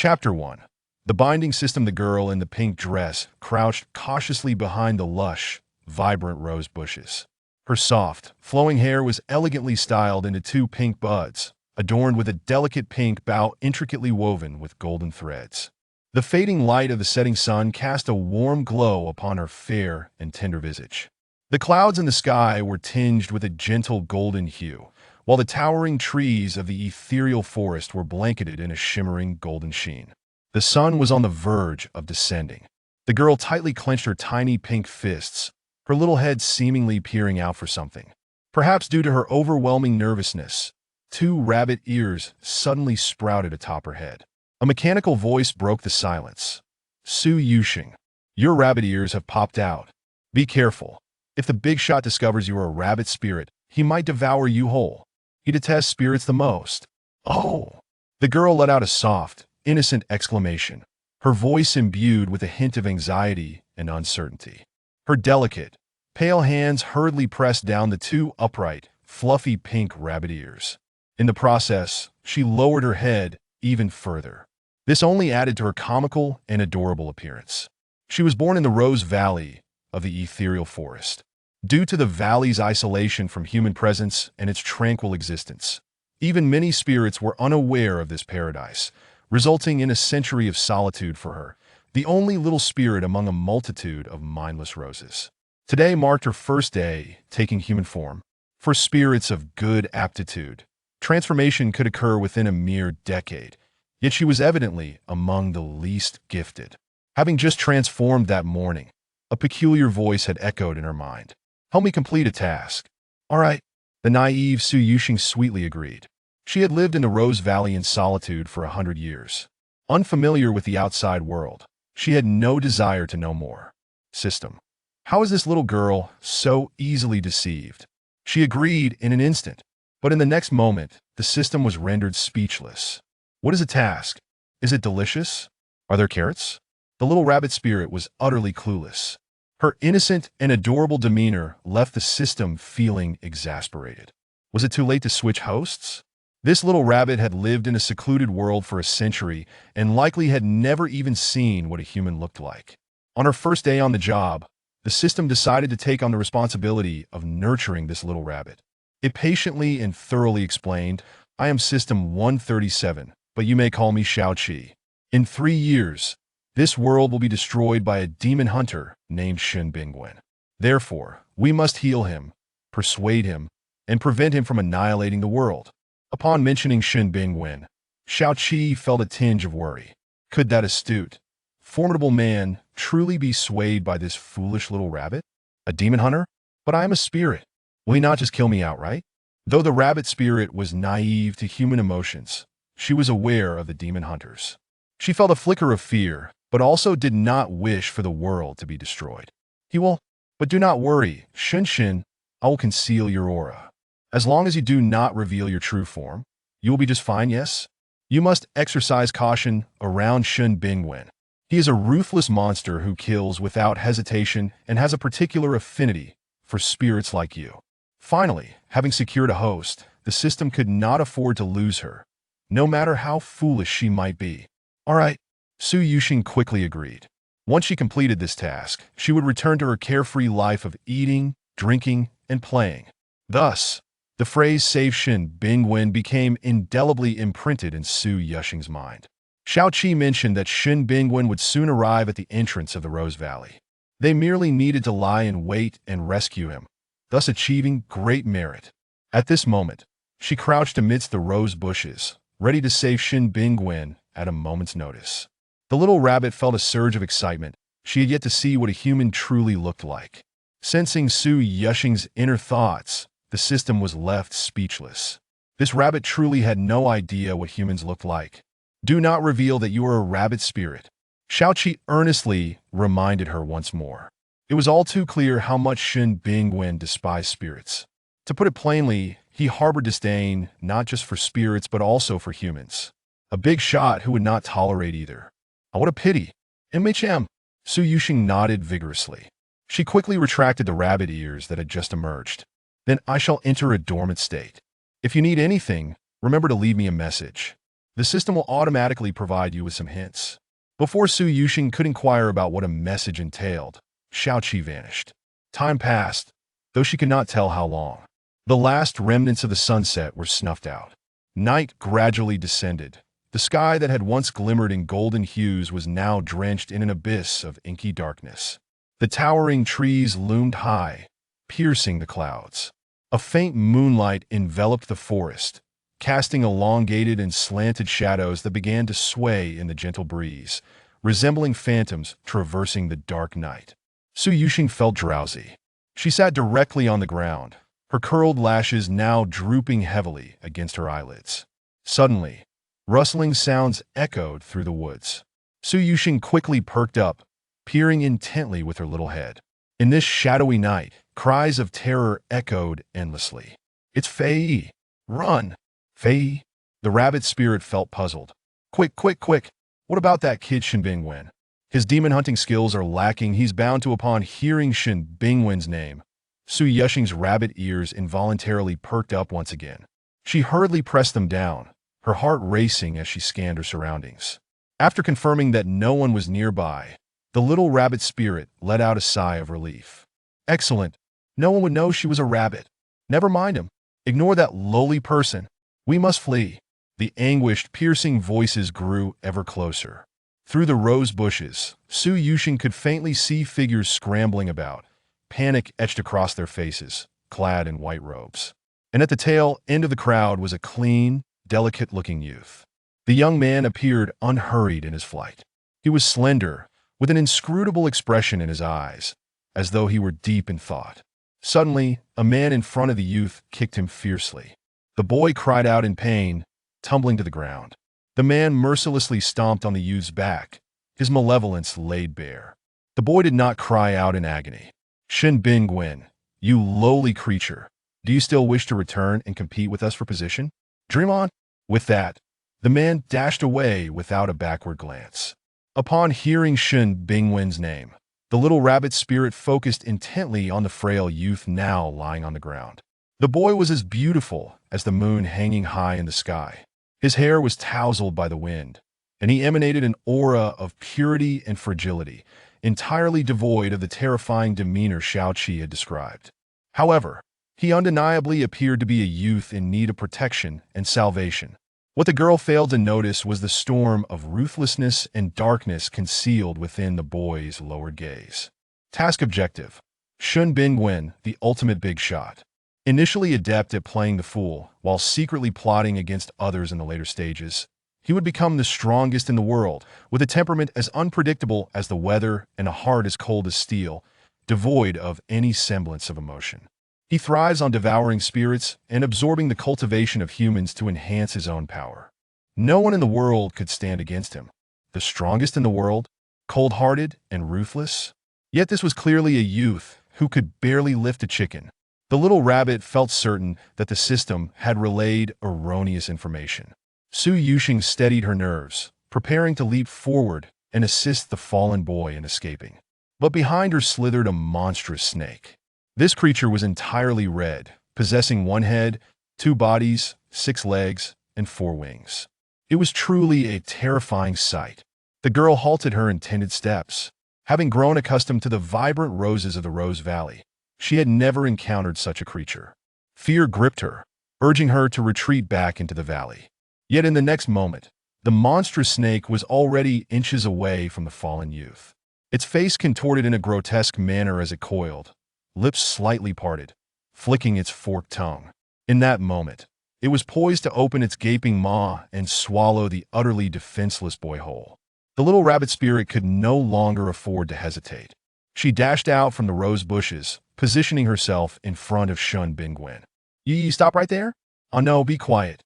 Chapter 1. The binding system. The girl in the pink dress crouched cautiously behind the lush, vibrant rose bushes. Her soft, flowing hair was elegantly styled into two pink buds, adorned with a delicate pink bow intricately woven with golden threads. The fading light of the setting sun cast a warm glow upon her fair and tender visage. The clouds in the sky were tinged with a gentle golden hue, while the towering trees of the ethereal forest were blanketed in a shimmering golden sheen. The sun was on the verge of descending. The girl tightly clenched her tiny pink fists, her little head seemingly peering out for something. Perhaps due to her overwhelming nervousness, two rabbit ears suddenly sprouted atop her head. A mechanical voice broke the silence. "Su Yuxing, your rabbit ears have popped out. Be careful. If the big shot discovers you are a rabbit spirit, he might devour you whole. He detests spirits the most." "Oh!" The girl let out a soft, innocent exclamation, her voice imbued with a hint of anxiety and uncertainty. Her delicate, pale hands hurriedly pressed down the two upright, fluffy pink rabbit ears. In the process, she lowered her head even further. This only added to her comical and adorable appearance. She was born in the Rose Valley of the ethereal forest. Due to the valley's isolation from human presence and its tranquil existence, even many spirits were unaware of this paradise, resulting in a century of solitude for her, the only little spirit among a multitude of mindless roses. Today marked her first day taking human form. For spirits of good aptitude, transformation could occur within a mere decade, yet she was evidently among the least gifted. Having just transformed that morning, a peculiar voice had echoed in her mind. "Help me complete a task." "All right," the naive Su Yuxing sweetly agreed. She had lived in the Rose Valley in solitude for 100 years. Unfamiliar with the outside world, she had no desire to know more. System. How is this little girl so easily deceived? She agreed in an instant, but in the next moment, the system was rendered speechless. What is a task? Is it delicious? Are there carrots? The little rabbit spirit was utterly clueless. Her innocent and adorable demeanor left the system feeling exasperated. Was it too late to switch hosts? This little rabbit had lived in a secluded world for a century and likely had never even seen what a human looked like. On her first day on the job, the system decided to take on the responsibility of nurturing this little rabbit. It patiently and thoroughly explained, "I am System 137, but you may call me Xiao Qi. In 3 years, this world will be destroyed by a demon hunter named Shen Bingwen. Therefore, we must heal him, persuade him, and prevent him from annihilating the world." Upon mentioning Shen Bingwen, Xiao Qi felt a tinge of worry. Could that astute, formidable man truly be swayed by this foolish little rabbit? A demon hunter? But I am a spirit. Will he not just kill me outright? Though the rabbit spirit was naive to human emotions, she was aware of the demon hunters. She felt a flicker of fear, but also did not wish for the world to be destroyed. "He will, but do not worry, Shen, I will conceal your aura. As long as you do not reveal your true form, you will be just fine, yes? You must exercise caution around Shen Bingwen. He is a ruthless monster who kills without hesitation and has a particular affinity for spirits like you." Finally, having secured a host, the system could not afford to lose her, no matter how foolish she might be. "All right," Su Yuxing quickly agreed. Once she completed this task, she would return to her carefree life of eating, drinking, and playing. Thus, the phrase "Save Shen Bingwen" became indelibly imprinted in Su Yuxing's mind. Xiao Qi mentioned that Shen Bingwen would soon arrive at the entrance of the Rose Valley. They merely needed to lie in wait and rescue him, thus achieving great merit. At this moment, she crouched amidst the rose bushes, ready to save Shen Bingwen at a moment's notice. The little rabbit felt a surge of excitement. She had yet to see what a human truly looked like. Sensing Su Yuxing's inner thoughts, the system was left speechless. This rabbit truly had no idea what humans looked like. "Do not reveal that you are a rabbit spirit," Xiao Qi earnestly reminded her once more. It was all too clear how much Shen Bingwen despised spirits. To put it plainly, he harbored disdain not just for spirits but also for humans. A big shot who would not tolerate either. "Oh, what a pity. MHM. Su Yuxing nodded vigorously. She quickly retracted the rabbit ears that had just emerged. "Then I shall enter a dormant state. If you need anything, remember to leave me a message." The system will automatically provide you with some hints. Before Su Yuxing could inquire about what a message entailed, Xiaoqi vanished. Time passed, though she could not tell how long. The last remnants of the sunset were snuffed out. Night gradually descended. The sky that had once glimmered in golden hues was now drenched in an abyss of inky darkness. The towering trees loomed high, piercing the clouds. A faint moonlight enveloped the forest, casting elongated and slanted shadows that began to sway in the gentle breeze, resembling phantoms traversing the dark night. Su Yuxing felt drowsy. She sat directly on the ground, her curled lashes now drooping heavily against her eyelids. Suddenly, rustling sounds echoed through the woods. Su Yuxing quickly perked up, peering intently with her little head. In this shadowy night, cries of terror echoed endlessly. "It's Fei! Run! Fei!" The rabbit spirit felt puzzled. "Quick, quick, quick! What about that kid Shen Bingwen? His demon hunting skills are lacking. He's bound to." Upon hearing Shen Bingwen's name, Su Yuxing's rabbit ears involuntarily perked up once again. She hurriedly pressed them down, her heart racing as she scanned her surroundings. After confirming that no one was nearby, the little rabbit spirit let out a sigh of relief. "Excellent. No one would know she was a rabbit. Never mind him. Ignore that lowly person. We must flee." The anguished, piercing voices grew ever closer. Through the rose bushes, Su Yuxing could faintly see figures scrambling about, panic etched across their faces, clad in white robes. And at the tail end of the crowd was a clean, delicate-looking youth. The young man appeared unhurried in his flight. He was slender, with an inscrutable expression in his eyes, as though he were deep in thought. Suddenly, a man in front of the youth kicked him fiercely. The boy cried out in pain, tumbling to the ground. The man mercilessly stomped on the youth's back, his malevolence laid bare. The boy did not cry out in agony. "Shen Bingwen, you lowly creature, do you still wish to return and compete with us for position? Dream on." With that, the man dashed away without a backward glance. Upon hearing Shen Bingwen's name, the little rabbit spirit focused intently on the frail youth now lying on the ground. The boy was as beautiful as the moon hanging high in the sky. His hair was tousled by the wind, and he emanated an aura of purity and fragility, entirely devoid of the terrifying demeanor Xiaoqi had described. However, he undeniably appeared to be a youth in need of protection and salvation. What the girl failed to notice was the storm of ruthlessness and darkness concealed within the boy's lowered gaze. Task objective: Shen Bingwen, the ultimate big shot. Initially adept at playing the fool, while secretly plotting against others in the later stages, he would become the strongest in the world, with a temperament as unpredictable as the weather and a heart as cold as steel, devoid of any semblance of emotion. He thrives on devouring spirits and absorbing the cultivation of humans to enhance his own power. No one in the world could stand against him. The strongest in the world, cold-hearted and ruthless. Yet this was clearly a youth who could barely lift a chicken. The little rabbit felt certain that the system had relayed erroneous information. Su Yuxing steadied her nerves, preparing to leap forward and assist the fallen boy in escaping. But behind her slithered a monstrous snake. This creature was entirely red, possessing one head, 2 bodies, 6 legs, and 4 wings. It was truly a terrifying sight. The girl halted her intended steps. Having grown accustomed to the vibrant roses of the Rose Valley, she had never encountered such a creature. Fear gripped her, urging her to retreat back into the valley. Yet in the next moment, the monstrous snake was already inches away from the fallen youth. Its face contorted in a grotesque manner as it coiled, lips slightly parted, flicking its forked tongue. In that moment, it was poised to open its gaping maw and swallow the utterly defenseless boy whole. The little rabbit spirit could no longer afford to hesitate. She dashed out from the rose bushes, positioning herself in front of Shen Bingwen. You stop right there? Oh no, be quiet.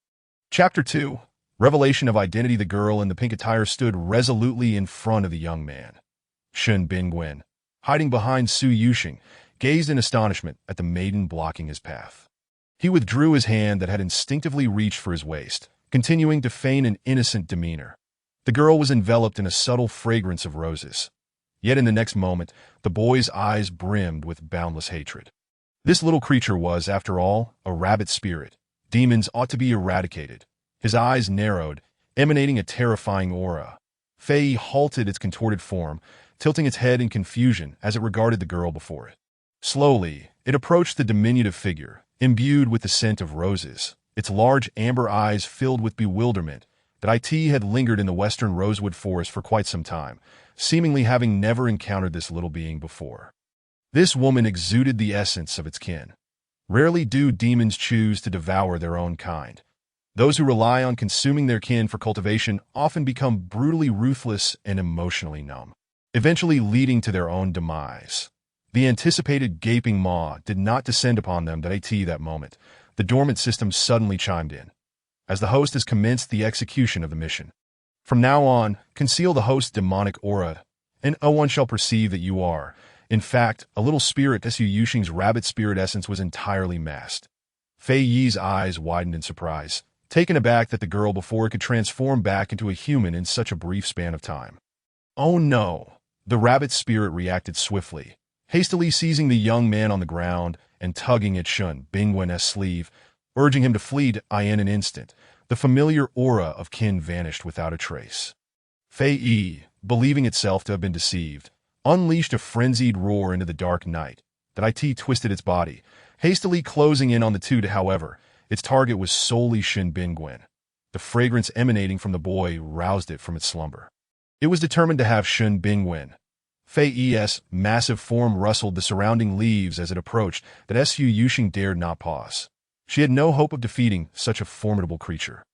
Chapter 2. Revelation of Identity. The girl in the pink attire stood resolutely in front of the young man. Shen Bingwen, hiding behind Su Yuxing, gazed in astonishment at the maiden blocking his path. He withdrew his hand that had instinctively reached for his waist, continuing to feign an innocent demeanor. The girl was enveloped in a subtle fragrance of roses. Yet in the next moment, the boy's eyes brimmed with boundless hatred. This little creature was, after all, a rabbit spirit. Demons ought to be eradicated. His eyes narrowed, emanating a terrifying aura. Fei halted its contorted form, tilting its head in confusion as it regarded the girl before it. Slowly, it approached the diminutive figure, imbued with the scent of roses, its large amber eyes filled with bewilderment. That it had lingered in the western rosewood forest for quite some time, seemingly having never encountered this little being before. This woman exuded the essence of its kin. Rarely do demons choose to devour their own kind. Those who rely on consuming their kin for cultivation often become brutally ruthless and emotionally numb, eventually leading to their own demise. The anticipated gaping maw did not descend upon them that moment. The dormant system suddenly chimed in, as the host has commenced the execution of the mission. From now on, conceal the host's demonic aura, and no one shall perceive that you are, in fact, a little spirit. Su Yuxing's rabbit spirit essence was entirely masked. Fei Yi's eyes widened in surprise, taken aback that the girl before could transform back into a human in such a brief span of time. Oh no! The rabbit spirit reacted swiftly, hastily seizing the young man on the ground and tugging at Shun Bingwen's sleeve, urging him to flee. In an instant, the familiar aura of kin vanished without a trace. Fei Yi, believing itself to have been deceived, unleashed a frenzied roar into the dark night. That it twisted its body, hastily closing in on the two. However, its target was solely Shin Bingwen. The fragrance emanating from the boy roused it from its slumber. It was determined to have Shin Bingwen. Fei Yi's massive form rustled the surrounding leaves as it approached. Su Yuxing dared not pause. She had no hope of defeating such a formidable creature.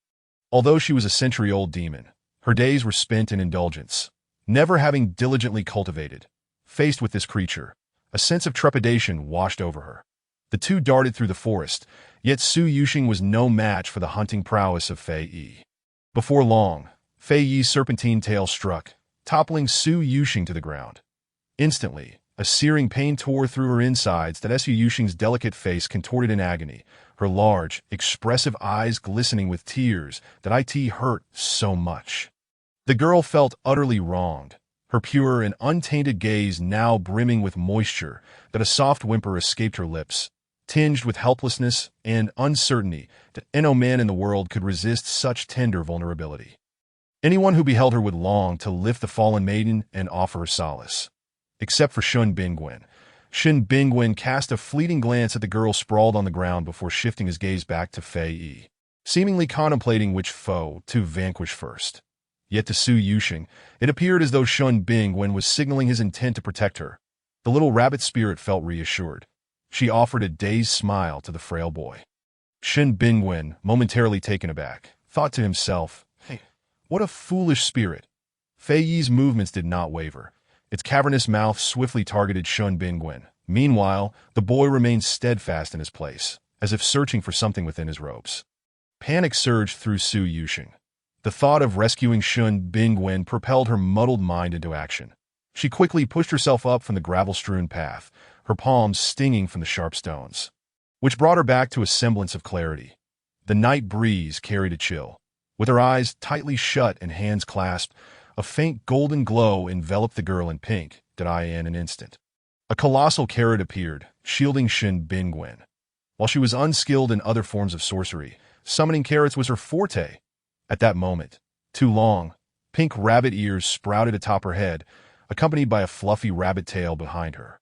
Although she was a century-old demon, her days were spent in indulgence, never having diligently cultivated. Faced with this creature, a sense of trepidation washed over her. The two darted through the forest, yet Su Yuxing was no match for the hunting prowess of Fei Yi. Before long, Fei Yi's serpentine tail struck, toppling Su Yuxing to the ground. Instantly, a searing pain tore through her insides. Su Yuxing's delicate face contorted in agony, her large, expressive eyes glistening with tears. It hurt so much. The girl felt utterly wronged, her pure and untainted gaze now brimming with moisture. A soft whimper escaped her lips, tinged with helplessness and uncertainty. No man in the world could resist such tender vulnerability. Anyone who beheld her would long to lift the fallen maiden and offer her solace. Except for Shin Bingwen. Shin Bingwen cast a fleeting glance at the girl sprawled on the ground before shifting his gaze back to Fei Yi, seemingly contemplating which foe to vanquish first. Yet to Su Yuxing, it appeared as though Shin Bingwen was signaling his intent to protect her. The little rabbit spirit felt reassured. She offered a dazed smile to the frail boy. Shin Bingwen, momentarily taken aback, thought to himself, "Hey, what a foolish spirit." Fei Yi's movements did not waver. Its cavernous mouth swiftly targeted Shin Bingwen. Meanwhile, the boy remained steadfast in his place, as if searching for something within his robes. Panic surged through Su Yuxing. The thought of rescuing Shin Bingwen propelled her muddled mind into action. She quickly pushed herself up from the gravel-strewn path, her palms stinging from the sharp stones, which brought her back to a semblance of clarity. The night breeze carried a chill. With her eyes tightly shut and hands clasped, a faint golden glow enveloped the girl in pink. In an instant, a colossal carrot appeared, shielding Shin Bingwen. While she was unskilled in other forms of sorcery, summoning carrots was her forte. At that moment, two long, pink rabbit ears sprouted atop her head, accompanied by a fluffy rabbit tail behind her.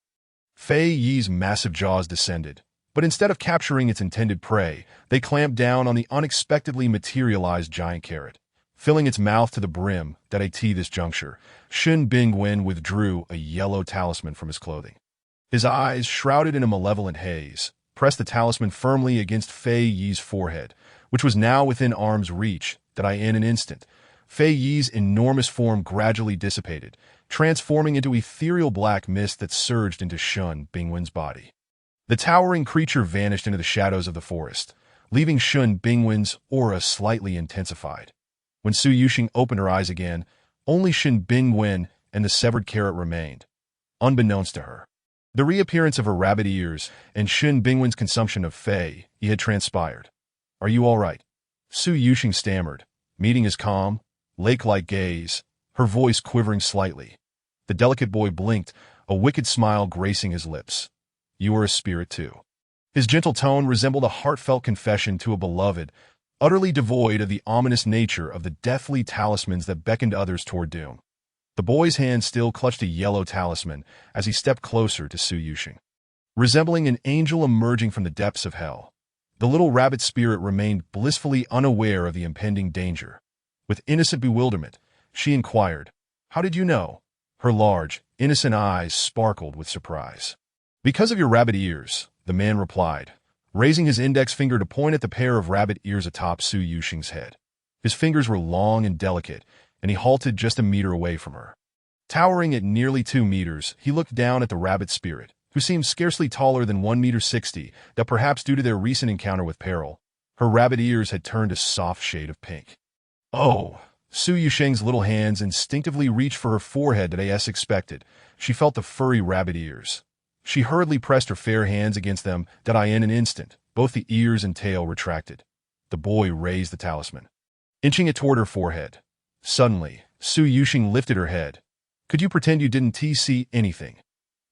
Fei Yi's massive jaws descended, but instead of capturing its intended prey, they clamped down on the unexpectedly materialized giant carrot. Filling its mouth to the brim, at this juncture, Shin Bingwen withdrew a yellow talisman from his clothing. His eyes, shrouded in a malevolent haze, pressed the talisman firmly against Fei Yi's forehead, which was now within arm's reach. In an instant, Fei Yi's enormous form gradually dissipated, transforming into ethereal black mist that surged into Shin Bingwen's body. The towering creature vanished into the shadows of the forest, leaving Shin Bingwen's aura slightly intensified. When Su Yuxing opened her eyes again, only Shin Bingwen and the severed carrot remained. Unbeknownst to her, the reappearance of her rabbit ears and Shin Bingwen's consumption of Fei Yi had transpired. "Are you all right?" Su Yuxing stammered, meeting his calm, lake-like gaze, her voice quivering slightly. The delicate boy blinked, a wicked smile gracing his lips. "You are a spirit too." His gentle tone resembled a heartfelt confession to a beloved. utterly devoid of the ominous nature of the deathly talismans that beckoned others toward doom. The boy's hand still clutched a yellow talisman as he stepped closer to Su Yusheng. Resembling an angel emerging from the depths of hell, the little rabbit spirit remained blissfully unaware of the impending danger. With innocent bewilderment, she inquired, "How did you know?" Her large, innocent eyes sparkled with surprise. "Because of your rabbit ears," the man replied, raising his index finger to point at the pair of rabbit ears atop Su Yusheng's head. His fingers were long and delicate, and he halted just a meter away from her. Towering at nearly 2 meters, he looked down at the rabbit spirit, who seemed scarcely taller than 1.60 meters, that perhaps due to their recent encounter with peril, her rabbit ears had turned a soft shade of pink. "Oh!" Su Yusheng's little hands instinctively reached for her forehead as expected. She felt the furry rabbit ears. She hurriedly pressed her fair hands against them in an instant, both the ears and tail retracted. The boy raised the talisman, inching it toward her forehead. Suddenly, Su Yusheng lifted her head. "Could you pretend you didn't see anything?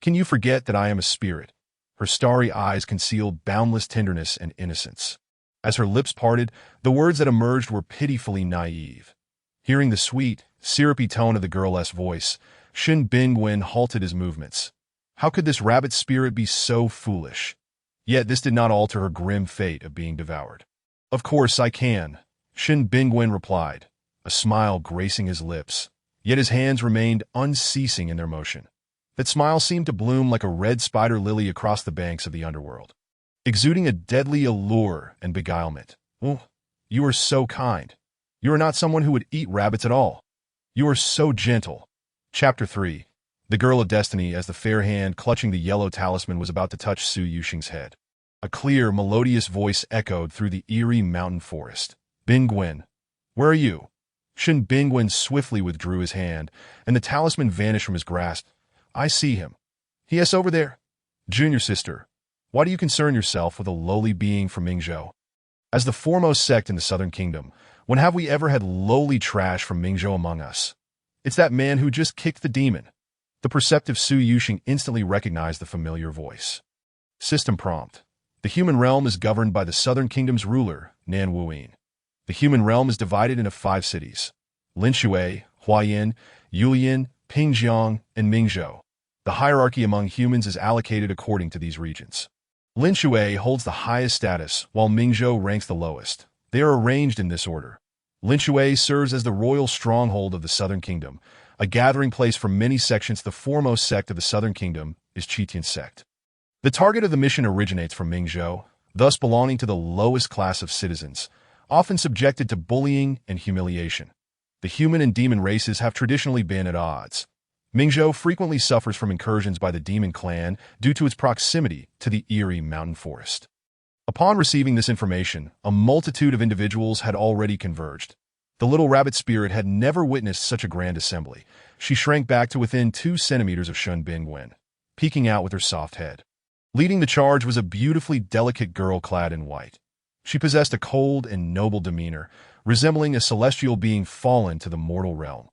Can you forget that I am a spirit?" Her starry eyes concealed boundless tenderness and innocence. As her lips parted, the words that emerged were pitifully naive. Hearing the sweet, syrupy tone of the girl's voice, Shin Bingwen halted his movements. How could this rabbit spirit be so foolish? Yet this did not alter her grim fate of being devoured. "Of course I can," Shin Bingwen replied, a smile gracing his lips. Yet his hands remained unceasing in their motion. That smile seemed to bloom like a red spider lily across the banks of the underworld, exuding a deadly allure and beguilement. "Oh, you are so kind. You are not someone who would eat rabbits at all. You are so gentle." Chapter 3. The Girl of Destiny. As the fair hand clutching the yellow talisman was about to touch Su Yusheng's head, a clear, melodious voice echoed through the eerie mountain forest. "Bingwen, where are you?" Shin Bingwen swiftly withdrew his hand, and the talisman vanished from his grasp. "I see him. Yes, over there." "Junior sister, why do you concern yourself with a lowly being from Mingzhou? As the foremost sect in the Southern Kingdom, when have we ever had lowly trash from Mingzhou among us? It's that man who just kicked the demon." The perceptive Su Yusheng instantly recognized the familiar voice. System prompt. The human realm is governed by the Southern Kingdom's ruler, Nan Wuyin. The human realm is divided into 5 cities: Linshui, Huayin, Yulian, Pingjiang, and Mingzhou. The hierarchy among humans is allocated according to these regions. Linshui holds the highest status, while Mingzhou ranks the lowest. They are arranged in this order. Linshui serves as the royal stronghold of the Southern Kingdom, a gathering place for many sections. The foremost sect of the Southern Kingdom is Qitian sect. The target of the mission originates from Mingzhou, thus belonging to the lowest class of citizens, often subjected to bullying and humiliation. The human and demon races have traditionally been at odds. Mingzhou frequently suffers from incursions by the demon clan due to its proximity to the eerie mountain forest. Upon receiving this information, a multitude of individuals had already converged. The little rabbit spirit had never witnessed such a grand assembly. She shrank back to within 2 centimeters of Shun Bingwen, peeking out with her soft head. Leading the charge was a beautifully delicate girl clad in white. She possessed a cold and noble demeanor, resembling a celestial being fallen to the mortal realm.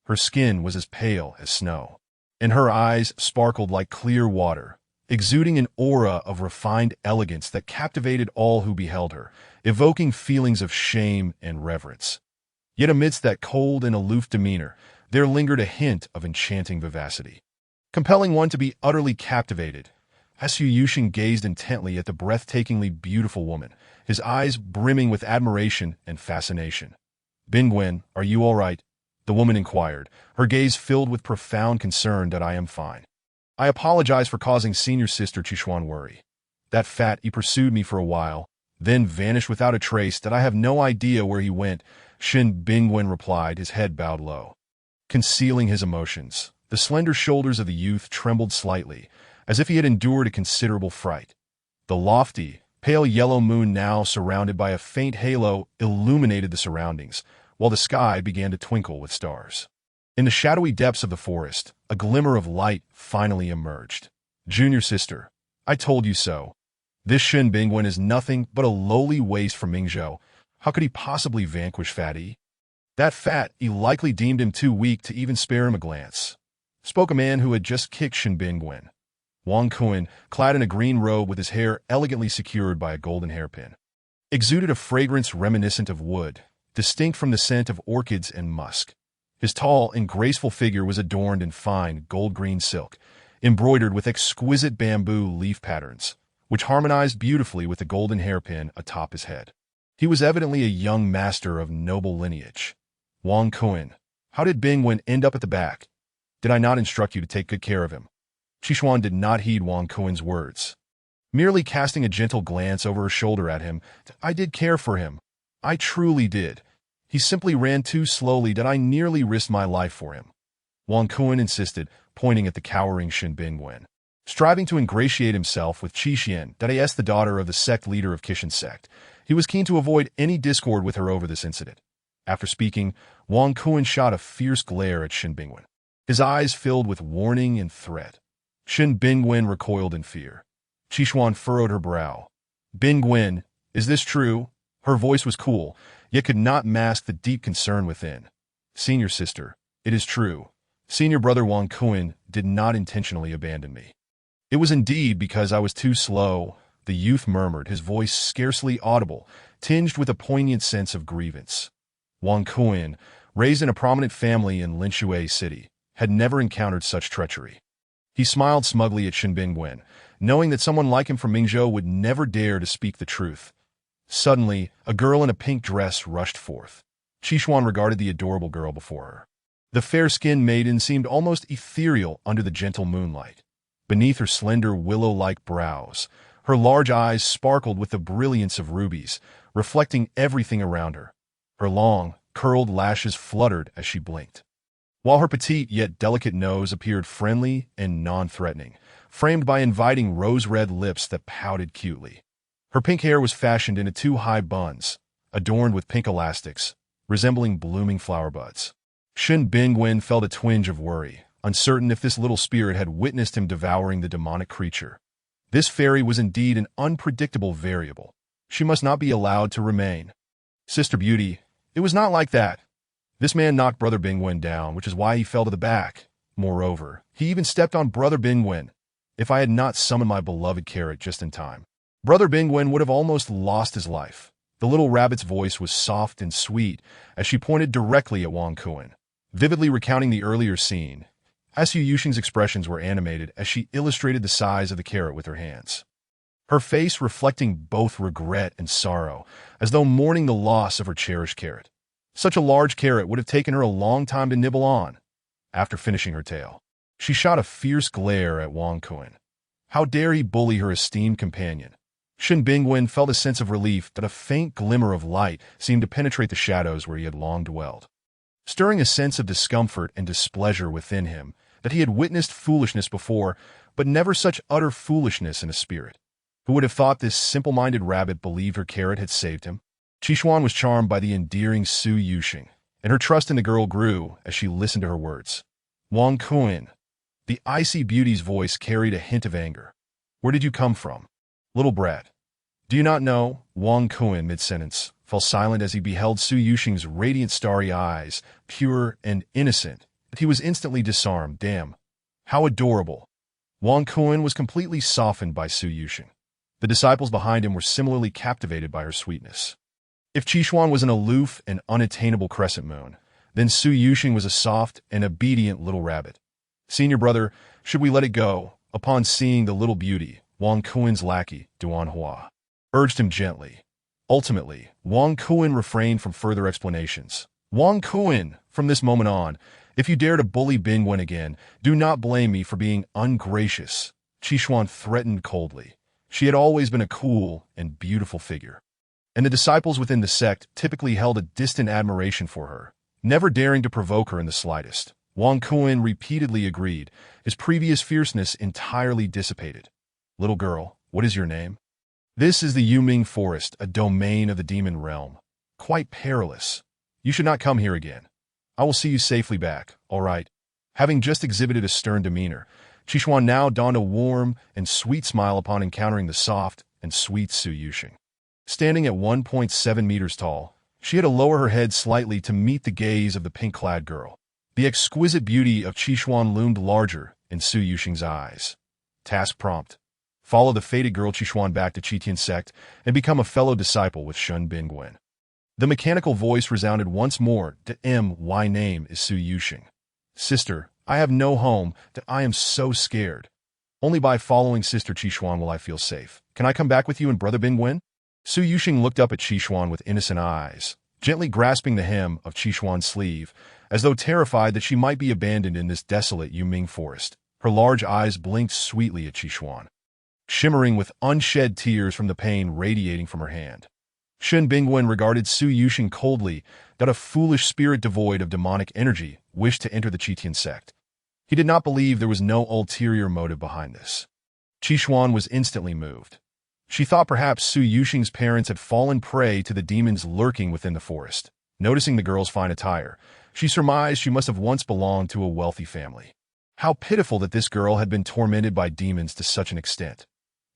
Her skin was as pale as snow, and her eyes sparkled like clear water, exuding an aura of refined elegance that captivated all who beheld her, evoking feelings of shame and reverence. Yet amidst that cold and aloof demeanor, there lingered a hint of enchanting vivacity, compelling one to be utterly captivated. As Su Yusheng gazed intently at the breathtakingly beautiful woman, his eyes brimming with admiration and fascination. "Bingwen, are you all right?" the woman inquired, her gaze filled with profound concern. "That I am fine. I apologize for causing senior sister Chishuan worry. That fat he pursued me for a while, then vanished without a trace. That I have no idea where he went," Shin Bingwen replied, his head bowed low. Concealing his emotions, the slender shoulders of the youth trembled slightly, as if he had endured a considerable fright. The lofty, pale yellow moon, now surrounded by a faint halo, illuminated the surroundings, while the sky began to twinkle with stars. In the shadowy depths of the forest, a glimmer of light finally emerged. "Junior sister, I told you so. This Shin Bingwen is nothing but a lowly waste from Mingzhou. How could he possibly vanquish Fatty? That fat, he likely deemed him too weak to even spare him a glance," spoke a man who had just kicked Shin Bingwen. Wang Kun, clad in a green robe with his hair elegantly secured by a golden hairpin. exuded a fragrance reminiscent of wood, distinct from the scent of orchids and musk. His tall and graceful figure was adorned in fine gold-green silk, embroidered with exquisite bamboo leaf patterns, which harmonized beautifully with the golden hairpin atop his head. He was evidently a young master of noble lineage. Wang Kun, how did Bingwen end up at the back? Did I not instruct you to take good care of him? Qishuan did not heed Wang Kun's words. Merely casting a gentle glance over her shoulder at him, I did care for him. I truly did. He simply ran too slowly that I nearly risked my life for him. Wang Kun insisted, pointing at the cowering Shen Bingwen. Striving to ingratiate himself with Qixuan, that is the daughter of the sect leader of Qishan sect, he was keen to avoid any discord with her over this incident. After speaking, Wang Kun shot a fierce glare at Shen Bingwen. His eyes filled with warning and threat. Shen Bingwen recoiled in fear. Qishuan furrowed her brow. Bingwen, is this true? Her voice was cool, yet could not mask the deep concern within. Senior sister, it is true. Senior brother Wang Kun did not intentionally abandon me. It was indeed because I was too slow, the youth murmured, his voice scarcely audible, tinged with a poignant sense of grievance. Wang Kun, raised in a prominent family in Linshui City, had never encountered such treachery. He smiled smugly at Shen Bingwen, knowing that someone like him from Mingzhou would never dare to speak the truth. Suddenly, a girl in a pink dress rushed forth. Qishuan regarded the adorable girl before her. The fair-skinned maiden seemed almost ethereal under the gentle moonlight. Beneath her slender willow-like brows, her large eyes sparkled with the brilliance of rubies, reflecting everything around her. Her long, curled lashes fluttered as she blinked, while her petite yet delicate nose appeared friendly and non-threatening, framed by inviting rose-red lips that pouted cutely. Her pink hair was fashioned into two high buns, adorned with pink elastics, resembling blooming flower buds. Shen Bingwen felt a twinge of worry, uncertain if this little spirit had witnessed him devouring the demonic creature. This fairy was indeed an unpredictable variable. She must not be allowed to remain. Sister Beauty, it was not like that. This man knocked Brother Bingwen down, which is why he fell to the back. Moreover, he even stepped on Brother Bingwen. If I had not summoned my beloved carrot just in time, Brother Bingwen would have almost lost his life. The little rabbit's voice was soft and sweet as she pointed directly at Wang Kun, vividly recounting the earlier scene. Su Yuxing's expressions were animated as she illustrated the size of the carrot with her hands, her face reflecting both regret and sorrow, as though mourning the loss of her cherished carrot. Such a large carrot would have taken her a long time to nibble on. After finishing her tale, she shot a fierce glare at Wang Kun. How dare he bully her esteemed companion? Shen Bingwen felt a sense of relief that a faint glimmer of light seemed to penetrate the shadows where he had long dwelled, stirring a sense of discomfort and displeasure within him that he had witnessed foolishness before, but never such utter foolishness in a spirit. Who would have thought this simple-minded rabbit believed her carrot had saved him? Qishuan was charmed by the endearing Su Yuxing, and her trust in the girl grew as she listened to her words. Wang Kun, the icy beauty's voice carried a hint of anger. Where did you come from? Little brat. Do you not know? Wang Kun, mid-sentence, fell silent as he beheld Su Yuxing's radiant starry eyes, pure and innocent, that he was instantly disarmed. Damn. How adorable. Wang Kun was completely softened by Su Yuxing. The disciples behind him were similarly captivated by her sweetness. If Qishuan was an aloof and unattainable crescent moon, then Su Yuxing was a soft and obedient little rabbit. Senior brother, should we let it go? Upon seeing the little beauty, Wang Kun's lackey, Duan Hua, urged him gently. Ultimately, Wang Kun refrained from further explanations. Wang Kun, from this moment on, if you dare to bully Bingwen again, do not blame me for being ungracious. Qishuan threatened coldly. She had always been a cool and beautiful figure, and the disciples within the sect typically held a distant admiration for her, never daring to provoke her in the slightest. Wang Kun repeatedly agreed, his previous fierceness entirely dissipated. Little girl, what is your name? This is the Yuming Forest, a domain of the demon realm. Quite perilous. You should not come here again. I will see you safely back, all right? Having just exhibited a stern demeanor, Qishuan now donned a warm and sweet smile upon encountering the soft and sweet Su Yuxing. Standing at 1.7 meters tall, she had to lower her head slightly to meet the gaze of the pink-clad girl. The exquisite beauty of Qishuan loomed larger in Su Yuxing's eyes. Task prompt. follow the fated girl Qishuan back to Qitian sect, and become a fellow disciple with Shun Bingwen. The mechanical voice resounded once more. My name is Su Yuxing. Sister, I have no home. I am so scared. Only by following Sister Qishuan will I feel safe. Can I come back with you and Brother Bingwen? Su Yuxing looked up at Qishuan with innocent eyes, gently grasping the hem of Qishuan's sleeve, as though terrified that she might be abandoned in this desolate Yuming forest. Her large eyes blinked sweetly at Qishuan, shimmering with unshed tears from the pain radiating from her hand. Shun Bingwen regarded Su Yuxing coldly, that a foolish spirit devoid of demonic energy wished to enter the Qitian sect. He did not believe there was no ulterior motive behind this. Qishuan was instantly moved. She thought perhaps Su Yuxing's parents had fallen prey to the demons lurking within the forest. Noticing the girl's fine attire, she surmised she must have once belonged to a wealthy family. How pitiful that this girl had been tormented by demons to such an extent.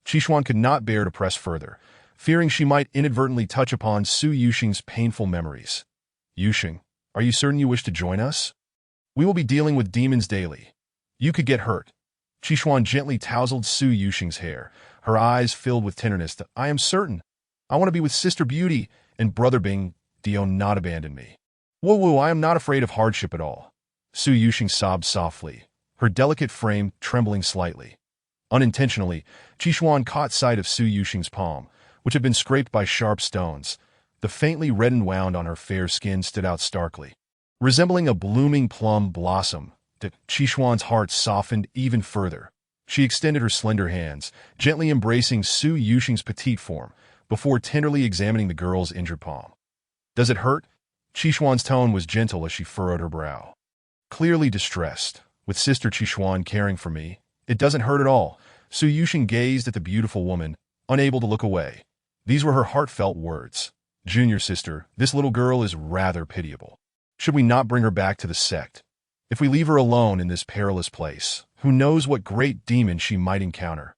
Qishuan could not bear to press further, fearing she might inadvertently touch upon Su Yuxing's painful memories. Yuxing, are you certain you wish to join us? We will be dealing with demons daily. You could get hurt. Qishuan gently tousled Su Yuxing's hair, her eyes filled with tenderness. I am certain. I want to be with Sister Beauty and Brother Bing. Dio not abandon me. Woo, I am not afraid of hardship at all. Su Yuxing sobbed softly, her delicate frame trembling slightly. Unintentionally, Qishuan caught sight of Su Yuxing's palm, which had been scraped by sharp stones. The faintly reddened wound on her fair skin stood out starkly, resembling a blooming plum blossom. Qishuan's heart softened even further. She extended her slender hands, gently embracing Su Yuxing's petite form, before tenderly examining the girl's injured palm. Does it hurt? Qishuan's tone was gentle as she furrowed her brow. Clearly distressed, with Sister Qishuan caring for me, it doesn't hurt at all. Su Yuxing gazed at the beautiful woman, unable to look away. These were her heartfelt words. Junior sister, this little girl is rather pitiable. Should we not bring her back to the sect? If we leave her alone in this perilous place, who knows what great demon she might encounter?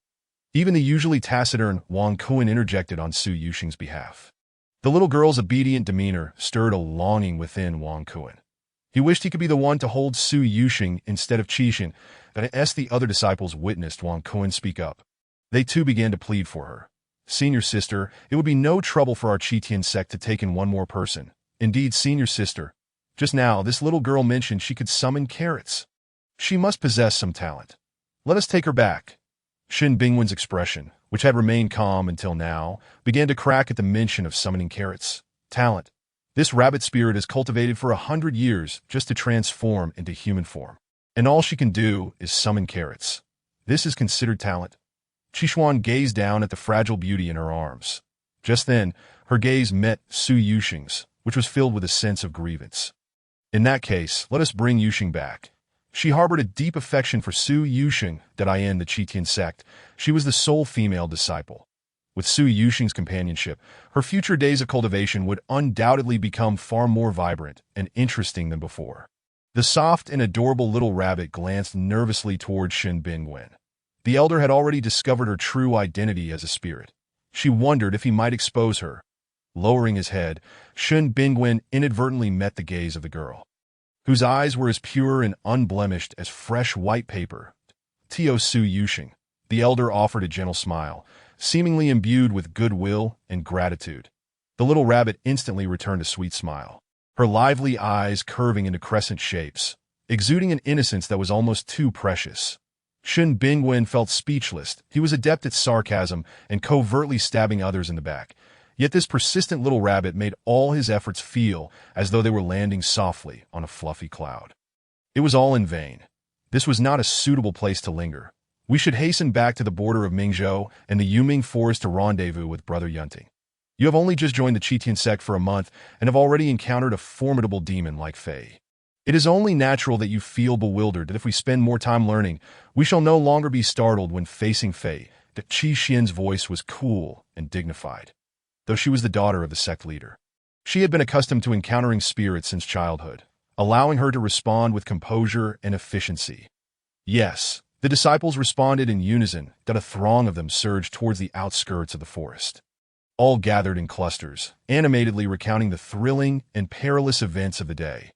Even the usually taciturn Wang Kuan interjected on Su Yuxing's behalf. The little girl's obedient demeanor stirred a longing within Wang Kuan. He wished he could be the one to hold Su Yuxing instead of Qixing. As the other disciples witnessed Wang Kuan speak up, they too began to plead for her. Senior sister, it would be no trouble for our Qitian sect to take in one more person. Indeed, senior sister, just now this little girl mentioned she could summon carrots. She must possess some talent. Let us take her back. Shun Bingwen's expression, which had remained calm until now, began to crack at the mention of summoning carrots. Talent. This rabbit spirit is cultivated for 100 years just to transform into human form. And all she can do is summon carrots. This is considered talent. Qishuan gazed down at the fragile beauty in her arms. Just then, her gaze met Su Yuxing's, which was filled with a sense of grievance. In that case, let us bring Yuxing back. She harbored a deep affection for Su Yuxing, in the Qitian sect. She was the sole female disciple. With Su Yuxing's companionship, her future days of cultivation would undoubtedly become far more vibrant and interesting than before. The soft and adorable little rabbit glanced nervously toward Shun Bingwen. The elder had already discovered her true identity as a spirit. She wondered if he might expose her. Lowering his head, Shun Bingwen inadvertently met the gaze of the girl, whose eyes were as pure and unblemished as fresh white paper. Tio Su Yuxing, the elder offered a gentle smile, seemingly imbued with goodwill and gratitude. The little rabbit instantly returned a sweet smile, her lively eyes curving into crescent shapes, exuding an innocence that was almost too precious. Shun Bingwen felt speechless. He was adept at sarcasm and covertly stabbing others in the back. Yet this persistent little rabbit made all his efforts feel as though they were landing softly on a fluffy cloud. It was all in vain. This was not a suitable place to linger. We should hasten back to the border of Mingzhou and the Yuming forest to rendezvous with Brother Yunting. You have only just joined the Qitian sect for a month and have already encountered a formidable demon like Fei. It is only natural that you feel bewildered that if we spend more time learning, we shall no longer be startled when facing Fei. That Qi Xian's voice was cool and dignified, though she was the daughter of the sect leader. She had been accustomed to encountering spirits since childhood, allowing her to respond with composure and efficiency. Yes, the disciples responded in unison, that a throng of them surged towards the outskirts of the forest. All gathered in clusters, animatedly recounting the thrilling and perilous events of the day.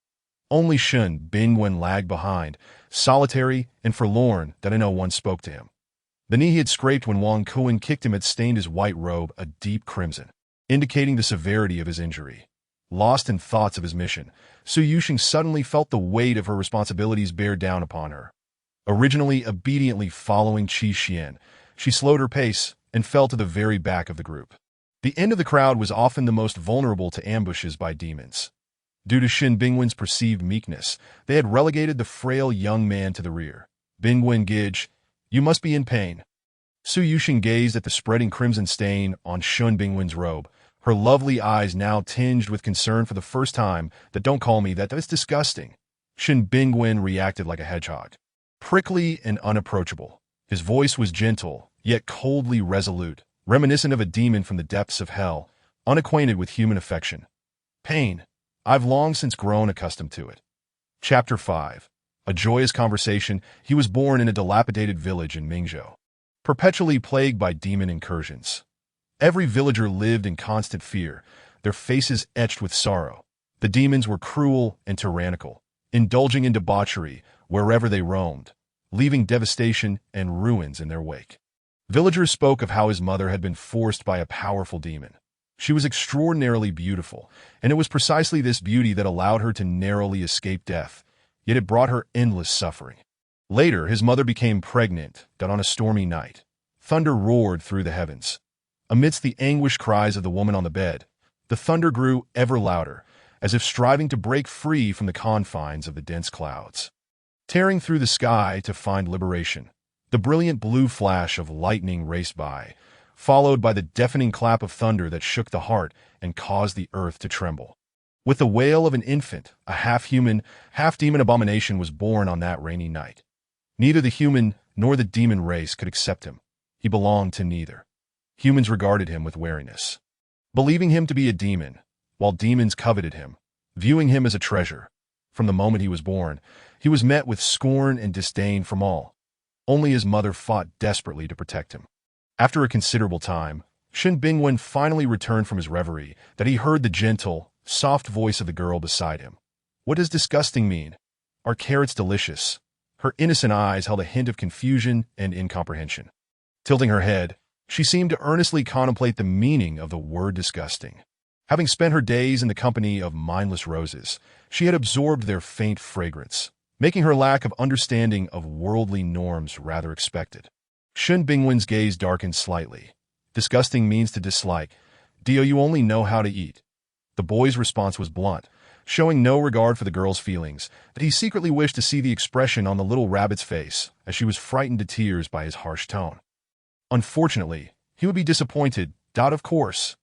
Only Shun Bingwen lagged behind, solitary and forlorn, that no one spoke to him. The knee he had scraped when Wang Kuan kicked him had stained his white robe a deep crimson, indicating the severity of his injury. Lost in thoughts of his mission, Su Yusheng suddenly felt the weight of her responsibilities bear down upon her. Originally obediently following Qi Xian, she slowed her pace and fell to the very back of the group. The end of the crowd was often the most vulnerable to ambushes by demons. Due to Shin Bingwen's perceived meekness, they had relegated the frail young man to the rear. Bingwen Gij, you must be in pain. Su Yusheng gazed at the spreading crimson stain on Shun Bingwen's robe, her lovely eyes now tinged with concern for the first time. That don't call me that, that's disgusting. Shin Bingwen reacted like a hedgehog. Prickly and unapproachable. His voice was gentle, yet coldly resolute, reminiscent of a demon from the depths of hell, unacquainted with human affection. Pain. I've long since grown accustomed to it. Chapter 5. A joyous conversation. He was born in a dilapidated village in Mingzhou, perpetually plagued by demon incursions. Every villager lived in constant fear, their faces etched with sorrow. The demons were cruel and tyrannical, indulging in debauchery wherever they roamed, leaving devastation and ruins in their wake. Villagers spoke of how his mother had been forced by a powerful demon. She was extraordinarily beautiful, and it was precisely this beauty that allowed her to narrowly escape death, yet it brought her endless suffering. Later, his mother became pregnant, that on a stormy night, thunder roared through the heavens. Amidst the anguished cries of the woman on the bed, the thunder grew ever louder, as if striving to break free from the confines of the dense clouds. Tearing through the sky to find liberation, the brilliant blue flash of lightning raced by, followed by the deafening clap of thunder that shook the heart and caused the earth to tremble. With the wail of an infant, a half-human, half-demon abomination was born on that rainy night. Neither the human nor the demon race could accept him. He belonged to neither. Humans regarded him with wariness, believing him to be a demon, while demons coveted him, viewing him as a treasure. From the moment he was born, he was met with scorn and disdain from all. Only his mother fought desperately to protect him. After a considerable time, Shin Bingwen finally returned from his reverie, that he heard the gentle, soft voice of the girl beside him. What does disgusting mean? Are carrots delicious? Her innocent eyes held a hint of confusion and incomprehension. Tilting her head, she seemed to earnestly contemplate the meaning of the word disgusting. Having spent her days in the company of mindless roses, she had absorbed their faint fragrance, making her lack of understanding of worldly norms rather expected. Shin Bingwen's gaze darkened slightly. Disgusting means to dislike. Do you only know how to eat? The boy's response was blunt, showing no regard for the girl's feelings, that he secretly wished to see the expression on the little rabbit's face as she was frightened to tears by his harsh tone. Unfortunately, he would be disappointed. Of course.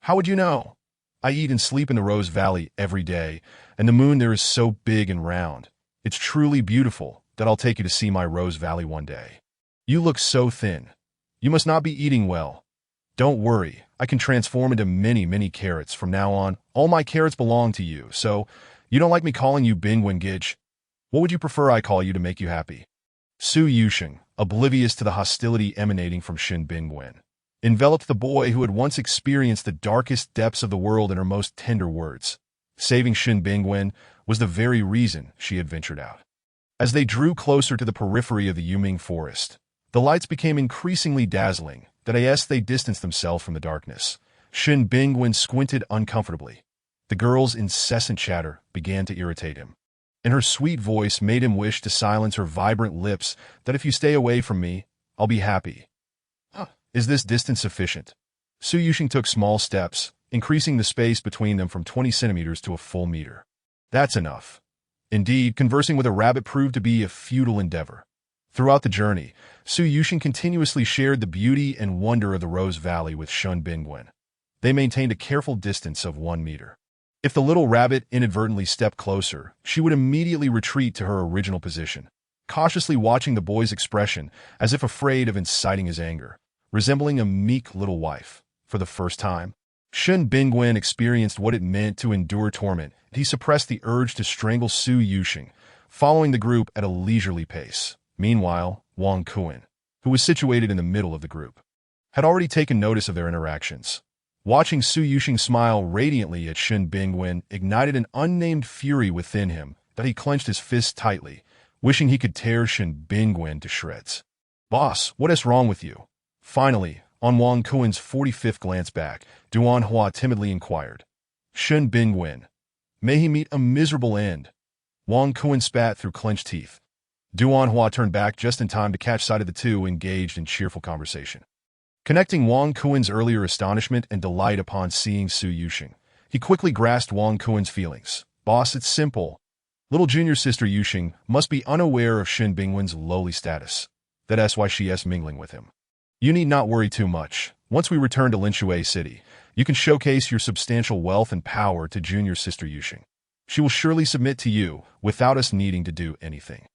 How would you know? I eat and sleep in the Rose Valley every day, and the moon there is so big and round. It's truly beautiful that I'll take you to see my Rose Valley one day. You look so thin. You must not be eating well. Don't worry, I can transform into many, many carrots from now on. All my carrots belong to you, so you don't like me calling you Bingwen Gij? What would you prefer I call you to make you happy? Su Yusheng, oblivious to the hostility emanating from Shin Bingwen, enveloped the boy who had once experienced the darkest depths of the world in her most tender words. Saving Shin Bingwen was the very reason she had ventured out. As they drew closer to the periphery of the Yuming forest, the lights became increasingly dazzling, that as they distanced themselves from the darkness. Shin Bingwen squinted uncomfortably. The girl's incessant chatter began to irritate him, and her sweet voice made him wish to silence her vibrant lips. That if you stay away from me, I'll be happy. Is this distance sufficient? Su Yusheng took small steps, increasing the space between them from 20 centimeters to a full meter. That's enough. Indeed, conversing with a rabbit proved to be a futile endeavor. Throughout the journey, Su Yusheng continuously shared the beauty and wonder of the Rose Valley with Shun Bingwen. They maintained a careful distance of 1 meter. If the little rabbit inadvertently stepped closer, she would immediately retreat to her original position, cautiously watching the boy's expression as if afraid of inciting his anger, resembling a meek little wife. For the first time, Shun Bingwen experienced what it meant to endure torment. He suppressed the urge to strangle Su Yusheng, following the group at a leisurely pace. Meanwhile, Wang Kuan, who was situated in the middle of the group, had already taken notice of their interactions. Watching Su Yusheng smile radiantly at Shin Bingwen ignited an unnamed fury within him that he clenched his fists tightly, wishing he could tear Shin Bingwen to shreds. Boss, what is wrong with you? Finally, on Wang Kuen's 45th glance back, Duan Hua timidly inquired. Shen Bingwen. May he meet a miserable end. Wang Kuen spat through clenched teeth. Duan Hua turned back just in time to catch sight of the two engaged in cheerful conversation. Connecting Wang Kuen's earlier astonishment and delight upon seeing Su Yuxing, he quickly grasped Wang Kuen's feelings. Boss, it's simple. Little junior sister Yuxing must be unaware of Shen Bingwen's lowly status. That's why she is mingling with him. You need not worry too much. Once we return to Linshui City, you can showcase your substantial wealth and power to junior sister Yuxing. She will surely submit to you without us needing to do anything.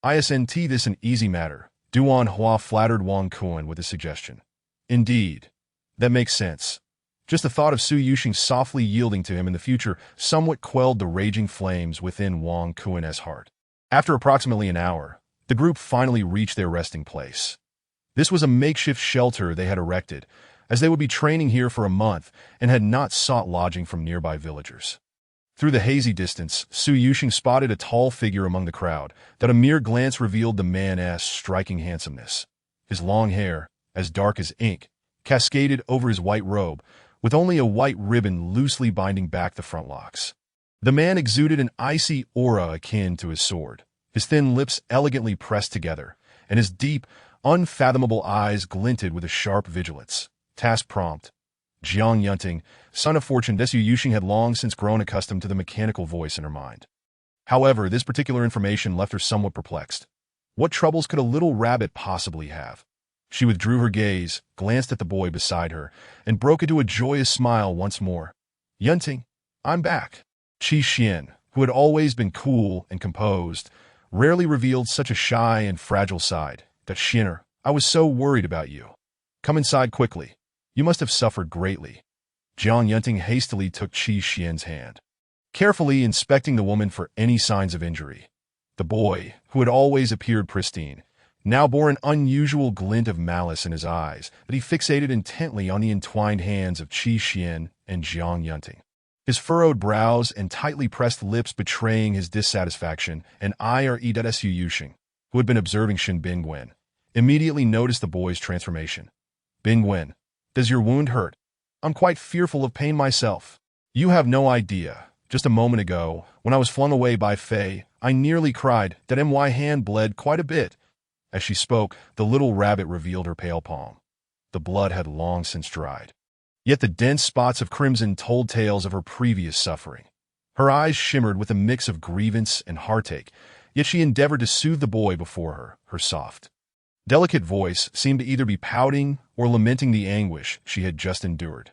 Isn't this an easy matter? Duan Hua flattered Wang Kuen with a suggestion. Indeed. That makes sense. Just the thought of Su Yuxing softly yielding to him in the future somewhat quelled the raging flames within Wang Kuen's heart. After approximately an hour, the group finally reached their resting place. This was a makeshift shelter they had erected, as they would be training here for a month and had not sought lodging from nearby villagers. Through the hazy distance, Su Yuxing spotted a tall figure among the crowd that a mere glance revealed the man's striking handsomeness. His long hair, as dark as ink, cascaded over his white robe, with only a white ribbon loosely binding back the front locks. The man exuded an icy aura akin to his sword, his thin lips elegantly pressed together, and his deep, unfathomable eyes glinted with a sharp vigilance. Task prompt. Jiang Yunting, son of Fortune, Su Yuxing had long since grown accustomed to the mechanical voice in her mind. However, this particular information left her somewhat perplexed. What troubles could a little rabbit possibly have? She withdrew her gaze, glanced at the boy beside her, and broke into a joyous smile once more. Yunting, I'm back. Qi Xian, who had always been cool and composed, rarely revealed such a shy and fragile side. That Xianer, I was so worried about you. Come inside quickly. You must have suffered greatly. Jiang Yunting hastily took Qi Xian's hand, carefully inspecting the woman for any signs of injury. The boy, who had always appeared pristine, now bore an unusual glint of malice in his eyes that he fixated intently on the entwined hands of Qi Xian and Jiang Yunting. His furrowed brows and tightly pressed lips betraying his dissatisfaction, and Su Yuxing, who had been observing Shen Bingwen, immediately noticed the boy's transformation. Bingwen, does your wound hurt? I'm quite fearful of pain myself. You have no idea. Just a moment ago, when I was flung away by Fei, I nearly cried. That my hand bled quite a bit. As she spoke, the little rabbit revealed her pale palm. The blood had long since dried. Yet the dense spots of crimson told tales of her previous suffering. Her eyes shimmered with a mix of grievance and heartache, yet she endeavored to soothe the boy before her. Her soft, delicate voice seemed to either be pouting or lamenting the anguish she had just endured.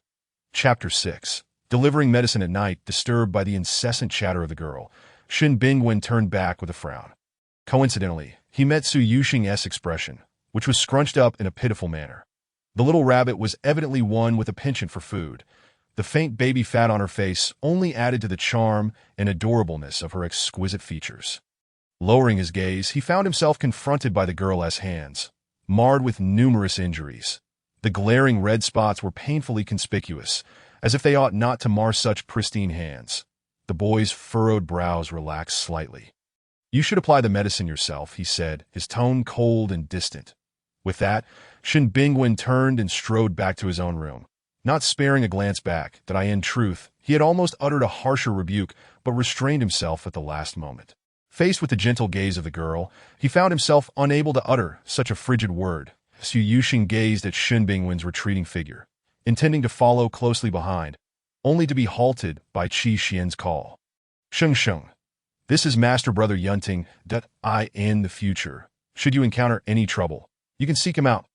Chapter 6. Delivering medicine at night, disturbed by the incessant chatter of the girl, Shen Bingwen turned back with a frown. Coincidentally, he met Su Yuxing's expression, which was scrunched up in a pitiful manner. The little rabbit was evidently one with a penchant for food. The faint baby fat on her face only added to the charm and adorableness of her exquisite features. Lowering his gaze, he found himself confronted by the girl's hands, marred with numerous injuries. The glaring red spots were painfully conspicuous, as if they ought not to mar such pristine hands. The boy's furrowed brows relaxed slightly. You should apply the medicine yourself, he said, his tone cold and distant. With that, Shen Bingwen turned and strode back to his own room, not sparing a glance back. That in truth, he had almost uttered a harsher rebuke, but restrained himself at the last moment. Faced with the gentle gaze of the girl, he found himself unable to utter such a frigid word. Su Yuxing gazed at Shen Bingwen's retreating figure, intending to follow closely behind, only to be halted by Qi Xian's call. Sheng Sheng, this is Master Brother Yunting. In the future, should you encounter any trouble, you can seek him out.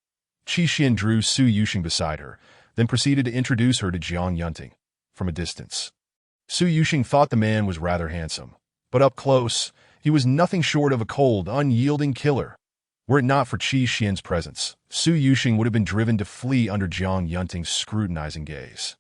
Qi Xian drew Su Yuxing beside her, then proceeded to introduce her to Jiang Yunting from a distance. Su Yuxing thought the man was rather handsome, but up close, he was nothing short of a cold, unyielding killer. Were it not for Qi Xian's presence, Su Yuxing would have been driven to flee under Jiang Yunting's scrutinizing gaze.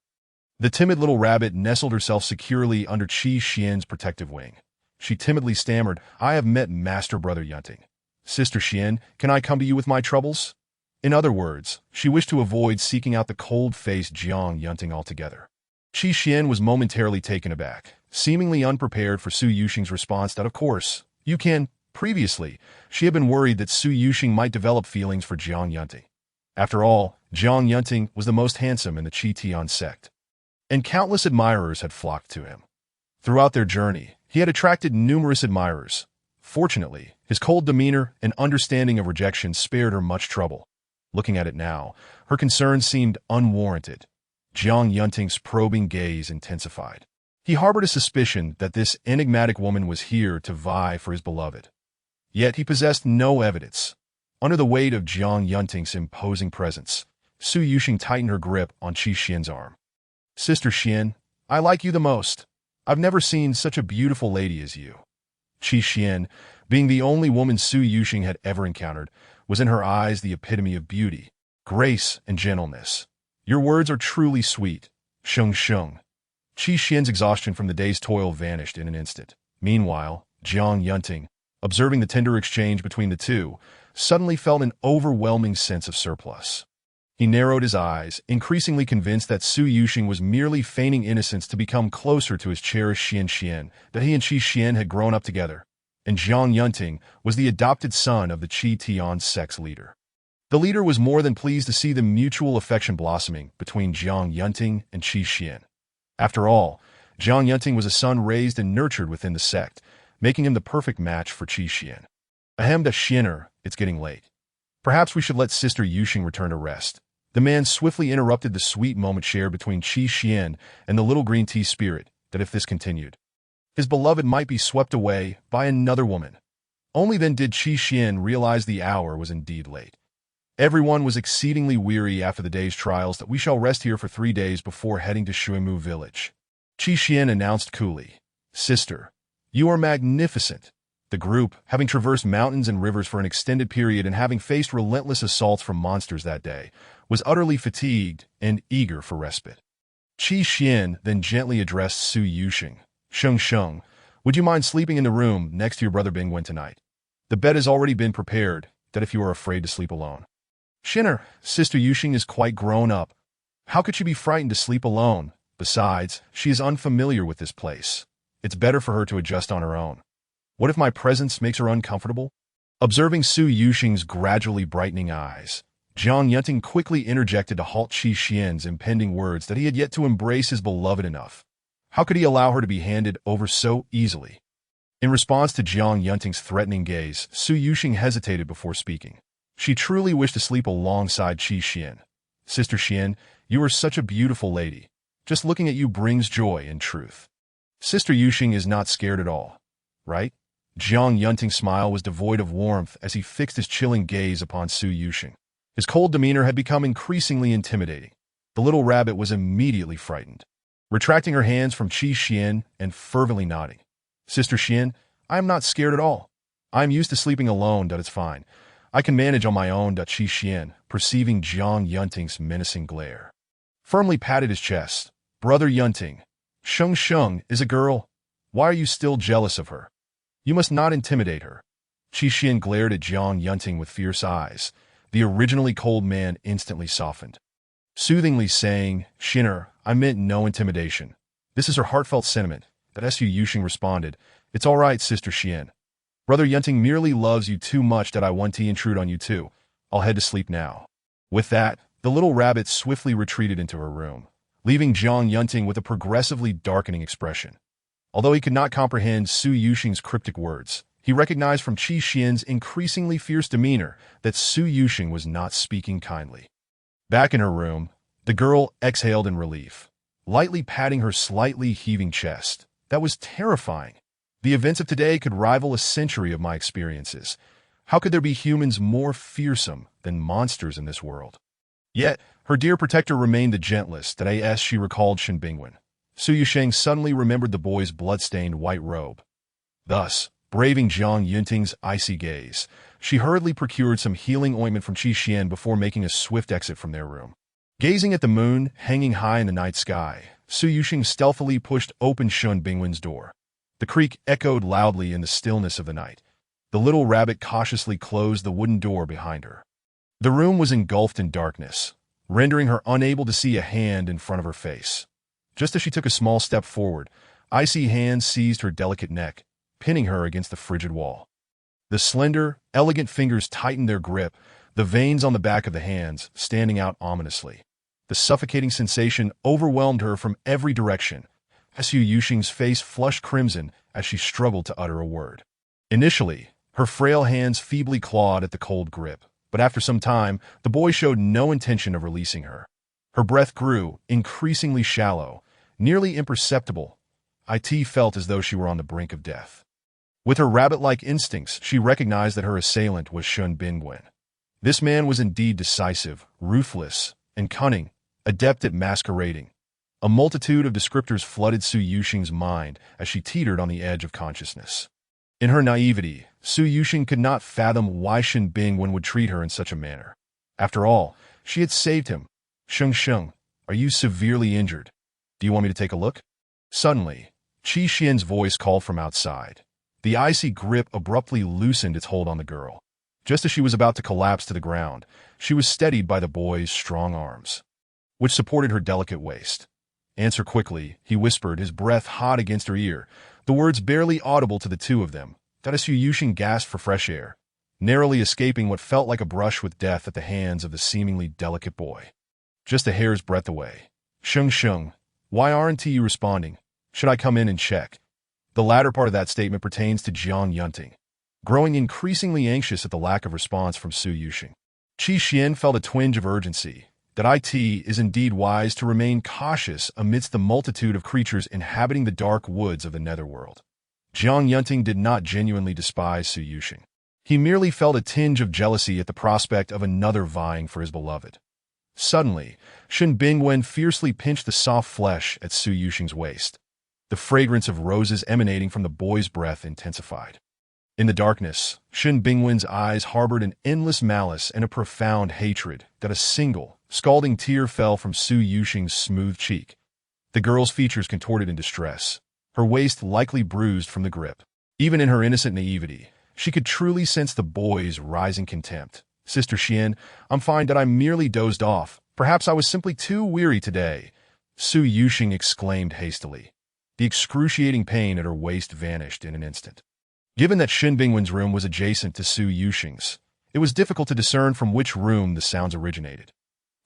The timid little rabbit nestled herself securely under Qi Xian's protective wing. She timidly stammered, I have met Master Brother Yunting. Sister Xian, can I come to you with my troubles? In other words, she wished to avoid seeking out the cold-faced Jiang Yunting altogether. Qi Xian was momentarily taken aback, seemingly unprepared for Su Yuxing's response that, of course, you can. Previously, she had been worried that Su Yuxing might develop feelings for Jiang Yunting. After all, Jiang Yunting was the most handsome in the Qi Tian sect, and countless admirers had flocked to him. Throughout their journey, he had attracted numerous admirers. Fortunately, his cold demeanor and understanding of rejection spared her much trouble. Looking at it now, her concerns seemed unwarranted. Jiang Yunting's probing gaze intensified. He harbored a suspicion that this enigmatic woman was here to vie for his beloved. Yet he possessed no evidence. Under the weight of Jiang Yunting's imposing presence, Su Yuxing tightened her grip on Qi Xian's arm. "Sister Xian, I like you the most. I've never seen such a beautiful lady as you." Qi Xian, being the only woman Su Yuxing had ever encountered, was in her eyes the epitome of beauty, grace, and gentleness. "Your words are truly sweet, Sheng Sheng." Qi Xian's exhaustion from the day's toil vanished in an instant. Meanwhile, Jiang Yunting, observing the tender exchange between the two, suddenly felt an overwhelming sense of surplus. He narrowed his eyes, increasingly convinced that Su Yuxing was merely feigning innocence to become closer to his cherished Xian Xian, that he and Qi Xian had grown up together, and Jiang Yunting was the adopted son of the Qi Tian sect's leader. The leader was more than pleased to see the mutual affection blossoming between Jiang Yunting and Qi Xian. After all, Jiang Yunting was a son raised and nurtured within the sect, making him the perfect match for Qi Xian. "Ahem, da Xianer, it's getting late. Perhaps we should let Sister Yuxing return to rest." The man swiftly interrupted the sweet moment shared between Qi Xian and the little green tea spirit, that if this continued, his beloved might be swept away by another woman. Only then did Qi Xian realize the hour was indeed late. Everyone was exceedingly weary after the day's trials. "That we shall rest here for 3 days before heading to Shuimu village," Qi Xian announced coolly. "Sister, you are magnificent." The group, having traversed mountains and rivers for an extended period and having faced relentless assaults from monsters that day, was utterly fatigued and eager for respite. Qi Xian then gently addressed Su Yuxing. "Sheng Sheng, would you mind sleeping in the room next to your brother Bingwen tonight? The bed has already been prepared, that if you are afraid to sleep alone." "Shinner, Sister Yuxing is quite grown up. How could she be frightened to sleep alone? Besides, she is unfamiliar with this place. It's better for her to adjust on her own. What if my presence makes her uncomfortable?" Observing Su Yuxing's gradually brightening eyes, Jiang Yunting quickly interjected to halt Qi Xian's impending words that he had yet to embrace his beloved enough. How could he allow her to be handed over so easily? In response to Jiang Yunting's threatening gaze, Su Yuxing hesitated before speaking. She truly wished to sleep alongside Qi Xian. "Sister Xian, you are such a beautiful lady. Just looking at you brings joy and truth." Sister Yuxing is not scared at all, right? Jiang Yunting's smile was devoid of warmth as he fixed his chilling gaze upon Su Yuxing. His cold demeanor had become increasingly intimidating. The little rabbit was immediately frightened. Retracting her hands from Qi Xian and fervently nodding. "Sister Xian, I am not scared at all. I am used to sleeping alone, it's fine. I can manage on my own." Qi Xian, perceiving Jiang Yunting's menacing glare, firmly patted his chest. "Brother Yunting, Sheng Sheng is a girl. Why are you still jealous of her? You must not intimidate her." Qi Xian glared at Jiang Yunting with fierce eyes. The originally cold man instantly softened, soothingly saying, "Shinner, I meant no intimidation. This is her heartfelt sentiment." That Su Yuxing responded, "It's all right, Sister Xian. Brother Yunting merely loves you too much that I want to intrude on you too. I'll head to sleep now." With that, the little rabbit swiftly retreated into her room, leaving Jiang Yunting with a progressively darkening expression. Although he could not comprehend Su Yuxing's cryptic words, he recognized from Qi Xian's increasingly fierce demeanor that Su Yuxing was not speaking kindly. Back in her room, the girl exhaled in relief, lightly patting her slightly heaving chest. That was terrifying. The events of today could rival a century of my experiences. How could there be humans more fearsome than monsters in this world? Yet, her dear protector remained the gentlest, that as she recalled Shen Bingwen. Su Yuxing suddenly remembered the boy's blood-stained white robe. Thus, braving Jiang Yunting's icy gaze, she hurriedly procured some healing ointment from Qi Xian before making a swift exit from their room. Gazing at the moon hanging high in the night sky, Su Yuxing stealthily pushed open Shen Bingwen's door. The creak echoed loudly in the stillness of the night. The little rabbit cautiously closed the wooden door behind her. The room was engulfed in darkness, rendering her unable to see a hand in front of her face. Just as she took a small step forward, icy hands seized her delicate neck, pinning her against the frigid wall. The slender, elegant fingers tightened their grip, the veins on the back of the hands standing out ominously. The suffocating sensation overwhelmed her from every direction. Su Yuxing's face flushed crimson as she struggled to utter a word. Initially, her frail hands feebly clawed at the cold grip, but after some time, the boy showed no intention of releasing her. Her breath grew, increasingly shallow, nearly imperceptible. It felt as though she were on the brink of death. With her rabbit-like instincts, she recognized that her assailant was Shun Bingwen. This man was indeed decisive, ruthless, and cunning, adept at masquerading. A multitude of descriptors flooded Su Yuxing's mind as she teetered on the edge of consciousness. In her naivety, Su Yuxing could not fathom why Shun Bingwen would treat her in such a manner. After all, she had saved him. Sheng, are you severely injured? Do you want me to take a look? Suddenly, Qi Xian's voice called from outside. The icy grip abruptly loosened its hold on the girl. Just as she was about to collapse to the ground, she was steadied by the boy's strong arms, which supported her delicate waist. Answer quickly, he whispered, his breath hot against her ear, the words barely audible to the two of them. Su Yuxing gasped for fresh air, narrowly escaping what felt like a brush with death at the hands of the seemingly delicate boy. Just a hair's breadth away. Sheng, why aren't you responding? Should I come in and check? The latter part of that statement pertains to Jiang Yunting, growing increasingly anxious at the lack of response from Su Yuxing. Qi Xian felt a twinge of urgency, that it is indeed wise to remain cautious amidst the multitude of creatures inhabiting the dark woods of the netherworld. Jiang Yunting did not genuinely despise Su Yuxing. He merely felt a tinge of jealousy at the prospect of another vying for his beloved. Suddenly, Shun Bingwen fiercely pinched the soft flesh at Su Yuxing's waist. The fragrance of roses emanating from the boy's breath intensified. In the darkness, Shun Bingwen's eyes harbored an endless malice and a profound hatred that a single, scalding tear fell from Su Yuxing's smooth cheek. The girl's features contorted in distress, her waist likely bruised from the grip. Even in her innocent naivety, she could truly sense the boy's rising contempt. Sister Xian, I'm fine that I merely dozed off. Perhaps I was simply too weary today. Su Yuxing exclaimed hastily. The excruciating pain at her waist vanished in an instant. Given that Shun Bingwen's room was adjacent to Su Yuxing's, it was difficult to discern from which room the sounds originated.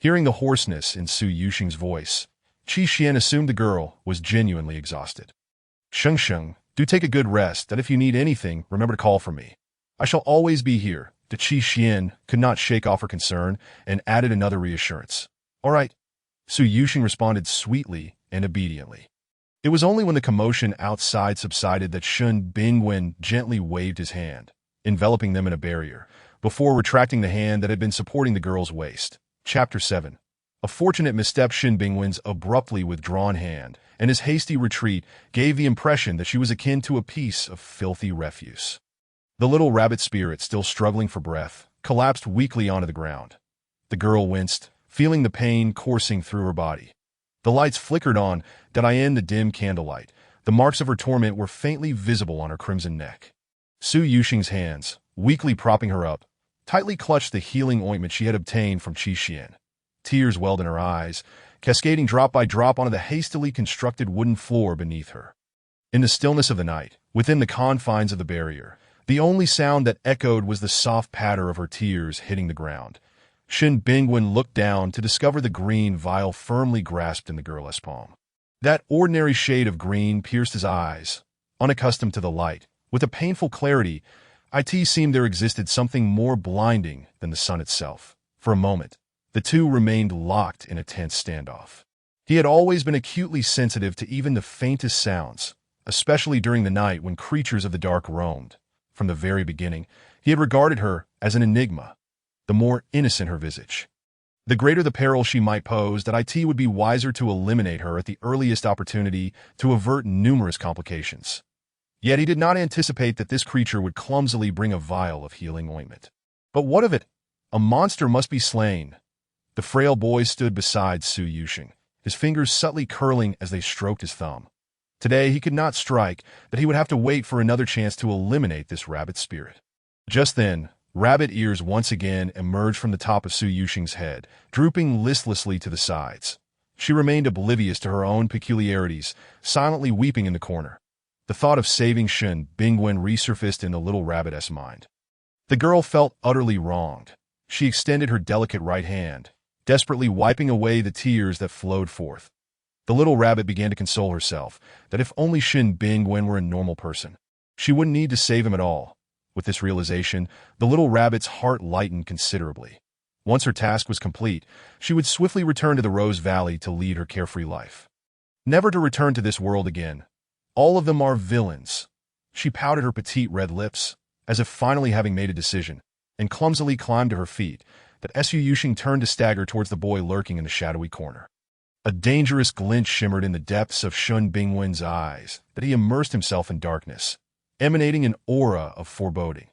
Hearing the hoarseness in Su Yuxing's voice, Qi Xian assumed the girl was genuinely exhausted. Sheng, do take a good rest, and if you need anything, remember to call for me. I shall always be here. The Qi Xian could not shake off her concern and added another reassurance. All right. Su Yuxing responded sweetly and obediently. It was only when the commotion outside subsided that Shun Bingwen gently waved his hand, enveloping them in a barrier, before retracting the hand that had been supporting the girl's waist. Chapter 7. A fortunate misstep. Shun Bingwen's abruptly withdrawn hand and his hasty retreat gave the impression that she was akin to a piece of filthy refuse. The little rabbit spirit, still struggling for breath, collapsed weakly onto the ground. The girl winced, feeling the pain coursing through her body. The lights flickered on, in the dim candlelight. The marks of her torment were faintly visible on her crimson neck. Su Yuxing's hands, weakly propping her up, tightly clutched the healing ointment she had obtained from Qi Xian. Tears welled in her eyes, cascading drop by drop onto the hastily constructed wooden floor beneath her. In the stillness of the night, within the confines of the barrier, the only sound that echoed was the soft patter of her tears hitting the ground. Shun Bingwen looked down to discover the green vial firmly grasped in the girl's palm. That ordinary shade of green pierced his eyes. Unaccustomed to the light, with a painful clarity, it seemed there existed something more blinding than the sun itself. For a moment, the two remained locked in a tense standoff. He had always been acutely sensitive to even the faintest sounds, especially during the night when creatures of the dark roamed. From the very beginning, he had regarded her as an enigma. The more innocent her visage, the greater the peril she might pose, that it would be wiser to eliminate her at the earliest opportunity to avert numerous complications. Yet he did not anticipate that this creature would clumsily bring a vial of healing ointment. But what of it? A monster must be slain. The frail boy stood beside Su Yuxing, his fingers subtly curling as they stroked his thumb. Today he could not strike, that he would have to wait for another chance to eliminate this rabbit spirit. Just then, rabbit ears once again emerged from the top of Su Yuxing's head, drooping listlessly to the sides. She remained oblivious to her own peculiarities, silently weeping in the corner. The thought of saving Shen Bingwen resurfaced in the little rabbit's mind. The girl felt utterly wronged. She extended her delicate right hand, desperately wiping away the tears that flowed forth. The little rabbit began to console herself that if only Shen Bingwen were a normal person, she wouldn't need to save him at all. With this realization, the little rabbit's heart lightened considerably. Once her task was complete, she would swiftly return to the Rose Valley to lead her carefree life. Never to return to this world again. All of them are villains. She pouted her petite red lips, as if finally having made a decision, and clumsily climbed to her feet, that Su Yuxing turned to stagger towards the boy lurking in the shadowy corner. A dangerous glint shimmered in the depths of Shun Bingwen's eyes, that he immersed himself in darkness, emanating an aura of foreboding.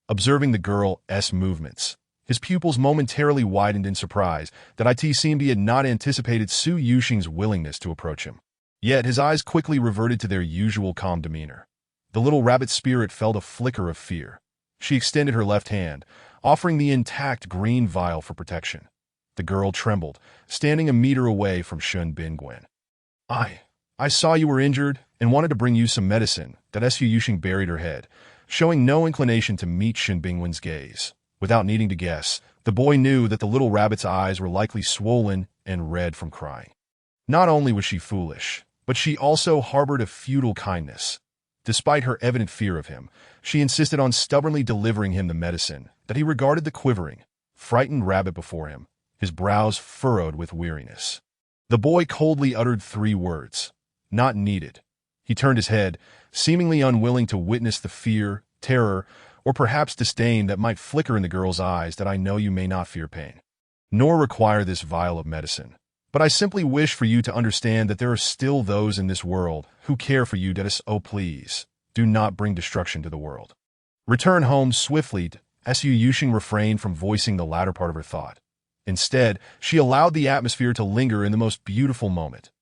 Observing the girl's movements, his pupils momentarily widened in surprise that it seemed he had not anticipated Su Yuxing's willingness to approach him. Yet his eyes quickly reverted to their usual calm demeanor. The little rabbit's spirit felt a flicker of fear. She extended her left hand, offering the intact green vial for protection. The girl trembled, standing a meter away from Shun Bingwen. I saw you were injured and wanted to bring you some medicine, that Su Yuxing buried her head, showing no inclination to meet Shen Bingwen's gaze. Without needing to guess, the boy knew that the little rabbit's eyes were likely swollen and red from crying. Not only was she foolish, but she also harbored a futile kindness. Despite her evident fear of him, she insisted on stubbornly delivering him the medicine, that he regarded the quivering, frightened rabbit before him, his brows furrowed with weariness. The boy coldly uttered 3 words. Not needed. He turned his head, seemingly unwilling to witness the fear, terror, or perhaps disdain that might flicker in the girl's eyes. That I know you may not fear pain, nor require this vial of medicine. But I simply wish for you to understand that there are still those in this world who care for you. Oh, please, do not bring destruction to the world. Return home swiftly. Su Yuxing refrained from voicing the latter part of her thought. Instead, she allowed the atmosphere to linger in the most beautiful moment.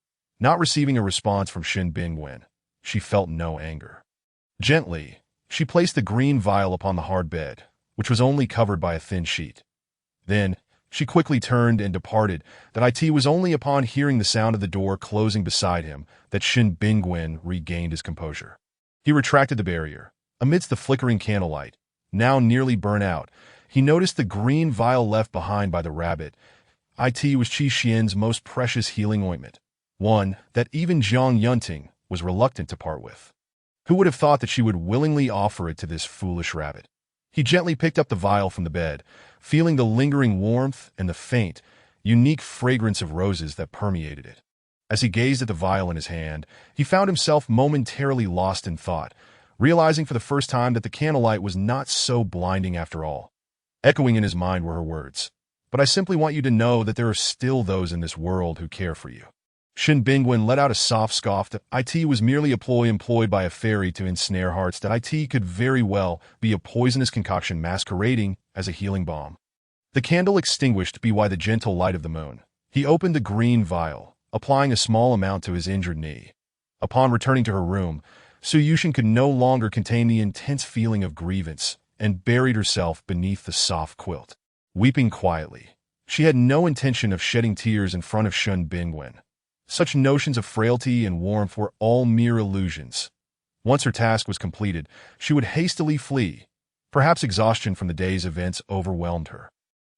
Not receiving a response from Shen Bingwen, she felt no anger. Gently, she placed the green vial upon the hard bed, which was only covered by a thin sheet. Then, she quickly turned and departed. That it was only upon hearing the sound of the door closing beside him that Shen Bingwen regained his composure. He retracted the barrier. Amidst the flickering candlelight, now nearly burnt out, he noticed the green vial left behind by the rabbit. It was Qi Xian's most precious healing ointment, one that even Zhang Yunting was reluctant to part with. Who would have thought that she would willingly offer it to this foolish rabbit? He gently picked up the vial from the bed, feeling the lingering warmth and the faint, unique fragrance of roses that permeated it. As he gazed at the vial in his hand, he found himself momentarily lost in thought, realizing for the first time that the candlelight was not so blinding after all. Echoing in his mind were her words, "But I simply want you to know that there are still those in this world who care for you." Shen Bingwen let out a soft scoff that it was merely a ploy employed by a fairy to ensnare hearts, that it could very well be a poisonous concoction masquerading as a healing balm. The candle extinguished by the gentle light of the moon, he opened the green vial, applying a small amount to his injured knee. Upon returning to her room, Su Yuxing could no longer contain the intense feeling of grievance and buried herself beneath the soft quilt. Weeping quietly, she had no intention of shedding tears in front of Shen Bingwen. Such notions of frailty and warmth were all mere illusions. Once her task was completed, she would hastily flee. Perhaps exhaustion from the day's events overwhelmed her,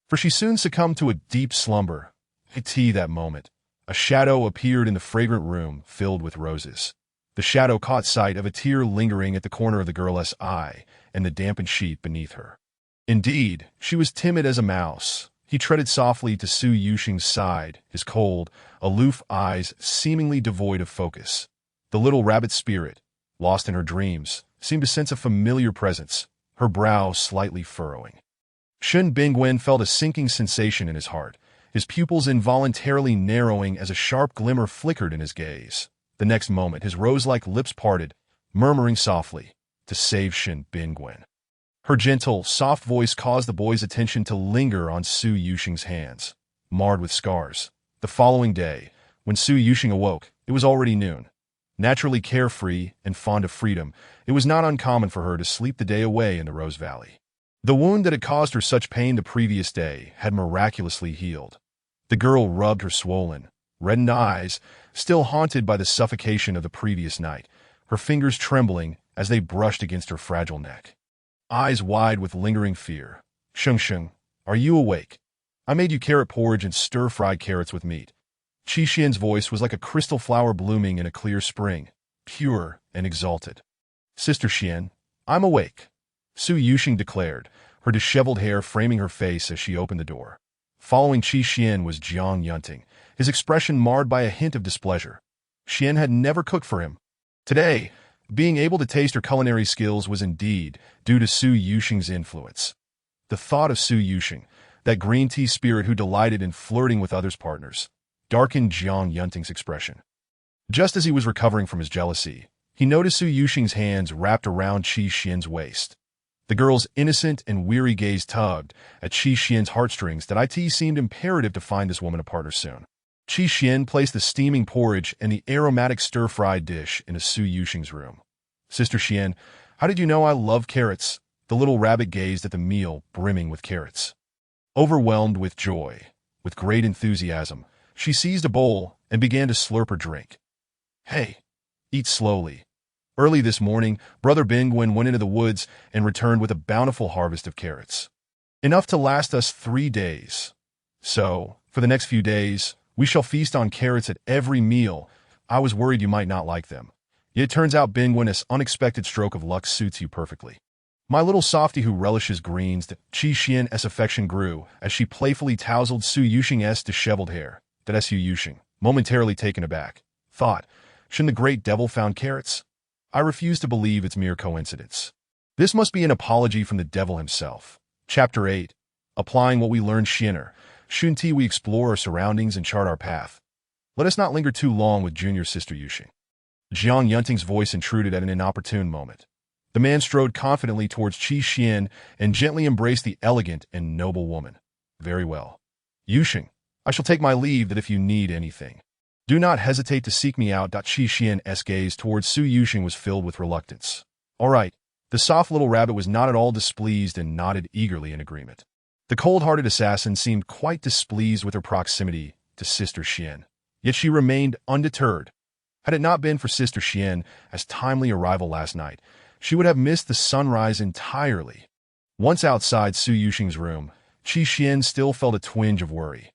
for she soon succumbed to a deep slumber. That moment, a shadow appeared in the fragrant room filled with roses. The shadow caught sight of a tear lingering at the corner of the girl's eye and the dampened sheet beneath her. Indeed, she was timid as a mouse. He treaded softly to Su Yuxing's side, his cold, aloof eyes seemingly devoid of focus. The little rabbit's spirit, lost in her dreams, seemed to sense a familiar presence, her brow slightly furrowing. Shen Bingwen felt a sinking sensation in his heart, his pupils involuntarily narrowing as a sharp glimmer flickered in his gaze. The next moment, his rose-like lips parted, murmuring softly, "To save Shen Bingwen." Her gentle, soft voice caused the boy's attention to linger on Su Yuxing's hands, marred with scars. The following day, when Su Yuxing awoke, it was already noon. Naturally carefree and fond of freedom, it was not uncommon for her to sleep the day away in the Rose Valley. The wound that had caused her such pain the previous day had miraculously healed. The girl rubbed her swollen, reddened eyes, still haunted by the suffocation of the previous night, her fingers trembling as they brushed against her fragile neck. Eyes wide with lingering fear. "Sheng Sheng, are you awake? I made you carrot porridge and stir-fried carrots with meat." Qi Xian's voice was like a crystal flower blooming in a clear spring, pure and exalted. "Sister Xian, I'm awake," Su Yuxing declared, her disheveled hair framing her face as she opened the door. Following Qi Xian was Jiang Yunting, his expression marred by a hint of displeasure. Xian had never cooked for him. Today, being able to taste her culinary skills was indeed due to Su Yuxing's influence. The thought of Su Yuxing, that green tea spirit who delighted in flirting with others' partners, darkened Jiang Yunting's expression. Just as he was recovering from his jealousy, he noticed Su Yuxing's hands wrapped around Qi Xian's waist. The girl's innocent and weary gaze tugged at Qi Xian's heartstrings that it seemed imperative to find this woman a partner soon. Qi Xian placed the steaming porridge and the aromatic stir-fried dish in Su Yuxing's room. "Sister Xian, how did you know I love carrots?" The little rabbit gazed at the meal brimming with carrots. Overwhelmed with joy, with great enthusiasm, she seized a bowl and began to slurp her drink. "Hey, eat slowly." Early this morning, Brother Bingwen went into the woods and returned with a bountiful harvest of carrots. Enough to last us 3 days. So, for the next few days, we shall feast on carrots at every meal. I was worried you might not like them. Yet it turns out Bingwen's unexpected stroke of luck suits you perfectly. My little softy who relishes greens. Qi Xian's affection grew as she playfully tousled Su Yuxing's disheveled hair. That Su Yuxing, momentarily taken aback, thought, shouldn't the great devil found carrots? I refuse to believe it's mere coincidence. This must be an apology from the devil himself. Chapter 8. Applying what we learned Xiner. Shunti we explore our surroundings and chart our path. Let us not linger too long with junior sister Yuxing. Jiang Yunting's voice intruded at an inopportune moment. The man strode confidently towards Qi Xian and gently embraced the elegant and noble woman. "Very well. Yuxing, I shall take my leave that if you need anything, do not hesitate to seek me out." Qi Xian's gaze towards Su Yuxing was filled with reluctance. "All right." The soft little rabbit was not at all displeased and nodded eagerly in agreement. The cold-hearted assassin seemed quite displeased with her proximity to Sister Xian, yet she remained undeterred. Had it not been for Sister Xian's timely arrival last night, she would have missed the sunrise entirely. Once outside Su Yuxing's room, Qi Xian still felt a twinge of worry.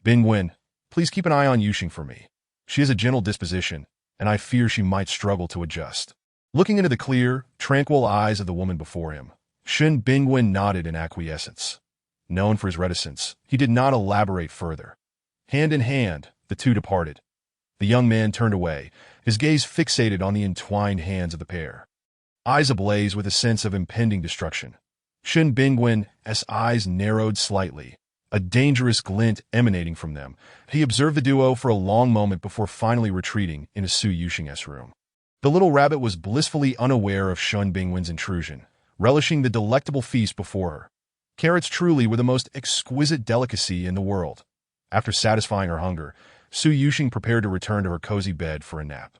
"Bingwen, please keep an eye on Yuxing for me. She has a gentle disposition, and I fear she might struggle to adjust." Looking into the clear, tranquil eyes of the woman before him, Shen Bingwen nodded in acquiescence. Known for his reticence, he did not elaborate further. Hand in hand, the two departed. The young man turned away, his gaze fixated on the entwined hands of the pair. Eyes ablaze with a sense of impending destruction. Shen Bingwen's eyes narrowed slightly, a dangerous glint emanating from them. He observed the duo for a long moment before finally retreating into Su Yuxing's room. The little rabbit was blissfully unaware of Shen Bingwen's intrusion, relishing the delectable feast before her. Carrots truly were the most exquisite delicacy in the world. After satisfying her hunger, Su Yuxing prepared to return to her cozy bed for a nap.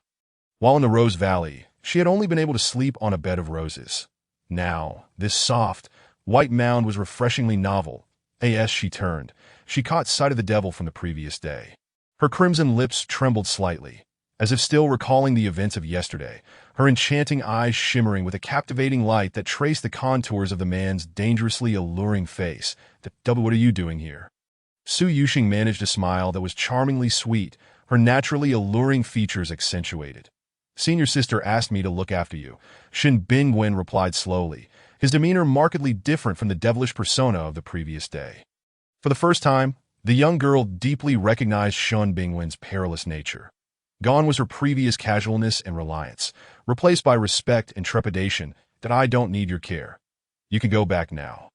While in the Rose Valley, she had only been able to sleep on a bed of roses. Now, this soft, white mound was refreshingly novel. As she turned, she caught sight of the devil from the previous day. Her crimson lips trembled slightly, as if still recalling the events of yesterday, her enchanting eyes shimmering with a captivating light that traced the contours of the man's dangerously alluring face. What are you doing here?" Su Yuxing managed a smile that was charmingly sweet, her naturally alluring features accentuated. "Senior sister asked me to look after you," Shen Bingwen replied slowly, his demeanor markedly different from the devilish persona of the previous day. For the first time, the young girl deeply recognized Shen Bingwen's perilous nature. Gone was her previous casualness and reliance, replaced by respect and trepidation. "I don't need your care. You can go back now."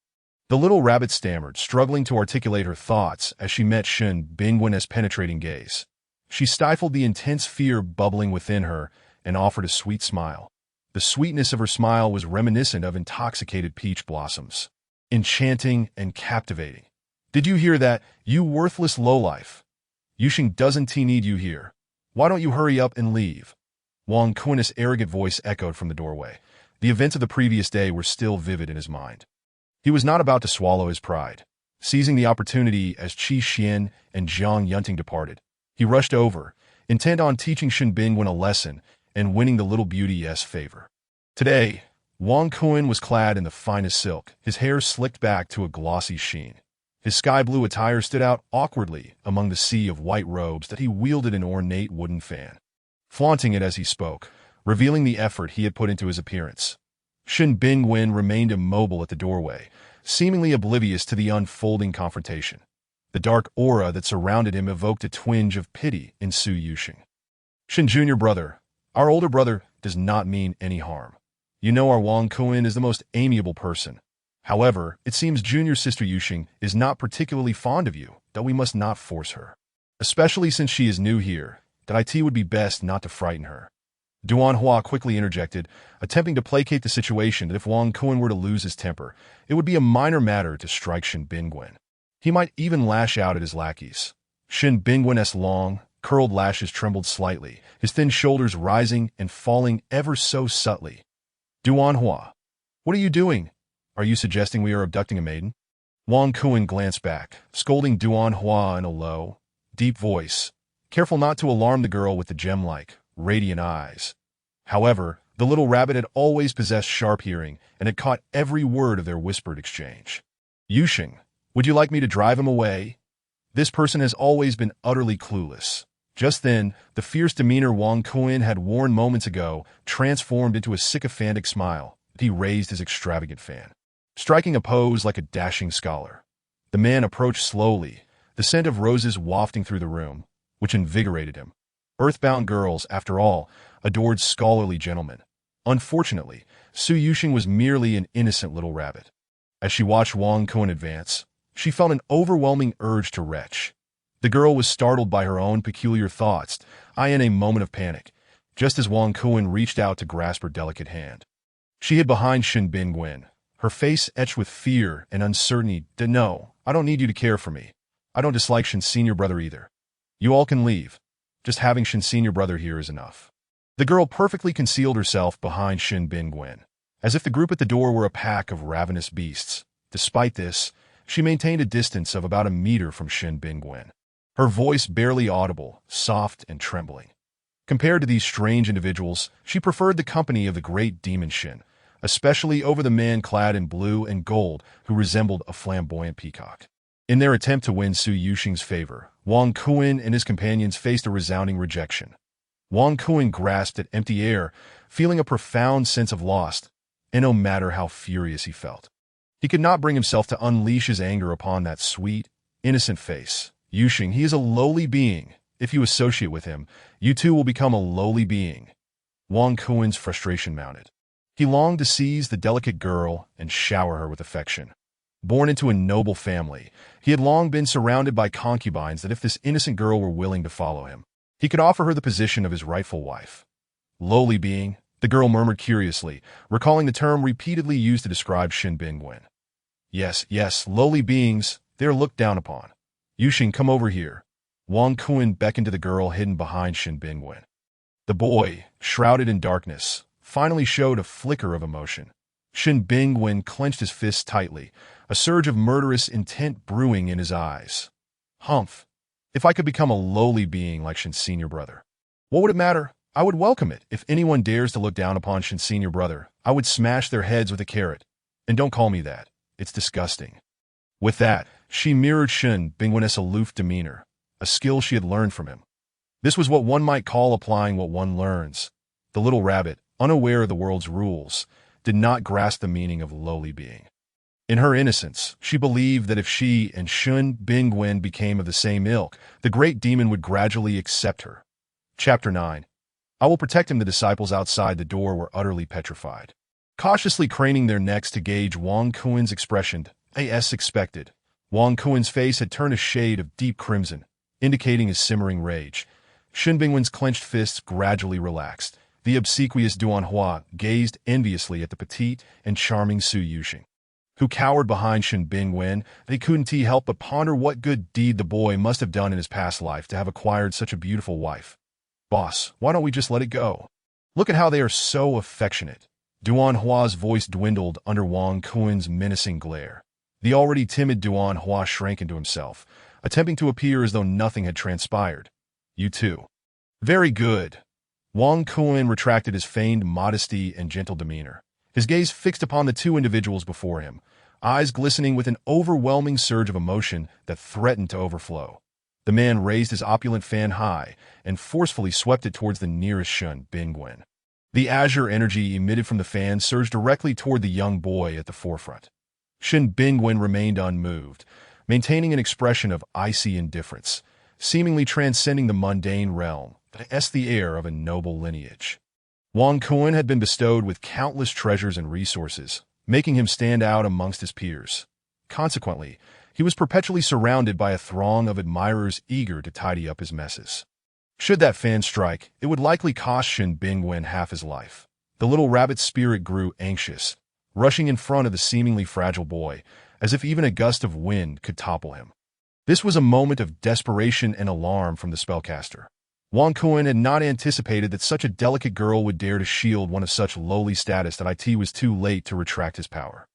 The little rabbit stammered, struggling to articulate her thoughts as she met Shen Bingwen's penetrating gaze. She stifled the intense fear bubbling within her and offered a sweet smile. The sweetness of her smile was reminiscent of intoxicated peach blossoms. Enchanting and captivating. "Did you hear that, you worthless lowlife? Yuxing doesn't need you here. Why don't you hurry up and leave?" Wang Kun's arrogant voice echoed from the doorway. The events of the previous day were still vivid in his mind. He was not about to swallow his pride. Seizing the opportunity as Qi Xian and Jiang Yunting departed, he rushed over, intent on teaching Shen Bingwen a lesson and winning the little beauty's favor. Today, Wang Kun was clad in the finest silk, his hair slicked back to a glossy sheen. His sky-blue attire stood out awkwardly among the sea of white robes that he wielded an ornate wooden fan, flaunting it as he spoke, revealing the effort he had put into his appearance. Shen Bingwen remained immobile at the doorway, seemingly oblivious to the unfolding confrontation. The dark aura that surrounded him evoked a twinge of pity in Su Yusheng. Shen Jr. brother, our older brother, does not mean any harm. You know our Wang Kun is the most amiable person. However, it seems junior sister Yusheng is not particularly fond of you, though we must not force her. Especially since she is new here, that it would be best not to frighten her. Duan Hua quickly interjected, attempting to placate the situation that if Wang Kun were to lose his temper, it would be a minor matter to strike Shen Bingwen. He might even lash out at his lackeys. Shen Bingwen's long, curled lashes trembled slightly, his thin shoulders rising and falling ever so subtly. Duan Hua, what are you doing? Are you suggesting we are abducting a maiden? Wang Kun glanced back, scolding Duan Hua in a low, deep voice, careful not to alarm the girl with the gem-like, radiant eyes. However, the little rabbit had always possessed sharp hearing and had caught every word of their whispered exchange. Yusheng, would you like me to drive him away? This person has always been utterly clueless. Just then, the fierce demeanor Wang Kun had worn moments ago transformed into a sycophantic smile. He raised his extravagant fan, striking a pose like a dashing scholar. The man approached slowly, the scent of roses wafting through the room, which invigorated him. Earthbound girls, after all, adored scholarly gentlemen. Unfortunately, Su Yusheng was merely an innocent little rabbit. As she watched Wang Kun advance, she felt an overwhelming urge to retch. The girl was startled by her own peculiar thoughts, in a moment of panic, just as Wang Kun reached out to grasp her delicate hand. She hid behind Shen Bingwen, her face etched with fear and uncertainty. No, I don't need you to care for me. I don't dislike Shen Senior Brother either. You all can leave. Just having Shen Senior Brother here is enough. The girl perfectly concealed herself behind Shen Bingwen, as if the group at the door were a pack of ravenous beasts. Despite this, she maintained a distance of about a meter from Shen Bingwen, her voice barely audible, soft and trembling. Compared to these strange individuals, she preferred the company of the great demon Shen, especially over the man clad in blue and gold who resembled a flamboyant peacock. In their attempt to win Su Yusheng's favor, Wang Kun and his companions faced a resounding rejection. Wang Kun grasped at empty air, feeling a profound sense of loss, and no matter how furious he felt, he could not bring himself to unleash his anger upon that sweet, innocent face. Yusheng, he is a lowly being. If you associate with him, you too will become a lowly being. Wang Kun's frustration mounted. He longed to seize the delicate girl and shower her with affection. Born into a noble family, he had long been surrounded by concubines that if this innocent girl were willing to follow him, he could offer her the position of his rightful wife. Lowly being, the girl murmured curiously, recalling the term repeatedly used to describe Shen Bingwen. Yes, lowly beings, they are looked down upon. Yusheng, come over here. Wang Kun beckoned to the girl hidden behind Shen Bingwen. The boy, shrouded in darkness, finally showed a flicker of emotion. Shen Bingwen clenched his fists tightly, a surge of murderous intent brewing in his eyes. Humph! If I could become a lowly being like Shen Senior Brother, what would it matter? I would welcome it. If anyone dares to look down upon Shen Senior Brother, I would smash their heads with a carrot. And don't call me that. It's disgusting. With that, she mirrored Shen Bingwen's aloof demeanor, a skill she had learned from him. This was what one might call applying what one learns. The little rabbit, unaware of the world's rules, did not grasp the meaning of lowly being. In her innocence, she believed that if she and Shen Bingwen became of the same ilk, the great demon would gradually accept her. Chapter 9. I will protect him. The disciples outside the door were utterly petrified, cautiously craning their necks to gauge Wang Kun's expression. As expected, Wang Kun's face had turned a shade of deep crimson, indicating his simmering rage. Shen Bingwen's clenched fists gradually relaxed. The obsequious Duan Hua gazed enviously at the petite and charming Su Yusheng, who cowered behind Shen Bingwen. They couldn't help but ponder what good deed the boy must have done in his past life to have acquired such a beautiful wife. Boss, why don't we just let it go? Look at how they are so affectionate. Duan Hua's voice dwindled under Wang Kun's menacing glare. The already timid Duan Hua shrank into himself, attempting to appear as though nothing had transpired. You too. Very good. Wang Kuan retracted his feigned modesty and gentle demeanor, his gaze fixed upon the two individuals before him, eyes glistening with an overwhelming surge of emotion that threatened to overflow. The man raised his opulent fan high and forcefully swept it towards the nearest Shun Bingwen. The azure energy emitted from the fan surged directly toward the young boy at the forefront. Shin Bingwen remained unmoved, maintaining an expression of icy indifference, seemingly transcending the mundane realm that has the air of a noble lineage. Wang Kuan had been bestowed with countless treasures and resources, making him stand out amongst his peers. Consequently, he was perpetually surrounded by a throng of admirers eager to tidy up his messes. Should that fan strike, it would likely cost Shin Bingwen half his life. The little rabbit's spirit grew anxious, rushing in front of the seemingly fragile boy, as if even a gust of wind could topple him. This was a moment of desperation and alarm from the spellcaster. Wang Kuan had not anticipated that such a delicate girl would dare to shield one of such lowly status that it was too late to retract his power.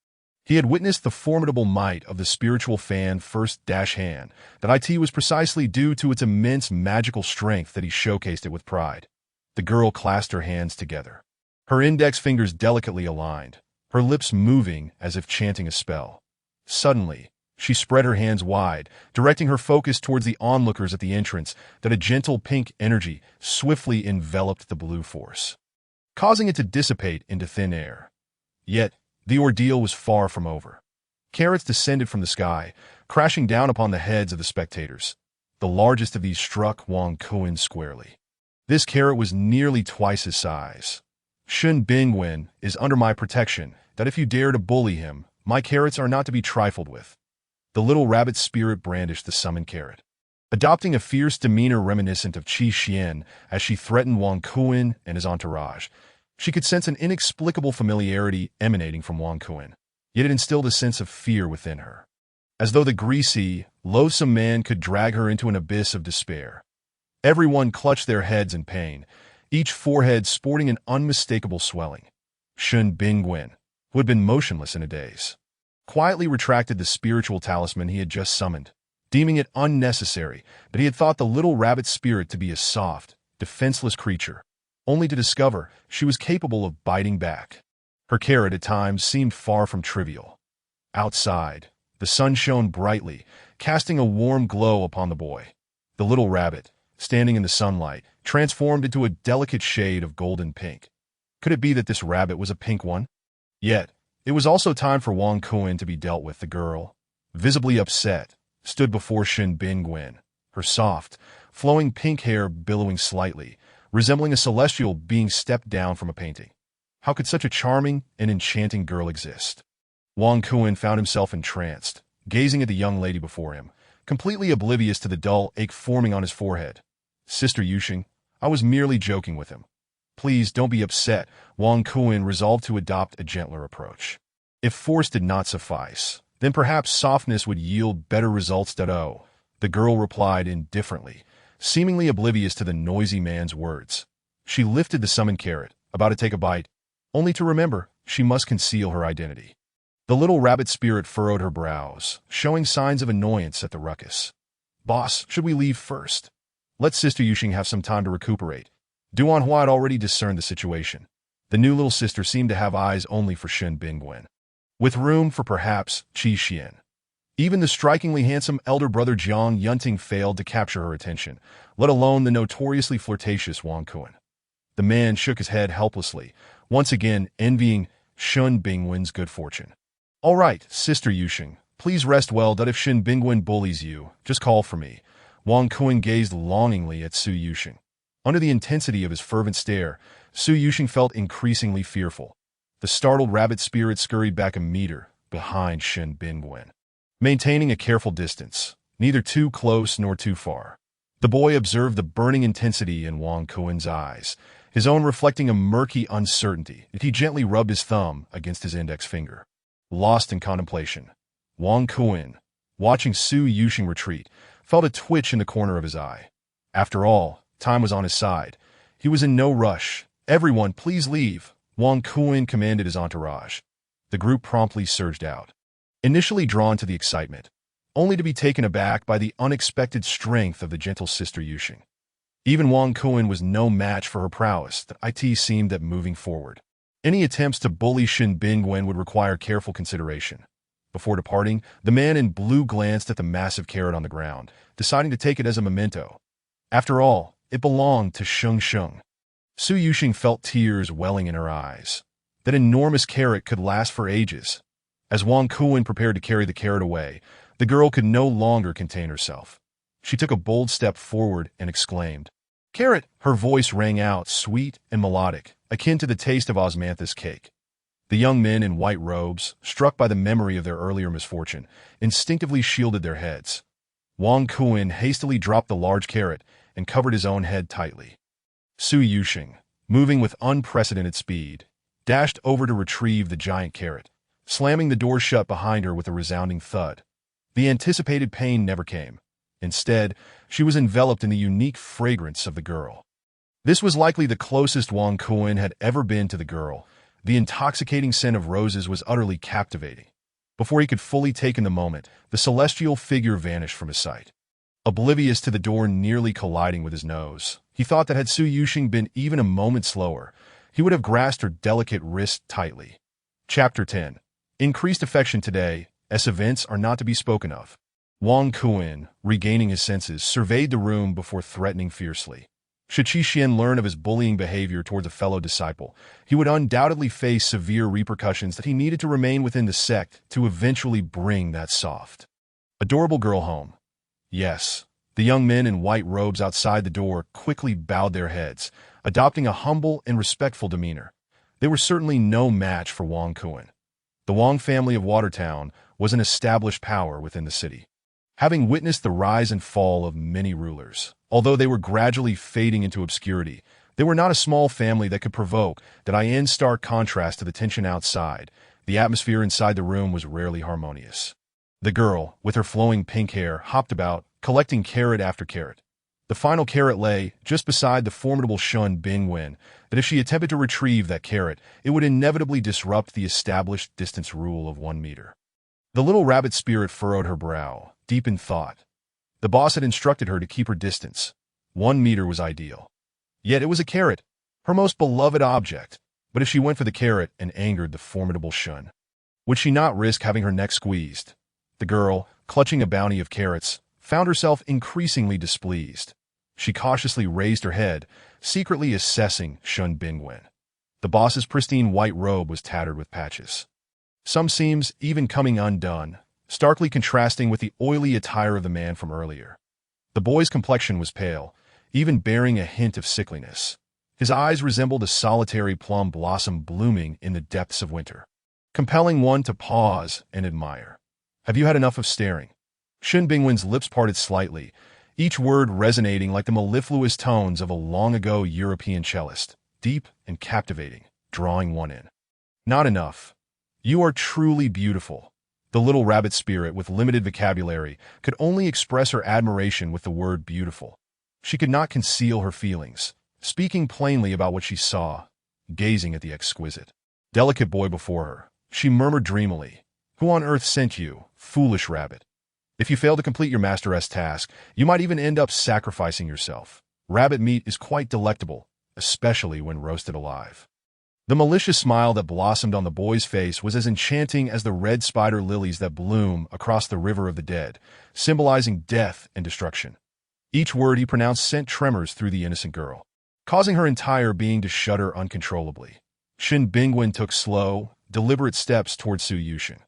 He had witnessed the formidable might of the spiritual fan first dash hand, that it was precisely due to its immense magical strength that he showcased it with pride. The girl clasped her hands together, her index fingers delicately aligned, her lips moving as if chanting a spell. Suddenly, she spread her hands wide, directing her focus towards the onlookers at the entrance, that a gentle pink energy swiftly enveloped the blue force, causing it to dissipate into thin air. Yet, the ordeal was far from over. Carrots descended from the sky, crashing down upon the heads of the spectators. The largest of these struck Wang Kuan squarely. This carrot was nearly twice his size. Shun Bingwen is under my protection, that if you dare to bully him, my carrots are not to be trifled with. The little rabbit's spirit brandished the summoned carrot, adopting a fierce demeanor reminiscent of Qi Xian as she threatened Wang Kuan and his entourage. She could sense an inexplicable familiarity emanating from Wang Kuan, yet it instilled a sense of fear within her, as though the greasy, loathsome man could drag her into an abyss of despair. Everyone clutched their heads in pain, each forehead sporting an unmistakable swelling. Shun Bingwen, who had been motionless in a daze, quietly retracted the spiritual talisman he had just summoned, deeming it unnecessary that he had thought the little rabbit spirit to be a soft, defenseless creature, only to discover she was capable of biting back. Her carrot at times seemed far from trivial. Outside, the sun shone brightly, casting a warm glow upon the boy. The little rabbit, standing in the sunlight, transformed into a delicate shade of golden pink. Could it be that this rabbit was a pink one? Yet, it was also time for Wang Kuan to be dealt with. The girl, visibly upset, stood before Shin Bingwen, her soft, flowing pink hair billowing slightly, resembling a celestial being stepped down from a painting. How could such a charming and enchanting girl exist? Wang Kuan found himself entranced, gazing at the young lady before him, completely oblivious to the dull ache forming on his forehead. Sister Yuxing, I was merely joking with him. Please don't be upset. Wang Kuan resolved to adopt a gentler approach. If force did not suffice, then perhaps softness would yield better results. The girl replied indifferently, seemingly oblivious to the noisy man's words. She lifted the summoned carrot, about to take a bite, only to remember she must conceal her identity. The little rabbit spirit furrowed her brows, showing signs of annoyance at the ruckus. Boss, should we leave first? Let Sister Yuxing have some time to recuperate. Duan Hua had already discerned the situation. The new little sister seemed to have eyes only for Shin Bingwen, with room for perhaps Qi Xian. Even the strikingly handsome elder brother Jiang Yunting failed to capture her attention, let alone the notoriously flirtatious Wang Kuan. The man shook his head helplessly, once again envying Shun Bingwen's good fortune. All right, Sister Yuxing, please rest well. If Shin Bingwen bullies you, just call for me. Wang Kuan gazed longingly at Su Yuxing. Under the intensity of his fervent stare, Su Yuxing felt increasingly fearful. The startled rabbit spirit scurried back a meter behind Shin Bingwen, maintaining a careful distance, neither too close nor too far. The boy observed the burning intensity in Wang Kuan's eyes, his own reflecting a murky uncertainty. He gently rubbed his thumb against his index finger. Lost in contemplation, Wang Kuan, watching Su Yuxing retreat, felt a twitch in the corner of his eye. After all, time was on his side. He was in no rush. Everyone, please leave, Wang Kuan commanded his entourage. The group promptly surged out, initially drawn to the excitement, only to be taken aback by the unexpected strength of the gentle Sister Yuxing. Even Wang Kuan was no match for her prowess. The IT seemed that moving forward, any attempts to bully Shin Bingwen would require careful consideration. Before departing, the man in blue glanced at the massive carrot on the ground, deciding to take it as a memento. After all, it belonged to Sheng Sheng. Su Yuxing felt tears welling in her eyes. That enormous carrot could last for ages. As Wang Kuan prepared to carry the carrot away, the girl could no longer contain herself. She took a bold step forward and exclaimed, "Carrot!" Her voice rang out, sweet and melodic, akin to the taste of osmanthus cake. The young men in white robes, struck by the memory of their earlier misfortune, instinctively shielded their heads. Wang Kuan hastily dropped the large carrot and covered his own head tightly. Su Yuxing, moving with unprecedented speed, dashed over to retrieve the giant carrot, slamming the door shut behind her with a resounding thud. The anticipated pain never came. Instead, she was enveloped in the unique fragrance of the girl. This was likely the closest Wang Kuan had ever been to the girl. The intoxicating scent of roses was utterly captivating. Before he could fully take in the moment, the celestial figure vanished from his sight. Oblivious to the door nearly colliding with his nose, he thought that had Su Yuxing been even a moment slower, he would have grasped her delicate wrist tightly. Chapter 10. Increased affection today, as events are not to be spoken of. Wang Kuan, regaining his senses, surveyed the room before threatening fiercely. Should Qi Xian learn of his bullying behavior towards a fellow disciple, he would undoubtedly face severe repercussions that he needed to remain within the sect to eventually bring that soft, adorable girl home. Yes, the young men in white robes outside the door quickly bowed their heads, adopting a humble and respectful demeanor. They were certainly no match for Wang Kuan. The Wang family of Watertown was an established power within the city, having witnessed the rise and fall of many rulers. Although they were gradually fading into obscurity, they were not a small family that could provoke that in stark contrast to the tension outside. The atmosphere inside the room was rarely harmonious. The girl, with her flowing pink hair, hopped about, collecting carrot after carrot. The final carrot lay just beside the formidable Shun Bingwen, that if she attempted to retrieve that carrot, it would inevitably disrupt the established distance rule of 1 meter. The little rabbit spirit furrowed her brow, deep in thought. The boss had instructed her to keep her distance. 1 meter was ideal. Yet it was a carrot, her most beloved object. But if she went for the carrot and angered the formidable Shun, would she not risk having her neck squeezed? The girl, clutching a bounty of carrots, found herself increasingly displeased. She cautiously raised her head, secretly assessing Shun Bingwen. The boss's pristine white robe was tattered with patches, some seams even coming undone, starkly contrasting with the oily attire of the man from earlier. The boy's complexion was pale, even bearing a hint of sickliness. His eyes resembled a solitary plum blossom blooming in the depths of winter, compelling one to pause and admire. "Have you had enough of staring?" Shin Bingwen's lips parted slightly, each word resonating like the mellifluous tones of a long-ago European cellist, deep and captivating, drawing one in. "Not enough. You are truly beautiful." The little rabbit spirit, with limited vocabulary, could only express her admiration with the word beautiful. She could not conceal her feelings, speaking plainly about what she saw, gazing at the exquisite, delicate boy before her. She murmured dreamily, "Who on earth sent you, foolish rabbit? If you fail to complete your master's task, you might even end up sacrificing yourself. Rabbit meat is quite delectable, especially when roasted alive." The malicious smile that blossomed on the boy's face was as enchanting as the red spider lilies that bloom across the river of the dead, symbolizing death and destruction. Each word he pronounced sent tremors through the innocent girl, causing her entire being to shudder uncontrollably. Shin Bingwen took slow, deliberate steps towards Su Yuxing.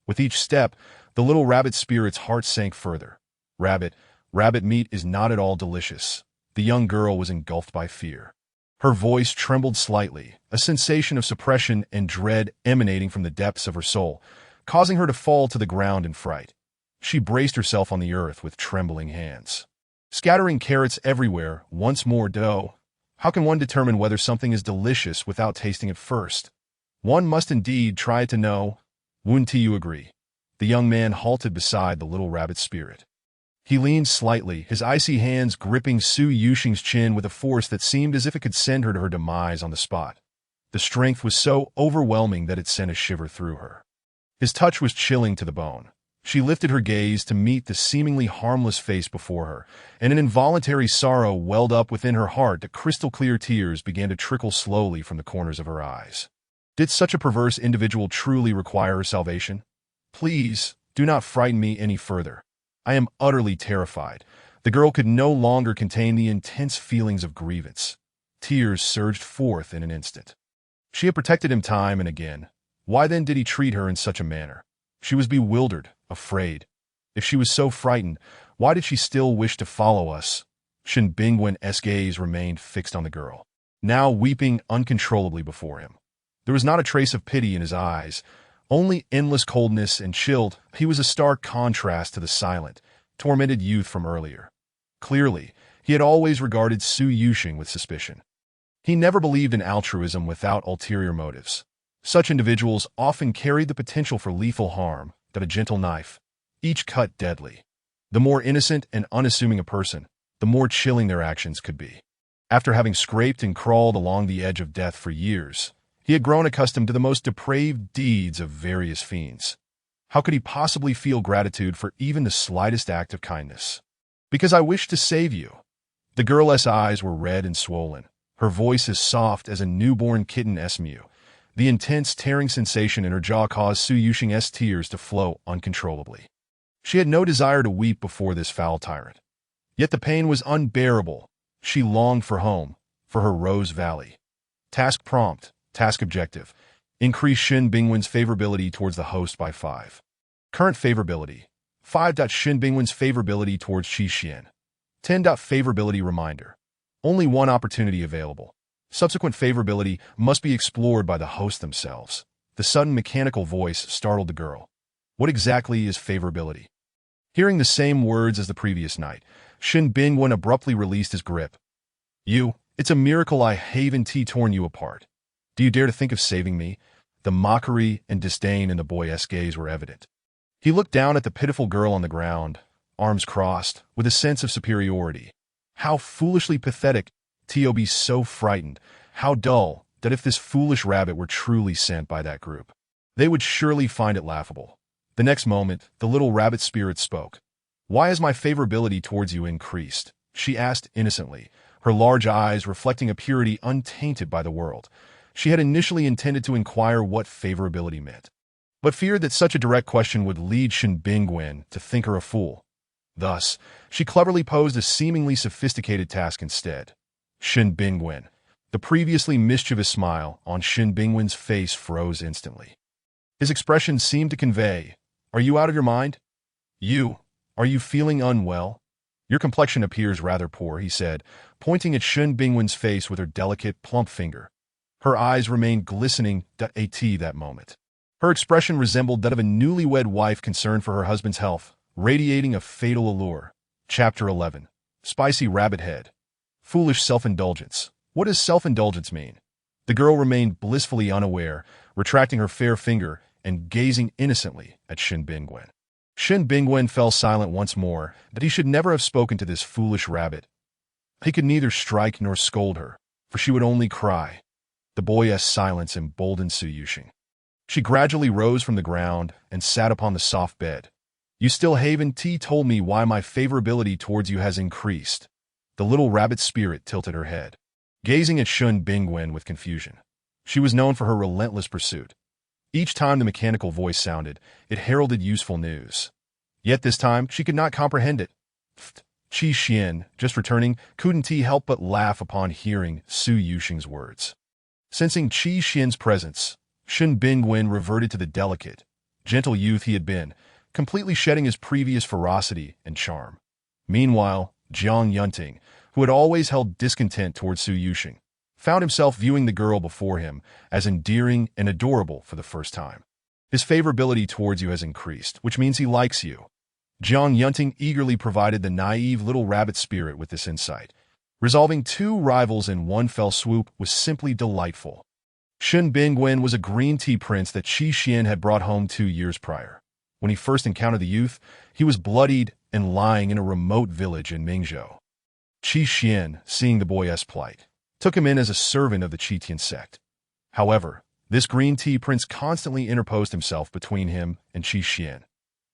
With each step, the little rabbit spirit's heart sank further. Rabbit meat is not at all delicious. The young girl was engulfed by fear. Her voice trembled slightly, a sensation of suppression and dread emanating from the depths of her soul, causing her to fall to the ground in fright. She braced herself on the earth with trembling hands, scattering carrots everywhere. Once more, dough. How can one determine whether something is delicious without tasting it first? One must indeed try to know. Wouldn't you agree? The young man halted beside the little rabbit spirit. He leaned slightly, his icy hands gripping Su Yuxing's chin with a force that seemed as if it could send her to her demise on the spot. The strength was so overwhelming that it sent a shiver through her. His touch was chilling to the bone. She lifted her gaze to meet the seemingly harmless face before her, and an involuntary sorrow welled up within her heart that crystal-clear tears began to trickle slowly from the corners of her eyes. Did such a perverse individual truly require her salvation? Please, do not frighten me any further. I am utterly terrified. The girl could no longer contain the intense feelings of grievance. Tears surged forth in an instant. She had protected him time and again. Why then did he treat her in such a manner? She was bewildered, afraid. If she was so frightened, why did she still wish to follow us? Shin Bingwen's gaze remained fixed on the girl, now weeping uncontrollably before him. There was not a trace of pity in his eyes, only endless coldness and chilled. He was a stark contrast to the silent, tormented youth from earlier. Clearly, he had always regarded Su Yuxing with suspicion. He never believed in altruism without ulterior motives. Such individuals often carried the potential for lethal harm, that a gentle knife, each cut deadly. The more innocent and unassuming a person, the more chilling their actions could be. After having scraped and crawled along the edge of death for years, he had grown accustomed to the most depraved deeds of various fiends. How could he possibly feel gratitude for even the slightest act of kindness? Because I wish to save you. The girl's eyes were red and swollen, her voice as soft as a newborn kitten's mew. The intense tearing sensation in her jaw caused Su Yuxing's tears to flow uncontrollably. She had no desire to weep before this foul tyrant. Yet the pain was unbearable. She longed for home, for her Rose Valley. Task prompt, task objective. Increase Shin Bingwen's favorability towards the host by 5. Current favorability. 5. Shin Bingwen's favorability towards Qi Xian. 10. Favorability reminder. Only one opportunity available. Subsequent favorability must be explored by the host themselves. The sudden mechanical voice startled the girl. What exactly is favorability? Hearing the same words as the previous night, Shin Bingwen abruptly released his grip. It's a miracle I haven't torn you apart. Do you dare to think of saving me? The mockery and disdain in the boy's gaze were evident. He looked down at the pitiful girl on the ground, arms crossed, with a sense of superiority. How foolishly pathetic. To be so frightened, how dull, that if this foolish rabbit were truly sent by that group, they would surely find it laughable. The next moment, the little rabbit spirit spoke. Why has my favorability towards you increased? She asked innocently, her large eyes reflecting a purity untainted by the world. She had initially intended to inquire what favorability meant, but feared that such a direct question would lead Shin Bingwen to think her a fool. Thus, she cleverly posed a seemingly sophisticated task instead. Shin Bingwen. The previously mischievous smile on Shin Bingwen's face froze instantly. His expression seemed to convey, "Are you out of your mind? Are you feeling unwell? Your complexion appears rather poor," he said, pointing at Shin Bingwen's face with her delicate, plump finger. Her eyes remained glistening at that moment. Her expression resembled that of a newlywed wife concerned for her husband's health, radiating a fatal allure. Chapter 11. Spicy Rabbit Head. Foolish self-indulgence. What does self-indulgence mean? The girl remained blissfully unaware, retracting her fair finger and gazing innocently at Shin Bingwen. Shin Bingwen fell silent once more, that he should never have spoken to this foolish rabbit. He could neither strike nor scold her, for she would only cry. The boy's silence emboldened Su Yuxing. She gradually rose from the ground and sat upon the soft bed. You still haven't told me why my favorability towards you has increased. The little rabbit spirit tilted her head, gazing at Shin Bingwen with confusion. She was known for her relentless pursuit. Each time the mechanical voice sounded, it heralded useful news. Yet this time, she could not comprehend it. Qi Xian, just returning, couldn't help but laugh upon hearing Su Yuxing's words. Sensing Qi Xian's presence, Shin Bingwen reverted to the delicate, gentle youth he had been, completely shedding his previous ferocity and charm. Meanwhile, Jiang Yunting, who had always held discontent towards Su Yuxing, found himself viewing the girl before him as endearing and adorable for the first time. His favorability towards you has increased, which means he likes you. Jiang Yunting eagerly provided the naive little rabbit spirit with this insight. Resolving two rivals in one fell swoop was simply delightful. Shin Bingwen was a green tea prince that Qi Xian had brought home 2 years prior. When he first encountered the youth, he was bloodied and lying in a remote village in Mingzhou. Qi Xian, seeing the boy's plight, took him in as a servant of the Qitian sect. However, this green tea prince constantly interposed himself between him and Qi Xian.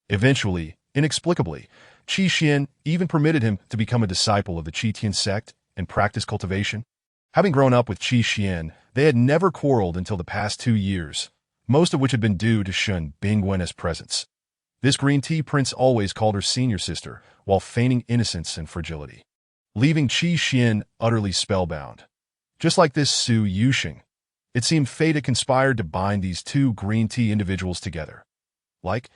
Eventually, inexplicably, Qi Xian even permitted him to become a disciple of the Qitian sect and practice cultivation. Having grown up with Qi Xian, they had never quarreled until the past 2 years, most of which had been due to Shun Bingwen's presence. This green tea prince always called her senior sister, while feigning innocence and fragility, leaving Qi Xian utterly spellbound. Just like this Su Yuxing, it seemed fate had conspired to bind these two green tea individuals together. Like?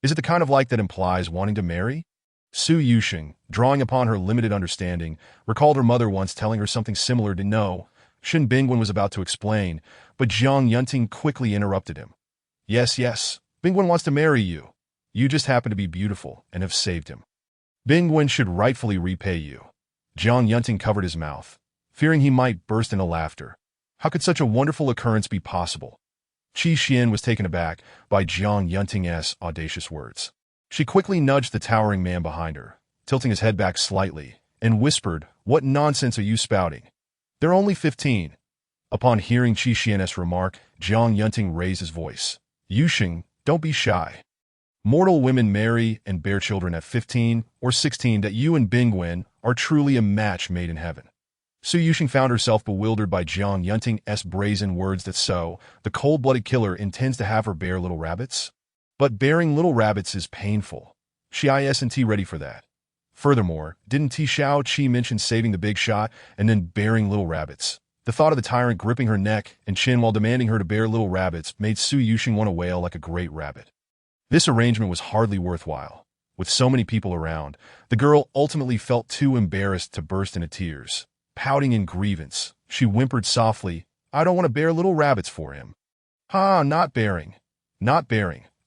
Is it the kind of like that implies wanting to marry? Su Yuxing, drawing upon her limited understanding, recalled her mother once telling her something similar to no. Shun Bingwen was about to explain, but Jiang Yunting quickly interrupted him. Yes, Bingwen wants to marry you. You just happen to be beautiful and have saved him. Bingwen should rightfully repay you. Jiang Yunting covered his mouth, fearing he might burst into laughter. How could such a wonderful occurrence be possible? Qi Xian was taken aback by Jiang Yunting's audacious words. She quickly nudged the towering man behind her, tilting his head back slightly, and whispered, "What nonsense are you spouting? They're only 15. Upon hearing Qi Xian's remark, Jiang Yunting raised his voice. Yuxing, don't be shy. Mortal women marry and bear children at 15 or 16 that you and Bingwen are truly a match made in heaven. Su Yuxing found herself bewildered by Jiang Yunting's brazen words that the cold-blooded killer intends to have her bear little rabbits? But bearing little rabbits is painful. She isn't ready for that. Furthermore, didn't Ti Xiao Qi mention saving the big shot and then bearing little rabbits? The thought of the tyrant gripping her neck and chin while demanding her to bear little rabbits made Su Yuxing want to wail like a great rabbit. This arrangement was hardly worthwhile. With so many people around, the girl ultimately felt too embarrassed to burst into tears. Pouting in grievance, she whimpered softly, I don't want to bear little rabbits for him. Not bearing.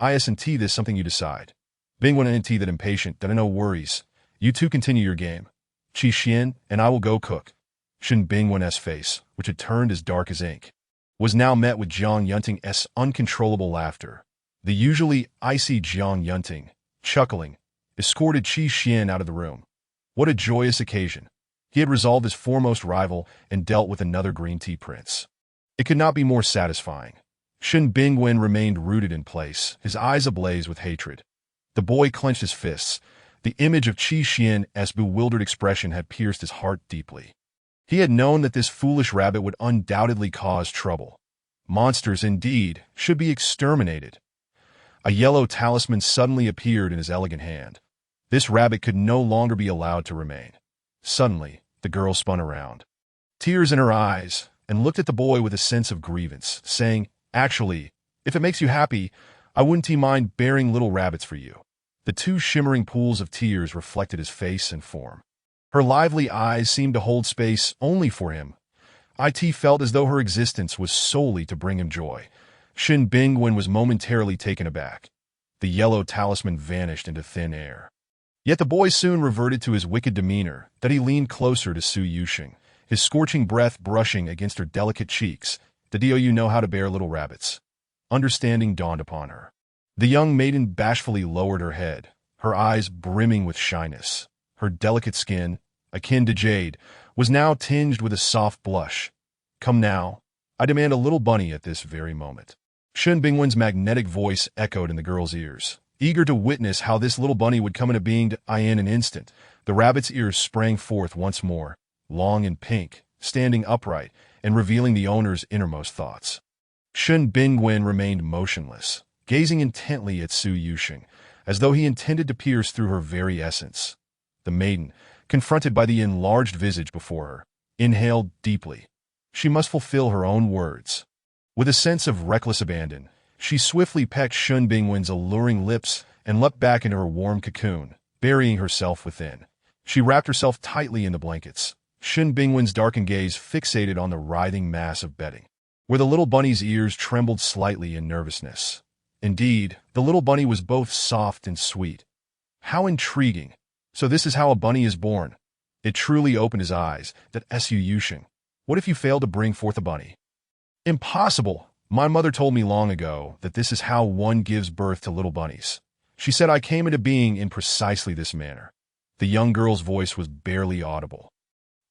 Isn't this something you decide? Bingwen ain't that impatient, that I no worries. You two continue your game. Qi Xian and I will go cook. Shun Bingwen's face, which had turned as dark as ink, was now met with Jiang Yunting's uncontrollable laughter. The usually icy Jiang Yunting, chuckling, escorted Qi Xian out of the room. What a joyous occasion. He had resolved his foremost rival and dealt with another green tea prince. It could not be more satisfying. Shun Bingwen remained rooted in place, his eyes ablaze with hatred. The boy clenched his fists. The image of Qi Xian's bewildered expression had pierced his heart deeply. He had known that this foolish rabbit would undoubtedly cause trouble. Monsters, indeed, should be exterminated. A yellow talisman suddenly appeared in his elegant hand. This rabbit could no longer be allowed to remain. Suddenly, the girl spun around, tears in her eyes, and looked at the boy with a sense of grievance, saying, Actually, if it makes you happy, I wouldn't mind bearing little rabbits for you. The two shimmering pools of tears reflected his face and form. Her lively eyes seemed to hold space only for him. It felt as though her existence was solely to bring him joy. Shun Bingwen was momentarily taken aback. The yellow talisman vanished into thin air. Yet the boy soon reverted to his wicked demeanor, that he leaned closer to Su Yuxing, his scorching breath brushing against her delicate cheeks. Do you know how to bear little rabbits? Understanding dawned upon her. The young maiden bashfully lowered her head, her eyes brimming with shyness. Her delicate skin, akin to jade, was now tinged with a soft blush. Come now, I demand a little bunny at this very moment. Shun Bingwen's magnetic voice echoed in the girl's ears. Eager to witness how this little bunny would come into being in an instant, the rabbit's ears sprang forth once more, long and pink, standing upright, and revealing the owner's innermost thoughts. Shun Bingwen remained motionless, gazing intently at Su Yuxing, as though he intended to pierce through her very essence. The maiden, confronted by the enlarged visage before her, inhaled deeply. She must fulfill her own words. With a sense of reckless abandon, she swiftly pecked Shun Bingwen's alluring lips and leapt back into her warm cocoon, burying herself within. She wrapped herself tightly in the blankets, Shun Bingwen's darkened gaze fixated on the writhing mass of bedding, where the little bunny's ears trembled slightly in nervousness. Indeed, the little bunny was both soft and sweet. How intriguing! So this is how a bunny is born. It truly opened his eyes, that Su Yuxing. What if you failed to bring forth a bunny? Impossible! My mother told me long ago that this is how one gives birth to little bunnies. She said I came into being in precisely this manner. The young girl's voice was barely audible.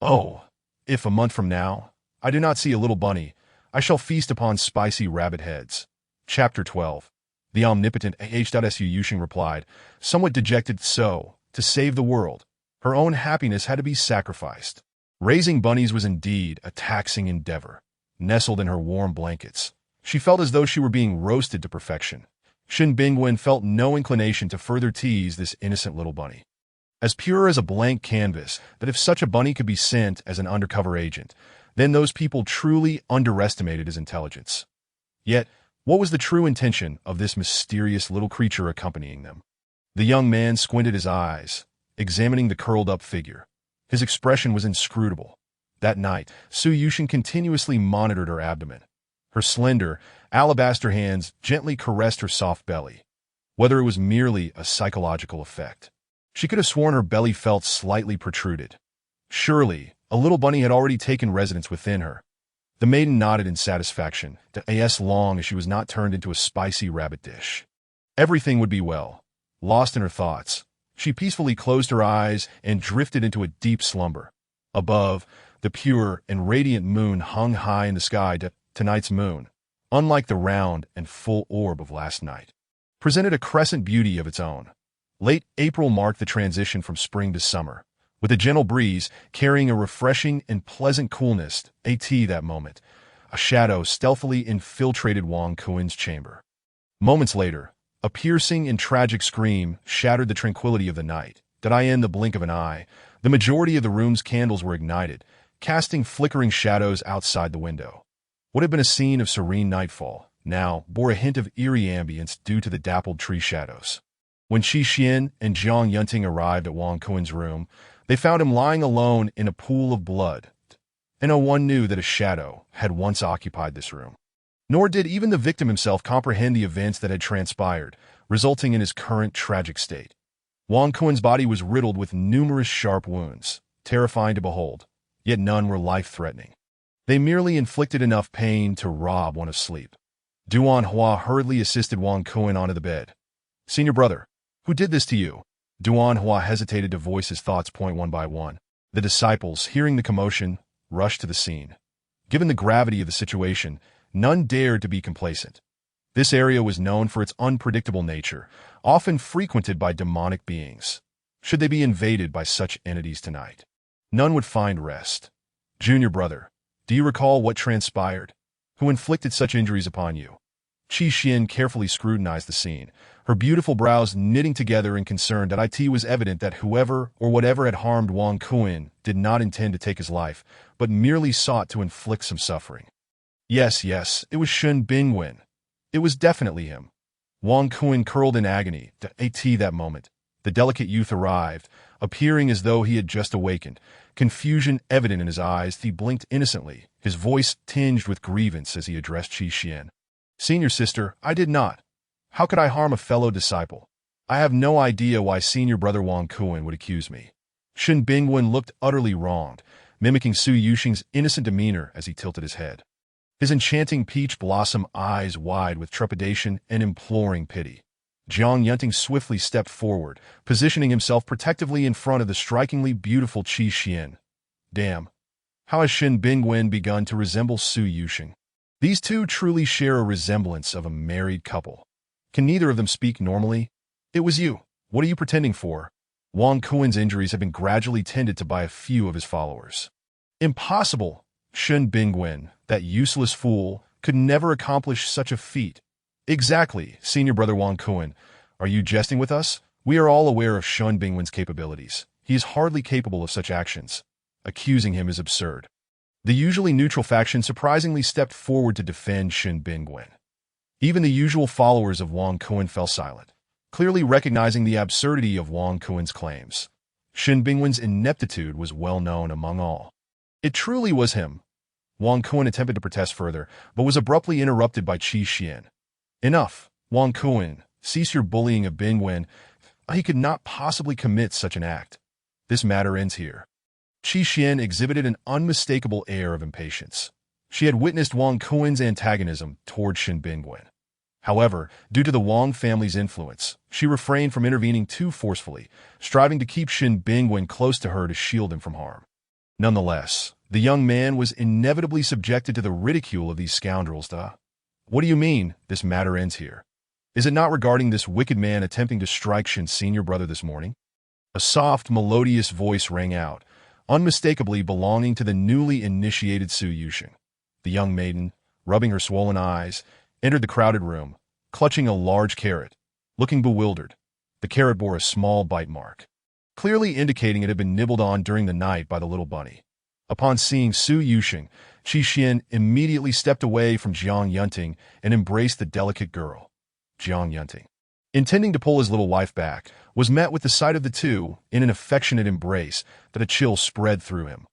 Oh, if a month from now I do not see a little bunny, I shall feast upon spicy rabbit heads. Chapter 12. The omnipotent Su Yushing replied, somewhat dejected. So, to save the world, her own happiness had to be sacrificed. Raising bunnies was indeed a taxing endeavor. Nestled in her warm blankets, she felt as though she were being roasted to perfection. Shin Bingwen felt no inclination to further tease this innocent little bunny. As pure as a blank canvas, that if such a bunny could be sent as an undercover agent, then those people truly underestimated his intelligence. Yet, what was the true intention of this mysterious little creature accompanying them? The young man squinted his eyes, examining the curled-up figure. His expression was inscrutable. That night, Su Yushing continuously monitored her abdomen. Her slender, alabaster hands gently caressed her soft belly. Whether it was merely a psychological effect, she could have sworn her belly felt slightly protruded. Surely, a little bunny had already taken residence within her. The maiden nodded in satisfaction, as long as she was not turned into a spicy rabbit dish. Everything would be well. Lost in her thoughts, she peacefully closed her eyes and drifted into a deep slumber. Above, the pure and radiant moon hung high in the sky. Tonight's moon, unlike the round and full orb of last night, presented a crescent beauty of its own. Late April marked the transition from spring to summer, with a gentle breeze carrying a refreshing and pleasant coolness. That moment, a shadow stealthily infiltrated Wang Kuin's chamber. Moments later, a piercing and tragic scream shattered the tranquility of the night. In the blink of an eye, the majority of the room's candles were ignited, casting flickering shadows outside the window. What had been a scene of serene nightfall now bore a hint of eerie ambience due to the dappled tree shadows. When Qi Xian and Zhang Yunting arrived at Wang Kuin's room, they found him lying alone in a pool of blood. And no one knew that a shadow had once occupied this room. Nor did even the victim himself comprehend the events that had transpired, resulting in his current tragic state. Wang Kuin's body was riddled with numerous sharp wounds, terrifying to behold, yet none were life-threatening. They merely inflicted enough pain to rob one of sleep. Duan Hua hurriedly assisted Wang Kuin onto the bed. Senior brother, who did this to you? Duan Hua hesitated to voice his thoughts one by one. The disciples, hearing the commotion, rushed to the scene. Given the gravity of the situation, none dared to be complacent. This area was known for its unpredictable nature, often frequented by demonic beings. Should they be invaded by such entities tonight, none would find rest. Junior brother, do you recall what transpired? Who inflicted such injuries upon you? Qi Xian carefully scrutinized the scene, her beautiful brows knitting together in concern. It was evident that whoever or whatever had harmed Wang Kuin did not intend to take his life, but merely sought to inflict some suffering. Yes, it was Shin Bingwen. It was definitely him. Wang Kuin curled in agony. That moment, the delicate youth arrived, appearing as though he had just awakened, confusion evident in his eyes. He blinked innocently, his voice tinged with grievance as he addressed Qi Xian. Senior sister, I did not. How could I harm a fellow disciple? I have no idea why senior brother Wang Kuin would accuse me. Shin Bingwen looked utterly wronged, mimicking Su Yushing's innocent demeanor as he tilted his head. His enchanting peach blossom eyes wide with trepidation and imploring pity. Zhang Yunting swiftly stepped forward, positioning himself protectively in front of the strikingly beautiful Qi Xian. Damn. How has Shin Bingwen begun to resemble Su Yushing? These two truly share a resemblance of a married couple. Can neither of them speak normally? It was you. What are you pretending for? Wang Kuin's injuries have been gradually tended to by a few of his followers. Impossible! Shin Bingwen, that useless fool, could never accomplish such a feat. Exactly, senior brother Wang Kuin. Are you jesting with us? We are all aware of Shin Bingwen's capabilities. He is hardly capable of such actions. Accusing him is absurd. The usually neutral faction surprisingly stepped forward to defend Shin Bingwen. Even the usual followers of Wang Kuin fell silent, clearly recognizing the absurdity of Wang Kuin's claims. Shin Bingwen's ineptitude was well known among all. It truly was him. Wang Kuin attempted to protest further, but was abruptly interrupted by Qi Xian. Enough, Wang Kuin, cease your bullying of Bingwen. He could not possibly commit such an act. This matter ends here. Qi Xian exhibited an unmistakable air of impatience. She had witnessed Wang Kuin's antagonism toward Shin Bingwen. However, due to the Wang family's influence, she refrained from intervening too forcefully, striving to keep Shin Bingwen close to her to shield him from harm. Nonetheless, the young man was inevitably subjected to the ridicule of these scoundrels. What do you mean, this matter ends here? Is it not regarding this wicked man attempting to strike Shin's senior brother this morning? A soft, melodious voice rang out, unmistakably belonging to the newly initiated Su Yusheng. The young maiden, rubbing her swollen eyes, entered the crowded room, clutching a large carrot. Looking bewildered, the carrot bore a small bite mark, clearly indicating it had been nibbled on during the night by the little bunny. Upon seeing Su Yusheng, Qi Xian immediately stepped away from Jiang Yunting and embraced the delicate girl. Jiang Yunting, intending to pull his little wife back, was met with the sight of the two in an affectionate embrace that a chill spread through him.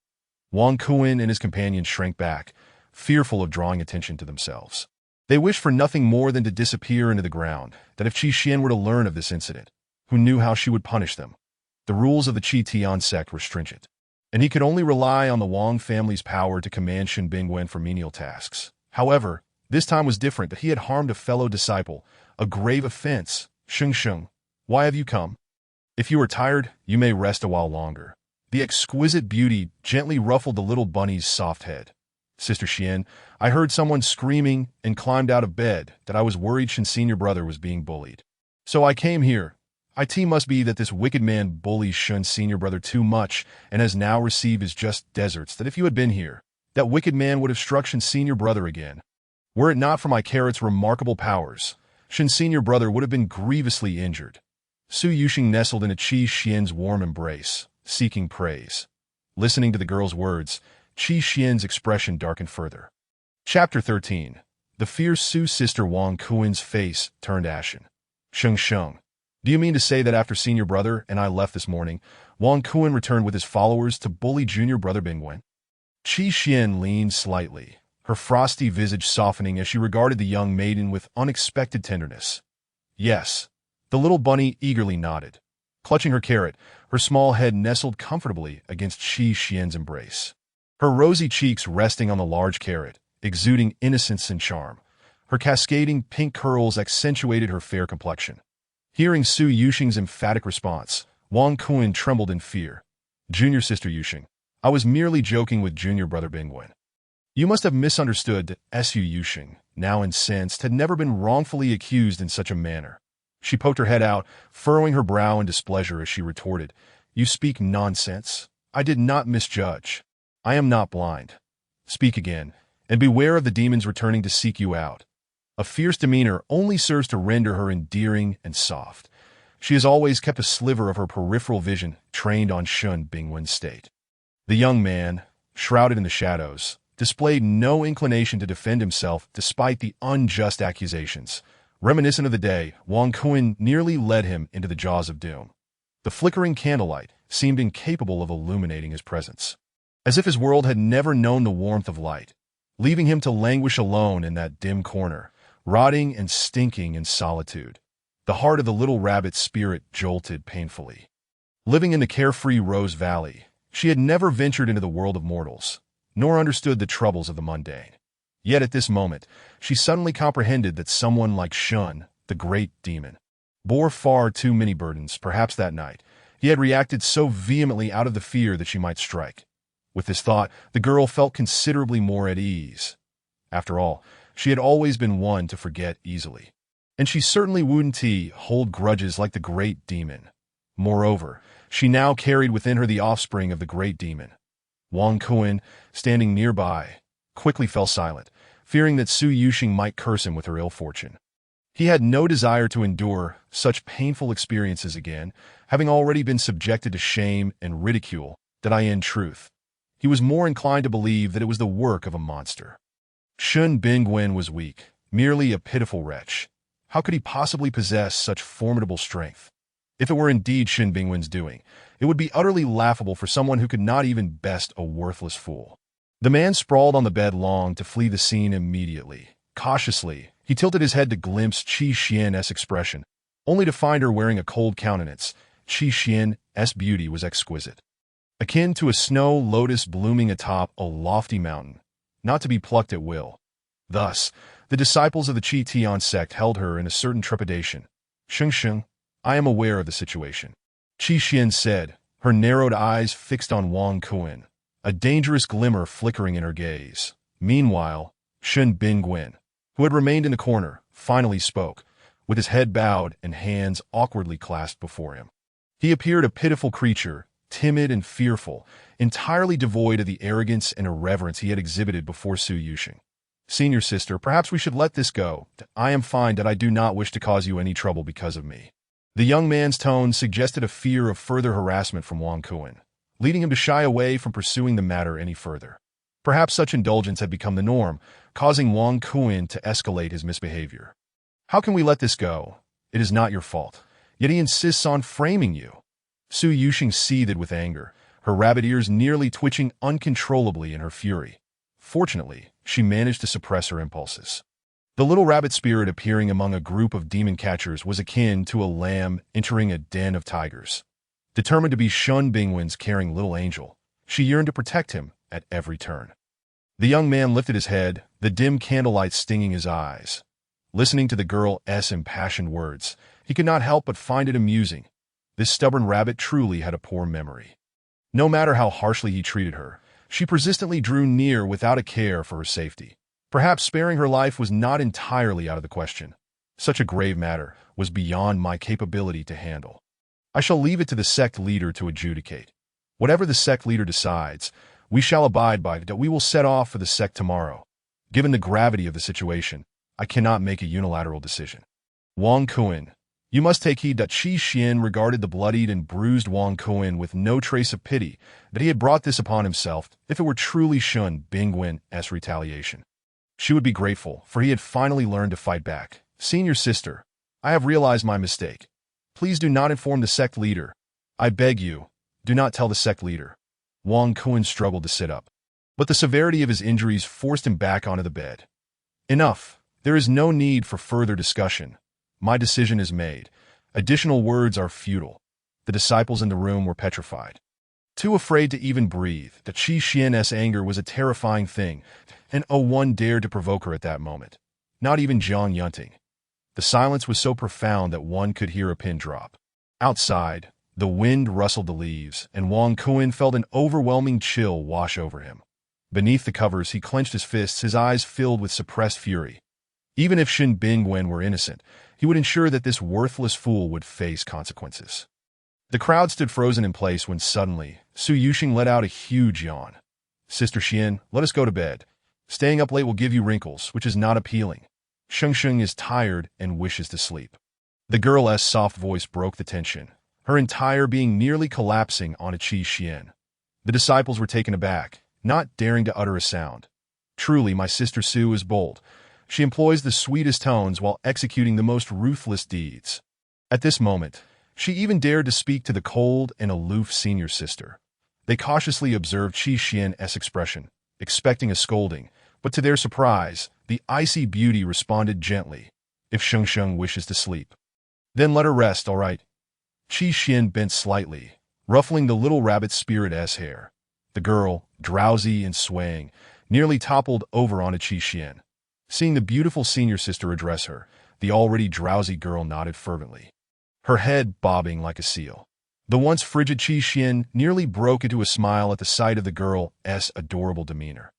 Wang Kuan and his companion shrank back, fearful of drawing attention to themselves. They wished for nothing more than to disappear into the ground, that if Qi Xian were to learn of this incident, who knew how she would punish them? The rules of the Qi Tian sect were stringent, and he could only rely on the Wang family's power to command Shen Bingwen for menial tasks. However, this time was different, that he had harmed a fellow disciple, a grave offense. Sheng Sheng, why have you come? If you are tired, you may rest a while longer. The exquisite beauty gently ruffled the little bunny's soft head. Sister Xian, I heard someone screaming and climbed out of bed that I was worried Shen's senior brother was being bullied. So I came here. It must be that this wicked man bullies Shen's senior brother too much and has now received his just deserts, that if you had been here, that wicked man would have struck Shen's senior brother again. Were it not for my carrot's remarkable powers, Shen's senior brother would have been grievously injured. Su Yusheng nestled into Qi Xian's warm embrace, seeking praise. Listening to the girl's words, Qi Xian's expression darkened further. Chapter 13. The fierce Su sister Wang Kuan's face turned ashen. Sheng Sheng, do you mean to say that after senior brother and I left this morning, Wang Kuan returned with his followers to bully junior brother Bingwen? Qi Xian leaned slightly, her frosty visage softening as she regarded the young maiden with unexpected tenderness. Yes, the little bunny eagerly nodded. Clutching her carrot, her small head nestled comfortably against Qi Xian's embrace. Her rosy cheeks resting on the large carrot, exuding innocence and charm. Her cascading pink curls accentuated her fair complexion. Hearing Su Yusheng's emphatic response, Wang Kuan trembled in fear. Junior sister Yusheng, I was merely joking with junior brother Bingwen. You must have misunderstood that Su Yusheng, now incensed, had never been wrongfully accused in such a manner. She poked her head out, furrowing her brow in displeasure as she retorted, You speak nonsense. I did not misjudge. I am not blind. Speak again, and beware of the demons returning to seek you out. A fierce demeanor only serves to render her endearing and soft. She has always kept a sliver of her peripheral vision trained on Shen Bingwen's state. The young man, shrouded in the shadows, displayed no inclination to defend himself despite the unjust accusations. Reminiscent of the day, Wang Kuan nearly led him into the jaws of doom. The flickering candlelight seemed incapable of illuminating his presence, as if his world had never known the warmth of light, leaving him to languish alone in that dim corner, rotting and stinking in solitude. The heart of the little rabbit's spirit jolted painfully. Living in the carefree Rose Valley, she had never ventured into the world of mortals, nor understood the troubles of the mundane. Yet at this moment, she suddenly comprehended that someone like Shun, the great demon, bore far too many burdens. Perhaps that night, he had reacted so vehemently out of the fear that she might strike. With this thought, the girl felt considerably more at ease. After all, she had always been one to forget easily, and she certainly wouldn't hold grudges like the great demon. Moreover, she now carried within her the offspring of the great demon. Wang Kuan, standing nearby, quickly fell silent, fearing that Su Yusheng might curse him with her ill fortune. He had no desire to endure such painful experiences again, having already been subjected to shame and ridicule, in truth, he was more inclined to believe that it was the work of a monster. Shen Bingwen was weak, merely a pitiful wretch. How could he possibly possess such formidable strength? If it were indeed Shen Bingwen's doing, it would be utterly laughable for someone who could not even best a worthless fool. The man sprawled on the bed longed to flee the scene immediately. Cautiously, he tilted his head to glimpse Qi Xian's expression, only to find her wearing a cold countenance. Qi Xian's beauty was exquisite, akin to a snow lotus blooming atop a lofty mountain, not to be plucked at will. Thus, the disciples of the Qi Tian sect held her in a certain trepidation. Sheng Sheng, I am aware of the situation, Qi Xian said, her narrowed eyes fixed on Wang Kuan, a dangerous glimmer flickering in her gaze. Meanwhile, Shen Bingwen, who had remained in the corner, finally spoke. with his head bowed and hands awkwardly clasped before him. He appeared a pitiful creature, timid and fearful, entirely devoid of the arrogance and irreverence he had exhibited before Su Yusheng. Senior sister, perhaps we should let this go. I am fine that I do not wish to cause you any trouble because of me. The young man's tone suggested a fear of further harassment from Wang Kuan, leading him to shy away from pursuing the matter any further. Perhaps such indulgence had become the norm, causing Wang Kuan to escalate his misbehavior. How can we let this go? It is not your fault. Yet he insists on framing you. Su Yusheng seethed with anger, her rabbit ears nearly twitching uncontrollably in her fury. Fortunately, she managed to suppress her impulses. The little rabbit spirit appearing among a group of demon catchers was akin to a lamb entering a den of tigers. Determined to be Shun Bingwen's caring little angel, she yearned to protect him at every turn. The young man lifted his head, the dim candlelight stinging his eyes. Listening to the girl's impassioned words, he could not help but find it amusing. This stubborn rabbit truly had a poor memory. No matter how harshly he treated her, she persistently drew near without a care for her safety. Perhaps sparing her life was not entirely out of the question. Such a grave matter was beyond my capability to handle. I shall leave it to the sect leader to adjudicate. Whatever the sect leader decides, we shall abide by it. We will set off for the sect tomorrow. Given the gravity of the situation, I cannot make a unilateral decision. Wang Kuan, you must take heed that Qi Xian regarded the bloodied and bruised Wang Kuan with no trace of pity, that he had brought this upon himself if it were truly Shun Bingwen's retaliation. She would be grateful, for he had finally learned to fight back. Senior sister, I have realized my mistake. Please do not inform the sect leader. I beg you, do not tell the sect leader. Wang Kuan struggled to sit up, but the severity of his injuries forced him back onto the bed. Enough. There is no need for further discussion. My decision is made. Additional words are futile. The disciples in the room were petrified. Too afraid to even breathe, that Qi Xian's anger was a terrifying thing, and no one dared to provoke her at that moment. Not even Zhang Yunting. The silence was so profound that one could hear a pin drop. Outside, the wind rustled the leaves, and Wang Kuan felt an overwhelming chill wash over him. Beneath the covers, he clenched his fists, his eyes filled with suppressed fury. Even if Shun Bingwen were innocent, he would ensure that this worthless fool would face consequences. The crowd stood frozen in place when suddenly, Su Yusheng let out a huge yawn. Sister Xian, let us go to bed. Staying up late will give you wrinkles, which is not appealing. Sheng is tired and wishes to sleep. The girl's soft voice broke the tension, her entire being nearly collapsing onto Qi Xian. The disciples were taken aback, not daring to utter a sound. Truly, my sister Su is bold. She employs the sweetest tones while executing the most ruthless deeds. At this moment, she even dared to speak to the cold and aloof senior sister. They cautiously observed Qi Xian's expression, expecting a scolding, but to their surprise, the icy beauty responded gently. If Sheng wishes to sleep, then let her rest, all right. Qi Xian bent slightly, ruffling the little rabbit spirit's hair. The girl, drowsy and swaying, nearly toppled over onto Qi Xian. Seeing the beautiful senior sister address her, the already drowsy girl nodded fervently, her head bobbing like a seal. The once frigid Qi Xian nearly broke into a smile at the sight of the girl's adorable demeanor.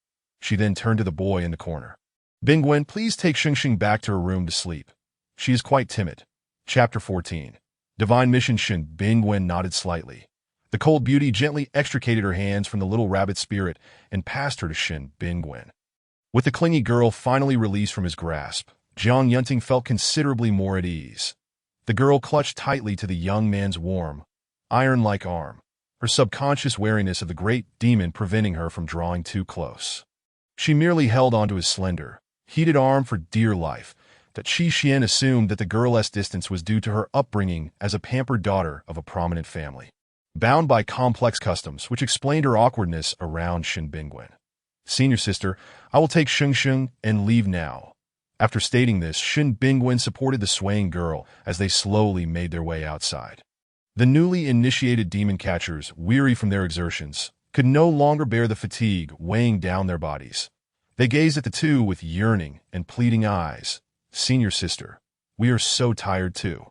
She then turned to the boy in the corner. Bingwen, please take Sheng back to her room to sleep. She is quite timid. Chapter 14. Divine Mission. Shun Bingwen nodded slightly. The cold beauty gently extricated her hands from the little rabbit spirit and passed her to Shun Bingwen. With the clingy girl finally released from his grasp, Zhang Yunting felt considerably more at ease. The girl clutched tightly to the young man's warm, iron-like arm, her subconscious wariness of the great demon preventing her from drawing too close. She merely held onto his slender, heated arm for dear life, that Qi Xian assumed that the girl's distance was due to her upbringing as a pampered daughter of a prominent family, bound by complex customs which explained her awkwardness around Shun Bingwen. Senior sister, I will take Sheng and leave now. After stating this, Shun Bingwen supported the swaying girl as they slowly made their way outside. The newly initiated demon catchers, weary from their exertions, could no longer bear the fatigue weighing down their bodies. They gazed at the two with yearning and pleading eyes. Senior sister, we are so tired too.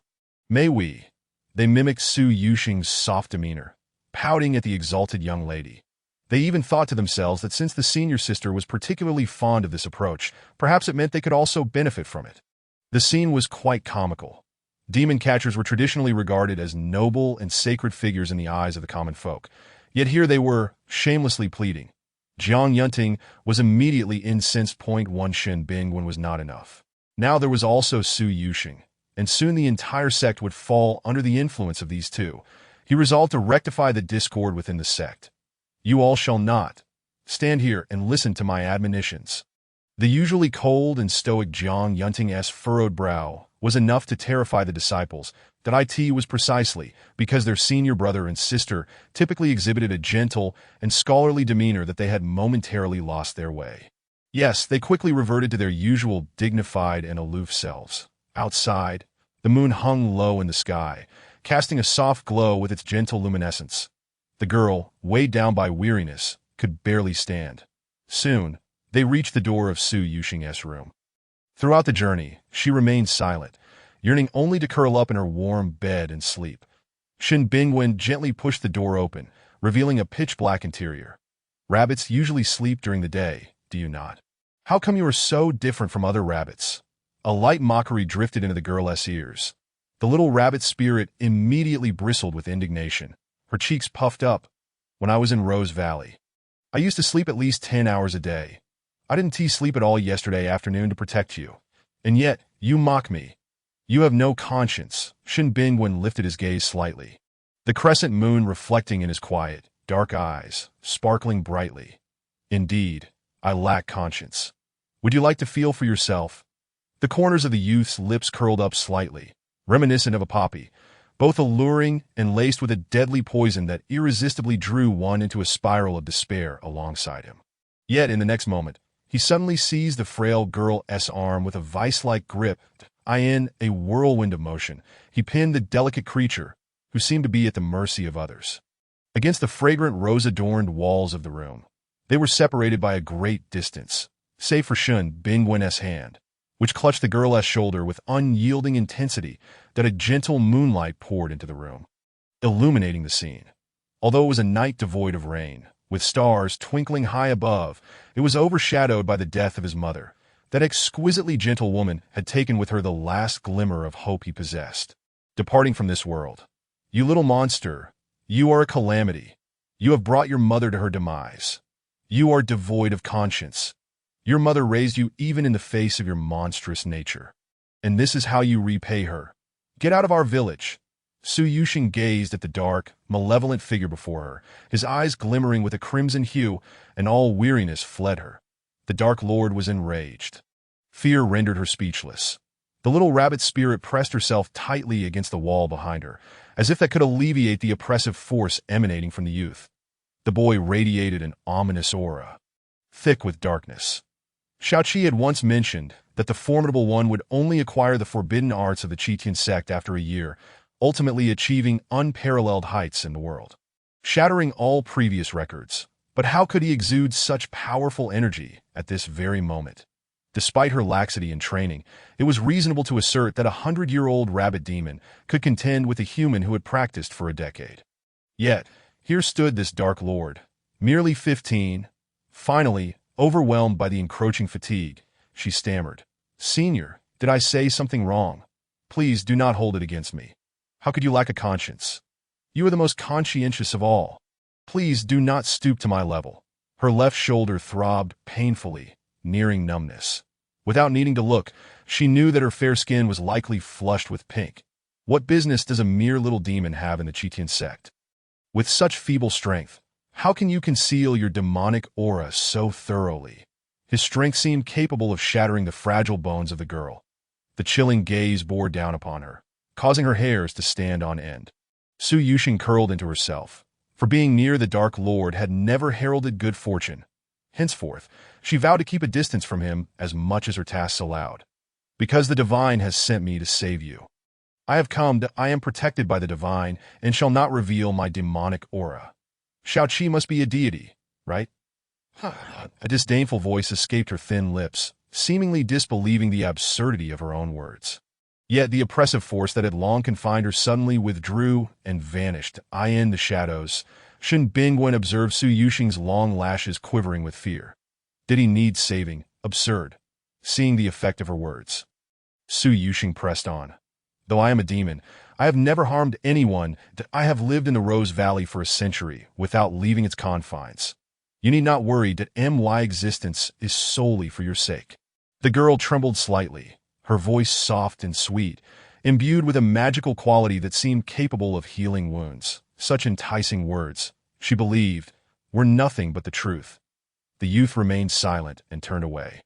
May we? They mimicked Su Yusheng's soft demeanor, pouting at the exalted young lady. They even thought to themselves that since the senior sister was particularly fond of this approach, perhaps it meant they could also benefit from it. The scene was quite comical. Demon catchers were traditionally regarded as noble and sacred figures in the eyes of the common folk, yet here they were, shamelessly pleading. Jiang Yunting was immediately incensed. One Shin Bingwen was not enough. Now there was also Su Yuxing, and soon the entire sect would fall under the influence of these two. He resolved to rectify the discord within the sect. You all shall not stand here and listen to my admonitions. The usually cold and stoic Jiang Yunting's furrowed brow was enough to terrify the disciples. That it was precisely because their senior brother and sister typically exhibited a gentle and scholarly demeanor that they had momentarily lost their way. Yes, they quickly reverted to their usual dignified and aloof selves. Outside, the moon hung low in the sky, casting a soft glow with its gentle luminescence. The girl, weighed down by weariness, could barely stand. Soon, they reached the door of Su Yuxing's room. Throughout the journey, she remained silent, yearning only to curl up in her warm bed and sleep. Shin Bingwen gently pushed the door open, revealing a pitch-black interior. Rabbits usually sleep during the day, do you not? How come you are so different from other rabbits? A light mockery drifted into the girl's ears. The little rabbit spirit immediately bristled with indignation. Her cheeks puffed up. When I was in Rose Valley, I used to sleep at least 10 hours a day. I didn't sleep at all yesterday afternoon to protect you. And yet, you mock me. You have no conscience. Shin Bingwen lifted his gaze slightly. The crescent moon reflecting in his quiet, dark eyes, sparkling brightly. Indeed, I lack conscience. Would you like to feel for yourself? The corners of the youth's lips curled up slightly, reminiscent of a poppy, both alluring and laced with a deadly poison that irresistibly drew one into a spiral of despair alongside him. Yet, in the next moment, he suddenly seized the frail girl's arm with a vice-like grip. In a whirlwind of motion, he pinned the delicate creature, who seemed to be at the mercy of others, against the fragrant rose-adorned walls of the room. They were separated by a great distance, save for Shin Bingwen's hand, which clutched the girl's shoulder with unyielding intensity that a gentle moonlight poured into the room, illuminating the scene. Although it was a night devoid of rain, with stars twinkling high above, it was overshadowed by the death of his mother. That exquisitely gentle woman had taken with her the last glimmer of hope he possessed, departing from this world. You little monster, you are a calamity. You have brought your mother to her demise. You are devoid of conscience. Your mother raised you even in the face of your monstrous nature. And this is how you repay her. Get out of our village. Su Yuxing gazed at the dark, malevolent figure before her, his eyes glimmering with a crimson hue, and all weariness fled her. The Dark Lord was enraged. Fear rendered her speechless. The little rabbit spirit pressed herself tightly against the wall behind her, as if that could alleviate the oppressive force emanating from the youth. The boy radiated an ominous aura, thick with darkness. Shaoqi had once mentioned that the formidable one would only acquire the forbidden arts of the Qitian sect after a year, ultimately achieving unparalleled heights in the world, shattering all previous records. But how could he exude such powerful energy at this very moment? Despite her laxity in training, it was reasonable to assert that a 100-year-old rabbit demon could contend with a human who had practiced for a decade. Yet, here stood this Dark Lord, merely 15. Finally, overwhelmed by the encroaching fatigue, she stammered, "Senior, did I say something wrong? Please do not hold it against me. How could you lack a conscience? You are the most conscientious of all. Please do not stoop to my level." Her left shoulder throbbed painfully, nearing numbness. Without needing to look, she knew that her fair skin was likely flushed with pink. What business does a mere little demon have in the Qitian sect? With such feeble strength, how can you conceal your demonic aura so thoroughly? His strength seemed capable of shattering the fragile bones of the girl. The chilling gaze bore down upon her, causing her hairs to stand on end. Su Yuxing curled into herself, for being near the Dark Lord had never heralded good fortune. Henceforth, she vowed to keep a distance from him as much as her tasks allowed. Because the divine has sent me to save you. I am protected by the divine, and shall not reveal my demonic aura. Shaoqi must be a deity, right? A disdainful voice escaped her thin lips, seemingly disbelieving the absurdity of her own words. Yet the oppressive force that had long confined her suddenly withdrew and vanished. In the shadows, Shin Bingwen observed Su Yuxing's long lashes quivering with fear. Did he need saving? Absurd. Seeing the effect of her words. Su Yuxing pressed on. Though I am a demon, I have never harmed anyone. I have lived in the Rose Valley for a century without leaving its confines. You need not worry that my existence is solely for your sake. The girl trembled slightly, her voice soft and sweet, imbued with a magical quality that seemed capable of healing wounds. Such enticing words, she believed, were nothing but the truth. The youth remained silent and turned away,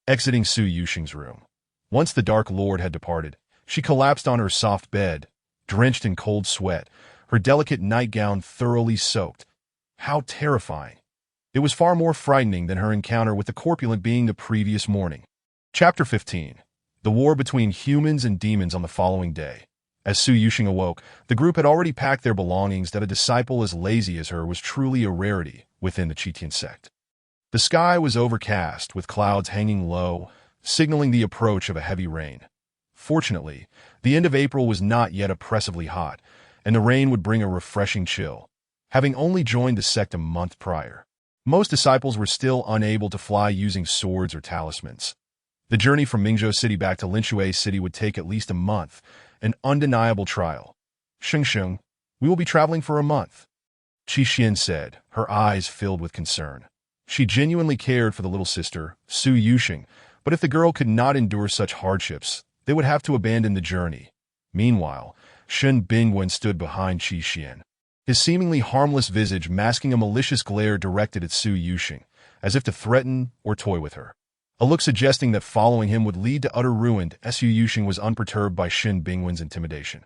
exiting Su Yuxing's room. Once the Dark Lord had departed, she collapsed on her soft bed, drenched in cold sweat, her delicate nightgown thoroughly soaked. How terrifying! It was far more frightening than her encounter with the corpulent being the previous morning. Chapter 15. The War Between Humans and Demons on the following day. As Su Yuxing awoke, the group had already packed their belongings. That a disciple as lazy as her was truly a rarity within the Chitian sect. The sky was overcast, with clouds hanging low, signaling the approach of a heavy rain. Fortunately, the end of April was not yet oppressively hot, and the rain would bring a refreshing chill. Having only joined the sect a month prior, most disciples were still unable to fly using swords or talismans. The journey from Mingzhou City back to Linshui City would take at least a month, an undeniable trial. Sheng, we will be traveling for a month, Qi Xian said, her eyes filled with concern. She genuinely cared for the little sister, Su Yuxing, but if the girl could not endure such hardships, they would have to abandon the journey. Meanwhile, Shen Bingwen stood behind Qi Xian, his seemingly harmless visage masking a malicious glare directed at Su Yuxing, as if to threaten or toy with her. A look suggesting that following him would lead to utter ruin. Su Yuxing was unperturbed by Shen Bingwen's intimidation.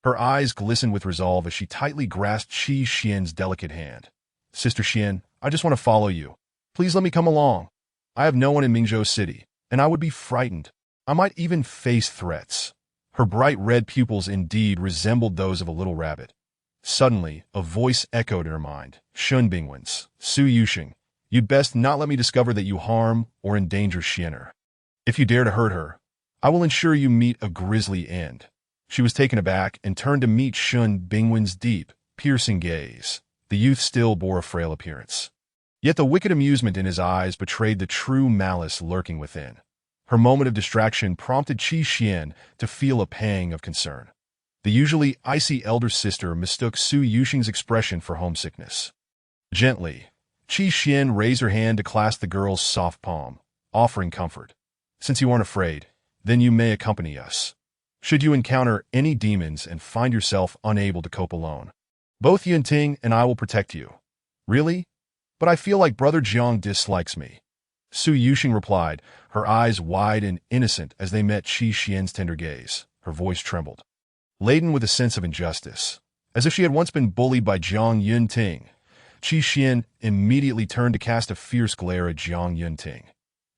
Her eyes glistened with resolve as she tightly grasped Qi Xian's delicate hand. Sister Xian, I just want to follow you. Please let me come along. I have no one in Mingzhou City, and I would be frightened. I might even face threats. Her bright red pupils indeed resembled those of a little rabbit. Suddenly, a voice echoed in her mind. Shen Bingwen's. Su Yuxing, you'd best not let me discover that you harm or endanger Xianer. If you dare to hurt her, I will ensure you meet a grisly end. She was taken aback and turned to meet Shen Bingwen's deep, piercing gaze. The youth still bore a frail appearance. Yet the wicked amusement in his eyes betrayed the true malice lurking within. Her moment of distraction prompted Qi Xian to feel a pang of concern. The usually icy elder sister mistook Su Yuxing's expression for homesickness. Gently, Qi Xian raised her hand to clasp the girl's soft palm, offering comfort. Since you aren't afraid, then you may accompany us. Should you encounter any demons and find yourself unable to cope alone, both Yunting and I will protect you. Really? But I feel like Brother Jiang dislikes me. Su Yuxing replied, her eyes wide and innocent as they met Qi Xian's tender gaze. Her voice trembled, laden with a sense of injustice. As if she had once been bullied by Jiang Yunting, Qi Xian immediately turned to cast a fierce glare at Jiang Yunting.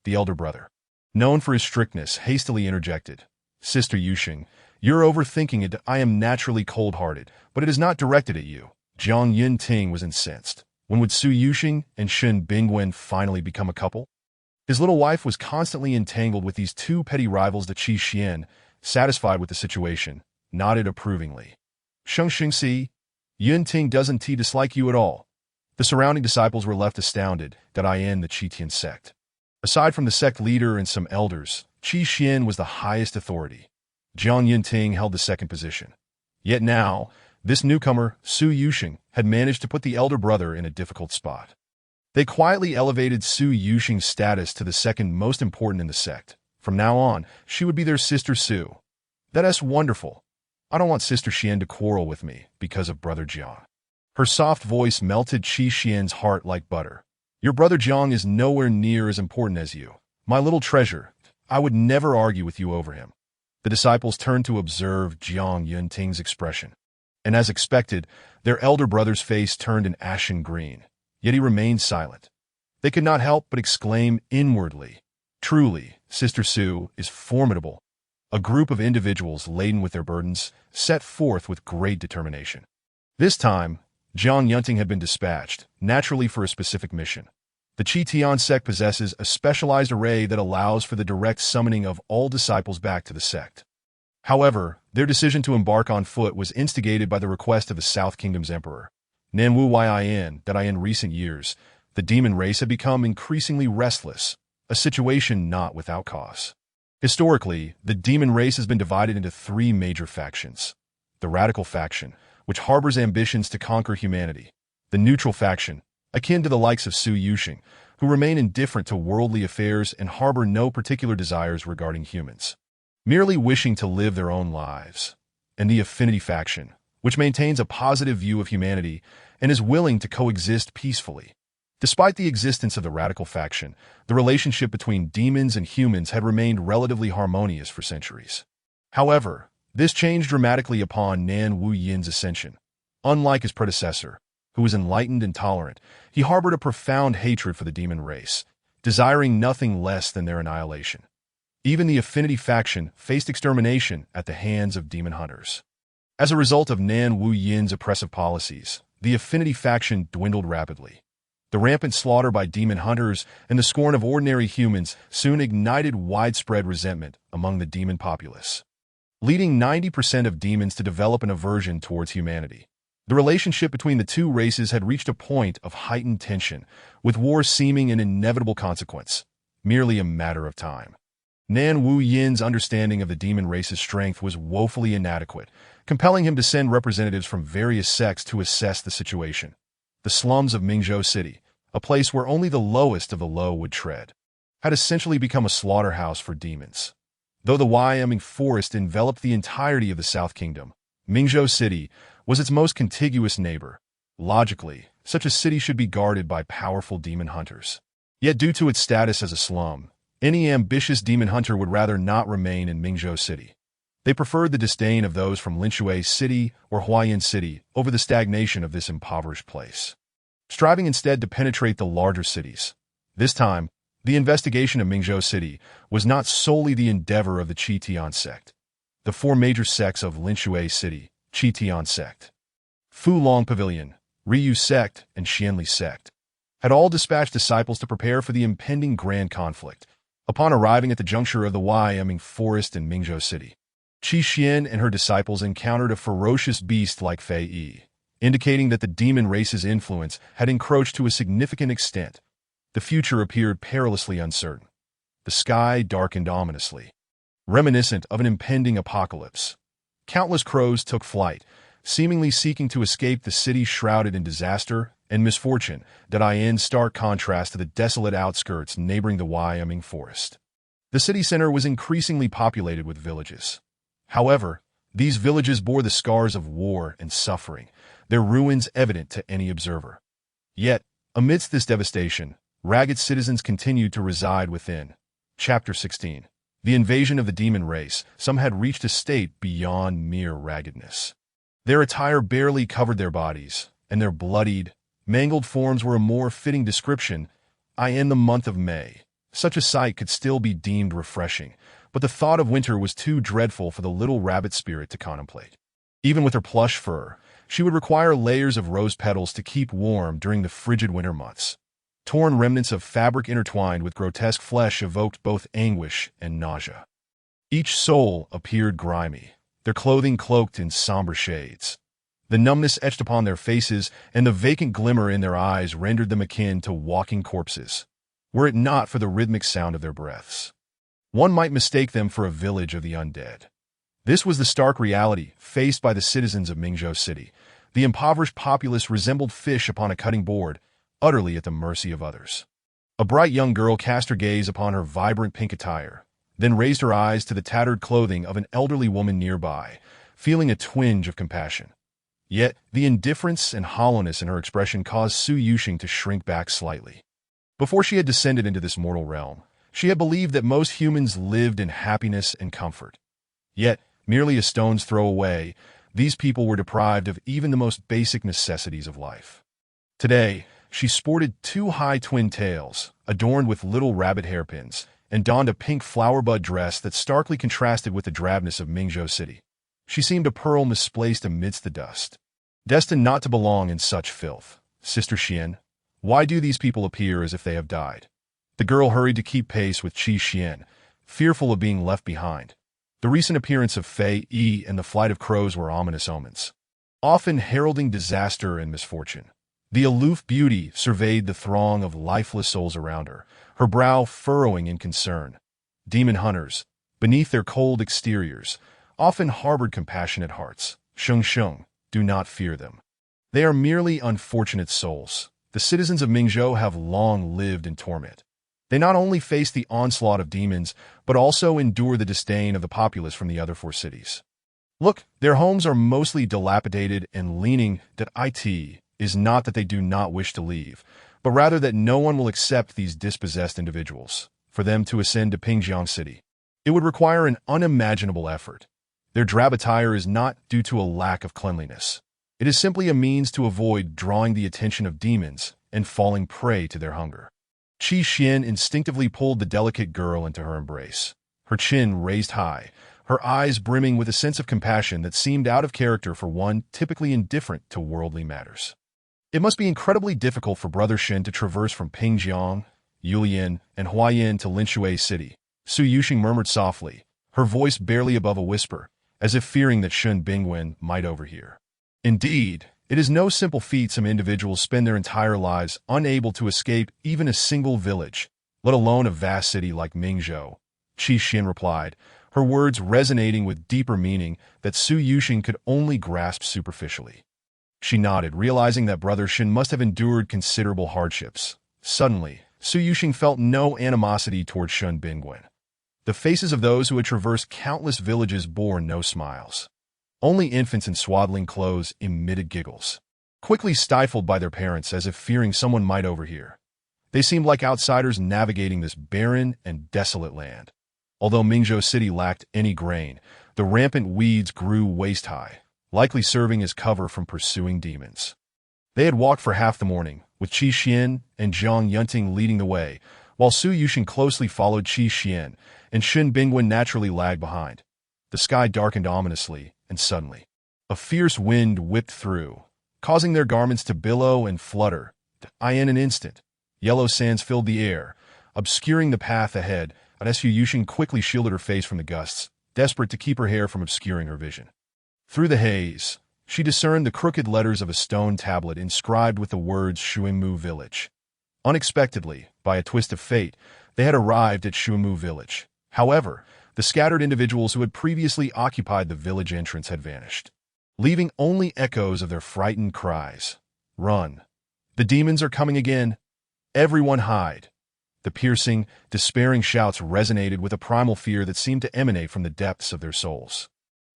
The elder brother, known for his strictness, hastily interjected. Sister Yuxing, you're overthinking it. I am naturally cold-hearted, but it is not directed at you. Jiang Yunting was incensed. When would Su Yuxing and Shen Bingwen finally become a couple? His little wife was constantly entangled with these two petty rivals. The Qi Xian, satisfied with the situation, nodded approvingly. Shengxingxi, Yunting doesn't dislike you at all. The surrounding disciples were left astounded that I am the Chitian sect. Aside from the sect leader and some elders, Qi Xian was the highest authority. Jiang Yunting held the second position. Yet now, this newcomer, Su Yuxing, had managed to put the elder brother in a difficult spot. They quietly elevated Su Yuxing's status to the second most important in the sect. From now on, she would be their sister Su. That's wonderful. I don't want Sister Xian to quarrel with me because of Brother Jiang. Her soft voice melted Qi Xian's heart like butter. Your Brother Jiang is nowhere near as important as you. My little treasure, I would never argue with you over him. The disciples turned to observe Jiang Yunting's expression. And as expected, their elder brother's face turned an ashen green. Yet he remained silent. They could not help but exclaim inwardly, truly, Sister Su is formidable. A group of individuals laden with their burdens set forth with great determination. This time, Jiang Yunting had been dispatched, naturally for a specific mission. The Chitian sect possesses a specialized array that allows for the direct summoning of all disciples back to the sect. However, their decision to embark on foot was instigated by the request of the South Kingdom's emperor, Nanwu Yin, that in recent years, the demon race had become increasingly restless, a situation not without cause. Historically, the demon race has been divided into three major factions. The radical faction, which harbors ambitions to conquer humanity. The neutral faction, akin to the likes of Su Yusheng, who remain indifferent to worldly affairs and harbor no particular desires regarding humans, merely wishing to live their own lives. And the affinity faction, which maintains a positive view of humanity and is willing to coexist peacefully. Despite the existence of the radical faction, the relationship between demons and humans had remained relatively harmonious for centuries. However, this changed dramatically upon Nan Wu Yin's ascension. Unlike his predecessor, who was enlightened and tolerant, he harbored a profound hatred for the demon race, desiring nothing less than their annihilation. Even the affinity faction faced extermination at the hands of demon hunters. As a result of Nan Wu Yin's oppressive policies, the affinity faction dwindled rapidly. The rampant slaughter by demon hunters and the scorn of ordinary humans soon ignited widespread resentment among the demon populace, leading 90% of demons to develop an aversion towards humanity. The relationship between the two races had reached a point of heightened tension, with war seeming an inevitable consequence, merely a matter of time. Nan Wu Yin's understanding of the demon race's strength was woefully inadequate, compelling him to send representatives from various sects to assess the situation. The slums of Mingzhou City, a place where only the lowest of the low would tread, had essentially become a slaughterhouse for demons. Though the Wyoming forest enveloped the entirety of the South Kingdom, Mingzhou City was its most contiguous neighbor. Logically, such a city should be guarded by powerful demon hunters. Yet due to its status as a slum, any ambitious demon hunter would rather not remain in Mingzhou City. They preferred the disdain of those from Linshui City or Huayan City over the stagnation of this impoverished place, striving instead to penetrate the larger cities. This time, the investigation of Mingzhou City was not solely the endeavor of the Qitian sect. The four major sects of Linshui City, Qitian sect, Fulong Pavilion, Ryu sect, and Xianli sect had all dispatched disciples to prepare for the impending grand conflict. Upon arriving at the juncture of the Wyoming forest in Mingzhou City, Qi Xian and her disciples encountered a ferocious beast like Fei Yi, indicating that the demon race's influence had encroached to a significant extent. The future appeared perilously uncertain. The sky darkened ominously, reminiscent of an impending apocalypse. Countless crows took flight, seemingly seeking to escape the city shrouded in disaster and misfortune that in stark contrast to the desolate outskirts neighboring the Wyoming forest. The city center was increasingly populated with villages. However, these villages bore the scars of war and suffering, their ruins evident to any observer. Yet, amidst this devastation, ragged citizens continued to reside within. Chapter 16. The invasion of the demon race. Some had reached a state beyond mere raggedness. Their attire barely covered their bodies, and their bloodied, mangled forms were a more fitting description. In the month of May, such a sight could still be deemed refreshing, but the thought of winter was too dreadful for the little rabbit spirit to contemplate. Even with her plush fur, she would require layers of rose petals to keep warm during the frigid winter months. Torn remnants of fabric intertwined with grotesque flesh evoked both anguish and nausea. Each soul appeared grimy, their clothing cloaked in somber shades. The numbness etched upon their faces and the vacant glimmer in their eyes rendered them akin to walking corpses, were it not for the rhythmic sound of their breaths. One might mistake them for a village of the undead. This was the stark reality faced by the citizens of Mingzhou City. The impoverished populace resembled fish upon a cutting board, utterly at the mercy of others. A bright young girl cast her gaze upon her vibrant pink attire, then raised her eyes to the tattered clothing of an elderly woman nearby, feeling a twinge of compassion. Yet, the indifference and hollowness in her expression caused Su Yusheng to shrink back slightly. Before she had descended into this mortal realm, she had believed that most humans lived in happiness and comfort. Yet, merely a stone's throw away, these people were deprived of even the most basic necessities of life. Today, she sported two high twin tails, adorned with little rabbit hairpins, and donned a pink flower-bud dress that starkly contrasted with the drabness of Mingzhou City. She seemed a pearl misplaced amidst the dust, destined not to belong in such filth. Sister Xian, why do these people appear as if they have died? The girl hurried to keep pace with Qi Xian, fearful of being left behind. The recent appearance of Fei Yi and the flight of crows were ominous omens, often heralding disaster and misfortune. The aloof beauty surveyed the throng of lifeless souls around her, her brow furrowing in concern. Demon hunters, beneath their cold exteriors, often harbored compassionate hearts. Sheng Sheng, do not fear them. They are merely unfortunate souls. The citizens of Mingzhou have long lived in torment. They not only face the onslaught of demons, but also endure the disdain of the populace from the other four cities. Look, their homes are mostly dilapidated and leaning that it is not that they do not wish to leave, but rather that no one will accept these dispossessed individuals for them to ascend to Pingjiang City. It would require an unimaginable effort. Their drab attire is not due to a lack of cleanliness. It is simply a means to avoid drawing the attention of demons and falling prey to their hunger. Qi Xian instinctively pulled the delicate girl into her embrace, her chin raised high, her eyes brimming with a sense of compassion that seemed out of character for one typically indifferent to worldly matters. It must be incredibly difficult for Brother Shen to traverse from Pingjiang, Yulian, and Huayan to Linshui City, Su Yuxing murmured softly, her voice barely above a whisper, as if fearing that Shun Bingwen might overhear. Indeed, it is no simple feat some individuals spend their entire lives unable to escape even a single village, let alone a vast city like Mingzhou. Qi Xin replied, her words resonating with deeper meaning that Su Yuxing could only grasp superficially. She nodded, realizing that Brother Shen must have endured considerable hardships. Suddenly, Su Yuxing felt no animosity toward Shun Bingwen. The faces of those who had traversed countless villages bore no smiles. Only infants in swaddling clothes emitted giggles, quickly stifled by their parents as if fearing someone might overhear. They seemed like outsiders navigating this barren and desolate land. Although Mingzhou City lacked any grain, the rampant weeds grew waist-high, likely serving as cover from pursuing demons. They had walked for half the morning, with Qi Xian and Zhang Yunting leading the way, while Su Yuxing closely followed Qi Xian, and Shun Bingwen naturally lagged behind. The sky darkened ominously, and suddenly, a fierce wind whipped through, causing their garments to billow and flutter. In an instant, yellow sands filled the air, obscuring the path ahead, and Su Yuxing quickly shielded her face from the gusts, desperate to keep her hair from obscuring her vision. Through the haze, she discerned the crooked letters of a stone tablet inscribed with the words Shuimu Village. Unexpectedly, by a twist of fate, they had arrived at Shuimu Village. However, the scattered individuals who had previously occupied the village entrance had vanished, leaving only echoes of their frightened cries. Run! The demons are coming again! Everyone hide! The piercing, despairing shouts resonated with a primal fear that seemed to emanate from the depths of their souls.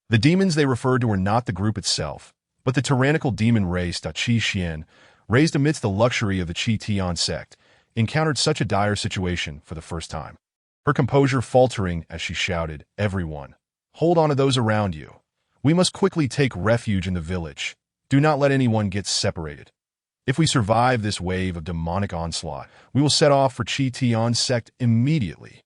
The demons they referred to were not the group itself, but the tyrannical demon race Qi Xian, raised amidst the luxury of the Qi Tian sect, encountered such a dire situation for the first time. Her composure faltering as she shouted, "Everyone, hold on to those around you. We must quickly take refuge in the village. Do not let anyone get separated. If we survive this wave of demonic onslaught, we will set off for Qi Tian's sect immediately."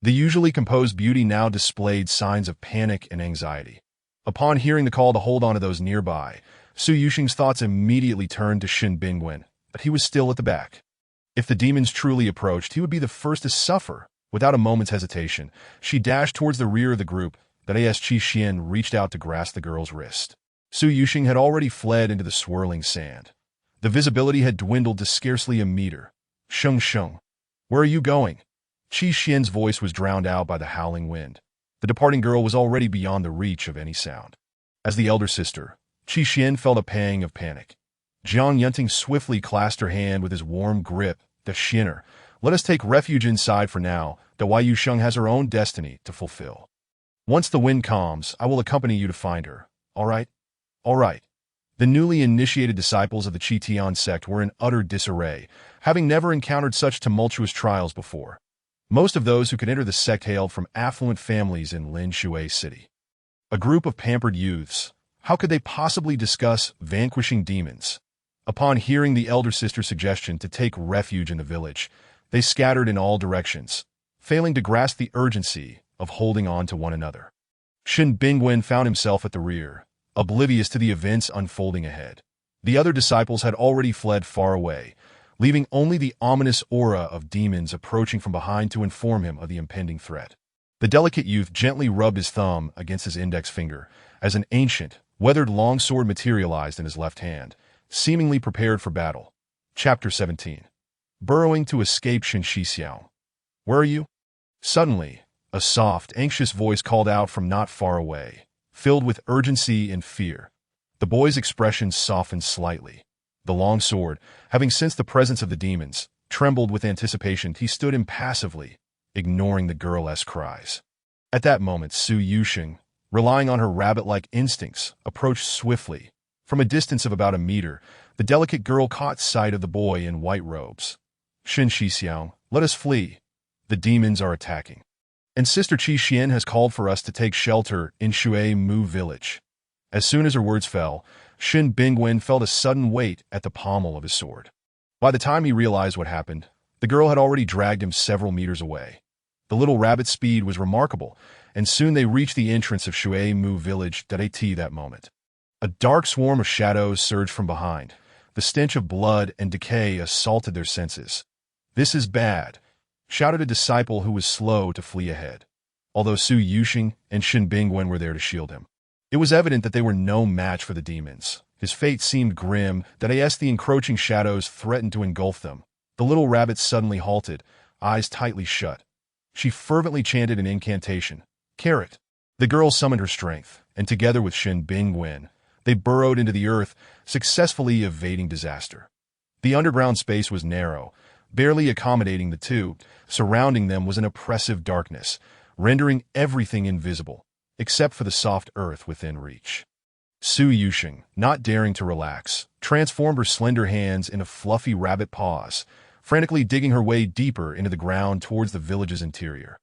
The usually composed beauty now displayed signs of panic and anxiety. Upon hearing the call to hold on to those nearby, Su Yuxing's thoughts immediately turned to Shin Bingwen, but he was still at the back. If the demons truly approached, he would be the first to suffer. Without a moment's hesitation, she dashed towards the rear of the group, but as Qi Xian reached out to grasp the girl's wrist. Su Yuxing had already fled into the swirling sand. The visibility had dwindled to scarcely a meter. "Sheng Sheng, where are you going?" Qi Xian's voice was drowned out by the howling wind. The departing girl was already beyond the reach of any sound. As the elder sister, Qi Xian felt a pang of panic. Zhang Yunting swiftly clasped her hand with his warm grip. "The Xinner, let us take refuge inside for now. The Yu Sheng has her own destiny to fulfill. Once the wind calms, I will accompany you to find her. All right? All right." The newly initiated disciples of the Qi Tian sect were in utter disarray, having never encountered such tumultuous trials before. Most of those who could enter the sect hailed from affluent families in Linshui City. A group of pampered youths. How could they possibly discuss vanquishing demons? Upon hearing the elder sister's suggestion to take refuge in the village, they scattered in all directions, failing to grasp the urgency of holding on to one another. Shin Bingwen found himself at the rear, oblivious to the events unfolding ahead. The other disciples had already fled far away, leaving only the ominous aura of demons approaching from behind to inform him of the impending threat. The delicate youth gently rubbed his thumb against his index finger as an ancient, weathered longsword materialized in his left hand, seemingly prepared for battle. Chapter 17. Burrowing to escape Shin Shixiao. "Where are you?" Suddenly, A soft, anxious voice called out from not far away, filled with urgency and fear. The boy's expression softened slightly. The long sword, having sensed the presence of the demons, trembled with anticipation. He stood impassively, ignoring the girl's cries. At that moment, Su Yusheng, relying on her rabbit-like instincts, approached swiftly. From a distance of about a meter, the delicate girl caught sight of the boy in white robes. Shen Shixiao, let us flee. The demons are attacking. And Sister Qi Xian has called for us to take shelter in Shui Mu village. As soon as her words fell, Shen Bingwen felt a sudden weight at the pommel of his sword. By the time he realized what happened, the girl had already dragged him several meters away. The little rabbit's speed was remarkable, and soon they reached the entrance of Shui Mu village that moment. A dark swarm of shadows surged from behind. The stench of blood and decay assaulted their senses. "This is bad," shouted a disciple who was slow to flee ahead. Although Su Yusheng and Shen Bingwen were there to shield him, it was evident that they were no match for the demons. His fate seemed grim, as the encroaching shadows threatened to engulf them. The little rabbit suddenly halted, eyes tightly shut. She fervently chanted an incantation. "Carrot!" The girl summoned her strength, and together with Shen Bingwen, they burrowed into the earth, successfully evading disaster. The underground space was narrow, barely accommodating the two. Surrounding them was an oppressive darkness, rendering everything invisible, except for the soft earth within reach. Su Yusheng, not daring to relax, transformed her slender hands into fluffy rabbit paws, frantically digging her way deeper into the ground towards the village's interior.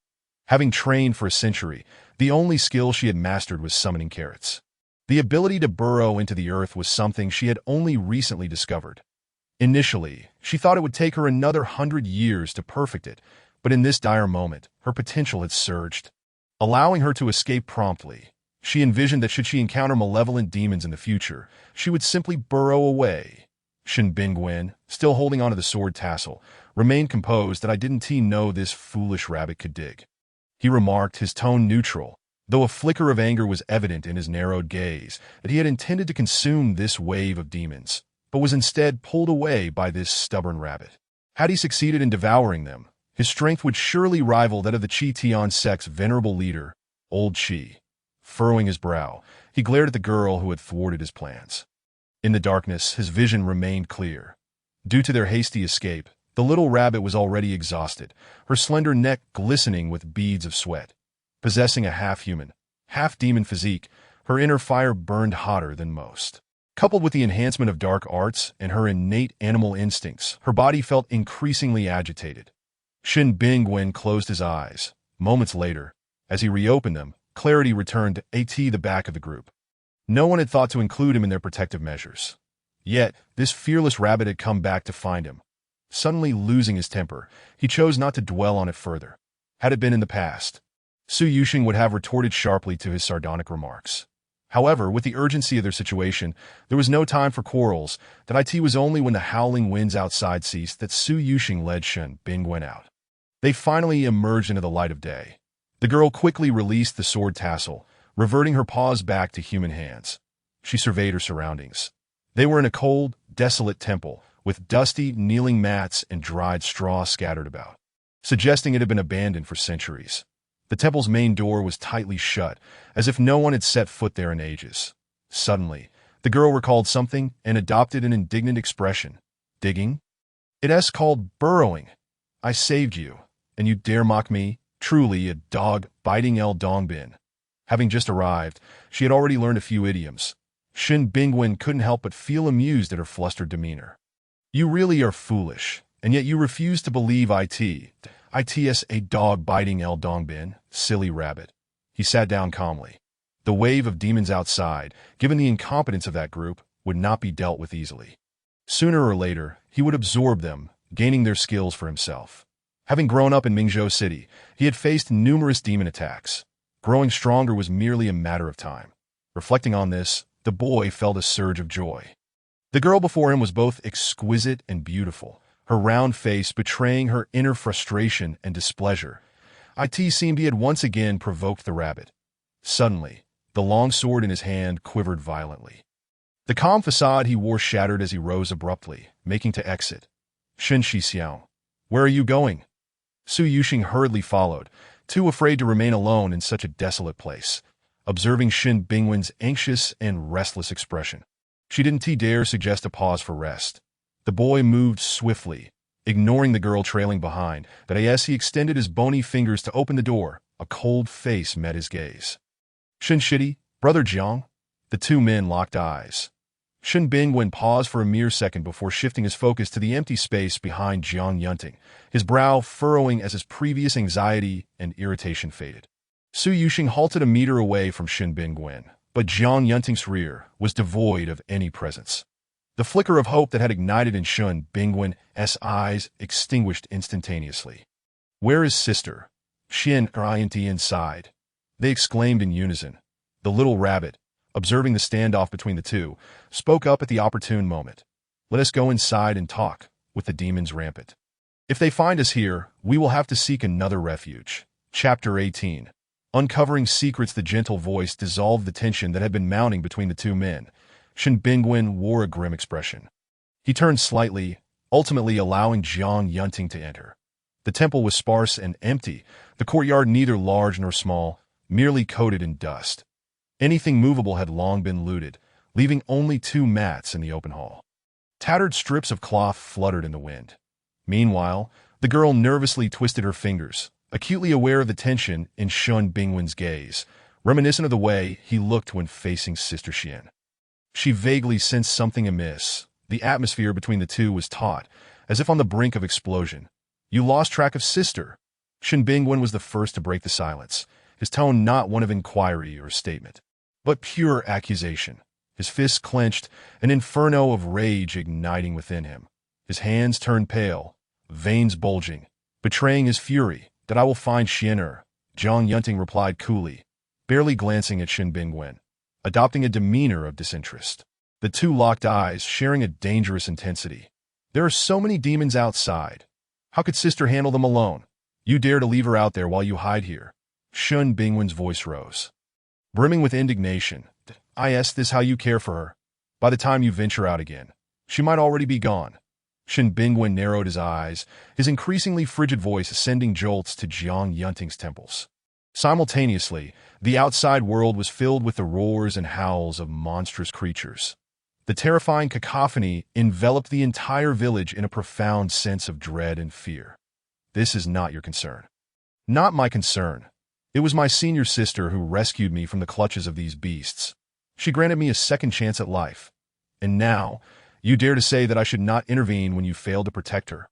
Having trained for a century, the only skill she had mastered was summoning carrots. The ability to burrow into the earth was something she had only recently discovered. Initially, she thought it would take her another 100 years to perfect it, but in this dire moment, her potential had surged. Allowing her to escape promptly, she envisioned that should she encounter malevolent demons in the future, she would simply burrow away. Shen Bingwen, still holding onto the sword tassel, remained composed. "I didn't know this foolish rabbit could dig," he remarked, his tone neutral, though a flicker of anger was evident in his narrowed gaze. That he had intended to consume this wave of demons, but was instead pulled away by this stubborn rabbit. Had he succeeded in devouring them, his strength would surely rival that of the Qi Tian sect's venerable leader, Old Qi. Furrowing his brow, he glared at the girl who had thwarted his plans. In the darkness, his vision remained clear. Due to their hasty escape, the little rabbit was already exhausted, her slender neck glistening with beads of sweat. Possessing a half-human, half-demon physique, her inner fire burned hotter than most. Coupled with the enhancement of dark arts and her innate animal instincts, her body felt increasingly agitated. Shen Bingwen closed his eyes. Moments later, as he reopened them, clarity returned to the back of the group. No one had thought to include him in their protective measures. Yet, this fearless rabbit had come back to find him. Suddenly losing his temper, he chose not to dwell on it further. Had it been in the past, Su Yusheng would have retorted sharply to his sardonic remarks. However, with the urgency of their situation, there was no time for quarrels. It was only when the howling winds outside ceased that Su Yusheng led Shen Bingwen out. They finally emerged into the light of day. The girl quickly released the sword tassel, reverting her paws back to human hands. She surveyed her surroundings. They were in a cold, desolate temple, with dusty, kneeling mats and dried straw scattered about, suggesting it had been abandoned for centuries. The temple's main door was tightly shut, as if no one had set foot there in ages. Suddenly, the girl recalled something and adopted an indignant expression. "Digging? It's called burrowing. I saved you, and you dare mock me? Truly a dog biting El Dongbin." Having just arrived, she had already learned a few idioms. Shen Bingwen couldn't help but feel amused at her flustered demeanor. "You really are foolish, and yet you refuse to believe it's a dog biting El Dongbin, silly rabbit." He sat down calmly. The wave of demons outside, given the incompetence of that group, would not be dealt with easily. Sooner or later, he would absorb them, gaining their skills for himself. Having grown up in Mingzhou City, he had faced numerous demon attacks. Growing stronger was merely a matter of time. Reflecting on this, the boy felt a surge of joy. The girl before him was both exquisite and beautiful, her round face betraying her inner frustration and displeasure. It seemed he had once again provoked the rabbit. Suddenly, the long sword in his hand quivered violently. The calm facade he wore shattered as he rose abruptly, making to exit. "Shen Shixiao, where are you going?" Su Yusheng hurriedly followed, too afraid to remain alone in such a desolate place, observing Shin Bingwen's anxious and restless expression. She didn't dare suggest a pause for rest. The boy moved swiftly, ignoring the girl trailing behind, but as he extended his bony fingers to open the door, a cold face met his gaze. Shin Shidi, Brother Jiang? The two men locked eyes. Shin Bingwen paused for a mere second before shifting his focus to the empty space behind Jiang Yunting, his brow furrowing as his previous anxiety and irritation faded. Su Yuxing halted a meter away from Shin Bingwen, but Jiang Yunting's rear was devoid of any presence. The flicker of hope that had ignited in Shin Bingwen's eyes extinguished instantaneously. "Where is sister?" Shin inside. They exclaimed in unison. The little rabbit, observing the standoff between the two, spoke up at the opportune moment. "Let us go inside and talk, with the demons rampant. If they find us here, we will have to seek another refuge." Chapter 18. Uncovering secrets. The gentle voice dissolved the tension that had been mounting between the two men. Shin Bingwen wore a grim expression. He turned slightly, ultimately allowing Jiang Yunting to enter. The temple was sparse and empty, the courtyard neither large nor small, merely coated in dust. Anything movable had long been looted, leaving only two mats in the open hall. Tattered strips of cloth fluttered in the wind. Meanwhile, the girl nervously twisted her fingers, acutely aware of the tension in Shin Bingwen's gaze, reminiscent of the way he looked when facing Sister Xian. She vaguely sensed something amiss. The atmosphere between the two was taut, as if on the brink of explosion. "You lost track of sister." Shin Bingwen was the first to break the silence, his tone not one of inquiry or statement, but pure accusation. His fists clenched, an inferno of rage igniting within him. His hands turned pale, veins bulging, betraying his fury. "That I will find Xianer," Jiang Yunting replied coolly, barely glancing at Shin Bingwen, adopting a demeanor of disinterest. The two locked eyes, sharing a dangerous intensity. "There are so many demons outside. How could sister handle them alone? You dare to leave her out there while you hide here?" Shin Bingwen's voice rose, brimming with indignation. "Is this how you care for her? By the time you venture out again, she might already be gone." Shin Bingwen narrowed his eyes, his increasingly frigid voice sending jolts to Jiang Yunting's temples. Simultaneously, the outside world was filled with the roars and howls of monstrous creatures. The terrifying cacophony enveloped the entire village in a profound sense of dread and fear. "This is not your concern." "Not my concern. It was my senior sister who rescued me from the clutches of these beasts. She granted me a second chance at life. And now, you dare to say that I should not intervene when you failed to protect her."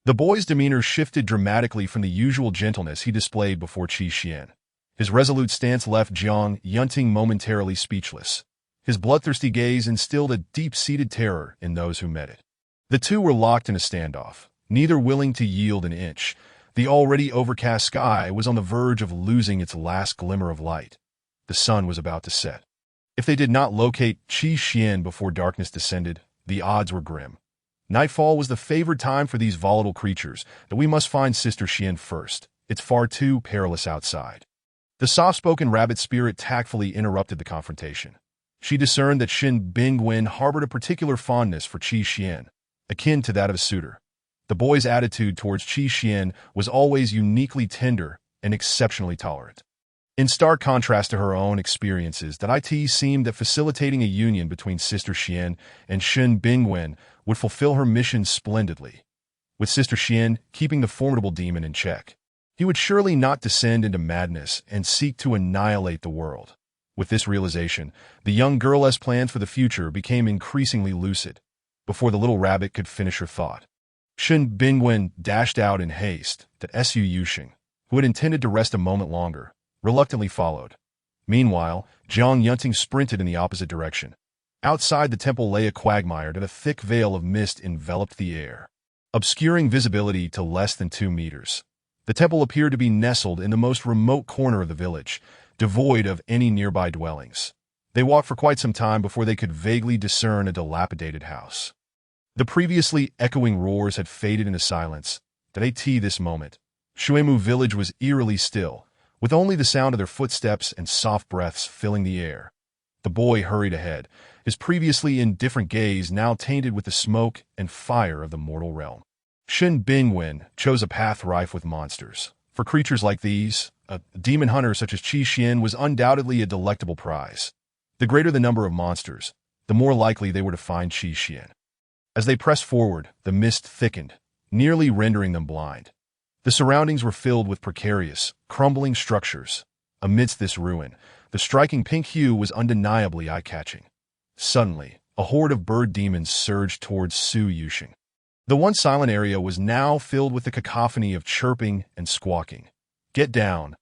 The boy's demeanor shifted dramatically from the usual gentleness he displayed before Qi Xian. His resolute stance left Jiang Yunting momentarily speechless. His bloodthirsty gaze instilled a deep-seated terror in those who met it. The two were locked in a standoff, neither willing to yield an inch. The already overcast sky was on the verge of losing its last glimmer of light. The sun was about to set. If they did not locate Qi Xian before darkness descended, the odds were grim. Nightfall was the favored time for these volatile creatures, that we must find Sister Xian first. It's far too perilous outside. The soft-spoken rabbit spirit tactfully interrupted the confrontation. She discerned that Shin Bingwen harbored a particular fondness for Qi Xian, akin to that of a suitor. The boy's attitude towards Qi Xian was always uniquely tender and exceptionally tolerant. In stark contrast to her own experiences, that it seemed that facilitating a union between Sister Xian and Shin Bingwen would fulfill her mission splendidly. With Sister Xian keeping the formidable demon in check, he would surely not descend into madness and seek to annihilate the world. With this realization, the young girl's plans for the future became increasingly lucid. Before the little rabbit could finish her thought, Shin Bingwen dashed out in haste. To Su Yuxing, who had intended to rest a moment longer, reluctantly followed. Meanwhile, Jiang Yunting sprinted in the opposite direction. Outside the temple lay a quagmire that a thick veil of mist enveloped the air, obscuring visibility to less than 2 meters. The temple appeared to be nestled in the most remote corner of the village, devoid of any nearby dwellings. They walked for quite some time before they could vaguely discern a dilapidated house. The previously echoing roars had faded into silence. At this moment, Shuemu village was eerily still, with only the sound of their footsteps and soft breaths filling the air. The boy hurried ahead, his previously indifferent gaze now tainted with the smoke and fire of the mortal realm. Shin Bingwen chose a path rife with monsters, For creatures like these, a demon hunter such as Qi Xian was undoubtedly a delectable prize. The greater the number of monsters, the more likely they were to find Qi Xian. As they pressed forward, the mist thickened, nearly rendering them blind. The surroundings were filled with precarious, crumbling structures. Amidst this ruin, the striking pink hue was undeniably eye-catching. Suddenly, a horde of bird demons surged towards Su Yusheng. The once silent area was now filled with a cacophony of chirping and squawking. "Get down!"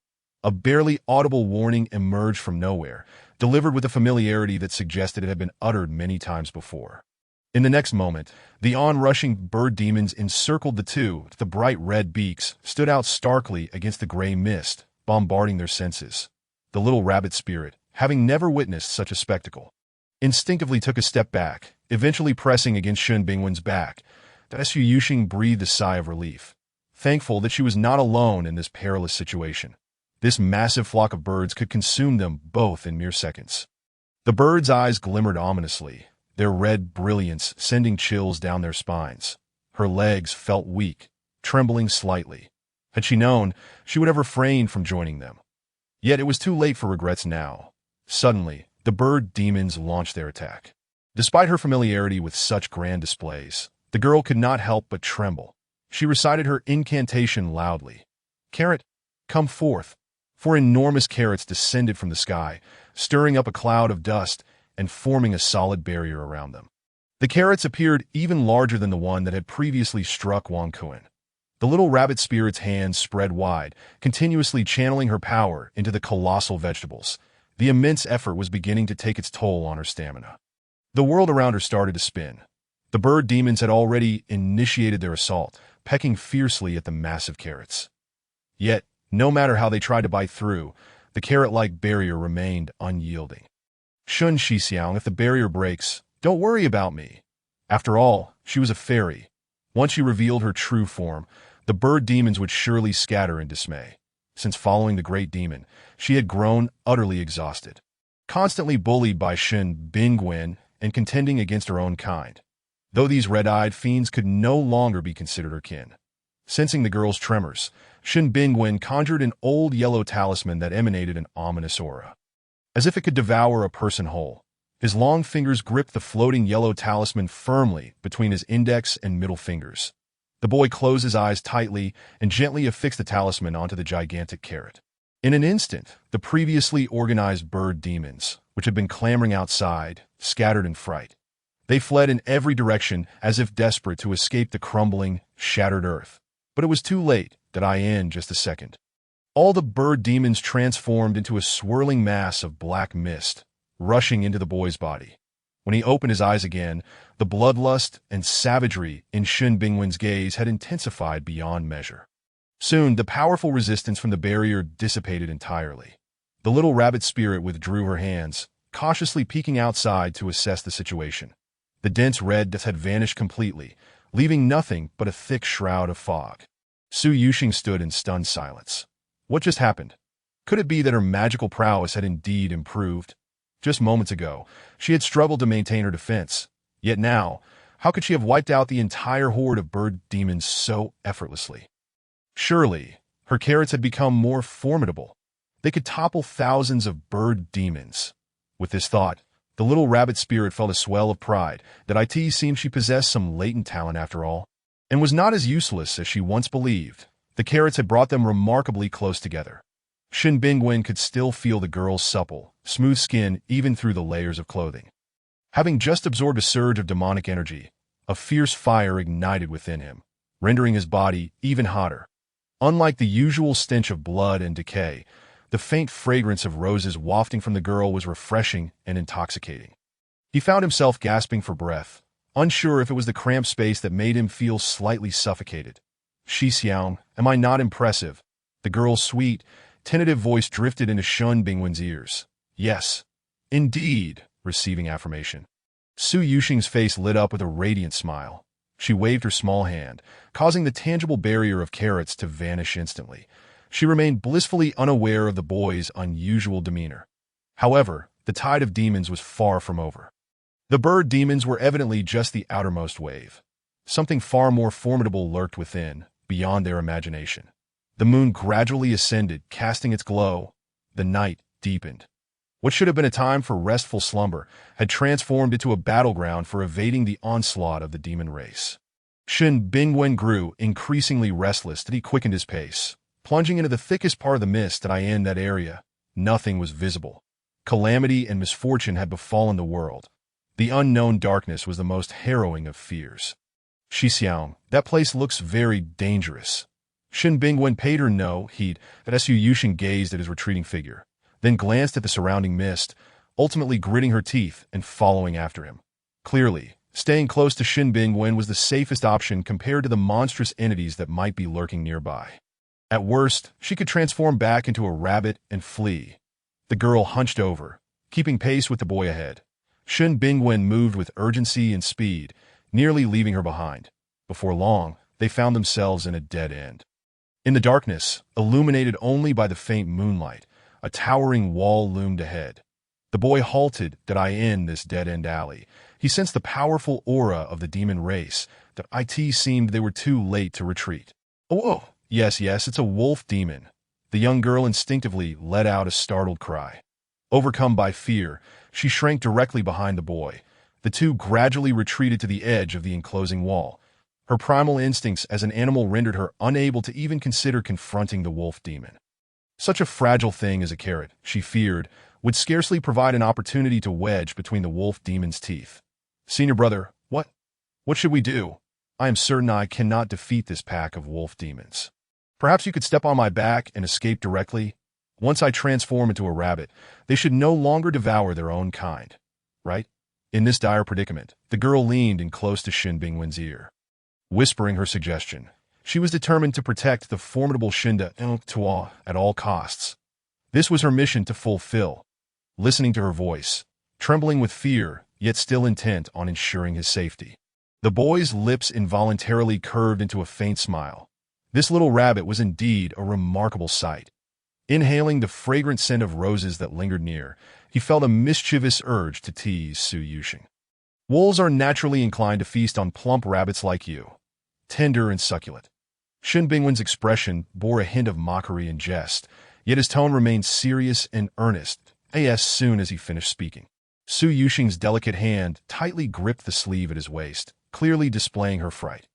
A barely audible warning emerged from nowhere, delivered with a familiarity that suggested it had been uttered many times before. In the next moment, the onrushing bird demons encircled the two. The bright red beaks stood out starkly against the gray mist, bombarding their senses. The little rabbit spirit, having never witnessed such a spectacle, instinctively took a step back, eventually pressing against Shun Bingwen's back. Su Yusheng breathed a sigh of relief, thankful that she was not alone in this perilous situation. This massive flock of birds could consume them both in mere seconds. The birds' eyes glimmered ominously, their red brilliance sending chills down their spines. Her legs felt weak, trembling slightly. Had she known, she would have refrained from joining them. Yet it was too late for regrets now. Suddenly, the bird demons launched their attack. Despite her familiarity with such grand displays, the girl could not help but tremble. She recited her incantation loudly. "Carrot, come forth!" 4 enormous carrots descended from the sky, stirring up a cloud of dust and forming a solid barrier around them. The carrots appeared even larger than the one that had previously struck Wang Kuan. The little rabbit spirit's hands spread wide, continuously channeling her power into the colossal vegetables. The immense effort was beginning to take its toll on her stamina. The world around her started to spin. The bird demons had already initiated their assault, pecking fiercely at the massive carrots. Yet, no matter how they tried to bite through, the carrot-like barrier remained unyielding. "Shun Shixiang, if the barrier breaks, don't worry about me." After all, she was a fairy. Once she revealed her true form, the bird demons would surely scatter in dismay. Since following the great demon, she had grown utterly exhausted, constantly bullied by Shun Bingwen and contending against her own kind. Though these red-eyed fiends could no longer be considered her kin. Sensing the girl's tremors, Shun Bingwen conjured an old yellow talisman that emanated an ominous aura. As if it could devour a person whole, his long fingers gripped the floating yellow talisman firmly between his index and middle fingers. The boy closed his eyes tightly and gently affixed the talisman onto the gigantic carrot. In an instant, the previously organized bird demons, which had been clamoring outside, scattered in fright. They fled in every direction as if desperate to escape the crumbling, shattered earth. But it was too late. Did I end just a second? All the bird demons transformed into a swirling mass of black mist, rushing into the boy's body. When he opened his eyes again, the bloodlust and savagery in Shun Bingwen's gaze had intensified beyond measure. Soon, the powerful resistance from the barrier dissipated entirely. The little rabbit spirit withdrew her hands, cautiously peeking outside to assess the situation. The dense red dust had vanished completely, leaving nothing but a thick shroud of fog. Su Yusheng stood in stunned silence. What just happened? Could it be that her magical prowess had indeed improved? Just moments ago, she had struggled to maintain her defense. Yet now, how could she have wiped out the entire horde of bird demons so effortlessly? Surely, her carrots had become more formidable. They could topple thousands of bird demons. With this thought, the little rabbit spirit felt a swell of pride that it seemed she possessed some latent talent after all, and was not as useless as she once believed. The carrots had brought them remarkably close together. Shun Bingwen could still feel the girl's supple, smooth skin even through the layers of clothing. Having just absorbed a surge of demonic energy, a fierce fire ignited within him, rendering his body even hotter. Unlike the usual stench of blood and decay, the faint fragrance of roses wafting from the girl was refreshing and intoxicating. He found himself gasping for breath, unsure if it was the cramped space that made him feel slightly suffocated. "Shixiang, am I not impressive?" The girl's sweet, tentative voice drifted into Shun Bingwen's ears. "Yes, indeed," receiving affirmation. Su Yusheng's face lit up with a radiant smile. She waved her small hand, causing the tangible barrier of carrots to vanish instantly. She remained blissfully unaware of the boy's unusual demeanor. However, the tide of demons was far from over. The bird demons were evidently just the outermost wave. Something far more formidable lurked within, beyond their imagination. The moon gradually ascended, casting its glow. The night deepened. What should have been a time for restful slumber had transformed into a battleground for evading the onslaught of the demon race. Shen Bingwen grew increasingly restless as he quickened his pace. Plunging into the thickest part of the mist in that area, nothing was visible. Calamity and misfortune had befallen the world. The unknown darkness was the most harrowing of fears. Xixiang, that place looks very dangerous. Shen Bingwen paid her no heed as Su Yuxing gazed at his retreating figure, then glanced at the surrounding mist, ultimately gritting her teeth and following after him. Clearly, staying close to Shen Bingwen was the safest option compared to the monstrous entities that might be lurking nearby. At worst, she could transform back into a rabbit and flee. The girl hunched over, keeping pace with the boy ahead. Shen Bingwen moved with urgency and speed, nearly leaving her behind. Before long, they found themselves in a dead end. In the darkness, illuminated only by the faint moonlight, a towering wall loomed ahead. The boy halted in this dead-end alley. He sensed the powerful aura of the demon race. It seemed they were too late to retreat. Oh, yes, it's a wolf demon. The young girl instinctively let out a startled cry. Overcome by fear, she shrank directly behind the boy. The two gradually retreated to the edge of the enclosing wall. Her primal instincts as an animal rendered her unable to even consider confronting the wolf demon. Such a fragile thing as a carrot, she feared, would scarcely provide an opportunity to wedge between the wolf demon's teeth. Senior brother, what should we do? I am certain I cannot defeat this pack of wolf demons. Perhaps you could step on my back and escape directly? Once I transform into a rabbit, they should no longer devour their own kind, right? In this dire predicament, the girl leaned in close to Shen Bingwen's ear. Whispering her suggestion, she was determined to protect the formidable Shinda Tuo at all costs. This was her mission to fulfill. Listening to her voice, trembling with fear, yet still intent on ensuring his safety. The boy's lips involuntarily curved into a faint smile. This little rabbit was indeed a remarkable sight. Inhaling the fragrant scent of roses that lingered near, he felt a mischievous urge to tease Su Yuxing. Wolves are naturally inclined to feast on plump rabbits like you, tender and succulent. Shen Bingwen's expression bore a hint of mockery and jest, yet his tone remained serious and earnest as soon as he finished speaking. Su Yuxing's delicate hand tightly gripped the sleeve at his waist, clearly displaying her fright.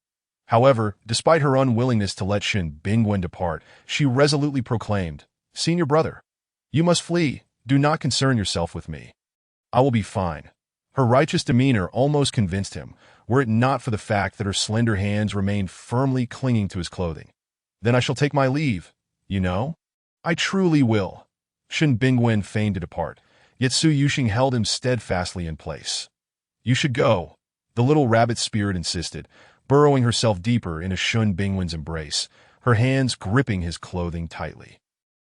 However, despite her unwillingness to let Shen Bingwen depart, she resolutely proclaimed, "Senior brother, you must flee. Do not concern yourself with me. I will be fine." Her righteous demeanor almost convinced him, were it not for the fact that her slender hands remained firmly clinging to his clothing. "Then I shall take my leave, you know? I truly will." Shen Bingwen feigned to depart, yet Su Yuxing held him steadfastly in place. "You should go," the little rabbit spirit insisted, burrowing herself deeper into Shen Bingwen's embrace, her hands gripping his clothing tightly.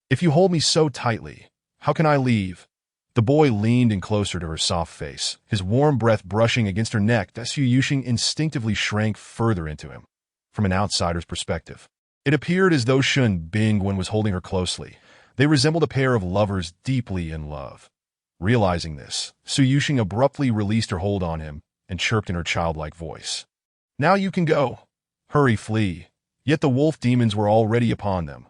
"If you hold me so tightly, how can I leave?" The boy leaned in closer to her soft face, his warm breath brushing against her neck as Su Yuxing instinctively shrank further into him. From an outsider's perspective, it appeared as though Shen Bingwen was holding her closely. They resembled a pair of lovers deeply in love. Realizing this, Su Yuxing abruptly released her hold on him and chirped in her childlike voice. "Now you can go. Hurry, flee." Yet the wolf demons were already upon them.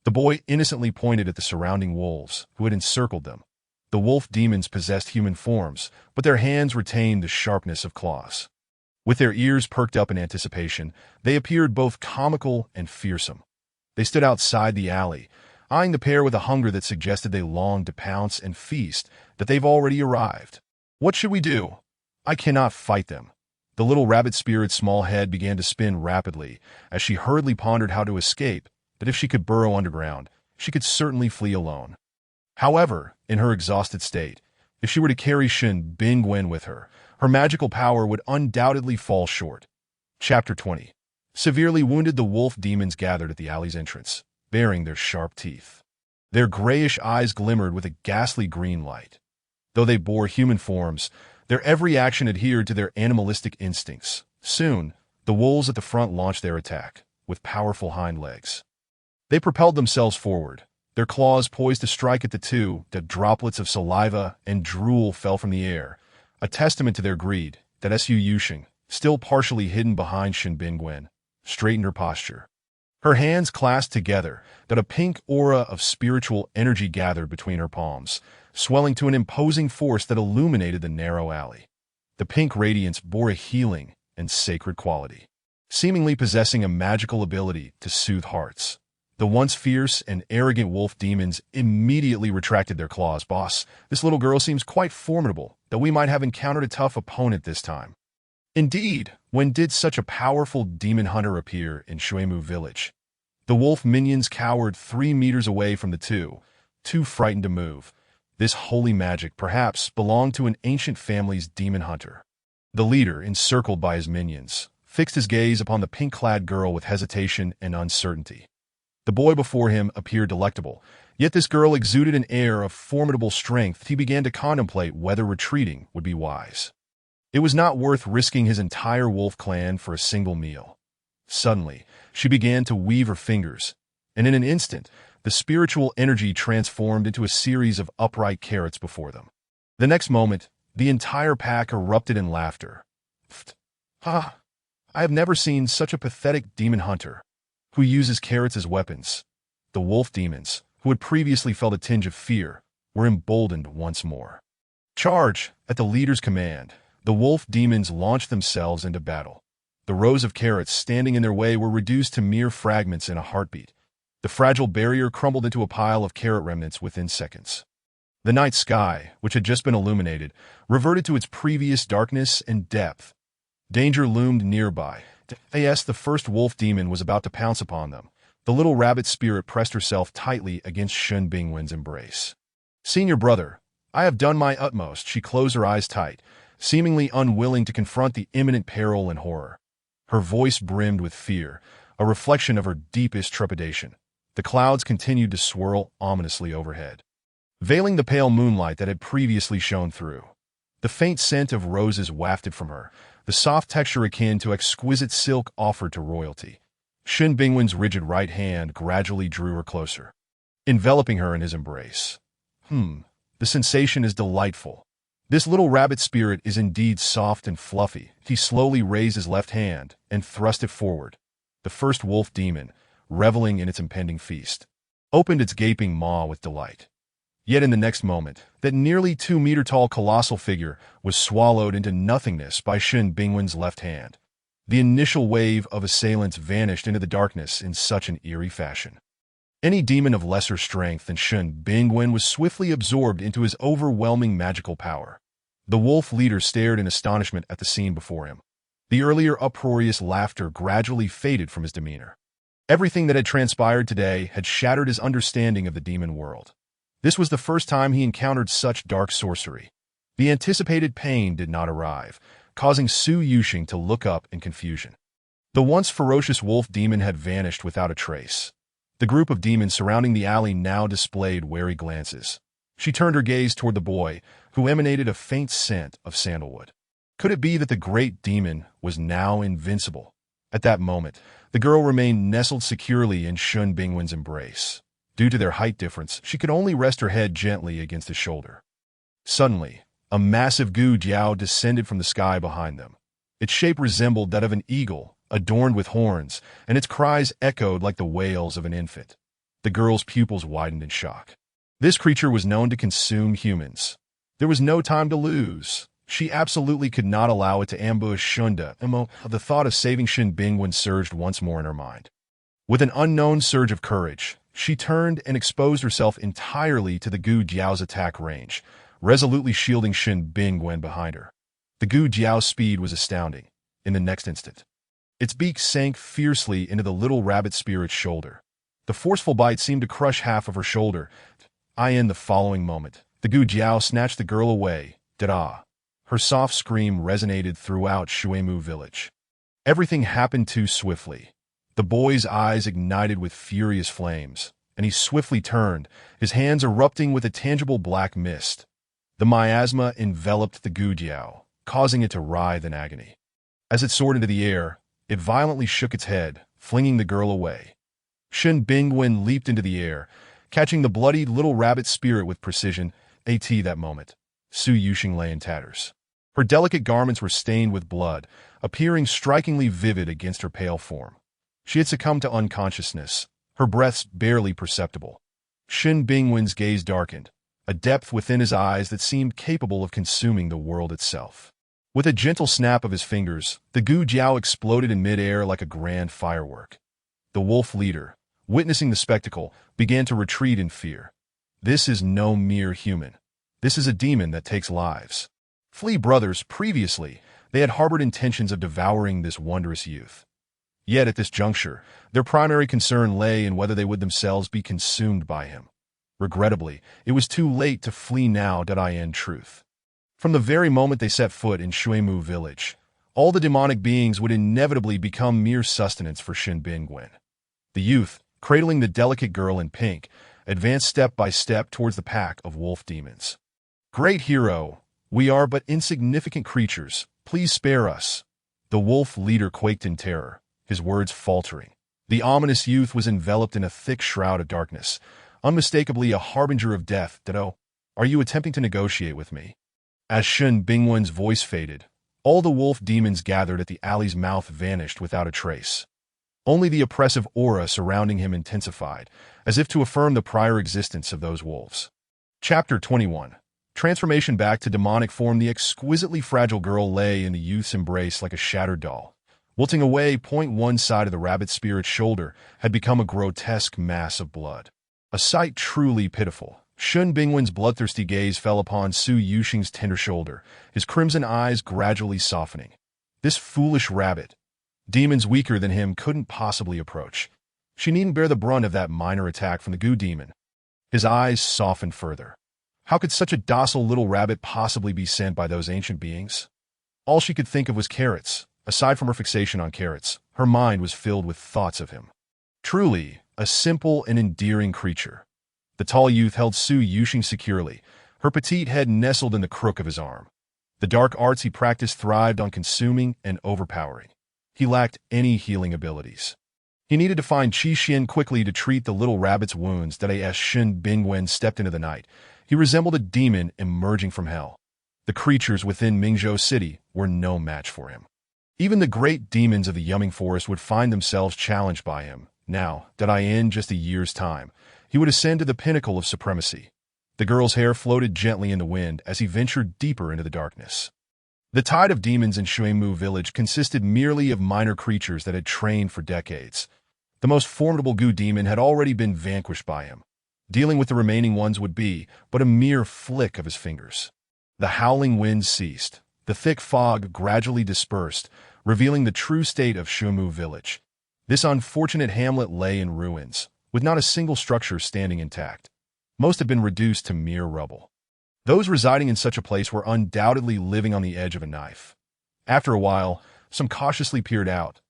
The boy innocently pointed at the surrounding wolves, who had encircled them. The wolf demons possessed human forms, but their hands retained the sharpness of claws. With their ears perked up in anticipation, they appeared both comical and fearsome. They stood outside the alley, eyeing the pair with a hunger that suggested they longed to pounce and feast, that they've already arrived. "What should we do? I cannot fight them." The little rabbit spirit's small head began to spin rapidly as she hurriedly pondered how to escape, that if she could burrow underground, she could certainly flee alone. However, in her exhausted state, if she were to carry Shen Bingwen with her, her magical power would undoubtedly fall short. Chapter 20. Severely wounded, the wolf demons gathered at the alley's entrance, baring their sharp teeth. Their grayish eyes glimmered with a ghastly green light. Though they bore human forms, their every action adhered to their animalistic instincts. Soon, the wolves at the front launched their attack, with powerful hind legs. They propelled themselves forward, their claws poised to strike at the two. That droplets of saliva and drool fell from the air, a testament to their greed. That Su Yuxing, still partially hidden behind Shen Bingwen, straightened her posture. Her hands clasped together, that a pink aura of spiritual energy gathered between her palms, swelling to an imposing force that illuminated the narrow alley. The pink radiance bore a healing and sacred quality, seemingly possessing a magical ability to soothe hearts. The once fierce and arrogant wolf demons immediately retracted their claws. "Boss, this little girl seems quite formidable, that we might have encountered a tough opponent this time." Indeed, when did such a powerful demon hunter appear in Shuemu village? The wolf minions cowered 3 meters away from the two, too frightened to move. This holy magic perhaps belonged to an ancient family's demon hunter. The leader, encircled by his minions, fixed his gaze upon the pink-clad girl with hesitation and uncertainty. The boy before him appeared delectable, yet this girl exuded an air of formidable strength. He began to contemplate whether retreating would be wise. It was not worth risking his entire wolf clan for a single meal. Suddenly, she began to weave her fingers, and in an instant, the spiritual energy transformed into a series of upright carrots before them. The next moment, the entire pack erupted in laughter. "Ha! I have never seen such a pathetic demon hunter, who uses carrots as weapons." The wolf demons, who had previously felt a tinge of fear, were emboldened once more. "Charge!" At the leader's command, the wolf demons launched themselves into battle. The rows of carrots standing in their way were reduced to mere fragments in a heartbeat. The fragile barrier crumbled into a pile of carrot remnants within seconds. The night sky, which had just been illuminated, reverted to its previous darkness and depth. Danger loomed nearby. As the first wolf demon was about to pounce upon them, the little rabbit spirit pressed herself tightly against Shun Bingwen's embrace. "Senior brother, I have done my utmost." She closed her eyes tight, seemingly unwilling to confront the imminent peril and horror. Her voice brimmed with fear, a reflection of her deepest trepidation. The clouds continued to swirl ominously overhead, veiling the pale moonlight that had previously shone through. The faint scent of roses wafted from her, the soft texture akin to exquisite silk offered to royalty. Shun Bingwen's rigid right hand gradually drew her closer, enveloping her in his embrace. The sensation is delightful. This little rabbit spirit is indeed soft and fluffy." He slowly raised his left hand and thrust it forward. The first wolf demon, reveling in its impending feast, opened its gaping maw with delight. Yet in the next moment, that nearly 2-meter-tall colossal figure was swallowed into nothingness by Shun Bingwen's left hand. The initial wave of assailants vanished into the darkness in such an eerie fashion. Any demon of lesser strength than Shun Bingwen was swiftly absorbed into his overwhelming magical power. The wolf leader stared in astonishment at the scene before him. The earlier uproarious laughter gradually faded from his demeanor. Everything that had transpired today had shattered his understanding of the demon world. This was the first time he encountered such dark sorcery. The anticipated pain did not arrive, causing Su Yuxing to look up in confusion. The once ferocious wolf demon had vanished without a trace. The group of demons surrounding the alley now displayed wary glances. She turned her gaze toward the boy, who emanated a faint scent of sandalwood. Could it be that the great demon was now invincible? At that moment, the girl remained nestled securely in Shun Bingwen's embrace. Due to their height difference, she could only rest her head gently against his shoulder. Suddenly, a massive gu jiao descended from the sky behind them. Its shape resembled that of an eagle, adorned with horns, and its cries echoed like the wails of an infant. The girl's pupils widened in shock. This creature was known to consume humans. There was no time to lose. She absolutely could not allow it to ambush Shunda. The thought of saving Shun Bingwen surged once more in her mind. With an unknown surge of courage, she turned and exposed herself entirely to the gu jiao's attack range, resolutely shielding Shun Bingwen behind her. The gu jiao's speed was astounding. In the next instant, its beak sank fiercely into the little rabbit spirit's shoulder. The forceful bite seemed to crush half of her shoulder. In the following moment, the gu jiao snatched the girl away. Da-da! Her soft scream resonated throughout Shuemu village. Everything happened too swiftly. The boy's eyes ignited with furious flames, and he swiftly turned, his hands erupting with a tangible black mist. The miasma enveloped the gu jiao, causing it to writhe in agony. As it soared into the air, it violently shook its head, flinging the girl away. Shun Bingwen leaped into the air, catching the bloodied little rabbit spirit with precision. That moment, Su Yuxing lay in tatters. Her delicate garments were stained with blood, appearing strikingly vivid against her pale form. She had succumbed to unconsciousness, her breaths barely perceptible. Shin Bingwen's gaze darkened, a depth within his eyes that seemed capable of consuming the world itself. With a gentle snap of his fingers, the Gu Jiao exploded in midair like a grand firework. The wolf leader, witnessing the spectacle, began to retreat in fear. This is no mere human. This is a demon that takes lives. Flea brothers, previously, they had harbored intentions of devouring this wondrous youth. Yet at this juncture, their primary concern lay in whether they would themselves be consumed by him. Regrettably, it was too late to flee now in truth. From the very moment they set foot in Shuimu village, all the demonic beings would inevitably become mere sustenance for Shin Bingwen. The youth, cradling the delicate girl in pink, advanced step by step towards the pack of wolf demons. "Great hero, we are but insignificant creatures. Please spare us." The wolf leader quaked in terror, his words faltering. The ominous youth was enveloped in a thick shroud of darkness, unmistakably a harbinger of death. Are you attempting to negotiate with me?" As Shin Bingwen's voice faded, all the wolf demons gathered at the alley's mouth vanished without a trace. Only the oppressive aura surrounding him intensified, as if to affirm the prior existence of those wolves. Chapter 21. Transformation back to demonic form. The exquisitely fragile girl lay in the youth's embrace like a shattered doll. Wilting away, one side of the rabbit spirit's shoulder had become a grotesque mass of blood. A sight truly pitiful. Shun Bingwen's bloodthirsty gaze fell upon Su Yuxing's tender shoulder, his crimson eyes gradually softening. This foolish rabbit. Demons weaker than him couldn't possibly approach. She needn't bear the brunt of that minor attack from the Gu demon. His eyes softened further. How could such a docile little rabbit possibly be sent by those ancient beings? All she could think of was carrots. Aside from her fixation on carrots, her mind was filled with thoughts of him. Truly, a simple and endearing creature. The tall youth held Su Yuxing securely, her petite head nestled in the crook of his arm. The dark arts he practiced thrived on consuming and overpowering. He lacked any healing abilities. He needed to find Qi Xian quickly to treat the little rabbit's wounds. As Shin Bingwen stepped into the night, he resembled a demon emerging from hell. The creatures within Mingzhou City were no match for him. Even the great demons of the Yumming Forest would find themselves challenged by him. Now, in just a year's time, he would ascend to the pinnacle of supremacy. The girl's hair floated gently in the wind as he ventured deeper into the darkness. The tide of demons in Shuimu village consisted merely of minor creatures that had trained for decades. The most formidable Gu demon had already been vanquished by him. Dealing with the remaining ones would be but a mere flick of his fingers. The howling wind ceased. The thick fog gradually dispersed, revealing the true state of Shuimu village. This unfortunate hamlet lay in ruins, with not a single structure standing intact. Most had been reduced to mere rubble. Those residing in such a place were undoubtedly living on the edge of a knife. After a while, some cautiously peered out.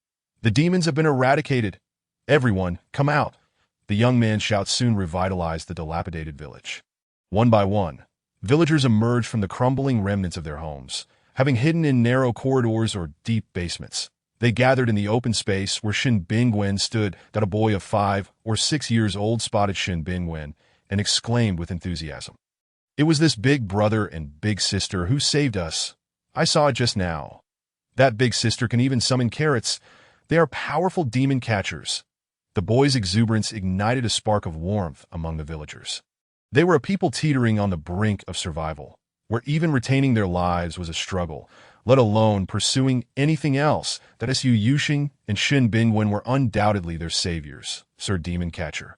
"The demons have been eradicated. Everyone, come out." The young man's shout soon revitalized the dilapidated village. One by one, villagers emerged from the crumbling remnants of their homes, having hidden in narrow corridors or deep basements. They gathered in the open space where Shin Bingwen stood. A boy of 5 or 6 years old spotted Shin Bingwen and exclaimed with enthusiasm. "It was this big brother and big sister who saved us. I saw it just now. That big sister can even summon carrots. They are powerful demon catchers." The boy's exuberance ignited a spark of warmth among the villagers. They were a people teetering on the brink of survival, where even retaining their lives was a struggle, let alone pursuing anything else. That Su Yuxing and Shin Bingwen were undoubtedly their saviors, Sir Demon Catcher.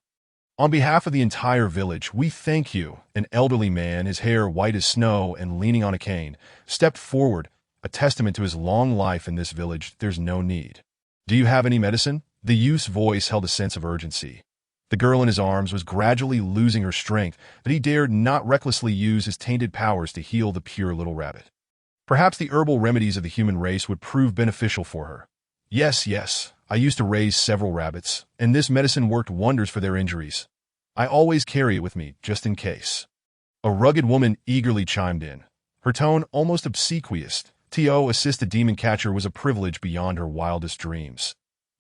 "On behalf of the entire village, we thank you." An elderly man, his hair white as snow and leaning on a cane, stepped forward, a testament to his long life in this village. "There's no need. Do you have any medicine?" The youth's voice held a sense of urgency. The girl in his arms was gradually losing her strength, but he dared not recklessly use his tainted powers to heal the pure little rabbit. Perhaps the herbal remedies of the human race would prove beneficial for her. Yes, I used to raise several rabbits, and this medicine worked wonders for their injuries. I always carry it with me, just in case." A rugged woman eagerly chimed in, her tone almost obsequious. To assist a demon catcher was a privilege beyond her wildest dreams.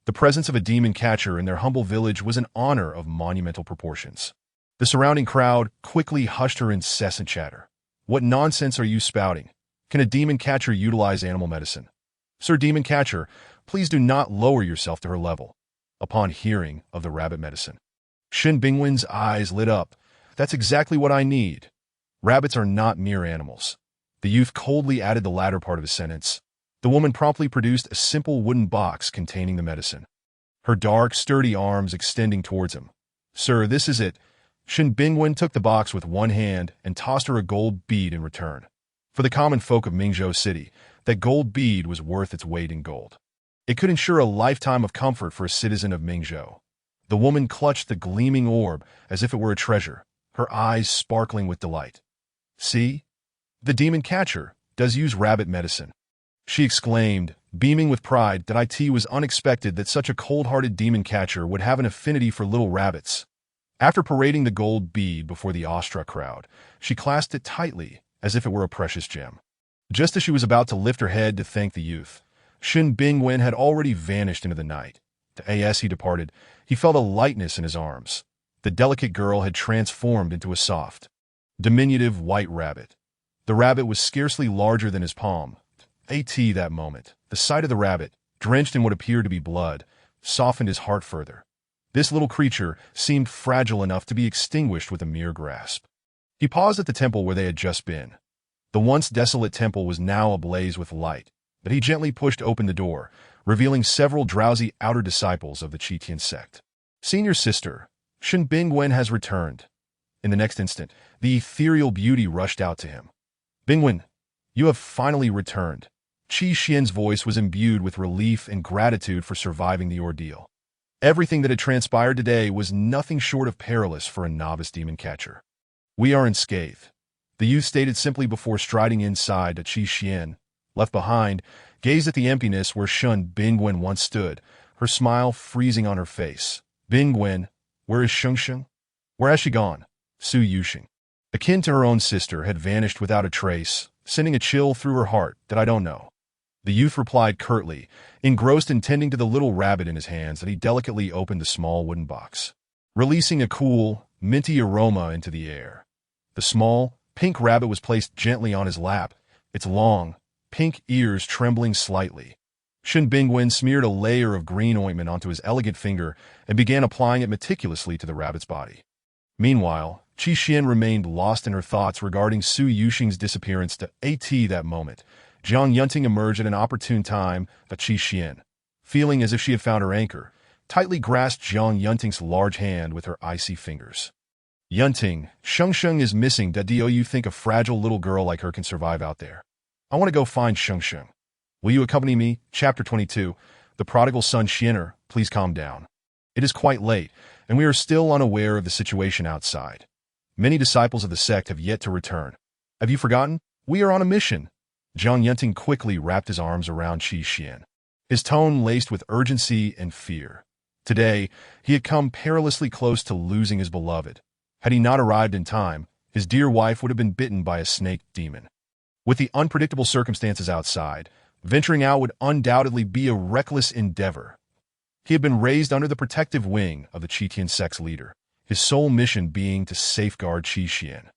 The presence of a demon catcher in their humble village was an honor of monumental proportions. The surrounding crowd quickly hushed her incessant chatter. "What nonsense are you spouting? Can a demon catcher utilize animal medicine?" "Sir Demon Catcher, please do not lower yourself to her level." upon hearing of the rabbit medicine. Shin Bingwen's eyes lit up. That's exactly what I need. Rabbits are not mere animals. The youth coldly added the latter part of his sentence. The woman promptly produced a simple wooden box containing the medicine, her dark, sturdy arms extending towards him. Sir, this is it. Shin Bingwen took the box with one hand and tossed her a gold bead in return. For the common folk of Mingzhou City, that gold bead was worth its weight in gold. It could ensure a lifetime of comfort for a citizen of Mingzhou. The woman clutched the gleaming orb as if it were a treasure, her eyes sparkling with delight. See? The demon catcher does use rabbit medicine, she exclaimed, beaming with pride that it was unexpected that such a cold-hearted demon catcher would have an affinity for little rabbits. After parading the gold bead before the awestruck crowd, she clasped it tightly as if it were a precious gem. Just as she was about to lift her head to thank the youth, Shin Bingwen had already vanished into the night. As he departed, he felt a lightness in his arms. The delicate girl had transformed into a soft, diminutive white rabbit. The rabbit was scarcely larger than his palm. That moment, the sight of the rabbit, drenched in what appeared to be blood, softened his heart further. This little creature seemed fragile enough to be extinguished with a mere grasp. He paused at the temple where they had just been. The once desolate temple was now ablaze with light, but he gently pushed open the door, revealing several drowsy outer disciples of the Qitian sect. Senior sister, Shin Bingwen has returned. In the next instant, the ethereal beauty rushed out to him. Bingwen, you have finally returned. Qi Xian's voice was imbued with relief and gratitude for surviving the ordeal. Everything that had transpired today was nothing short of perilous for a novice demon catcher. We are unscathed, the youth stated simply before striding inside to Qi Xian. Left behind, gazed at the emptiness where Shin Bingwen once stood, her smile freezing on her face. Bingwen, where is Shengsheng? Where has she gone? Su Yuxing, akin to her own sister, had vanished without a trace, sending a chill through her heart that I don't know. The youth replied curtly, engrossed in tending to the little rabbit in his hands, that he delicately opened the small wooden box, releasing a cool, minty aroma into the air. The small, pink rabbit was placed gently on his lap, its long, pink ears trembling slightly. Shin Bingwen smeared a layer of green ointment onto his elegant finger and began applying it meticulously to the rabbit's body. Meanwhile, Qi Xian remained lost in her thoughts regarding Su Yuxing's disappearance. That moment, Jiang Yunting emerged at an opportune time. Qi Xian, feeling as if she had found her anchor, tightly grasped Jiang Yunting's large hand with her icy fingers. Yunting, Shengsheng is missing. Do you think a fragile little girl like her can survive out there? I want to go find Shengsheng. Will you accompany me? Chapter 22. The prodigal son Xianer, please calm down. It is quite late, and we are still unaware of the situation outside. Many disciples of the sect have yet to return. Have you forgotten? We are on a mission. Jiang Yunting quickly wrapped his arms around Qi Xian, his tone laced with urgency and fear. Today, he had come perilously close to losing his beloved. Had he not arrived in time, his dear wife would have been bitten by a snake demon. With the unpredictable circumstances outside, venturing out would undoubtedly be a reckless endeavor. He had been raised under the protective wing of the Qitian sect's leader, his sole mission being to safeguard Qi Xian.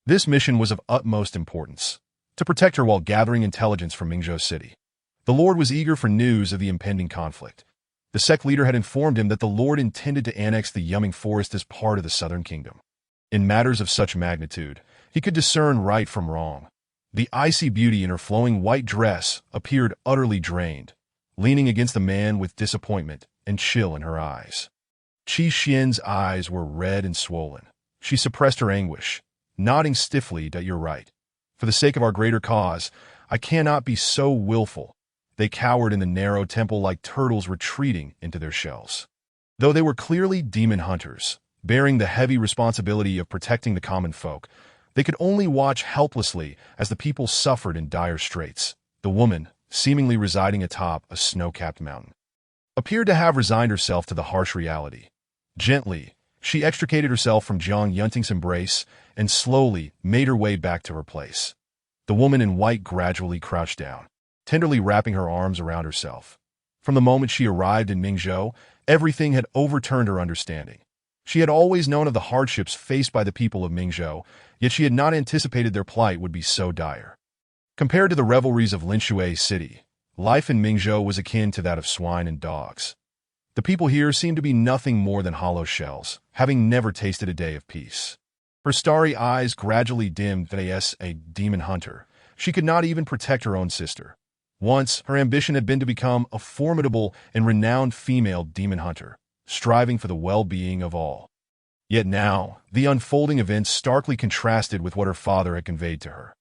This mission was of utmost importance, to protect her while gathering intelligence from Mingzhou City. The Lord was eager for news of the impending conflict. The sect leader had informed him that the Lord intended to annex the Yumming Forest as part of the Southern Kingdom. In matters of such magnitude, he could discern right from wrong. The icy beauty in her flowing white dress appeared utterly drained, leaning against the man with disappointment and chill in her eyes. Qi Xian's eyes were red and swollen. She suppressed her anguish, nodding stiffly. You're right. For the sake of our greater cause, I cannot be so willful. They cowered in the narrow temple like turtles retreating into their shells. Though they were clearly demon hunters, bearing the heavy responsibility of protecting the common folk, they could only watch helplessly as the people suffered in dire straits. The woman, seemingly residing atop a snow-capped mountain, appeared to have resigned herself to the harsh reality. Gently, she extricated herself from Jiang Yunting's embrace and slowly made her way back to her place. The woman in white gradually crouched down, tenderly wrapping her arms around herself. From the moment she arrived in Mingzhou, everything had overturned her understanding. She had always known of the hardships faced by the people of Mingzhou, yet she had not anticipated their plight would be so dire. Compared to the revelries of Linshui City, life in Mingzhou was akin to that of swine and dogs. The people here seemed to be nothing more than hollow shells, having never tasted a day of peace. Her starry eyes gradually dimmed as a demon hunter. She could not even protect her own sister. Once, her ambition had been to become a formidable and renowned female demon hunter, striving for the well-being of all. Yet now, the unfolding events starkly contrasted with what her father had conveyed to her.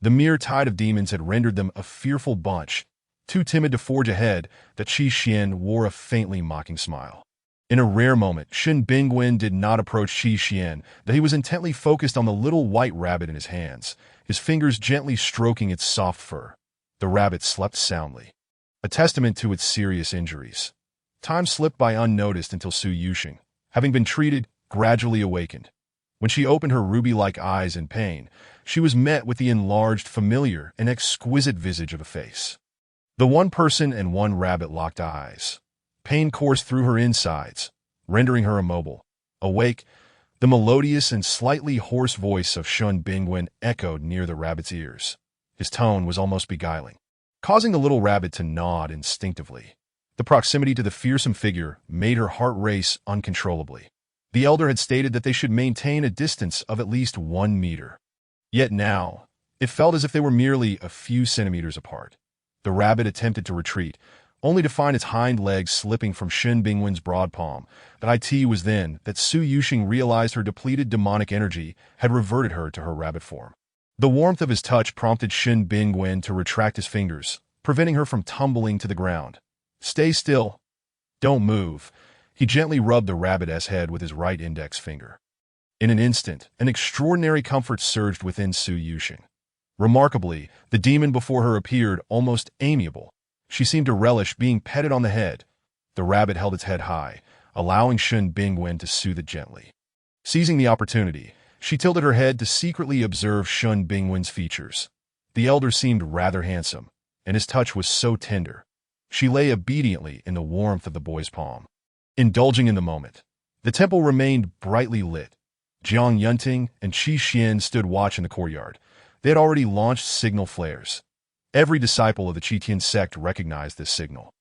The mere tide of demons had rendered them a fearful bunch, too timid to forge ahead. That Qi Xian wore a faintly mocking smile. In a rare moment, Shen Bingwen did not approach Qi Xian, that he was intently focused on the little white rabbit in his hands, his fingers gently stroking its soft fur. The rabbit slept soundly, a testament to its serious injuries. Time slipped by unnoticed until Su Yuxing, having been treated, gradually awakened. When she opened her ruby-like eyes in pain, she was met with the enlarged, familiar, and exquisite visage of a face. The one person and one rabbit locked eyes. Pain coursed through her insides, rendering her immobile. Awake, the melodious and slightly hoarse voice of Shen Bingwen echoed near the rabbit's ears. His tone was almost beguiling, causing the little rabbit to nod instinctively. The proximity to the fearsome figure made her heart race uncontrollably. The elder had stated that they should maintain a distance of at least 1 meter. Yet now, it felt as if they were merely a few centimeters apart. The rabbit attempted to retreat, only to find its hind legs slipping from Shen Bingwen's broad palm. It was then that Su Yuxing realized her depleted demonic energy had reverted her to her rabbit form. The warmth of his touch prompted Shen Bingwen to retract his fingers, preventing her from tumbling to the ground. "Stay still. Don't move." He gently rubbed the rabbit's head with his right index finger. In an instant, an extraordinary comfort surged within Su Yuxing. Remarkably, the demon before her appeared almost amiable. She seemed to relish being petted on the head. The rabbit held its head high, allowing Shen Bingwen to soothe it gently. Seizing the opportunity, she tilted her head to secretly observe Shen Bingwen's features. The elder seemed rather handsome, and his touch was so tender. She lay obediently in the warmth of the boy's palm. Indulging in the moment, the temple remained brightly lit. Jiang Yunting and Qi Xian stood watch in the courtyard. They had already launched signal flares. Every disciple of the Qitian sect recognized this signal.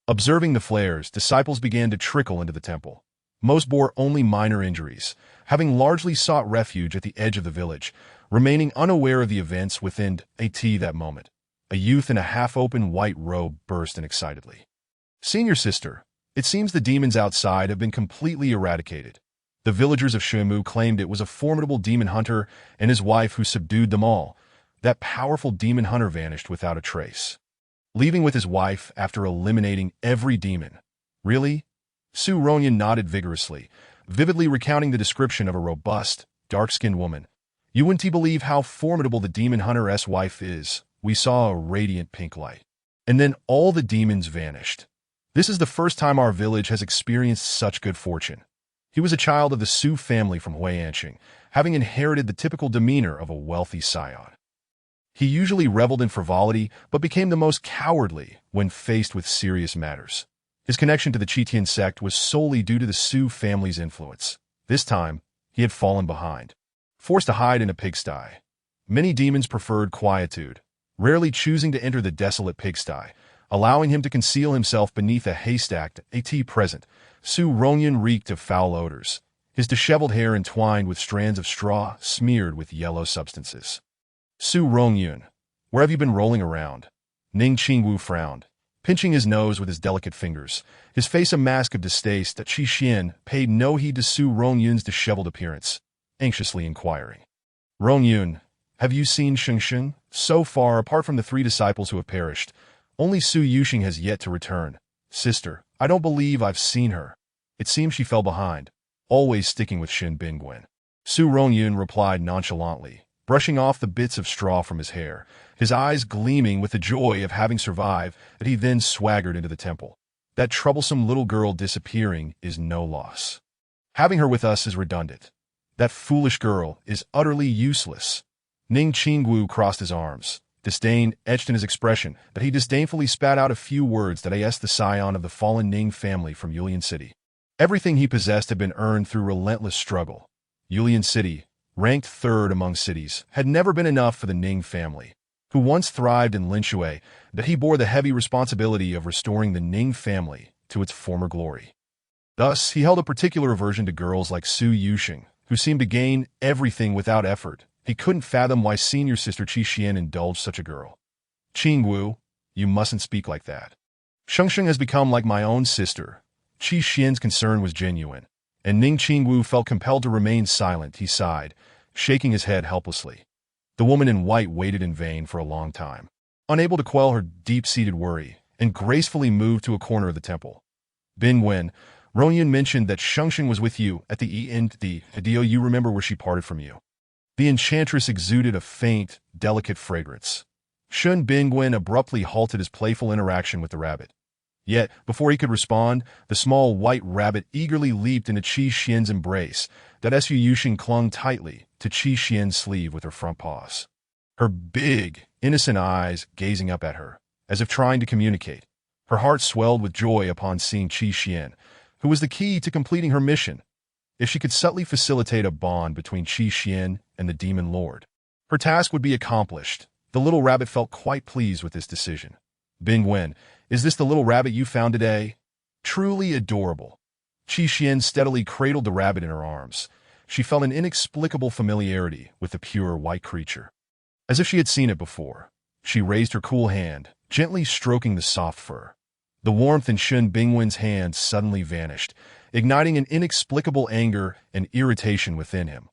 Observing the flares, disciples began to trickle into the temple. Most bore only minor injuries, having largely sought refuge at the edge of the village, remaining unaware of the events within that moment. A youth in a half-open white robe burst in excitedly. "Senior sister, it seems the demons outside have been completely eradicated. The villagers of Shemu claimed it was a formidable demon hunter and his wife who subdued them all. That powerful demon hunter vanished without a trace, leaving with his wife after eliminating every demon." "Really?" Su Ronyan nodded vigorously, vividly recounting the description of a robust, dark-skinned woman. "You wouldn't believe how formidable the demon hunter's wife is. We saw a radiant pink light. And then all the demons vanished. This is the first time our village has experienced such good fortune." He was a child of the Su family from Huianqing, having inherited the typical demeanor of a wealthy scion. He usually reveled in frivolity, but became the most cowardly when faced with serious matters. His connection to the Qitian sect was solely due to the Su family's influence. This time, he had fallen behind, forced to hide in a pigsty. Many demons preferred quietude, rarely choosing to enter the desolate pigsty, allowing him to conceal himself beneath a haystack. Present, Su Ronyan reeked of foul odors, his disheveled hair entwined with strands of straw smeared with yellow substances. "Su Rongyun, where have you been rolling around?" Ning Qingwu frowned, pinching his nose with his delicate fingers, his face a mask of distaste. That Qi Xian paid no heed to Su Rongyun's disheveled appearance, anxiously inquiring. "Rongyun, have you seen Shengsheng? So far, apart from the 3 disciples who have perished, only Su Yuxing has yet to return. Sister, I don't believe I've seen her. It seems she fell behind, always sticking with Shen Bingwen." Su Rongyun replied nonchalantly, brushing off the bits of straw from his hair, his eyes gleaming with the joy of having survived. That he then swaggered into the temple. "That troublesome little girl disappearing is no loss. Having her with us is redundant. That foolish girl is utterly useless." Ning Qingwu crossed his arms, disdain etched in his expression, but he disdainfully spat out a few words that the scion of the fallen Ning family from Yulian City. Everything he possessed had been earned through relentless struggle. Yulian City, ranked 3rd among cities, had never been enough for the Ning family, who once thrived in Linshui. That he bore the heavy responsibility of restoring the Ning family to its former glory. Thus, he held a particular aversion to girls like Su Yuxing, who seemed to gain everything without effort. He couldn't fathom why senior sister Qi Xian indulged such a girl. Qingwu, you mustn't speak like that. Shengsheng has become like my own sister. Qi Xian's concern was genuine, and Ning Qingwu felt compelled to remain silent. He sighed, shaking his head helplessly. The woman in white waited in vain for a long time, unable to quell her deep-seated worry, and gracefully moved to a corner of the temple. Bingwen, Rongyun mentioned that Shengsheng was with you at the end. Do you remember where she parted from you? The enchantress exuded a faint, delicate fragrance. Shun Bingwen abruptly halted his playful interaction with the rabbit. Yet, before he could respond, the small white rabbit eagerly leaped into Qi Xian's embrace. That Su Yuxing clung tightly to Qi Xian's sleeve with her front paws, her big, innocent eyes gazing up at her, as if trying to communicate. Her heart swelled with joy upon seeing Qi Xian, who was the key to completing her mission. If she could subtly facilitate a bond between Qi Xian and the Demon Lord, her task would be accomplished. The little rabbit felt quite pleased with this decision. Bingwen, is this the little rabbit you found today? Truly adorable. Qi Xian steadily cradled the rabbit in her arms. She felt an inexplicable familiarity with the pure white creature. As if she had seen it before, she raised her cool hand, gently stroking the soft fur. The warmth in Shun Bingwen's hand suddenly vanished, igniting an inexplicable anger and irritation within him.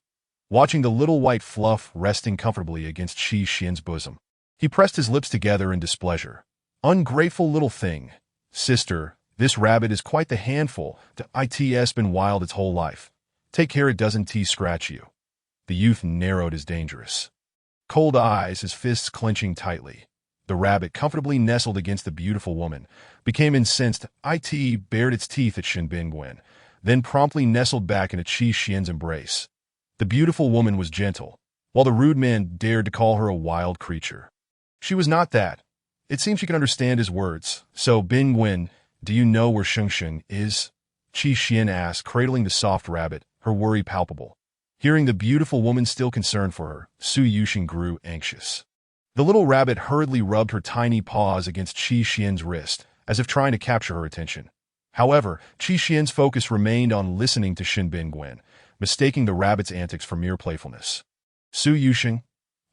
Watching the little white fluff resting comfortably against Qi Xian's bosom, he pressed his lips together in displeasure. Ungrateful little thing. Sister, this rabbit is quite the handful. It's been wild its whole life. Take care it doesn't scratch you. The youth narrowed his dangerous, cold eyes, his fists clenching tightly. The rabbit, comfortably nestled against the beautiful woman, became incensed. It bared its teeth at Shin Bingwen, then promptly nestled back into Qi Xian's embrace. The beautiful woman was gentle, while the rude man dared to call her a wild creature. She was not that. It seemed she could understand his words. So, Bingwen, do you know where Shengsheng is? Qi Xian asked, cradling the soft rabbit, her worry palpable. Hearing the beautiful woman still concerned for her, Su Yuxing grew anxious. The little rabbit hurriedly rubbed her tiny paws against Qi Xian's wrist, as if trying to capture her attention. However, Qi Xian's focus remained on listening to Shin Bingwen, mistaking the rabbit's antics for mere playfulness. Su Yuxing,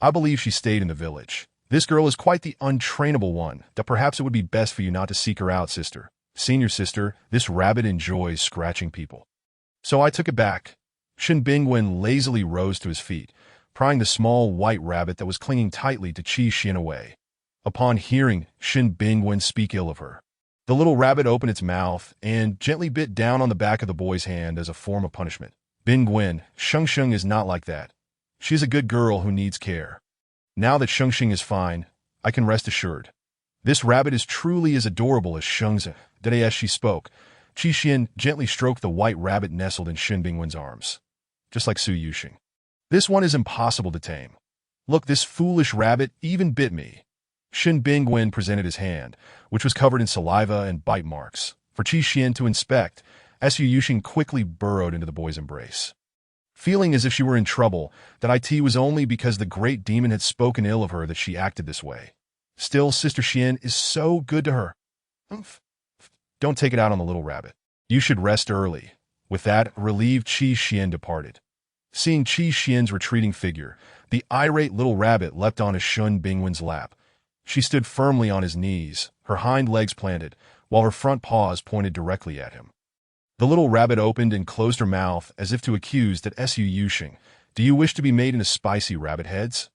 I believe she stayed in the village. This girl is quite the untrainable one, that perhaps it would be best for you not to seek her out, sister. Senior sister, this rabbit enjoys scratching people. So I took it back. Shin Bingwen lazily rose to his feet, prying the small white rabbit that was clinging tightly to Qi Xian away. Upon hearing Shin Bingwen speak ill of her, the little rabbit opened its mouth and gently bit down on the back of the boy's hand as a form of punishment. Bingwen, Shengsheng is not like that. She is a good girl who needs care. Now that Shengsheng is fine, I can rest assured. This rabbit is truly as adorable as Shengsheng. As she spoke, Qi Xian gently stroked the white rabbit nestled in Shin Bingwen's arms. Just like Su Yuxing. This one is impossible to tame. Look, this foolish rabbit even bit me. Shin Bingwen presented his hand, which was covered in saliva and bite marks, for Qi Xian to inspect. Su Yuxing quickly burrowed into the boy's embrace. Feeling as if she were in trouble, that it was only because the great demon had spoken ill of her that she acted this way. Still, Sister Xian is so good to her. Don't take it out on the little rabbit. You should rest early. With that, relieved Qi Xian departed. Seeing Qi Xian's retreating figure, the irate little rabbit leapt onto Shun Bingwen's lap. She stood firmly on his knees, her hind legs planted, while her front paws pointed directly at him. The little rabbit opened and closed her mouth as if to accuse that Su Yuxing, do you wish to be made into spicy rabbit heads?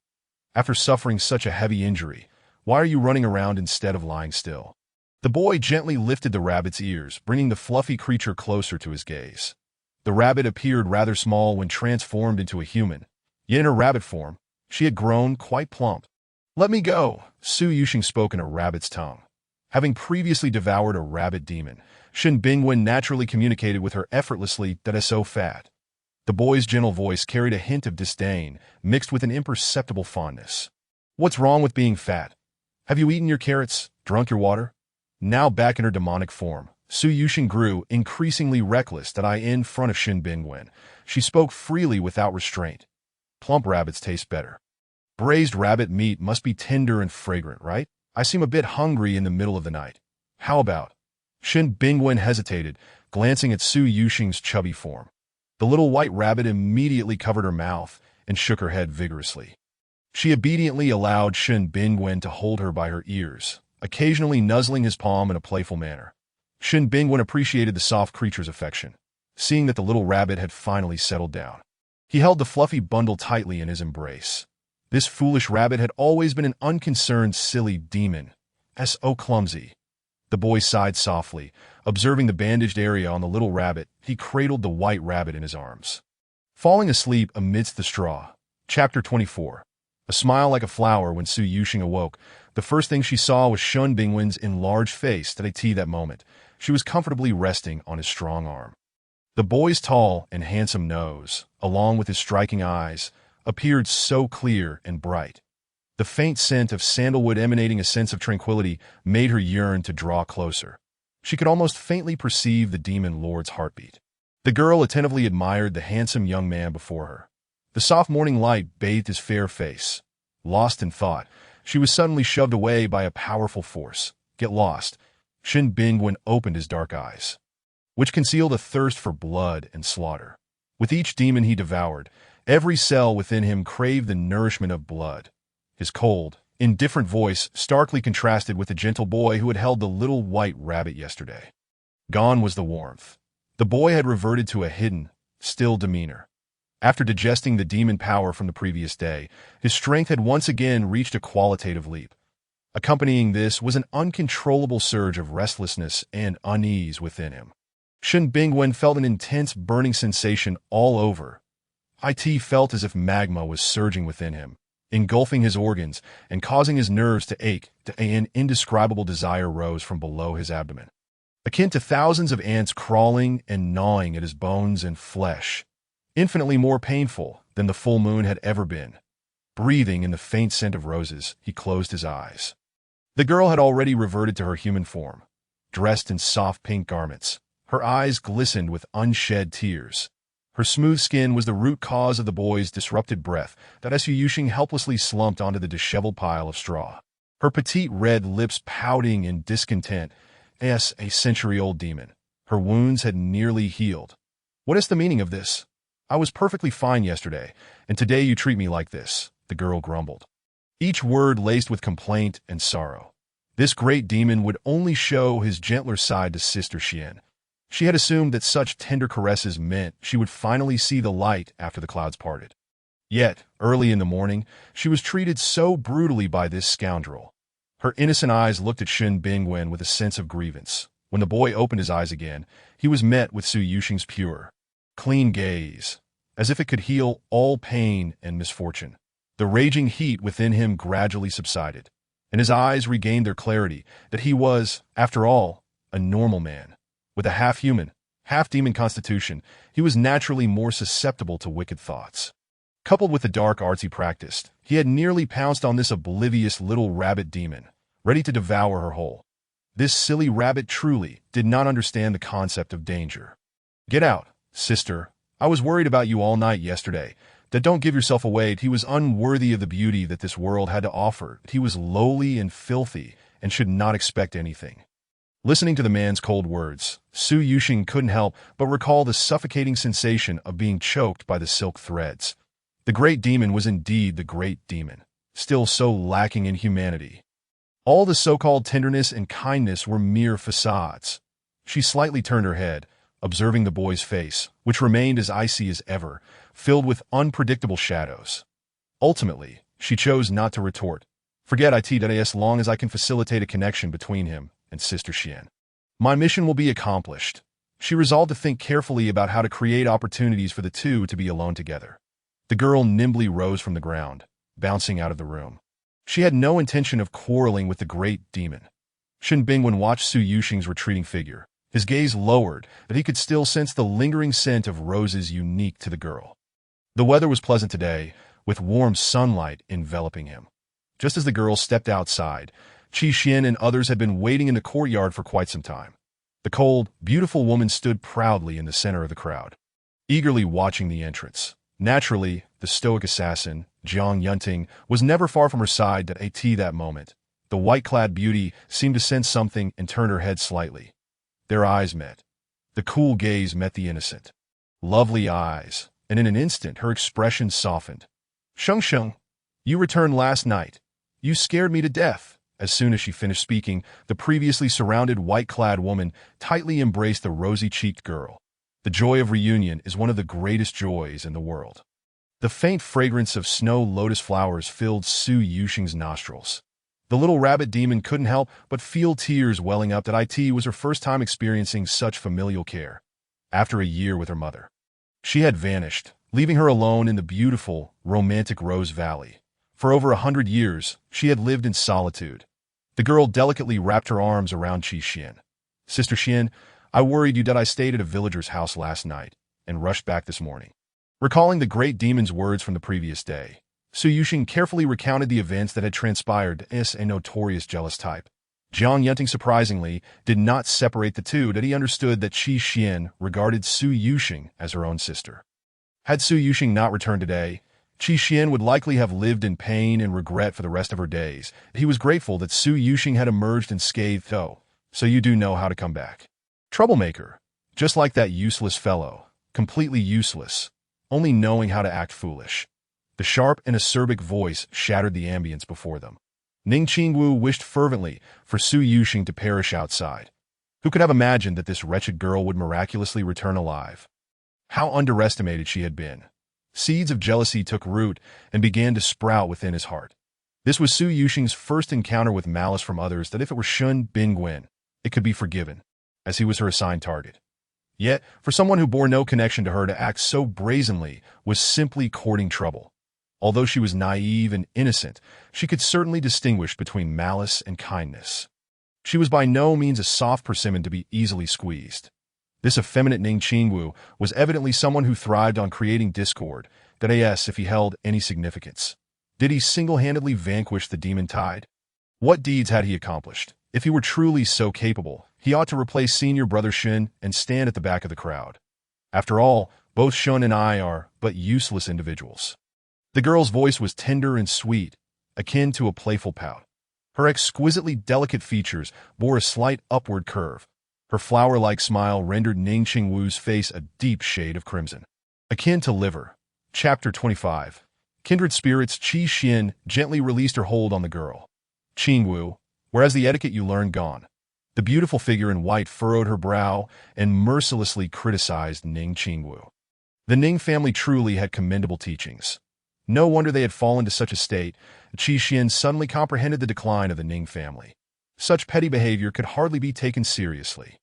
After suffering such a heavy injury, why are you running around instead of lying still? The boy gently lifted the rabbit's ears, bringing the fluffy creature closer to his gaze. The rabbit appeared rather small when transformed into a human, yet in her rabbit form, she had grown quite plump. Let me go, Su Yuxing spoke in a rabbit's tongue. Having previously devoured a rabbit demon, Shin Bingwen naturally communicated with her effortlessly. That is so fat. The boy's gentle voice carried a hint of disdain, mixed with an imperceptible fondness. What's wrong with being fat? Have you eaten your carrots, drunk your water? Now back in her demonic form, Su Yuxing grew increasingly reckless. In front of Shin Bingwen, she spoke freely without restraint. Plump rabbits taste better. Braised rabbit meat must be tender and fragrant, right? I seem a bit hungry in the middle of the night. How about? Shin Bingwen hesitated, glancing at Su Yuxing's chubby form. The little white rabbit immediately covered her mouth and shook her head vigorously. She obediently allowed Shin Bingwen to hold her by her ears, occasionally nuzzling his palm in a playful manner. Shin Bingwen appreciated the soft creature's affection, seeing that the little rabbit had finally settled down. He held the fluffy bundle tightly in his embrace. This foolish rabbit had always been an unconcerned, silly demon. So clumsy. The boy sighed softly. Observing the bandaged area on the little rabbit, he cradled the white rabbit in his arms. Falling asleep amidst the straw. Chapter 24. A smile like a flower when Su Yuxing awoke. The first thing she saw was Shun Bingwen's enlarged face at that moment. She was comfortably resting on his strong arm. The boy's tall and handsome nose, along with his striking eyes, appeared so clear and bright. The faint scent of sandalwood emanating a sense of tranquility made her yearn to draw closer. She could almost faintly perceive the demon lord's heartbeat. The girl attentively admired the handsome young man before her. The soft morning light bathed his fair face. Lost in thought, she was suddenly shoved away by a powerful force. Get lost. Shin Bingwen opened his dark eyes, which concealed a thirst for blood and slaughter. With each demon he devoured, every cell within him craved the nourishment of blood. His cold, indifferent voice starkly contrasted with the gentle boy who had held the little white rabbit yesterday. Gone was the warmth. The boy had reverted to a hidden, still demeanor. After digesting the demon power from the previous day, his strength had once again reached a qualitative leap. Accompanying this was an uncontrollable surge of restlessness and unease within him. Shin Bingwen felt an intense burning sensation all over. It felt as if magma was surging within him, engulfing his organs and causing his nerves to ache. An indescribable desire rose from below his abdomen, akin to thousands of ants crawling and gnawing at his bones and flesh, infinitely more painful than the full moon had ever been. Breathing in the faint scent of roses, he closed his eyes. The girl had already reverted to her human form, dressed in soft pink garments. Her eyes glistened with unshed tears. Her smooth skin was the root cause of the boy's disrupted breath that Su Yuxing helplessly slumped onto the disheveled pile of straw. Her petite red lips pouting in discontent as a century-old demon. Her wounds had nearly healed. What is the meaning of this? I was perfectly fine yesterday, and today you treat me like this, the girl grumbled, each word laced with complaint and sorrow. This great demon would only show his gentler side to Sister Xian. She had assumed that such tender caresses meant she would finally see the light after the clouds parted. Yet, early in the morning, she was treated so brutally by this scoundrel. Her innocent eyes looked at Shin Bingwen with a sense of grievance. When the boy opened his eyes again, he was met with Su Yuxing's pure, clean gaze, as if it could heal all pain and misfortune. The raging heat within him gradually subsided, and his eyes regained their clarity that he was, after all, a normal man. With a half-human, half-demon constitution, he was naturally more susceptible to wicked thoughts. Coupled with the dark arts he practiced, he had nearly pounced on this oblivious little rabbit demon, ready to devour her whole. This silly rabbit truly did not understand the concept of danger. Get out, sister. I was worried about you all night yesterday. That don't give yourself away. He was unworthy of the beauty that this world had to offer. He was lowly and filthy and should not expect anything. Listening to the man's cold words, Su Yuxing couldn't help but recall the suffocating sensation of being choked by the silk threads. The great demon was indeed the great demon, still so lacking in humanity. All the so-called tenderness and kindness were mere facades. She slightly turned her head, observing the boy's face, which remained as icy as ever, filled with unpredictable shadows. Ultimately, she chose not to retort. Forget it as long as I can facilitate a connection between him and Sister Xian. My mission will be accomplished. She resolved to think carefully about how to create opportunities for the two to be alone together. The girl nimbly rose from the ground, bouncing out of the room. She had no intention of quarreling with the great demon. Shin Bingwen watched Su Yuxing's retreating figure. His gaze lowered, but he could still sense the lingering scent of roses unique to the girl. The weather was pleasant today, with warm sunlight enveloping him. Just as the girl stepped outside, Qi Xian and others had been waiting in the courtyard for quite some time. The cold, beautiful woman stood proudly in the center of the crowd, eagerly watching the entrance. Naturally, the stoic assassin, Jiang Yunting, was never far from her side at that moment. The white-clad beauty seemed to sense something and turned her head slightly. Their eyes met. The cool gaze met the innocent, lovely eyes, and in an instant her expression softened. "Sheng Sheng, you returned last night. You scared me to death." As soon as she finished speaking, the previously surrounded white-clad woman tightly embraced the rosy-cheeked girl. The joy of reunion is one of the greatest joys in the world. The faint fragrance of snow lotus flowers filled Su Yuxing's nostrils. The little rabbit demon couldn't help but feel tears welling up that it was her first time experiencing such familial care. After a year with her mother, she had vanished, leaving her alone in the beautiful, romantic Rose Valley. For over 100 years, she had lived in solitude. The girl delicately wrapped her arms around Qi Xian. "Sister Xian, I worried you that I stayed at a villager's house last night and rushed back this morning." Recalling the great demon's words from the previous day, Su Yuxing carefully recounted the events that had transpired as a notorious jealous type. Jiang Yunting surprisingly did not separate the two, that he understood that Qi Xian regarded Su Yuxing as her own sister. Had Su Yuxing not returned today, Qi Xian would likely have lived in pain and regret for the rest of her days. He was grateful that Su Yuxing had emerged unscathed, though. "So you do know how to come back. Troublemaker. Just like that useless fellow. Completely useless. Only knowing how to act foolish." The sharp and acerbic voice shattered the ambience before them. Ning Qingwu wished fervently for Su Yuxing to perish outside. Who could have imagined that this wretched girl would miraculously return alive? How underestimated she had been. Seeds of jealousy took root and began to sprout within his heart. This was Su Yuxing's first encounter with malice from others, that if it were Shun Bingwen, it could be forgiven, as he was her assigned target. Yet, for someone who bore no connection to her to act so brazenly was simply courting trouble. Although she was naive and innocent, she could certainly distinguish between malice and kindness. She was by no means a soft persimmon to be easily squeezed. This effeminate Ning Qingwu was evidently someone who thrived on creating discord, that is, if he held any significance. Did he single-handedly vanquish the demon tide? What deeds had he accomplished? If he were truly so capable, he ought to replace senior brother Shun and stand at the back of the crowd. After all, both Shun and I are but useless individuals. The girl's voice was tender and sweet, akin to a playful pout. Her exquisitely delicate features bore a slight upward curve. Her flower-like smile rendered Ning Qingwu's face a deep shade of crimson, akin to liver. Chapter 25. Kindred spirits. Qi Xian gently released her hold on the girl. "Qingwu, whereas the etiquette you learned gone?" The beautiful figure in white furrowed her brow and mercilessly criticized Ning Qingwu. The Ning family truly had commendable teachings. No wonder they had fallen to such a state. Qi Xian suddenly comprehended the decline of the Ning family. Such petty behavior could hardly be taken seriously.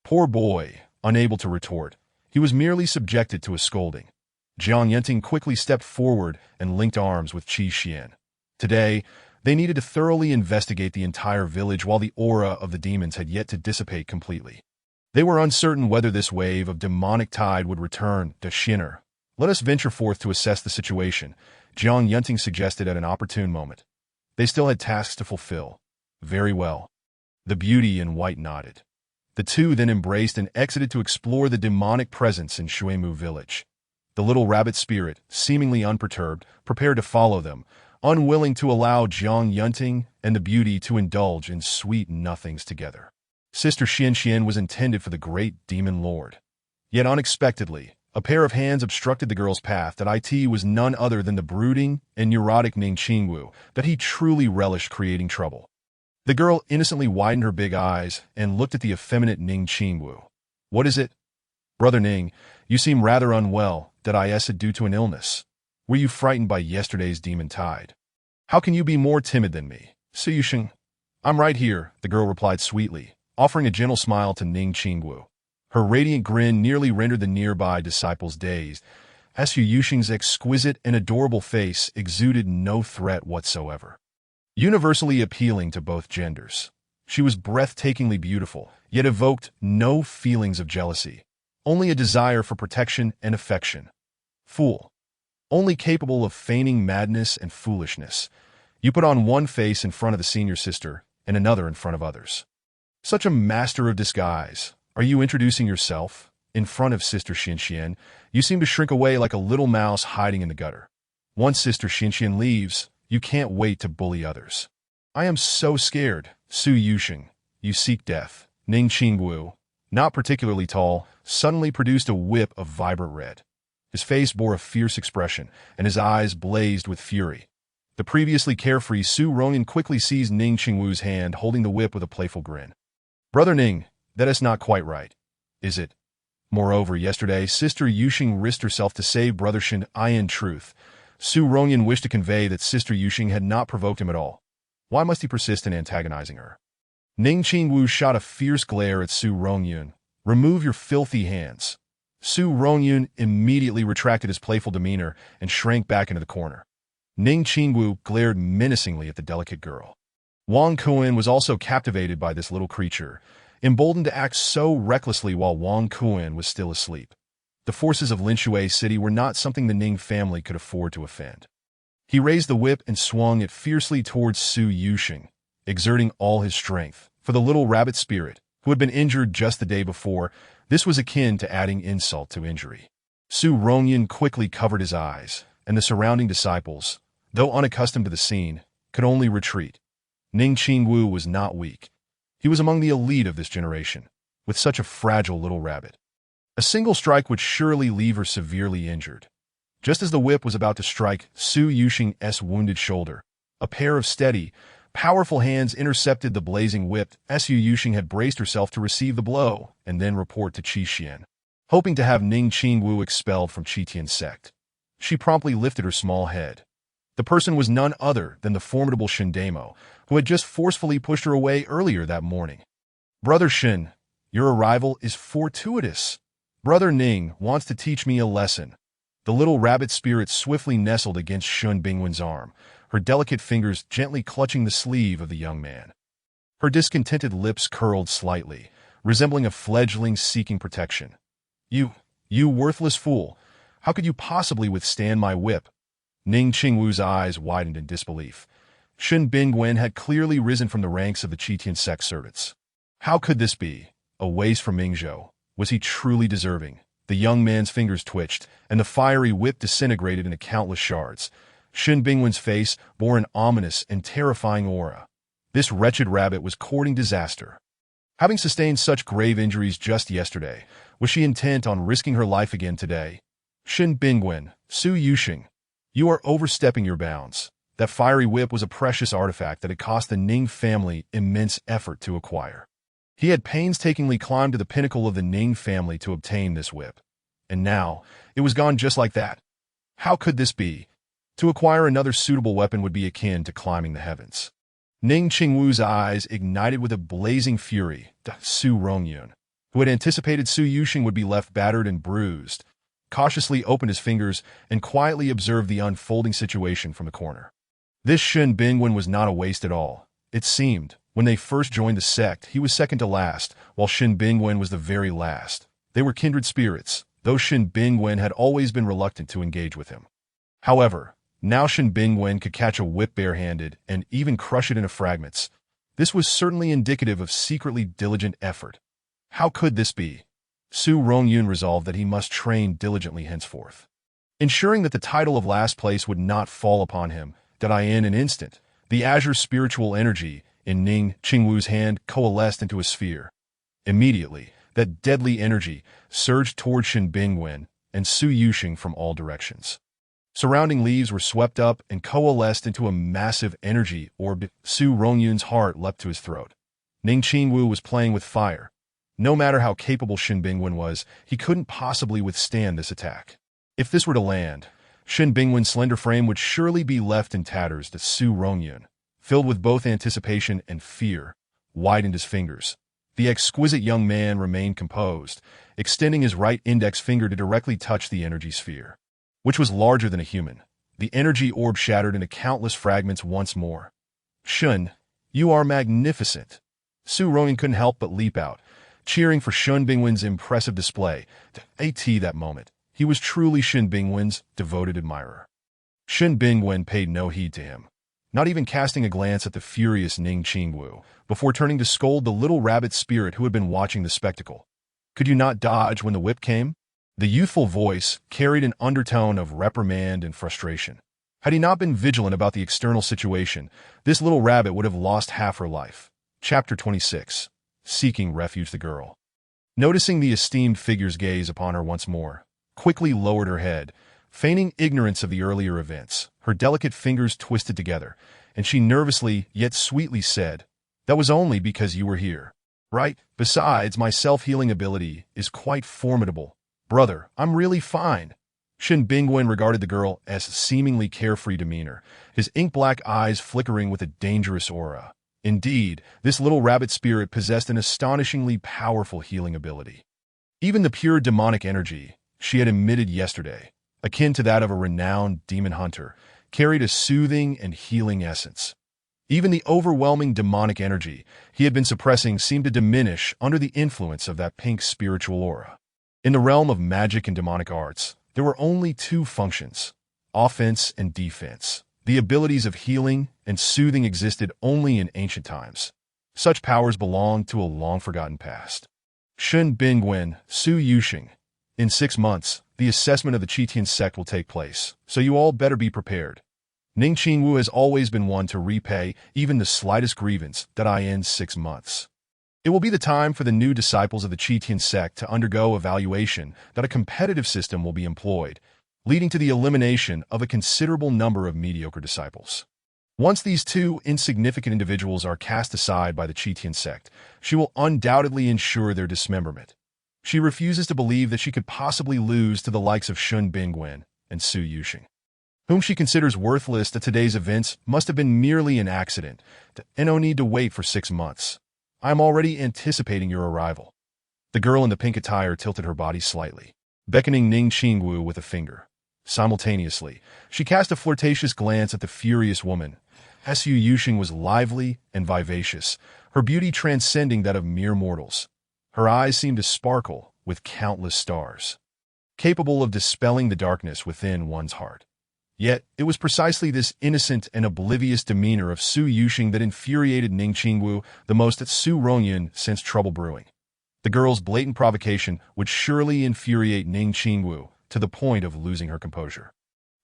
Poor boy, unable to retort, he was merely subjected to a scolding. Jiang Yunting quickly stepped forward and linked arms with Qi Xian. Today, they needed to thoroughly investigate the entire village while the aura of the demons had yet to dissipate completely. They were uncertain whether this wave of demonic tide would return to Shinner. "Let us venture forth to assess the situation," Jiang Yunting suggested at an opportune moment. They still had tasks to fulfill. "Very well." The beauty in white nodded. The two then embraced and exited to explore the demonic presence in Shuimu village. The little rabbit spirit, seemingly unperturbed, prepared to follow them, unwilling to allow Jiang Yunting and the beauty to indulge in sweet nothings together. Sister Xian Xian was intended for the great demon lord. Yet unexpectedly, a pair of hands obstructed the girl's path. That it was none other than the brooding and neurotic Ning Qingwu, that he truly relished creating trouble. The girl innocently widened her big eyes and looked at the effeminate Ning Qingwu. "What is it?" "Brother Ning, you seem rather unwell. Did I said due to an illness? Were you frightened by yesterday's demon tide?" "How can you be more timid than me, Su Yuxing?" "I'm right here," the girl replied sweetly, offering a gentle smile to Ning Qingwu. Her radiant grin nearly rendered the nearby disciples dazed, as Su Yuxing's exquisite and adorable face exuded no threat whatsoever. Universally appealing to both genders, she was breathtakingly beautiful, yet evoked no feelings of jealousy, only a desire for protection and affection. Fool. Only capable of feigning madness and foolishness. You put on one face in front of the senior sister and another in front of others. Such a master of disguise. Are you introducing yourself? In front of Sister Xianxian, you seem to shrink away like a little mouse hiding in the gutter. Once Sister Xianxian leaves, you can't wait to bully others. "I am so scared, Su Yuxing. You seek death." Ning Qingwu, not particularly tall, suddenly produced a whip of vibrant red. His face bore a fierce expression, and his eyes blazed with fury. The previously carefree Su Rongyan quickly seized Ning Qingwu's hand, holding the whip with a playful grin. "Brother Ning, that is not quite right, is it? Moreover, yesterday, Sister Yuxing risked herself to save Brother Shin. In truth, Su Rongyan wished to convey that Sister Yuxing had not provoked him at all. Why must he persist in antagonizing her?" Ning Qingwu shot a fierce glare at Su Rongyun. "Remove your filthy hands." Su Rongyun immediately retracted his playful demeanor and shrank back into the corner. Ning Qingwu glared menacingly at the delicate girl. Wang Kuan was also captivated by this little creature, emboldened to act so recklessly while Wang Kuan was still asleep. The forces of Linshui City were not something the Ning family could afford to offend. He raised the whip and swung it fiercely towards Su Yuxing, exerting all his strength. For the little rabbit spirit, who had been injured just the day before, this was akin to adding insult to injury. Su Rongyan quickly covered his eyes, and the surrounding disciples, though unaccustomed to the scene, could only retreat. Ning Qingwu was not weak. He was among the elite of this generation, with such a fragile little rabbit. A single strike would surely leave her severely injured. Just as the whip was about to strike Su Yuxing's wounded shoulder, a pair of steady, powerful hands intercepted the blazing whip. Su Yuxing had braced herself to receive the blow and then report to Qi Xian, hoping to have Ning Qingwu expelled from Qi Tian's sect. She promptly lifted her small head. The person was none other than the formidable Shin Damo, who had just forcefully pushed her away earlier that morning. "Brother Shin, your arrival is fortuitous. Brother Ning wants to teach me a lesson." The little rabbit spirit swiftly nestled against Shun Bingwen's arm, her delicate fingers gently clutching the sleeve of the young man. Her discontented lips curled slightly, resembling a fledgling seeking protection. You worthless fool! How could you possibly withstand my whip?" Ning Qingwu's eyes widened in disbelief. Shun Bingwen had clearly risen from the ranks of the Qitian sect servants. How could this be? A waste from Mingzhou. Was he truly deserving? The young man's fingers twitched, and the fiery whip disintegrated into countless shards. Shun Bingwen's face bore an ominous and terrifying aura. This wretched rabbit was courting disaster. Having sustained such grave injuries just yesterday, was she intent on risking her life again today? Shun Bingwen, Su Yuxing, you are overstepping your bounds. That fiery whip was a precious artifact that had cost the Ning family immense effort to acquire. He had painstakingly climbed to the pinnacle of the Ning family to obtain this whip. And now, it was gone just like that. How could this be? To acquire another suitable weapon would be akin to climbing the heavens. Ning Qingwu's eyes ignited with a blazing fury. Su Rongyun, who had anticipated Su Yuxing would be left battered and bruised, cautiously opened his fingers and quietly observed the unfolding situation from the corner. This Shun Bingwen was not a waste at all. It seemed, when they first joined the sect, he was second to last, while Shun Bingwen was the very last. They were kindred spirits, though Shun Bingwen had always been reluctant to engage with him. However, now Shun Bingwen could catch a whip barehanded and even crush it into fragments. This was certainly indicative of secretly diligent effort. How could this be? Su Rongyun resolved that he must train diligently henceforth. Ensuring that the title of last place would not fall upon him, in an instant, the azure spiritual energy in Ning Qingwu's hand coalesced into a sphere. Immediately, that deadly energy surged toward Shun Bingwen and Su Yuxing from all directions. Surrounding leaves were swept up and coalesced into a massive energy orb. Su Rongyun's heart leapt to his throat. Ning Qingwu was playing with fire. No matter how capable Shun Bingwen was, he couldn't possibly withstand this attack. If this were to land, Shun Bingwen's slender frame would surely be left in tatters. Su Rongyun, filled with both anticipation and fear, widened his fingers. The exquisite young man remained composed, extending his right index finger to directly touch the energy sphere, which was larger than a human. The energy orb shattered into countless fragments once more. "Shun, you are magnificent." Su Rongyun couldn't help but leap out, cheering for Shun Bingwen's impressive display. At that moment, he was truly Shun Bingwen's devoted admirer. Shun Bingwen paid no heed to him, not even casting a glance at the furious Ning Qingwu, before turning to scold the little rabbit spirit who had been watching the spectacle. "Could you not dodge when the whip came?" The youthful voice carried an undertone of reprimand and frustration. Had he not been vigilant about the external situation, this little rabbit would have lost half her life. Chapter 26. Seeking Refuge. The girl Noticing the esteemed figure's gaze upon her once more, quickly lowered her head, feigning ignorance of the earlier events. Her delicate fingers twisted together, and she nervously yet sweetly said, "That was only because you were here. Right? Besides, my self-healing ability is quite formidable. Brother, I'm really fine." Shin Bingwen regarded the girl as a seemingly carefree demeanor, his ink-black eyes flickering with a dangerous aura. Indeed, this little rabbit spirit possessed an astonishingly powerful healing ability. Even the pure demonic energy she had emitted yesterday, akin to that of a renowned demon hunter, carried a soothing and healing essence. Even the overwhelming demonic energy he had been suppressing seemed to diminish under the influence of that pink spiritual aura. In the realm of magic and demonic arts, there were only two functions: offense and defense. The abilities of healing and soothing existed only in ancient times. Such powers belonged to a long-forgotten past. Shun Bingwen, Su Yuxing. In 6 months, the assessment of the Qitian sect will take place, so you all better be prepared. Ning Qingwu has always been one to repay even the slightest grievance that I end 6 months. It will be the time for the new disciples of the Qitian sect to undergo evaluation that a competitive system will be employed, leading to the elimination of a considerable number of mediocre disciples. Once these two insignificant individuals are cast aside by the Qitian sect, she will undoubtedly ensure their dismemberment. She refuses to believe that she could possibly lose to the likes of Shun Bingwen and Su Yuxing, whom she considers worthless. That today's events must have been merely an accident, and no need to wait for 6 months. I am already anticipating your arrival. The girl in the pink attire tilted her body slightly, beckoning Ning Qingwu with a finger. Simultaneously, she cast a flirtatious glance at the furious woman. Su Yuxing was lively and vivacious, her beauty transcending that of mere mortals. Her eyes seemed to sparkle with countless stars, capable of dispelling the darkness within one's heart. Yet, it was precisely this innocent and oblivious demeanor of Su Yuxing that infuriated Ning Qingwu the most. At Su Rongyun sensed trouble brewing. The girl's blatant provocation would surely infuriate Ning Qingwu to the point of losing her composure.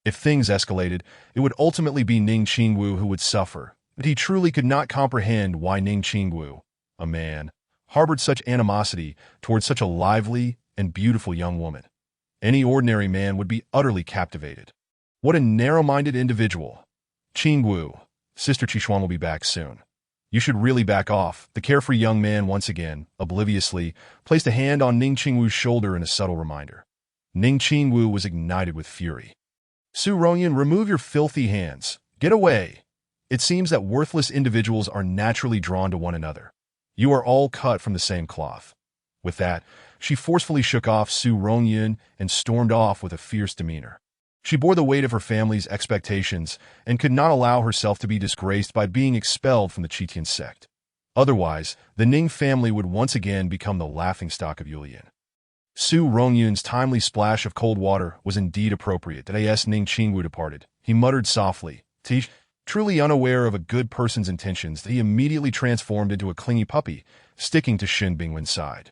If things escalated, it would ultimately be Ning Qingwu who would suffer, but he truly could not comprehend why Ning Qingwu, a man, harbored such animosity towards such a lively and beautiful young woman. Any ordinary man would be utterly captivated. What a narrow-minded individual. Qingwu, Sister Qishuan will be back soon. You should really back off. The carefree young man once again, obliviously, placed a hand on Ning Qingwu's shoulder in a subtle reminder. Ning Qingwu was ignited with fury. Su Rongyun, remove your filthy hands. Get away. It seems that worthless individuals are naturally drawn to one another. You are all cut from the same cloth. With that, she forcefully shook off Su Rongyun and stormed off with a fierce demeanor. She bore the weight of her family's expectations and could not allow herself to be disgraced by being expelled from the Qitian sect. Otherwise, the Ning family would once again become the laughingstock of Yulian. Su Rongyun's timely splash of cold water was indeed appropriate. As Ning Qingwu departed, he muttered softly, "Tish," truly unaware of a good person's intentions, that he immediately transformed into a clingy puppy, sticking to Shin Bingwen's side.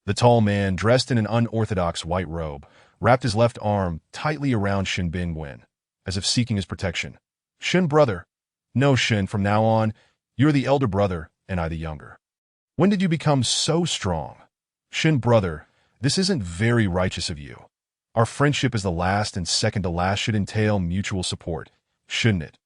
The tall man, dressed in an unorthodox white robe, wrapped his left arm tightly around Shin Bingwen, as if seeking his protection. "Shin, brother." "No, Shin, from now on, you're the elder brother and I the younger." "When did you become so strong?" "Shin, brother, this isn't very righteous of you. Our friendship as the last and second to last should entail mutual support, shouldn't it?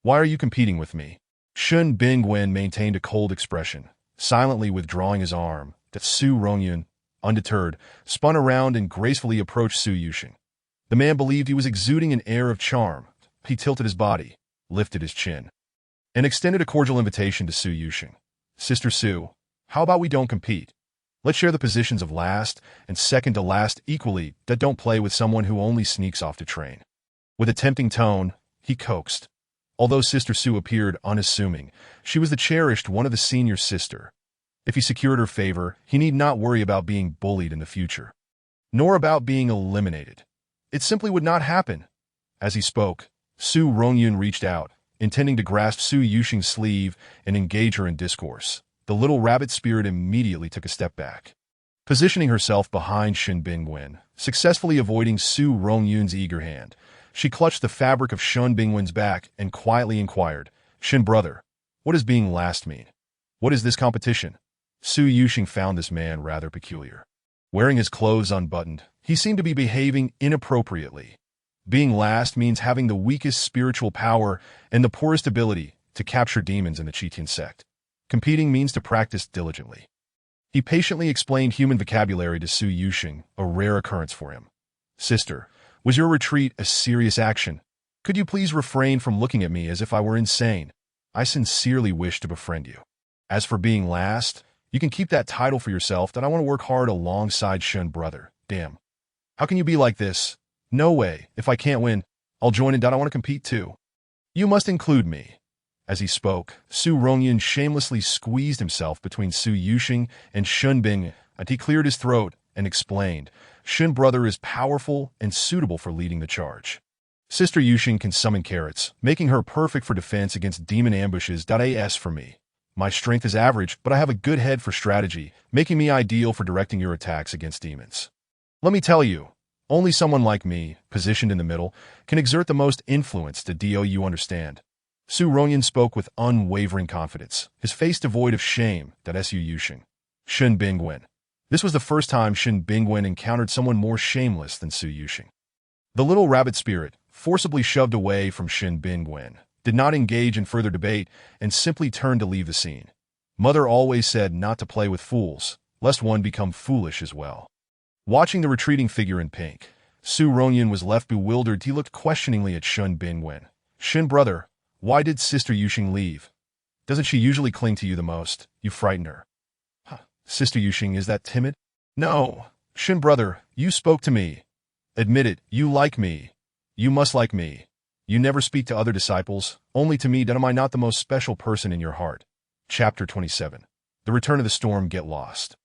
Why are you competing with me?" Shun Bingwen maintained a cold expression, silently withdrawing his arm. That Su Rongyun, undeterred, spun around and gracefully approached Su Yuxing. The man believed he was exuding an air of charm. He tilted his body, lifted his chin, and extended a cordial invitation to Su Yuxing. "Sister Su, how about we don't compete? Let's share the positions of last and second to last equally. That don't play with someone who only sneaks off to train." With a tempting tone, he coaxed. Although Sister Su appeared unassuming, she was the cherished one of the senior sister. If he secured her favor, he need not worry about being bullied in the future, nor about being eliminated. It simply would not happen. As he spoke, Su Rongyun reached out, intending to grasp Su Yuxing's sleeve and engage her in discourse. The little rabbit spirit immediately took a step back, positioning herself behind Shin Bingwen, successfully avoiding Su Rongyun's eager hand. She clutched the fabric of Shun Bingwen's back and quietly inquired, "Shin, brother, what does being last mean? What is this competition?" Su Yuxing found this man rather peculiar. Wearing his clothes unbuttoned, he seemed to be behaving inappropriately. Being last means having the weakest spiritual power and the poorest ability to capture demons in the Chitian sect. Competing means to practice diligently. He patiently explained human vocabulary to Su Yuxing, a rare occurrence for him. Sister, was your retreat a serious action? Could you please refrain from looking at me as if I were insane? I sincerely wish to befriend you. As for being last, you can keep that title for yourself that I want to work hard alongside Shun brother. Damn. How can you be like this? No way. If I can't win, I'll join in. I want to compete too. You must include me. As he spoke, Su Rongyan shamelessly squeezed himself between Su Yuxing and Shun Bing, and he cleared his throat and explained, Shun brother is powerful and suitable for leading the charge. Sister Yuxing can summon carrots, making her perfect for defense against demon ambushes. As for me, my strength is average, but I have a good head for strategy, making me ideal for directing your attacks against demons. Let me tell you, only someone like me, positioned in the middle, can exert the most influence to do you understand. Su Rongyan spoke with unwavering confidence, his face devoid of shame. Su Yuxing. Shun Bingwen. This was the first time Shun Bingwen encountered someone more shameless than Su Yuxing. The little rabbit spirit, forcibly shoved away from Shun Bingwen, did not engage in further debate and simply turned to leave the scene. Mother always said not to play with fools, lest one become foolish as well. Watching the retreating figure in pink, Su Rongyan was left bewildered. He looked questioningly at Shun Bingwen. Shun brother, why did Sister Yuxing leave? Doesn't she usually cling to you the most? You frighten her. Huh. Sister Yuxing is that timid? No. Shun brother, you spoke to me. Admit it, you like me. You must like me. You never speak to other disciples, only to me. Am I not the most special person in your heart? Chapter 27. The Return of the Storm. Get lost.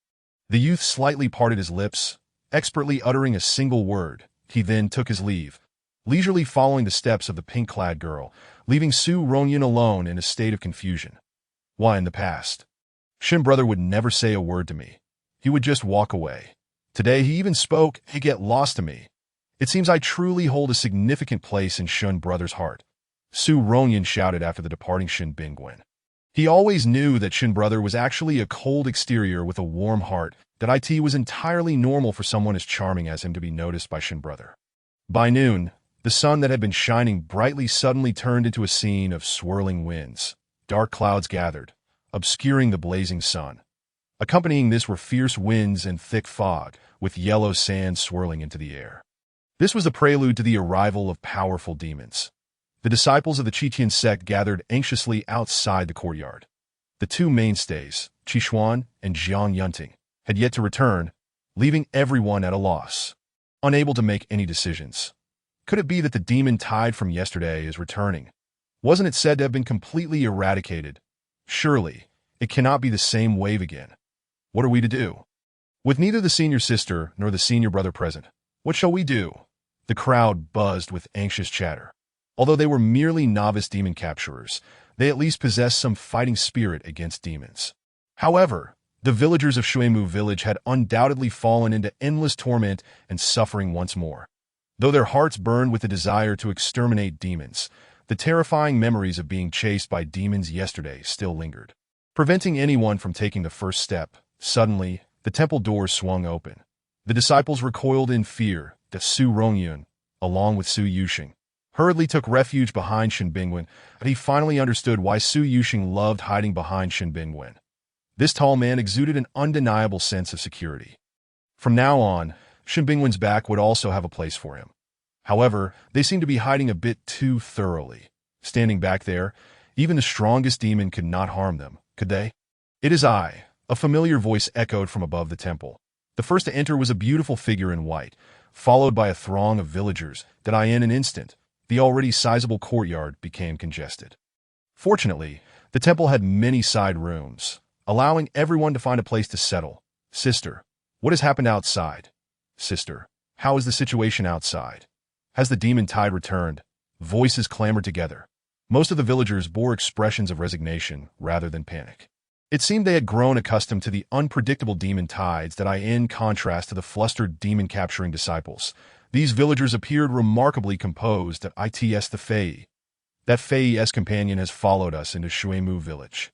The youth slightly parted his lips, expertly uttering a single word. He then took his leave, leisurely following the steps of the pink-clad girl, leaving Su Rongyan alone in a state of confusion. Why in the past? Shun brother would never say a word to me. He would just walk away. Today he even spoke, "Hey, get lost to me." It seems I truly hold a significant place in Shun brother's heart. Su Rongyan shouted after the departing Shun Bingwen. He always knew that Shun brother was actually a cold exterior with a warm heart, that it was entirely normal for someone as charming as him to be noticed by Shun brother. By noon, the sun that had been shining brightly suddenly turned into a scene of swirling winds. Dark clouds gathered, obscuring the blazing sun. Accompanying this were fierce winds and thick fog, with yellow sand swirling into the air. This was the prelude to the arrival of powerful demons. The disciples of the Chitian sect gathered anxiously outside the courtyard. The two mainstays, Qishuan and Jiang Yunting, had yet to return, leaving everyone at a loss, unable to make any decisions. Could it be that the demon tide from yesterday is returning? Wasn't it said to have been completely eradicated? Surely, it cannot be the same wave again. What are we to do? With neither the senior sister nor the senior brother present, what shall we do? The crowd buzzed with anxious chatter. Although they were merely novice demon capturers, they at least possessed some fighting spirit against demons. However, the villagers of Shuimu village had undoubtedly fallen into endless torment and suffering once more. Though their hearts burned with the desire to exterminate demons, the terrifying memories of being chased by demons yesterday still lingered, preventing anyone from taking the first step. Suddenly, the temple doors swung open. The disciples recoiled in fear. That Su Rongyan, along with Su Yuxing, hurriedly took refuge behind Shun Bingwen, but he finally understood why Su Yuxing loved hiding behind Shun Bingwen. This tall man exuded an undeniable sense of security. From now on, Shun Bingwen's back would also have a place for him. However, they seemed to be hiding a bit too thoroughly. Standing back there, even the strongest demon could not harm them, could they? "It is I," a familiar voice echoed from above the temple. The first to enter was a beautiful figure in white, followed by a throng of villagers that in an instant, the already sizable courtyard became congested. Fortunately, the temple had many side rooms, allowing everyone to find a place to settle. "Sister, what has happened outside? Sister, how is the situation outside? Has the demon tide returned?" Voices clamored together. Most of the villagers bore expressions of resignation rather than panic. It seemed they had grown accustomed to the unpredictable demon tides that in contrast to the flustered demon-capturing disciples. These villagers appeared remarkably composed. The Fei. That Fei's companion has followed us into Shuimu village.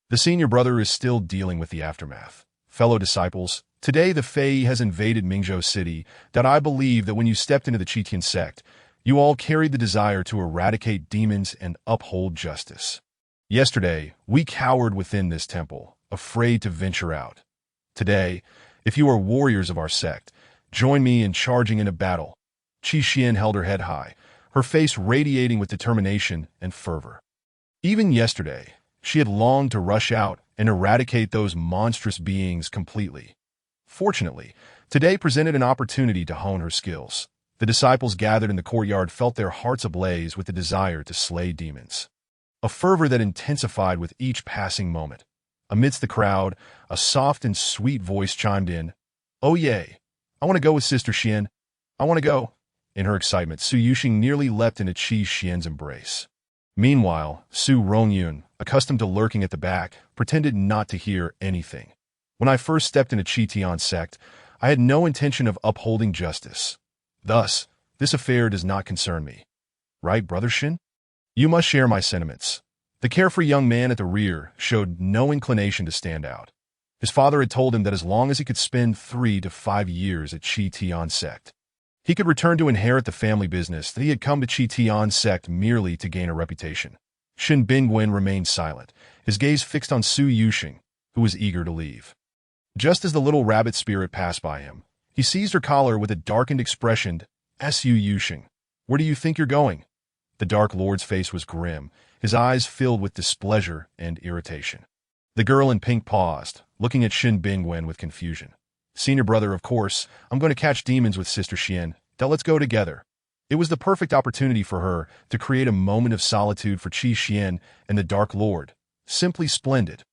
The senior brother is still dealing with the aftermath. Fellow disciples, today the Fae has invaded Mingzhou City, that I believe that when you stepped into the Qitian sect, you all carried the desire to eradicate demons and uphold justice. Yesterday, we cowered within this temple, afraid to venture out. Today, if you are warriors of our sect, join me in charging into battle. Qi Xian held her head high, her face radiating with determination and fervor. Even yesterday, she had longed to rush out and eradicate those monstrous beings completely. Fortunately, today presented an opportunity to hone her skills. The disciples gathered in the courtyard felt their hearts ablaze with the desire to slay demons. A fervor that intensified with each passing moment. Amidst the crowd, a soft and sweet voice chimed in, "Oh yay, I want to go with Sister Xian. I want to go." In her excitement, Su Yuxing nearly leapt into Qi Xian's embrace. Meanwhile, Su Rongyun, accustomed to lurking at the back, pretended not to hear anything. When I first stepped into Qitian sect, I had no intention of upholding justice. Thus, this affair does not concern me. Right, Brother Shin? You must share my sentiments. The carefree young man at the rear showed no inclination to stand out. His father had told him that as long as he could spend 3 to 5 years at Qitian sect, he could return to inherit the family business, that he had come to Qitian sect merely to gain a reputation. Shin Bingwen remained silent, his gaze fixed on Su Yuxing, who was eager to leave. Just as the little rabbit spirit passed by him, he seized her collar with a darkened expression. "Su Yuxing, where do you think you're going?" The Dark Lord's face was grim, his eyes filled with displeasure and irritation. The girl in pink paused, looking at Shin Bingwen with confusion. "Senior brother, of course, I'm going to catch demons with Sister Xian. Now let's go together." It was the perfect opportunity for her to create a moment of solitude for Qi Xian and the Dark Lord. Simply splendid.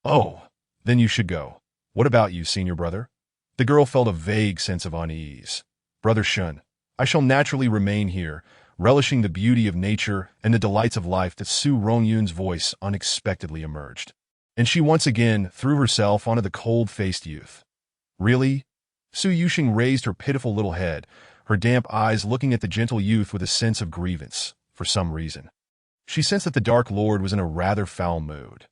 "Oh, then you should go. What about you, senior brother?" The girl felt a vague sense of unease. "Brother Shun, I shall naturally remain here, relishing the beauty of nature and the delights of life." That Su Rongyun's voice unexpectedly emerged, and she once again threw herself onto the cold-faced youth. "Really?" Su Yuxing raised her pitiful little head, her damp eyes looking at the gentle youth with a sense of grievance. For some reason, she sensed that the Dark Lord was in a rather foul mood.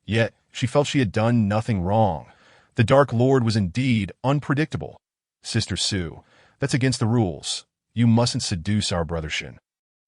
Yet, she felt she had done nothing wrong. The Dark Lord was indeed unpredictable. "Sister Su, that's against the rules. You mustn't seduce our brother Shin.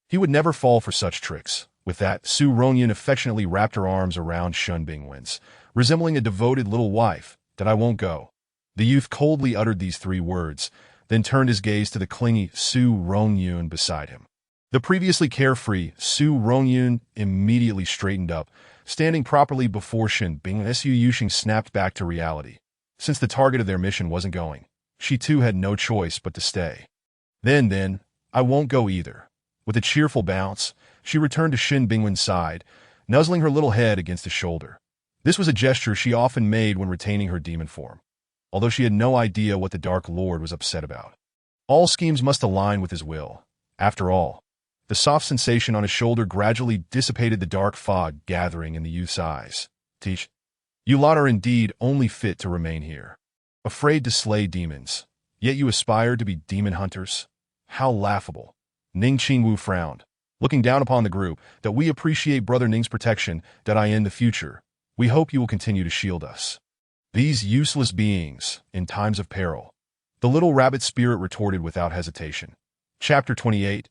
He would never fall for such tricks." With that, Su Rongyun affectionately wrapped her arms around Shun Bingwen's, resembling a devoted little wife. "That I won't go." The youth coldly uttered these 3 words, then turned his gaze to the clingy Su Rongyun beside him. The previously carefree Su Rongyun immediately straightened up, standing properly before Shin Bing. Su Yuxing snapped back to reality. Since the target of their mission wasn't going, she too had no choice but to stay. Then, I won't go either." With a cheerful bounce, she returned to Shin Bingwen's side, nuzzling her little head against his shoulder. This was a gesture she often made when retaining her demon form, although she had no idea what the Dark Lord was upset about. All schemes must align with his will. After all, the soft sensation on his shoulder gradually dissipated the dark fog gathering in the youth's eyes. "Teach, you lot are indeed only fit to remain here. Afraid to slay demons, yet you aspire to be demon hunters? How laughable." Ning Qingwu frowned, looking down upon the group. "That we appreciate Brother Ning's protection, that I in the future. We hope you will continue to shield us. These useless beings, in times of peril." The little rabbit spirit retorted without hesitation. Chapter 28.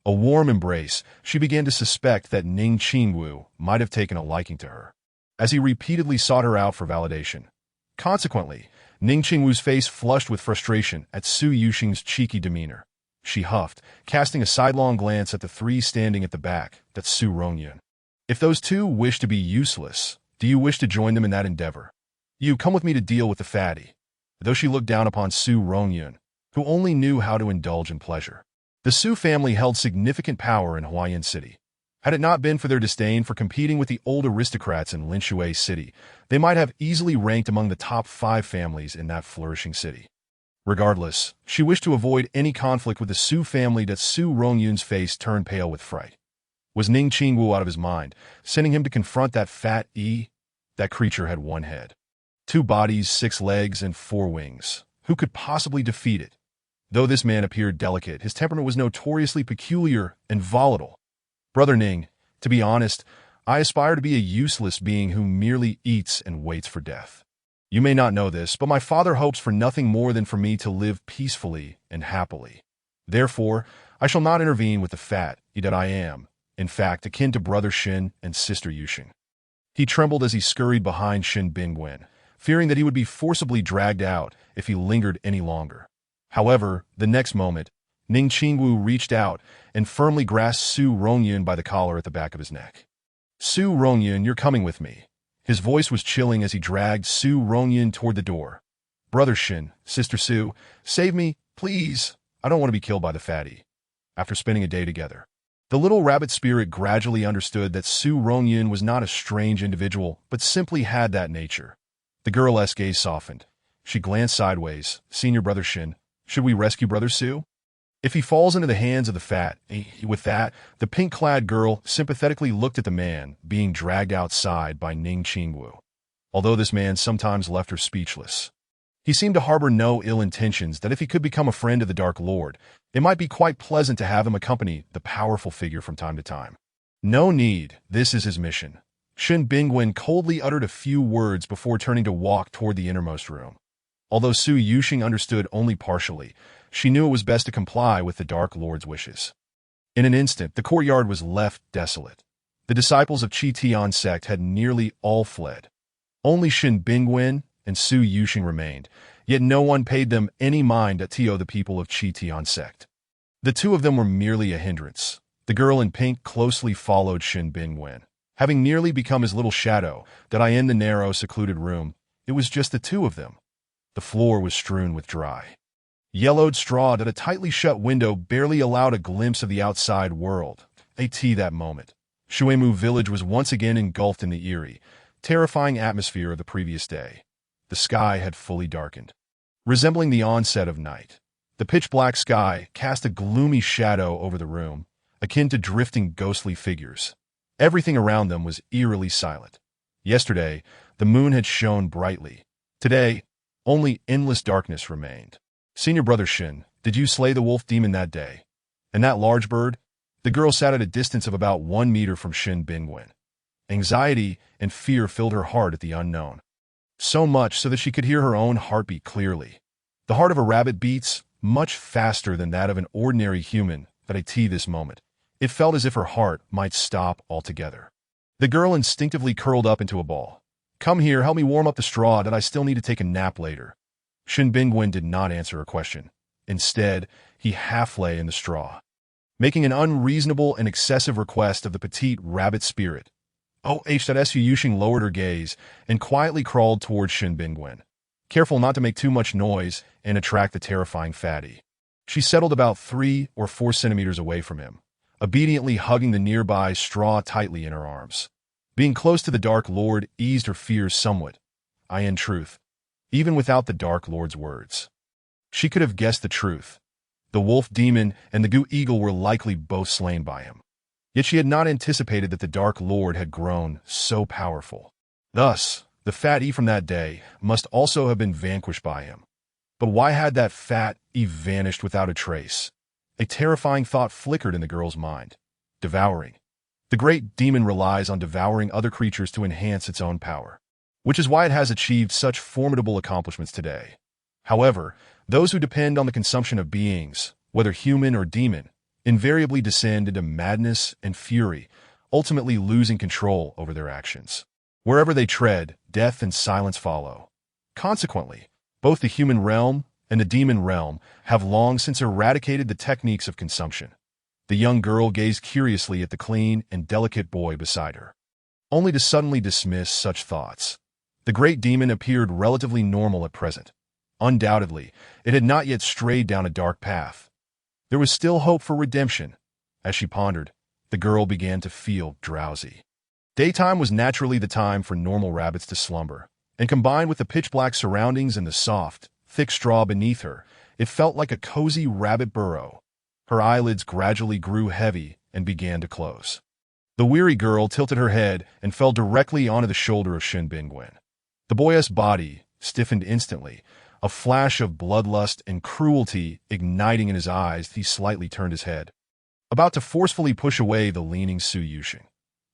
A warm embrace. She began to suspect that Ning Qingwu might have taken a liking to her, as he repeatedly sought her out for validation. Consequently, Ning Qingwu's face flushed with frustration at Su Yuxing's cheeky demeanor. She huffed, casting a sidelong glance at the 3 standing at the back. "That's Su Rongyun. If those 2 wish to be useless, do you wish to join them in that endeavor? You come with me to deal with the fatty." Though she looked down upon Su Rongyun, who only knew how to indulge in pleasure. The Su family held significant power in Huayan City. Had it not been for their disdain for competing with the old aristocrats in Linshui City, they might have easily ranked among the top 5 families in that flourishing city. Regardless, she wished to avoid any conflict with the Su family. That Su Rongyun's face turned pale with fright. Was Ning Qingwu out of his mind, sending him to confront that fat E? That creature had 1 head, 2 bodies, 6 legs, and 4 wings. Who could possibly defeat it? Though this man appeared delicate, his temperament was notoriously peculiar and volatile. "Brother Ning, to be honest, I aspire to be a useless being who merely eats and waits for death. You may not know this, but my father hopes for nothing more than for me to live peacefully and happily. Therefore, I shall not intervene with the fat that I am, in fact, akin to brother Shin and sister Yuxing. He trembled as he scurried behind Shin Bingwen, fearing that he would be forcibly dragged out if he lingered any longer. However, the next moment, Ning Qingwu reached out and firmly grasped Su Rongyun by the collar at the back of his neck. Su Rongyun, you're coming with me. His voice was chilling as he dragged Su Rongyun toward the door. Brother Shin, Sister Su, save me, please. I don't want to be killed by the fatty. After spending a day together, the little rabbit spirit gradually understood that Su Rongyun was not a strange individual, but simply had that nature. The girl's gaze softened. She glanced sideways. Senior Brother Shin, should we rescue Brother Su? If he falls into the hands of the fat, with that, the pink-clad girl sympathetically looked at the man being dragged outside by Ning Qingwu. Although this man sometimes left her speechless, he seemed to harbor no ill intentions, that if he could become a friend of the Dark Lord, it might be quite pleasant to have him accompany the powerful figure from time to time. No need, this is his mission. Shin Bingwen coldly uttered a few words before turning to walk toward the innermost room. Although Su Yuxing understood only partially, she knew it was best to comply with the Dark Lord's wishes. In an instant, the courtyard was left desolate. The disciples of Qi Tian sect had nearly all fled. Only Shin Bingwen and Su Yuxing remained, yet no one paid them any mind to the people of Qi Tian sect. The two of them were merely a hindrance. The girl in pink closely followed Shin Bingwen. Having nearly become his little shadow, in the narrow, secluded room, it was just the two of them. The floor was strewn with dry, yellowed straw that a tightly shut window barely allowed a glimpse of the outside world. That moment, Shuemu village was once again engulfed in the eerie, terrifying atmosphere of the previous day. The sky had fully darkened, resembling the onset of night. The pitch-black sky cast a gloomy shadow over the room, akin to drifting ghostly figures. Everything around them was eerily silent. Yesterday, the moon had shone brightly. Today, only endless darkness remained. Senior Brother Shin, did you slay the wolf demon that day? And that large bird? The girl sat at a distance of about 1 meter from Shin Bingwen. Anxiety and fear filled her heart at the unknown. So much so that she could hear her own heartbeat clearly. The heart of a rabbit beats much faster than that of an ordinary human at this moment. It felt as if her heart might stop altogether. The girl instinctively curled up into a ball. Come here, help me warm up the straw, that I still need to take a nap later. Shin Bingwen did not answer her question. Instead, he half lay in the straw, making an unreasonable and excessive request of the petite rabbit spirit. Su Yuxing lowered her gaze and quietly crawled towards Shin Bingwen, careful not to make too much noise and attract the terrifying fatty. She settled about 3 or 4 centimeters away from him, obediently hugging the nearby straw tightly in her arms. Being close to the Dark Lord eased her fears somewhat. In truth, even without the Dark Lord's words, she could have guessed the truth. The wolf demon and the goo eagle were likely both slain by him. Yet she had not anticipated that the Dark Lord had grown so powerful. Thus, the fat from that day must also have been vanquished by him. But why had that fat vanished without a trace? A terrifying thought flickered in the girl's mind. Devouring. The great demon relies on devouring other creatures to enhance its own power, which is why it has achieved such formidable accomplishments today. However, those who depend on the consumption of beings, whether human or demon, invariably descend into madness and fury, ultimately losing control over their actions. Wherever they tread, death and silence follow. Consequently, both the human realm and the demon realm have long since eradicated the techniques of consumption. The young girl gazed curiously at the clean and delicate boy beside her, only to suddenly dismiss such thoughts. The great demon appeared relatively normal at present. Undoubtedly, it had not yet strayed down a dark path. There was still hope for redemption. As she pondered, the girl began to feel drowsy. Daytime was naturally the time for normal rabbits to slumber, and combined with the pitch-black surroundings and the soft, thick straw beneath her, it felt like a cozy rabbit burrow. Her eyelids gradually grew heavy and began to close. The weary girl tilted her head and fell directly onto the shoulder of Shin Bingwen. The boy's body stiffened instantly, a flash of bloodlust and cruelty igniting in his eyes. He slightly turned his head, about to forcefully push away the leaning Su Yuxing.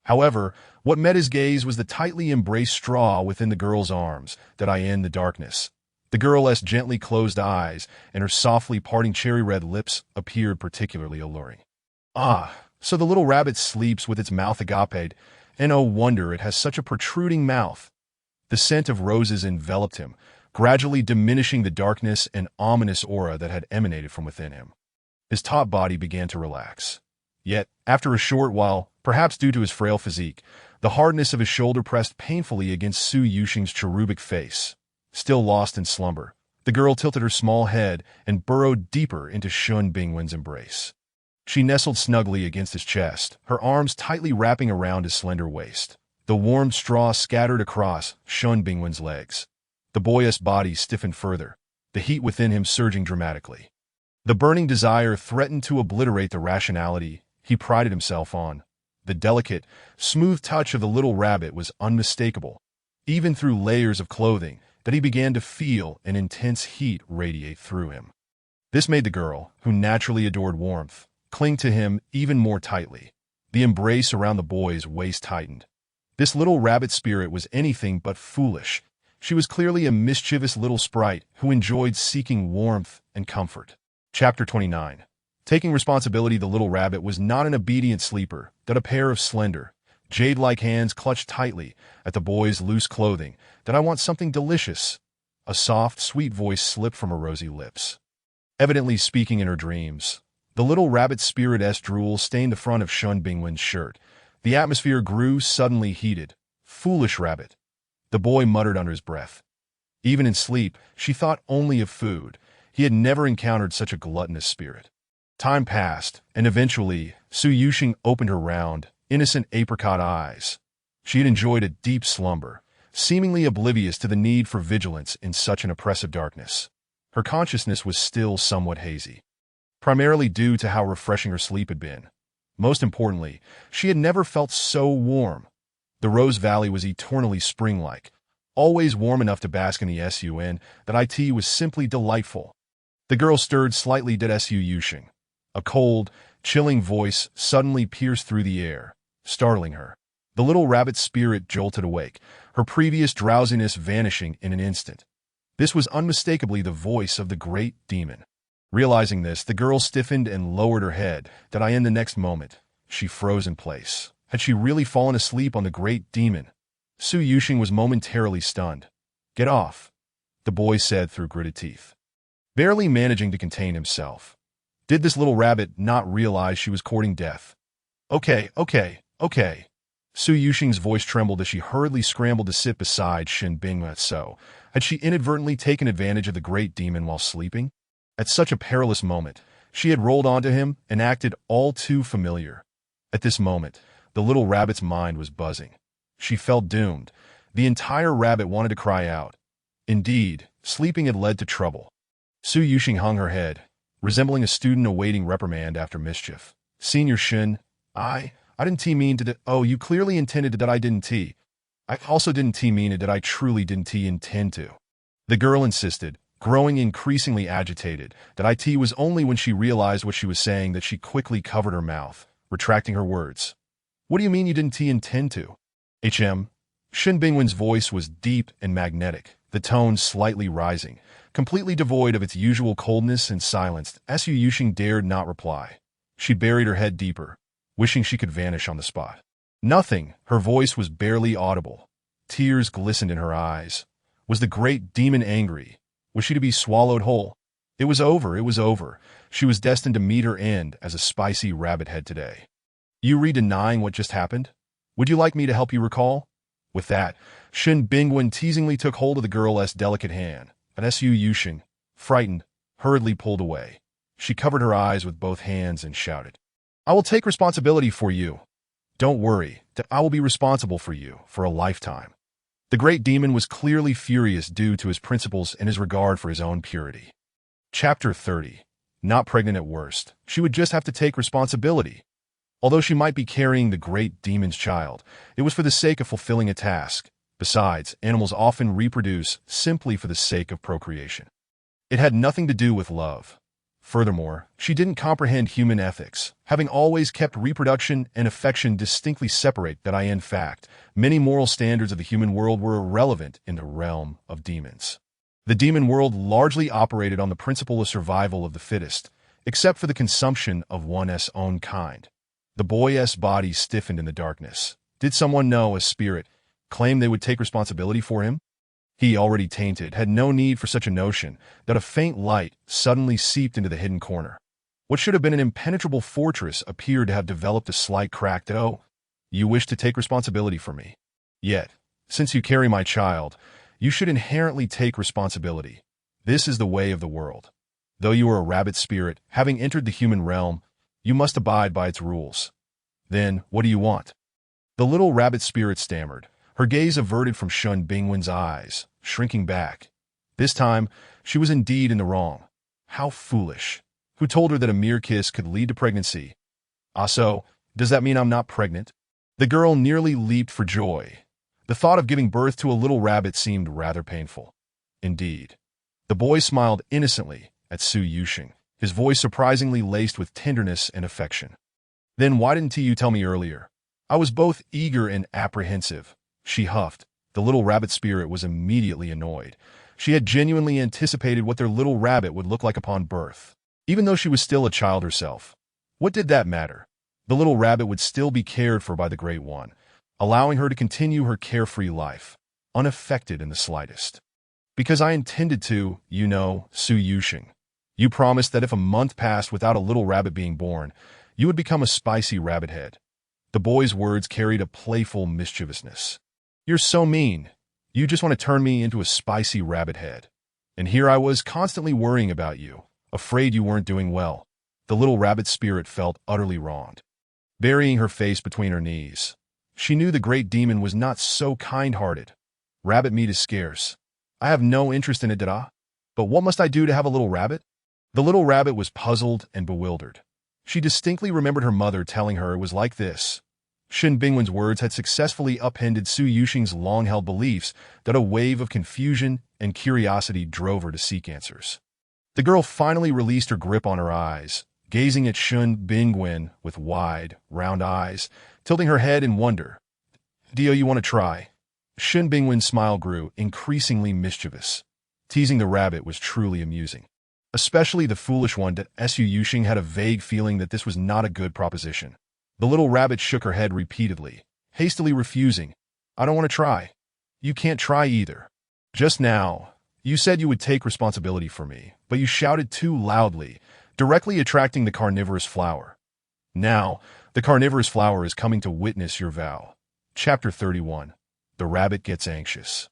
However, what met his gaze was the tightly embraced straw within the girl's arms that I in the darkness. The girl's gently closed eyes and her softly parting cherry-red lips appeared particularly alluring. Ah, so the little rabbit sleeps with its mouth agaped, and oh wonder it has such a protruding mouth. The scent of roses enveloped him, gradually diminishing the darkness and ominous aura that had emanated from within him. His taut body began to relax. Yet, after a short while, perhaps due to his frail physique, the hardness of his shoulder pressed painfully against Su Yuxing's cherubic face. Still lost in slumber, the girl tilted her small head and burrowed deeper into Shun Bingwen's embrace. She nestled snugly against his chest, her arms tightly wrapping around his slender waist. The warm straw scattered across Shun Bingwen's legs. The boyish body stiffened further, the heat within him surging dramatically. The burning desire threatened to obliterate the rationality he prided himself on. The delicate, smooth touch of the little rabbit was unmistakable, even through layers of clothing, that he began to feel an intense heat radiate through him. This made the girl, who naturally adored warmth, cling to him even more tightly. The embrace around the boy's waist tightened. This little rabbit spirit was anything but foolish. She was clearly a mischievous little sprite who enjoyed seeking warmth and comfort. Chapter 29. Taking responsibility, the little rabbit was not an obedient sleeper, that a pair of slender, jade-like hands clutched tightly at the boy's loose clothing, that I want something delicious. A soft, sweet voice slipped from her rosy lips. Evidently speaking in her dreams, the little rabbit's spirit-esque drool stained the front of Shun Bingwen's shirt. The atmosphere grew suddenly heated. Foolish rabbit, the boy muttered under his breath. Even in sleep, she thought only of food. He had never encountered such a gluttonous spirit. Time passed, and eventually, Su Yuxing opened her round, innocent apricot eyes. She had enjoyed a deep slumber, seemingly oblivious to the need for vigilance in such an oppressive darkness. Her consciousness was still somewhat hazy, primarily due to how refreshing her sleep had been. Most importantly, she had never felt so warm. The Rose Valley was eternally spring-like, always warm enough to bask in the sun, that it was simply delightful. The girl stirred slightly did Su Yuxing. A cold, chilling voice suddenly pierced through the air, startling her. The little rabbit's spirit jolted awake, her previous drowsiness vanishing in an instant. This was unmistakably the voice of the great demon. Realizing this, the girl stiffened and lowered her head, that in the next moment, she froze in place. Had she really fallen asleep on the great demon? Su Yuxing was momentarily stunned. "Get off," the boy said through gritted teeth. Barely managing to contain himself. Did this little rabbit not realize she was courting death? Okay. Su Yuxing's voice trembled as she hurriedly scrambled to sit beside Shin Bingwen. So, had she inadvertently taken advantage of the great demon while sleeping? At such a perilous moment, she had rolled onto him and acted all too familiar. At this moment, the little rabbit's mind was buzzing. She felt doomed. The entire rabbit wanted to cry out. Indeed, sleeping had led to trouble. Su Yuxing hung her head, resembling a student awaiting reprimand after mischief. "Senior Shin, I didn't mean to oh, you clearly intended that I didn't I also didn't mean it that I truly didn't intend to." The girl insisted, growing increasingly agitated, that it was only when she realized what she was saying that she quickly covered her mouth, retracting her words. "What do you mean you didn't intend to?" Shin Bingwen's voice was deep and magnetic, the tone slightly rising, completely devoid of its usual coldness and silence. Su Yuxing dared not reply. She buried her head deeper, wishing she could vanish on the spot. Nothing, her voice was barely audible. Tears glistened in her eyes. Was the great demon angry? Was she to be swallowed whole? It was over. She was destined to meet her end as a spicy rabbit head today. "You denying what just happened? Would you like me to help you recall?" With that, Shin Bingwen teasingly took hold of the girl's delicate hand, but Su Yuxing, frightened, hurriedly pulled away. She covered her eyes with both hands and shouted, "I will take responsibility for you. Don't worry, that I will be responsible for you for a lifetime." The great demon was clearly furious due to his principles and his regard for his own purity. Chapter 30. Not pregnant at worst, she would just have to take responsibility. Although she might be carrying the great demon's child, it was for the sake of fulfilling a task. Besides, animals often reproduce simply for the sake of procreation. It had nothing to do with love. Furthermore, she didn't comprehend human ethics, having always kept reproduction and affection distinctly separate. In fact, many moral standards of the human world were irrelevant in the realm of demons. The demon world largely operated on the principle of survival of the fittest, except for the consumption of one's own kind. The boy's body stiffened in the darkness. Did someone know a spirit claim they would take responsibility for him? He, already tainted, had no need for such a notion that a faint light suddenly seeped into the hidden corner. What should have been an impenetrable fortress appeared to have developed a slight crack that, "Oh, you wish to take responsibility for me. Yet, since you carry my child, you should inherently take responsibility. This is the way of the world. Though you are a rabbit spirit, having entered the human realm, you must abide by its rules. Then, what do you want?" The little rabbit spirit stammered, her gaze averted from Shun Bingwen's eyes, shrinking back. This time, she was indeed in the wrong. How foolish. Who told her that a mere kiss could lead to pregnancy? Ah, so, does that mean I'm not pregnant? The girl nearly leaped for joy. The thought of giving birth to a little rabbit seemed rather painful. Indeed. The boy smiled innocently at Su Yusheng, his voice surprisingly laced with tenderness and affection. "Then why didn't you tell me earlier? I was both eager and apprehensive," she huffed. The little rabbit spirit was immediately annoyed. She had genuinely anticipated what their little rabbit would look like upon birth. Even though she was still a child herself. What did that matter? The little rabbit would still be cared for by the Great One, allowing her to continue her carefree life, unaffected in the slightest. "Because I intended to, you know, Su Yusheng. You promised that if a month passed without a little rabbit being born, you would become a spicy rabbit head." The boy's words carried a playful mischievousness. "You're so mean. You just want to turn me into a spicy rabbit head. And here I was constantly worrying about you, afraid you weren't doing well." The little rabbit spirit felt utterly wronged. Burying her face between her knees, she knew the great demon was not so kind-hearted. "Rabbit meat is scarce. I have no interest in it, But what must I do to have a little rabbit?" The little rabbit was puzzled and bewildered. She distinctly remembered her mother telling her it was like this. Shin Bingwen's words had successfully upended Su Yusheng's long-held beliefs that a wave of confusion and curiosity drove her to seek answers. The girl finally released her grip on her eyes, gazing at Shun Bingwen with wide, round eyes, tilting her head in wonder. "Do you want to try?" Shun Bingwen's smile grew increasingly mischievous. Teasing the rabbit was truly amusing. Especially the foolish one that Su Yusheng had a vague feeling that this was not a good proposition. The little rabbit shook her head repeatedly, hastily refusing. "I don't want to try." "You can't try either. Just now, you said you would take responsibility for me, but you shouted too loudly, directly attracting the carnivorous flower. Now, the carnivorous flower is coming to witness your vow." Chapter 31. The Rabbit Gets Anxious.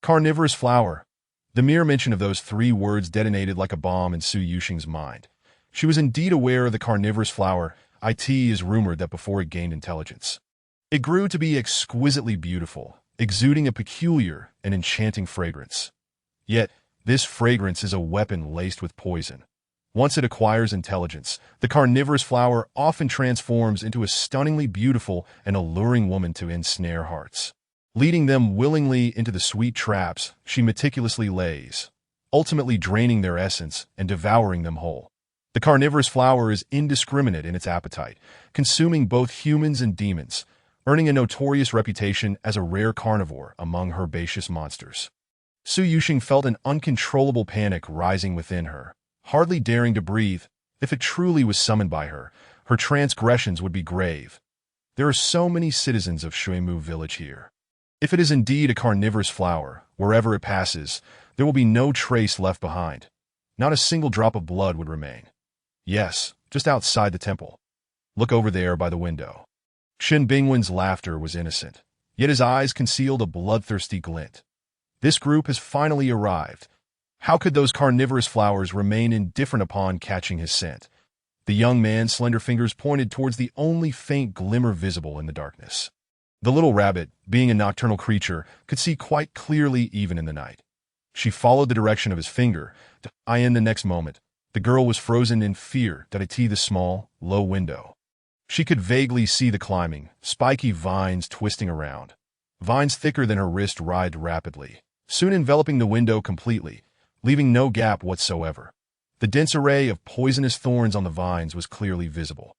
Carnivorous flower. The mere mention of those three words detonated like a bomb in Su Yusheng's mind. She was indeed aware of the carnivorous flower. It is rumored that before it gained intelligence, it grew to be exquisitely beautiful, exuding a peculiar and enchanting fragrance. Yet, this fragrance is a weapon laced with poison. Once it acquires intelligence, the carnivorous flower often transforms into a stunningly beautiful and alluring woman to ensnare hearts. Leading them willingly into the sweet traps she meticulously lays, ultimately draining their essence and devouring them whole. The carnivorous flower is indiscriminate in its appetite, consuming both humans and demons, earning a notorious reputation as a rare carnivore among herbaceous monsters. Su Yusheng felt an uncontrollable panic rising within her, hardly daring to breathe. If it truly was summoned by her, her transgressions would be grave. There are so many citizens of Shuimu village here. If it is indeed a carnivorous flower, wherever it passes, there will be no trace left behind. Not a single drop of blood would remain. Yes, just outside the temple. Look over there by the window. Shin Bingwen's laughter was innocent, yet his eyes concealed a bloodthirsty glint. This group has finally arrived. How could those carnivorous flowers remain indifferent upon catching his scent? The young man's slender fingers pointed towards the only faint glimmer visible in the darkness. The little rabbit, being a nocturnal creature, could see quite clearly even in the night. She followed the direction of his finger. In the next moment, the girl was frozen in fear that the small, low window. She could vaguely see the climbing, spiky vines twisting around. Vines thicker than her wrist writhed rapidly, soon enveloping the window completely, leaving no gap whatsoever. The dense array of poisonous thorns on the vines was clearly visible.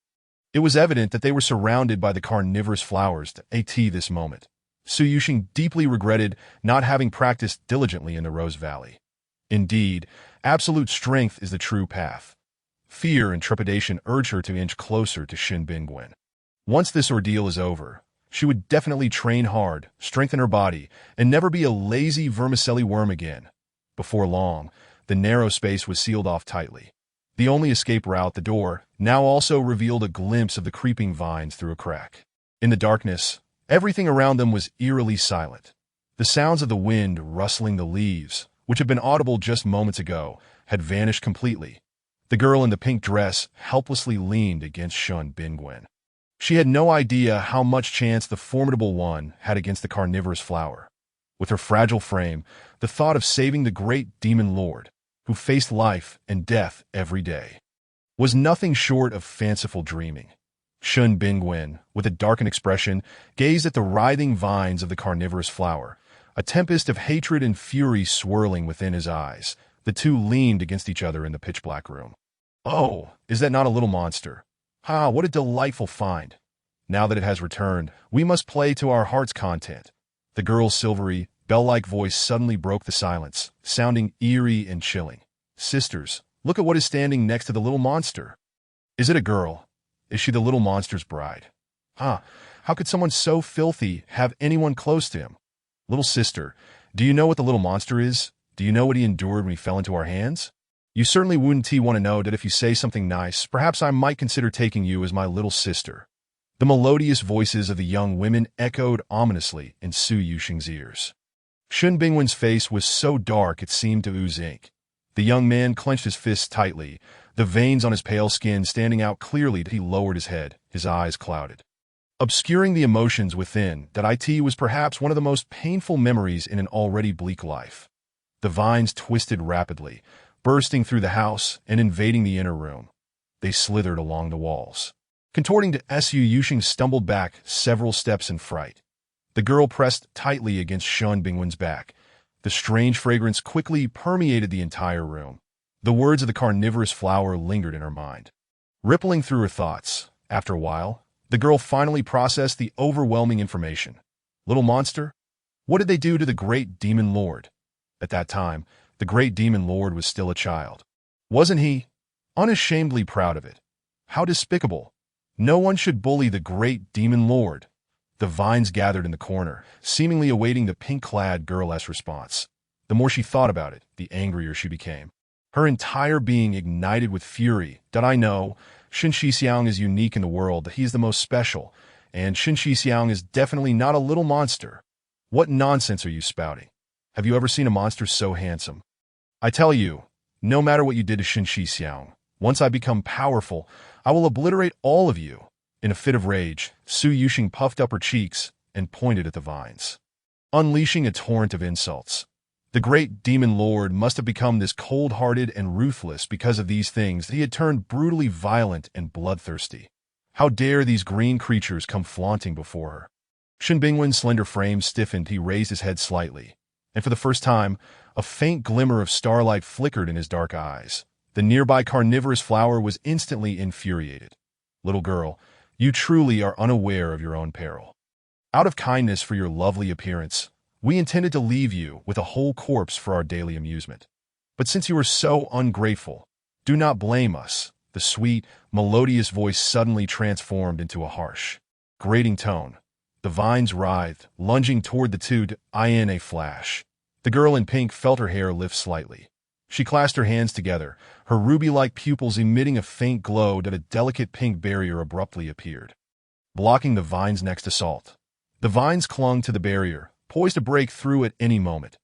It was evident that they were surrounded by the carnivorous flowers at this moment. Su Yuxing deeply regretted not having practiced diligently in the Rose Valley. Indeed, absolute strength is the true path. Fear and trepidation urged her to inch closer to Shen Bingwen. Once this ordeal is over, she would definitely train hard, strengthen her body, and never be a lazy vermicelli worm again. Before long, the narrow space was sealed off tightly. The only escape route, the door, now also revealed a glimpse of the creeping vines through a crack. In the darkness, everything around them was eerily silent. The sounds of the wind rustling the leaves, which had been audible just moments ago, had vanished completely. The girl in the pink dress helplessly leaned against Shen Bingwen. She had no idea how much chance the formidable one had against the carnivorous flower. With her fragile frame, the thought of saving the great demon lord, who faced life and death every day, was nothing short of fanciful dreaming. Shen Bingwen, with a darkened expression, gazed at the writhing vines of the carnivorous flower, a tempest of hatred and fury swirling within his eyes. The two leaned against each other in the pitch-black room. "Oh, is that not a little monster? Ah, what a delightful find. Now that it has returned, we must play to our heart's content." The girl's silvery, bell-like voice suddenly broke the silence, sounding eerie and chilling. "Sisters, look at what is standing next to the little monster. Is it a girl? Is she the little monster's bride? How could someone so filthy have anyone close to him? Little sister, do you know what the little monster is? Do you know what he endured when he fell into our hands? You certainly wouldn't want to know that if you say something nice, perhaps I might consider taking you as my little sister." The melodious voices of the young women echoed ominously in Su Yuxing's ears. Shen Bingwen's face was so dark it seemed to ooze ink. The young man clenched his fists tightly, the veins on his pale skin standing out clearly. He lowered his head, his eyes clouded. Obscuring the emotions within, that was perhaps one of the most painful memories in an already bleak life. The vines twisted rapidly, bursting through the house and invading the inner room. They slithered along the walls. Contorting to Su Yuxing stumbled back several steps in fright. The girl pressed tightly against Shen Bingwen's back. The strange fragrance quickly permeated the entire room. The words of the carnivorous flower lingered in her mind, rippling through her thoughts. After a while, the girl finally processed the overwhelming information. Little monster? What did they do to the great demon lord? At that time, the great demon lord was still a child. Wasn't he? Unashamedly proud of it. How despicable. No one should bully the great demon lord. The vines gathered in the corner, seemingly awaiting the pink-clad girl's response. The more she thought about it, the angrier she became. Her entire being ignited with fury. "That I know, Shen Shixiang is unique in the world, that he is the most special, and Shen Shixiang is definitely not a little monster. What nonsense are you spouting? Have you ever seen a monster so handsome? I tell you, no matter what you did to Shen Shixiang, once I become powerful, I will obliterate all of you." In a fit of rage, Su Yuxing puffed up her cheeks and pointed at the vines, unleashing a torrent of insults. The great demon lord must have become this cold-hearted and ruthless because of these things. He had turned brutally violent and bloodthirsty. How dare these green creatures come flaunting before her? Shen Bingwen's slender frame stiffened. He raised his head slightly, and for the first time, a faint glimmer of starlight flickered in his dark eyes. The nearby carnivorous flower was instantly infuriated. "Little girl, you truly are unaware of your own peril. Out of kindness for your lovely appearance, we intended to leave you with a whole corpse for our daily amusement. But since you are so ungrateful, do not blame us." The sweet, melodious voice suddenly transformed into a harsh, grating tone. The vines writhed, lunging toward the two in a flash. The girl in pink felt her hair lift slightly. She clasped her hands together, her ruby-like pupils emitting a faint glow. That a delicate pink barrier abruptly appeared, blocking the vine's next assault. The vines clung to the barrier, poised to break through at any moment.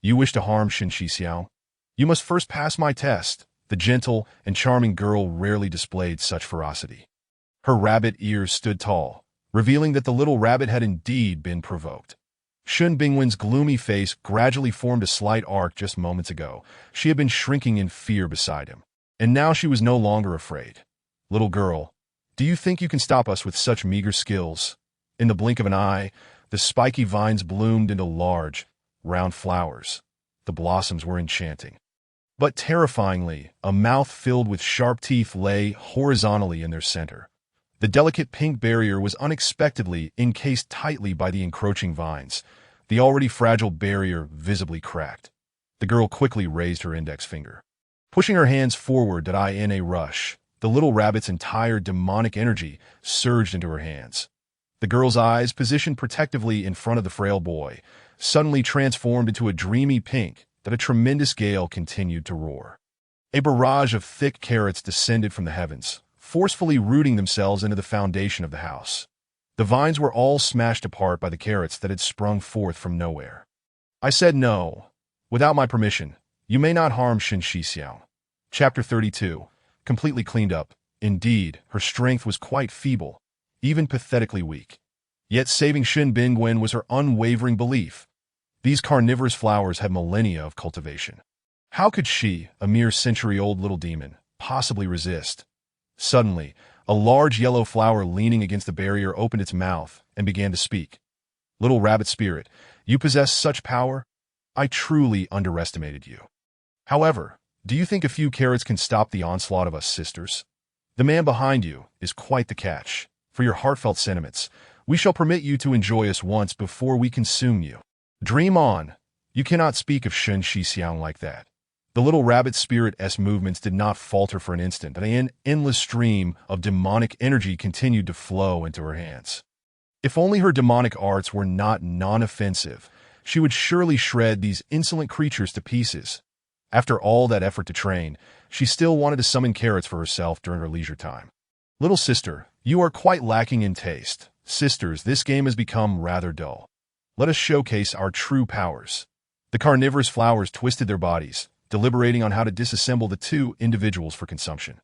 "You wish to harm Shen Shixiao? You must first pass my test." The gentle and charming girl rarely displayed such ferocity. Her rabbit ears stood tall, revealing that the little rabbit had indeed been provoked. Shen Bingwen's gloomy face gradually formed a slight arc. Just moments ago, she had been shrinking in fear beside him, and now she was no longer afraid. "Little girl, do you think you can stop us with such meager skills?" In the blink of an eye, the spiky vines bloomed into large, round flowers. The blossoms were enchanting. But terrifyingly, a mouth filled with sharp teeth lay horizontally in their center. The delicate pink barrier was unexpectedly encased tightly by the encroaching vines, the already fragile barrier visibly cracked. The girl quickly raised her index finger. Pushing her hands forward in a rush, the little rabbit's entire demonic energy surged into her hands. The girl's eyes, positioned protectively in front of the frail boy, suddenly transformed into a dreamy pink that a tremendous gale continued to roar. A barrage of thick carrots descended from the heavens, forcefully rooting themselves into the foundation of the house. The vines were all smashed apart by the carrots that had sprung forth from nowhere. I said no. Without my permission, you may not harm Shen Shixiao. Chapter 32. Completely cleaned up. Indeed, her strength was quite feeble, even pathetically weak. Yet saving Shen Bingwen was her unwavering belief. These carnivorous flowers had millennia of cultivation. How could she, a mere century-old little demon, possibly resist? Suddenly, a large yellow flower leaning against the barrier opened its mouth and began to speak. Little rabbit spirit, you possess such power? I truly underestimated you. However, do you think a few carrots can stop the onslaught of us sisters? The man behind you is quite the catch. For your heartfelt sentiments, we shall permit you to enjoy us once before we consume you. Dream on. You cannot speak of Shen Shixiang like that. The little rabbit spirit's movements did not falter for an instant, but an endless stream of demonic energy continued to flow into her hands. If only her demonic arts were not non-offensive, she would surely shred these insolent creatures to pieces. After all that effort to train, she still wanted to summon carrots for herself during her leisure time. Little sister, you are quite lacking in taste. Sisters, this game has become rather dull. Let us showcase our true powers. The carnivorous flowers twisted their bodies, deliberating on how to disassemble the two individuals for consumption.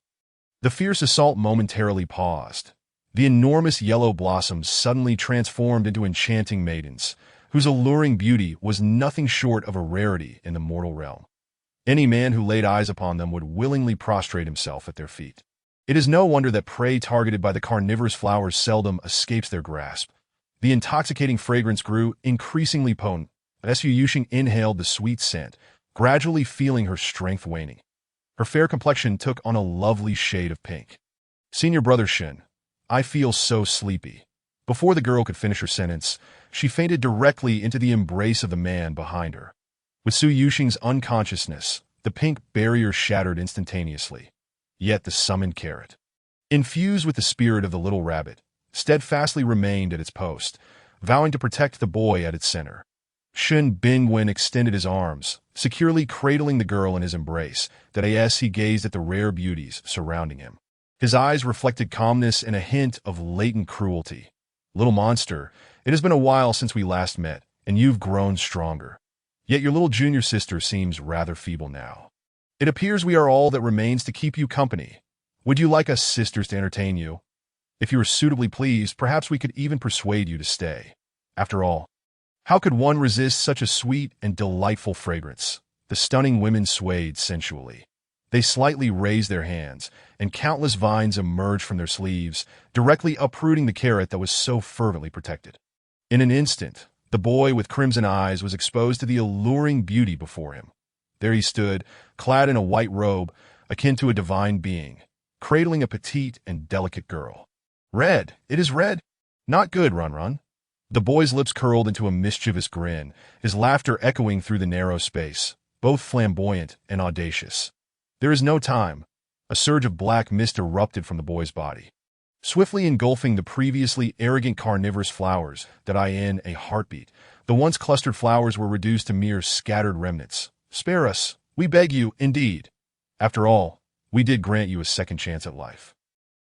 The fierce assault momentarily paused. The enormous yellow blossoms suddenly transformed into enchanting maidens, whose alluring beauty was nothing short of a rarity in the mortal realm. Any man who laid eyes upon them would willingly prostrate himself at their feet. It is no wonder that prey targeted by the carnivorous flowers seldom escapes their grasp. The intoxicating fragrance grew increasingly potent, as Yu Yuxing inhaled the sweet scent, gradually feeling her strength waning. Her fair complexion took on a lovely shade of pink. Senior brother Shen, I feel so sleepy. Before the girl could finish her sentence, she fainted directly into the embrace of the man behind her. With Su Yuxing's unconsciousness, the pink barrier shattered instantaneously. Yet the summoned carrot, infused with the spirit of the little rabbit, steadfastly remained at its post, vowing to protect the boy at its center. Shen Bingwen extended his arms, securely cradling the girl in his embrace, as he gazed at the rare beauties surrounding him. His eyes reflected calmness and a hint of latent cruelty. Little monster, it has been a while since we last met, and you've grown stronger. Yet your little junior sister seems rather feeble now. It appears we are all that remains to keep you company. Would you like us sisters to entertain you? If you are suitably pleased, perhaps we could even persuade you to stay. After all, how could one resist such a sweet and delightful fragrance? The stunning women swayed sensually. They slightly raised their hands, and countless vines emerged from their sleeves, directly uprooting the carrot that was so fervently protected. In an instant, the boy with crimson eyes was exposed to the alluring beauty before him. There he stood, clad in a white robe, akin to a divine being, cradling a petite and delicate girl. Red, it is red. Not good, Run. The boy's lips curled into a mischievous grin, his laughter echoing through the narrow space, both flamboyant and audacious. There is no time. A surge of black mist erupted from the boy's body, swiftly engulfing the previously arrogant carnivorous flowers in a heartbeat. The once clustered flowers were reduced to mere scattered remnants. Spare us, we beg you, indeed. After all, we did grant you a second chance at life.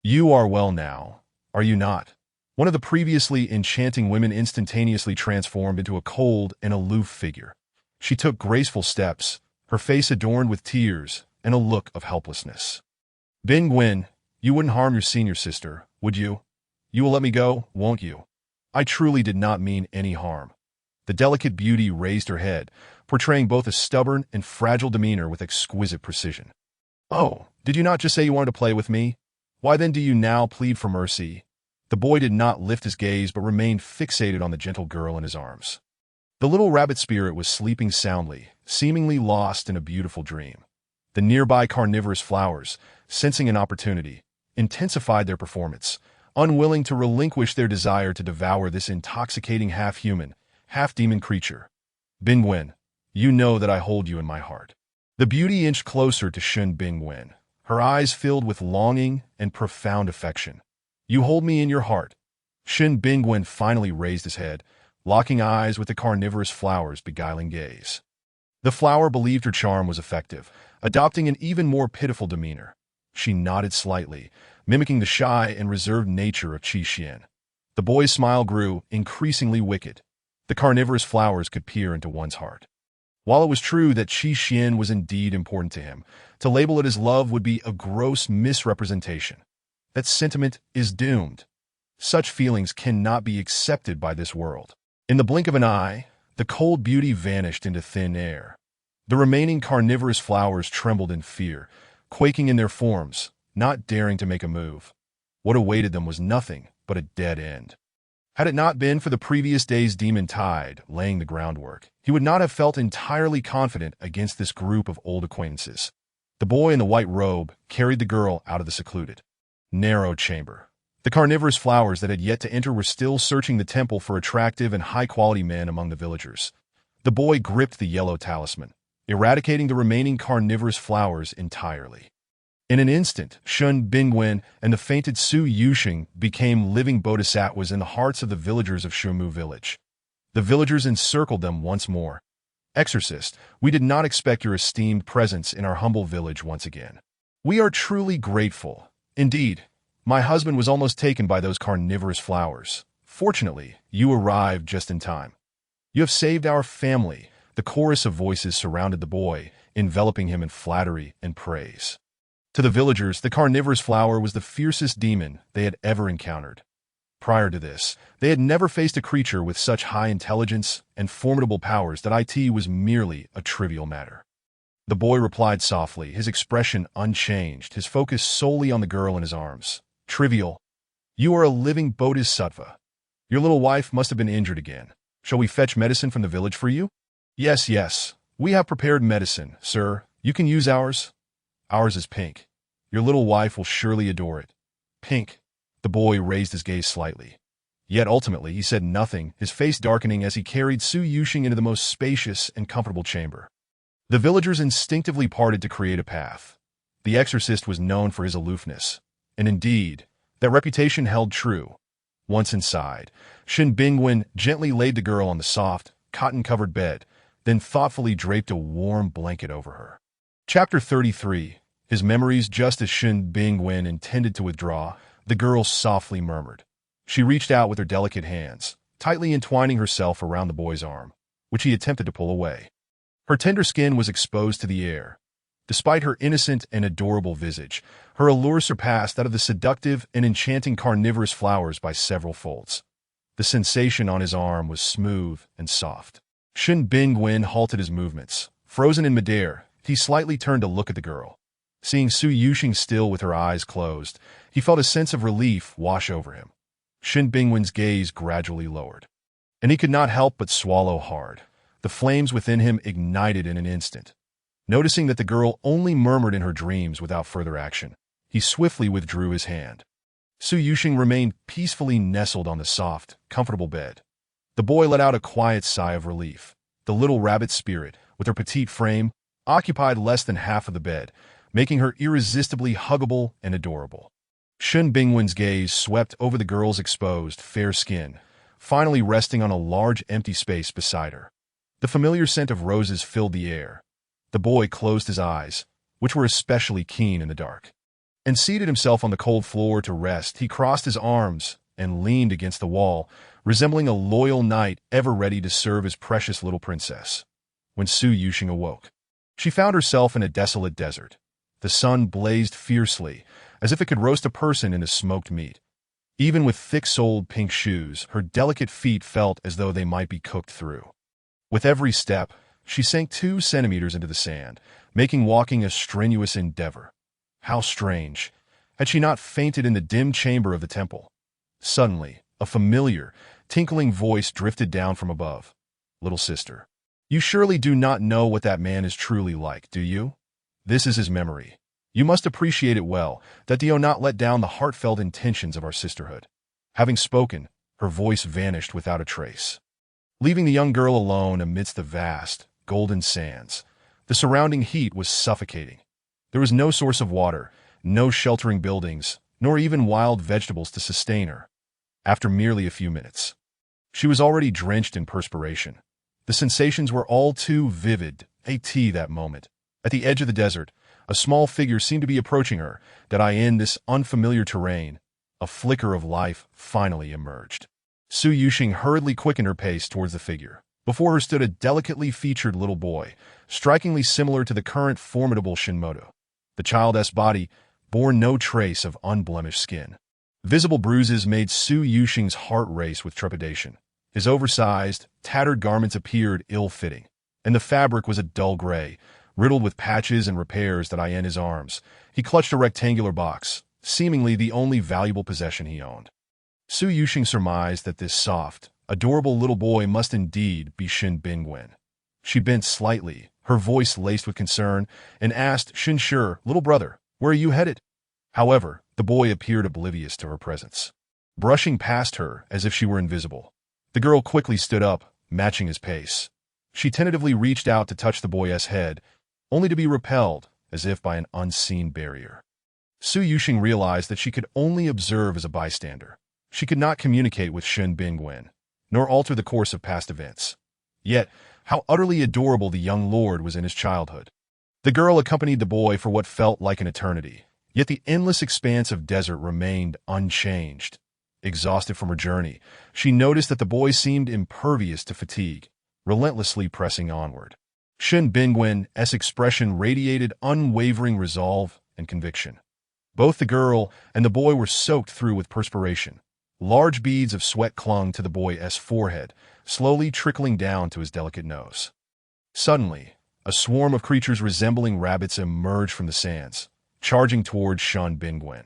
You are well now, are you not? One of the previously enchanting women instantaneously transformed into a cold and aloof figure. She took graceful steps, her face adorned with tears and a look of helplessness. Bingwen, you wouldn't harm your senior sister, would you? You will let me go, won't you? I truly did not mean any harm. The delicate beauty raised her head, portraying both a stubborn and fragile demeanor with exquisite precision. Oh, did you not just say you wanted to play with me? Why then do you now plead for mercy? The boy did not lift his gaze but remained fixated on the gentle girl in his arms. The little rabbit spirit was sleeping soundly, seemingly lost in a beautiful dream. The nearby carnivorous flowers, sensing an opportunity, intensified their performance, unwilling to relinquish their desire to devour this intoxicating half-human, half-demon creature. Bingwen, you know that I hold you in my heart. The beauty inched closer to Shun Bingwen, her eyes filled with longing and profound affection. You hold me in your heart. Shun Bingwen finally raised his head, locking eyes with the carnivorous flower's beguiling gaze. The flower believed her charm was effective, adopting an even more pitiful demeanor. She nodded slightly, mimicking the shy and reserved nature of Qi Xian. The boy's smile grew increasingly wicked. The carnivorous flowers could peer into one's heart. While it was true that Qi Xian was indeed important to him, to label it as love would be a gross misrepresentation. That sentiment is doomed. Such feelings cannot be accepted by this world. In the blink of an eye, the cold beauty vanished into thin air. The remaining carnivorous flowers trembled in fear, quaking in their forms, not daring to make a move. What awaited them was nothing but a dead end. Had it not been for the previous day's demon tide laying the groundwork, he would not have felt entirely confident against this group of old acquaintances. The boy in the white robe carried the girl out of the secluded, narrow chamber. The carnivorous flowers that had yet to enter were still searching the temple for attractive and high-quality men among the villagers. The boy gripped the yellow talisman, eradicating the remaining carnivorous flowers entirely. In an instant, Shun Bingwen and the fainted Su Yuxing became living bodhisattvas in the hearts of the villagers of Shumu village. The villagers encircled them once more. Exorcist, we did not expect your esteemed presence in our humble village once again. We are truly grateful. Indeed, my husband was almost taken by those carnivorous flowers. Fortunately, you arrived just in time. You have saved our family. The chorus of voices surrounded the boy, enveloping him in flattery and praise. To the villagers, the carnivorous flower was the fiercest demon they had ever encountered. Prior to this, they had never faced a creature with such high intelligence and formidable powers that it was merely a trivial matter. The boy replied softly, his expression unchanged, his focus solely on the girl in his arms. Trivial. You are a living bodhisattva. Your little wife must have been injured again. Shall we fetch medicine from the village for you? Yes. We have prepared medicine, sir. You can use ours. Ours is pink. Your little wife will surely adore it. Pink. The boy raised his gaze slightly. Yet ultimately he said nothing, his face darkening as he carried Su Yuxing into the most spacious and comfortable chamber. The villagers instinctively parted to create a path. The exorcist was known for his aloofness. And indeed, that reputation held true. Once inside, Shun Bingwen gently laid the girl on the soft, cotton-covered bed, then thoughtfully draped a warm blanket over her. Chapter 33. His memories. Just as Shun Bingwen intended to withdraw, the girl softly murmured. She reached out with her delicate hands, tightly entwining herself around the boy's arm, which he attempted to pull away. Her tender skin was exposed to the air. Despite her innocent and adorable visage, her allure surpassed that of the seductive and enchanting carnivorous flowers by several folds. The sensation on his arm was smooth and soft. Shun Bingwen halted his movements. Frozen in midair, he slightly turned to look at the girl. Seeing Su Yuxing still with her eyes closed, he felt a sense of relief wash over him. Shun Bingwen's gaze gradually lowered, and he could not help but swallow hard. The flames within him ignited in an instant. Noticing that the girl only murmured in her dreams without further action, he swiftly withdrew his hand. Su Yuxing remained peacefully nestled on the soft, comfortable bed. The boy let out a quiet sigh of relief. The little rabbit spirit, with her petite frame, occupied less than half of the bed, making her irresistibly huggable and adorable. Shun Bingwen's gaze swept over the girl's exposed, fair skin, finally resting on a large empty space beside her. The familiar scent of roses filled the air. The boy closed his eyes, which were especially keen in the dark, and seated himself on the cold floor to rest. He crossed his arms and leaned against the wall, resembling a loyal knight ever ready to serve his precious little princess. When Su Yuxing awoke, she found herself in a desolate desert. The sun blazed fiercely, as if it could roast a person into smoked meat. Even with thick-soled pink shoes, her delicate feet felt as though they might be cooked through. With every step, she sank 2 centimeters into the sand, making walking a strenuous endeavor. How strange! Had she not fainted in the dim chamber of the temple? Suddenly, a familiar, tinkling voice drifted down from above. Little sister, you surely do not know what that man is truly like, do you? This is his memory. You must appreciate it well, that do not let down the heartfelt intentions of our sisterhood." Having spoken, her voice vanished without a trace, leaving the young girl alone amidst the vast, golden sands. The surrounding heat was suffocating. There was no source of water, no sheltering buildings, nor even wild vegetables to sustain her. After merely a few minutes, she was already drenched in perspiration. The sensations were all too vivid, that moment. At the edge of the desert, a small figure seemed to be approaching her, that in this unfamiliar terrain, a flicker of life finally emerged. Su Yuxing hurriedly quickened her pace towards the figure. Before her stood a delicately featured little boy, strikingly similar to the current formidable Shinmoto. The child's body bore no trace of unblemished skin. Visible bruises made Su Yuxing's heart race with trepidation. His oversized, tattered garments appeared ill-fitting, and the fabric was a dull gray, riddled with patches and repairs that in his arms. He clutched a rectangular box, seemingly the only valuable possession he owned. Su Yuxing surmised that this soft, adorable little boy must indeed be Shin Bingwen. She bent slightly, her voice laced with concern, and asked, "Shin Shi, little brother, where are you headed?" However, the boy appeared oblivious to her presence, brushing past her as if she were invisible. The girl quickly stood up, matching his pace. She tentatively reached out to touch the boy's head, only to be repelled, as if by an unseen barrier. Su Yuxing realized that she could only observe as a bystander. She could not communicate with Shin Bingwen, nor alter the course of past events. Yet, how utterly adorable the young lord was in his childhood. The girl accompanied the boy for what felt like an eternity, yet the endless expanse of desert remained unchanged. Exhausted from her journey, she noticed that the boy seemed impervious to fatigue, relentlessly pressing onward. Shin Bingwen's expression radiated unwavering resolve and conviction. Both the girl and the boy were soaked through with perspiration. Large beads of sweat clung to the boy's forehead, slowly trickling down to his delicate nose. Suddenly, a swarm of creatures resembling rabbits emerged from the sands, charging towards Shin Bingwen.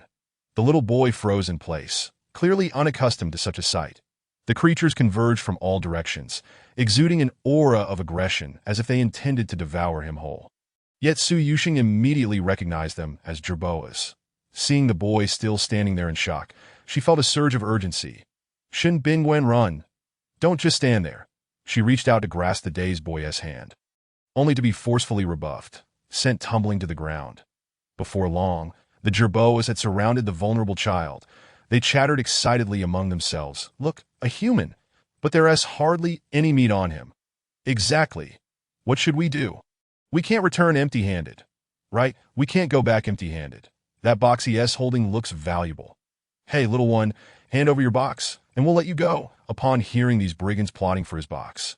The little boy froze in place, clearly unaccustomed to such a sight. The creatures converged from all directions, exuding an aura of aggression as if they intended to devour him whole. Yet Su Yuxing immediately recognized them as jerboas. Seeing the boy still standing there in shock, she felt a surge of urgency. "Shin Bingwen, run! Don't just stand there." She reached out to grasp the dazed boy's hand, only to be forcefully rebuffed, sent tumbling to the ground. Before long, the jerboas had surrounded the vulnerable child. They chattered excitedly among themselves. "Look, a human, but there's hardly any meat on him." "Exactly. What should we do? We can't return empty-handed. Right? We can't go back empty-handed. That box he's holding looks valuable. Hey, little one, hand over your box, and we'll let you go." Upon hearing these brigands plotting for his box,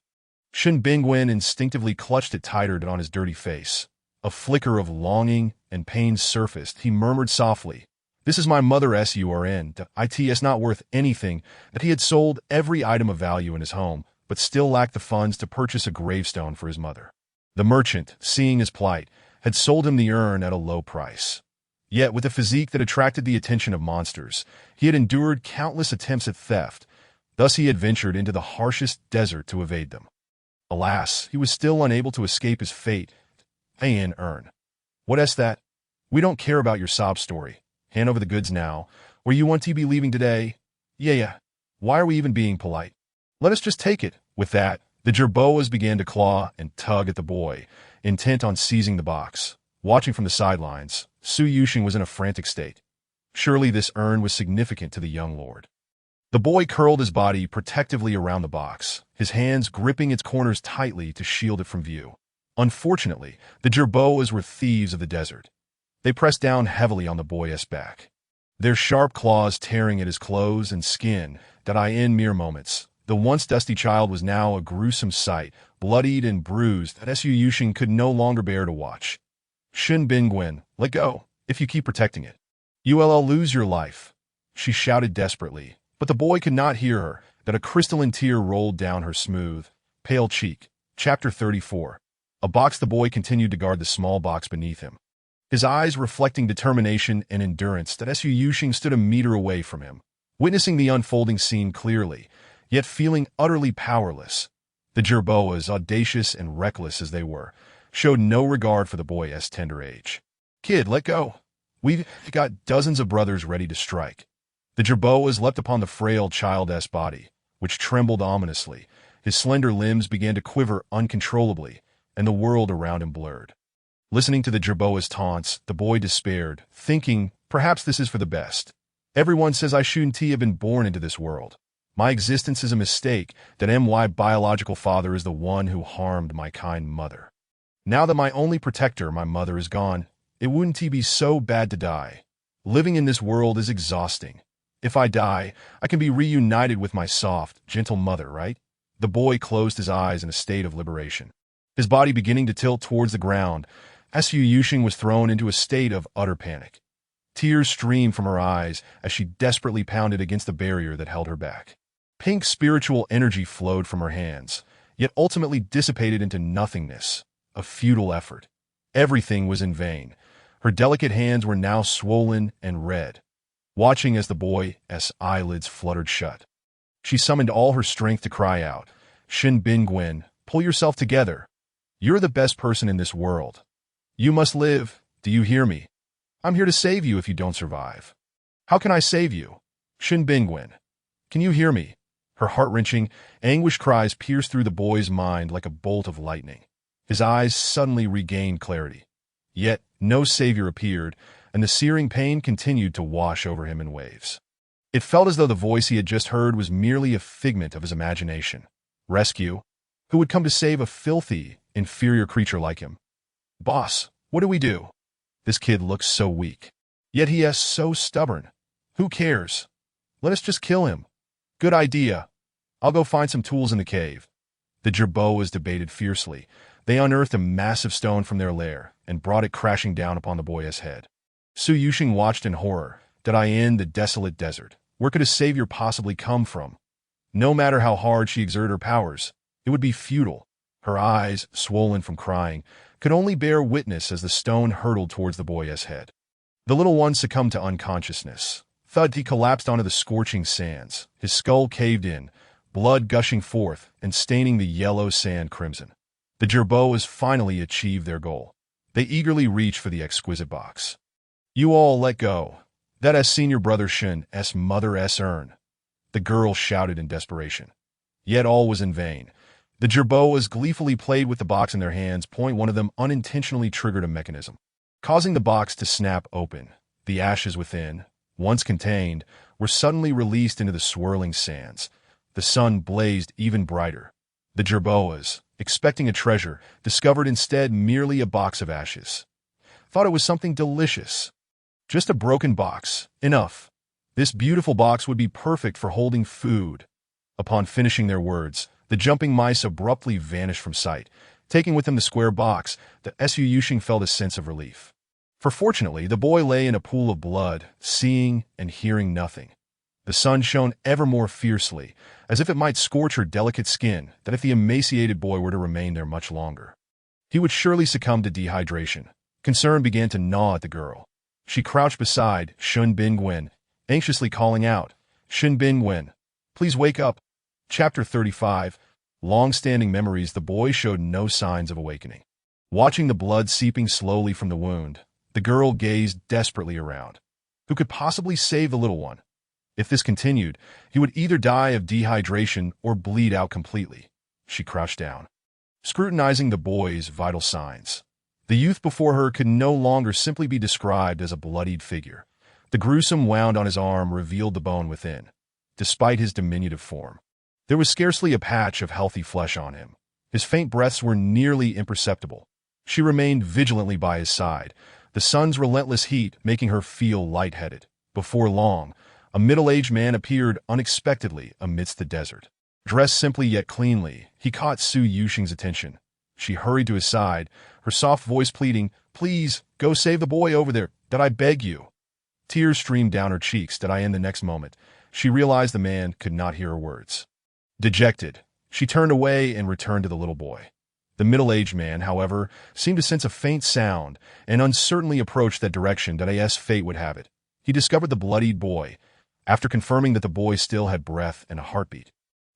Shin Bingwen instinctively clutched it tighter on his dirty face. A flicker of longing and pain surfaced. He murmured softly, "This is my mother's urn. It's not worth anything." That he had sold every item of value in his home, but still lacked the funds to purchase a gravestone for his mother. The merchant, seeing his plight, had sold him the urn at a low price. Yet, with a physique that attracted the attention of monsters, he had endured countless attempts at theft. Thus he had ventured into the harshest desert to evade them. Alas, he was still unable to escape his fate. An urn. What's that? We don't care about your sob story. Hand over the goods now. Where you want to be leaving today? Yeah. Why are we even being polite? Let us just take it." With that, the jerboas began to claw and tug at the boy, intent on seizing the box. Watching from the sidelines, Su Yuxing was in a frantic state. Surely this urn was significant to the young lord. The boy curled his body protectively around the box, his hands gripping its corners tightly to shield it from view. Unfortunately, the jerboas were thieves of the desert. They pressed down heavily on the boy's back, their sharp claws tearing at his clothes and skin. That in mere moments, the once dusty child was now a gruesome sight, bloodied and bruised that Su Yuxing could no longer bear to watch. "Shin Bingwen, let go. If you keep protecting it, you'll lose your life," she shouted desperately, but the boy could not hear her. That a crystalline tear rolled down her smooth, pale cheek. Chapter 34. A box. The boy continued to guard the small box beneath him, his eyes reflecting determination and endurance. That Su Yuxing stood a meter away from him, witnessing the unfolding scene clearly, yet feeling utterly powerless. The jerboas, audacious and reckless as they were, showed no regard for the boy's tender age. "Kid, let go. We've got dozens of brothers ready to strike." The jerboas leapt upon the frail child's body, which trembled ominously. His slender limbs began to quiver uncontrollably, and the world around him blurred. Listening to the jerboa's taunts, the boy despaired, thinking, perhaps this is for the best. Everyone says I shouldn't have been born into this world. My existence is a mistake, that my biological father is the one who harmed my kind mother. Now that my only protector, my mother, is gone, it wouldn't be so bad to die. Living in this world is exhausting. If I die, I can be reunited with my soft, gentle mother, right? The boy closed his eyes in a state of liberation, his body beginning to tilt towards the ground. Su Yuxing was thrown into a state of utter panic. Tears streamed from her eyes as she desperately pounded against the barrier that held her back. Pink spiritual energy flowed from her hands, yet ultimately dissipated into nothingness, a futile effort. Everything was in vain. Her delicate hands were now swollen and red. Watching as the boy's eyelids fluttered shut, she summoned all her strength to cry out, "Shin Bingwen, pull yourself together. You're the best person in this world. You must live, do you hear me? I'm here to save you if you don't survive." "How can I save you? Shin Bingwen, can you hear me?" Her heart-wrenching, anguished cries pierced through the boy's mind like a bolt of lightning. His eyes suddenly regained clarity. Yet no savior appeared, and the searing pain continued to wash over him in waves. It felt as though the voice he had just heard was merely a figment of his imagination. Rescue? Who would come to save a filthy, inferior creature like him? "Boss, what do we do? This kid looks so weak. Yet he is so stubborn. Who cares? Let us just kill him." "Good idea. I'll go find some tools in the cave." The jerboas debated fiercely. They unearthed a massive stone from their lair and brought it crashing down upon the boy's head. Su Yuxing watched in horror. Did I in the desolate desert? Where could a savior possibly come from? No matter how hard she exerted her powers, it would be futile. Her eyes, swollen from crying, could only bear witness as the stone hurtled towards the boy's head. The little one succumbed to unconsciousness. Thud, he collapsed onto the scorching sands. His skull caved in, blood gushing forth and staining the yellow sand crimson. The jerboas finally achieved their goal. They eagerly reached for the exquisite box. "You all let go. That is senior brother Shin's mother's urn," the girl shouted in desperation. Yet all was in vain. The jerboas gleefully played with the box in their hands. One of them unintentionally triggered a mechanism, causing the box to snap open. The ashes within, once contained, were suddenly released into the swirling sands. The sun blazed even brighter. The jerboas, expecting a treasure, discovered instead merely a box of ashes. Thought it was something delicious. Just a broken box. Enough. This beautiful box would be perfect for holding food. Upon finishing their words, the jumping mice abruptly vanished from sight, taking with them the square box. The Su Yuxing felt a sense of relief. For fortunately, the boy lay in a pool of blood, seeing and hearing nothing. The sun shone ever more fiercely, as if it might scorch her delicate skin, that if the emaciated boy were to remain there much longer, he would surely succumb to dehydration. Concern began to gnaw at the girl. She crouched beside Shin Bingwen, anxiously calling out, "Shin Bingwen, please wake up." Chapter 35. Long-standing memories. The boy showed no signs of awakening. Watching the blood seeping slowly from the wound, the girl gazed desperately around. Who could possibly save the little one? If this continued, he would either die of dehydration or bleed out completely. She crouched down, scrutinizing the boy's vital signs. The youth before her could no longer simply be described as a bloodied figure. The gruesome wound on his arm revealed the bone within. Despite his diminutive form, there was scarcely a patch of healthy flesh on him. His faint breaths were nearly imperceptible. She remained vigilantly by his side, the sun's relentless heat making her feel lightheaded. Before long, a middle-aged man appeared unexpectedly amidst the desert. Dressed simply yet cleanly, he caught Su Yuxing's attention. She hurried to his side, her soft voice pleading, "Please, go save the boy over there, that I beg you." Tears streamed down her cheeks. That I in the next moment, she realized the man could not hear her words. Dejected, she turned away and returned to the little boy. The middle-aged man, however, seemed to sense a faint sound and uncertainly approached that direction. That as fate would have it, he discovered the bloodied boy, after confirming that the boy still had breath and a heartbeat.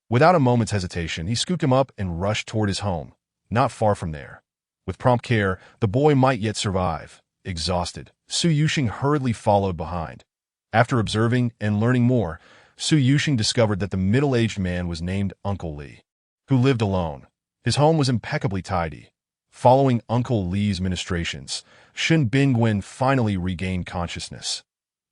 Without a moment's hesitation, he scooped him up and rushed toward his home. Not far from there, With prompt care, the boy might yet survive. Exhausted, Su Yuxing hurriedly followed behind. After observing and learning more, Su Yuxing discovered that the middle-aged man was named Uncle Li, who lived alone. His home was impeccably tidy. Following Uncle Li's ministrations, Shen Bingwen finally regained consciousness.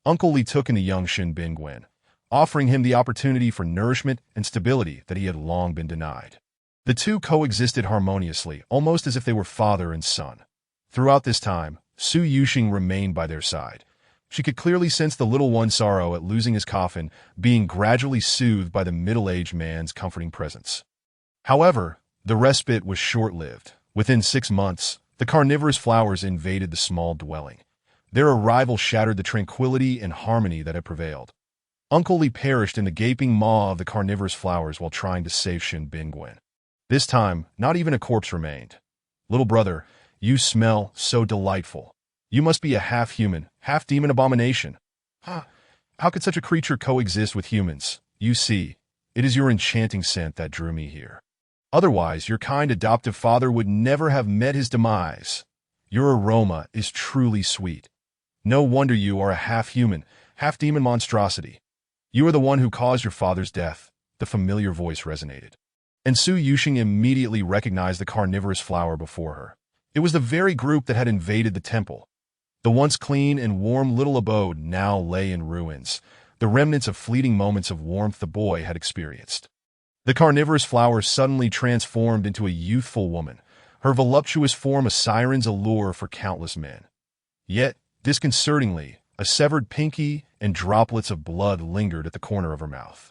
Uncle Li took in the young Shen Bingwen, offering him the opportunity for nourishment and stability that he had long been denied. The two coexisted harmoniously, almost as if they were father and son. Throughout this time, Su Yuxing remained by their side. She could clearly sense the little one's sorrow at losing his coffin being gradually soothed by the middle-aged man's comforting presence. However, the respite was short-lived. Within 6 months, the carnivorous flowers invaded the small dwelling. Their arrival shattered the tranquility and harmony that had prevailed. Uncle Li perished in the gaping maw of the carnivorous flowers while trying to save Shen Bingwen. This time, not even a corpse remained. Little brother, you smell so delightful. You must be a half-human, half-demon abomination. How could such a creature coexist with humans? You see, it is your enchanting scent that drew me here. Otherwise, your kind adoptive father would never have met his demise. Your aroma is truly sweet. No wonder you are a half-human, half-demon monstrosity. You are the one who caused your father's death, the familiar voice resonated. And Su Yuxing immediately recognized the carnivorous flower before her. It was the very group that had invaded the temple. The once clean and warm little abode now lay in ruins, the remnants of fleeting moments of warmth the boy had experienced. The carnivorous flower suddenly transformed into a youthful woman, her voluptuous form a siren's allure for countless men. Yet, disconcertingly, a severed pinky and droplets of blood lingered at the corner of her mouth.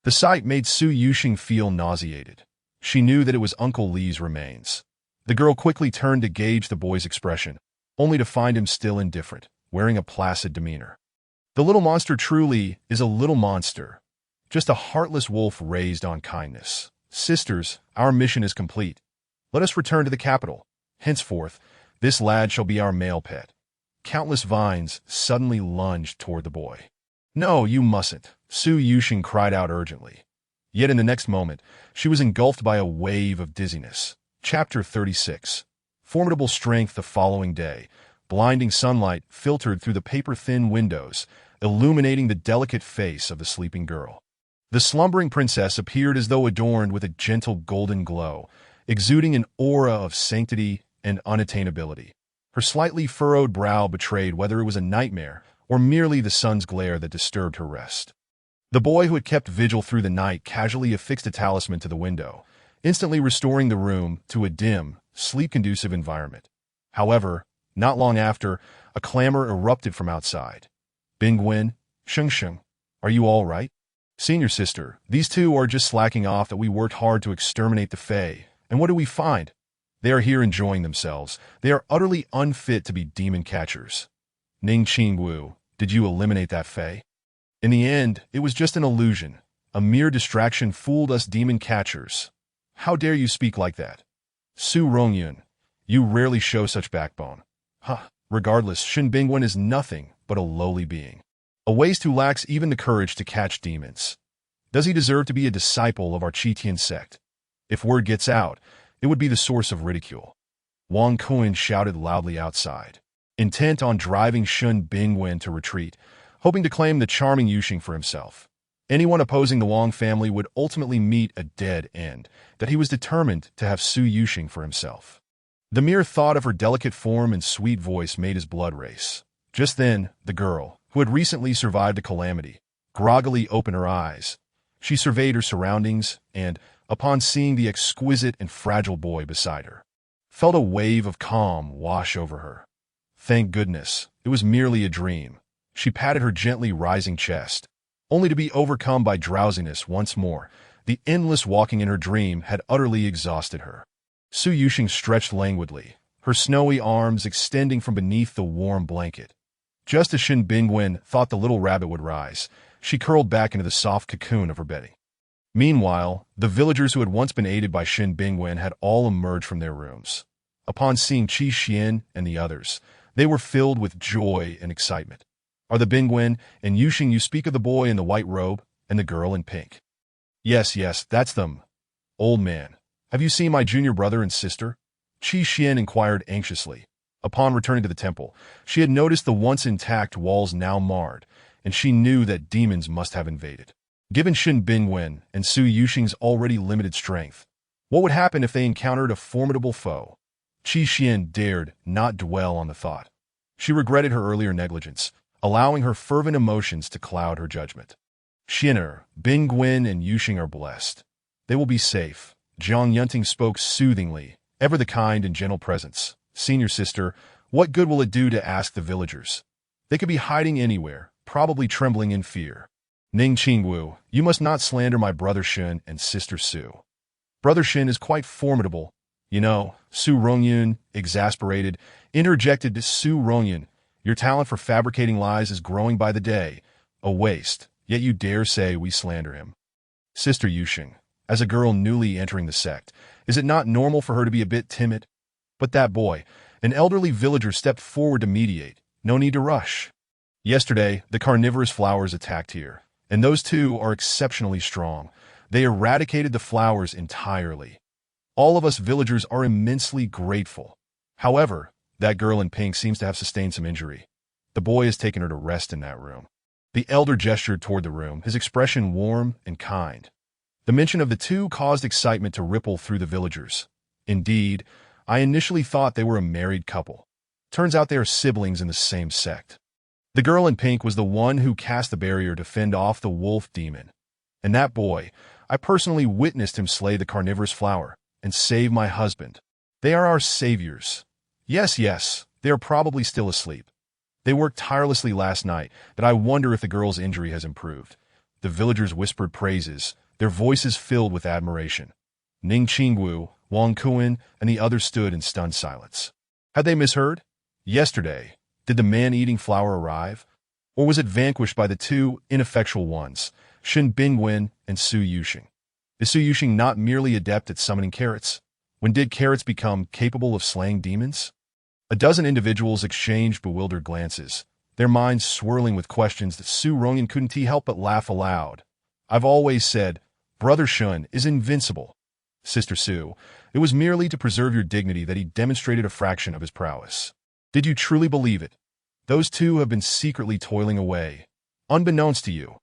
The sight made Su Yuxing feel nauseated. She knew that it was Uncle Li's remains. The girl quickly turned to gauge the boy's expression, only to find him still indifferent, wearing a placid demeanor. The little monster truly is a little monster, just a heartless wolf raised on kindness. Sisters, our mission is complete. Let us return to the capital. Henceforth, this lad shall be our male pet. Countless vines suddenly lunged toward the boy. No, you mustn't, Su Yuxing cried out urgently. Yet in the next moment, she was engulfed by a wave of dizziness. Chapter 36. Formidable strength the following day. Blinding sunlight filtered through the paper-thin windows, illuminating the delicate face of the sleeping girl. The slumbering princess appeared as though adorned with a gentle golden glow, exuding an aura of sanctity and unattainability. Her slightly furrowed brow betrayed whether it was a nightmare or merely the sun's glare that disturbed her rest. The boy who had kept vigil through the night casually affixed a talisman to the window, instantly restoring the room to a dim, sleep-conducive environment. However, not long after, a clamor erupted from outside. Bingwen, Sheng, are you all right? Senior sister, these two are just slacking off that we worked hard to exterminate the Fae. And what do we find? They are here enjoying themselves. They are utterly unfit to be demon catchers. Ning Qingwu, did you eliminate that Fae? In the end, it was just an illusion. A mere distraction fooled us demon catchers. How dare you speak like that? Su Rongyun, you rarely show such backbone. Regardless, Shen Bingwen is nothing but a lowly being. A waste who lacks even the courage to catch demons. Does he deserve to be a disciple of our Qitian sect? If word gets out, it would be the source of ridicule. Wang Kuan shouted loudly outside, intent on driving Shen Bingwen to retreat, hoping to claim the charming Yuxing for himself. Anyone opposing the Wang family would ultimately meet a dead end, that he was determined to have Su Yuxing for himself. The mere thought of her delicate form and sweet voice made his blood race. Just then, the girl, who had recently survived a calamity, groggily opened her eyes. She surveyed her surroundings and, upon seeing the exquisite and fragile boy beside her, felt a wave of calm wash over her. Thank goodness, it was merely a dream. She patted her gently rising chest, only to be overcome by drowsiness once more. The endless walking in her dream had utterly exhausted her. Su Yuxing stretched languidly, her snowy arms extending from beneath the warm blanket. Just as Shen Bingwen thought the little rabbit would rise, she curled back into the soft cocoon of her bedding. Meanwhile, the villagers who had once been aided by Shen Bingwen had all emerged from their rooms. Upon seeing Qi Xian and the others, they were filled with joy and excitement. Are the Bingwen and Yuxing you speak of the boy in the white robe and the girl in pink? Yes, that's them. Old man, have you seen my junior brother and sister? Qi Xian inquired anxiously. Upon returning to the temple, she had noticed the once intact walls now marred, and she knew that demons must have invaded. Given Shen Bingwen and Su Yuxing's already limited strength, what would happen if they encountered a formidable foe? Qi Xian dared not dwell on the thought. She regretted her earlier negligence, allowing her fervent emotions to cloud her judgment. Xianer, Bingwen, and Yuxing are blessed. They will be safe. Zhang Yunting spoke soothingly, ever the kind and gentle presence. Senior sister, what good will it do to ask the villagers? They could be hiding anywhere, probably trembling in fear. Ning Qingwu, you must not slander my brother Shen and sister Su. Brother Shen is quite formidable. You know, Su Rongyun, exasperated, interjected Su Rongyun. Your talent for fabricating lies is growing by the day. A waste, yet you dare say we slander him. Sister Yuxing, as a girl newly entering the sect, is it not normal for her to be a bit timid? But that boy, an elderly villager, stepped forward to mediate. No need to rush. Yesterday, the carnivorous flowers attacked here, and those two are exceptionally strong. They eradicated the flowers entirely. All of us villagers are immensely grateful. However, that girl in pink seems to have sustained some injury. The boy has taken her to rest in that room. The elder gestured toward the room, his expression warm and kind. The mention of the two caused excitement to ripple through the villagers. Indeed, I initially thought they were a married couple. Turns out they are siblings in the same sect. The girl in pink was the one who cast the barrier to fend off the wolf demon. And that boy, I personally witnessed him slay the carnivorous flower and save my husband. They are our saviors. Yes, they are probably still asleep. They worked tirelessly last night, but I wonder if the girl's injury has improved. The villagers whispered praises, their voices filled with admiration. Ning Qingwu, Wang Kuan, and the others stood in stunned silence. Had they misheard? Yesterday, did the man-eating flower arrive? Or was it vanquished by the two ineffectual ones, Shen Bingwen and Su Yuxing? Is Su Yuxing not merely adept at summoning carrots? When did carrots become capable of slaying demons? A dozen individuals exchanged bewildered glances, their minds swirling with questions that Su Rongyun couldn't help but laugh aloud. I've always said, Brother Shun is invincible. Sister Su, it was merely to preserve your dignity that he demonstrated a fraction of his prowess. Did you truly believe it? Those two have been secretly toiling away, unbeknownst to you.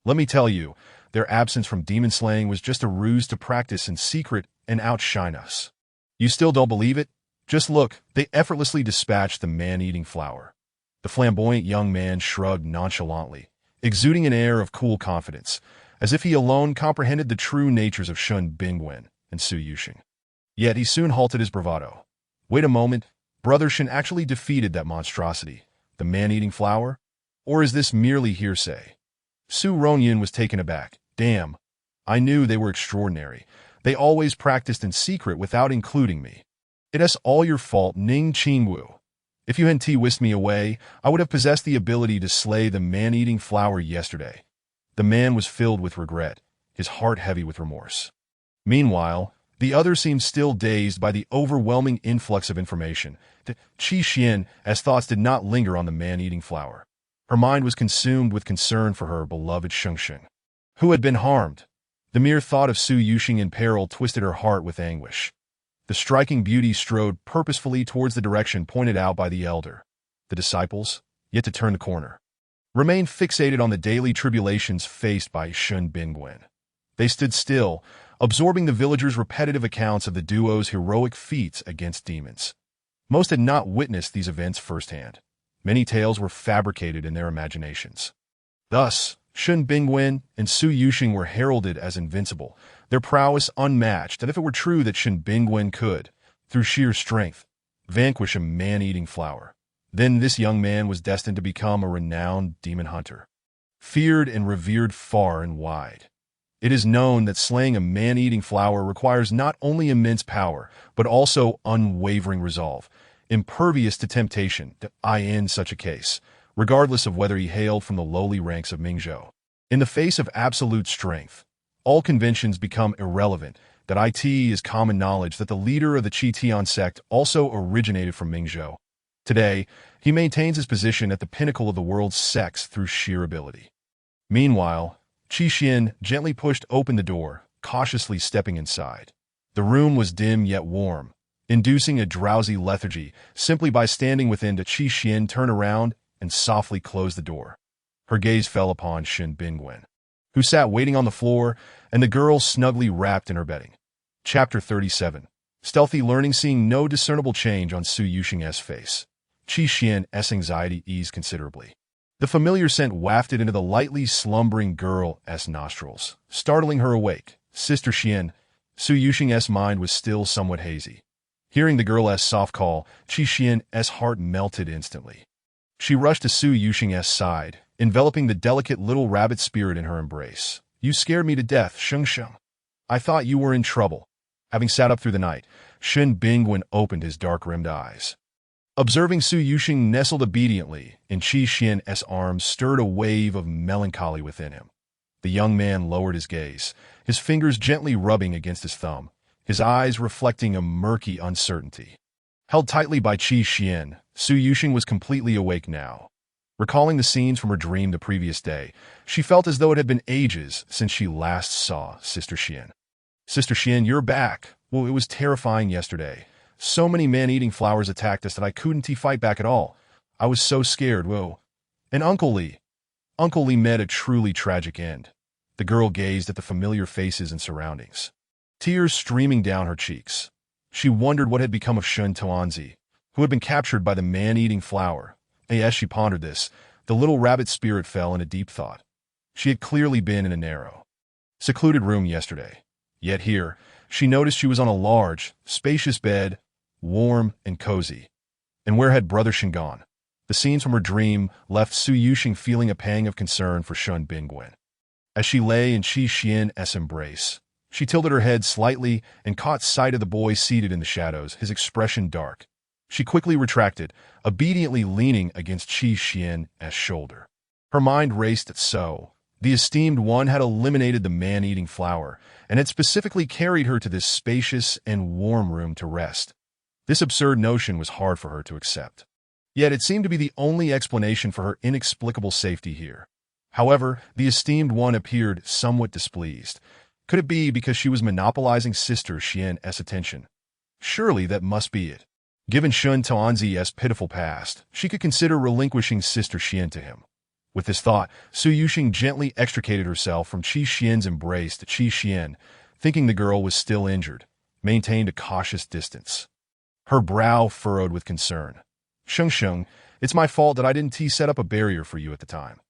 Let me tell you, their absence from demon slaying was just a ruse to practice in secret and outshine us. You still don't believe it? Just look, they effortlessly dispatched the man-eating flower. The flamboyant young man shrugged nonchalantly, exuding an air of cool confidence, as if he alone comprehended the true natures of Shen Bingwen and Su Yuxing. Yet he soon halted his bravado. Wait a moment, Brother Shen actually defeated that monstrosity, the man-eating flower? Or is this merely hearsay? Su Rongyun was taken aback. Damn, I knew they were extraordinary. They always practiced in secret without including me. It's all your fault, Ning Qingwu. If you hadn't whisked me away, I would have possessed the ability to slay the man-eating flower yesterday. The man was filled with regret, his heart heavy with remorse. Meanwhile, the other seemed still dazed by the overwhelming influx of information. Qi Xian, as thoughts did not linger on the man-eating flower. Her mind was consumed with concern for her beloved Shengsheng, who had been harmed. The mere thought of Su Yuxing in peril twisted her heart with anguish. The striking beauty strode purposefully towards the direction pointed out by the elder. The disciples, yet to turn the corner, remained fixated on the daily tribulations faced by Shen Bingwen. They stood still, absorbing the villagers' repetitive accounts of the duo's heroic feats against demons. Most had not witnessed these events firsthand. Many tales were fabricated in their imaginations. Thus, Shen Bingwen and Su Yuxing were heralded as invincible, their prowess unmatched, and if it were true that Shen Bingwen could, through sheer strength, vanquish a man-eating flower, then this young man was destined to become a renowned demon hunter, feared and revered far and wide. It is known that slaying a man-eating flower requires not only immense power, but also unwavering resolve, impervious to temptation to in such a case, regardless of whether he hailed from the lowly ranks of Mingzhou. In the face of absolute strength, all conventions become irrelevant. That it is common knowledge that the leader of the Qitian sect also originated from Mingzhou. Today, he maintains his position at the pinnacle of the world's sects through sheer ability. Meanwhile, Qi Xian gently pushed open the door, cautiously stepping inside. The room was dim yet warm, inducing a drowsy lethargy simply by standing within. Qi Xian turned around and softly closed the door. Her gaze fell upon Shen Bingwen, who sat waiting on the floor, and the girl snugly wrapped in her bedding. Chapter 37. Stealthy learning. Seeing no discernible change on Su Yuxing's face, Qi Xian's anxiety eased considerably. The familiar scent wafted into the lightly slumbering girl's nostrils, startling her awake. Sister Xian. Su Yuxing's mind was still somewhat hazy. Hearing the girl's soft call, Qi Xian's heart melted instantly. She rushed to Su Yuxing's side, enveloping the delicate little rabbit spirit in her embrace. "You scared me to death, Sheng Sheng. I thought you were in trouble." Having sat up through the night, Shen Bingwen opened his dark-rimmed eyes. Observing Su Yuxing nestled obediently in Qi Xian's arms stirred a wave of melancholy within him. The young man lowered his gaze, his fingers gently rubbing against his thumb, his eyes reflecting a murky uncertainty. Held tightly by Qi Xian, Su Yuxing was completely awake now. Recalling the scenes from her dream the previous day, she felt as though it had been ages since she last saw Sister Xian. "Sister Xian, you're back. Well, it was terrifying yesterday. So many man-eating flowers attacked us that I couldn't fight back at all. I was so scared, whoa." And Uncle Li. Uncle Li met a truly tragic end. The girl gazed at the familiar faces and surroundings, tears streaming down her cheeks. She wondered what had become of Shun Tuanzi, who had been captured by the man-eating flower. And as she pondered this, the little rabbit spirit fell into deep thought. She had clearly been in a narrow, secluded room yesterday. Yet here, she noticed she was on a large, spacious bed, warm and cozy. And where had Brother Shen gone? The scenes from her dream left Su Yuxing feeling a pang of concern for Shen Bingwen. As she lay in Qi Xian's embrace, she tilted her head slightly and caught sight of the boy seated in the shadows, his expression dark. She quickly retracted, obediently leaning against Qi Xian's shoulder. Her mind raced at so. The esteemed one had eliminated the man-eating flower and had specifically carried her to this spacious and warm room to rest. This absurd notion was hard for her to accept. Yet it seemed to be the only explanation for her inexplicable safety here. However, the esteemed one appeared somewhat displeased. Could it be because she was monopolizing Sister Xian's attention? Surely that must be it. Given Shun Tuanzi's pitiful past, she could consider relinquishing Sister Xian to him. With this thought, Su Yuxing gently extricated herself from Qi Xian's embrace to Qi Xian, thinking the girl was still injured, maintained a cautious distance. Her brow furrowed with concern. "Sheng Sheng, it's my fault that I didn't set up a barrier for you at the time.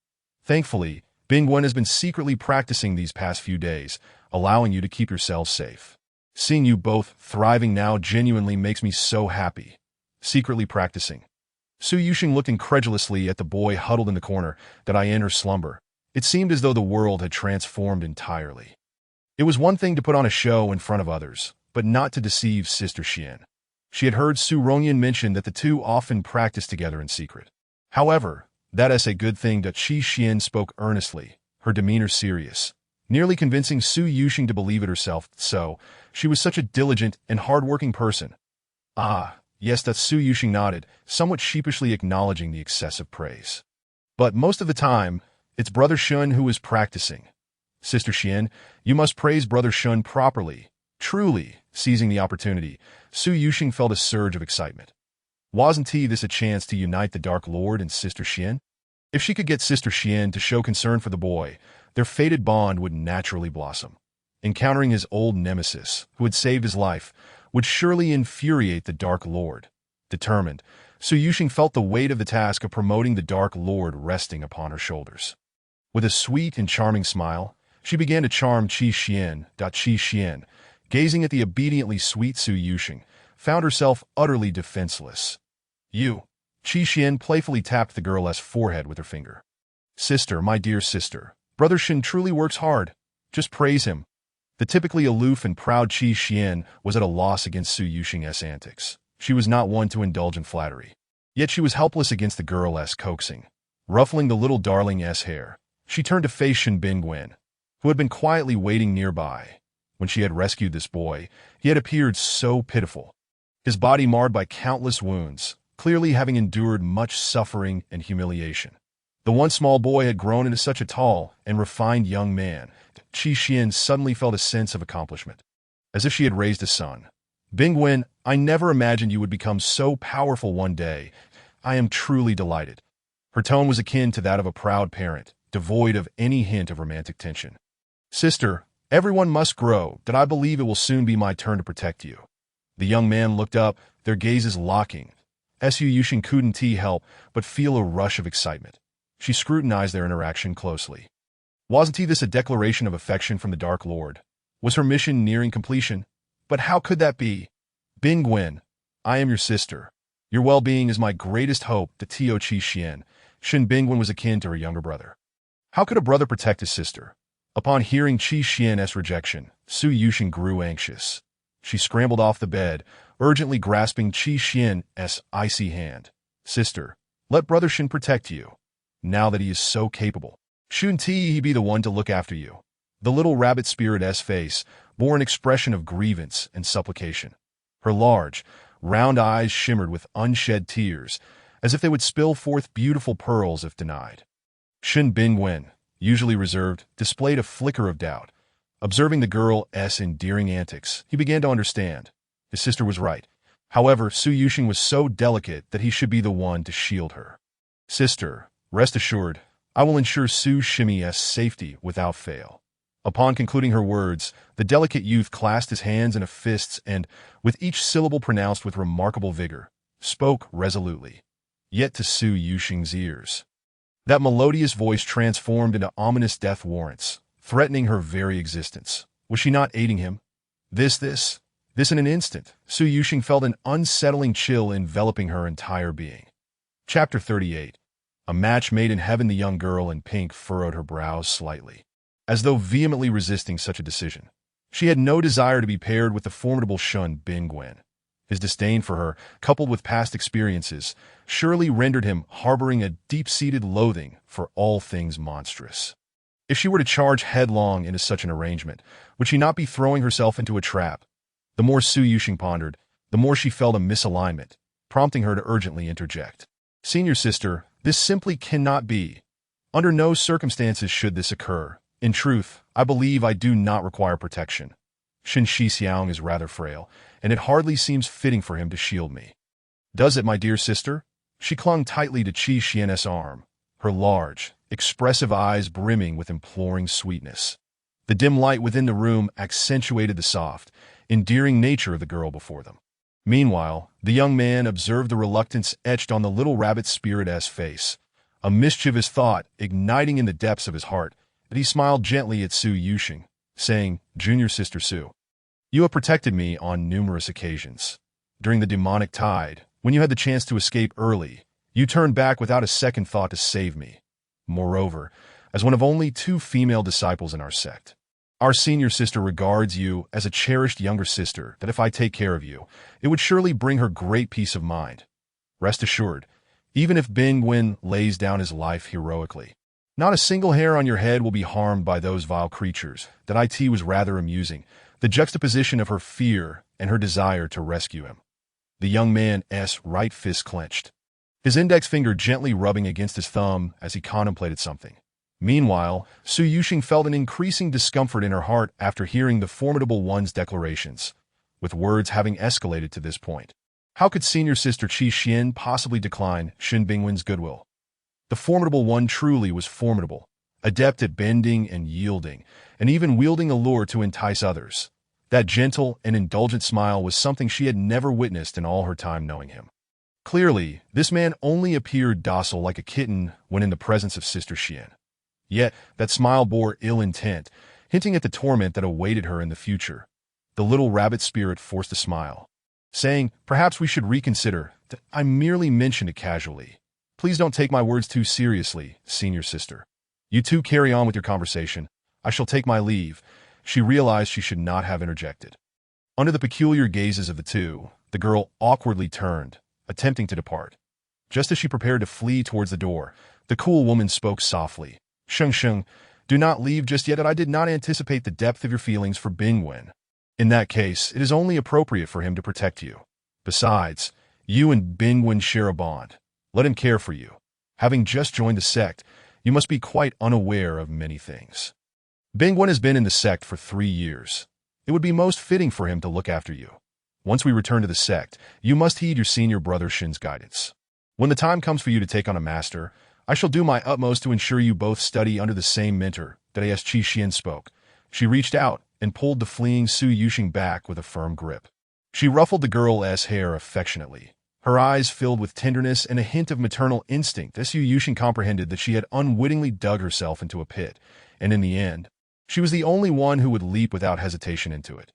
Thankfully, Bingwen has been secretly practicing these past few days, allowing you to keep yourselves safe. Seeing you both thriving now genuinely makes me so happy." Secretly practicing. Su Yuxing looked incredulously at the boy huddled in the corner, that I in her slumber. It seemed as though the world had transformed entirely. It was one thing to put on a show in front of others, but not to deceive Sister Xian. She had heard Su Rongyan mention that the two often practiced together in secret. However, that is a good thing. That Qi Xian spoke earnestly, her demeanor serious, nearly convincing Su Yuxing to believe it herself. So, she was such a diligent and hard-working person. "Ah, yes," that Su Yuxing nodded, somewhat sheepishly acknowledging the excessive praise. "But most of the time, it's Brother Shun who is practicing. Sister Xian, you must praise Brother Shun properly." Truly, seizing the opportunity, Su Yuxing felt a surge of excitement. Wasn't this a chance to unite the Dark Lord and Sister Xian? If she could get Sister Xian to show concern for the boy, their fated bond would naturally blossom. Encountering his old nemesis, who had saved his life, would surely infuriate the Dark Lord. Determined, Su Yuxing felt the weight of the task of promoting the Dark Lord resting upon her shoulders. With a sweet and charming smile, she began to charm Qi Xian. Qi Xian, gazing at the obediently sweet Su Yuxing, found herself utterly defenseless. "You." Qi Xian playfully tapped the girl's forehead with her finger. "Sister, my dear sister, Brother Shen truly works hard. Just praise him." The typically aloof and proud Qi Xian was at a loss against Su Yuxing's antics. She was not one to indulge in flattery. Yet she was helpless against the girl's coaxing. Ruffling the little darling's hair, she turned to face Shen Bingwen, who had been quietly waiting nearby. When she had rescued this boy, he had appeared so pitiful, his body marred by countless wounds, clearly having endured much suffering and humiliation. The once small boy had grown into such a tall and refined young man. Qi Xian suddenly felt a sense of accomplishment, as if she had raised a son. Bingwen, I never imagined you would become so powerful one day. I am truly delighted. Her tone was akin to that of a proud parent, devoid of any hint of romantic tension. Sister, everyone must grow, that I believe it will soon be my turn to protect you. The young man looked up, their gazes locking. Su Yushin couldn't help but feel a rush of excitement. She scrutinized their interaction closely. Wasn't this a declaration of affection from the Dark Lord? Was her mission nearing completion? But how could that be? Bingwen, I am your sister. Your well-being is my greatest hope, to Tio Chi Xian. Shin Bingwen was akin to her younger brother. How could a brother protect his sister? Upon hearing Chi Xian's rejection, Su Yushin grew anxious. She scrambled off the bed, urgently grasping Chi Xian's icy hand. Sister, let Brother Shin protect you. Now that he is so capable, shouldn't he be the one to look after you? The little rabbit spirit's face bore an expression of grievance and supplication. Her large, round eyes shimmered with unshed tears, as if they would spill forth beautiful pearls if denied. Shin Bingwen, usually reserved, displayed a flicker of doubt. Observing the girl's endearing antics, he began to understand. His sister was right. However, Su Yushin was so delicate that he should be the one to shield her. Sister, rest assured, I will ensure Su Shimi's safety without fail. Upon concluding her words, the delicate youth clasped his hands in fists and, with each syllable pronounced with remarkable vigor, spoke resolutely. Yet to Su Yushin's ears, that melodious voice transformed into ominous death warrants, threatening her very existence. Was she not aiding him? This in an instant, Su Yushin felt an unsettling chill enveloping her entire being. Chapter 38. A match made in heaven. The young girl in pink furrowed her brows slightly, as though vehemently resisting such a decision. She had no desire to be paired with the formidable Shun Bingwen. His disdain for her, coupled with past experiences, surely rendered him harboring a deep-seated loathing for all things monstrous. If she were to charge headlong into such an arrangement, would she not be throwing herself into a trap? The more Su Yushin pondered, the more she felt a misalignment, prompting her to urgently interject. Senior sister, this simply cannot be. Under no circumstances should this occur. In truth, I believe I do not require protection. Shin Shixiang is rather frail, and it hardly seems fitting for him to shield me. Does it, my dear sister? She clung tightly to Chi Xian's arm, her large, expressive eyes brimming with imploring sweetness. The dim light within the room accentuated the soft, endearing nature of the girl before them. Meanwhile, the young man observed the reluctance etched on the little rabbit spirit's face, a mischievous thought igniting in the depths of his heart, that he smiled gently at Su Yushin, saying, Junior Sister Su, you have protected me on numerous occasions. During the demonic tide, when you had the chance to escape early, you turned back without a second thought to save me. Moreover, as one of only 2 female disciples in our sect, our senior sister regards you as a cherished younger sister that if I take care of you, it would surely bring her great peace of mind. Rest assured, even if Bingwen lays down his life heroically, not a single hair on your head will be harmed by those vile creatures. That it was rather amusing, the juxtaposition of her fear and her desire to rescue him. The young man's right fist clenched, his index finger gently rubbing against his thumb as he contemplated something. Meanwhile, Su Yushin felt an increasing discomfort in her heart after hearing the formidable one's declarations, with words having escalated to this point. How could senior sister Chi Xian possibly decline Shin Bingwen's goodwill? The formidable one truly was formidable, adept at bending and yielding, and even wielding a lure to entice others. That gentle and indulgent smile was something she had never witnessed in all her time knowing him. Clearly, this man only appeared docile like a kitten when in the presence of Sister Xian. Yet, that smile bore ill intent, hinting at the torment that awaited her in the future. The little rabbit spirit forced a smile, saying, perhaps we should reconsider. I merely mentioned it casually. Please don't take my words too seriously, senior sister. You two carry on with your conversation. I shall take my leave. She realized she should not have interjected. Under the peculiar gazes of the two, the girl awkwardly turned, attempting to depart. Just as she prepared to flee towards the door, the cool woman spoke softly. Sheng, do not leave just yet. I did not anticipate the depth of your feelings for Bingwen. In that case, it is only appropriate for him to protect you. Besides, you and Bingwen share a bond. Let him care for you. Having just joined the sect, you must be quite unaware of many things. Bingwen has been in the sect for 3 years. It would be most fitting for him to look after you. Once we return to the sect, you must heed your senior brother Shin's guidance. When the time comes for you to take on a master, I shall do my utmost to ensure you both study under the same mentor, that as Qi Xian spoke. She reached out and pulled the fleeing Su Yuxing back with a firm grip. She ruffled the girl's hair affectionately. Her eyes filled with tenderness and a hint of maternal instinct as Su Yuxing comprehended that she had unwittingly dug herself into a pit, and in the end, she was the only one who would leap without hesitation into it.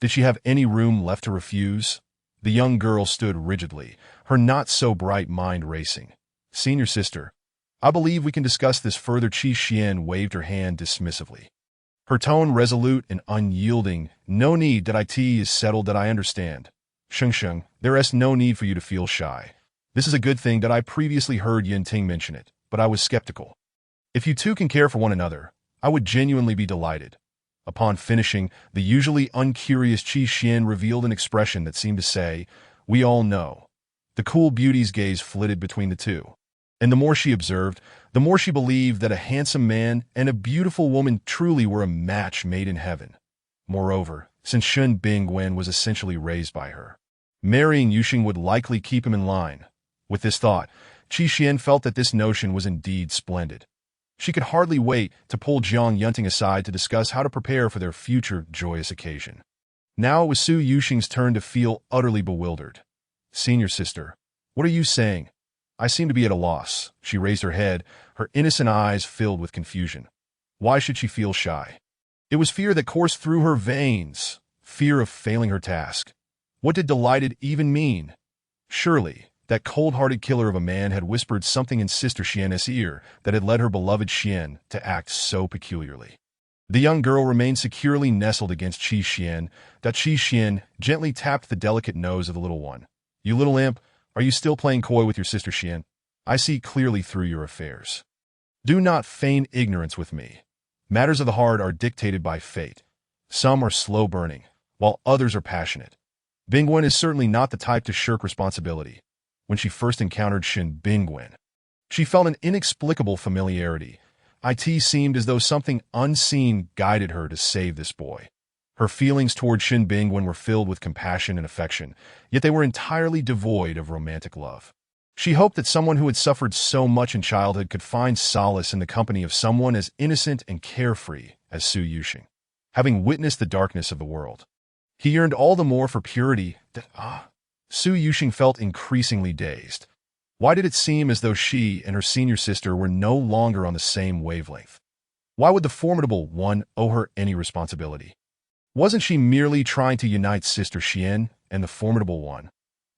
Did she have any room left to refuse? The young girl stood rigidly, her not-so-bright mind racing. Senior sister, I believe we can discuss this further. Qi Xian waved her hand dismissively. Her tone resolute and unyielding. No need that it is settled that I understand. Sheng, there is no need for you to feel shy. This is a good thing that I previously heard Yin Ting mention it, but I was skeptical. If you two can care for one another, I would genuinely be delighted. Upon finishing, the usually uncurious Qi Xian revealed an expression that seemed to say, "We all know." The cool beauty's gaze flitted between the two, and the more she observed, the more she believed that a handsome man and a beautiful woman truly were a match made in heaven. Moreover, since Shen Bingwen was essentially raised by her, marrying Yuxing would likely keep him in line. With this thought, Qi Xian felt that this notion was indeed splendid. She could hardly wait to pull Jiang Yunting aside to discuss how to prepare for their future joyous occasion. Now it was Su Yuxing's turn to feel utterly bewildered. Senior sister, what are you saying? I seem to be at a loss. She raised her head, her innocent eyes filled with confusion. Why should she feel shy? It was fear that coursed through her veins, fear of failing her task. What did delighted even mean? Surely, that cold-hearted killer of a man had whispered something in Sister Xian's ear that had led her beloved Xian to act so peculiarly. The young girl remained securely nestled against Qi Xian. That Qi Xian gently tapped the delicate nose of the little one. You little imp, are you still playing coy with your sister Xian? I see clearly through your affairs. Do not feign ignorance with me. Matters of the heart are dictated by fate. Some are slow-burning, while others are passionate. Bingwen is certainly not the type to shirk responsibility. When she first encountered Shen Bingwen, she felt an inexplicable familiarity. It seemed as though something unseen guided her to save this boy. Her feelings toward Shen Bingwen were filled with compassion and affection, yet they were entirely devoid of romantic love. She hoped that someone who had suffered so much in childhood could find solace in the company of someone as innocent and carefree as Su Yuxing. Having witnessed the darkness of the world, he yearned all the more for purity that, Su Yuxing felt increasingly dazed. Why did it seem as though she and her senior sister were no longer on the same wavelength? Why would the formidable one owe her any responsibility? Wasn't she merely trying to unite Sister Xian and the formidable one?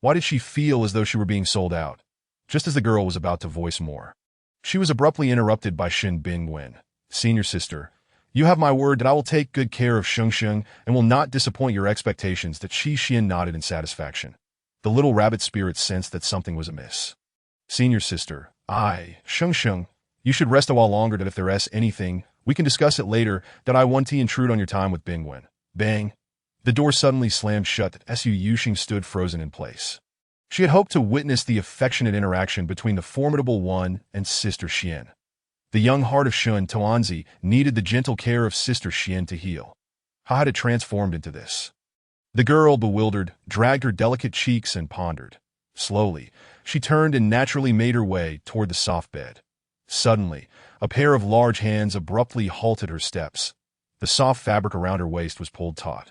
Why did she feel as though she were being sold out? Just as the girl was about to voice more, she was abruptly interrupted by Shen Bingwen. Senior sister, you have my word that I will take good care of Sheng and will not disappoint your expectations. That Qi Xian nodded in satisfaction. The little rabbit spirit sensed that something was amiss. Senior sister, Sheng, you should rest a while longer. That if there is anything, we can discuss it later. That I want to intrude on your time with Bingwen. Bang! The door suddenly slammed shut. That Su Yuxing stood frozen in place. She had hoped to witness the affectionate interaction between the formidable one and Sister Xian. The young heart of Shun Tuanzi needed the gentle care of Sister Xian to heal. How had it transformed into this? The girl, bewildered, dragged her delicate cheeks and pondered. Slowly, she turned and naturally made her way toward the soft bed. Suddenly, a pair of large hands abruptly halted her steps. The soft fabric around her waist was pulled taut.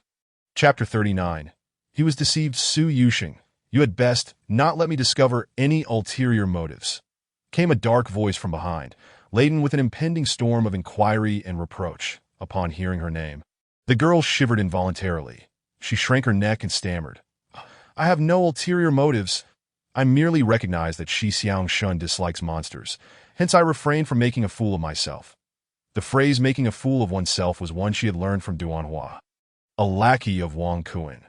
Chapter 39. He was deceived. Su Yuxing, you had best not let me discover any ulterior motives. Came a dark voice from behind, laden with an impending storm of inquiry and reproach. Upon hearing her name, the girl shivered involuntarily. She shrank her neck and stammered. I have no ulterior motives. I merely recognize that Shi Xiang Shun dislikes monsters, hence I refrain from making a fool of myself. The phrase making a fool of oneself was one she had learned from Duanhua, a lackey of Wang Kuan.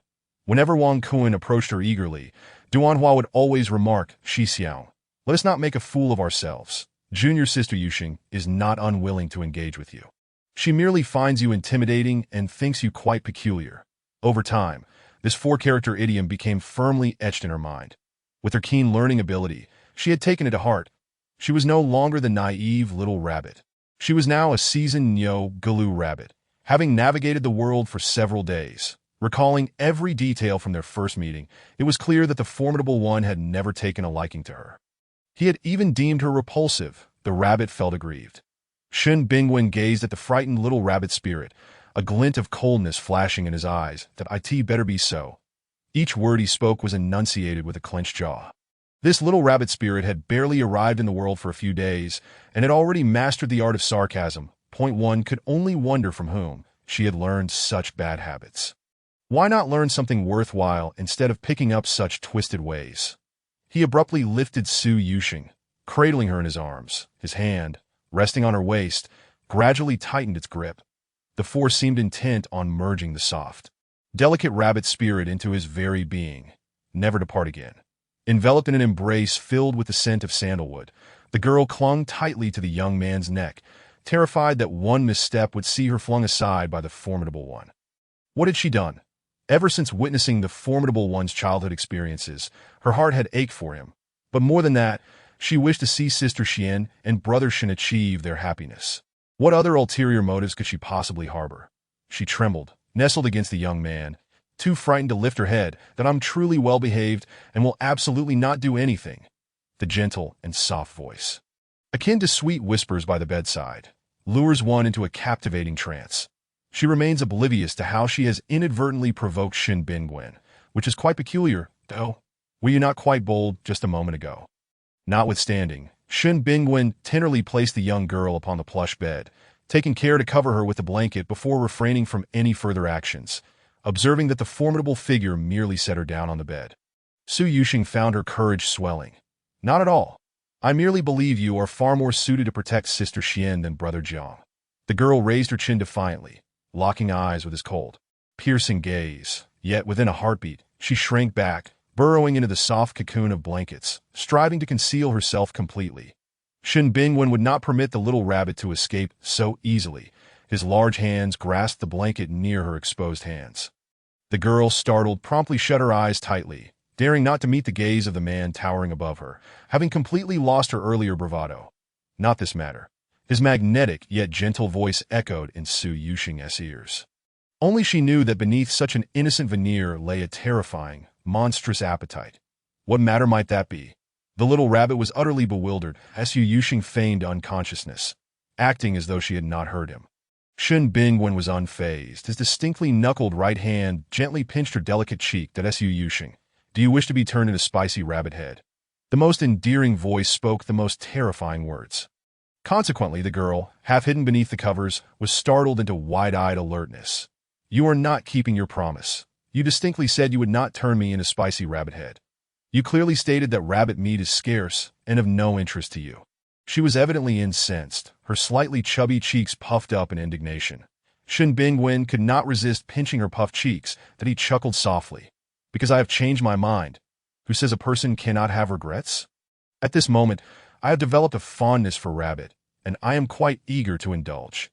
Whenever Wang Kuan approached her eagerly, Duanhua would always remark, Shi Xiang, let us not make a fool of ourselves. Junior Sister Yuxing is not unwilling to engage with you. She merely finds you intimidating and thinks you quite peculiar. Over time, this four-character idiom became firmly etched in her mind. With her keen learning ability, she had taken it to heart. She was no longer the naive little rabbit. She was now a seasoned Nyo Galu rabbit, having navigated the world for several days. Recalling every detail from their first meeting, it was clear that the formidable one had never taken a liking to her. He had even deemed her repulsive. The rabbit felt aggrieved. Shin Bingwen gazed at the frightened little rabbit spirit, a glint of coldness flashing in his eyes. That it better be so. Each word he spoke was enunciated with a clenched jaw. This little rabbit spirit had barely arrived in the world for a few days, and had already mastered the art of sarcasm. Point one could only wonder from whom she had learned such bad habits. Why not learn something worthwhile instead of picking up such twisted ways? He abruptly lifted Su Yuxing, cradling her in his arms. His hand, resting on her waist, gradually tightened its grip. The force seemed intent on merging the soft, delicate rabbit spirit into his very being, never to part again. Enveloped in an embrace filled with the scent of sandalwood, the girl clung tightly to the young man's neck, terrified that one misstep would see her flung aside by the formidable one. What had she done? Ever since witnessing the formidable one's childhood experiences, her heart had ached for him. But more than that, she wished to see Sister Xian and Brother Shen achieve their happiness. What other ulterior motives could she possibly harbor? She trembled, nestled against the young man, too frightened to lift her head. That I'm truly well-behaved and will absolutely not do anything. The gentle and soft voice, akin to sweet whispers by the bedside, lures one into a captivating trance. She remains oblivious to how she has inadvertently provoked Shin Bingwen, which is quite peculiar, though. Were you not quite bold just a moment ago? Notwithstanding, Shin Bingwen tenderly placed the young girl upon the plush bed, taking care to cover her with the blanket before refraining from any further actions, observing that the formidable figure merely set her down on the bed. Su Yuxing found her courage swelling. Not at all. I merely believe you are far more suited to protect Sister Xian than Brother Jiang. The girl raised her chin defiantly, locking eyes with his cold, piercing gaze. Yet within a heartbeat, she shrank back, burrowing into the soft cocoon of blankets, striving to conceal herself completely. Shin Bingwen would not permit the little rabbit to escape so easily. His large hands grasped the blanket near her exposed hands. The girl, startled, promptly shut her eyes tightly, daring not to meet the gaze of the man towering above her, having completely lost her earlier bravado. Not this matter. His magnetic yet gentle voice echoed in Su Yuxing's ears. Only she knew that beneath such an innocent veneer lay a terrifying, monstrous appetite. What matter might that be? The little rabbit was utterly bewildered as Su Yuxing feigned unconsciousness, acting as though she had not heard him. Shin Bingwen was unfazed. His distinctly knuckled right hand gently pinched her delicate cheek. That Su Yuxing, do you wish to be turned into spicy rabbit head? The most endearing voice spoke the most terrifying words. Consequently, the girl, half hidden beneath the covers, was startled into wide-eyed alertness. You are not keeping your promise. You distinctly said you would not turn me into spicy rabbit head. You clearly stated that rabbit meat is scarce and of no interest to you. She was evidently incensed, her slightly chubby cheeks puffed up in indignation. Shin Bingwen could not resist pinching her puffed cheeks. That he chuckled softly. Because I have changed my mind. Who says a person cannot have regrets? At this moment, I have developed a fondness for rabbit, and I am quite eager to indulge.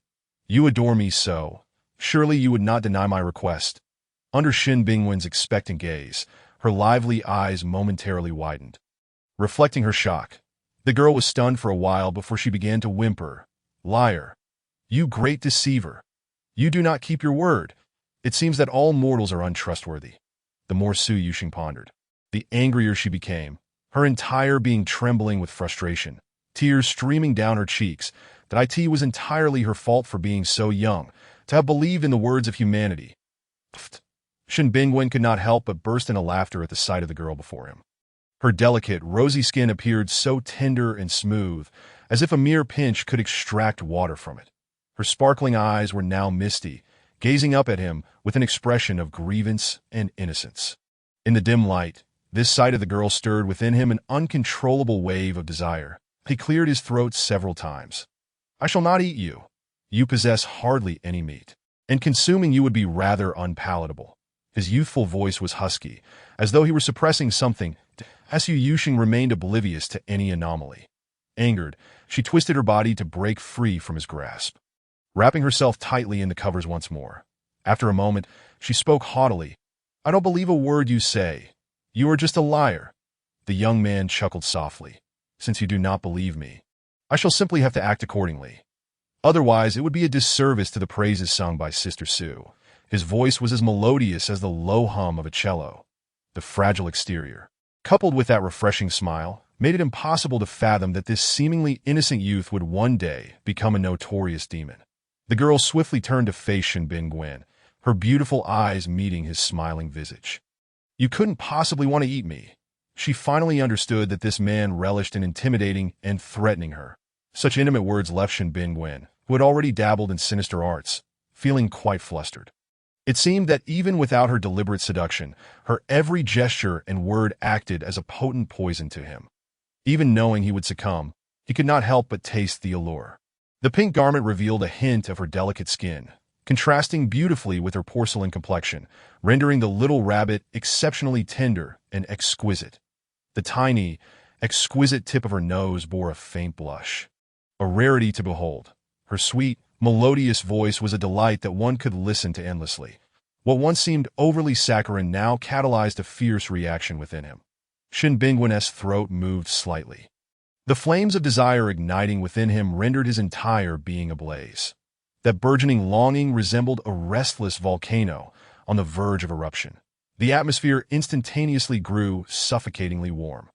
You adore me so. Surely you would not deny my request. Under Shin Bingwen's expectant gaze, her lively eyes momentarily widened. Reflecting her shock, the girl was stunned for a while before she began to whimper. Liar. You great deceiver. You do not keep your word. It seems that all mortals are untrustworthy. The more Su Yuxing pondered, the angrier she became, her entire being trembling with frustration, tears streaming down her cheeks. That it was entirely her fault for being so young, to have believed in the words of humanity. Pfft. Shin Bingwen could not help but burst into laughter at the sight of the girl before him. Her delicate, rosy skin appeared so tender and smooth, as if a mere pinch could extract water from it. Her sparkling eyes were now misty, gazing up at him with an expression of grievance and innocence. In the dim light, this sight of the girl stirred within him an uncontrollable wave of desire. He cleared his throat several times. I shall not eat you. You possess hardly any meat, and consuming you would be rather unpalatable. His youthful voice was husky, as though he were suppressing something. Su Yuxing remained oblivious to any anomaly. Angered, she twisted her body to break free from his grasp, wrapping herself tightly in the covers once more. After a moment, she spoke haughtily. I don't believe a word you say. You are just a liar. The young man chuckled softly. Since you do not believe me, I shall simply have to act accordingly. Otherwise, it would be a disservice to the praises sung by Sister Su. His voice was as melodious as the low hum of a cello. The fragile exterior, coupled with that refreshing smile, made it impossible to fathom that this seemingly innocent youth would one day become a notorious demon. The girl swiftly turned to face Shin Bingwen, her beautiful eyes meeting his smiling visage. "You couldn't possibly want to eat me." She finally understood that this man relished in intimidating and threatening her. Such intimate words left Shin Bingwen, who had already dabbled in sinister arts, feeling quite flustered. It seemed that even without her deliberate seduction, her every gesture and word acted as a potent poison to him. Even knowing he would succumb, he could not help but taste the allure. The pink garment revealed a hint of her delicate skin, contrasting beautifully with her porcelain complexion, rendering the little rabbit exceptionally tender and exquisite. The tiny, exquisite tip of her nose bore a faint blush, a rarity to behold. Her sweet, melodious voice was a delight that one could listen to endlessly. What once seemed overly saccharine now catalyzed a fierce reaction within him. Shin Bingwen's throat moved slightly. The flames of desire igniting within him rendered his entire being ablaze. That burgeoning longing resembled a restless volcano on the verge of eruption. The atmosphere instantaneously grew suffocatingly warm.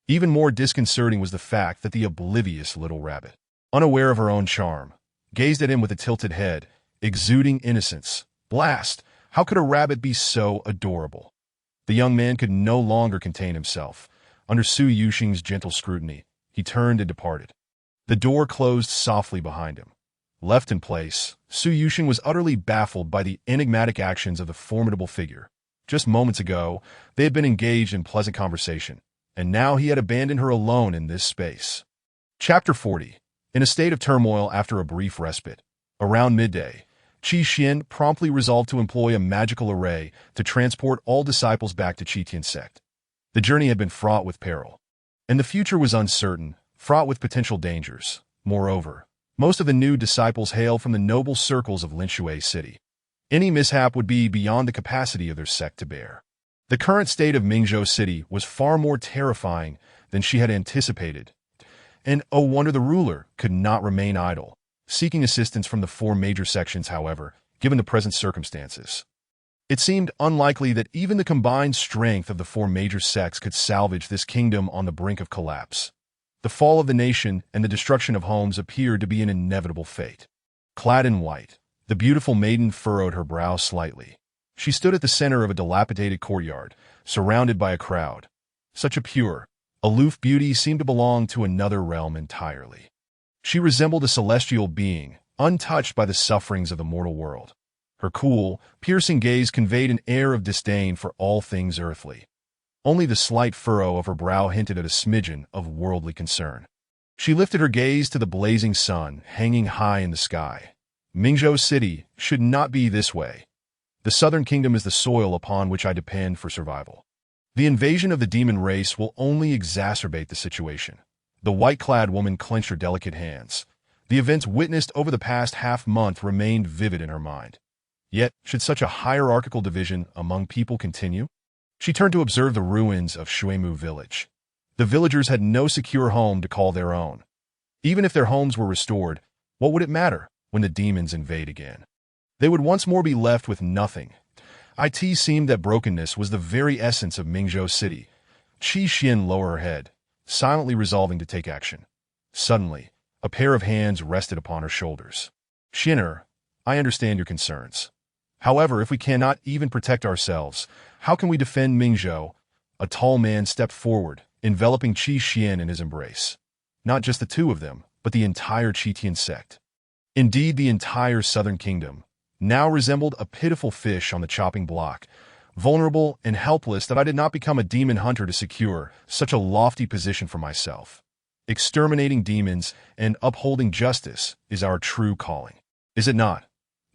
Even more disconcerting was the fact that the oblivious little rabbit, unaware of her own charm, gazed at him with a tilted head, exuding innocence. Blast! How could a rabbit be so adorable? The young man could no longer contain himself. Under Su Yuxing's gentle scrutiny, he turned and departed. The door closed softly behind him. Left in place, Su Yuxing was utterly baffled by the enigmatic actions of the formidable figure. Just moments ago, they had been engaged in pleasant conversation, and now he had abandoned her alone in this space. Chapter 40. In a state of turmoil after a brief respite, around midday, Qi Xian promptly resolved to employ a magical array to transport all disciples back to Qitian sect. The journey had been fraught with peril, and the future was uncertain, fraught with potential dangers. Moreover, most of the new disciples hail from the noble circles of Linshui City. Any mishap would be beyond the capacity of their sect to bear. The current state of Mingzhou City was far more terrifying than she had anticipated, and oh wonder the ruler could not remain idle, seeking assistance from the four major sections. However, given the present circumstances, it seemed unlikely that even the combined strength of the four major sects could salvage this kingdom on the brink of collapse. The fall of the nation and the destruction of homes appeared to be an inevitable fate. Clad in white, the beautiful maiden furrowed her brow slightly. She stood at the center of a dilapidated courtyard, surrounded by a crowd. Such a pure, aloof beauty seemed to belong to another realm entirely. She resembled a celestial being, untouched by the sufferings of the mortal world. Her cool, piercing gaze conveyed an air of disdain for all things earthly. Only the slight furrow of her brow hinted at a smidgen of worldly concern. She lifted her gaze to the blazing sun hanging high in the sky. Mingzhou City should not be this way. The Southern Kingdom is the soil upon which I depend for survival. The invasion of the demon race will only exacerbate the situation. The white-clad woman clenched her delicate hands. The events witnessed over the past half-month remained vivid in her mind. Yet, should such a hierarchical division among people continue? She turned to observe the ruins of Shuimu village. The villagers had no secure home to call their own. Even if their homes were restored, what would it matter when the demons invade again? They would once more be left with nothing. It seemed that brokenness was the very essence of Mingzhou City. Qi Xian lowered her head, silently resolving to take action. Suddenly, a pair of hands rested upon her shoulders. "Xin'er, I understand your concerns. However, if we cannot even protect ourselves, how can we defend Mingzhou?" A tall man stepped forward, enveloping Qi Xian in his embrace. Not just the two of them, but the entire Qitian sect. Indeed, the entire Southern Kingdom now resembled a pitiful fish on the chopping block, vulnerable and helpless. That I did not become a demon hunter to secure such a lofty position for myself. Exterminating demons and upholding justice is our true calling, is it not?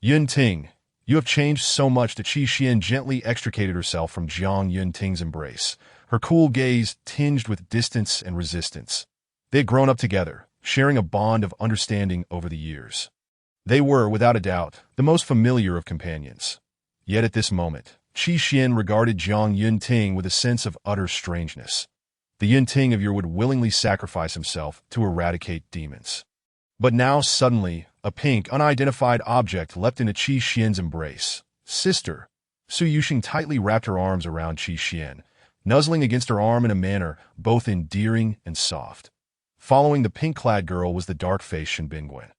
Yun Ting, you have changed so much. That Qi Xian gently extricated herself from Jiang Yun Ting's embrace, her cool gaze tinged with distance and resistance. They had grown up together, sharing a bond of understanding over the years. They were, without a doubt, the most familiar of companions. Yet at this moment, Qi Xian regarded Jiang Yun Ting with a sense of utter strangeness. The Yun Ting of yore would willingly sacrifice himself to eradicate demons. But now, suddenly, a pink, unidentified object leapt into Qi Xian's embrace, Sister. Su Yuxing tightly wrapped her arms around Qi Xian, nuzzling against her arm in a manner both endearing and soft. Following the pink-clad girl was the dark-faced Shen Bingwen.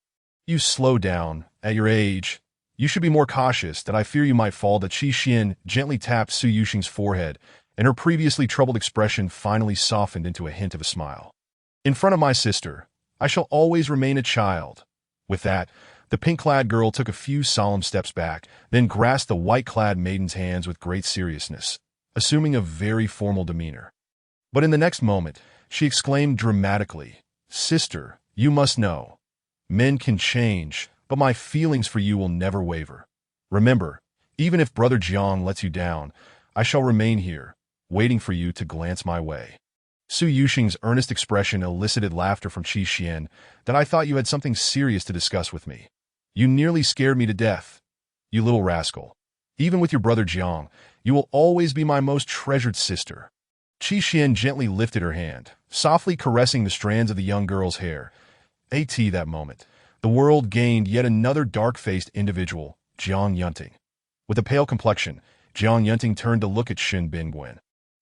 You slow down. At your age, you should be more cautious, that I fear you might fall. That Qi Xian gently tapped Su Yuxing's forehead, and her previously troubled expression finally softened into a hint of a smile. In front of my sister, I shall always remain a child. With that, the pink-clad girl took a few solemn steps back, then grasped the white-clad maiden's hands with great seriousness, assuming a very formal demeanor. But in the next moment, she exclaimed dramatically, "Sister, you must know. Men can change, but my feelings for you will never waver. Remember, even if Brother Jiang lets you down, I shall remain here, waiting for you to glance my way." Su Yuxing's earnest expression elicited laughter from Qi Xian. "That I thought you had something serious to discuss with me. You nearly scared me to death. You little rascal. Even with your brother Jiang, you will always be my most treasured sister." Qi Xian gently lifted her hand, softly caressing the strands of the young girl's hair. That moment, the world gained yet another dark-faced individual, Jiang Yunting. With a pale complexion, Jiang Yunting turned to look at Shen Bingwen,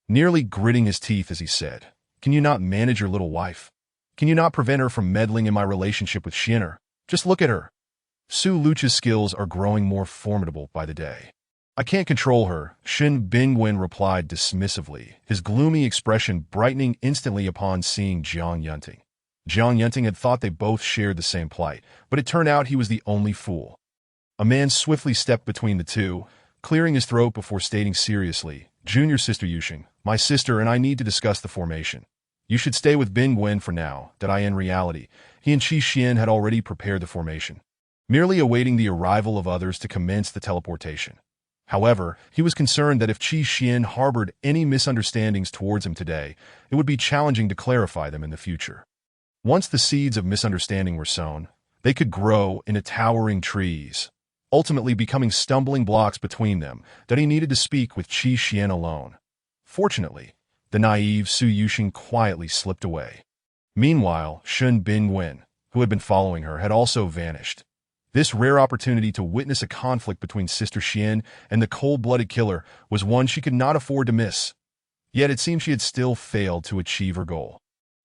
nearly gritting his teeth as he said, "Can you not manage your little wife? Can you not prevent her from meddling in my relationship with Xin'er? Just look at her. Su Lucha's skills are growing more formidable by the day." "I can't control her," Shen Bingwen replied dismissively, his gloomy expression brightening instantly upon seeing Jiang Yunting. Jiang Yunting had thought they both shared the same plight, but it turned out he was the only fool. A man swiftly stepped between the two, clearing his throat before stating seriously, "Junior Sister Yuxing, my sister and I need to discuss the formation. You should stay with Bingwen for now." That in reality, he and Qi Xian had already prepared the formation, merely awaiting the arrival of others to commence the teleportation. However, he was concerned that if Qi Xian harbored any misunderstandings towards him today, it would be challenging to clarify them in the future. Once the seeds of misunderstanding were sown, they could grow into towering trees, ultimately becoming stumbling blocks between them. That he needed to speak with Qi Xian alone. Fortunately, the naive Su Yuxing quietly slipped away. Meanwhile, Shen Bingwen, who had been following her, had also vanished. This rare opportunity to witness a conflict between Sister Xian and the cold-blooded killer was one she could not afford to miss. Yet it seemed she had still failed to achieve her goal.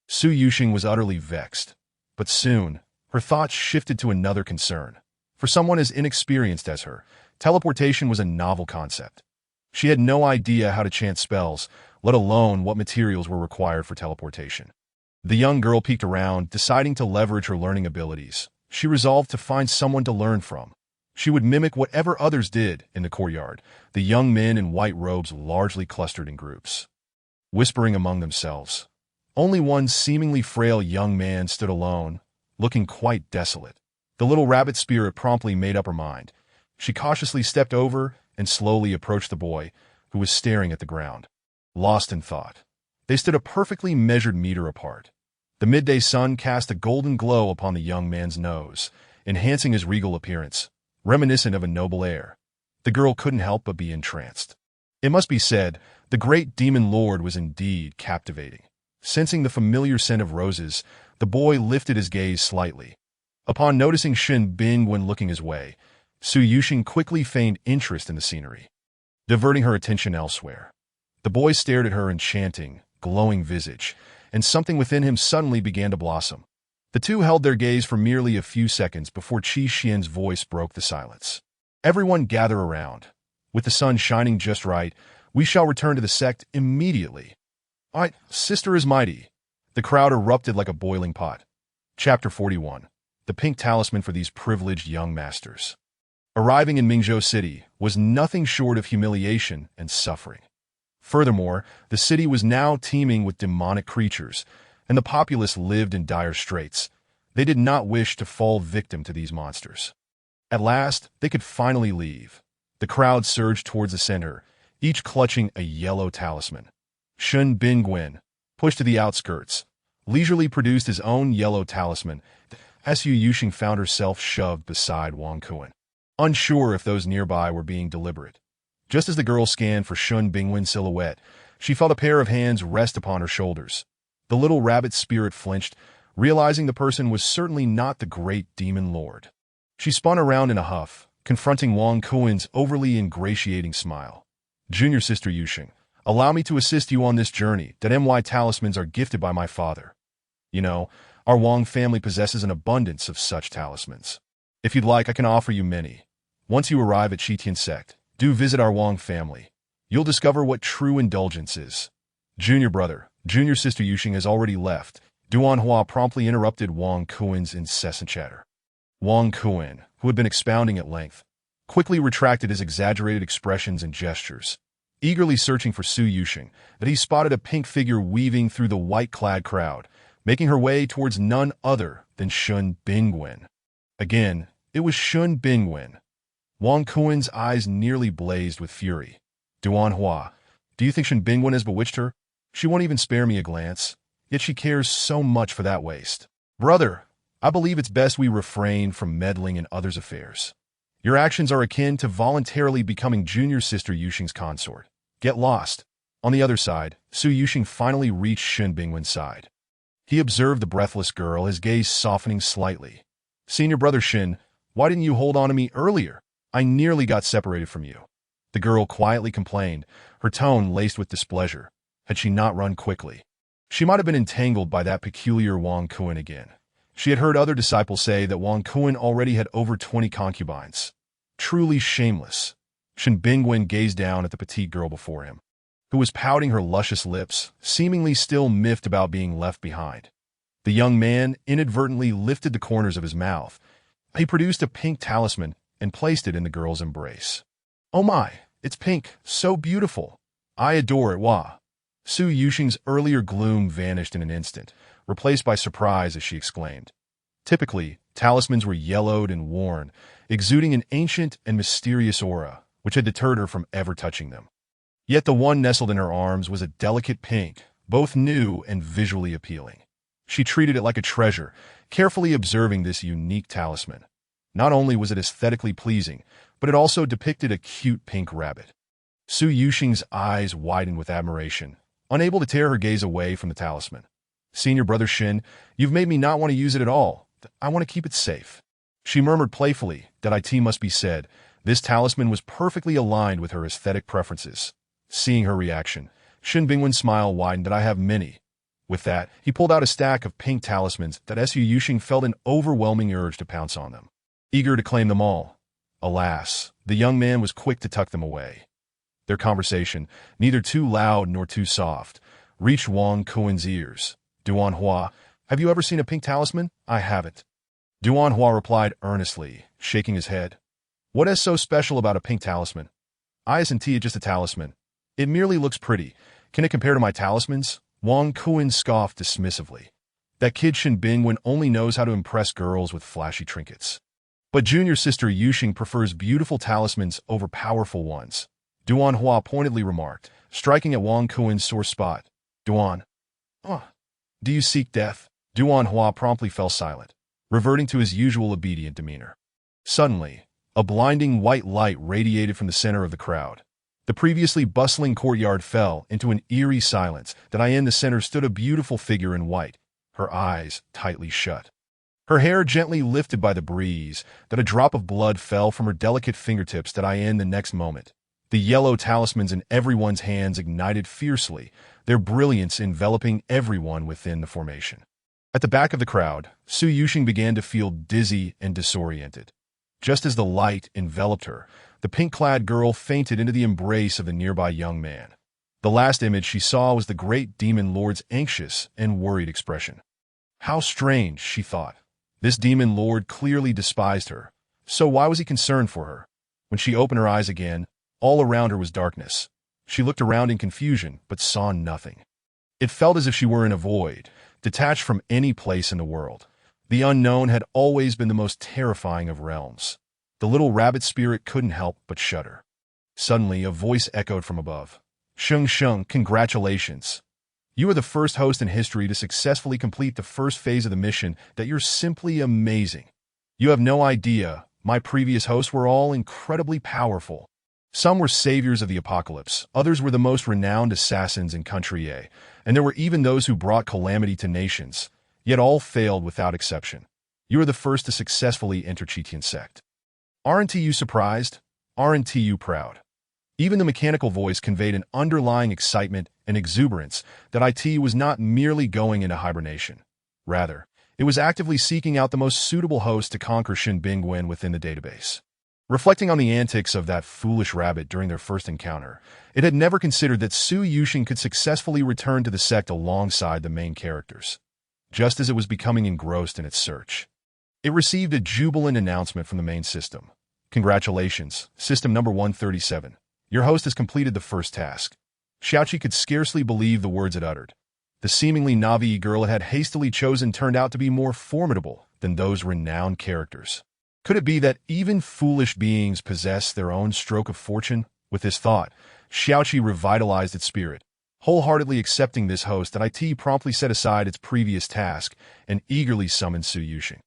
Su Yuxing was utterly vexed, but soon her thoughts shifted to another concern. For someone as inexperienced as her, teleportation was a novel concept. She had no idea how to chant spells, let alone what materials were required for teleportation. The young girl peeked around, deciding to leverage her learning abilities. She resolved to find someone to learn from. She would mimic whatever others did in the courtyard. The young men in white robes largely clustered in groups, whispering among themselves. Only one seemingly frail young man stood alone, looking quite desolate. The little rabbit spirit promptly made up her mind. She cautiously stepped over and slowly approached the boy, who was staring at the ground, lost in thought. They stood a perfectly measured meter apart. The midday sun cast a golden glow upon the young man's nose, enhancing his regal appearance, reminiscent of a noble air. The girl couldn't help but be entranced. It must be said, the great demon lord was indeed captivating. Sensing the familiar scent of roses, the boy lifted his gaze slightly. Upon noticing Shen Bingwen looking his way, Su Yuxing quickly feigned interest in the scenery, diverting her attention elsewhere. The boy stared at her enchanting, glowing visage, and something within him suddenly began to blossom. The two held their gaze for merely a few seconds before Qi Xian's voice broke the silence. "Everyone gather around. With the sun shining just right, we shall return to the sect immediately." Sister is mighty." The crowd erupted like a boiling pot. Chapter 41. The Pink Talisman for These Privileged Young Masters. Arriving in Mingzhou City was nothing short of humiliation and suffering. Furthermore, the city was now teeming with demonic creatures, and the populace lived in dire straits. They did not wish to fall victim to these monsters. At last, they could finally leave. The crowd surged towards the center, each clutching a yellow talisman. Shen Bingwen, pushed to the outskirts, leisurely produced his own yellow talisman. Su Yuxing found herself shoved beside Wang Kuan, unsure if those nearby were being deliberate. Just as the girl scanned for Shen Bingwen's silhouette, she felt a pair of hands rest upon her shoulders. The little rabbit spirit flinched, realizing the person was certainly not the great demon lord. She spun around in a huff, confronting Wang Kuin's overly ingratiating smile. Junior sister Yuxing, allow me to assist you on this journey that MY talismans are gifted by my father. You know, our Wang family possesses an abundance of such talismans. If you'd like, I can offer you many. Once you arrive at Chitian sect, do visit our Wang family. You'll discover what true indulgence is. Junior sister Yuxing has already left. Duanhua promptly interrupted Wang Kuin's incessant chatter. Wang Kuin, who had been expounding at length, quickly retracted his exaggerated expressions and gestures, eagerly searching for Su Yuxing, that he spotted a pink figure weaving through the white-clad crowd, making her way towards none other than Shun Bingwen. Again, it was Shun Bingwen. Wang Kuin's eyes nearly blazed with fury. Duanhua, do you think Shun Bingwen has bewitched her? She won't even spare me a glance, yet she cares so much for that waste. Brother, I believe it's best we refrain from meddling in others' affairs. Your actions are akin to voluntarily becoming junior sister Yuxing's consort. Get lost. On the other side, Su Yuxing finally reached Shun Bingwen's side. He observed the breathless girl, his gaze softening slightly. Senior brother Shin, why didn't you hold on to me earlier? I nearly got separated from you. The girl quietly complained, her tone laced with displeasure. Had she not run quickly? She might have been entangled by that peculiar Wang Kuin again. She had heard other disciples say that Wang Kuin already had over 20 concubines. Truly shameless. Shin Bingwen gazed down at the petite girl before him, who was pouting her luscious lips, seemingly still miffed about being left behind. The young man inadvertently lifted the corners of his mouth. He produced a pink talisman and placed it in the girl's embrace. Oh my, it's pink, so beautiful. I adore it, wah. Su Yuxing's earlier gloom vanished in an instant, replaced by surprise as she exclaimed. Typically, talismans were yellowed and worn, exuding an ancient and mysterious aura, which had deterred her from ever touching them. Yet the one nestled in her arms was a delicate pink, both new and visually appealing. She treated it like a treasure, carefully observing this unique talisman. Not only was it aesthetically pleasing, but it also depicted a cute pink rabbit. Su Yuxing's eyes widened with admiration, unable to tear her gaze away from the talisman. Senior brother Shin, you've made me not want to use it at all. I want to keep it safe. She murmured playfully that it must be said, this talisman was perfectly aligned with her aesthetic preferences. Seeing her reaction, Shin Bingwen's smile widened that I have many. With that, he pulled out a stack of pink talismans that Su Yuxing felt an overwhelming urge to pounce on them, eager to claim them all. Alas, the young man was quick to tuck them away. Their conversation, neither too loud nor too soft, reached Wang Kuin's ears. Duanhua, have you ever seen a pink talisman? I haven't. Duanhua replied earnestly, shaking his head. What is so special about a pink talisman? Isn't it just a talisman? It merely looks pretty. Can it compare to my talismans? Wang Kuin scoffed dismissively. That kid Shin Bingwen only knows how to impress girls with flashy trinkets. But junior sister Yuxing prefers beautiful talismans over powerful ones, Duanhua pointedly remarked, striking at Wang Kuin's sore spot. Duan. Do you seek death? Duanhua promptly fell silent, reverting to his usual obedient demeanor. Suddenly, a blinding white light radiated from the center of the crowd. The previously bustling courtyard fell into an eerie silence that in the center stood a beautiful figure in white, her eyes tightly shut. Her hair gently lifted by the breeze, that a drop of blood fell from her delicate fingertips that in the next moment. The yellow talismans in everyone's hands ignited fiercely, their brilliance enveloping everyone within the formation. At the back of the crowd, Su Yuxing began to feel dizzy and disoriented. Just as the light enveloped her, the pink-clad girl fainted into the embrace of the nearby young man. The last image she saw was the great demon lord's anxious and worried expression. How strange, she thought. This demon lord clearly despised her, so why was he concerned for her? When she opened her eyes again, all around her was darkness. She looked around in confusion, but saw nothing. It felt as if she were in a void, detached from any place in the world. The unknown had always been the most terrifying of realms. The little rabbit spirit couldn't help but shudder. Suddenly, a voice echoed from above. Sheng Sheng, congratulations. You are the first host in history to successfully complete the first phase of the mission. You're simply amazing. You have no idea, my previous hosts were all incredibly powerful. Some were saviors of the apocalypse, others were the most renowned assassins in Country A, and there were even those who brought calamity to nations, yet all failed without exception. You are the first to successfully enter Chitian sect. Aren't you surprised? Aren't you proud? Even the mechanical voice conveyed an underlying excitement and exuberance that it was not merely going into hibernation. Rather, it was actively seeking out the most suitable host to conquer Shin Bingwen within the database. Reflecting on the antics of that foolish rabbit during their first encounter, it had never considered that Su Yuxing could successfully return to the sect alongside the main characters. Just as it was becoming engrossed in its search, it received a jubilant announcement from the main system. Congratulations, System Number 137. Your host has completed the first task. Xiaoqi could scarcely believe the words it uttered. The seemingly Navi girl it had hastily chosen turned out to be more formidable than those renowned characters. Could it be that even foolish beings possess their own stroke of fortune? With this thought, Xiaoqi revitalized its spirit. Wholeheartedly accepting this host, that it promptly set aside its previous task and eagerly summoned Su Yuxing.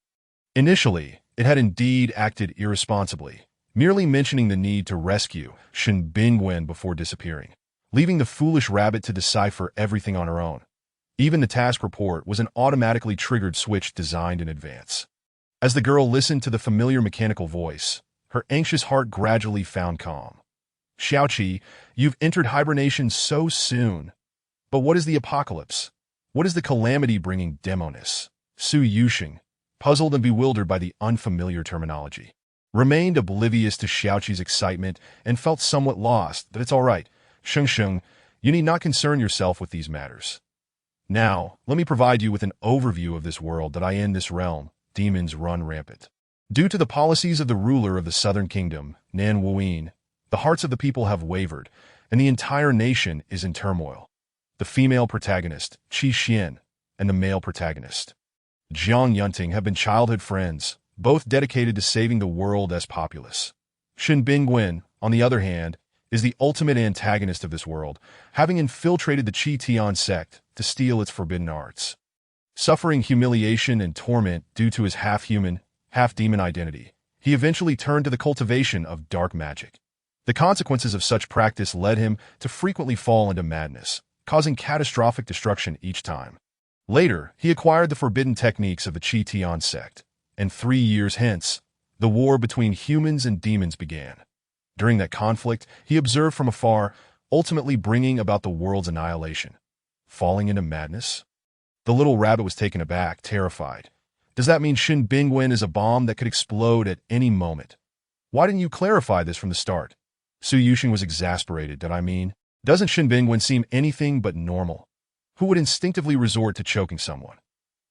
Initially, it had indeed acted irresponsibly, merely mentioning the need to rescue Shin Bingwen before disappearing, leaving the foolish rabbit to decipher everything on her own. Even the task report was an automatically triggered switch designed in advance. As the girl listened to the familiar mechanical voice, her anxious heart gradually found calm. Xiaoqi, you've entered hibernation so soon. But what is the apocalypse? What is the calamity-bringing demoness? Su Yuxing, puzzled and bewildered by the unfamiliar terminology, remained oblivious to Xiaoqi's excitement and felt somewhat lost. That it's all right. Sheng, you need not concern yourself with these matters. Now, let me provide you with an overview of this world that in this realm, demons run rampant. Due to the policies of the ruler of the Southern Kingdom, Nan Wuyin, the hearts of the people have wavered, and the entire nation is in turmoil. The female protagonist, Qi Xian, and the male protagonist, Jiang Yunting, have been childhood friends, both dedicated to saving the world as populace. Shin Bingwen, on the other hand, is the ultimate antagonist of this world, having infiltrated the Qi Tian sect to steal its forbidden arts. Suffering humiliation and torment due to his half-human, half-demon identity, he eventually turned to the cultivation of dark magic. The consequences of such practice led him to frequently fall into madness, causing catastrophic destruction each time. Later, he acquired the forbidden techniques of the Qi Tian sect, and 3 years hence, the war between humans and demons began. During that conflict, he observed from afar, ultimately bringing about the world's annihilation. Falling into madness? The little rabbit was taken aback, terrified. Does that mean Shin Bingwen is a bomb that could explode at any moment? Why didn't you clarify this from the start? Su Yuxing was exasperated. Doesn't Shin Bingwen seem anything but normal? Who would instinctively resort to choking someone?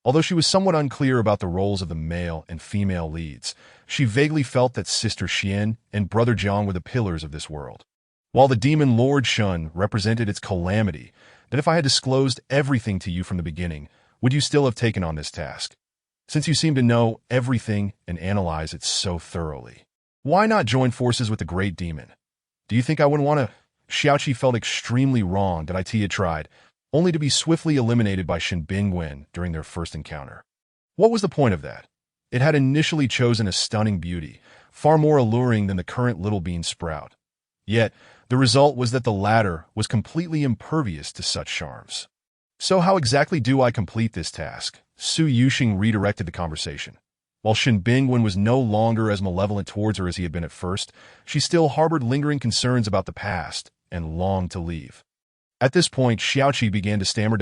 Although she was somewhat unclear about the roles of the male and female leads, she vaguely felt that Sister Xian and Brother Jiang were the pillars of this world, while the demon Lord Shun represented its calamity. That if I had disclosed everything to you from the beginning, would you still have taken on this task? Since you seem to know everything and analyze it so thoroughly, why not join forces with the great demon? Do you think I wouldn't want to? Xiaoqi felt extremely wrong that it had tried, only to be swiftly eliminated by Shin Bingwen during their first encounter. What was the point of that? It had initially chosen a stunning beauty, far more alluring than the current little bean sprout. Yet, the result was that the latter was completely impervious to such charms. So how exactly do I complete this task? Su Yuxing redirected the conversation. While Shin Bingwen was no longer as malevolent towards her as he had been at first, she still harbored lingering concerns about the past and longed to leave. At this point, Xiaoqi began to stammer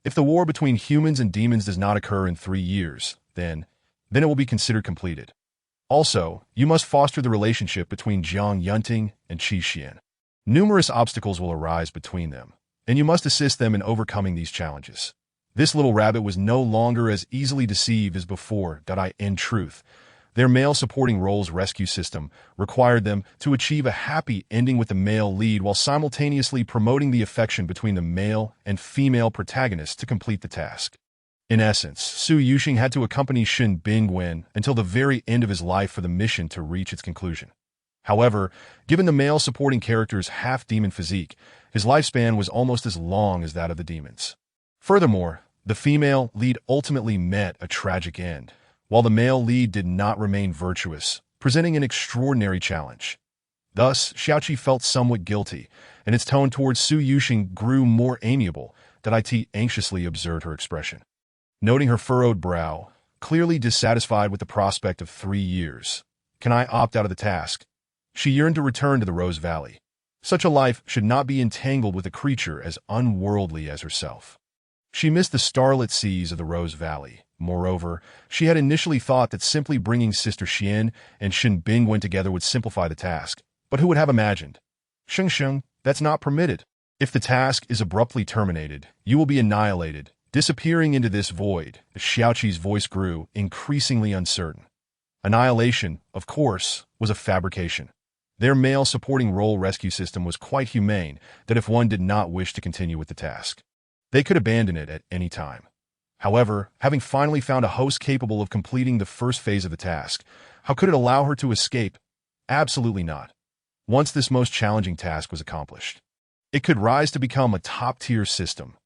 if the war between humans and demons does not occur in 3 years, then it will be considered completed. Also, you must foster the relationship between Jiang Yunting and Qi Xian. Numerous obstacles will arise between them, and you must assist them in overcoming these challenges. This little rabbit was no longer as easily deceived as before. In truth, their male supporting roles rescue system required them to achieve a happy ending with the male lead while simultaneously promoting the affection between the male and female protagonists to complete the task. In essence, Su Yuxing had to accompany Shin Bingwen until the very end of his life for the mission to reach its conclusion. However, given the male supporting character's half-demon physique, his lifespan was almost as long as that of the demons. Furthermore, the female lead ultimately met a tragic end, while the male lead did not remain virtuous, presenting an extraordinary challenge. Thus, Xiaoqi felt somewhat guilty, and its tone towards Su Yuxing grew more amiable. It anxiously observed her expression. Noting her furrowed brow, clearly dissatisfied with the prospect of 3 years. Can I opt out of the task? She yearned to return to the Rose Valley. Such a life should not be entangled with a creature as unworldly as herself. She missed the starlit seas of the Rose Valley. Moreover, she had initially thought that simply bringing Sister Xian and Shen Bingwen together would simplify the task. But who would have imagined? Sheng, that's not permitted. If the task is abruptly terminated, you will be annihilated, disappearing into this void. Xiaoqi's voice grew, increasingly uncertain. Annihilation, of course, was a fabrication. Their male supporting role rescue system was quite humane, that if one did not wish to continue with the task, they could abandon it at any time. However, having finally found a host capable of completing the first phase of the task, how could it allow her to escape? Absolutely not. Once this most challenging task was accomplished, it could rise to become a top-tier system.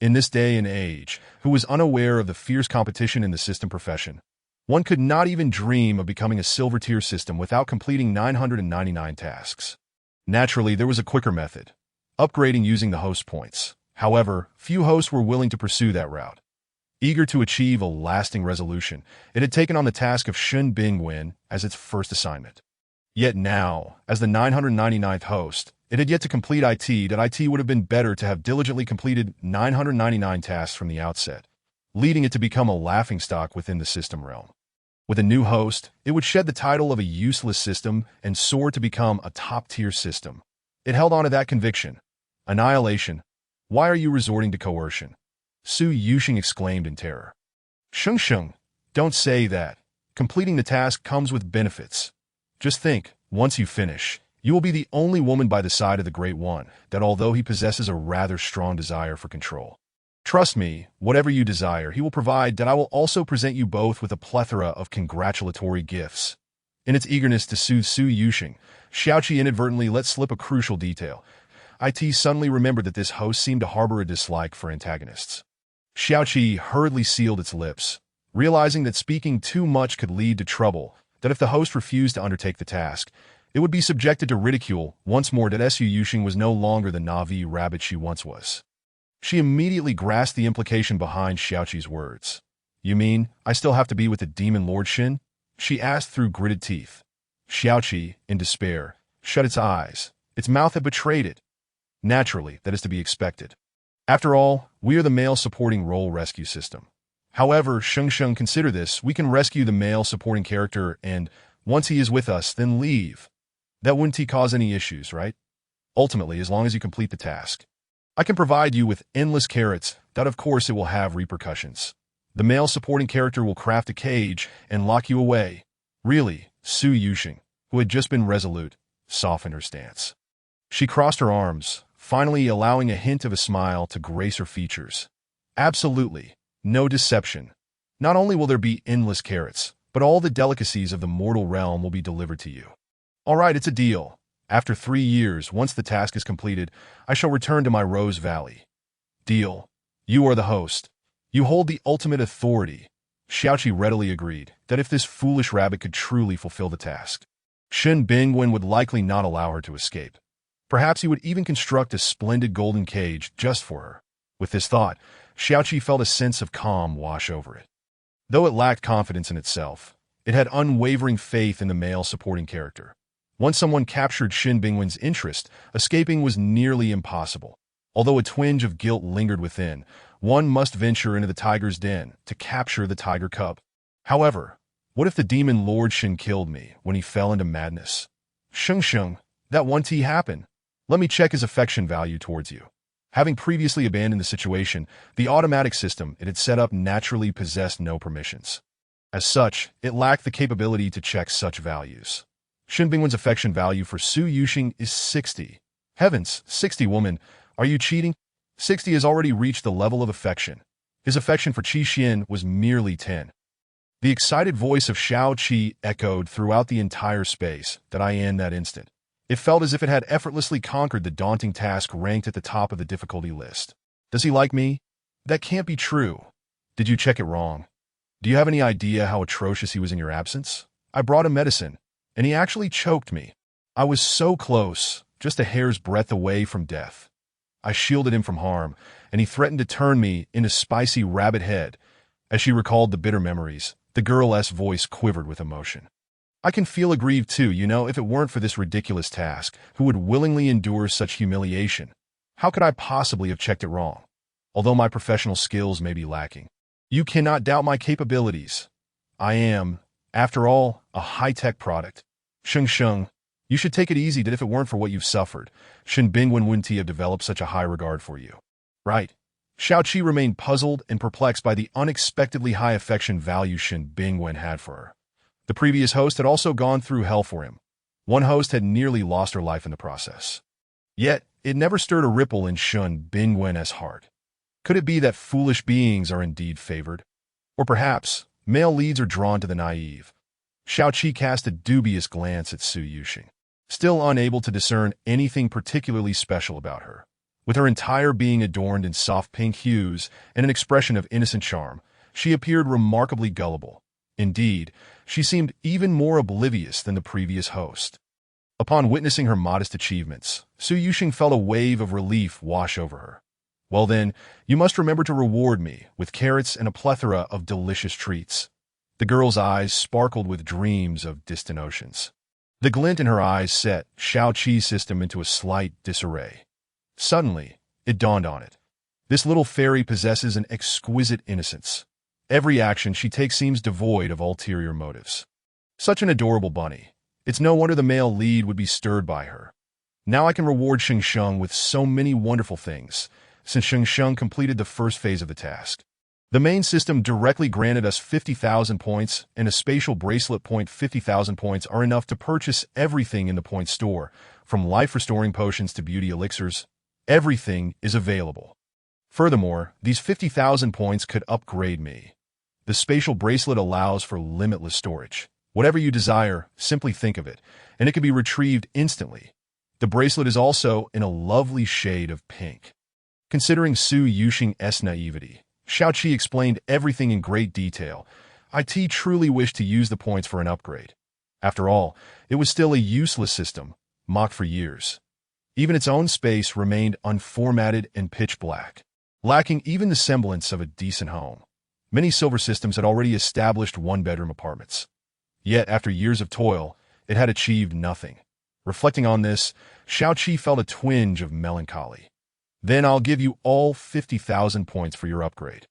In this day and age, who was unaware of the fierce competition in the system profession, one could not even dream of becoming a silver-tier system without completing 999 tasks. Naturally, there was a quicker method, upgrading using the host points. However, few hosts were willing to pursue that route. Eager to achieve a lasting resolution, it had taken on the task of Shen Bingwen as its first assignment. Yet now, as the 999th host, it had yet to complete IT. That IT would have been better to have diligently completed 999 tasks from the outset, leading it to become a laughingstock within the system realm. With a new host, it would shed the title of a useless system and soar to become a top-tier system. It held on to that conviction. Annihilation. Why are you resorting to coercion? Su Yuxing exclaimed in terror. Sheng, don't say that. Completing the task comes with benefits. Just think, once you finish, you will be the only woman by the side of the Great One, that although he possesses a rather strong desire for control. Trust me, whatever you desire, he will provide. That I will also present you both with a plethora of congratulatory gifts. In its eagerness to soothe Su Yuxing, Xiaoqi inadvertently let slip a crucial detail. IT suddenly remembered that this host seemed to harbor a dislike for antagonists. Xiaoqi hurriedly sealed its lips, realizing that speaking too much could lead to trouble, that if the host refused to undertake the task, it would be subjected to ridicule. Once more that Su Yuxing was no longer the Na'vi rabbit she once was. She immediately grasped the implication behind Xiaoqi's words. You mean, I still have to be with the demon Lord Shin? She asked through gritted teeth. Xiaoqi, in despair, shut its eyes. Its mouth had betrayed it. Naturally, that is to be expected. After all, we are the male supporting role rescue system. However, Sheng, consider this, we can rescue the male supporting character and, once he is with us, then leave. That wouldn't cause any issues, right? Ultimately, as long as you complete the task. I can provide you with endless carrots, that of course it will have repercussions. The male supporting character will craft a cage and lock you away. Really, Su Yuxing, who had just been resolute, softened her stance. She crossed her arms, finally allowing a hint of a smile to grace her features. Absolutely. No deception. Not only will there be endless carrots, but all the delicacies of the mortal realm will be delivered to you. All right, it's a deal. After 3 years, once the task is completed, I shall return to my Rose Valley. Deal. You are the host. You hold the ultimate authority. Xiaoqi readily agreed that if this foolish rabbit could truly fulfill the task, Shen Bingwen would likely not allow her to escape. Perhaps he would even construct a splendid golden cage just for her. With this thought, Xiaoqi felt a sense of calm wash over it. Though it lacked confidence in itself, it had unwavering faith in the male supporting character. Once someone captured Shen Bingwen's interest, escaping was nearly impossible. Although a twinge of guilt lingered within, one must venture into the tiger's den to capture the tiger cub. However, what if the demon Lord Shen killed me when he fell into madness? Sheng, that won't happen. Let me check his affection value towards you. Having previously abandoned the situation, the automatic system it had set up naturally possessed no permissions. As such, it lacked the capability to check such values. Shen Bingwen's affection value for Su Yuxing is 60. Heavens, 60 woman, are you cheating? 60 has already reached the level of affection. His affection for Qi Xian was merely 10. The excited voice of Xiao Qi echoed throughout the entire space that I in that instant. It felt as if it had effortlessly conquered the daunting task ranked at the top of the difficulty list. Does he like me? That can't be true. Did you check it wrong? Do you have any idea how atrocious he was in your absence? I brought him medicine, and he actually choked me. I was so close, just a hair's breadth away from death. I shielded him from harm, and he threatened to turn me into spicy rabbit head. As she recalled the bitter memories, The girl's voice quivered with emotion. I can feel aggrieved too, if it weren't for this ridiculous task, who would willingly endure such humiliation? How could I possibly have checked it wrong? Although my professional skills may be lacking. You cannot doubt my capabilities. I am, after all, a high-tech product. Sheng, you should take it easy that if it weren't for what you've suffered, Shin Bingwen wouldn't have developed such a high regard for you. Right. Xiaoqi remained puzzled and perplexed by the unexpectedly high affection value Shin Bingwen had for her. The previous host had also gone through hell for him. One host had nearly lost her life in the process. Yet, it never stirred a ripple in Shin Bingwen's heart. Could it be that foolish beings are indeed favored? Or perhaps, male leads are drawn to the naive? Xiaoqi cast a dubious glance at Su Yuxing, still unable to discern anything particularly special about her. With her entire being adorned in soft pink hues and an expression of innocent charm, she appeared remarkably gullible. Indeed, she seemed even more oblivious than the previous host. Upon witnessing her modest achievements, Su Yuxing felt a wave of relief wash over her. Well then, you must remember to reward me with carrots and a plethora of delicious treats. The girl's eyes sparkled with dreams of distant oceans. The glint in her eyes set Xiaoqi's system into a slight disarray. Suddenly, it dawned on it. This little fairy possesses an exquisite innocence. Every action she takes seems devoid of ulterior motives. Such an adorable bunny. It's no wonder the male lead would be stirred by her. Now I can reward Sheng with so many wonderful things, since Sheng completed the first phase of the task. The main system directly granted us 50,000 points, and a spatial bracelet point 50,000 points are enough to purchase everything in the point store, from life-restoring potions to beauty elixirs. Everything is available. Furthermore, these 50,000 points could upgrade me. The spatial bracelet allows for limitless storage. Whatever you desire, simply think of it, and it can be retrieved instantly. The bracelet is also in a lovely shade of pink. Considering Su Yuxing's naivety, Xiaoqi explained everything in great detail. IT truly wished to use the points for an upgrade. After all, it was still a useless system, mocked for years. Even its own space remained unformatted and pitch black, lacking even the semblance of a decent home. Many silver systems had already established one-bedroom apartments. Yet, after years of toil, it had achieved nothing. Reflecting on this, Xiaoqi felt a twinge of melancholy. Then I'll give you all 50,000 points for your upgrade.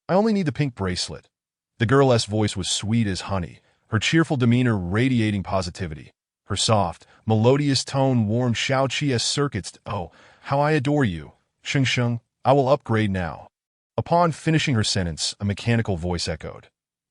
I only need the pink bracelet. The girl's voice was sweet as honey, her cheerful demeanor radiating positivity. Her soft, melodious tone warmed Xiaoqi's circuits. Oh, how I adore you. Sheng, I will upgrade now. Upon finishing her sentence, a mechanical voice echoed.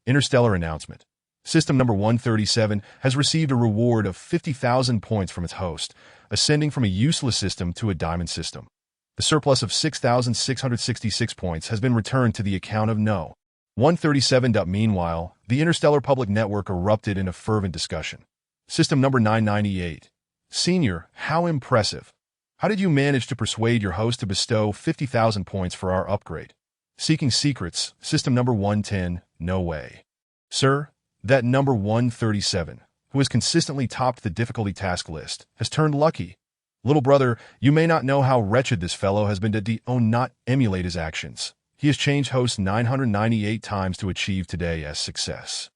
Interstellar announcement. System number 137 has received a reward of 50,000 points from its host, ascending from a useless system to a diamond system. The surplus of 6,666 points has been returned to the account of No. 137. Meanwhile, the interstellar public network erupted in a fervent discussion. System number 998. Senior, how impressive. How did you manage to persuade your host to bestow 50,000 points for our upgrade? Seeking secrets, system number 110, no way. Sir, that number 137, who has consistently topped the difficulty task list, has turned lucky. Little brother, you may not know how wretched this fellow has been to not emulate his actions. He has changed hosts 998 times to achieve today's success.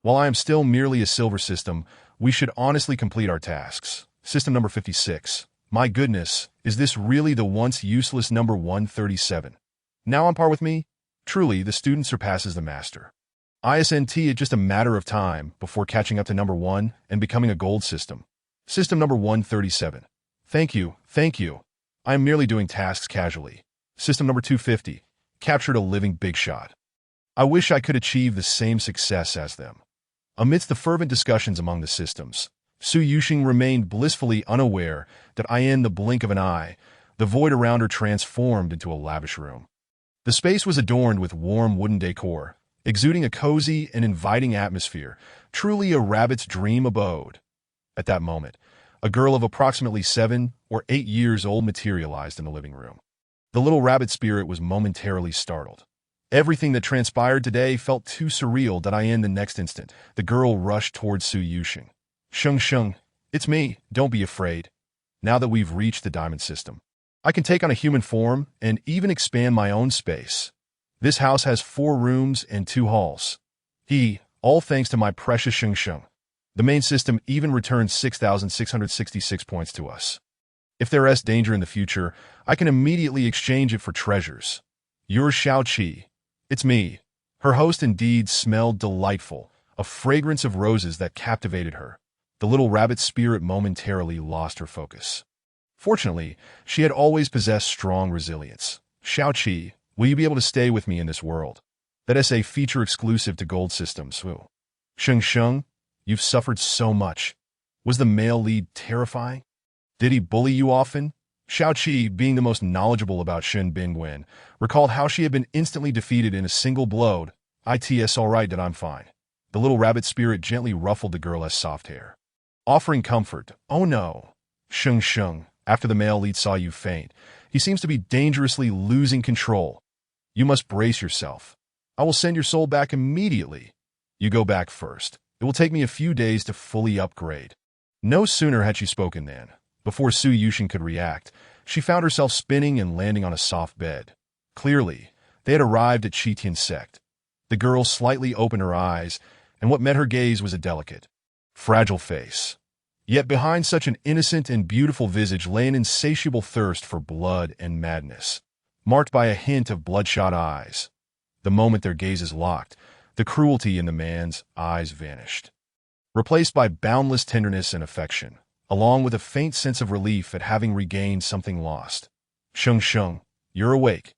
While I am still merely a silver system, we should honestly complete our tasks. System number 56. My goodness, is this really the once useless number 137? Now on par with me? Truly, the student surpasses the master. ISNT is just a matter of time before catching up to number 1 and becoming a gold system. System number 137. Thank you. I am merely doing tasks casually. System number 250. Captured a living big shot. I wish I could achieve the same success as them. Amidst the fervent discussions among the systems, Su Yuxing remained blissfully unaware that in the blink of an eye, the void around her transformed into a lavish room. The space was adorned with warm wooden decor, exuding a cozy and inviting atmosphere, truly a rabbit's dream abode. At that moment, a girl of approximately 7 or 8 years old materialized in the living room. The little rabbit spirit was momentarily startled. Everything that transpired today felt too surreal that in the next instant, the girl rushed towards Su Yuxing. Sheng, it's me, don't be afraid. Now that we've reached the diamond system, I can take on a human form and even expand my own space. This house has 4 rooms and 2 halls. all thanks to my precious Sheng Sheng. The main system even returns 6,666 points to us. If there's danger in the future, I can immediately exchange it for treasures. Yours Xiaoqi. It's me. Her host indeed smelled delightful, a fragrance of roses that captivated her. The little rabbit spirit momentarily lost her focus. Fortunately, she had always possessed strong resilience. Xiaoqi, will you be able to stay with me in this world? That is a feature exclusive to gold systems. Sheng Sheng, you've suffered so much. Was the male lead terrifying? Did he bully you often? Xiaoqi, being the most knowledgeable about Shen Bingwen, recalled how she had been instantly defeated in a single blow. It's all right that I'm fine. The little rabbit spirit gently ruffled the girl's soft hair, offering comfort. Oh no. Sheng Sheng, after the male lead saw you faint, he seems to be dangerously losing control. You must brace yourself. I will send your soul back immediately. You go back first. It will take me a few days to fully upgrade. No sooner had she spoken than, before Su Yuxing could react, she found herself spinning and landing on a soft bed. Clearly, they had arrived at Qitian sect. The girl slightly opened her eyes, and what met her gaze was a delicate, fragile face. Yet behind such an innocent and beautiful visage lay an insatiable thirst for blood and madness, marked by a hint of bloodshot eyes. The moment their gazes locked, the cruelty in the man's eyes vanished, replaced by boundless tenderness and affection, along with a faint sense of relief at having regained something lost. Sheng Sheng, you're awake.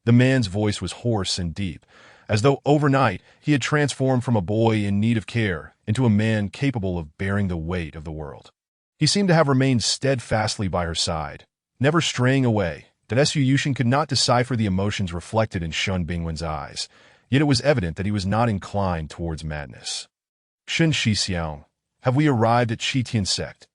The man's voice was hoarse and deep, as though overnight he had transformed from a boy in need of care into a man capable of bearing the weight of the world. He seemed to have remained steadfastly by her side, never straying away, that Su Yuxing could not decipher the emotions reflected in Shen Bingwen's eyes, yet it was evident that he was not inclined towards madness. Shen Shixiang, have we arrived at Qitian sect?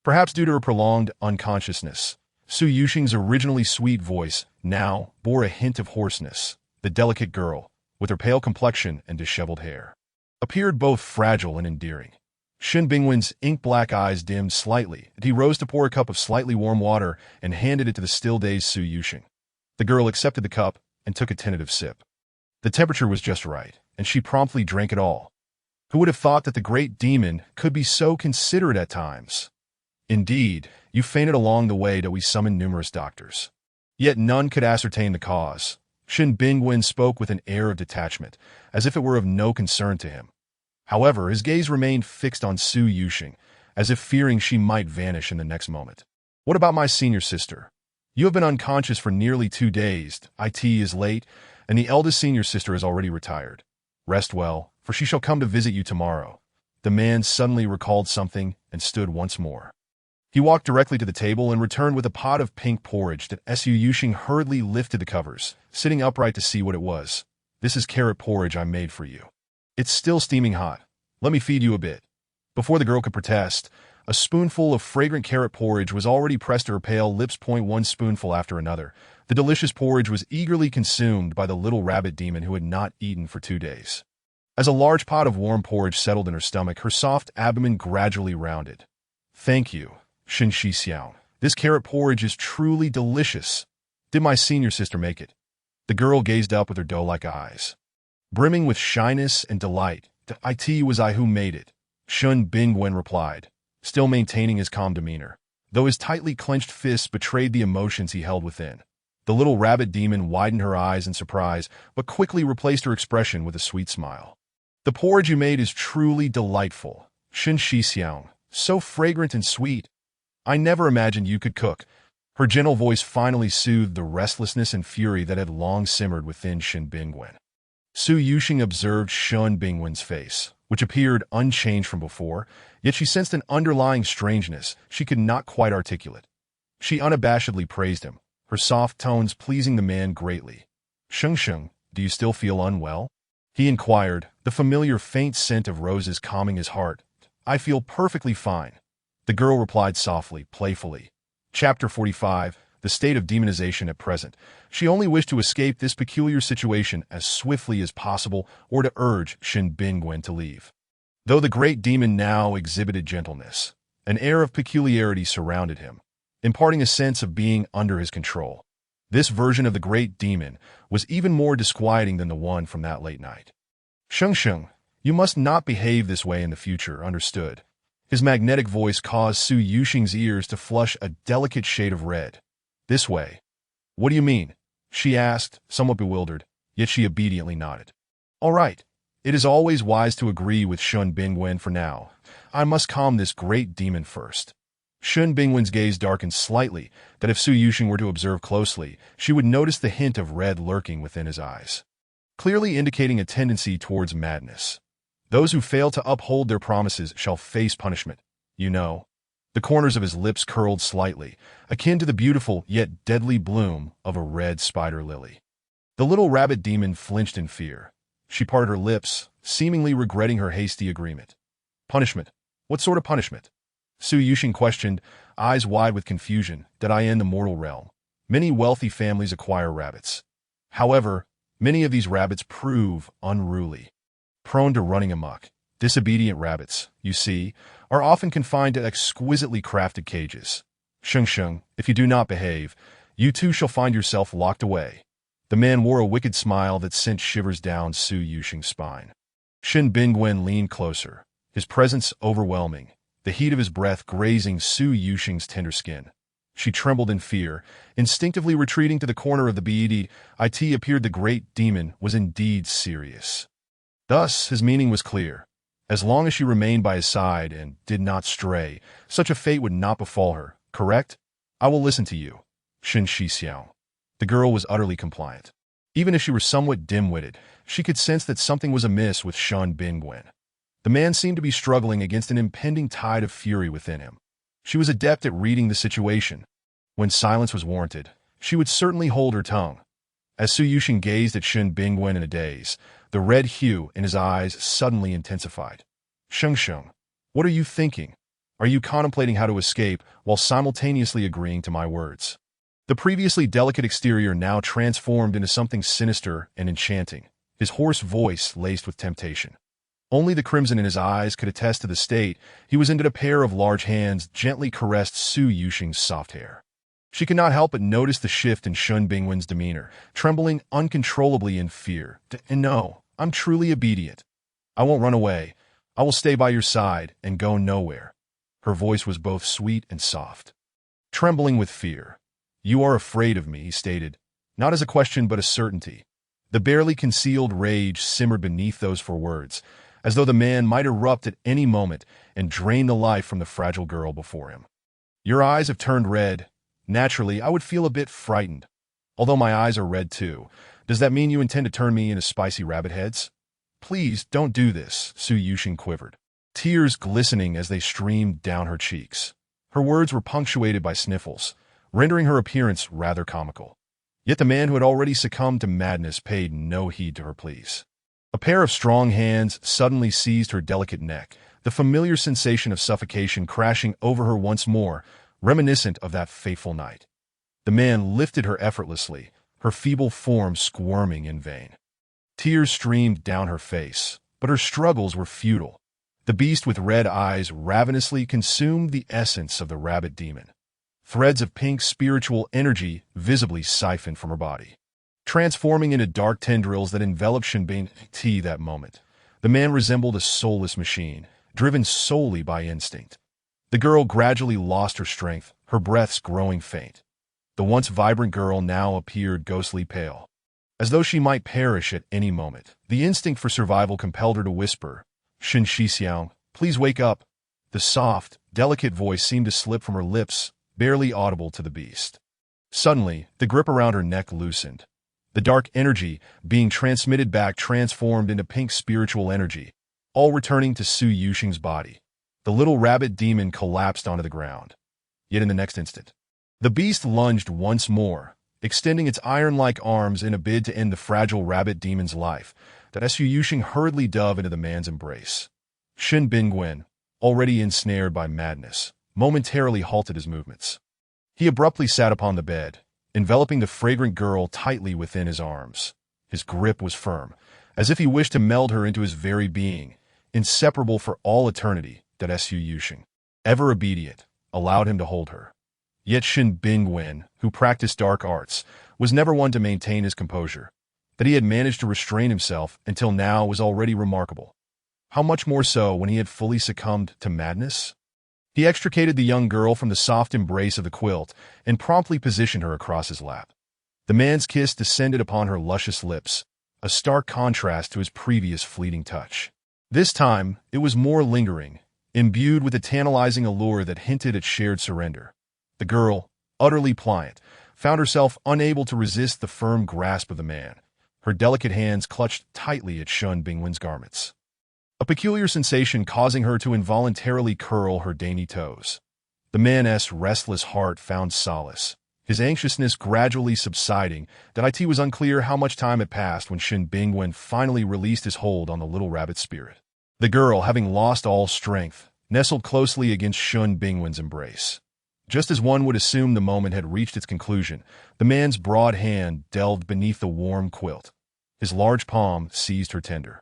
Perhaps due to her prolonged unconsciousness, Su Yuxing's originally sweet voice now bore a hint of hoarseness. The delicate girl, with her pale complexion and disheveled hair, appeared both fragile and endearing. Shen Bingwen's ink-black eyes dimmed slightly, and he rose to pour a cup of slightly warm water and handed it to the still-dazed Su Yuxing. The girl accepted the cup and took a tentative sip. The temperature was just right, and she promptly drank it all. Who would have thought that the great demon could be so considerate at times? Indeed, you fainted along the way that we summoned numerous doctors. Yet none could ascertain the cause. Shen Bingwen spoke with an air of detachment, as if it were of no concern to him. However, his gaze remained fixed on Su Yuxing, as if fearing she might vanish in the next moment. What about my senior sister? You have been unconscious for nearly 2 days. It is late, and the eldest senior sister has already retired. Rest well, for she shall come to visit you tomorrow. The man suddenly recalled something and stood once more. He walked directly to the table and returned with a pot of pink porridge that Su Yuxing hurriedly lifted the covers, sitting upright to see what it was. This is carrot porridge I made for you. It's still steaming hot. Let me feed you a bit. Before the girl could protest, a spoonful of fragrant carrot porridge was already pressed to her pale lips. One spoonful after another. The delicious porridge was eagerly consumed by the little rabbit demon who had not eaten for 2 days. As a large pot of warm porridge settled in her stomach, her soft abdomen gradually rounded. Thank you, Shen Shixiang. This carrot porridge is truly delicious. Did my senior sister make it? The girl gazed up with her doe-like eyes, brimming with shyness and delight. It was I who made it, Shen Bingwen replied, still maintaining his calm demeanor, though his tightly clenched fists betrayed the emotions he held within. The little rabbit demon widened her eyes in surprise, but quickly replaced her expression with a sweet smile. The porridge you made is truly delightful, Shen Shixiang, so fragrant and sweet. I never imagined you could cook. Her gentle voice finally soothed the restlessness and fury that had long simmered within Shen Bingwen. Su Yuxing observed Shen Bingwen's face, which appeared unchanged from before, yet she sensed an underlying strangeness she could not quite articulate. She unabashedly praised him, her soft tones pleasing the man greatly. Sheng Sheng, do you still feel unwell? He inquired, the familiar faint scent of roses calming his heart. I feel perfectly fine. The girl replied softly, playfully. Chapter 45, The State of Demonization at Present. She only wished to escape this peculiar situation as swiftly as possible or to urge Shen Bingwen to leave. Though the great demon now exhibited gentleness, an air of peculiarity surrounded him, imparting a sense of being under his control. This version of the great demon was even more disquieting than the one from that late night. Sheng Sheng, You must not behave this way in the future, understood? His magnetic voice caused Su Yuxing's ears to flush a delicate shade of red. This way. What do you mean? She asked, somewhat bewildered, yet she obediently nodded. All right. It is always wise to agree with Shun Bingwen for now. I must calm this great demon first. Shun Bingwen's gaze darkened slightly, that if Su Yuxing were to observe closely, she would notice the hint of red lurking within his eyes, clearly indicating a tendency towards madness. Those who fail to uphold their promises shall face punishment. You know. The corners of his lips curled slightly, akin to the beautiful yet deadly bloom of a red spider lily. The little rabbit demon flinched in fear. She parted her lips, seemingly regretting her hasty agreement. Punishment? What sort of punishment? Su Yuxing questioned, eyes wide with confusion. Did I end the mortal realm? Many wealthy families acquire rabbits. However, many of these rabbits prove unruly, prone to running amok. Disobedient rabbits, you see, are often confined to exquisitely crafted cages. Sheng, if you do not behave, you too shall find yourself locked away. The man wore a wicked smile that sent shivers down Su Yuxing's spine. Shin Bingwen leaned closer, his presence overwhelming, the heat of his breath grazing Su Yuxing's tender skin. She trembled in fear, instinctively retreating to the corner of the bed. It appeared the great demon was indeed serious. Thus, his meaning was clear. As long as she remained by his side and did not stray, such a fate would not befall her, correct? I will listen to you. Shin Shixiao. The girl was utterly compliant. Even if she were somewhat dim-witted, she could sense that something was amiss with Shun Bingwen. The man seemed to be struggling against an impending tide of fury within him. She was adept at reading the situation. When silence was warranted, she would certainly hold her tongue. As Su Yuxing gazed at Shun Bingwen in a daze, the red hue in his eyes suddenly intensified. Sheng, what are you thinking? Are you contemplating how to escape while simultaneously agreeing to my words? The previously delicate exterior now transformed into something sinister and enchanting, his hoarse voice laced with temptation. Only the crimson in his eyes could attest to the state he was in. A pair of large hands gently caressed Su Yuxing's soft hair. She could not help but notice the shift in Shun Bingwen's demeanor, trembling uncontrollably in fear. And no, I'm truly obedient. I won't run away. I will stay by your side and go nowhere. Her voice was both sweet and soft. Trembling with fear. You are afraid of me, he stated, not as a question but a certainty. The barely concealed rage simmered beneath those four words, as though the man might erupt at any moment and drain the life from the fragile girl before him. Your eyes have turned red. Naturally, I would feel a bit frightened. Although my eyes are red too, does that mean you intend to turn me into spicy rabbit heads? Please don't do this, Su Yuxing quivered, tears glistening as they streamed down her cheeks. Her words were punctuated by sniffles, rendering her appearance rather comical. Yet the man who had already succumbed to madness paid no heed to her pleas. A pair of strong hands suddenly seized her delicate neck, the familiar sensation of suffocation crashing over her once more, reminiscent of that fateful night. The man lifted her effortlessly, her feeble form squirming in vain. Tears streamed down her face, but her struggles were futile. The beast with red eyes ravenously consumed the essence of the rabbit demon. Threads of pink spiritual energy visibly siphoned from her body, transforming into dark tendrils that enveloped Shinbin T that moment. The man resembled a soulless machine, driven solely by instinct. The girl gradually lost her strength, her breaths growing faint. The once vibrant girl now appeared ghostly pale, as though she might perish at any moment. The instinct for survival compelled her to whisper, Shin Shixiang, please wake up. The soft, delicate voice seemed to slip from her lips, barely audible to the beast. Suddenly, the grip around her neck loosened. The dark energy being transmitted back transformed into pink spiritual energy, all returning to Su Yuxing's body. The little rabbit demon collapsed onto the ground. Yet in the next instant, the beast lunged once more, extending its iron-like arms in a bid to end the fragile rabbit demon's life, that Su Yuxing hurriedly dove into the man's embrace. Shin Bingwen, already ensnared by madness, momentarily halted his movements. He abruptly sat upon the bed, enveloping the fragrant girl tightly within his arms. His grip was firm, as if he wished to meld her into his very being, inseparable for all eternity. That Su Yuxing, ever obedient, allowed him to hold her. Yet Shin Bingwen, who practiced dark arts, was never one to maintain his composure. That he had managed to restrain himself until now was already remarkable. how much more so when he had fully succumbed to madness? He extricated the young girl from the soft embrace of the quilt and promptly positioned her across his lap. The man's kiss descended upon her luscious lips, a stark contrast to his previous fleeting touch. This time, it was more lingering, imbued with a tantalizing allure that hinted at shared surrender. The girl, utterly pliant, found herself unable to resist the firm grasp of the man. Her delicate hands clutched tightly at Shun Bingwen's garments, a peculiar sensation causing her to involuntarily curl her dainty toes. The man's restless heart found solace, his anxiousness gradually subsiding. That it was unclear how much time had passed when Shun Bingwen finally released his hold on the little rabbit spirit. The girl, having lost all strength, nestled closely against Shun Bingwen's embrace. Just as one would assume the moment had reached its conclusion, the man's broad hand delved beneath the warm quilt. His large palm seized her tender,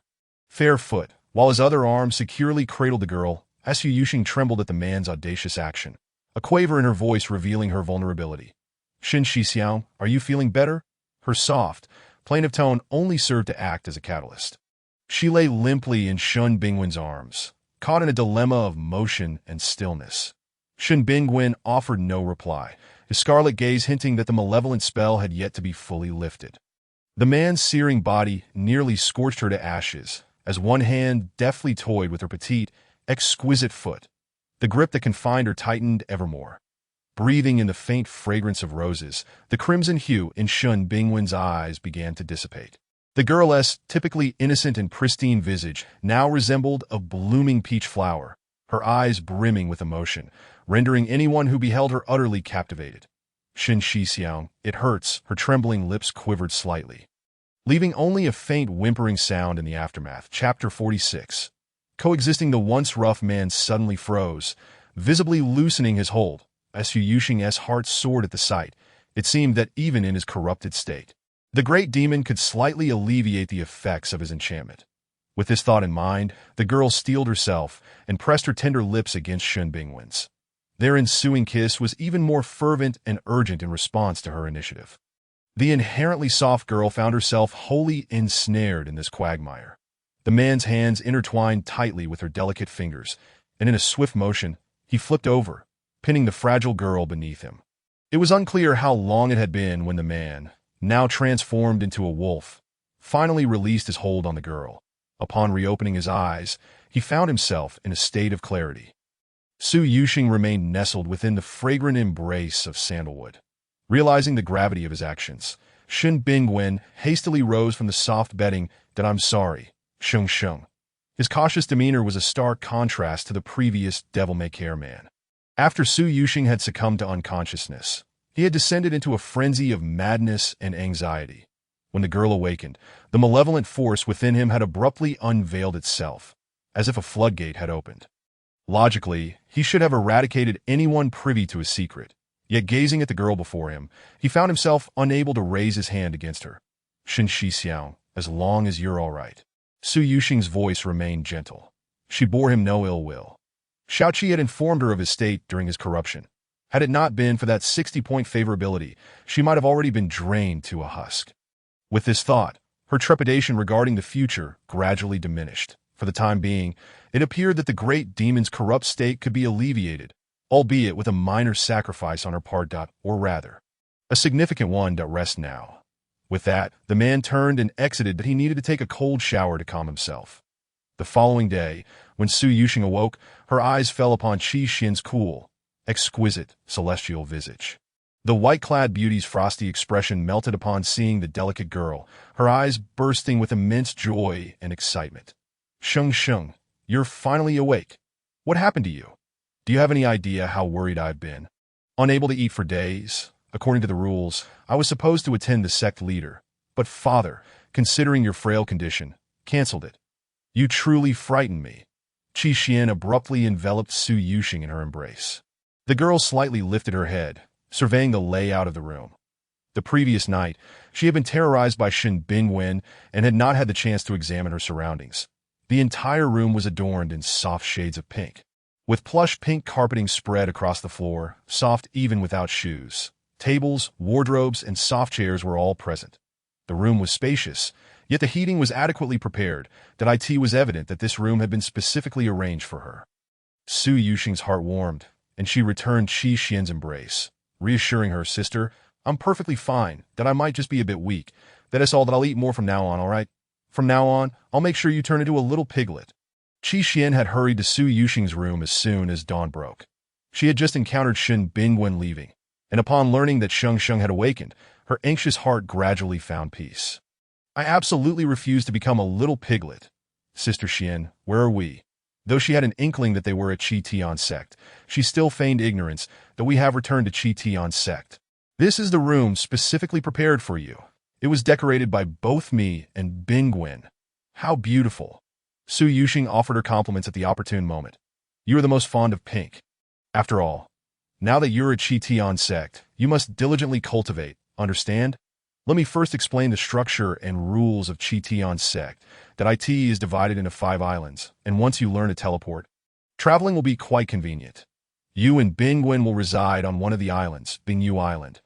fair foot, while his other arm securely cradled the girl. Su Yuxing trembled at the man's audacious action, a quaver in her voice revealing her vulnerability. Xin Shixiao, are you feeling better? Her soft, plaintive tone only served to act as a catalyst. She lay limply in Shun Bingwen's arms, caught in a dilemma of motion and stillness. Shun Bingwen offered no reply, his scarlet gaze hinting that the malevolent spell had yet to be fully lifted. The man's searing body nearly scorched her to ashes, as one hand deftly toyed with her petite, exquisite foot. The grip that confined her tightened evermore. Breathing in the faint fragrance of roses, the crimson hue in Shun Bingwen's eyes began to dissipate. The girl's typically innocent and pristine visage now resembled a blooming peach flower, her eyes brimming with emotion, rendering anyone who beheld her utterly captivated. Xin Shixiang, it hurts, her trembling lips quivered slightly, leaving only a faint whimpering sound in the aftermath. Chapter 46. Coexisting. The once rough man suddenly froze, visibly loosening his hold. Su Yuxing's heart soared at the sight. It seemed that even in his corrupted state, the great demon could slightly alleviate the effects of his enchantment. With this thought in mind, the girl steeled herself and pressed her tender lips against Shun Bingwen's. Their ensuing kiss was even more fervent and urgent in response to her initiative. The inherently soft girl found herself wholly ensnared in this quagmire. The man's hands intertwined tightly with her delicate fingers, and in a swift motion, he flipped over, pinning the fragile girl beneath him. It was unclear how long it had been when the man, now transformed into a wolf, finally released his hold on the girl. Upon reopening his eyes, he found himself in a state of clarity. Su Yuxing remained nestled within the fragrant embrace of sandalwood. Realizing the gravity of his actions, Shun Bingwen hastily rose from the soft bedding. That I'm sorry, Sheng Sheng. His cautious demeanor was a stark contrast to the previous devil-may-care man. After Su Yuxing had succumbed to unconsciousness, he had descended into a frenzy of madness and anxiety. When the girl awakened, the malevolent force within him had abruptly unveiled itself, as if a floodgate had opened. Logically, he should have eradicated anyone privy to his secret. Yet gazing at the girl before him, he found himself unable to raise his hand against her. Xin Shixiao, as long as you're all right. Su Yuxing's voice remained gentle. She bore him no ill will. Shaoqi had informed her of his state during his corruption. Had it not been for that 60-point favorability, she might have already been drained to a husk. With this thought, her trepidation regarding the future gradually diminished. For the time being, it appeared that the great demon's corrupt state could be alleviated, albeit with a minor sacrifice on her part, or rather, a significant one. Rest now. With that, the man turned and exited. That he needed to take a cold shower to calm himself. The following day, when Su Yuxing awoke, her eyes fell upon Qi Xin's cool, exquisite, celestial visage. The white-clad beauty's frosty expression melted upon seeing the delicate girl, her eyes bursting with immense joy and excitement. Sheng Sheng, you're finally awake. What happened to you? Do you have any idea how worried I've been? Unable to eat for days. According to the rules, I was supposed to attend the sect leader, but father, considering your frail condition, canceled it. You truly frightened me. Qi Xian abruptly enveloped Su Yuxing in her embrace. The girl slightly lifted her head, surveying the layout of the room. The previous night, she had been terrorized by Shun Bingwen and had not had the chance to examine her surroundings. The entire room was adorned in soft shades of pink, with plush pink carpeting spread across the floor, soft even without shoes. Tables, wardrobes, and soft chairs were all present. The room was spacious, Yet the heating was adequately prepared, that it was evident that this room had been specifically arranged for her. Su Yuxing's heart warmed, and she returned Qi Xian's embrace, reassuring her, "Sister, I'm perfectly fine, that I might just be a bit weak. That is all, that I'll eat more from now on, all right? From now on, I'll make sure you turn into a little piglet." Qi Xian had hurried to Su Yuxing's room as soon as dawn broke. She had just encountered Shen Bingwen leaving, and upon learning that Sheng Sheng had awakened, her anxious heart gradually found peace. "I absolutely refuse to become a little piglet. Sister Xian, where are we?" Though she had an inkling that they were at Qi Tian sect, she still feigned ignorance that we have returned to Qi Tian sect. "This is the room specifically prepared for you. It was decorated by both me and Bingwen. How beautiful." Su Yuxing offered her compliments at the opportune moment. "You are the most fond of pink. After all, now that you're at Qi Tian sect, you must diligently cultivate, understand? Let me first explain the structure and rules of Qi Tian sect, that it is divided into 5 islands, and once you learn to teleport, traveling will be quite convenient. You and Bingwen will reside on one of the islands, Bingyu Island.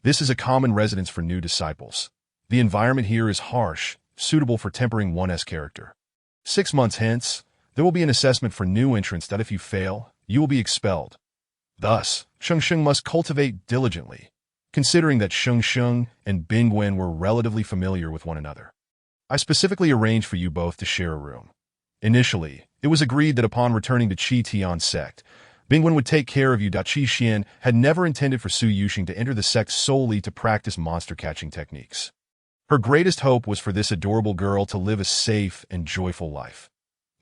This is a common residence for new disciples. The environment here is harsh, suitable for tempering one's character. 6 months hence, there will be an assessment for new entrants that if you fail, you will be expelled. Thus, Sheng Sheng must cultivate diligently, considering that Sheng Sheng and Bingwen were relatively familiar with one another. I specifically arranged for you both to share a room. Initially, it was agreed that upon returning to Qi Tian sect, Bingwen would take care of you. Qi Xian had never intended for Su Yuxing to enter the sect solely to practice monster-catching techniques. Her greatest hope was for this adorable girl to live a safe and joyful life.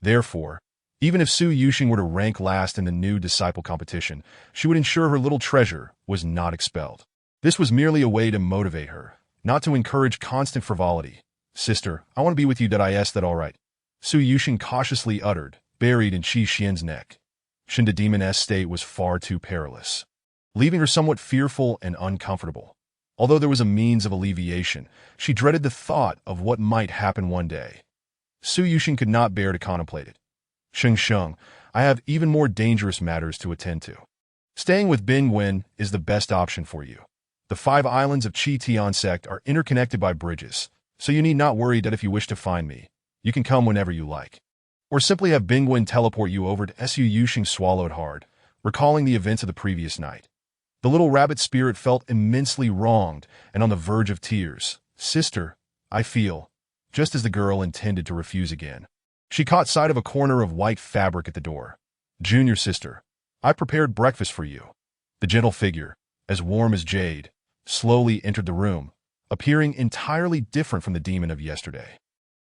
Therefore, even if Su Yuxing were to rank last in the new disciple competition, she would ensure her little treasure was not expelled. This was merely a way to motivate her, not to encourage constant frivolity. "Sister, I want to be with you. Is that all right?" Su Yuxing cautiously uttered, buried in Qi Xian's neck. Shen the demon's state was far too perilous, leaving her somewhat fearful and uncomfortable. Although there was a means of alleviation, she dreaded the thought of what might happen one day. Su Yuxing could not bear to contemplate it. "Sheng Sheng, I have even more dangerous matters to attend to. Staying with Bingwen is the best option for you. The 5 islands of Qi Tian sect are interconnected by bridges, so you need not worry that if you wish to find me, you can come whenever you like. Or simply have Bingwen teleport you over to Su Yuxing." Swallowed hard, recalling the events of the previous night. The little rabbit spirit felt immensely wronged and on the verge of tears. "Sister, I feel," just as the girl intended to refuse again. She caught sight of a corner of white fabric at the door. "Junior sister, I prepared breakfast for you." The gentle figure, as warm as jade, slowly entered the room, appearing entirely different from the demon of yesterday.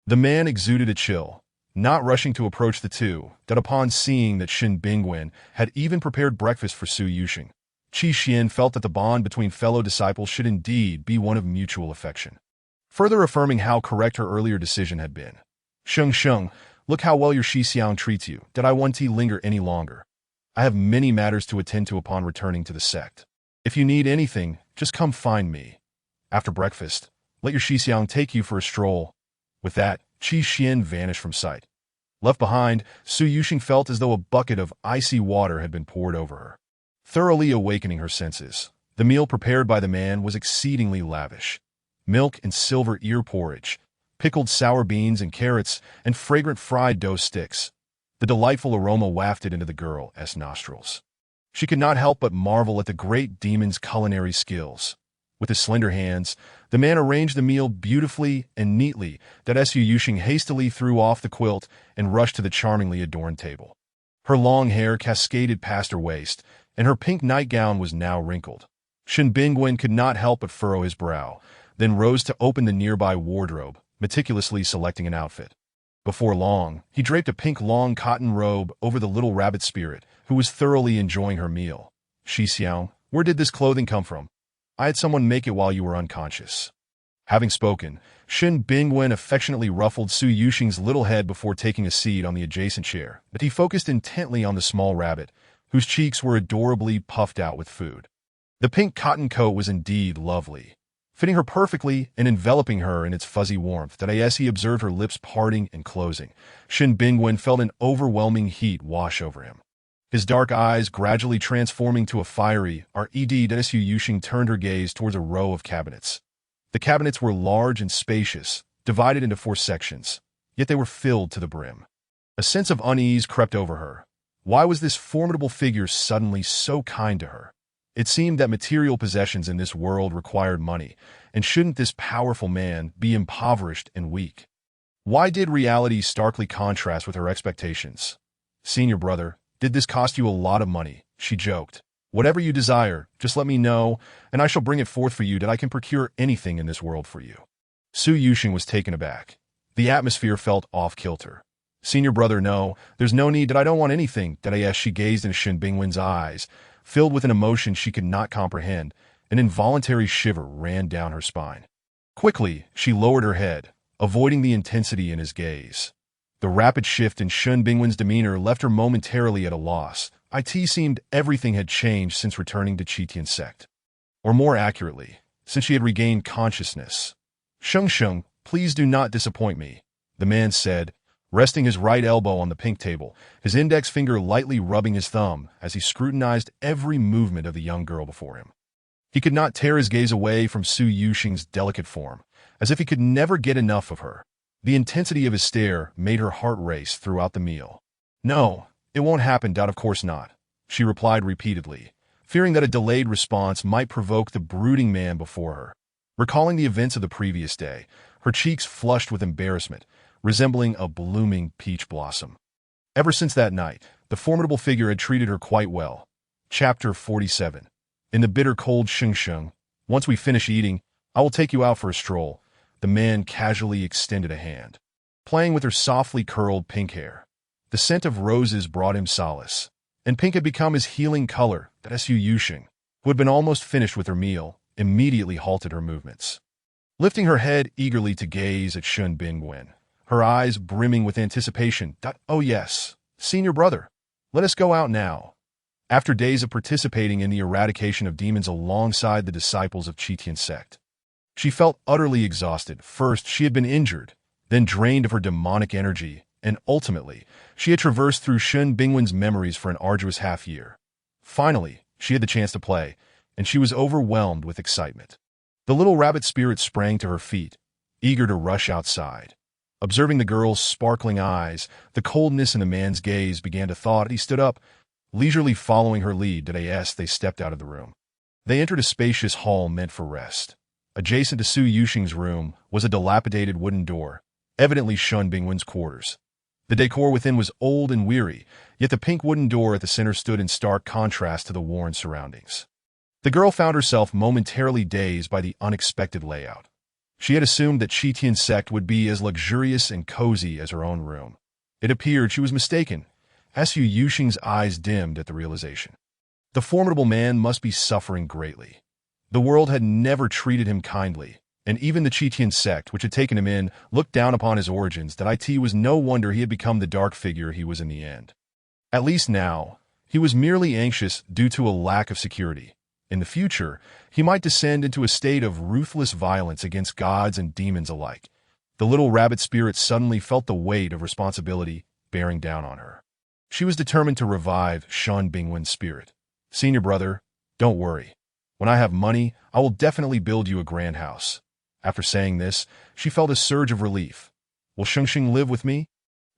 The man exuded a chill, not rushing to approach the two, that upon seeing that Shen Bingwen had even prepared breakfast for Su Yuxing, Qi Xian felt that the bond between fellow disciples should indeed be one of mutual affection, further affirming how correct her earlier decision had been. "Sheng Sheng, look how well your Shi Xiang treats you. Did I want to linger any longer? I have many matters to attend to upon returning to the sect. If you need anything, just come find me. After breakfast, let your Shi Xiang take you for a stroll." With that, Qi Xian vanished from sight. Left behind, Su Yuxing felt as though a bucket of icy water had been poured over her, thoroughly awakening her senses. The meal prepared by the man was exceedingly lavish. Milk and silver ear porridge, pickled sour beans and carrots, and fragrant fried dough sticks. The delightful aroma wafted into the girl's nostrils. She could not help but marvel at the great demon's culinary skills. With his slender hands, the man arranged the meal beautifully and neatly that Su Yuxing hastily threw off the quilt and rushed to the charmingly adorned table. Her long hair cascaded past her waist, and her pink nightgown was now wrinkled. Shen Bingwen could not help but furrow his brow, then rose to open the nearby wardrobe, meticulously selecting an outfit. Before long, he draped a pink long cotton robe over the little rabbit spirit, who was thoroughly enjoying her meal. "Shi Xiang, where did this clothing come from? I had someone make it while you were unconscious." Having spoken, Shen Bingwen affectionately ruffled Su Yuxing's little head before taking a seat on the adjacent chair, but he focused intently on the small rabbit, whose cheeks were adorably puffed out with food. The pink cotton coat was indeed lovely, fitting her perfectly and enveloping her in its fuzzy warmth that as he observed her lips parting and closing, Shen Bingwen felt an overwhelming heat wash over him. His dark eyes gradually transforming to a fiery red Su Yuxing turned her gaze towards a row of cabinets. The cabinets were large and spacious, divided into 4 sections, yet they were filled to the brim. A sense of unease crept over her. Why was this formidable figure suddenly so kind to her? It seemed that material possessions in this world required money, and shouldn't this powerful man be impoverished and weak? Why did reality starkly contrast with her expectations? "Senior brother, did this cost you a lot of money?" she joked. "Whatever you desire, just let me know, and I shall bring it forth for you that I can procure anything in this world for you." Su Yuxing was taken aback. The atmosphere felt off-kilter. "Senior brother, no, there's no need that I don't want anything," she gazed into Shen Bingwen's eyes, filled with an emotion she could not comprehend. An involuntary shiver ran down her spine. Quickly, she lowered her head, avoiding the intensity in his gaze. The rapid shift in Shen Bingwen's demeanor left her momentarily at a loss. It seemed everything had changed since returning to Qitian sect. Or more accurately, since she had regained consciousness. "Sheng Sheng, please do not disappoint me," the man said, resting his right elbow on the pink table, his index finger lightly rubbing his thumb as he scrutinized every movement of the young girl before him. He could not tear his gaze away from Su Yuxing's delicate form, as if he could never get enough of her. The intensity of his stare made her heart race throughout the meal. "No, it won't happen, of course not," she replied repeatedly, fearing that a delayed response might provoke the brooding man before her. Recalling the events of the previous day, her cheeks flushed with embarrassment, resembling a blooming peach blossom. Ever since that night, the formidable figure had treated her quite well. Chapter 47. In the bitter cold Sheng Sheng, "Once we finish eating, I will take you out for a stroll." The man casually extended a hand, playing with her softly curled pink hair. The scent of roses brought him solace, and pink had become his healing color. That Su Yuxing, who had been almost finished with her meal, immediately halted her movements. Lifting her head eagerly to gaze at Shen Bingwen, her eyes brimming with anticipation. "Oh yes, senior brother, let us go out now." After days of participating in the eradication of demons alongside the disciples of Qitian sect, she felt utterly exhausted. First, she had been injured, then drained of her demonic energy, and ultimately, she had traversed through Shen Bingwen's memories for an arduous half-year. Finally, she had the chance to play, and she was overwhelmed with excitement. The little rabbit spirit sprang to her feet, eager to rush outside. Observing the girl's sparkling eyes, the coldness in the man's gaze began to thaw. He stood up, leisurely following her lead. They stepped out of the room. They entered a spacious hall meant for rest. Adjacent to Su Yuxing's room was a dilapidated wooden door, evidently Shen Bingwen's quarters. The decor within was old and weary, yet the pink wooden door at the center stood in stark contrast to the worn surroundings. The girl found herself momentarily dazed by the unexpected layout. She had assumed that Qitian sect would be as luxurious and cozy as her own room. It appeared she was mistaken. Su Yuxing's eyes dimmed at the realization. The formidable man must be suffering greatly. The world had never treated him kindly, and even the Qitian sect, which had taken him in, looked down upon his origins. It was no wonder he had become the dark figure he was in the end. At least now, he was merely anxious due to a lack of security. In the future, he might descend into a state of ruthless violence against gods and demons alike. The little rabbit spirit suddenly felt the weight of responsibility bearing down on her. She was determined to revive Shen Bingwen's spirit. "Senior brother, don't worry. When I have money, I will definitely build you a grand house." After saying this, she felt a surge of relief. "Will Sheng Sheng live with me?"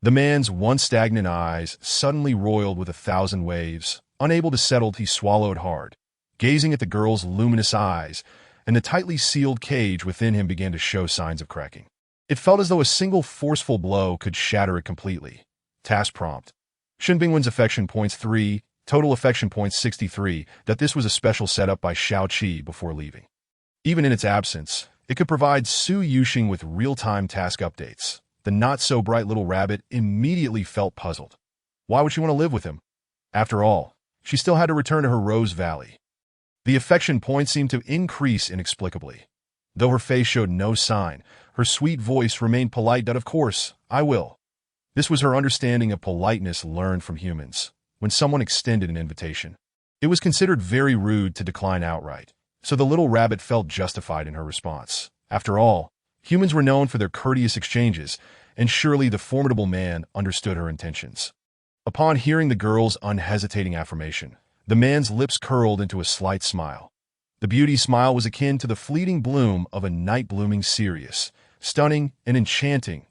The man's once stagnant eyes suddenly roiled with 1,000 waves. Unable to settle, he swallowed hard, gazing at the girl's luminous eyes, and the tightly sealed cage within him began to show signs of cracking. It felt as though a single forceful blow could shatter it completely. Task prompt. Shen Bingwen's affection points 3, total affection points 63. This was a special setup by Xiao Qi before leaving. Even in its absence, it could provide Su Yuxing with real-time task updates. The not-so-bright little rabbit immediately felt puzzled. Why would she want to live with him? After all, she still had to return to her Rose Valley. The affection point seemed to increase inexplicably. Though her face showed no sign, her sweet voice remained polite. "Of course, I will." This was her understanding of politeness learned from humans. When someone extended an invitation, it was considered very rude to decline outright, so the little rabbit felt justified in her response. After all, humans were known for their courteous exchanges, and surely the formidable man understood her intentions. Upon hearing the girl's unhesitating affirmation, the man's lips curled into a slight smile. The beauty smile was akin to the fleeting bloom of a night blooming cereus, stunning and enchanting,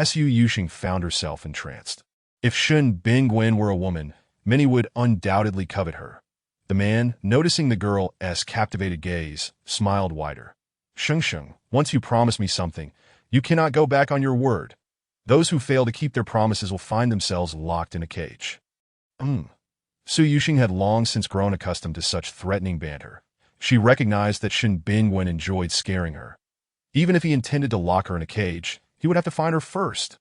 Su Yuxing found herself entranced. If Shun Bingwen were a woman, many would undoubtedly covet her. The man, noticing the girl's captivated gaze, smiled wider. Sheng, once you promise me something, you cannot go back on your word. Those who fail to keep their promises will find themselves locked in a cage. Su Yuxing had long since grown accustomed to such threatening banter. She recognized that Shin Bingwen enjoyed scaring her. Even if he intended to lock her in a cage, he would have to find her first.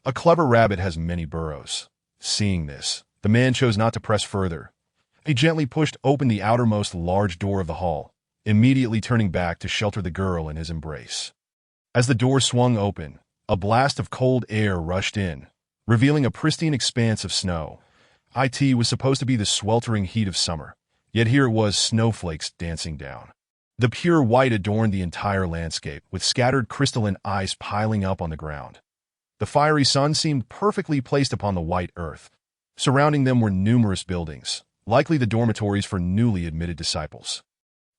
A clever rabbit has many burrows. Seeing this, the man chose not to press further. He gently pushed open the outermost large door of the hall, immediately turning back to shelter the girl in his embrace. As the door swung open, a blast of cold air rushed in, revealing a pristine expanse of snow. It was supposed to be the sweltering heat of summer, yet here it was, snowflakes dancing down. The pure white adorned the entire landscape, with scattered crystalline ice piling up on the ground. The fiery sun seemed perfectly placed upon the white earth. Surrounding them were numerous buildings, likely the dormitories for newly admitted disciples.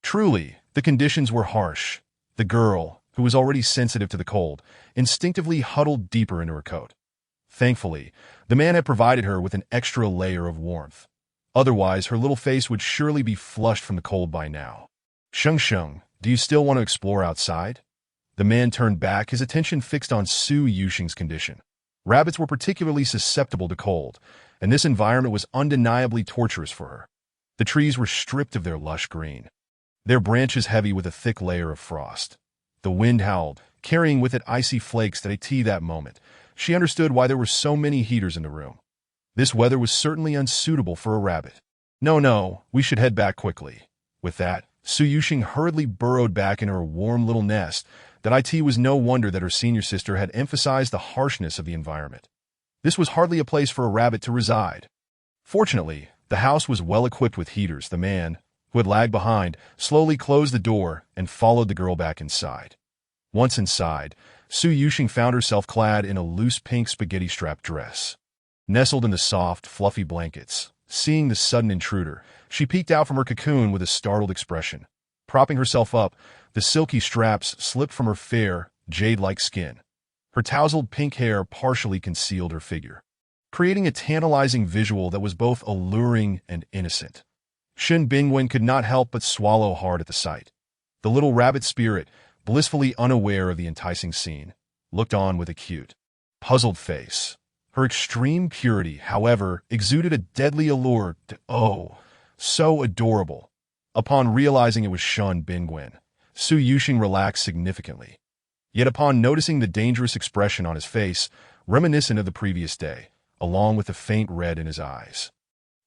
Truly, the conditions were harsh. The girl, who was already sensitive to the cold, instinctively huddled deeper into her coat. Thankfully, the man had provided her with an extra layer of warmth. Otherwise, her little face would surely be flushed from the cold by now. Sheng, do you still want to explore outside? The man turned back, his attention fixed on Su Yuxing's condition. Rabbits were particularly susceptible to cold, and this environment was undeniably torturous for her. The trees were stripped of their lush green, their branches heavy with a thick layer of frost. The wind howled, carrying with it icy flakes that moment. She understood why there were so many heaters in the room. This weather was certainly unsuitable for a rabbit. No, we should head back quickly. With that, Su Yuxing hurriedly burrowed back in her warm little nest. That was no wonder that her senior sister had emphasized the harshness of the environment. This was hardly a place for a rabbit to reside. Fortunately, the house was well equipped with heaters. The man, who had lagged behind, slowly closed the door and followed the girl back inside. Once inside, Su Yuxing found herself clad in a loose pink spaghetti-strap dress. Nestled in the soft, fluffy blankets, seeing the sudden intruder, she peeked out from her cocoon with a startled expression. Propping herself up, the silky straps slipped from her fair, jade-like skin. Her tousled pink hair partially concealed her figure, creating a tantalizing visual that was both alluring and innocent. Shin Bingwen could not help but swallow hard at the sight. The little rabbit spirit, blissfully unaware of the enticing scene, looked on with a cute, puzzled face. Her extreme purity, however, exuded a deadly allure. So adorable. Upon realizing it was Shun Bingwen, Su Yuxing relaxed significantly. Yet upon noticing the dangerous expression on his face, reminiscent of the previous day, along with the faint red in his eyes,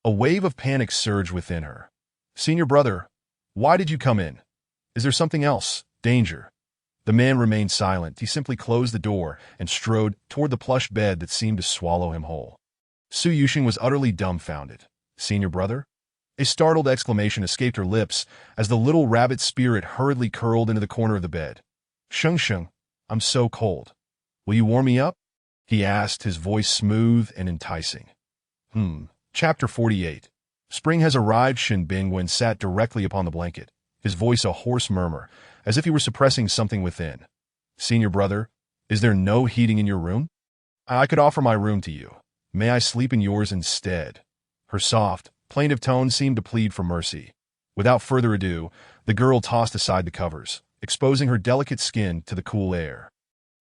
a wave of panic surged within her. Senior brother, why did you come in? Is there something else? Danger? The man remained silent. He simply closed the door and strode toward the plush bed that seemed to swallow him whole. Su Yuxing was utterly dumbfounded. Senior brother? A startled exclamation escaped her lips as the little rabbit spirit hurriedly curled into the corner of the bed. Sheng, I'm so cold. Will you warm me up? He asked, his voice smooth and enticing. Chapter 48. Spring has arrived. Shin Bingwen sat directly upon the blanket, his voice a hoarse murmur, as if he were suppressing something within. Senior brother, is there no heating in your room? I could offer my room to you. May I sleep in yours instead? Her soft, plaintive tone seemed to plead for mercy. Without further ado, the girl tossed aside the covers, exposing her delicate skin to the cool air.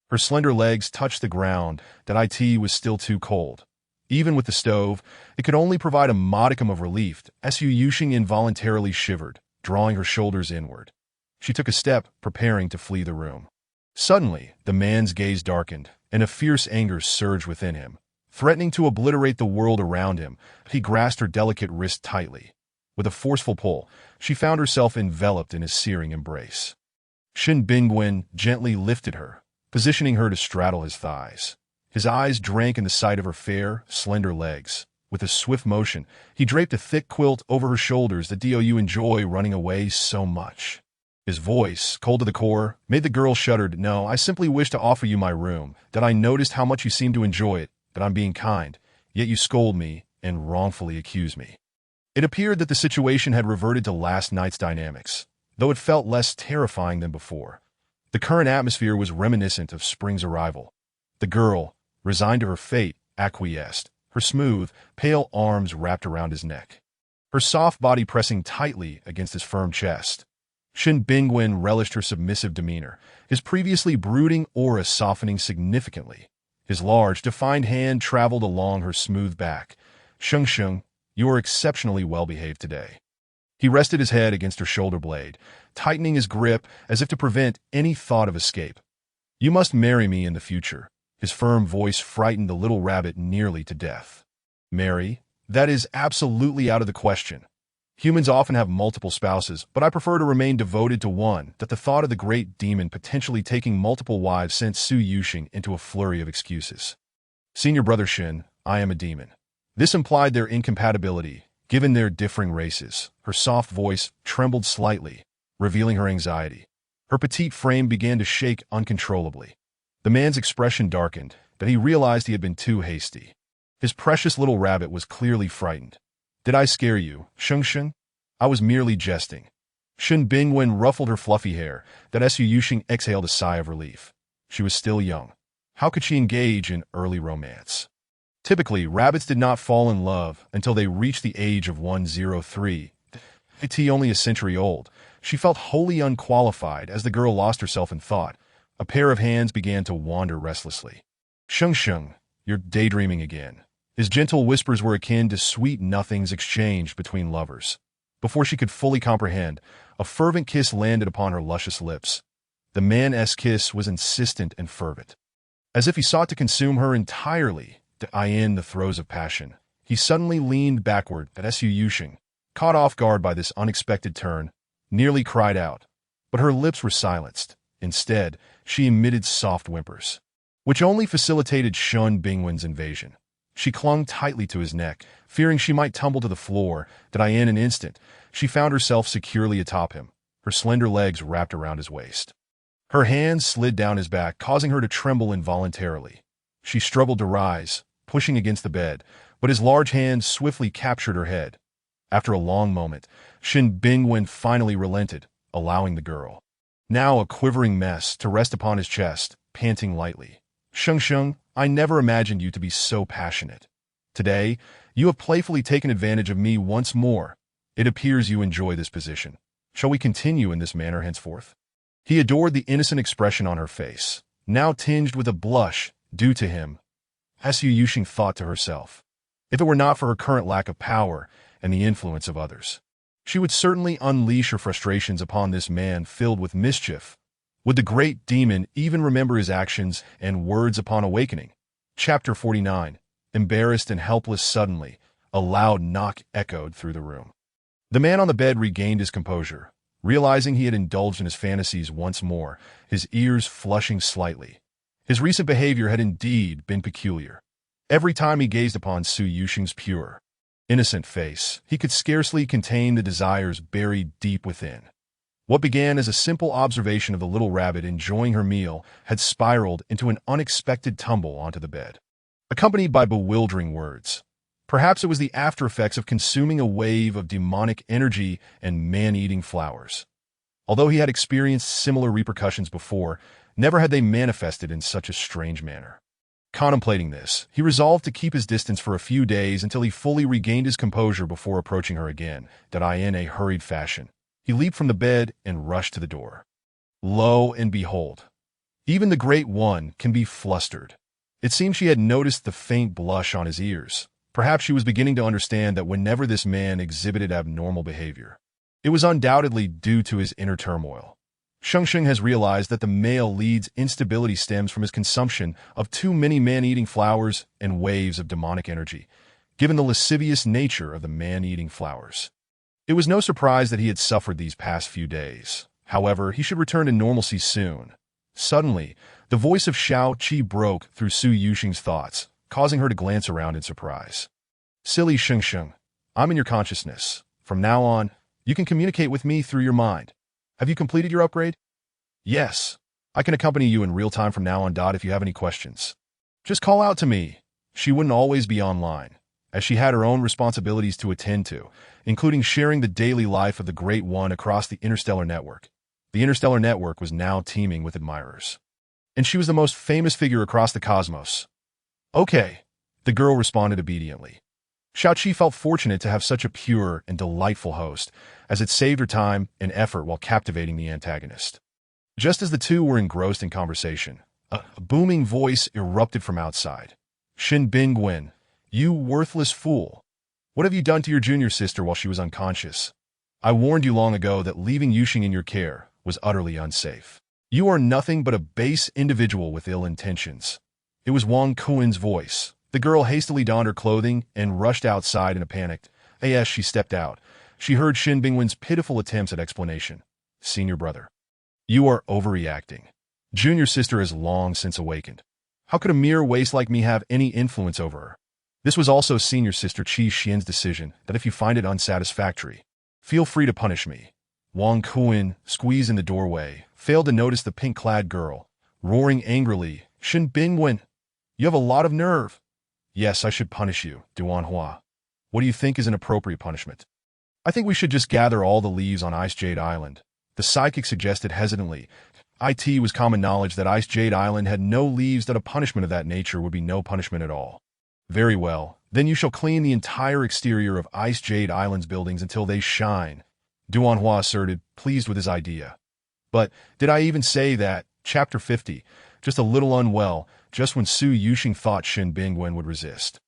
Her slender legs touched the ground. That was still too cold. Even with the stove, it could only provide a modicum of relief. Su Yuxing involuntarily shivered, drawing her shoulders inward. She took a step, preparing to flee the room. Suddenly, the man's gaze darkened, and a fierce anger surged within him. Threatening to obliterate the world around him, he grasped her delicate wrist tightly. With a forceful pull, she found herself enveloped in his searing embrace. Shin Bingwen gently lifted her, positioning her to straddle his thighs. His eyes drank in the sight of her fair, slender legs. With a swift motion, he draped a thick quilt over her shoulders. Do you enjoy running away so much? His voice, cold to the core, made the girl shudder. No, I simply wish to offer you my room. That I noticed how much you seem to enjoy it. That I'm being kind, yet you scold me and wrongfully accuse me. It appeared that the situation had reverted to last night's dynamics, though it felt less terrifying than before. The current atmosphere was reminiscent of spring's arrival. The girl, resigned to her fate, acquiesced, her smooth, pale arms wrapped around his neck, her soft body pressing tightly against his firm chest. Shin Bingwen relished her submissive demeanor, his previously brooding aura softening significantly. His large, defined hand traveled along her smooth back. "Sheng Sheng, you are exceptionally well-behaved today." He rested his head against her shoulder blade, tightening his grip as if to prevent any thought of escape. "You must marry me in the future." His firm voice frightened the little rabbit nearly to death. "Marry? That is absolutely out of the question. Humans often have multiple spouses, but I prefer to remain devoted to one." That the thought of the great demon potentially taking multiple wives sent Su Yuxing into a flurry of excuses. "Senior brother Shin, I am a demon." This implied their incompatibility, given their differing races. Her soft voice trembled slightly, revealing her anxiety. Her petite frame began to shake uncontrollably. The man's expression darkened, that he realized he had been too hasty. His precious little rabbit was clearly frightened. "Did I scare you, Sheng Sheng? I was merely jesting." Shin Bingwen ruffled her fluffy hair, that Su Yuxing exhaled a sigh of relief. She was still young. How could she engage in early romance? Typically, rabbits did not fall in love until they reached the age of 103. Only a century old, she felt wholly unqualified as the girl lost herself in thought. A pair of hands began to wander restlessly. "Sheng Sheng, you're daydreaming again." His gentle whispers were akin to sweet nothings exchanged between lovers. Before she could fully comprehend, a fervent kiss landed upon her luscious lips. The man's kiss was insistent and fervent, as if he sought to consume her entirely. To end the throes of passion, he suddenly leaned backward at Su Yuxing, caught off guard by this unexpected turn, nearly cried out. But her lips were silenced. Instead, she emitted soft whimpers, which only facilitated Shun Bingwen's invasion. She clung tightly to his neck, fearing she might tumble to the floor. That in an instant, she found herself securely atop him, her slender legs wrapped around his waist. Her hands slid down his back, causing her to tremble involuntarily. She struggled to rise, pushing against the bed, but his large hands swiftly captured her head. After a long moment, Shin Bingwen finally relented, allowing the girl, now a quivering mess, to rest upon his chest, panting lightly. "Sheng Sheng, I never imagined you to be so passionate. Today, you have playfully taken advantage of me once more. It appears you enjoy this position. Shall we continue in this manner henceforth?" He adored the innocent expression on her face, now tinged with a blush due to him. Su Yuxing thought to herself, if it were not for her current lack of power and the influence of others, she would certainly unleash her frustrations upon this man filled with mischief. Would the great demon even remember his actions and words upon awakening? Chapter 49. Embarrassed and helpless suddenly, a loud knock echoed through the room. The man on the bed regained his composure, realizing he had indulged in his fantasies once more, his ears flushing slightly. His recent behavior had indeed been peculiar. Every time he gazed upon Su Yuxing's pure, innocent face, he could scarcely contain the desires buried deep within. What began as a simple observation of the little rabbit enjoying her meal had spiraled into an unexpected tumble onto the bed, accompanied by bewildering words. Perhaps it was the after-effects of consuming a wave of demonic energy and man-eating flowers. Although he had experienced similar repercussions before, never had they manifested in such a strange manner. Contemplating this, he resolved to keep his distance for a few days until he fully regained his composure before approaching her again. In a hurried fashion, he leaped from the bed and rushed to the door. Lo and behold, even the Great One can be flustered. It seemed she had noticed the faint blush on his ears. Perhaps she was beginning to understand that whenever this man exhibited abnormal behavior, it was undoubtedly due to his inner turmoil. Sheng Sheng has realized that the male lead's instability stems from his consumption of too many man-eating flowers and waves of demonic energy, given the lascivious nature of the man-eating flowers. It was no surprise that he had suffered these past few days. However, he should return to normalcy soon. Suddenly, the voice of Xiao Qi broke through Su Yuxing's thoughts, causing her to glance around in surprise. "Silly Sheng Sheng, I'm in your consciousness. From now on, you can communicate with me through your mind. Have you completed your upgrade?" "Yes. I can accompany you in real time from now on. If you have any questions, just call out to me." She wouldn't always be online, as she had her own responsibilities to attend to, including sharing the daily life of the Great One across the interstellar network. The interstellar network was now teeming with admirers. And she was the most famous figure across the cosmos. Okay, the girl responded obediently. Xiaoqi felt fortunate to have such a pure and delightful host, as it saved her time and effort while captivating the antagonist. Just as the two were engrossed in conversation, a booming voice erupted from outside. Shin Bingwen, you worthless fool. What have you done to your junior sister while she was unconscious? I warned you long ago that leaving Yuxing in your care was utterly unsafe. You are nothing but a base individual with ill intentions. It was Wang Kuin's voice. The girl hastily donned her clothing and rushed outside in a panic. As she stepped out, she heard Shin Bingwen's pitiful attempts at explanation. Senior brother. You are overreacting. Junior sister has long since awakened. How could a mere waste like me have any influence over her? This was also senior sister Qi Xian's decision that if you find it unsatisfactory, feel free to punish me. Wang Kuin, squeezed in the doorway, failed to notice the pink-clad girl, roaring angrily, Shin Bingwen, you have a lot of nerve. Yes, I should punish you, Duanhua. What do you think is an appropriate punishment? I think we should just gather all the leaves on Ice Jade Island. The psychic suggested hesitantly. It was common knowledge that Ice Jade Island had no leaves, that a punishment of that nature would be no punishment at all. Very well, then you shall clean the entire exterior of Ice Jade Island's buildings until they shine, Duanhua asserted, pleased with his idea. But did I even say that? Chapter 50, just a little unwell, just when Su Yuxing thought Shin Bingwen would resist.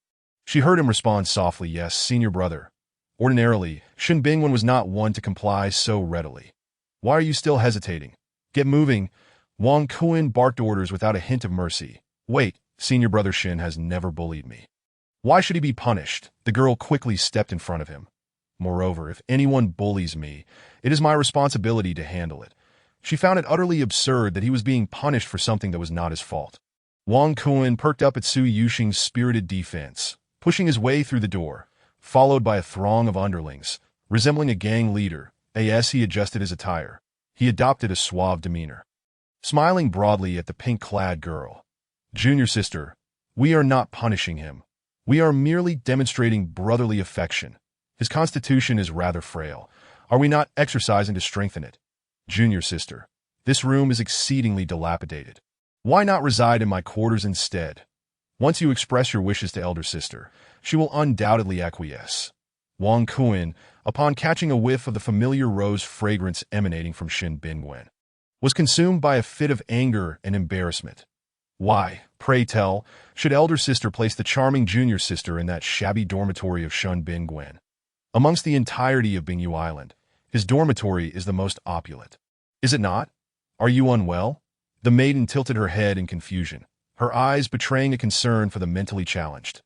She heard him respond softly, yes, senior brother. Ordinarily, Shin Bingwen was not one to comply so readily. Why are you still hesitating? Get moving. Wang Kuin barked orders without a hint of mercy. Wait, senior brother Shin has never bullied me. Why should he be punished? The girl quickly stepped in front of him. Moreover, if anyone bullies me, it is my responsibility to handle it. She found it utterly absurd that he was being punished for something that was not his fault. Wang Kuin perked up at Su Yuxing's spirited defense, pushing his way through the door, followed by a throng of underlings, resembling a gang leader. As he adjusted his attire, he adopted a suave demeanor, smiling broadly at the pink-clad girl. Junior sister, we are not punishing him. We are merely demonstrating brotherly affection. His constitution is rather frail. Are we not exercising to strengthen it? Junior sister, this room is exceedingly dilapidated. Why not reside in my quarters instead? Once you express your wishes to elder sister, she will undoubtedly acquiesce. Wang Kuin, upon catching a whiff of the familiar rose fragrance emanating from Shin Bingwen, was consumed by a fit of anger and embarrassment. Why, pray tell, should elder sister place the charming junior sister in that shabby dormitory of Shin Bingwen? Amongst the entirety of Bingyu Island, his dormitory is the most opulent. Is it not? Are you unwell? The maiden tilted her head in confusion, her eyes betraying a concern for the mentally challenged.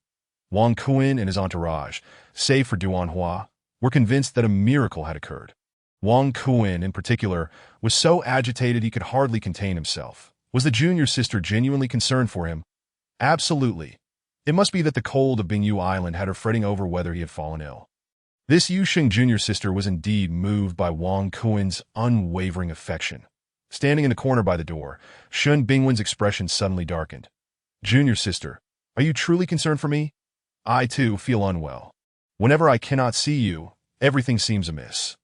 Wang Kuin and his entourage, save for Duanhua, were convinced that a miracle had occurred. Wang Kuin, in particular, was so agitated he could hardly contain himself. Was the junior sister genuinely concerned for him? Absolutely. It must be that the cold of Bingyu Island had her fretting over whether he had fallen ill. This Yuxing junior sister was indeed moved by Wang Kuin's unwavering affection. Standing in the corner by the door, Shin Bingwen's expression suddenly darkened. Junior sister, are you truly concerned for me? I, too, feel unwell. Whenever I cannot see you, everything seems amiss.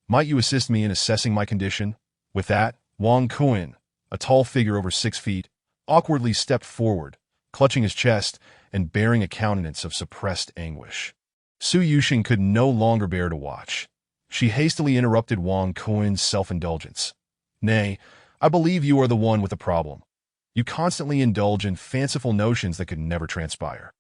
Might you assist me in assessing my condition? With that, Wang Kuin, a tall figure over 6 feet, awkwardly stepped forward, clutching his chest and bearing a countenance of suppressed anguish. Su Yuxing could no longer bear to watch. She hastily interrupted Wang Kuin's self-indulgence. Nay, I believe you are the one with the problem. You constantly indulge in fanciful notions that could never transpire.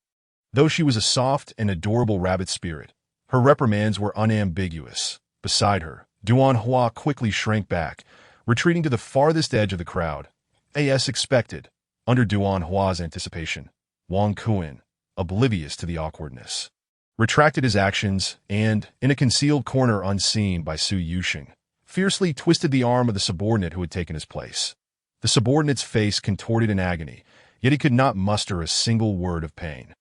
Though she was a soft and adorable rabbit spirit, her reprimands were unambiguous. Beside her, Duanhua quickly shrank back, retreating to the farthest edge of the crowd. As expected, under Duanhua's anticipation, Wang Kuin, oblivious to the awkwardness, retracted his actions and, in a concealed corner unseen by Su Yuxing, fiercely twisted the arm of the subordinate who had taken his place. The subordinate's face contorted in agony, yet he could not muster a single word of pain.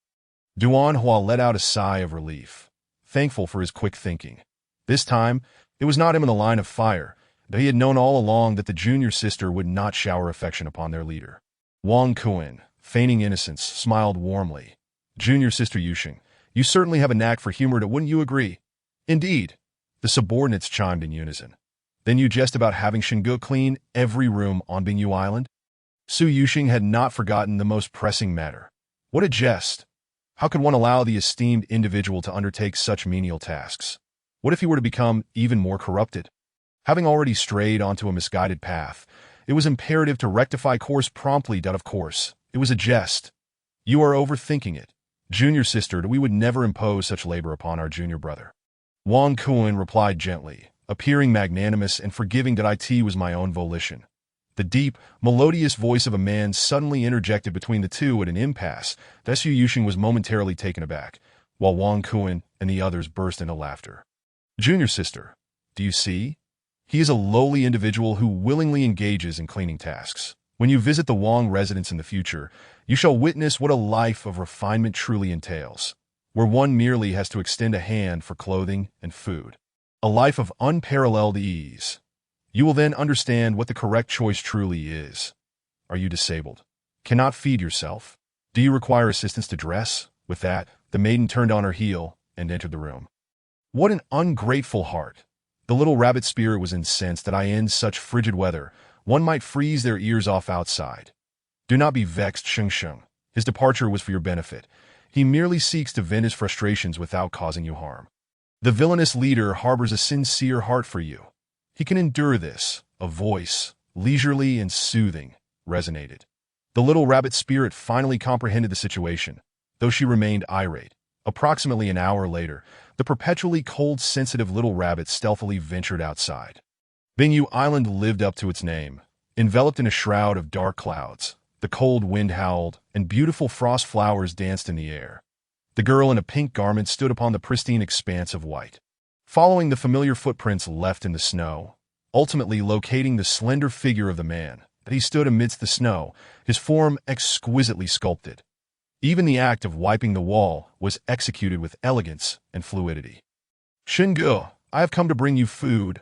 Duanhua let out a sigh of relief, thankful for his quick thinking. This time, it was not him in the line of fire, though he had known all along that the junior sister would not shower affection upon their leader. Wang Kuin, feigning innocence, smiled warmly. Junior sister Yuxing, you certainly have a knack for humor, wouldn't you agree? Indeed, the subordinates chimed in unison. Then you jest about having Shingu clean every room on Bingyu Island? Su Yuxing had not forgotten the most pressing matter. What a jest! How could one allow the esteemed individual to undertake such menial tasks? What if he were to become even more corrupted? Having already strayed onto a misguided path, it was imperative to rectify course promptly. Of course, it was a jest. You are overthinking it. Junior sister, we would never impose such labor upon our junior brother. Wang Kuan replied gently, appearing magnanimous and forgiving that it was my own volition. The deep, melodious voice of a man suddenly interjected between the two at an impasse. Su Yuxing was momentarily taken aback, while Wang Kuan and the others burst into laughter. Junior sister, do you see? He is a lowly individual who willingly engages in cleaning tasks. When you visit the Wang residence in the future, you shall witness what a life of refinement truly entails, where one merely has to extend a hand for clothing and food. A life of unparalleled ease. You will then understand what the correct choice truly is. Are you disabled? Cannot feed yourself? Do you require assistance to dress? With that, the maiden turned on her heel and entered the room. What an ungrateful heart! The little rabbit spirit was incensed that in such frigid weather, one might freeze their ears off outside. Do not be vexed, Sheng Sheng. His departure was for your benefit. He merely seeks to vent his frustrations without causing you harm. The villainous leader harbors a sincere heart for you. He can endure this. A voice, leisurely and soothing, resonated. The little rabbit spirit finally comprehended the situation, though she remained irate. Approximately an hour later, the perpetually cold-sensitive little rabbit stealthily ventured outside. Bingyu Island lived up to its name. Enveloped in a shroud of dark clouds, the cold wind howled, and beautiful frost flowers danced in the air. The girl in a pink garment stood upon the pristine expanse of white, following the familiar footprints left in the snow, ultimately locating the slender figure of the man. That he stood amidst the snow, his form exquisitely sculpted. Even the act of wiping the wall was executed with elegance and fluidity. Shingu, I have come to bring you food.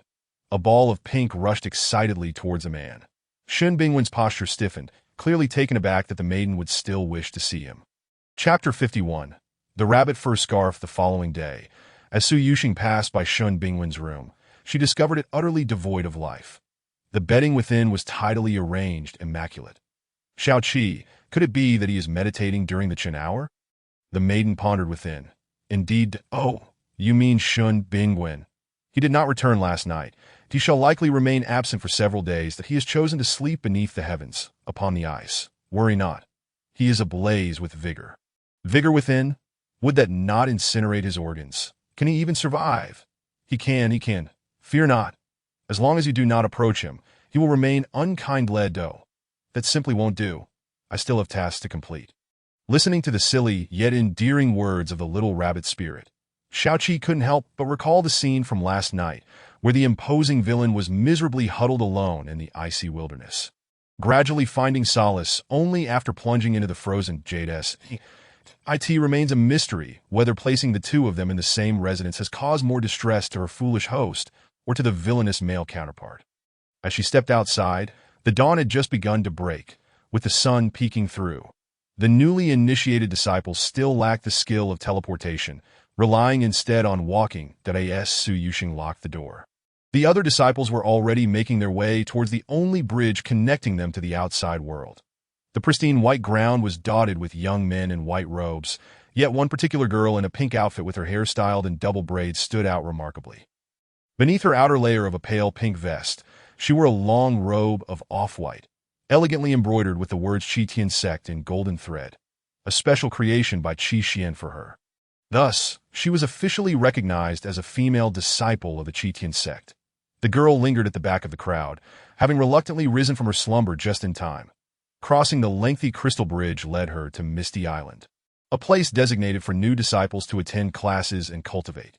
A ball of pink rushed excitedly towards the man. Shen Bingwen's posture stiffened, clearly taken aback that the maiden would still wish to see him. Chapter 51. The rabbit fur scarf. The following day, as Su Yuxing passed by Shun Bingwen's room, she discovered it utterly devoid of life. The bedding within was tidily arranged, immaculate. Xiao Qi, could it be that he is meditating during the Qin hour? The maiden pondered within. Indeed, oh, you mean Shun Bingwen. He did not return last night. He shall likely remain absent for several days, that he has chosen to sleep beneath the heavens, upon the ice. Worry not. He is ablaze with vigor. Vigor within? Would that not incinerate his organs? Can he even survive? He can. Fear not. As long as you do not approach him, he will remain unkind-led. That simply won't do. I still have tasks to complete. Listening to the silly yet endearing words of the little rabbit spirit, Xiao Qi couldn't help but recall the scene from last night, where the imposing villain was miserably huddled alone in the icy wilderness. Gradually finding solace only after plunging into the frozen jades, it remains a mystery whether placing the two of them in the same residence has caused more distress to her foolish host or to the villainous male counterpart. As she stepped outside, the dawn had just begun to break, with the sun peeking through. The newly initiated disciples still lacked the skill of teleportation, relying instead on walking. Su Yuxing locked the door. The other disciples were already making their way towards the only bridge connecting them to the outside world. The pristine white ground was dotted with young men in white robes, yet one particular girl in a pink outfit with her hair styled in double braids stood out remarkably. Beneath her outer layer of a pale pink vest, she wore a long robe of off-white, elegantly embroidered with the words Qi Tian Sect in golden thread, a special creation by Qi Xian for her. Thus, she was officially recognized as a female disciple of the Qi Tian Sect. The girl lingered at the back of the crowd, having reluctantly risen from her slumber just in time. Crossing the lengthy crystal bridge led her to Misty Island, a place designated for new disciples to attend classes and cultivate.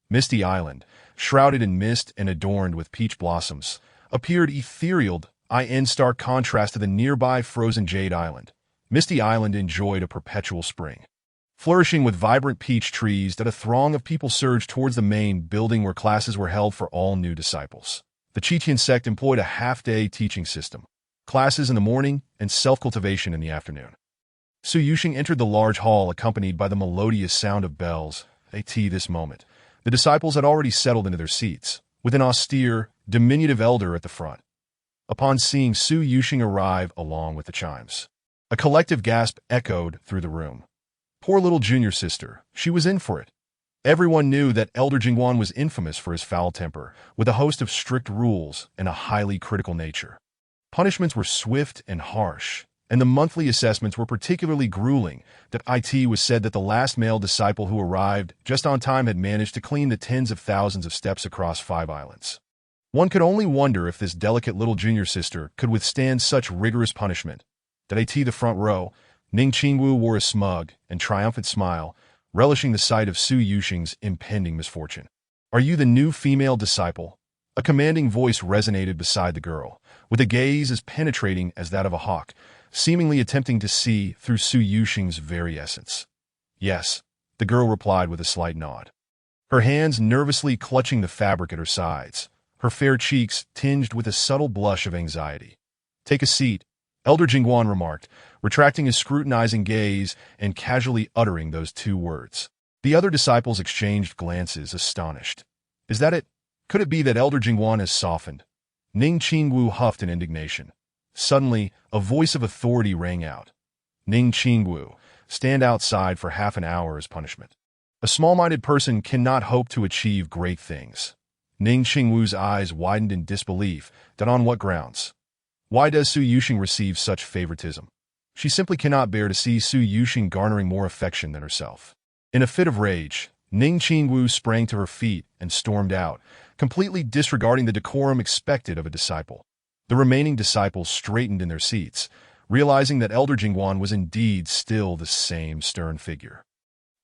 Misty Island, shrouded in mist and adorned with peach blossoms, appeared ethereal in stark contrast to the nearby frozen Jade Island. Misty Island enjoyed a perpetual spring, flourishing with vibrant peach trees. That a throng of people surged towards the main building where classes were held for all new disciples. The Qi Tian Sect employed a half-day teaching system, classes in the morning and self-cultivation in the afternoon. Su Yuxing entered the large hall accompanied by the melodious sound of bells. This moment, the disciples had already settled into their seats, with an austere, diminutive elder at the front, upon seeing Su Yuxing arrive along with the chimes. A collective gasp echoed through the room. Poor little junior sister, she was in for it. Everyone knew that Elder Jingguan was infamous for his foul temper, with a host of strict rules and a highly critical nature. Punishments were swift and harsh, and the monthly assessments were particularly grueling. That it was said that the last male disciple who arrived just on time had managed to clean the tens of thousands of steps across 5 islands. One could only wonder if this delicate little junior sister could withstand such rigorous punishment. That the front row, Ning Qingwu wore a smug and triumphant smile, relishing the sight of Su Yuxing's impending misfortune. "Are you the new female disciple?" A commanding voice resonated beside the girl, with a gaze as penetrating as that of a hawk, seemingly attempting to see through Su Yuxing's very essence. "Yes," the girl replied with a slight nod, her hands nervously clutching the fabric at her sides, her fair cheeks tinged with a subtle blush of anxiety. "Take a seat," Elder Jingguan remarked, retracting his scrutinizing gaze and casually uttering those 2 words. The other disciples exchanged glances, astonished. "Is that it? Could it be that Elder Jingguan has softened?" Ning Qingwu huffed in indignation. Suddenly, a voice of authority rang out. "Ning Qingwu, stand outside for half an hour as punishment. A small-minded person cannot hope to achieve great things." Ning Qingwu's eyes widened in disbelief. "That on what grounds? Why does Su Yuxing receive such favoritism?" She simply cannot bear to see Su Yuxing garnering more affection than herself. In a fit of rage, Ning Qingwu sprang to her feet and stormed out, completely disregarding the decorum expected of a disciple. The remaining disciples straightened in their seats, realizing that Elder Jingguan was indeed still the same stern figure.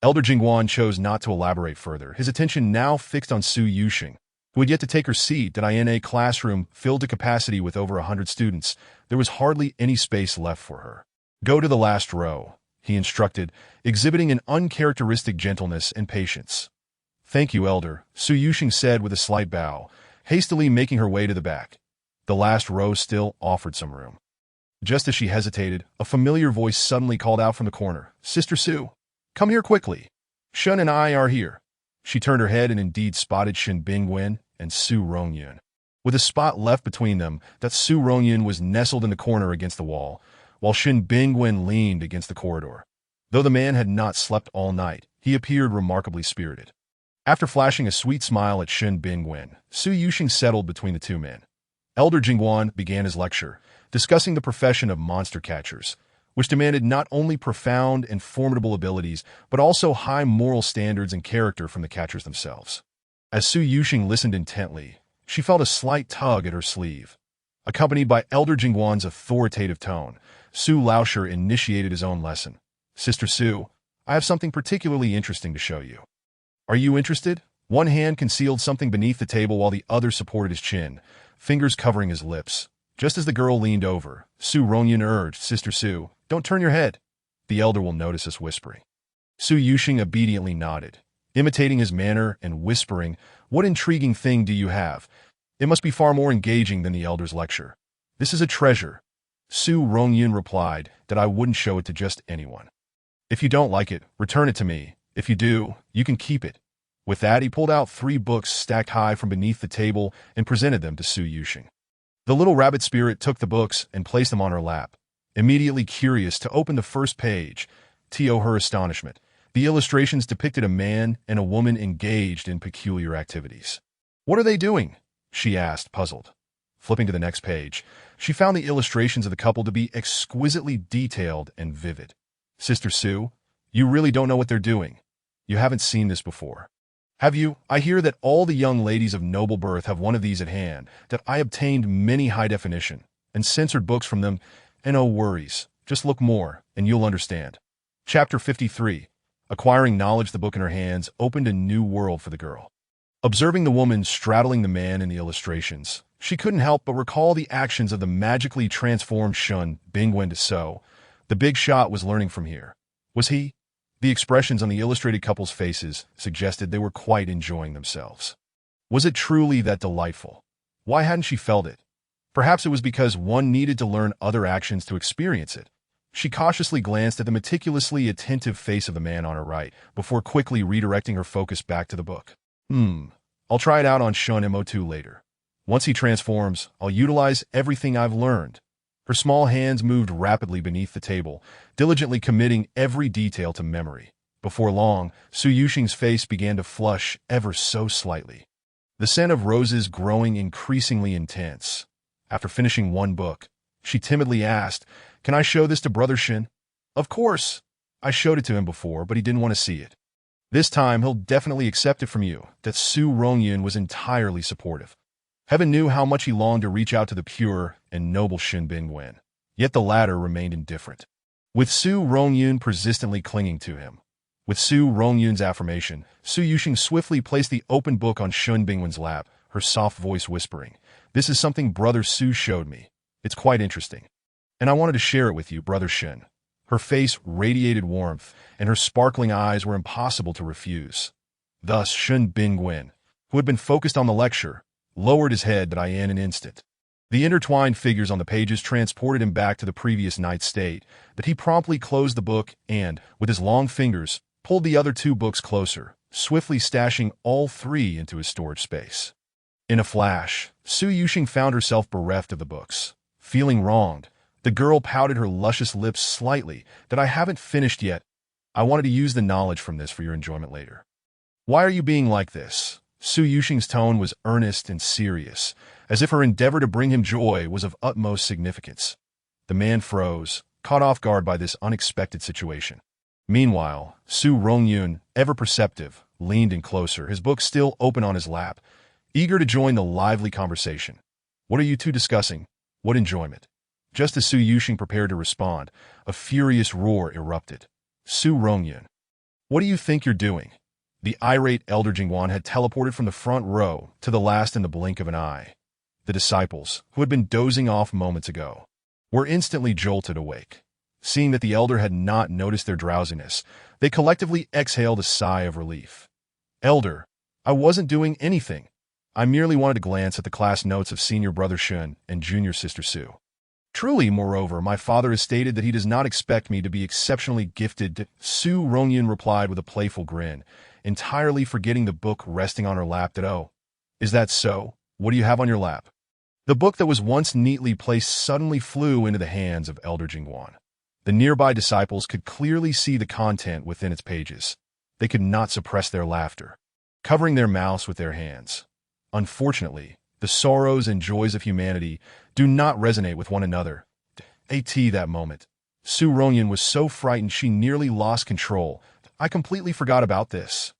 Elder Jingguan chose not to elaborate further, his attention now fixed on Su Yuxing, who had yet to take her seat. In a classroom filled to capacity with over 100 students, there was hardly any space left for her. "Go to the last row," he instructed, exhibiting an uncharacteristic gentleness and patience. "Thank you, Elder," Su Yuxing said with a slight bow, hastily making her way to the back. The last row still offered some room. Just as she hesitated, a familiar voice suddenly called out from the corner, "Sister Su, come here quickly. Shun and I are here." She turned her head and indeed spotted Shen Bingwen and Su Rongyun. With a spot left between them, that Su Rongyun was nestled in the corner against the wall, while Shen Bingwen leaned against the corridor. Though the man had not slept all night, he appeared remarkably spirited. After flashing a sweet smile at Shen Bingwen, Su Yuxing settled between the 2 men. Elder Jingguan began his lecture, discussing the profession of monster catchers, which demanded not only profound and formidable abilities, but also high moral standards and character from the catchers themselves. As Su Yuxing listened intently, she felt a slight tug at her sleeve. Accompanied by Elder Jingguan's authoritative tone, Su Laosher initiated his own lesson. "Sister Su, I have something particularly interesting to show you." "Are you interested?" One hand concealed something beneath the table while the other supported his chin, fingers covering his lips. Just as the girl leaned over, Su Rongyun urged, "Sister Su, don't turn your head. The elder will notice us whispering." Su Yuxing obediently nodded, imitating his manner and whispering, "What intriguing thing do you have? It must be far more engaging than the elder's lecture." "This is a treasure," Su Rongyun replied, "that I wouldn't show it to just anyone. If you don't like it, return it to me. If you do, you can keep it." With that, he pulled out 3 books stacked high from beneath the table and presented them to Su Yuxing. The little rabbit spirit took the books and placed them on her lap, immediately curious to open the first page. To her astonishment, the illustrations depicted a man and a woman engaged in peculiar activities. "What are they doing?" she asked, puzzled. Flipping to the next page, she found the illustrations of the couple to be exquisitely detailed and vivid. "Sister Su, you really don't know what they're doing. You haven't seen this before. Have you? I hear that all the young ladies of noble birth have one of these at hand, that I obtained many high-definition and censored books from them, and no worries. Just look more, and you'll understand." Chapter 53. Acquiring knowledge. The book in her hands opened a new world for the girl. Observing the woman straddling the man in the illustrations, she couldn't help but recall the actions of the magically transformed Shun Bingwen de So. The big shot was learning from here. Was he? The expressions on the illustrated couple's faces suggested they were quite enjoying themselves. Was it truly that delightful? Why hadn't she felt it? Perhaps it was because one needed to learn other actions to experience it. She cautiously glanced at the meticulously attentive face of the man on her right, before quickly redirecting her focus back to the book. I'll try it out on Shun Mo2 later. Once he transforms, I'll utilize everything I've learned. Her small hands moved rapidly beneath the table, diligently committing every detail to memory. Before long, Su Yuxing's face began to flush ever so slightly, the scent of roses growing increasingly intense. After finishing one book, she timidly asked, "Can I show this to Brother Shin?" "Of course. I showed it to him before, but he didn't want to see it. This time, he'll definitely accept it from you." That Su Rongyun was entirely supportive. Heaven knew how much he longed to reach out to the pure and noble Shin Bingwen. Yet the latter remained indifferent, with Su Rongyun persistently clinging to him. With Su Rongyun's affirmation, Su Yuxing swiftly placed the open book on Shin Bingwen's lap, her soft voice whispering, "This is something Brother Su showed me. It's quite interesting, and I wanted to share it with you, Brother Shin." Her face radiated warmth, and her sparkling eyes were impossible to refuse. Thus Shin Bingwen, who had been focused on the lecture, lowered his head in an instant. The intertwined figures on the pages transported him back to the previous night's state, that he promptly closed the book and, with his long fingers, pulled the other two books closer, swiftly stashing all three into his storage space. In a flash, Su Yuxing found herself bereft of the books. Feeling wronged, the girl pouted her luscious lips slightly. "That I haven't finished yet. I wanted to use the knowledge from this for your enjoyment later." "Why are you being like this?" Su Yuxing's tone was earnest and serious, as if her endeavor to bring him joy was of utmost significance. The man froze, caught off guard by this unexpected situation. Meanwhile, Su Rongyun, ever perceptive, leaned in closer, his book still open on his lap, eager to join the lively conversation. "What are you two discussing? What enjoyment?" Just as Su Yuxing prepared to respond, a furious roar erupted. "Su Rongyun, what do you think you're doing?" The irate Elder Jingwan had teleported from the front row to the last in the blink of an eye. The disciples, who had been dozing off moments ago, were instantly jolted awake. Seeing that the elder had not noticed their drowsiness, they collectively exhaled a sigh of relief. "Elder, I wasn't doing anything. I merely wanted to glance at the class notes of Senior Brother Shun and Junior Sister Su. Truly, moreover, my father has stated that he does not expect me to be exceptionally gifted." Su Rongyun replied with a playful grin, entirely forgetting the book resting on her lap. "Oh, is that so? What do you have on your lap?" The book that was once neatly placed suddenly flew into the hands of Elder Jingwan. The nearby disciples could clearly see the content within its pages. They could not suppress their laughter, covering their mouths with their hands. Unfortunately, the sorrows and joys of humanity do not resonate with one another. At that moment, Su Rongyun was so frightened she nearly lost control. "I completely forgot about this,"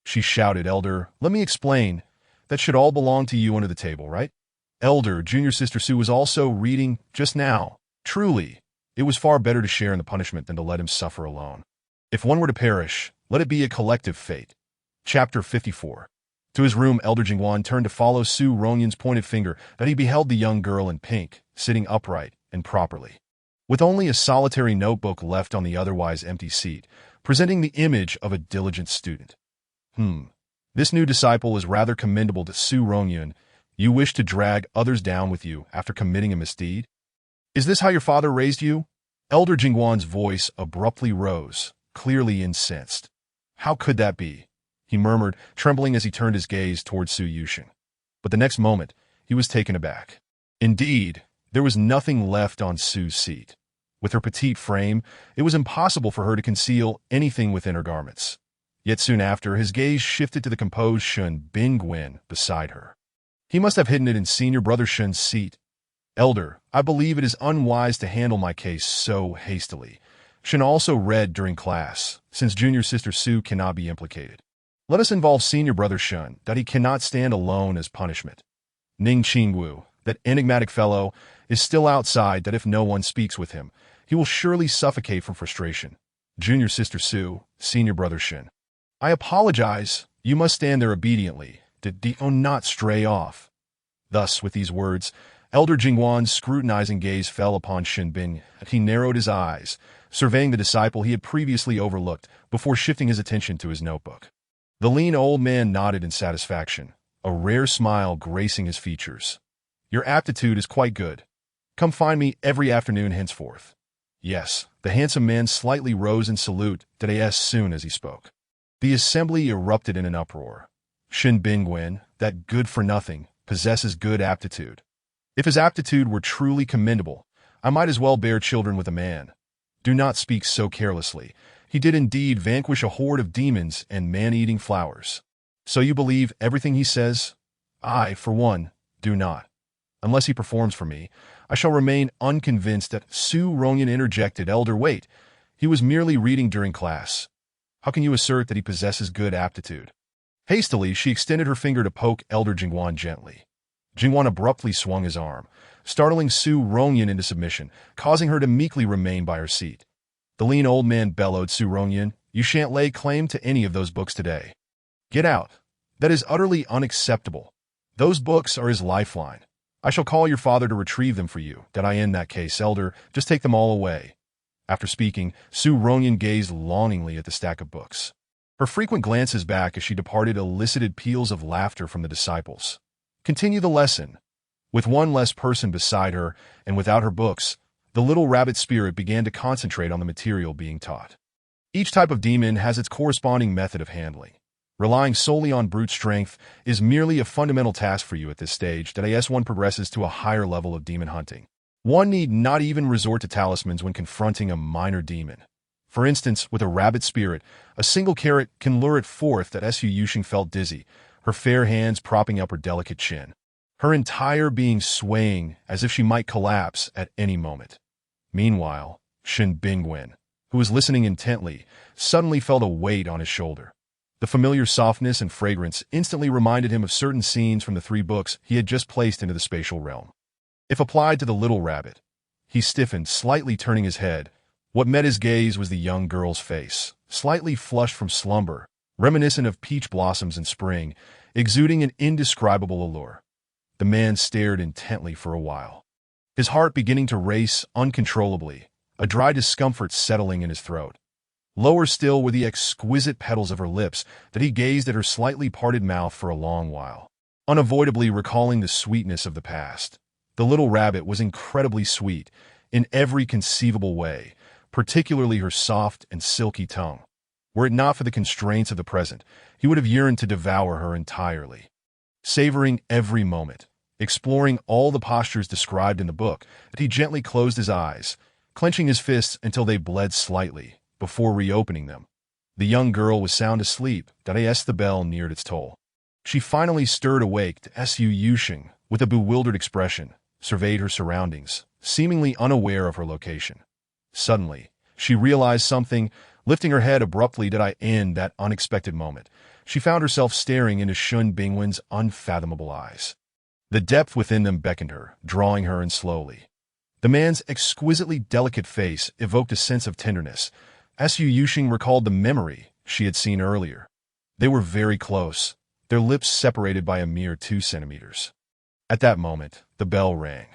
she shouted. "Elder, let me explain. That should all belong to you under the table, right?" Elder, Junior Sister Su was also reading just now. Truly, it was far better to share in the punishment than to let him suffer alone. If one were to perish, let it be a collective fate. Chapter 54. To his room, Elder Jingwan turned to follow Su Rongyun's pointed finger that he beheld the young girl in pink, sitting upright and properly, with only a solitary notebook left on the otherwise empty seat, presenting the image of a diligent student. This new disciple is rather commendable to Su Rongyun. You wish to drag others down with you after committing a misdeed? Is this how your father raised you?" Elder Jingwan's voice abruptly rose, clearly incensed. "How could that be?" he murmured, trembling as he turned his gaze towards Su Yuxing. But the next moment, he was taken aback. Indeed, there was nothing left on Su's seat. With her petite frame, it was impossible for her to conceal anything within her garments. Yet soon after, his gaze shifted to the composed Shun Bingwen beside her. He must have hidden it in Senior Brother Shun's seat. "Elder, I believe it is unwise to handle my case so hastily." Shun also read during class, since Junior Sister Su cannot be implicated. "Let us involve Senior Brother Shun, that he cannot stand alone as punishment. Ning Qingwu, that enigmatic fellow, is still outside, that if no one speaks with him, he will surely suffocate from frustration. Junior Sister Su, Senior Brother Shun. I apologize, you must stand there obediently, do not stray off." Thus, with these words, Elder Jingwan's scrutinizing gaze fell upon Shin Bin, and he narrowed his eyes, surveying the disciple he had previously overlooked, before shifting his attention to his notebook. The lean old man nodded in satisfaction, a rare smile gracing his features. "Your aptitude is quite good. Come find me every afternoon henceforth." "Yes." The handsome man slightly rose in salute as soon as he spoke. The assembly erupted in an uproar. Shin Bingwen, that good-for-nothing, possesses good aptitude. If his aptitude were truly commendable, I might as well bear children with a man. Do not speak so carelessly. He did indeed vanquish a horde of demons and man-eating flowers. So you believe everything he says? I, for one, do not. Unless he performs for me, I shall remain unconvinced that Su Rongyan interjected. Elder, wait. He was merely reading during class. How can you assert that he possesses good aptitude? Hastily, she extended her finger to poke Elder Jingwan gently. Jingwan abruptly swung his arm, startling Su Rongyan into submission, causing her to meekly remain by her seat. The lean old man bellowed. Su Rongyan, you shan't lay claim to any of those books today. Get out. That is utterly unacceptable. Those books are his lifeline. I shall call your father to retrieve them for you. Did I end that case, Elder? Just take them all away. After speaking, Su Rongyan gazed longingly at the stack of books. Her frequent glances back as she departed elicited peals of laughter from the disciples. Continue the lesson. With one less person beside her and without her books, the little rabbit spirit began to concentrate on the material being taught. Each type of demon has its corresponding method of handling. Relying solely on brute strength is merely a fundamental task for you at this stage that as one progresses to a higher level of demon hunting. One need not even resort to talismans when confronting a minor demon. For instance, with a rabbit spirit, a single carrot can lure it forth. That Su Yuxing felt dizzy, her fair hands propping up her delicate chin, her entire being swaying as if she might collapse at any moment. Meanwhile, Shin Bingwen, who was listening intently, suddenly felt a weight on his shoulder. The familiar softness and fragrance instantly reminded him of certain scenes from the 3 books he had just placed into the spatial realm. If applied to the little rabbit, he stiffened, slightly turning his head. What met his gaze was the young girl's face, slightly flushed from slumber, reminiscent of peach blossoms in spring, exuding an indescribable allure. The man stared intently for a while, his heart beginning to race uncontrollably, a dry discomfort settling in his throat. Lower still were the exquisite petals of her lips that he gazed at her slightly parted mouth for a long while, unavoidably recalling the sweetness of the past. The little rabbit was incredibly sweet in every conceivable way, particularly her soft and silky tongue. Were it not for the constraints of the present, he would have yearned to devour her entirely. Savoring every moment, exploring all the postures described in the book, that he gently closed his eyes, clenching his fists until they bled slightly, before reopening them. The young girl was sound asleep. The bell neared its toll. She finally stirred awake. Su Yuxing, with a bewildered expression, surveyed her surroundings, seemingly unaware of her location. Suddenly, she realized something. Lifting her head abruptly, in that unexpected moment, she found herself staring into Shun Bingwen's unfathomable eyes. The depth within them beckoned her, drawing her in slowly. The man's exquisitely delicate face evoked a sense of tenderness. Su Yuxing recalled the memory she had seen earlier. They were very close, their lips separated by a mere 2 centimeters. At that moment, the bell rang.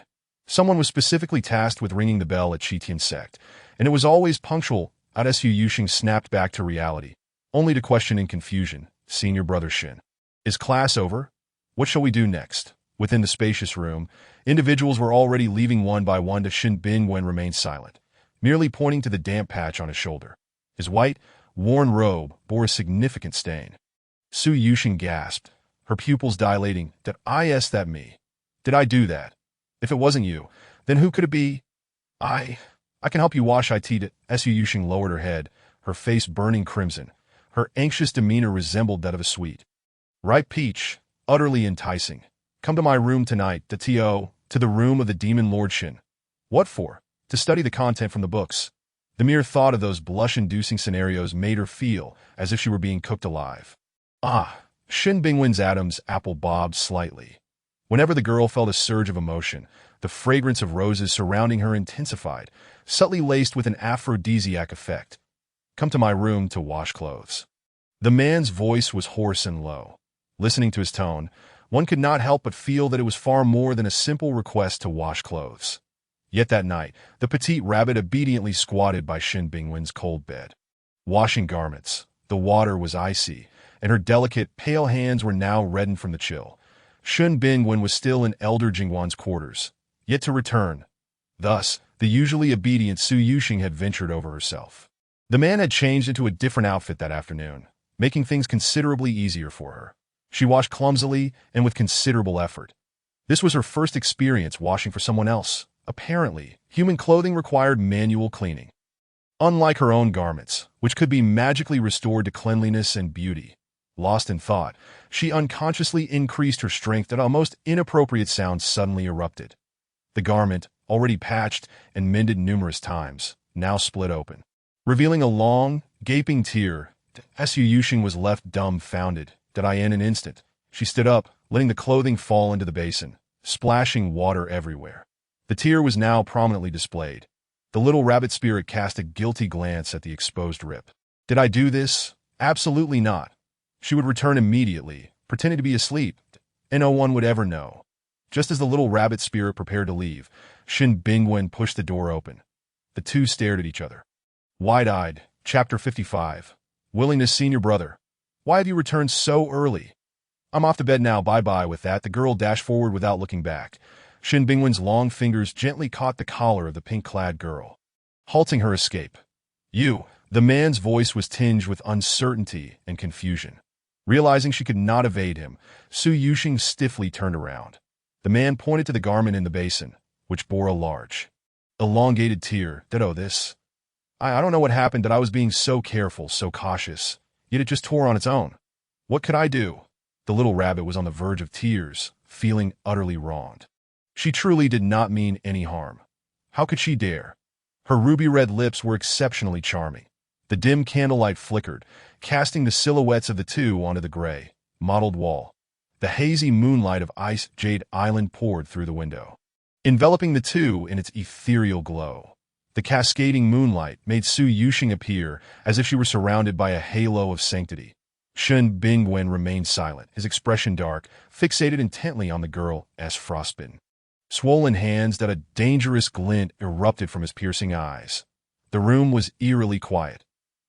Someone was specifically tasked with ringing the bell at Chitian sect, and it was always punctual. Su Yuxing snapped back to reality, only to question in confusion, Senior Brother Shin. Is class over? What shall we do next? Within the spacious room, individuals were already leaving one by one. Shin Bingwen remained silent, merely pointing to the damp patch on his shoulder. His white, worn robe bore a significant stain. Su Yuxing gasped, her pupils dilating. That me? Did I do that? If it wasn't you, then who could it be? I can help you wash it. Su Yuxing lowered her head, her face burning crimson. Her anxious demeanor resembled that of a sweet, ripe peach, utterly enticing. Come to my room tonight, to the room of the demon Lord Shin. What for? To study the content from the books. The mere thought of those blush-inducing scenarios made her feel as if she were being cooked alive. Shin Bingwen's Adam's apple bobbed slightly. Whenever the girl felt a surge of emotion, the fragrance of roses surrounding her intensified, subtly laced with an aphrodisiac effect. Come to my room to wash clothes. The man's voice was hoarse and low. Listening to his tone, one could not help but feel that it was far more than a simple request to wash clothes. Yet that night, the petite rabbit obediently squatted by Shin Bingwen's cold bed. Washing garments, the water was icy, and her delicate, pale hands were now reddened from the chill. Shin Bingwen was still in Elder Jingwan's quarters, yet to return. Thus, the usually obedient Su Yuxing had ventured over herself. The man had changed into a different outfit that afternoon, making things considerably easier for her. She washed clumsily and with considerable effort, This was her first experience washing for someone else. Apparently, human clothing required manual cleaning. Unlike her own garments, which could be magically restored to cleanliness and beauty. Lost in thought, she unconsciously increased her strength and a most inappropriate sound suddenly erupted. The garment, already patched and mended numerous times, now split open, revealing a long, gaping tear. Su Yuxing was left dumbfounded. In an instant, she stood up, letting the clothing fall into the basin, splashing water everywhere. The tear was now prominently displayed. The little rabbit spirit cast a guilty glance at the exposed rip. Did I do this? Absolutely not. She would return immediately, pretending to be asleep, and no one would ever know. Just as the little rabbit spirit prepared to leave, Shen Bingwen pushed the door open. The two stared at each other. Wide-eyed, Chapter 55. Willingness, senior brother. Why have you returned so early? I'm off to bed now, bye-bye. With that, the girl dashed forward without looking back. Shen Bingwen's long fingers gently caught the collar of the pink-clad girl, halting her escape. You. The man's voice was tinged with uncertainty and confusion. Realizing she could not evade him, Su Yuxing stiffly turned around. The man pointed to the garment in the basin, which bore a large, elongated tear. Ditto this. I don't know what happened, but I was being so careful, so cautious, yet it just tore on its own. What could I do? The little rabbit was on the verge of tears, feeling utterly wronged. She truly did not mean any harm. How could she dare? Her ruby-red lips were exceptionally charming. The dim candlelight flickered, casting the silhouettes of the two onto the gray, mottled wall. The hazy moonlight of Ice Jade Island poured through the window, enveloping the two in its ethereal glow. The cascading moonlight made Su Yuxing appear as if she were surrounded by a halo of sanctity. Shen Bingwen remained silent, his expression dark, fixated intently on the girl's frostbitten, swollen hands. That a dangerous glint erupted from his piercing eyes. The room was eerily quiet.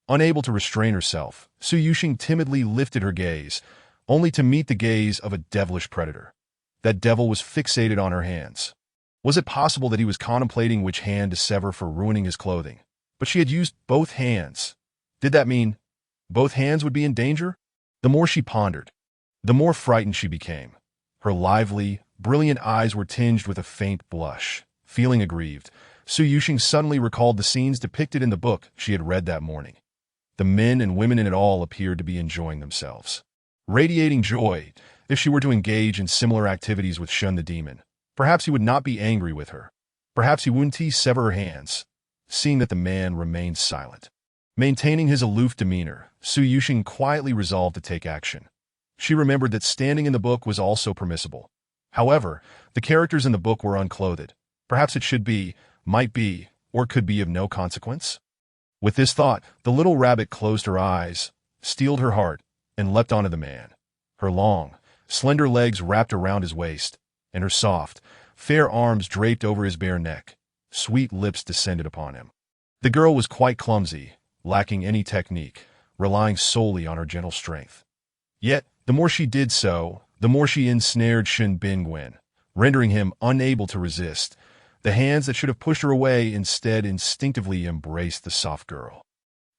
Unable to restrain herself, Su Yuxing timidly lifted her gaze, only to meet the gaze of a devilish predator. That devil was fixated on her hands. Was it possible that he was contemplating which hand to sever for ruining his clothing? But she had used both hands. Did that mean both hands would be in danger? The more she pondered, the more frightened she became. Her lively, brilliant eyes were tinged with a faint blush. Feeling aggrieved, Su Yuxing suddenly recalled the scenes depicted in the book she had read that morning. The men and women in it all appeared to be enjoying themselves, radiating joy. If she were to engage in similar activities with Shun the demon, perhaps he would not be angry with her. Perhaps he wouldn't sever her hands. Seeing that the man remained silent, maintaining his aloof demeanor, Su Yuxing quietly resolved to take action. She remembered that standing in the book was also permissible. However, the characters in the book were unclothed. Perhaps it should be, might be, or could be of no consequence. With this thought, the little rabbit closed her eyes, steeled her heart, and leapt onto the man. Her long, slender legs wrapped around his waist, and her soft, fair arms draped over his bare neck. Sweet lips descended upon him. The girl was quite clumsy, lacking any technique, relying solely on her gentle strength. Yet, the more she did so, the more she ensnared Shen Bingwen, rendering him unable to resist. The hands that should have pushed her away instead instinctively embraced the soft girl.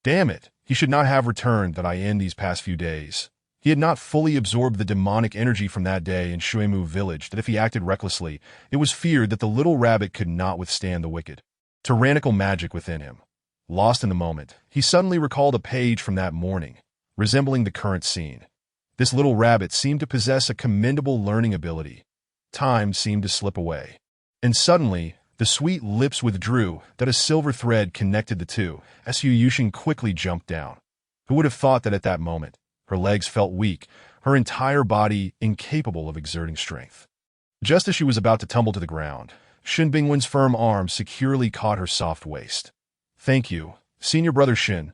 Damn it, he should not have returned these past few days. He had not fully absorbed the demonic energy from that day in Shuimu village. That if he acted recklessly, it was feared that the little rabbit could not withstand the wicked, tyrannical magic within him. Lost in the moment, he suddenly recalled a page from that morning, resembling the current scene. This little rabbit seemed to possess a commendable learning ability. Time seemed to slip away. And suddenly, the sweet lips withdrew. That a silver thread connected the two. Su Yuxing quickly jumped down. Who would have thought that at that moment, her legs felt weak, her entire body incapable of exerting strength. Just as she was about to tumble to the ground, Shen Bingwen's firm arm securely caught her soft waist. Thank you, senior brother Shen.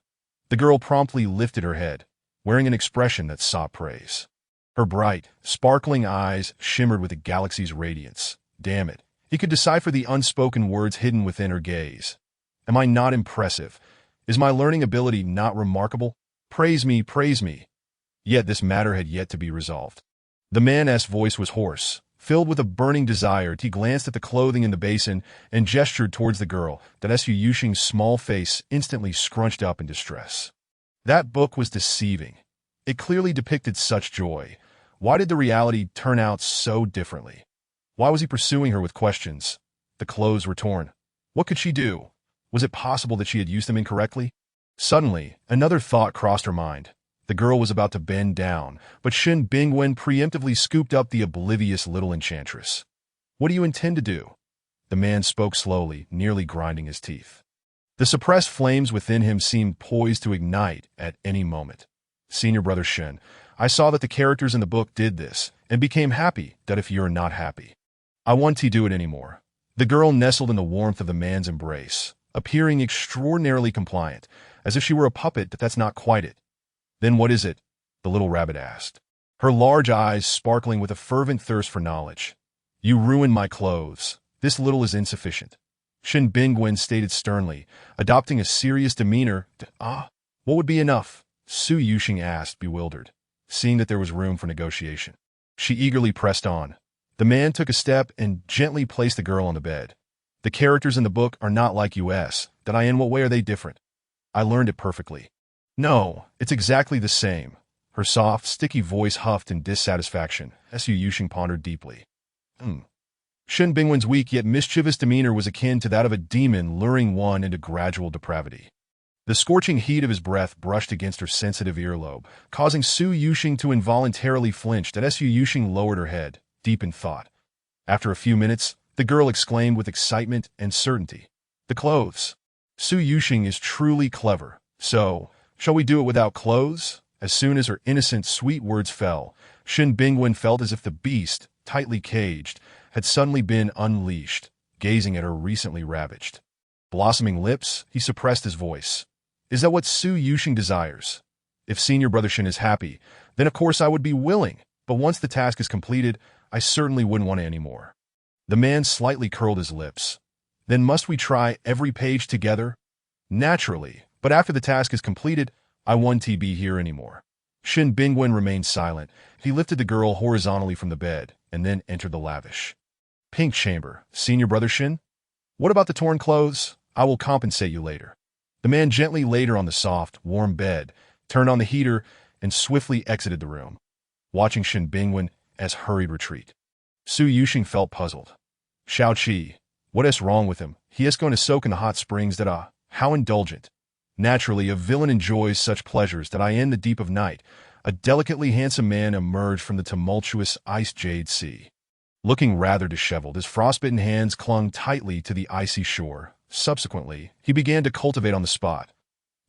The girl promptly lifted her head, wearing an expression that sought praise. Her bright, sparkling eyes shimmered with a galaxy's radiance. Damn it. He could decipher the unspoken words hidden within her gaze. Am I not impressive? Is my learning ability not remarkable? Praise me, praise me. Yet this matter had yet to be resolved. The man's voice was hoarse, filled with a burning desire. He glanced at the clothing in the basin and gestured towards the girl. That Su Yuxing's small face instantly scrunched up in distress. That book was deceiving. It clearly depicted such joy. Why did the reality turn out so differently? Why was he pursuing her with questions? The clothes were torn. What could she do? Was it possible that she had used them incorrectly? Suddenly, another thought crossed her mind. The girl was about to bend down, but Shin Bingwen preemptively scooped up the oblivious little enchantress. What do you intend to do? The man spoke slowly, nearly grinding his teeth. The suppressed flames within him seemed poised to ignite at any moment. Senior Brother Shin, I saw that the characters in the book did this, and became happy that if you're not happy. I won't do it anymore. The girl nestled in the warmth of the man's embrace, appearing extraordinarily compliant, as if she were a puppet, but that's not quite it. Then what is it? The little rabbit asked, her large eyes sparkling with a fervent thirst for knowledge. You ruined my clothes. This little is insufficient. Shin Bingwen stated sternly, adopting a serious demeanor. What would be enough? Su Yuxing asked, bewildered, seeing that there was room for negotiation. She eagerly pressed on. The man took a step and gently placed the girl on the bed. The characters in the book are not like us. In what way are they different? I learned it perfectly. No, it's exactly the same. Her soft, sticky voice huffed in dissatisfaction. Su Yuxing pondered deeply. Shin Bingwen's weak yet mischievous demeanor was akin to that of a demon luring one into gradual depravity. The scorching heat of his breath brushed against her sensitive earlobe, causing Su Yuxing to involuntarily flinch. Su Yuxing lowered her head, deep in thought. After a few minutes, the girl exclaimed with excitement and certainty. The clothes. Su Yuxing is truly clever. So, shall we do it without clothes? As soon as her innocent, sweet words fell, Shin Bingwen felt as if the beast, tightly caged, had suddenly been unleashed, gazing at her recently ravaged. Blossoming lips, he suppressed his voice. Is that what Su Yuxing desires? If Senior Brother Shin is happy, then of course I would be willing, but once the task is completed, I certainly wouldn't want it anymore. The man slightly curled his lips. Then must we try every page together? Naturally, but after the task is completed, I won't be here anymore. Shin Bingwen remained silent. He lifted the girl horizontally from the bed, and then entered the lavish pink chamber. Senior Brother Shin? What about the torn clothes? I will compensate you later. The man gently laid her on the soft, warm bed, turned on the heater, and swiftly exited the room, watching Shin Bingwen as hurried retreat. Su Yuxing felt puzzled. Shao Qi, what is wrong with him? He is going to soak in the hot springs how indulgent. Naturally, a villain enjoys such pleasures in the deep of night. A delicately handsome man emerged from the tumultuous ice jade sea. Looking rather disheveled, his frostbitten hands clung tightly to the icy shore. Subsequently, he began to cultivate on the spot.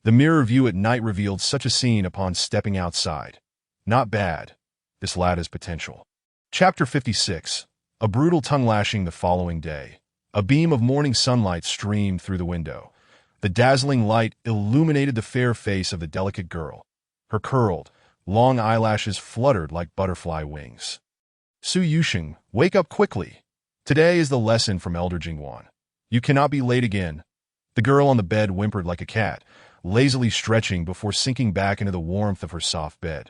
The mirror view at night revealed such a scene upon stepping outside. Not bad. This lad has potential. Chapter 56. A brutal tongue-lashing the following day. A beam of morning sunlight streamed through the window. The dazzling light illuminated the fair face of the delicate girl. Her curled, long eyelashes fluttered like butterfly wings. Su Yuxing, wake up quickly. Today is the lesson from Elder Jingwan. You cannot be late again. The girl on the bed whimpered like a cat, lazily stretching before sinking back into the warmth of her soft bed.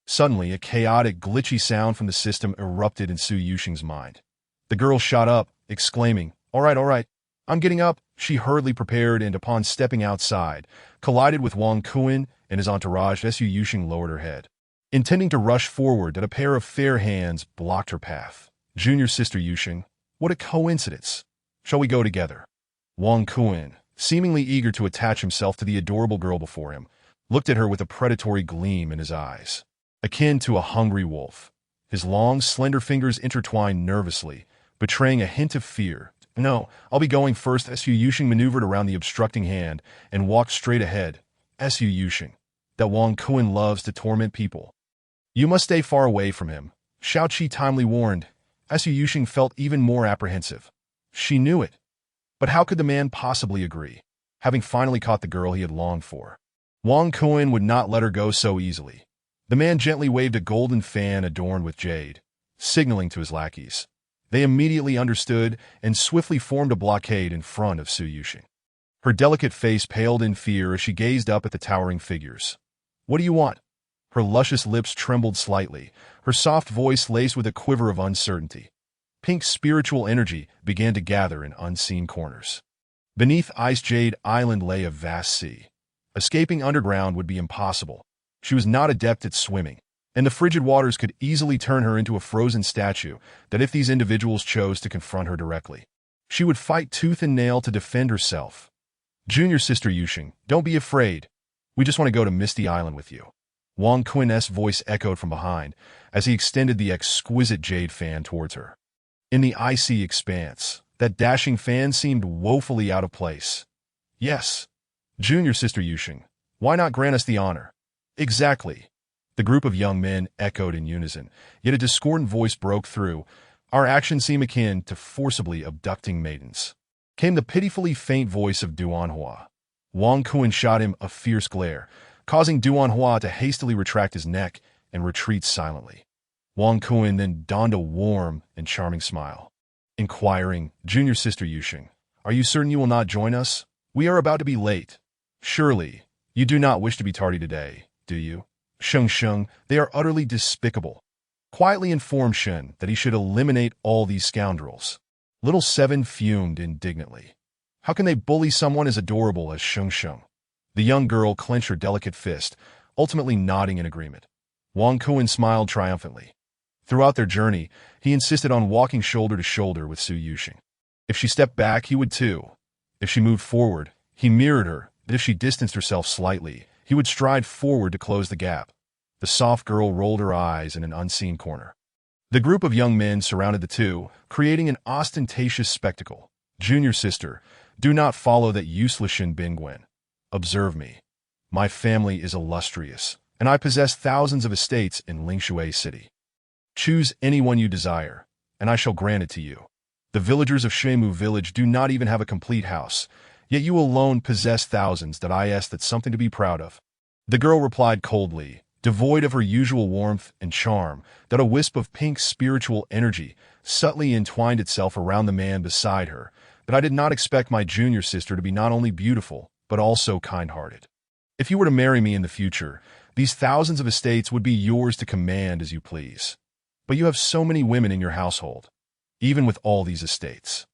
Suddenly, a chaotic, glitchy sound from the system erupted in Su Yuxing's mind. The girl shot up, exclaiming, all right, I'm getting up. She hurriedly prepared and, upon stepping outside, collided with Wang Kuan and his entourage. Su Yuxing lowered her head, intending to rush forward, that a pair of fair hands blocked her path. Junior Sister Yuxing, what a coincidence. Shall we go together? Wang Kuan, seemingly eager to attach himself to the adorable girl before him, looked at her with a predatory gleam in his eyes, akin to a hungry wolf. His long, slender fingers intertwined nervously, betraying a hint of fear. No, I'll be going first. Su Yuxing maneuvered around the obstructing hand and walked straight ahead. Su Yuxing, that Wang Kuan loves to torment people. You must stay far away from him, Shao Qi timely warned. Su Yuxing felt even more apprehensive. She knew it. But how could the man possibly agree, having finally caught the girl he had longed for? Wang Kuan would not let her go so easily. The man gently waved a golden fan adorned with jade, signaling to his lackeys. They immediately understood and swiftly formed a blockade in front of Su Yuxing. Her delicate face paled in fear as she gazed up at the towering figures. What do you want? Her luscious lips trembled slightly, her soft voice laced with a quiver of uncertainty. Pink spiritual energy began to gather in unseen corners. Beneath Ice Jade Island lay a vast sea. Escaping underground would be impossible. She was not adept at swimming. and the frigid waters could easily turn her into a frozen statue that if these individuals chose to confront her directly, she would fight tooth and nail to defend herself. Junior sister Yushing, don't be afraid. We just want to go to Misty Island with you. Wang Quin's voice echoed from behind as he extended the exquisite jade fan towards her. In the icy expanse, that dashing fan seemed woefully out of place. Yes. Junior sister Yushing, why not grant us the honor? Exactly. The group of young men echoed in unison, yet a discordant voice broke through. Our actions seem akin to forcibly abducting maidens. Came the pitifully faint voice of Duanhua. Wang Kun shot him a fierce glare, causing Duanhua to hastily retract his neck and retreat silently. Wang Kun then donned a warm and charming smile. Inquiring, Junior sister Yushing, are you certain you will not join us? We are about to be late. Surely, you do not wish to be tardy today, do you? Sheng, they are utterly despicable. Quietly informed Shen that he should eliminate all these scoundrels. Little Seven fumed indignantly. How can they bully someone as adorable as Sheng? The young girl clenched her delicate fist, ultimately nodding in agreement. Wang Kun smiled triumphantly. Throughout their journey, he insisted on walking shoulder to shoulder with Su Yushing. If she stepped back, he would too. If she moved forward, he mirrored her, but if she distanced herself slightly, he would stride forward to close the gap. The soft girl rolled her eyes in an unseen corner. The group of young men surrounded the two, creating an ostentatious spectacle. Junior sister, do not follow that useless Shin Bingwen. Observe me. My family is illustrious, and I possess thousands of estates in Lingshui City. Choose anyone you desire, and I shall grant it to you. The villagers of Shemu village do not even have a complete house, yet you alone possess thousands that I ask that's something to be proud of. The girl replied coldly, devoid of her usual warmth and charm, that a wisp of pink spiritual energy subtly entwined itself around the man beside her, that I did not expect my junior sister to be not only beautiful, but also kind-hearted. If you were to marry me in the future, these thousands of estates would be yours to command as you please. But you have so many women in your household, even with all these estates.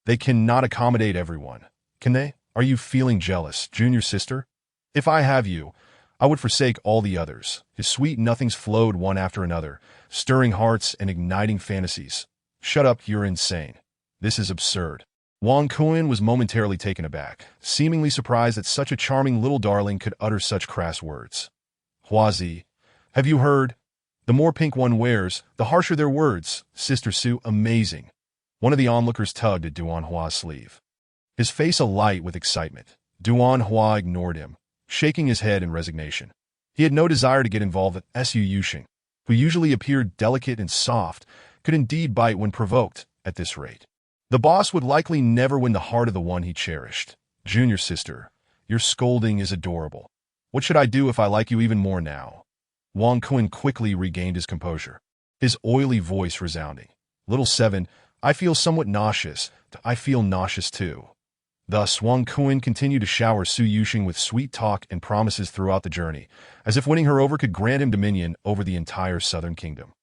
They cannot accommodate everyone, can they? Are you feeling jealous, junior sister? If I have you, I would forsake all the others. His sweet nothings flowed one after another, stirring hearts and igniting fantasies. Shut up, you're insane. This is absurd. Wang Kun was momentarily taken aback, seemingly surprised that such a charming little darling could utter such crass words. Huazi, have you heard? The more pink one wears, the harsher their words. Sister Su, amazing. One of the onlookers tugged at Duanhua's sleeve. His face alight with excitement. Duanhua ignored him, shaking his head in resignation. He had no desire to get involved with Su Yushing, who usually appeared delicate and soft, could indeed bite when provoked at this rate. The boss would likely never win the heart of the one he cherished. Junior sister, your scolding is adorable. What should I do if I like you even more now? Wang Kun quickly regained his composure, his oily voice resounding. Little Seven, I feel somewhat nauseous. I feel nauseous too. Thus, Wang Kun continued to shower Su Yushing with sweet talk and promises throughout the journey, as if winning her over could grant him dominion over the entire southern kingdom.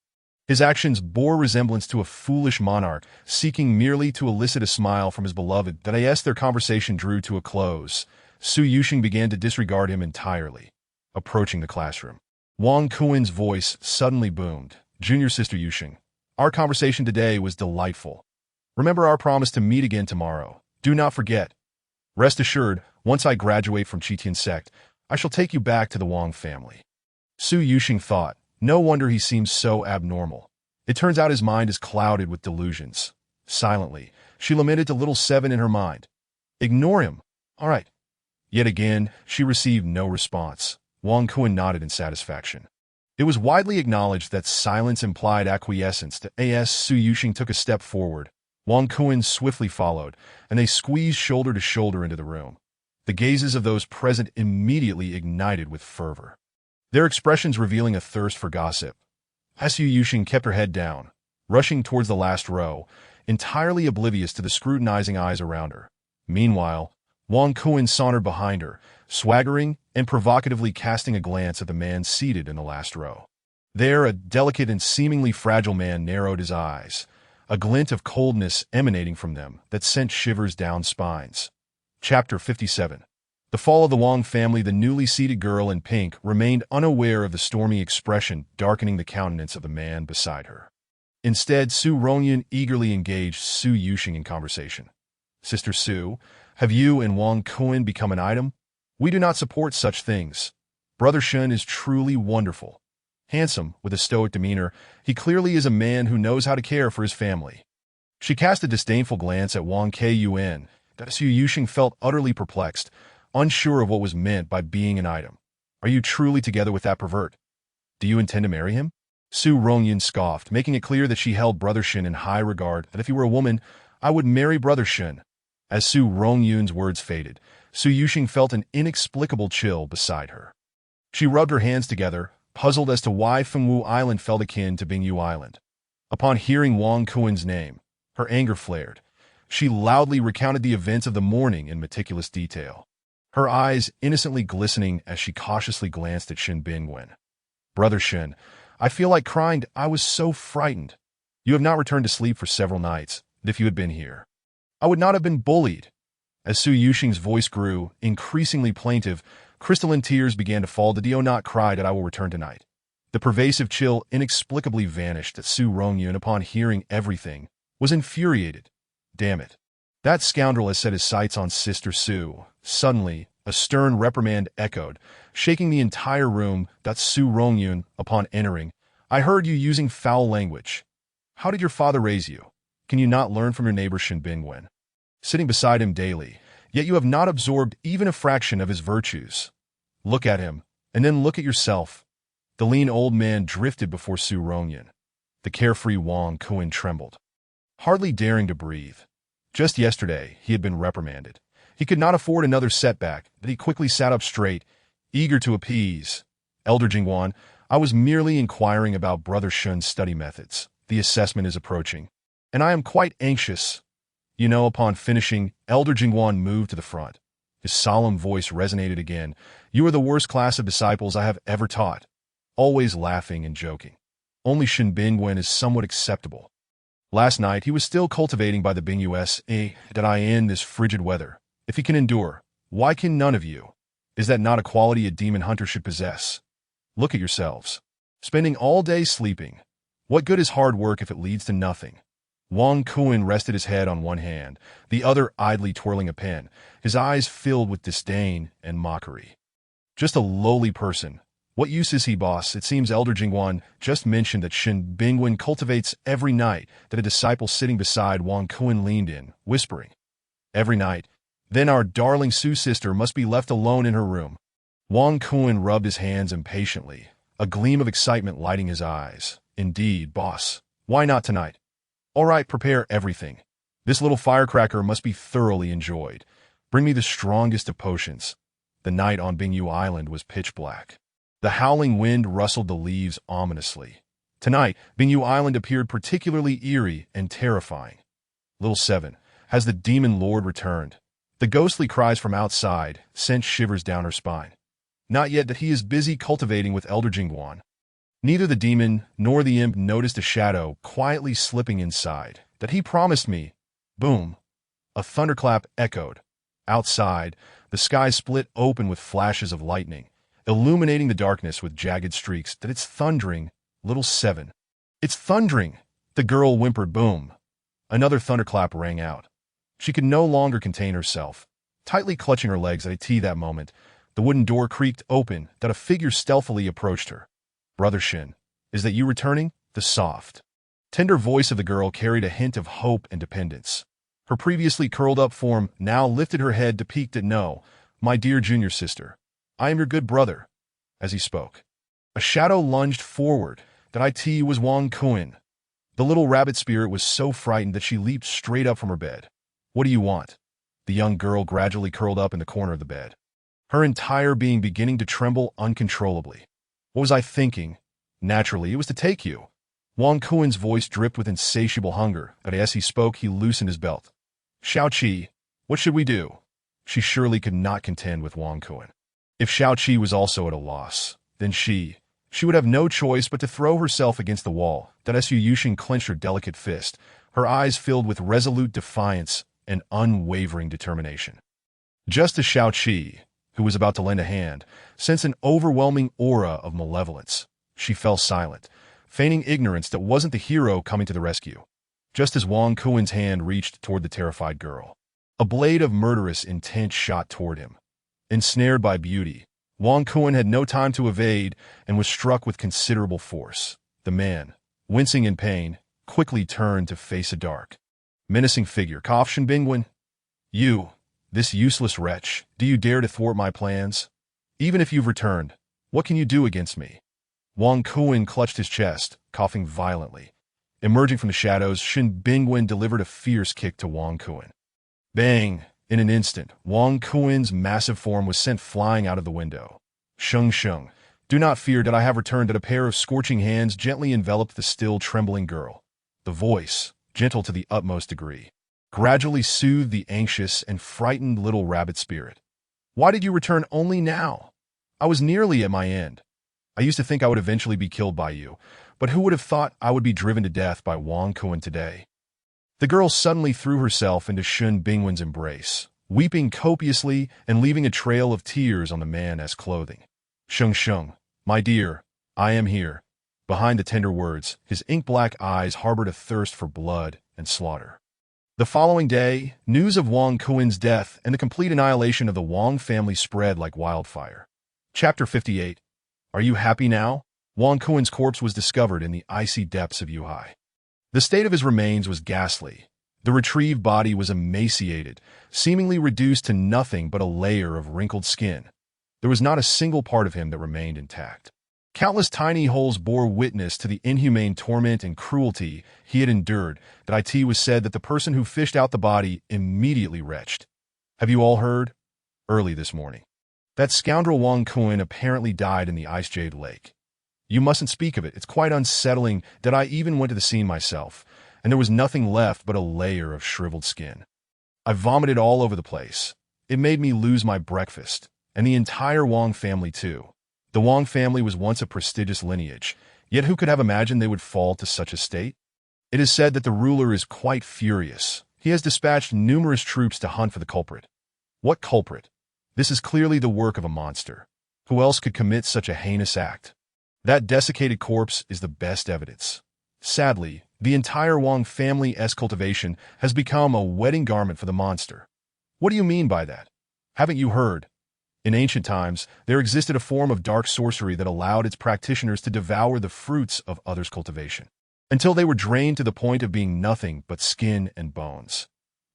His actions bore resemblance to a foolish monarch seeking merely to elicit a smile from his beloved. That as their conversation drew to a close, Su Yushing began to disregard him entirely. Approaching the classroom, Wang Kun's voice suddenly boomed. Junior sister Yushing, our conversation today was delightful. Remember our promise to meet again tomorrow. Do not forget. Rest assured, once I graduate from Qitian sect, I shall take you back to the Wang family. Su Yushing thought, no wonder he seems so abnormal. It turns out his mind is clouded with delusions. Silently, she lamented to little Seven in her mind. Ignore him. All right. Yet again, she received no response. Wang Kun nodded in satisfaction. It was widely acknowledged that silence implied acquiescence. As Su Yushing took a step forward, Wang Kun swiftly followed, and they squeezed shoulder to shoulder into the room. The gazes of those present immediately ignited with fervor, their expressions revealing a thirst for gossip. Su Yushing kept her head down, rushing towards the last row, entirely oblivious to the scrutinizing eyes around her. Meanwhile, Wang Kun sauntered behind her, swaggering and provocatively casting a glance at the man seated in the last row. There, a delicate and seemingly fragile man narrowed his eyes, a glint of coldness emanating from them that sent shivers down spines. Chapter 57. The fall of the Wang family, the newly seated girl in pink remained unaware of the stormy expression darkening the countenance of the man beside her. Instead, Su Rongyun eagerly engaged Su Yuxing in conversation. "Sister Su, have you and Wang Kun become an item? We do not support such things. Brother Shun is truly wonderful. Handsome, with a stoic demeanor, he clearly is a man who knows how to care for his family." She cast a disdainful glance at Wang Kun, that Su Yuxing felt utterly perplexed, unsure of what was meant by being an item. "Are you truly together with that pervert? Do you intend to marry him?" Su Rongyun scoffed, making it clear that she held Brother Shen in high regard, that if he were a woman, "I would marry Brother Shen." As Su Rongyun's words faded, Su Yuxing felt an inexplicable chill beside her. She rubbed her hands together, puzzled as to why Fengwu Island felt akin to Bingyu Island. Upon hearing Wang Kun's name, her anger flared. She loudly recounted the events of the morning in meticulous detail, her eyes innocently glistening as she cautiously glanced at Shen Bingwen. "Brother Shen, I feel like crying. I was so frightened. You have not returned to sleep for several nights, and if you had been here, I would not have been bullied." As Su Yuxing's voice grew, increasingly plaintive, crystalline tears began to fall. "Did you not cry that I will return tonight?" The pervasive chill inexplicably vanished. That Su Rongyun, upon hearing everything, was infuriated. "Damn it. That scoundrel has set his sights on Sister Su." Suddenly, a stern reprimand echoed, shaking the entire room. That Su Rongyun, upon entering, "I heard you using foul language. How did your father raise you? Can you not learn from your neighbor Shen Bingwen, sitting beside him daily, yet you have not absorbed even a fraction of his virtues? Look at him, and then look at yourself." The lean old man drifted before Su Rongyun. The carefree Wang Kun trembled, hardly daring to breathe. Just yesterday, he had been reprimanded. He could not afford another setback, but he quickly sat up straight, eager to appease. "Elder Jingwan, I was merely inquiring about Brother Shun's study methods. The assessment is approaching, and I am quite anxious." You know, upon finishing, Elder Jingwan moved to the front. His solemn voice resonated again. "You are the worst class of disciples I have ever taught. Always laughing and joking. Only Shen Bingwen is somewhat acceptable. Last night, he was still cultivating by the Bingyu that I in this frigid weather. If he can endure, why can none of you? Is that not a quality a demon hunter should possess? Look at yourselves. Spending all day sleeping. What good is hard work if it leads to nothing?" Wang Kun rested his head on one hand, the other idly twirling a pen, his eyes filled with disdain and mockery. "Just a lowly person. What use is he, boss? It seems Elder Jingwan just mentioned that Shen Bingwen cultivates every night." That a disciple sitting beside Wang Kun leaned in, whispering, "Every night? Then our darling Su sister must be left alone in her room." Wang Kun rubbed his hands impatiently, a gleam of excitement lighting his eyes. "Indeed, boss. Why not tonight? All right, prepare everything. This little firecracker must be thoroughly enjoyed. Bring me the strongest of potions." The night on Bingyu Island was pitch black. The howling wind rustled the leaves ominously. Tonight, Bingyu Island appeared particularly eerie and terrifying. "Little 7, has the demon lord returned?" The ghostly cries from outside sent shivers down her spine. "Not yet, that he is busy cultivating with Elder Jingwan." Neither the demon nor the imp noticed a shadow quietly slipping inside. "That he promised me." Boom! A thunderclap echoed. Outside, the sky split open with flashes of lightning, illuminating the darkness with jagged streaks. "That it's thundering, little 7. It's thundering!" The girl whimpered. Boom! Another thunderclap rang out. She could no longer contain herself. Tightly clutching her legs at that moment, the wooden door creaked open. That a figure stealthily approached her. "Brother Shen, is that you returning?" The soft, tender voice of the girl carried a hint of hope and dependence. Her previously curled-up form now lifted her head to peek. "No, my dear junior sister. I am your good brother." As he spoke, a shadow lunged forward. That it was Wang Kun. The little rabbit spirit was so frightened that she leaped straight up from her bed. "What do you want?" The young girl gradually curled up in the corner of the bed, her entire being beginning to tremble uncontrollably. "What was I thinking? Naturally, it was to take you." Wang Kun's voice dripped with insatiable hunger, but as he spoke, he loosened his belt. "Xiao-Qi, what should we do?" She surely could not contend with Wang Kun. If Xiao-Qi was also at a loss, then she would have no choice but to throw herself against the wall. That Su Yuxing clenched her delicate fist, her eyes filled with resolute defiance and unwavering determination. Just as Xiao-Qi, who was about to lend a hand, sensed an overwhelming aura of malevolence. She fell silent, feigning ignorance that wasn't the hero coming to the rescue. Just as Wang Kuin's hand reached toward the terrified girl, a blade of murderous intent shot toward him. Ensnared by beauty, Wang Kuin had no time to evade and was struck with considerable force. The man, wincing in pain, quickly turned to face a dark, menacing figure. Shen Bingwen, you, this useless wretch, do you dare to thwart my plans? Even if you've returned, what can you do against me? Wang Kuin clutched his chest, coughing violently. Emerging from the shadows, Shen Bingwen delivered a fierce kick to Wang Kuin. Bang! In an instant, Wang Kuin's massive form was sent flying out of the window. Sheng, do not fear that I have returned. That a pair of scorching hands gently enveloped the still trembling girl. The voice, gentle to the utmost degree, gradually soothed the anxious and frightened little rabbit spirit. Why did you return only now? I was nearly at my end. I used to think I would eventually be killed by you, but who would have thought I would be driven to death by Wang Kuin today? The girl suddenly threw herself into Shen Bingwen's embrace, weeping copiously and leaving a trail of tears on the man's clothing. Sheng, my dear, I am here. Behind the tender words, his ink-black eyes harbored a thirst for blood and slaughter. The following day, news of Wang Kuin's death and the complete annihilation of the Wang family spread like wildfire. Chapter 58. Are you happy now? Wang Kuin's corpse was discovered in the icy depths of Yuhai. The state of his remains was ghastly. The retrieved body was emaciated, seemingly reduced to nothing but a layer of wrinkled skin. There was not a single part of him that remained intact. Countless tiny holes bore witness to the inhumane torment and cruelty he had endured. That it was said that the person who fished out the body immediately retched. Have you all heard? Early this morning, that scoundrel Wang Kuin apparently died in the Ice Jade Lake. You mustn't speak of it. It's quite unsettling that I even went to the scene myself, and there was nothing left but a layer of shriveled skin. I vomited all over the place. It made me lose my breakfast, and the entire Wang family too. The Wang family was once a prestigious lineage, yet who could have imagined they would fall to such a state? It is said that the ruler is quite furious. He has dispatched numerous troops to hunt for the culprit. What culprit? This is clearly the work of a monster. Who else could commit such a heinous act? That desiccated corpse is the best evidence. Sadly, the entire Wang family's cultivation has become a wedding garment for the monster. What do you mean by that? Haven't you heard? In ancient times, there existed a form of dark sorcery that allowed its practitioners to devour the fruits of others' cultivation, until they were drained to the point of being nothing but skin and bones.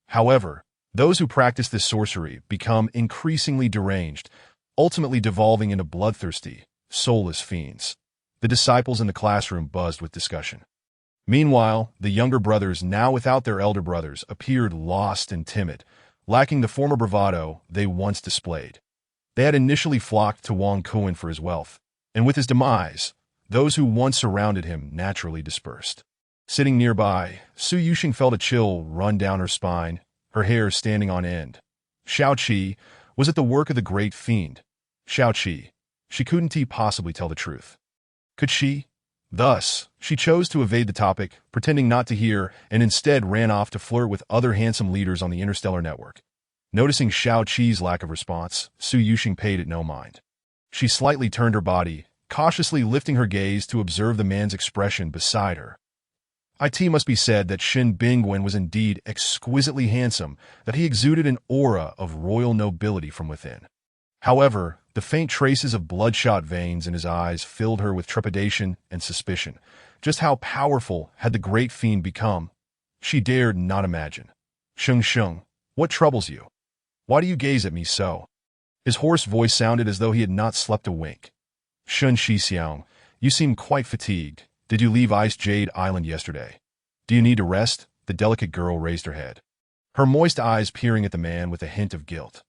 However, those who practice this sorcery become increasingly deranged, ultimately devolving into bloodthirsty, soulless fiends. The disciples in the classroom buzzed with discussion. Meanwhile, the younger brothers, now without their elder brothers, appeared lost and timid, lacking the former bravado they once displayed. They had initially flocked to Wang Kuin for his wealth, and with his demise, those who once surrounded him naturally dispersed. Sitting nearby, Su Yuxing felt a chill run down her spine, her hair standing on end. Xiaoqi, was it the work of the great fiend? Xiaoqi, she couldn't possibly tell the truth. Could she? Thus, she chose to evade the topic, pretending not to hear, and instead ran off to flirt with other handsome leaders on the interstellar network. Noticing Xiaoqi's lack of response, Su Yuxing paid it no mind. She slightly turned her body, cautiously lifting her gaze to observe the man's expression beside her. It must be said that Shen Bingwen was indeed exquisitely handsome, that he exuded an aura of royal nobility from within. However, the faint traces of bloodshot veins in his eyes filled her with trepidation and suspicion. Just how powerful had the great fiend become? She dared not imagine. Sheng, what troubles you? Why do you gaze at me so? His hoarse voice sounded as though he had not slept a wink. Shun Shixiang, you seem quite fatigued. Did you leave Ice Jade Island yesterday? Do you need to rest? The delicate girl raised her head, her moist eyes peering at the man with a hint of guilt.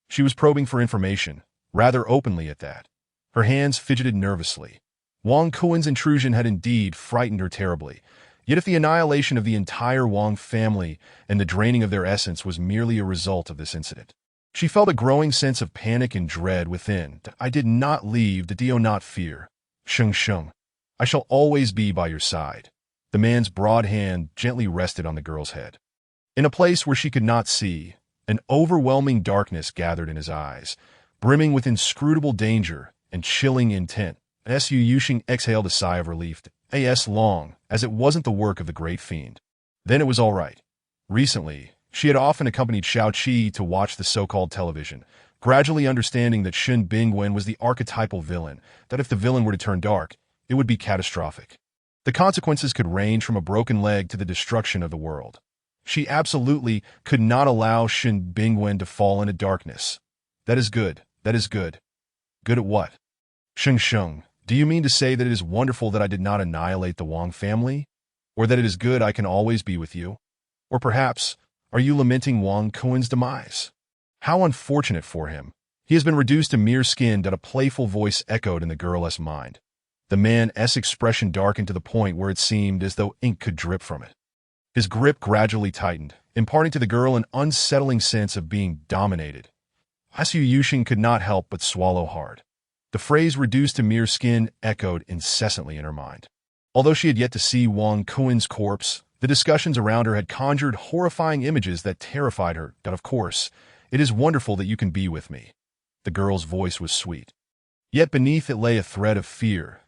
She was probing for information, rather openly at that. Her hands fidgeted nervously. Wang Kuin's intrusion had indeed frightened her terribly, yet if the annihilation of the entire Wang family and the draining of their essence was merely a result of this incident, she felt a growing sense of panic and dread within. I did not leave, do not fear. Sheng, I shall always be by your side. The man's broad hand gently rested on the girl's head. In a place where she could not see, an overwhelming darkness gathered in his eyes, brimming with inscrutable danger and chilling intent. Su Yushing exhaled a sigh of relief, as long as it wasn't the work of the great fiend. Then it was all right. Recently, she had often accompanied Xiaoqi to watch the so-called television, gradually understanding that Shen Bingwen was the archetypal villain, that if the villain were to turn dark, it would be catastrophic. The consequences could range from a broken leg to the destruction of the world. She absolutely could not allow Shen Bingwen to fall into darkness. That is good. That is good. Good at what? Sheng, do you mean to say that it is wonderful that I did not annihilate the Wang family? Or that it is good I can always be with you? Or perhaps, are you lamenting Wang Kuen's demise? How unfortunate for him. He has been reduced to mere skin. That a playful voice echoed in the girl's mind. The man's expression darkened to the point where it seemed as though ink could drip from it. His grip gradually tightened, imparting to the girl an unsettling sense of being dominated. Su Yushing could not help but swallow hard. The phrase reduced to mere skin echoed incessantly in her mind. Although she had yet to see Wang Kuen's corpse, the discussions around her had conjured horrifying images that terrified her. That, of course, it is wonderful that you can be with me. The girl's voice was sweet. Yet beneath it lay a thread of fear.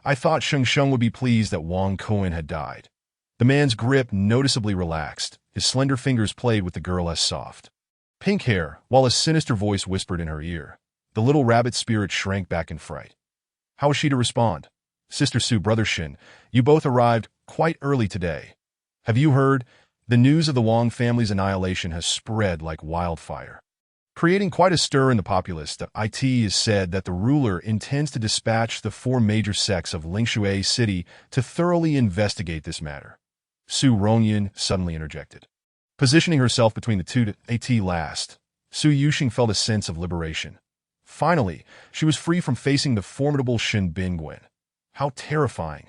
I thought Sheng would be pleased that Wang Kuen had died. The man's grip noticeably relaxed. His slender fingers played with the girl's soft pink hair, while a sinister voice whispered in her ear. The little rabbit spirit shrank back in fright. How was she to respond? Sister Su, Brother Shin, you both arrived quite early today. Have you heard? The news of the Wang family's annihilation has spread like wildfire, creating quite a stir in the populace. It is said that the ruler intends to dispatch the 4 major sects of Lingshui City to thoroughly investigate this matter. Su Rongyan suddenly interjected. Positioning herself between the two, at last, Su Yushing felt a sense of liberation. Finally, she was free from facing the formidable Shen Bingwen. How terrifying.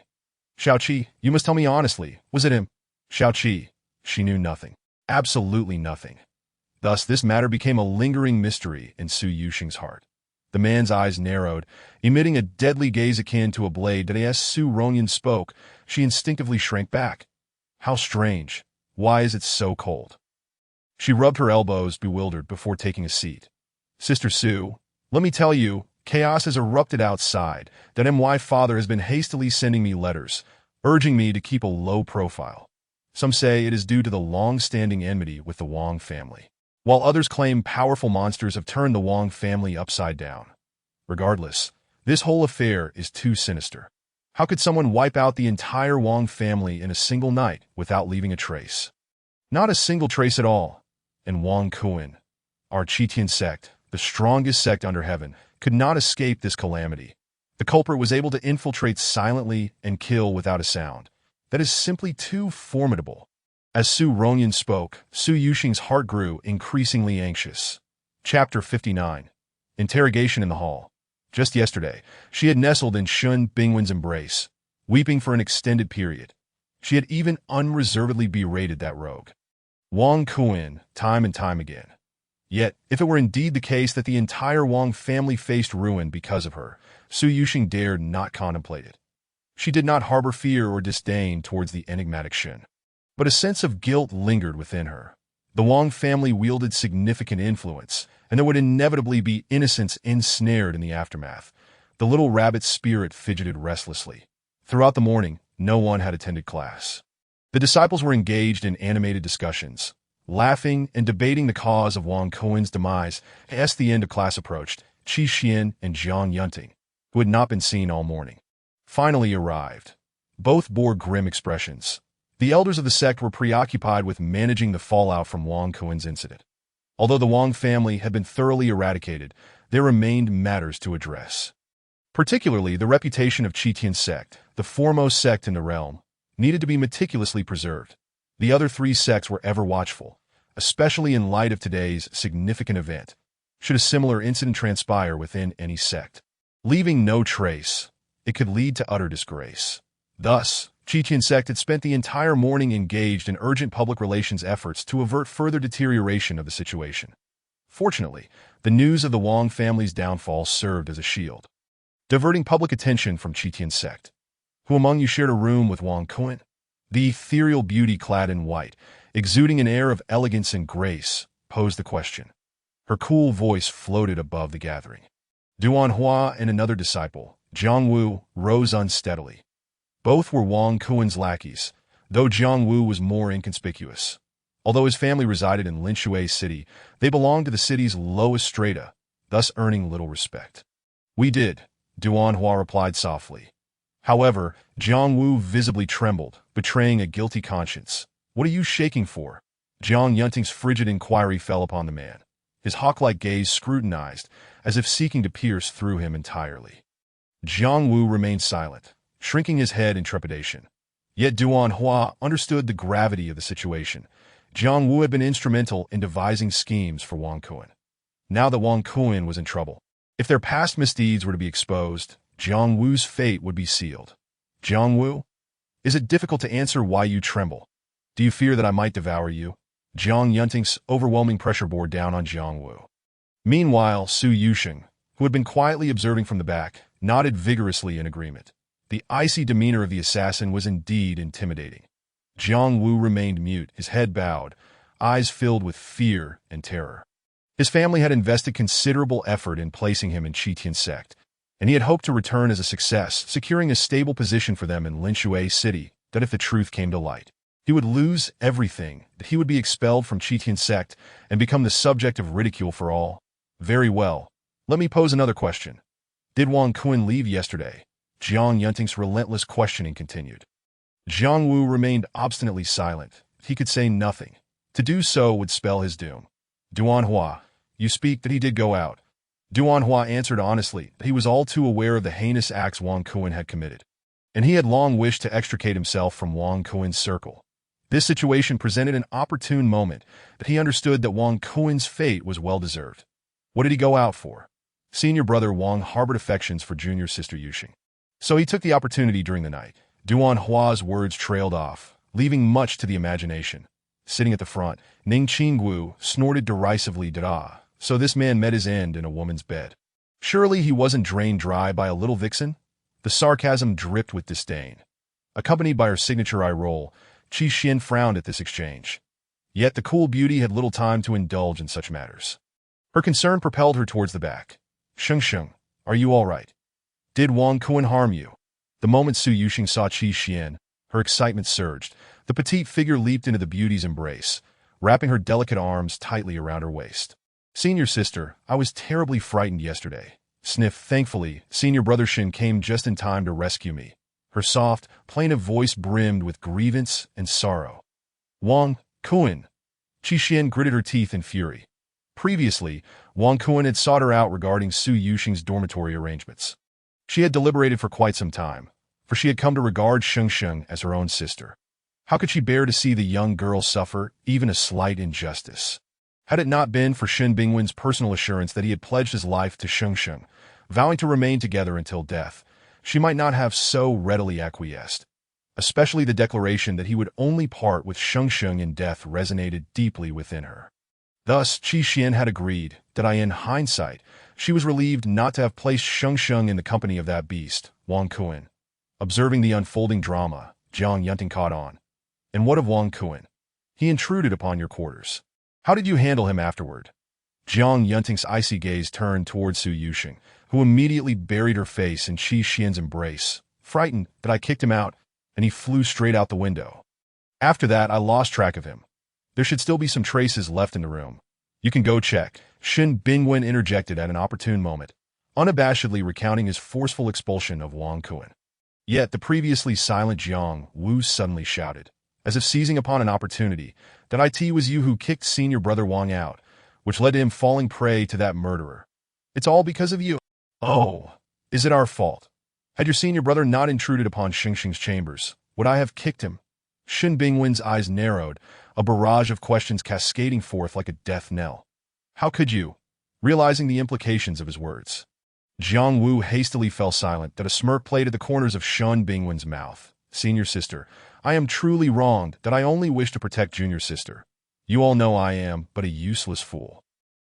Xiaoqi, you must tell me honestly, was it him? Xiaoqi, she knew nothing. Absolutely nothing. Thus, this matter became a lingering mystery in Su Yushing's heart. The man's eyes narrowed, emitting a deadly gaze akin to a blade. That as Su Rongyan spoke, she instinctively shrank back. How strange. Why is it so cold? She rubbed her elbows, bewildered, before taking a seat. Sister Su, let me tell you, chaos has erupted outside. That my father has been hastily sending me letters, urging me to keep a low profile. Some say it is due to the long-standing enmity with the Wang family, while others claim powerful monsters have turned the Wang family upside down. Regardless, this whole affair is too sinister. How could someone wipe out the entire Wang family in a single night without leaving a trace? Not a single trace at all. And Wang Kuen, our Qitian sect, the strongest sect under heaven, could not escape this calamity. The culprit was able to infiltrate silently and kill without a sound. That is simply too formidable. As Su Rongyan spoke, Su Yushing's heart grew increasingly anxious. Chapter 59. Interrogation in the Hall. Just yesterday, she had nestled in Shen Bingwen's embrace, weeping for an extended period. She had even unreservedly berated that rogue, Wang Kuen, time and time again. Yet, if it were indeed the case that the entire Wang family faced ruin because of her, Su Yushing dared not contemplate it. She did not harbor fear or disdain towards the enigmatic Shen, but a sense of guilt lingered within her. The Wang family wielded significant influence, and there would inevitably be innocents ensnared in the aftermath. The little rabbit's spirit fidgeted restlessly. Throughout the morning, no one had attended class. The disciples were engaged in animated discussions, laughing and debating the cause of Wang Kuen's demise. As the end of class approached, Qi Xian and Jiang Yunting, who had not been seen all morning, finally arrived. Both bore grim expressions. The elders of the sect were preoccupied with managing the fallout from Wang Kuen's incident. Although the Wang family had been thoroughly eradicated, there remained matters to address. Particularly, the reputation of Qitian sect, the foremost sect in the realm, needed to be meticulously preserved. The other 3 sects were ever watchful, especially in light of today's significant event. Should a similar incident transpire within any sect, leaving no trace, it could lead to utter disgrace. Thus, Qitian sect had spent the entire morning engaged in urgent public relations efforts to avert further deterioration of the situation. Fortunately, the news of the Wang family's downfall served as a shield, diverting public attention from Qitian sect. Who among you shared a room with Wang Kuen? The ethereal beauty clad in white, exuding an air of elegance and grace, posed the question. Her cool voice floated above the gathering. Duan Hua and another disciple, Jiang Wu, rose unsteadily. Both were Wang Kuan's lackeys, though Jiang Wu was more inconspicuous. Although his family resided in Linshui City, they belonged to the city's lowest strata, thus earning little respect. We did, Duan Hua replied softly. However, Jiang Wu visibly trembled, betraying a guilty conscience. What are you shaking for? Jiang Yunting's frigid inquiry fell upon the man. His hawk-like gaze scrutinized, as if seeking to pierce through him entirely. Jiang Wu remained silent, shrinking his head in trepidation. Yet Duan Hua understood the gravity of the situation. Jiang Wu had been instrumental in devising schemes for Wang Kuan. Now that Wang Kuan was in trouble, if their past misdeeds were to be exposed, Jiang Wu's fate would be sealed. Jiang Wu? Is it difficult to answer why you tremble? Do you fear that I might devour you? Jiang Yunting's overwhelming pressure bore down on Jiang Wu. Meanwhile, Su Yusheng, who had been quietly observing from the back, nodded vigorously in agreement. The icy demeanor of the assassin was indeed intimidating. Jiang Wu remained mute, his head bowed, eyes filled with fear and terror. His family had invested considerable effort in placing him in Qitian sect, and he had hoped to return as a success, securing a stable position for them in Linshui City, that if the truth came to light, he would lose everything, that he would be expelled from Qitian sect and become the subject of ridicule for all. Very well. Let me pose another question. Did Wang Kuan leave yesterday? Jiang Yunting's relentless questioning continued. Jiang Wu remained obstinately silent. He could say nothing. To do so would spell his doom. Duan Hua, you speak that he did go out. Duan Hua answered honestly that he was all too aware of the heinous acts Wang Kuan had committed, and he had long wished to extricate himself from Wang Kuan's circle. This situation presented an opportune moment that he understood that Wang Kuan's fate was well-deserved. What did he go out for? Senior brother Wang harbored affections for junior sister Yusheng, so he took the opportunity during the night. Duan Hua's words trailed off, leaving much to the imagination. Sitting at the front, Ning Qinggu snorted derisively, "Da, so this man met his end in a woman's bed. Surely he wasn't drained dry by a little vixen?" The sarcasm dripped with disdain. Accompanied by her signature eye roll, Qi Xian frowned at this exchange. Yet the cool beauty had little time to indulge in such matters. Her concern propelled her towards the back. "Sheng, are you all right? Did Wang Kuan harm you?" The moment Su Yusheng saw Qi Xian, her excitement surged. The petite figure leaped into the beauty's embrace, wrapping her delicate arms tightly around her waist. "Senior sister, I was terribly frightened yesterday." Sniff. Thankfully, senior brother Shin came just in time to rescue me. Her soft, plaintive voice brimmed with grievance and sorrow. "Wang Kuan." Qi Xian gritted her teeth in fury. Previously, Wang Kuan had sought her out regarding Su Yusheng's dormitory arrangements. She had deliberated for quite some time, for she had come to regard Sheng as her own sister. How could she bear to see the young girl suffer even a slight injustice? Had it not been for Shen Bingwen's personal assurance that he had pledged his life to Sheng, vowing to remain together until death, she might not have so readily acquiesced. Especially the declaration that he would only part with Sheng in death resonated deeply within her. Thus, Qi Xian had agreed that in hindsight, she was relieved not to have placed Sheng in the company of that beast, Wang Kuan. Observing the unfolding drama, Jiang Yunting caught on. "And what of Wang Kuan? He intruded upon your quarters. How did you handle him afterward?" Jiang Yunting's icy gaze turned towards Su Yusheng, who immediately buried her face in Qi Xian's embrace. "Frightened that I kicked him out, and he flew straight out the window. After that, I lost track of him. There should still be some traces left in the room. You can go check." Shen Bingwen interjected at an opportune moment, unabashedly recounting his forceful expulsion of Wang Kuan. Yet the previously silent Jiang Wu suddenly shouted, as if seizing upon an opportunity, that "It was you who kicked senior brother Wang out, which led to him falling prey to that murderer. It's all because of you." "Oh, is it our fault? Had your senior brother not intruded upon Sheng's chambers, would I have kicked him?" Shen Bingwen's eyes narrowed, a barrage of questions cascading forth like a death knell. "How could you?" Realizing the implications of his words, Jiang Wu hastily fell silent, that a smirk played at the corners of Shen Bingwen's mouth. "Senior sister, I am truly wronged, that I only wish to protect junior sister. You all know I am but a useless fool.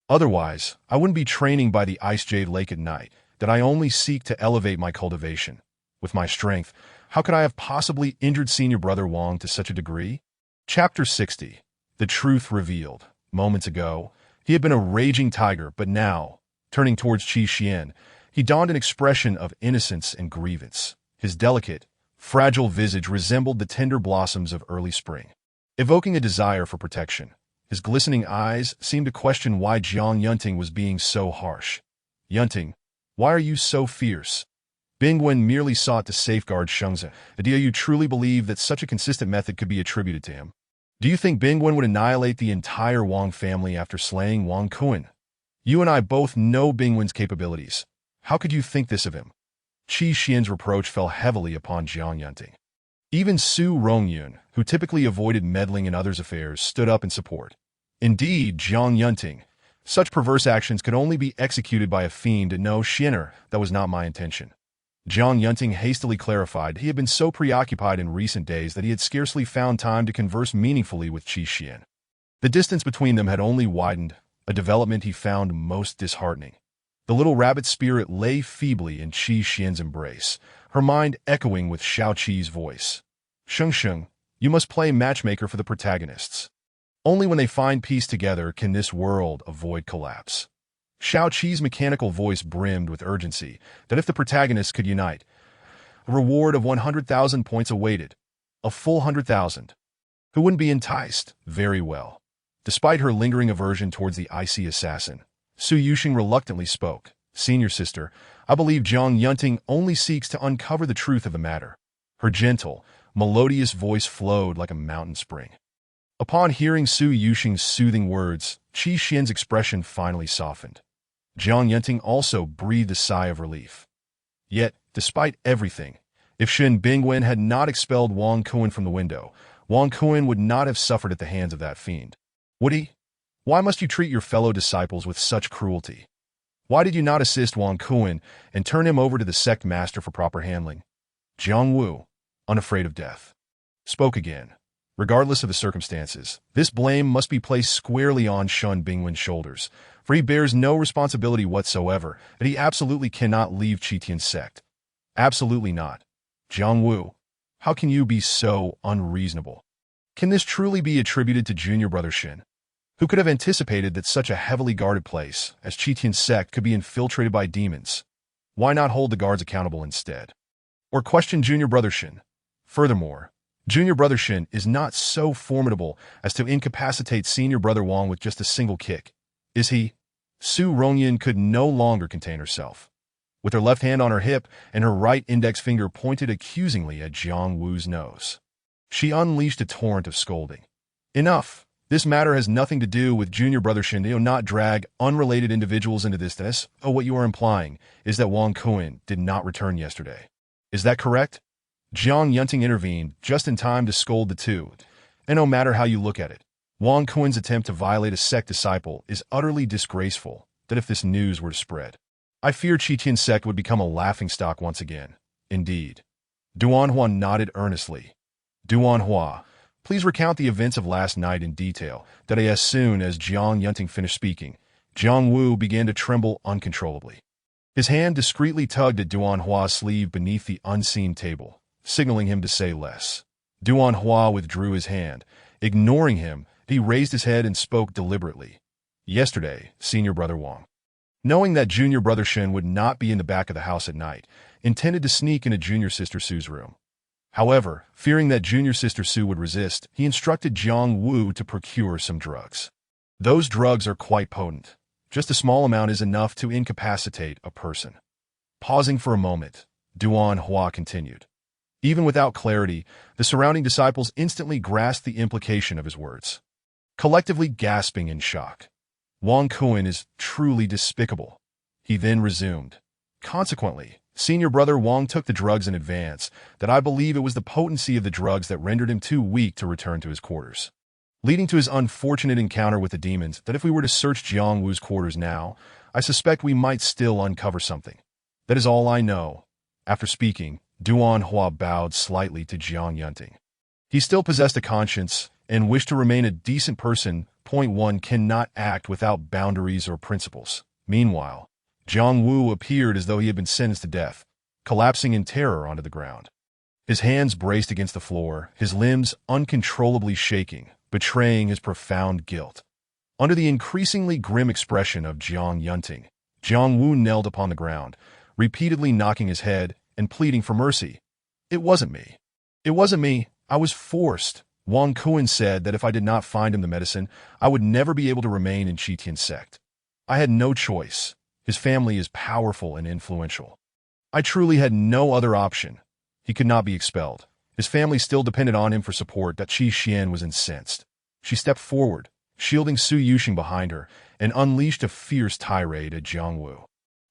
Otherwise, I wouldn't be training by the Ice Jade Lake at night, that I only seek to elevate my cultivation. With my strength, how could I have possibly injured senior brother Wang to such a degree?" Chapter 60. The Truth Revealed. Moments ago, He had been a raging tiger, but now, turning towards Qi Xian, he donned an expression of innocence and grievance. His delicate, fragile visage resembled the tender blossoms of early spring, evoking a desire for protection. His glistening eyes seemed to question why Jiang Yunting was being so harsh. "Yunting, why are you so fierce?" Bingwen merely sought to safeguard Shengzi. Do you truly believe that such a consistent method could be attributed to him? Do you think Bingwen would annihilate the entire Wang family after slaying Wang Kuan? You and I both know Bingwen's capabilities. How could you think this of him? Qi Xian's reproach fell heavily upon Jiang Yunting. Even Su Rongyun, who typically avoided meddling in others' affairs, stood up in support. "Indeed, Jiang Yunting, such perverse actions could only be executed by a fiend. No, Xiener, that was not my intention." Jiang Yunting hastily clarified he had been so preoccupied in recent days that he had scarcely found time to converse meaningfully with Qi Xian. The distance between them had only widened, a development he found most disheartening. The little rabbit spirit lay feebly in Qi Xian's embrace, her mind echoing with Shao Qi's voice. "Sheng, you must play matchmaker for the protagonists. Only when they find peace together can this world avoid collapse." Shao Qi's mechanical voice brimmed with urgency that if the protagonists could unite, a reward of 100,000 points awaited. A full 100,000. Who wouldn't be enticed? Very well. Despite her lingering aversion towards the icy assassin, Su Yuxing reluctantly spoke. "Senior sister, I believe Jiang Yunting only seeks to uncover the truth of the matter." Her gentle, melodious voice flowed like a mountain spring. Upon hearing Su Yuxing's soothing words, Qi Xian's expression finally softened. Jiang Yunting also breathed a sigh of relief. Yet, despite everything, if Shen Bingwen had not expelled Wang Kuan from the window, Wang Kuan would not have suffered at the hands of that fiend. Would he? Why must you treat your fellow disciples with such cruelty? Why did you not assist Wang Kuan and turn him over to the sect master for proper handling? Jiang Wu, unafraid of death, spoke again. Regardless of the circumstances, this blame must be placed squarely on Shen Bingwen's shoulders, for he bears no responsibility whatsoever, and he absolutely cannot leave Qitian's sect. Absolutely not. Jiang Wu, how can you be so unreasonable? Can this truly be attributed to junior brother Shen? Who could have anticipated that such a heavily guarded place as Qitian's sect could be infiltrated by demons? Why not hold the guards accountable instead? Or question junior brother Shen? Furthermore, junior brother Shen is not so formidable as to incapacitate senior brother Wang with just a single kick. Is he? Su Rongyun could no longer contain herself. With her left hand on her hip and her right index finger pointed accusingly at Jiang Wu's nose, she unleashed a torrent of scolding. Enough! This matter has nothing to do with junior brother Shen. Do not drag unrelated individuals into this. Oh, what you are implying is that Wang Kuan did not return yesterday. Is that correct? Jiang Yunting intervened just in time to scold the two. And no matter how you look at it, Wang Kuan's attempt to violate a sect disciple is utterly disgraceful. That if this news were to spread, I fear Qitian's sect would become a laughingstock once again. Indeed. Duanhua nodded earnestly. Duanhua, please recount the events of last night in detail. That as soon as Jiang Yunting finished speaking, Jiang Wu began to tremble uncontrollably. His hand discreetly tugged at Duanhua's sleeve beneath the unseen table, signaling him to say less. Duanhua withdrew his hand. Ignoring him, he raised his head and spoke deliberately. Yesterday, senior brother Wang, knowing that junior brother Shen would not be in the back of the house at night, intended to sneak into junior sister Su's room. However, fearing that junior sister Su would resist, he instructed Jiang Wu to procure some drugs. Those drugs are quite potent. Just a small amount is enough to incapacitate a person. Pausing for a moment, Duanhua continued. Even without clarity, the surrounding disciples instantly grasped the implication of his words, collectively gasping in shock. Wang Kuan is truly despicable. He then resumed. Consequently, senior brother Wang took the drugs in advance, that I believe it was the potency of the drugs that rendered him too weak to return to his quarters, leading to his unfortunate encounter with the demons. That if we were to search Jiang Wu's quarters now, I suspect we might still uncover something. That is all I know. After speaking, Duanhua bowed slightly to Jiang Yunting. He still possessed a conscience and wished to remain a decent person. One cannot act without boundaries or principles. Meanwhile, Jiang Wu appeared as though he had been sentenced to death, collapsing in terror onto the ground. His hands braced against the floor, his limbs uncontrollably shaking, betraying his profound guilt. Under the increasingly grim expression of Jiang Yunting, Jiang Wu knelt upon the ground, repeatedly knocking his head and pleading for mercy. It wasn't me. It wasn't me. I was forced. Wang Kuan said that if I did not find him the medicine, I would never be able to remain in Qitian's sect. I had no choice. His family is powerful and influential. I truly had no other option. He could not be expelled. His family still depended on him for support. That Qi Xian was incensed. She stepped forward, shielding Su Yuxing behind her, and unleashed a fierce tirade at Jiang Wu.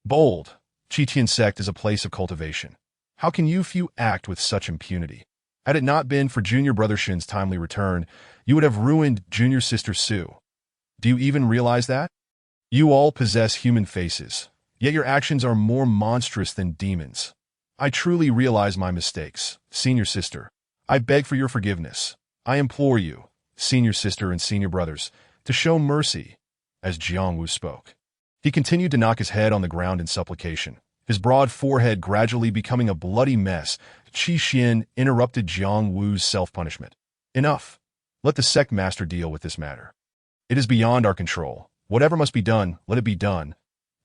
Bold, Qitian sect is a place of cultivation. How can you few act with such impunity? Had it not been for junior brother Shin's timely return, you would have ruined junior sister Su. Do you even realize that? You all possess human faces, yet your actions are more monstrous than demons. I truly realize my mistakes, senior sister. I beg for your forgiveness. I implore you, senior sister and senior brothers, to show mercy, as Jiang Wu spoke. He continued to knock his head on the ground in supplication, his broad forehead gradually becoming a bloody mess. Qi Xian interrupted Jiang Wu's self-punishment. Enough. Let the sect master deal with this matter. It is beyond our control. Whatever must be done, let it be done.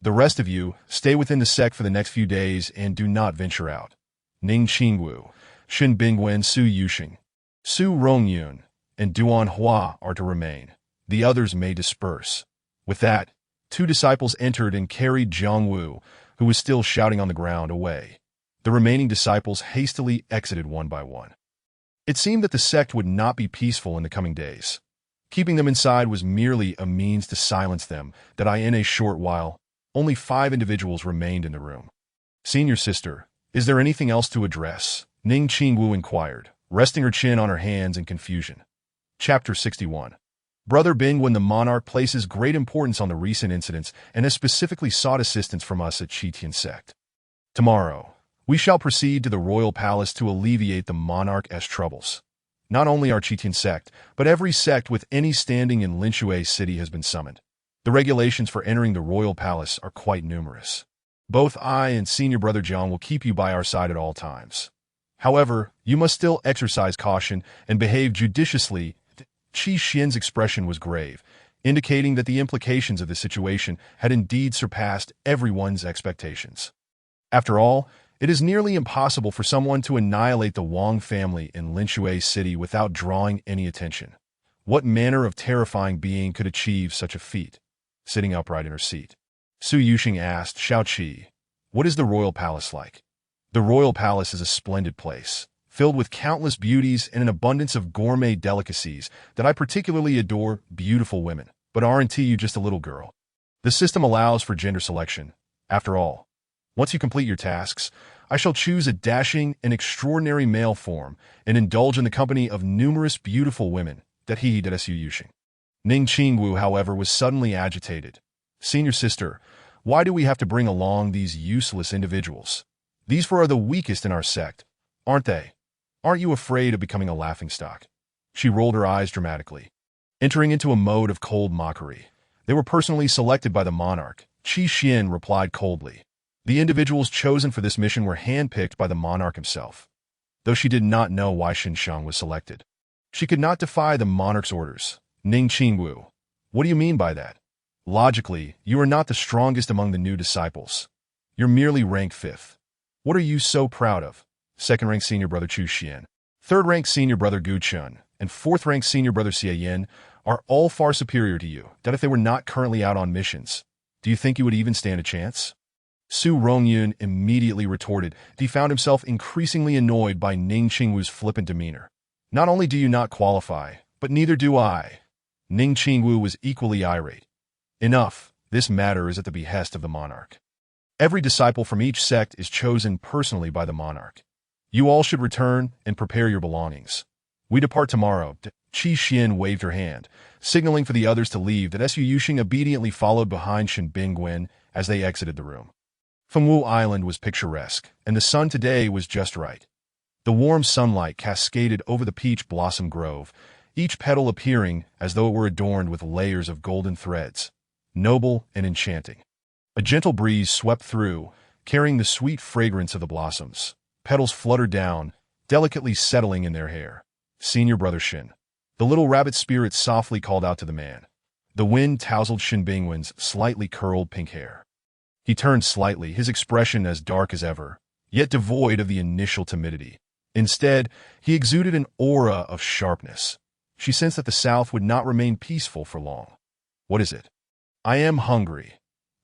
The rest of you, stay within the sect for the next few days and do not venture out. Ning Qingwu, Shin Bingwen, Su Yuxing, Su Rongyun, and Duan Hua are to remain. The others may disperse. With that, 2 disciples entered and carried Jiang Wu, who was still shouting on the ground, away. The remaining disciples hastily exited one by one. It seemed that the sect would not be peaceful in the coming days. Keeping them inside was merely a means to silence them, that in a short while, only 5 individuals remained in the room. Senior sister, is there anything else to address? Ning Qingwu inquired, resting her chin on her hands in confusion. Chapter 61. Brother Bingwen the monarch places great importance on the recent incidents and has specifically sought assistance from us at Qitian sect. Tomorrow, we shall proceed to the royal palace to alleviate the monarch's troubles. Not only our Qitian sect, but every sect with any standing in Linshui city has been summoned. The regulations for entering the royal palace are quite numerous. Both I and senior brother John will keep you by our side at all times. However, you must still exercise caution and behave judiciously. Qi Xian's expression was grave, indicating that the implications of the situation had indeed surpassed everyone's expectations. After all, it is nearly impossible for someone to annihilate the Wang family in Linshui city without drawing any attention. What manner of terrifying being could achieve such a feat? Sitting upright in her seat, Su Yuxing asked Shao Qi, "What is the royal palace like?" The royal palace is a splendid place, filled with countless beauties and an abundance of gourmet delicacies that I particularly adore. Beautiful women, but aren't you just a little girl? The system allows for gender selection. After all, once you complete your tasks, I shall choose a dashing and extraordinary male form and indulge in the company of numerous beautiful women. That Su Yuxing. Ning Qingwu, however, was suddenly agitated. Senior sister, why do we have to bring along these useless individuals? These 4 are the weakest in our sect, aren't they? Aren't you afraid of becoming a laughingstock? She rolled her eyes dramatically, entering into a mode of cold mockery. They were personally selected by the monarch. Qi Xian replied coldly. The individuals chosen for this mission were handpicked by the monarch himself. Though she did not know why Xinshang was selected, she could not defy the monarch's orders. Ning Qingwu, what do you mean by that? Logically, you are not the strongest among the new disciples. You're merely ranked 5th. What are you so proud of? 2nd-ranked senior brother Chu Xian, 3rd-ranked senior brother Gu Chun, and 4th-ranked senior brother Xie Yin are all far superior to you. That if they were not currently out on missions, do you think you would even stand a chance? Su Rongyun immediately retorted. He found himself increasingly annoyed by Ning Qingwu's flippant demeanor. Not only do you not qualify, but neither do I. Ning Qingwu was equally irate. Enough, this matter is at the behest of the monarch. Every disciple from each sect is chosen personally by the monarch. You all should return and prepare your belongings. We depart tomorrow. Qi Xian waved her hand, signaling for the others to leave. That Su Yuxing obediently followed behind Shin Bingwen as they exited the room. Fengwu Island was picturesque, and the sun today was just right. The warm sunlight cascaded over the peach blossom grove, each petal appearing as though it were adorned with layers of golden threads, noble and enchanting. A gentle breeze swept through, carrying the sweet fragrance of the blossoms. Petals fluttered down, delicately settling in their hair. Senior brother Shin, the little rabbit spirit, softly called out to the man. The wind tousled Shin Bingwen's slightly curled pink hair. He turned slightly, his expression as dark as ever, yet devoid of the initial timidity. Instead, he exuded an aura of sharpness. She sensed that the South would not remain peaceful for long. What is it? I am hungry.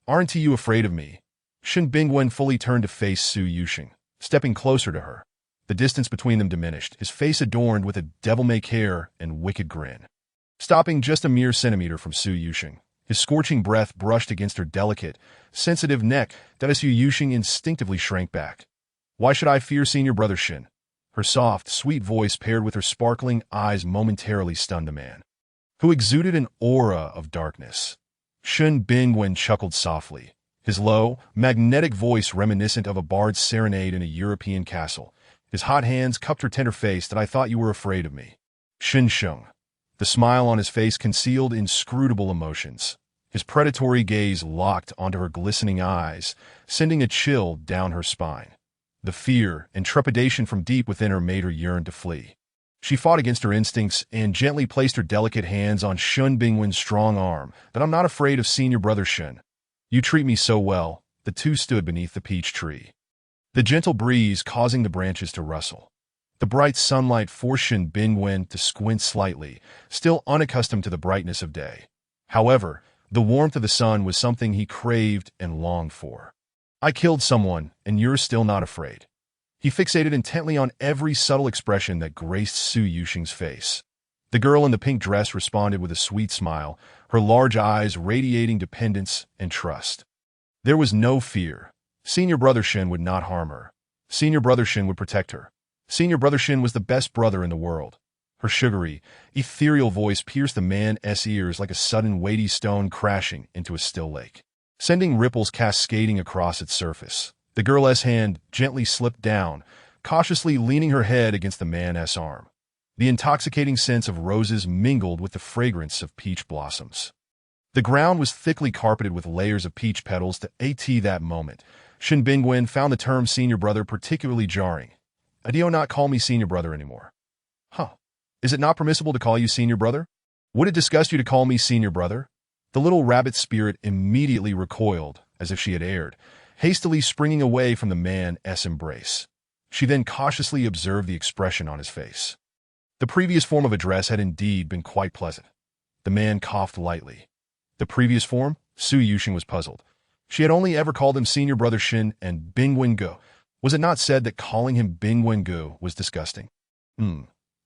Aren't you afraid of me? Shin Bingwen fully turned to face Su Yusheng, stepping closer to her. The distance between them diminished, his face adorned with a devil-may-care and wicked grin. Stopping just a mere centimeter from Su Yusheng, his scorching breath brushed against her delicate, sensitive neck that Su Yusheng instinctively shrank back. Why should I fear senior brother Shin? Her soft, sweet voice paired with her sparkling eyes momentarily stunned the man, who exuded an aura of darkness. Shin Bingwen chuckled softly, his low, magnetic voice reminiscent of a bard's serenade in a European castle. His hot hands cupped her tender face. That I thought you were afraid of me. Shin Sheng. The smile on his face concealed inscrutable emotions. His predatory gaze locked onto her glistening eyes, sending a chill down her spine. The fear and trepidation from deep within her made her yearn to flee. She fought against her instincts and gently placed her delicate hands on Shin Bingwen's strong arm. That I'm not afraid of senior brother Shin. You treat me so well. The two stood beneath the peach tree, the gentle breeze causing the branches to rustle. The bright sunlight forced Shin Bingwen to squint slightly, still unaccustomed to the brightness of day. However, the warmth of the sun was something he craved and longed for. I killed someone, and you're still not afraid. He fixated intently on every subtle expression that graced Su Yusheng's face. The girl in the pink dress responded with a sweet smile, her large eyes radiating dependence and trust. There was no fear. Senior brother Shin would not harm her. Senior brother Shin would protect her. Senior brother Shin was the best brother in the world. Her sugary, ethereal voice pierced the man's ears like a sudden weighty stone crashing into a still lake, sending ripples cascading across its surface. The girl's hand gently slipped down, cautiously leaning her head against the man's arm. The intoxicating scent of roses mingled with the fragrance of peach blossoms. The ground was thickly carpeted with layers of peach petals. To that moment, Shin Bingwen found the term senior brother particularly jarring. Do not call me senior brother anymore. Huh. Is it not permissible to call you senior brother? Would it disgust you to call me senior brother? The little rabbit spirit immediately recoiled, as if she had erred, hastily springing away from the man's embrace. She then cautiously observed the expression on his face. The previous form of address had indeed been quite pleasant. The man coughed lightly. The previous form? Su Yusheng was puzzled. She had only ever called him senior brother Shin and Bingwen Go. Was it not said that calling him Bingwen Go was disgusting?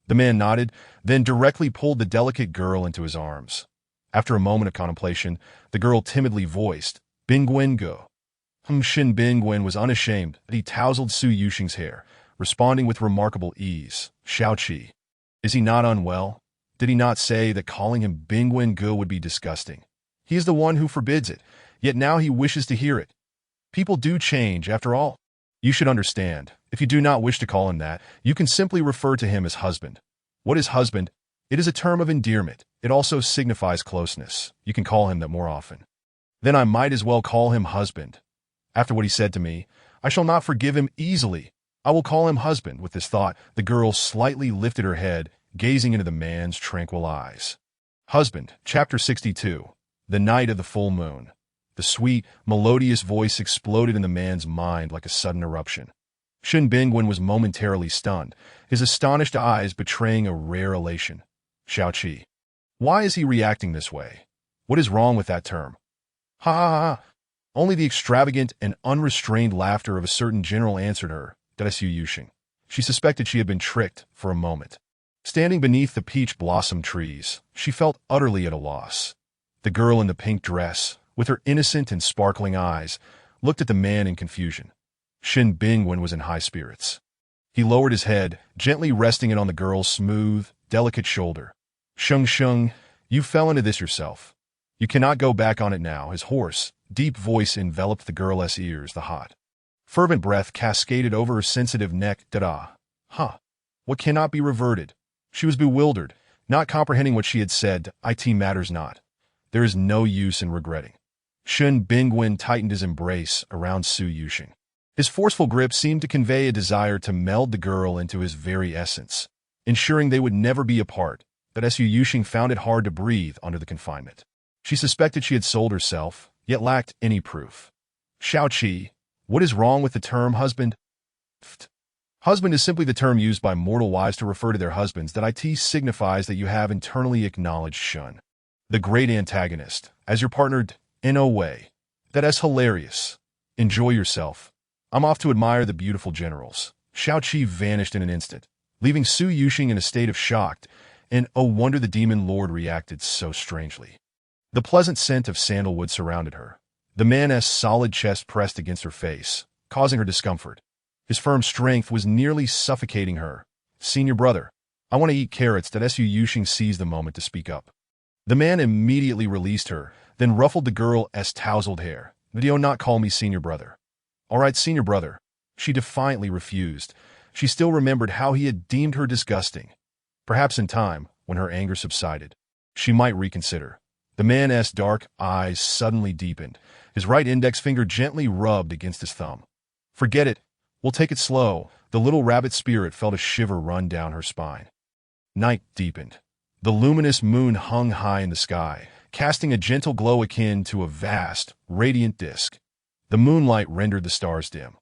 The man nodded, then directly pulled the delicate girl into his arms. After a moment of contemplation, the girl timidly voiced, Bingwen Go. Shin Bingwen was unashamed that he tousled Su Yusheng's hair, responding with remarkable ease. Xiaoqi. Is he not unwell? Did he not say that calling him Bingwen Go would be disgusting? He is the one who forbids it, yet now he wishes to hear it. People do change, after all. You should understand, if you do not wish to call him that, you can simply refer to him as husband. What is husband? It is a term of endearment. It also signifies closeness. You can call him that more often. Then I might as well call him husband. After what he said to me, I shall not forgive him easily. I will call him husband. With this thought, the girl slightly lifted her head, gazing into the man's tranquil eyes. Husband, Chapter 62. The Night of the Full Moon. The sweet, melodious voice exploded in the man's mind like a sudden eruption. Shin Bingwen was momentarily stunned, his astonished eyes betraying a rare elation. Xiaoqi. Why is he reacting this way? What is wrong with that term? Ha ha ha. Only the extravagant and unrestrained laughter of a certain general answered her, Su Yusheng. She suspected she had been tricked for a moment. Standing beneath the peach blossom trees, she felt utterly at a loss. The girl in the pink dress, with her innocent and sparkling eyes, looked at the man in confusion. Shin Bingwen was in high spirits. He lowered his head, gently resting it on the girl's smooth, delicate shoulder. Sheng, you fell into this yourself. You cannot go back on it now. His hoarse, deep voice enveloped the girl's ears. The hot, fervent breath cascaded over her sensitive neck. What cannot be reverted? She was bewildered, not comprehending what she had said. It matters not. There is no use in regretting. Shin Bingwen tightened his embrace around Su Yusheng. His forceful grip seemed to convey a desire to meld the girl into his very essence, ensuring they would never be apart. But Su Yusheng found it hard to breathe under the confinement. She suspected she had sold herself, yet lacked any proof. Xiaoqi, what is wrong with the term husband? Husband is simply the term used by mortal wives to refer to their husbands that it signifies that you have internally acknowledged Shun, the great antagonist, as your partner in a way. That's hilarious. Enjoy yourself. I'm off to admire the beautiful generals. Xiaoqi vanished in an instant, leaving Su Yuxing in a state of shock, and oh wonder the demon lord reacted so strangely. The pleasant scent of sandalwood surrounded her. The man's solid chest pressed against her face, causing her discomfort. His firm strength was nearly suffocating her. Senior brother, I want to eat carrots. Su Yuxing seized the moment to speak up. The man immediately released her, then ruffled the girl's tousled hair. Do not call me senior brother. All right, senior brother. She defiantly refused. She still remembered how he had deemed her disgusting. Perhaps in time, when her anger subsided, she might reconsider. The man's dark eyes suddenly deepened. His right index finger gently rubbed against his thumb. Forget it. We'll take it slow. The little rabbit spirit felt a shiver run down her spine. Night deepened. The luminous moon hung high in the sky, casting a gentle glow akin to a vast, radiant disk. The moonlight rendered the stars dim.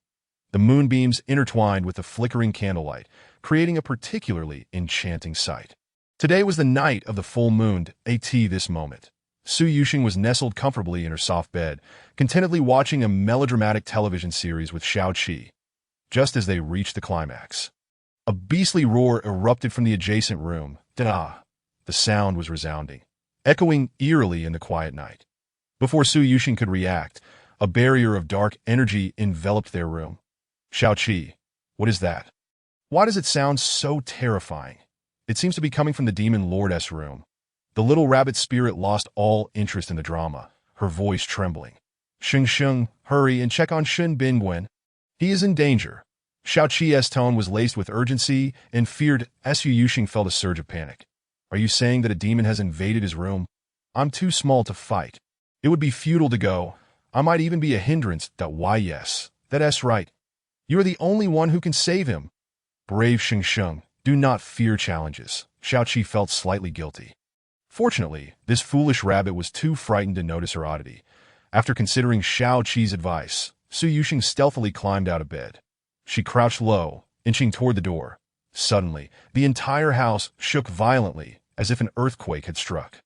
The moonbeams intertwined with the flickering candlelight, creating a particularly enchanting sight. Today was the night of the full moon. This moment, Su Yuxing was nestled comfortably in her soft bed, contentedly watching a melodramatic television series with Xiaoqi. Just as they reached the climax, a beastly roar erupted from the adjacent room. Da! The sound was resounding, echoing eerily in the quiet night. Before Su Yuxing could react, a barrier of dark energy enveloped their room. Xiaoqi, what is that? Why does it sound so terrifying? It seems to be coming from the demon lord's room. The little rabbit spirit lost all interest in the drama, her voice trembling. Sheng, hurry and check on Shun Bingwen. He is in danger. Xiaoqi's tone was laced with urgency and feared. Su Yuxing felt a surge of panic. Are you saying that a demon has invaded his room? I'm too small to fight. It would be futile to go. I might even be a hindrance. Why yes, that's right. You are the only one who can save him. Brave Sheng, do not fear challenges. Xiaoqi felt slightly guilty. Fortunately, this foolish rabbit was too frightened to notice her oddity. After considering Xiaoqi's advice, Su Yuxing stealthily climbed out of bed. She crouched low, inching toward the door. Suddenly, the entire house shook violently, as if an earthquake had struck.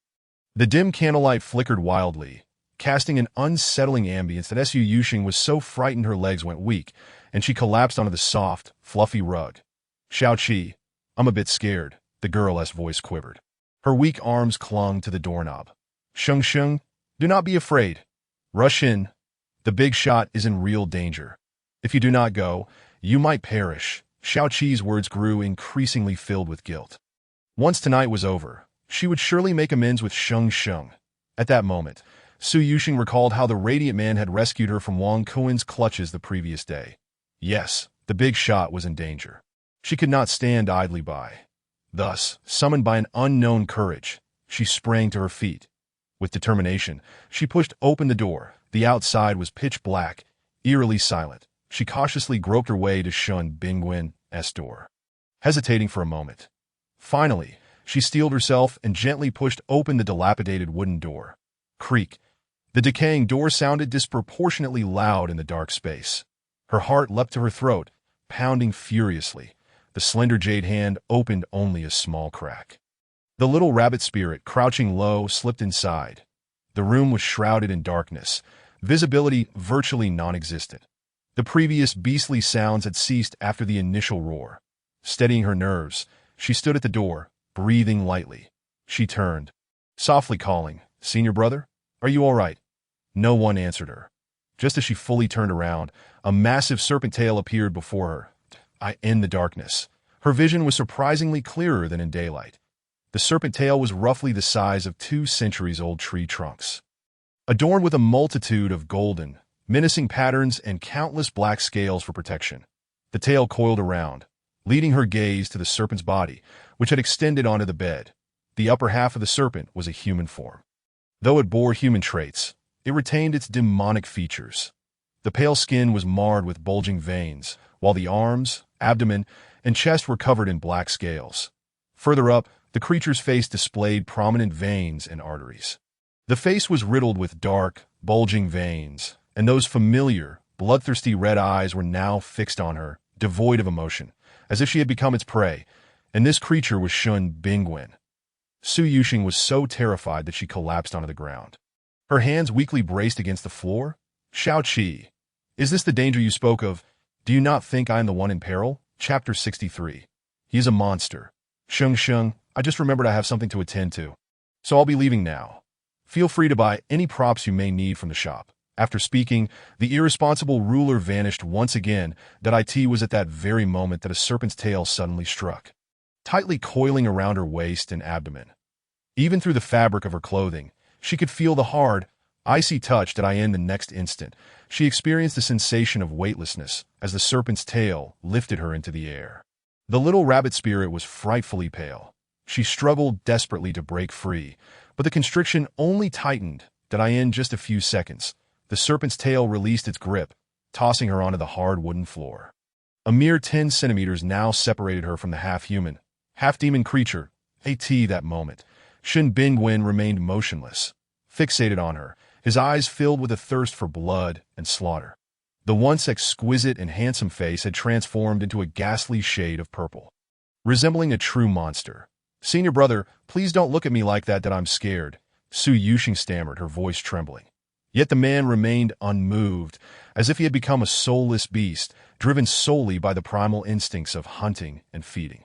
The dim candlelight flickered wildly, casting an unsettling ambience that Su Yuxing was so frightened her legs went weak, and she collapsed onto the soft, fluffy rug. Xiaoqi, I'm a bit scared, the girl's voice quivered. Her weak arms clung to the doorknob. Sheng, do not be afraid. Rush in. The big shot is in real danger. If you do not go, you might perish. Xiaoqi's words grew increasingly filled with guilt. Once tonight was over, she would surely make amends with Sheng. At that moment, Su Yuxing recalled how the Radiant Man had rescued her from Wang Kuen's clutches the previous day. Yes, the big shot was in danger. She could not stand idly by. Thus, summoned by an unknown courage, she sprang to her feet. With determination, she pushed open the door. The outside was pitch black, eerily silent. She cautiously groped her way to Shun Bingwen's door, hesitating for a moment. Finally, she steeled herself and gently pushed open the dilapidated wooden door. Creak. The decaying door sounded disproportionately loud in the dark space. Her heart leapt to her throat, pounding furiously. The slender jade hand opened only a small crack. The little rabbit spirit, crouching low, slipped inside. The room was shrouded in darkness, visibility virtually non-existent. The previous beastly sounds had ceased after the initial roar. Steadying her nerves, she stood at the door, breathing lightly. She turned, softly calling, Senior brother, are you all right? No one answered her. Just as she fully turned around, a massive serpent tail appeared before her. In the darkness, her vision was surprisingly clearer than in daylight. The serpent tail was roughly the size of 2 centuries-old tree trunks. Adorned with a multitude of golden, menacing patterns and countless black scales for protection, the tail coiled around, leading her gaze to the serpent's body, which had extended onto the bed. The upper half of the serpent was a human form. Though it bore human traits, it retained its demonic features. The pale skin was marred with bulging veins, while the arms, abdomen, and chest were covered in black scales. Further up, the creature's face displayed prominent veins and arteries. The face was riddled with dark, bulging veins, and those familiar, bloodthirsty red eyes were now fixed on her, devoid of emotion, as if she had become its prey, and this creature was Shun Bingwen. Su Yuxing was so terrified that she collapsed onto the ground. Her hands weakly braced against the floor. Shao Qi, is this the danger you spoke of? Do you not think I am the one in peril? Chapter 63. He is a monster. Sheng, I just remembered I have something to attend to. So I'll be leaving now. Feel free to buy any props you may need from the shop. After speaking, the irresponsible ruler vanished once again. That it was at that very moment that a serpent's tail suddenly struck, tightly coiling around her waist and abdomen. Even through the fabric of her clothing, she could feel the hard, icy touch that the next instant. She experienced a sensation of weightlessness as the serpent's tail lifted her into the air. The little rabbit spirit was frightfully pale. She struggled desperately to break free, but the constriction only tightened. In just a few seconds, the serpent's tail released its grip, tossing her onto the hard wooden floor. A mere 10 centimeters now separated her from the half-human, half-demon creature. That moment, Shun Bingwen remained motionless, fixated on her, his eyes filled with a thirst for blood and slaughter. The once exquisite and handsome face had transformed into a ghastly shade of purple, resembling a true monster. Senior brother, please don't look at me like that I'm scared, Su Yuxing stammered, her voice trembling. Yet the man remained unmoved, as if he had become a soulless beast, driven solely by the primal instincts of hunting and feeding.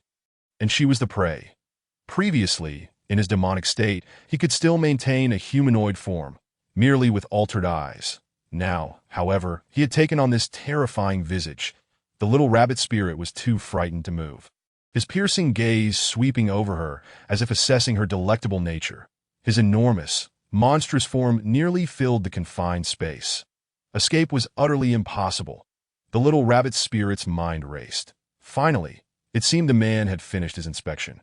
And she was the prey. Previously, in his demonic state, he could still maintain a humanoid form, merely with altered eyes. Now, however, he had taken on this terrifying visage. The little rabbit spirit was too frightened to move, his piercing gaze sweeping over her as if assessing her delectable nature. His enormous, monstrous form nearly filled the confined space. Escape was utterly impossible. The little rabbit spirit's mind raced. Finally, it seemed the man had finished his inspection.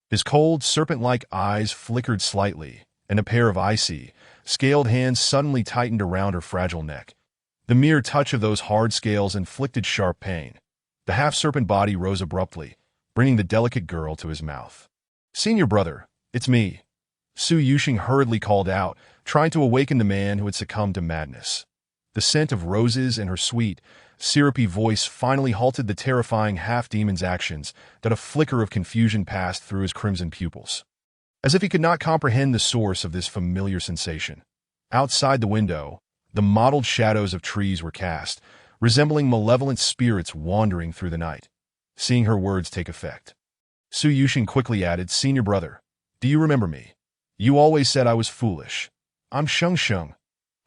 His cold, serpent-like eyes flickered slightly, and a pair of icy, scaled hands suddenly tightened around her fragile neck. The mere touch of those hard scales inflicted sharp pain. The half-serpent body rose abruptly, bringing the delicate girl to his mouth. Senior brother, it's me, Su Yuxing hurriedly called out, trying to awaken the man who had succumbed to madness. The scent of roses and her sweet, syrupy voice finally halted the terrifying half-demon's actions. A flicker of confusion passed through his crimson pupils, as if he could not comprehend the source of this familiar sensation. Outside the window, the mottled shadows of trees were cast, resembling malevolent spirits wandering through the night. Seeing her words take effect, Su Yuxing quickly added, Senior brother, do you remember me? You always said I was foolish. I'm Sheng.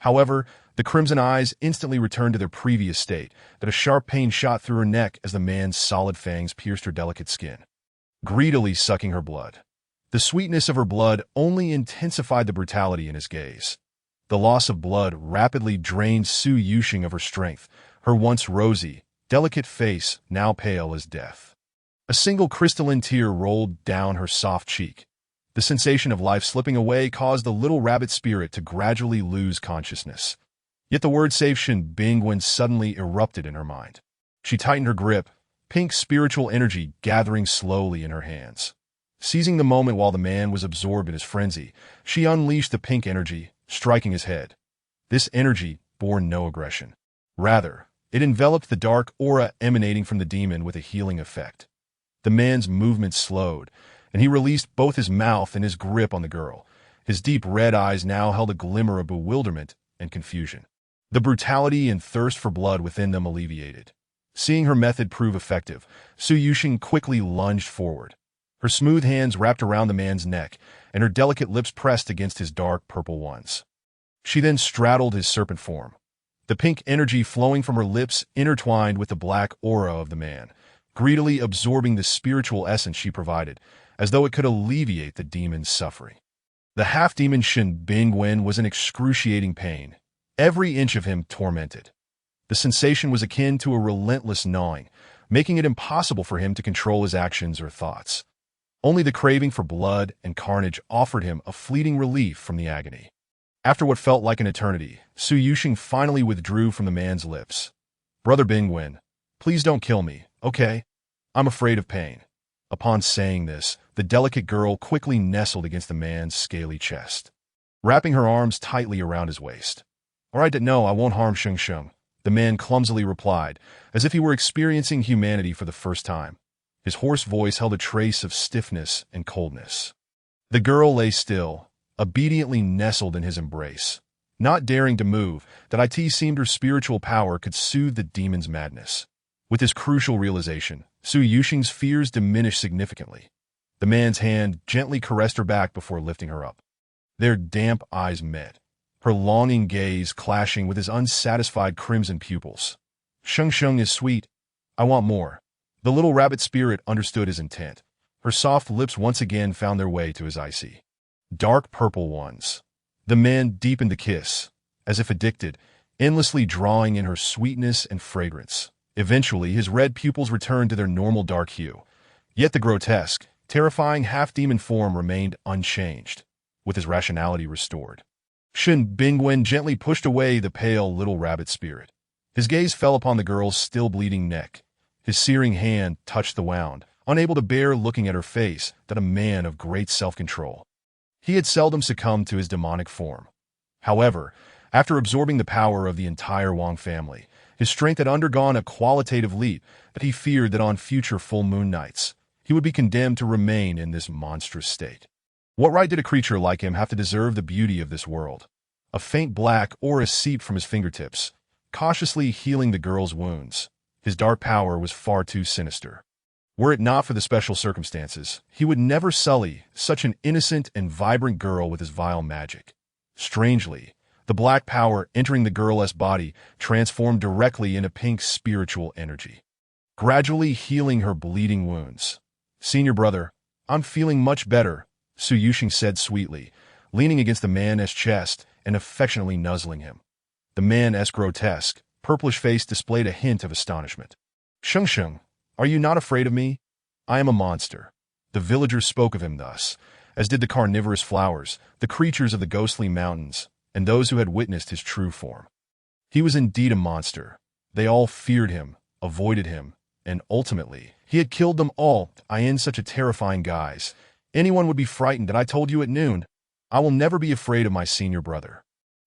However, the crimson eyes instantly returned to their previous state. A sharp pain shot through her neck as the man's solid fangs pierced her delicate skin, greedily sucking her blood. The sweetness of her blood only intensified the brutality in his gaze. The loss of blood rapidly drained Su Yuxing of her strength, her once rosy, delicate face now pale as death. A single crystalline tear rolled down her soft cheek. The sensation of life slipping away caused the little rabbit spirit to gradually lose consciousness. Yet the word Shun Bingwen suddenly erupted in her mind. She tightened her grip, pink spiritual energy gathering slowly in her hands. Seizing the moment while the man was absorbed in his frenzy, she unleashed the pink energy, striking his head. This energy bore no aggression. Rather, it enveloped the dark aura emanating from the demon with a healing effect. The man's movements slowed, and he released both his mouth and his grip on the girl. His deep red eyes now held a glimmer of bewilderment and confusion. The brutality and thirst for blood within them alleviated. Seeing her method prove effective, Su Yuxing quickly lunged forward. Her smooth hands wrapped around the man's neck, and her delicate lips pressed against his dark purple ones. She then straddled his serpent form. The pink energy flowing from her lips intertwined with the black aura of the man, greedily absorbing the spiritual essence she provided, as though it could alleviate the demon's suffering. The half-demon Shun Bingwen was in excruciating pain, every inch of him tormented. The sensation was akin to a relentless gnawing, making it impossible for him to control his actions or thoughts. Only the craving for blood and carnage offered him a fleeting relief from the agony. After what felt like an eternity, Su Yuxing finally withdrew from the man's lips. Brother Bingwen, please don't kill me, okay? I'm afraid of pain. Upon saying this, the delicate girl quickly nestled against the man's scaly chest. wrapping her arms tightly around his waist. "All right, no, I won't harm Sheng Sheng," the man clumsily replied, as if he were experiencing humanity for the first time. His hoarse voice held a trace of stiffness and coldness. The girl lay still, obediently nestled in his embrace. Not daring to move, that it seemed her spiritual power could soothe the demon's madness. With this crucial realization, Su Yuxing's fears diminished significantly. The man's hand gently caressed her back before lifting her up. Their damp eyes met, her longing gaze clashing with his unsatisfied crimson pupils. "Sheng Sheng is sweet. I want more." The little rabbit spirit understood his intent. Her soft lips once again found their way to his icy, dark purple ones. The man deepened the kiss, as if addicted, endlessly drawing in her sweetness and fragrance. Eventually, his red pupils returned to their normal dark hue. Yet the grotesque, terrifying half-demon form remained unchanged, with his rationality restored. Shen Bingwen gently pushed away the pale little rabbit spirit. His gaze fell upon the girl's still bleeding neck. His searing hand touched the wound, unable to bear looking at her face, that a man of great self-control. He had seldom succumbed to his demonic form. However, after absorbing the power of the entire Wang family, his strength had undergone a qualitative leap that he feared that on future full moon nights, he would be condemned to remain in this monstrous state. What right did a creature like him have to deserve the beauty of this world? A faint black aura seeped from his fingertips, cautiously healing the girl's wounds. His dark power was far too sinister. Were it not for the special circumstances, he would never sully such an innocent and vibrant girl with his vile magic. Strangely, the black power entering the girl's body transformed directly into pink spiritual energy, gradually healing her bleeding wounds. "Senior brother, I'm feeling much better," Su Yuxing said sweetly, leaning against the man's chest and affectionately nuzzling him. The man's grotesque, purplish face displayed a hint of astonishment. "Sheng Sheng, are you not afraid of me? I am a monster." The villagers spoke of him thus, as did the carnivorous flowers, the creatures of the ghostly mountains, and those who had witnessed his true form. He was indeed a monster. They all feared him, avoided him, and ultimately, he had killed them all in such a terrifying guise. Anyone would be frightened that I told you at noon. I will never be afraid of my senior brother.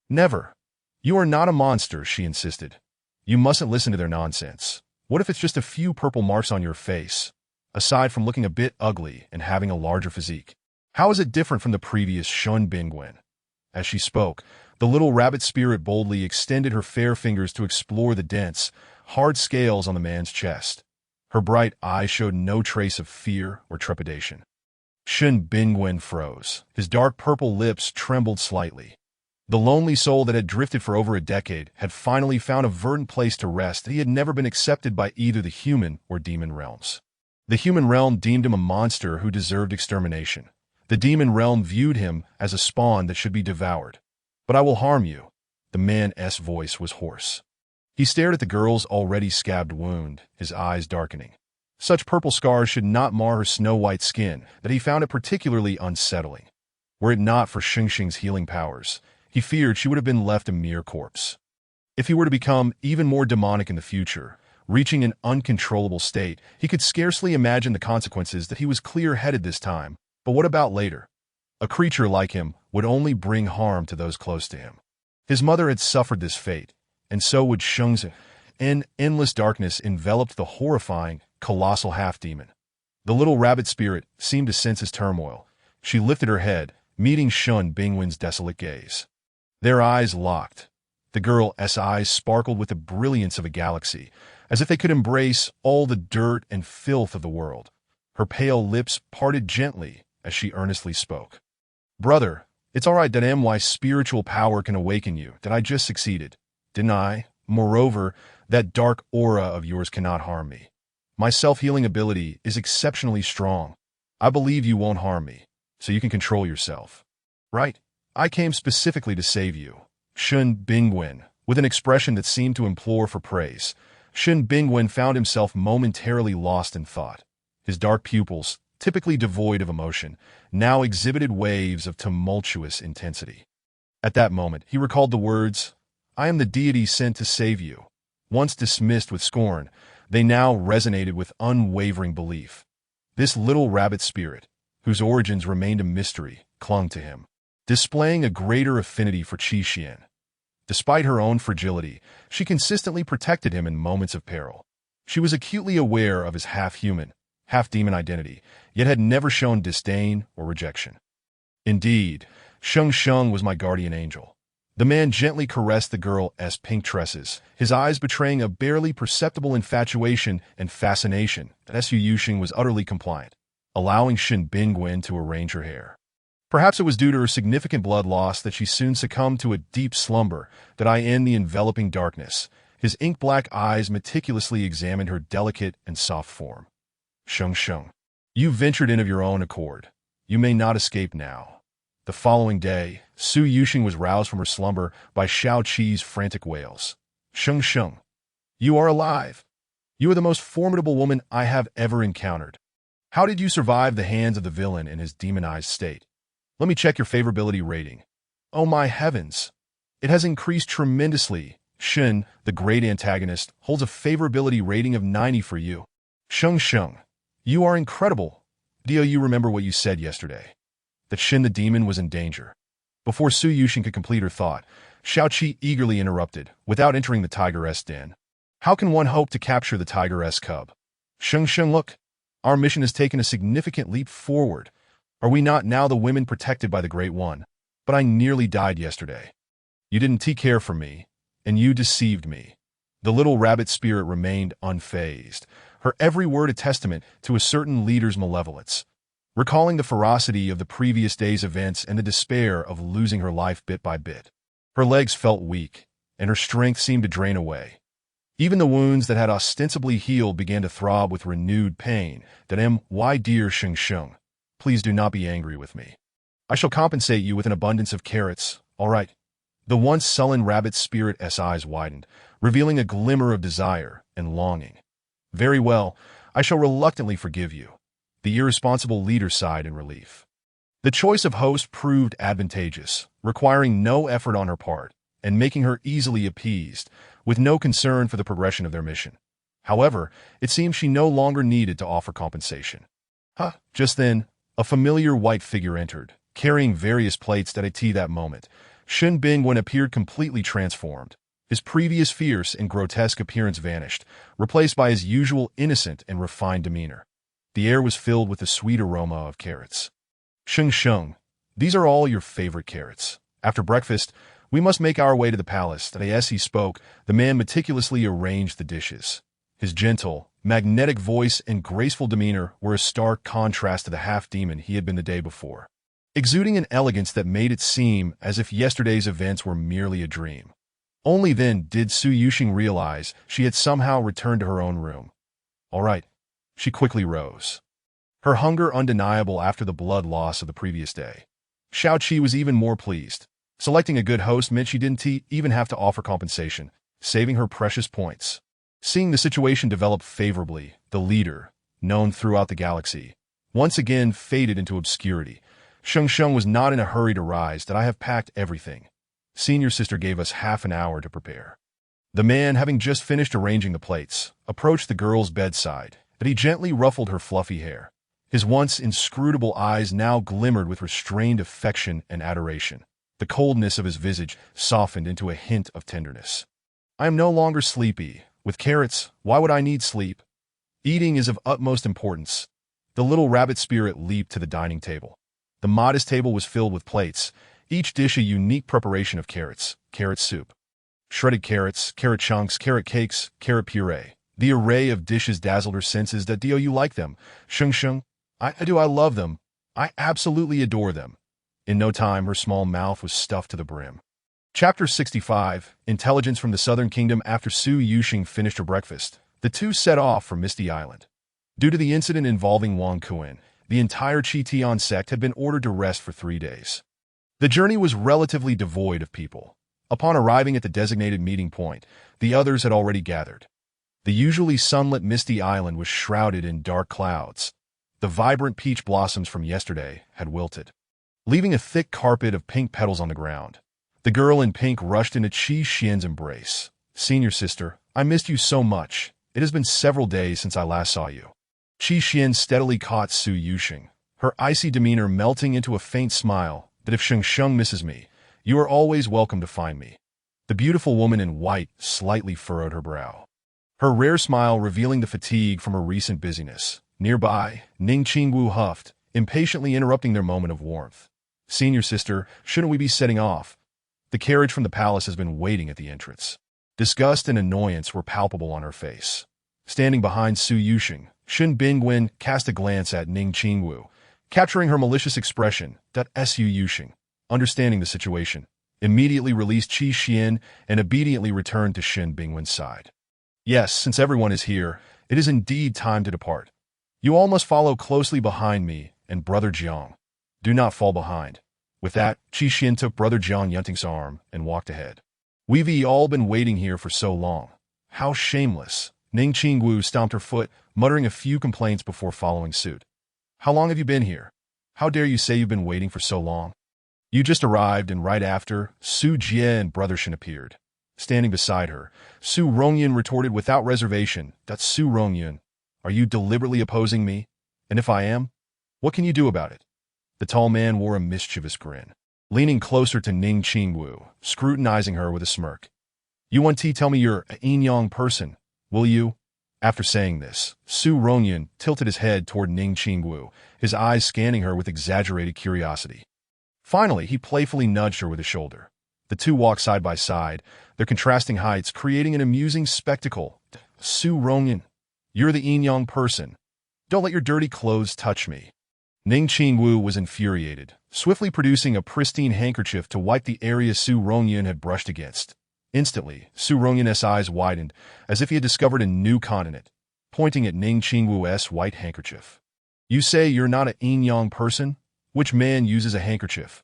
Never. You are not a monster, she insisted. You mustn't listen to their nonsense. What if it's just a few purple marks on your face? Aside from looking a bit ugly and having a larger physique, how is it different from the previous Shun Bingwen? As she spoke, the little rabbit spirit boldly extended her fair fingers to explore the dense, hard scales on the man's chest. Her bright eyes showed no trace of fear or trepidation. Shun Bingwen froze. His dark purple lips trembled slightly. The lonely soul that had drifted for over a decade had finally found a verdant place to rest that he had never been accepted by either the human or demon realms. The human realm deemed him a monster who deserved extermination. The demon realm viewed him as a spawn that should be devoured. But I will harm you. The man's voice was hoarse. He stared at the girl's already scabbed wound, his eyes darkening. Such purple scars should not mar her snow-white skin, that he found it particularly unsettling. Were it not for Xingxing's healing powers, he feared she would have been left a mere corpse. If he were to become even more demonic in the future, reaching an uncontrollable state, he could scarcely imagine the consequences that he was clear-headed this time. But what about later? A creature like him would only bring harm to those close to him. His mother had suffered this fate, and so would Shengzi. In endless darkness enveloped the horrifying, colossal half-demon. The little rabbit spirit seemed to sense his turmoil. She lifted her head, meeting Shun Bingwen's desolate gaze. Their eyes locked. The girl's eyes sparkled with the brilliance of a galaxy, as if they could embrace all the dirt and filth of the world. Her pale lips parted gently as she earnestly spoke. "Brother, it's all right that my spiritual power can awaken you, that I just succeeded. Didn't I? Moreover, that dark aura of yours cannot harm me. My self-healing ability is exceptionally strong. I believe you won't harm me, so you can control yourself. Right? I came specifically to save you." Shun Bingwen, with an expression that seemed to implore for praise. Shun Bingwen found himself momentarily lost in thought. His dark pupils, typically devoid of emotion, now exhibited waves of tumultuous intensity. At that moment, he recalled the words, "I am the deity sent to save you." Once dismissed with scorn, they now resonated with unwavering belief. This little rabbit spirit, whose origins remained a mystery, clung to him. displaying a greater affinity for Qi Xian. Despite her own fragility, she consistently protected him in moments of peril. She was acutely aware of his half-human, half-demon identity, yet had never shown disdain or rejection. Indeed, Sheng Sheng was my guardian angel. The man gently caressed the girl's pink tresses, his eyes betraying a barely perceptible infatuation and fascination that Su Yuxing was utterly compliant, allowing Shen Bingwen to arrange her hair. Perhaps it was due to her significant blood loss that she soon succumbed to a deep slumber that in the enveloping darkness. His ink-black eyes meticulously examined her delicate and soft form. Sheng Sheng, you ventured in of your own accord. You may not escape now. The following day, Su Yuxing was roused from her slumber by Xiao Qi's frantic wails. Sheng Sheng, you are alive. You are the most formidable woman I have ever encountered. How did you survive the hands of the villain in his demonized state? Let me check your favorability rating. Oh my heavens! It has increased tremendously. Shen, the great antagonist, holds a favorability rating of 90 for you. Sheng Sheng, you are incredible. Do you remember what you said yesterday? That Shen the demon was in danger. Before Su Yuxing could complete her thought, Xiao Qi eagerly interrupted, without entering the tigeress den. How can one hope to capture the tigeress cub? Sheng Sheng, look. Our mission has taken a significant leap forward. Are we not now the women protected by the Great One? But I nearly died yesterday. You didn't take care for me, and you deceived me. The little rabbit spirit remained unfazed, her every word a testament to a certain leader's malevolence. Recalling the ferocity of the previous day's events and the despair of losing her life bit by bit, her legs felt weak, and her strength seemed to drain away. Even the wounds that had ostensibly healed began to throb with renewed pain. My dear Sheng Sheng, please do not be angry with me. I shall compensate you with an abundance of carrots, all right? The once sullen rabbit's spirit's eyes widened, revealing a glimmer of desire and longing. Very well, I shall reluctantly forgive you. The irresponsible leader sighed in relief. The choice of host proved advantageous, requiring no effort on her part, and making her easily appeased, with no concern for the progression of their mission. However, it seemed she no longer needed to offer compensation. Just then, a familiar white figure entered, carrying various plates that moment. Shen Bingwen appeared completely transformed. His previous fierce and grotesque appearance vanished, replaced by his usual innocent and refined demeanor. The air was filled with the sweet aroma of carrots. Sheng Sheng, these are all your favorite carrots. After breakfast, we must make our way to the palace. As he spoke, the man meticulously arranged the dishes. His gentle, magnetic voice and graceful demeanor were a stark contrast to the half-demon he had been the day before, exuding an elegance that made it seem as if yesterday's events were merely a dream. Only then did Su Yuxing realize she had somehow returned to her own room. All right. She quickly rose, her hunger undeniable after the blood loss of the previous day. Xiao Qi was even more pleased. Selecting a good host meant she didn't even have to offer compensation, saving her precious points. Seeing the situation develop favorably, the leader, known throughout the galaxy, once again faded into obscurity. Sheng Sheng was not in a hurry to rise. I have packed everything. Senior sister gave us half an hour to prepare. The man, having just finished arranging the plates, approached the girl's bedside. He gently ruffled her fluffy hair. His once inscrutable eyes now glimmered with restrained affection and adoration. The coldness of his visage softened into a hint of tenderness. I am no longer sleepy. With carrots, why would I need sleep? Eating is of utmost importance. The little rabbit spirit leaped to the dining table. The modest table was filled with plates, each dish a unique preparation of carrots, carrot soup, shredded carrots, carrot chunks, carrot cakes, carrot puree. The array of dishes dazzled her senses. Do you like them? Sheng Sheng, I do. I love them. I absolutely adore them. In no time, her small mouth was stuffed to the brim. Chapter 65, Intelligence from the Southern Kingdom. After Su Yuxing finished her breakfast, the two set off for Misty Island. Due to the incident involving Wang Kuan, the entire Qitian sect had been ordered to rest for 3 days. The journey was relatively devoid of people. Upon arriving at the designated meeting point, the others had already gathered. The usually sunlit Misty Island was shrouded in dark clouds. The vibrant peach blossoms from yesterday had wilted, leaving a thick carpet of pink petals on the ground. The girl in pink rushed into Qi Xian's embrace. Senior sister, I missed you so much. It has been several days since I last saw you. Qi Xian steadily caught Su Yuxing, her icy demeanor melting into a faint smile. that if Sheng Sheng misses me, you are always welcome to find me. The beautiful woman in white slightly furrowed her brow, her rare smile revealing the fatigue from her recent busyness. Nearby, Ning Qingwu huffed, impatiently interrupting their moment of warmth. Senior sister, shouldn't we be setting off? The carriage from the palace has been waiting at the entrance. Disgust and annoyance were palpable on her face. Standing behind Su Yuxing, Shen Bingwen cast a glance at Ning Qingwu, capturing her malicious expression. Su Yuxing, understanding the situation, immediately released Qi Xian and obediently returned to Shen Bingwen's side. Yes, since everyone is here, it is indeed time to depart. You all must follow closely behind me and Brother Jiang. Do not fall behind. With that, Qi Xian took Brother Jiang Yunting's arm and walked ahead. We've all been waiting here for so long. How shameless. Ning Qingwu stomped her foot, muttering a few complaints before following suit. How long have you been here? How dare you say you've been waiting for so long? You just arrived, and right after, Su Jie and Brother Shen appeared. Standing beside her, Su Rongyun retorted without reservation. Su Rongyun, are you deliberately opposing me? And if I am, what can you do about it? The tall man wore a mischievous grin, leaning closer to Ning Qingwu, scrutinizing her with a smirk. You want to tell me you're a yin-yang person, will you? After saying this, Su Rongyun tilted his head toward Ning Qingwu, his eyes scanning her with exaggerated curiosity. Finally, he playfully nudged her with his shoulder. The two walked side by side, their contrasting heights creating an amusing spectacle. Su Rongyun, you're the yin-yang person. Don't let your dirty clothes touch me. Ning Qingwu was infuriated, swiftly producing a pristine handkerchief to wipe the area Su Rongyun had brushed against. Instantly, Su Rongyun's eyes widened, as if he had discovered a new continent, pointing at Ning Qingwu's white handkerchief. You say you're not a yin-yang person? Which man uses a handkerchief?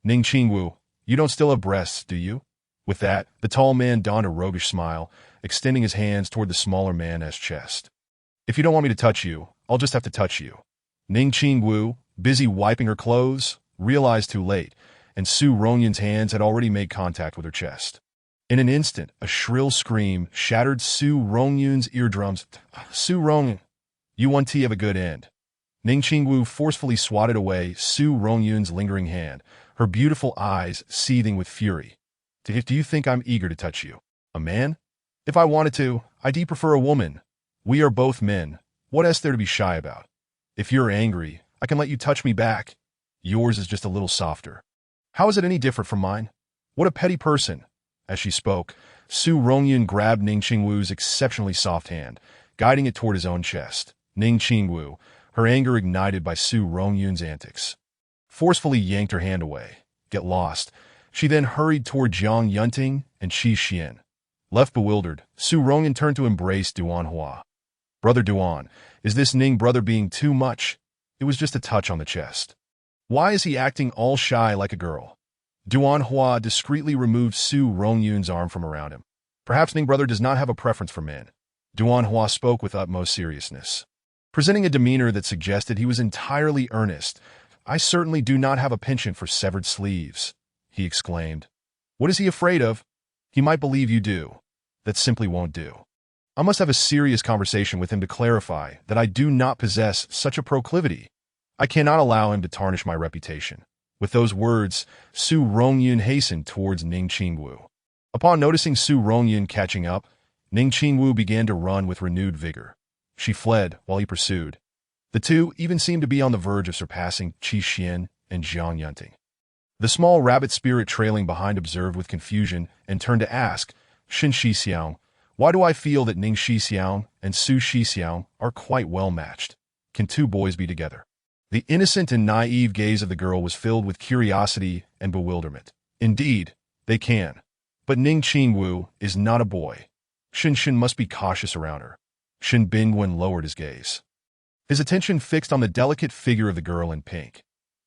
Ning Qingwu, you don't still have breasts, do you? With that, the tall man donned a roguish smile, extending his hands toward the smaller man's chest. If you don't want me to touch you, I'll just have to touch you. Ning Qingwu, busy wiping her clothes, realized too late, and Su Rongyun's hands had already made contact with her chest. In an instant, a shrill scream shattered Su Rongyun's eardrums. Su Rongyun, you want to have a good end. Ning Qingwu forcefully swatted away Su Rongyun's lingering hand, her beautiful eyes seething with fury. Do you think I'm eager to touch you? A man? If I wanted to, I'd prefer a woman. We are both men. What else there to be shy about? If you're angry, I can let you touch me back. Yours is just a little softer. How is it any different from mine? What a petty person. As she spoke, Su Rongyun grabbed Ning Qingwu's exceptionally soft hand, guiding it toward his own chest. Ning Qingwu, her anger ignited by Su Rongyun's antics, forcefully yanked her hand away. Get lost. She then hurried toward Jiang Yunting and Qi Xian. Left bewildered, Su Rongyun turned to embrace Duan Hua. Brother Duan, is this Ning brother being too much? It was just a touch on the chest. Why is he acting all shy like a girl? Duan Hua discreetly removed Su Rongyun's arm from around him. Perhaps Ning brother does not have a preference for men. Duan Hua spoke with utmost seriousness, presenting a demeanor that suggested he was entirely earnest. I certainly do not have a penchant for severed sleeves, he exclaimed. What is he afraid of? He might believe you do. That simply won't do. I must have a serious conversation with him to clarify that I do not possess such a proclivity. I cannot allow him to tarnish my reputation. With those words, Su Rongyun hastened towards Ning Qingwu. Upon noticing Su Rongyun catching up, Ning Qingwu began to run with renewed vigor. She fled while he pursued. The two even seemed to be on the verge of surpassing Qi Xian and Jiang Yunting. The small rabbit spirit trailing behind observed with confusion and turned to ask, Shen Shixiang, why do I feel that Ning Shixiang and Su Shixiang are quite well matched? Can two boys be together? The innocent and naive gaze of the girl was filled with curiosity and bewilderment. Indeed, they can. But Ning Qingwu is not a boy. Shen must be cautious around her. Shen Bingwen lowered his gaze, his attention fixed on the delicate figure of the girl in pink.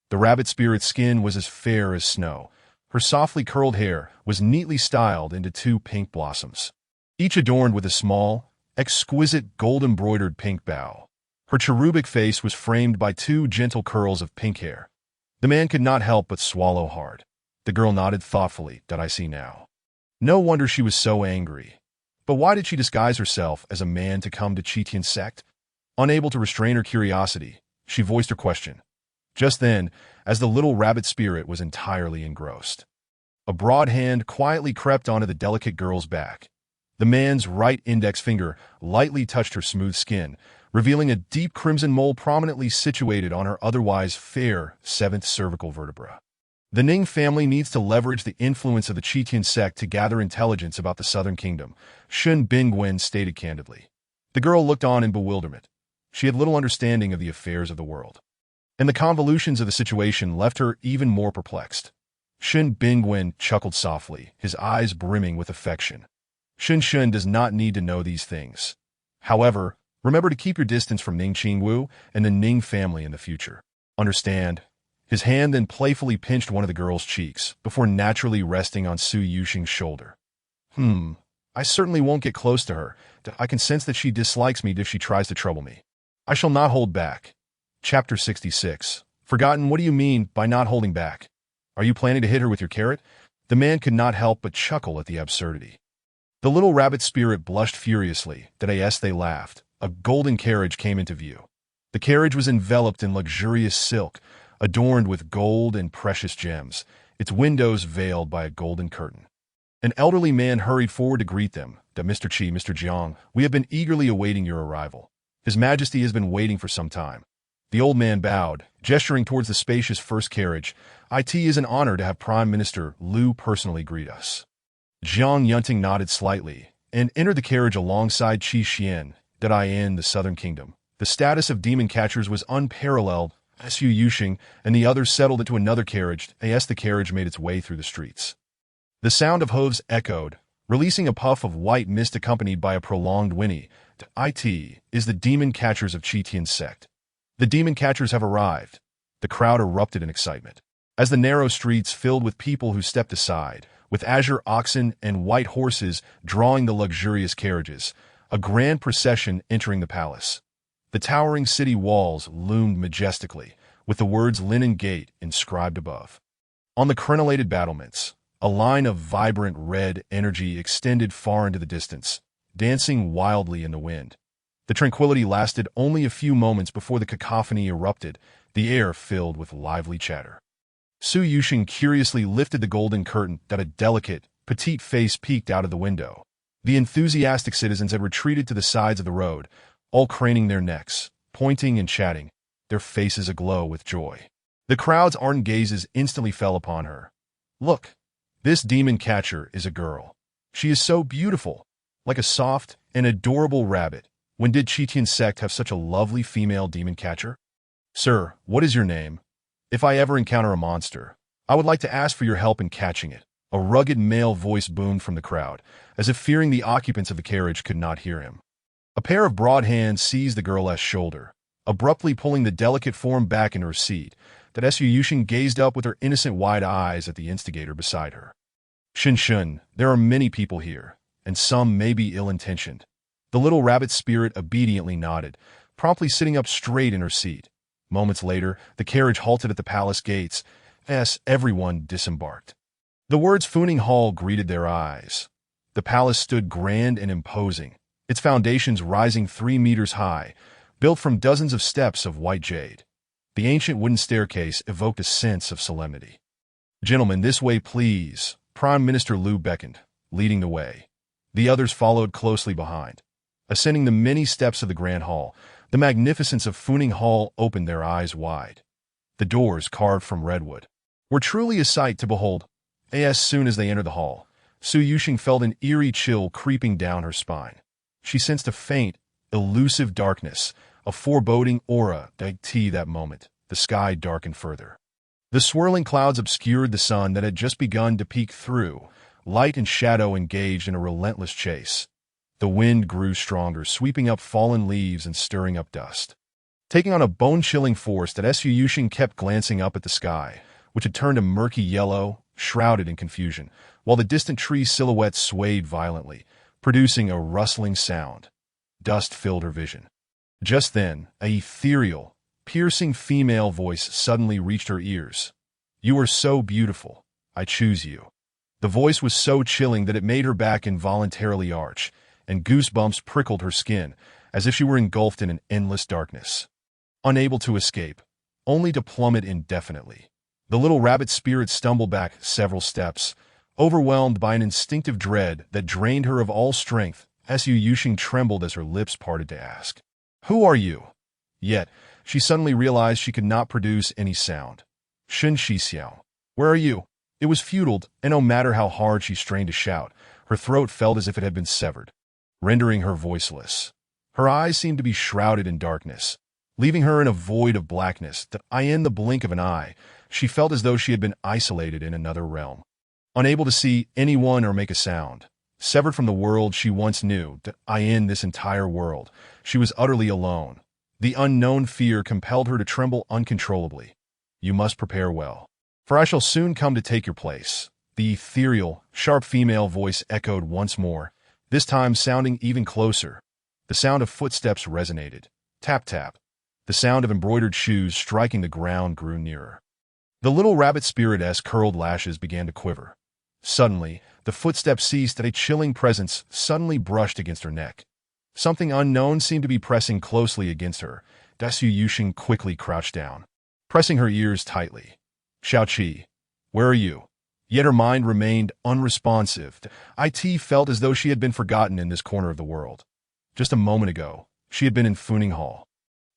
The rabbit spirit's skin was as fair as snow. Her softly curled hair was neatly styled into two pink blossoms, each adorned with a small, exquisite gold-embroidered pink bow. Her cherubic face was framed by two gentle curls of pink hair. The man could not help but swallow hard. The girl nodded thoughtfully. I see now. No wonder she was so angry. But why did she disguise herself as a man to come to Qitian's sect? Unable to restrain her curiosity, she voiced her question. Just then, as the little rabbit spirit was entirely engrossed, a broad hand quietly crept onto the delicate girl's back. The man's right index finger lightly touched her smooth skin, revealing a deep crimson mole prominently situated on her otherwise fair seventh cervical vertebra. The Ning family needs to leverage the influence of the Cheetian sect to gather intelligence about the Southern Kingdom, Shun Bingwen stated candidly. The girl looked on in bewilderment. She had little understanding of the affairs of the world, and the convolutions of the situation left her even more perplexed. Shun Bingwen chuckled softly, his eyes brimming with affection. Shun does not need to know these things. However, remember to keep your distance from Ning Qingwu and the Ning family in the future. Understand? His hand then playfully pinched one of the girl's cheeks, before naturally resting on Su Yuxing's shoulder. I certainly won't get close to her. I can sense that she dislikes me if she tries to trouble me. I shall not hold back. Chapter 66. Forgotten, what do you mean by not holding back? Are you planning to hit her with your carrot? The man could not help but chuckle at the absurdity. The little rabbit spirit blushed furiously. They laughed. A golden carriage came into view. The carriage was enveloped in luxurious silk, adorned with gold and precious gems, its windows veiled by a golden curtain. An elderly man hurried forward to greet them. Mr. Qi, Mr. Jiang, we have been eagerly awaiting your arrival. His Majesty has been waiting for some time. The old man bowed, gesturing towards the spacious first carriage. It is an honor to have Prime Minister Liu personally greet us. Jiang Yunting nodded slightly and entered the carriage alongside Qi Xian. In the Southern Kingdom, the status of demon catchers was unparalleled. Su Yuxing and the others settled into another carriage as the carriage made its way through the streets. The sound of hooves echoed, releasing a puff of white mist accompanied by a prolonged whinny. It is the demon catchers of Cheetian sect. The demon catchers have arrived. The crowd erupted in excitement, as the narrow streets filled with people who stepped aside, with azure oxen and white horses drawing the luxurious carriages, a grand procession entering the palace. The towering city walls loomed majestically, with the words Linen Gate inscribed above. On the crenellated battlements, a line of vibrant red energy extended far into the distance, dancing wildly in the wind. The tranquility lasted only a few moments before the cacophony erupted, the air filled with lively chatter. Su Yuxing curiously lifted the golden curtain that a delicate, petite face peeked out of the window. The enthusiastic citizens had retreated to the sides of the road, all craning their necks, pointing and chatting, their faces aglow with joy. The crowd's ardent gazes instantly fell upon her. Look, this demon catcher is a girl. She is so beautiful, like a soft and adorable rabbit. When did Cheetian sect have such a lovely female demon catcher? Sir, what is your name? If I ever encounter a monster, I would like to ask for your help in catching it. A rugged male voice boomed from the crowd, as if fearing the occupants of the carriage could not hear him. A pair of broad hands seized the girl's shoulder, abruptly pulling the delicate form back into her seat. Su Yuxing gazed up with her innocent wide eyes at the instigator beside her. Shun, there are many people here, and some may be ill-intentioned. The little rabbit spirit obediently nodded, promptly sitting up straight in her seat. Moments later, the carriage halted at the palace gates, as everyone disembarked. The words Funing Hall greeted their eyes. The palace stood grand and imposing, its foundations rising 3 meters high, built from dozens of steps of white jade. The ancient wooden staircase evoked a sense of solemnity. Gentlemen, this way, please. Prime Minister Liu beckoned, leading the way. The others followed closely behind. Ascending the many steps of the grand hall, the magnificence of Funing Hall opened their eyes wide. The doors, carved from redwood, were truly a sight to behold. As soon as they entered the hall, Su Yuxing felt an eerie chill creeping down her spine. She sensed a faint, elusive darkness, a foreboding aura that moment. The sky darkened further. The swirling clouds obscured the sun that had just begun to peek through. Light and shadow engaged in a relentless chase. The wind grew stronger, sweeping up fallen leaves and stirring up dust. Taking on a bone-chilling force, Su Yuxing kept glancing up at the sky, which had turned a murky yellow, shrouded in confusion, while the distant tree silhouettes swayed violently, producing a rustling sound. Dust filled her vision. Just then, a ethereal, piercing female voice suddenly reached her ears. You are so beautiful. I choose you. The voice was so chilling that it made her back involuntarily arch, and goosebumps prickled her skin, as if she were engulfed in an endless darkness. Unable to escape, only to plummet indefinitely. The little rabbit spirit stumbled back several steps, overwhelmed by an instinctive dread that drained her of all strength. Su Yuxing trembled as her lips parted to ask, "Who are you?" Yet, she suddenly realized she could not produce any sound. "Shen Shixiao, where are you?" It was futile, and no matter how hard she strained to shout, her throat felt as if it had been severed, rendering her voiceless. Her eyes seemed to be shrouded in darkness, leaving her in a void of blackness that, in the blink of an eye, she felt as though she had been isolated in another realm. Unable to see anyone or make a sound, severed from the world she once knew, that in this entire world, she was utterly alone. The unknown fear compelled her to tremble uncontrollably. "You must prepare well, for I shall soon come to take your place." The ethereal, sharp female voice echoed once more, this time sounding even closer. The sound of footsteps resonated. Tap, tap. The sound of embroidered shoes striking the ground grew nearer. The little rabbit spirit's curled lashes began to quiver. Suddenly, the footsteps ceased and a chilling presence suddenly brushed against her neck. Something unknown seemed to be pressing closely against her. Su Yuxing quickly crouched down, pressing her ears tightly. "Xiaoqi, where are you?" Yet her mind remained unresponsive. It felt as though she had been forgotten in this corner of the world. Just a moment ago, she had been in Funing Hall.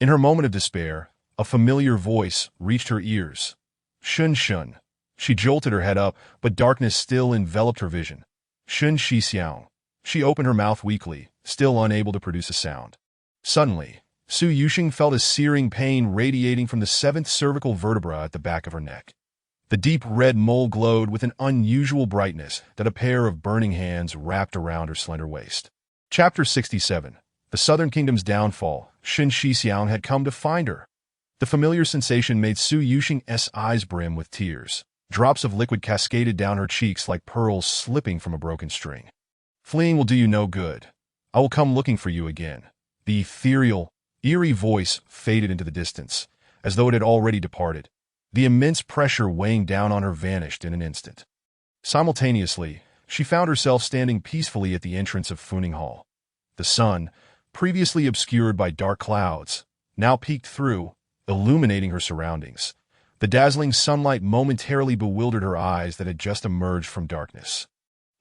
In her moment of despair, a familiar voice reached her ears. "Shun Shun." She jolted her head up, but darkness still enveloped her vision. "Shun Shixiao." She opened her mouth weakly, still unable to produce a sound. Suddenly, Su Yuxing felt a searing pain radiating from the seventh cervical vertebra at the back of her neck. The deep red mole glowed with an unusual brightness that a pair of burning hands wrapped around her slender waist. Chapter 67. The Southern Kingdom's Downfall. Shen Shixiang had come to find her. The familiar sensation made Su Yuxing's eyes brim with tears. Drops of liquid cascaded down her cheeks like pearls slipping from a broken string. "Fleeing will do you no good. I will come looking for you again." The ethereal, eerie voice faded into the distance, as though it had already departed. The immense pressure weighing down on her vanished in an instant. Simultaneously, she found herself standing peacefully at the entrance of Funing Hall. The sun, previously obscured by dark clouds, now peeked through, illuminating her surroundings. The dazzling sunlight momentarily bewildered her eyes that had just emerged from darkness.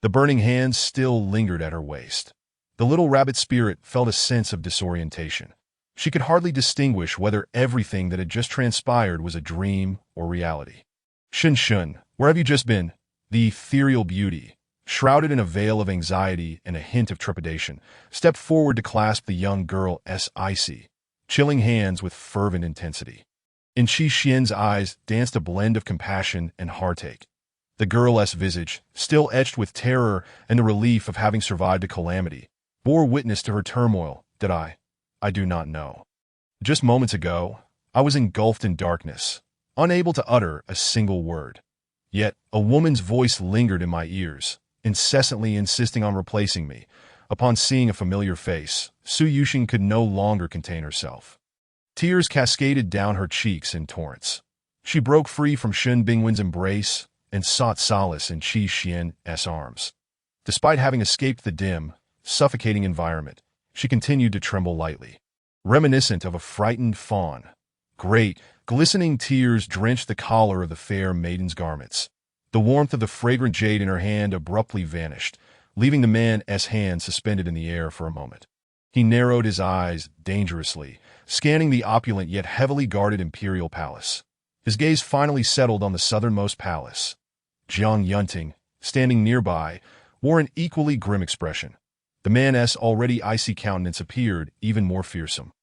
The burning hands still lingered at her waist. The little rabbit spirit felt a sense of disorientation. She could hardly distinguish whether everything that had just transpired was a dream or reality. "Shun Shun, where have you just been?" The ethereal beauty, shrouded in a veil of anxiety and a hint of trepidation, stepped forward to clasp the young girl's icy, chilling hands with fervent intensity. In Qi Xian's eyes danced a blend of compassion and heartache. The girl's visage, still etched with terror and the relief of having survived a calamity, bore witness to her turmoil. I do not know. Just moments ago, I was engulfed in darkness, unable to utter a single word. Yet, a woman's voice lingered in my ears, incessantly insisting on replacing me. Upon seeing a familiar face, Su Yuxing could no longer contain herself. Tears cascaded down her cheeks in torrents. She broke free from Shen Bingwen's embrace and sought solace in Qi Xian's arms. Despite having escaped the dim, suffocating environment, she continued to tremble lightly, reminiscent of a frightened fawn. Great, glistening tears drenched the collar of the fair maiden's garments. The warmth of the fragrant jade in her hand abruptly vanished, leaving the man's hand suspended in the air for a moment. He narrowed his eyes dangerously, scanning the opulent yet heavily guarded imperial palace. His gaze finally settled on the southernmost palace. Jiang Yunting, standing nearby, wore an equally grim expression. The man's already icy countenance appeared even more fearsome.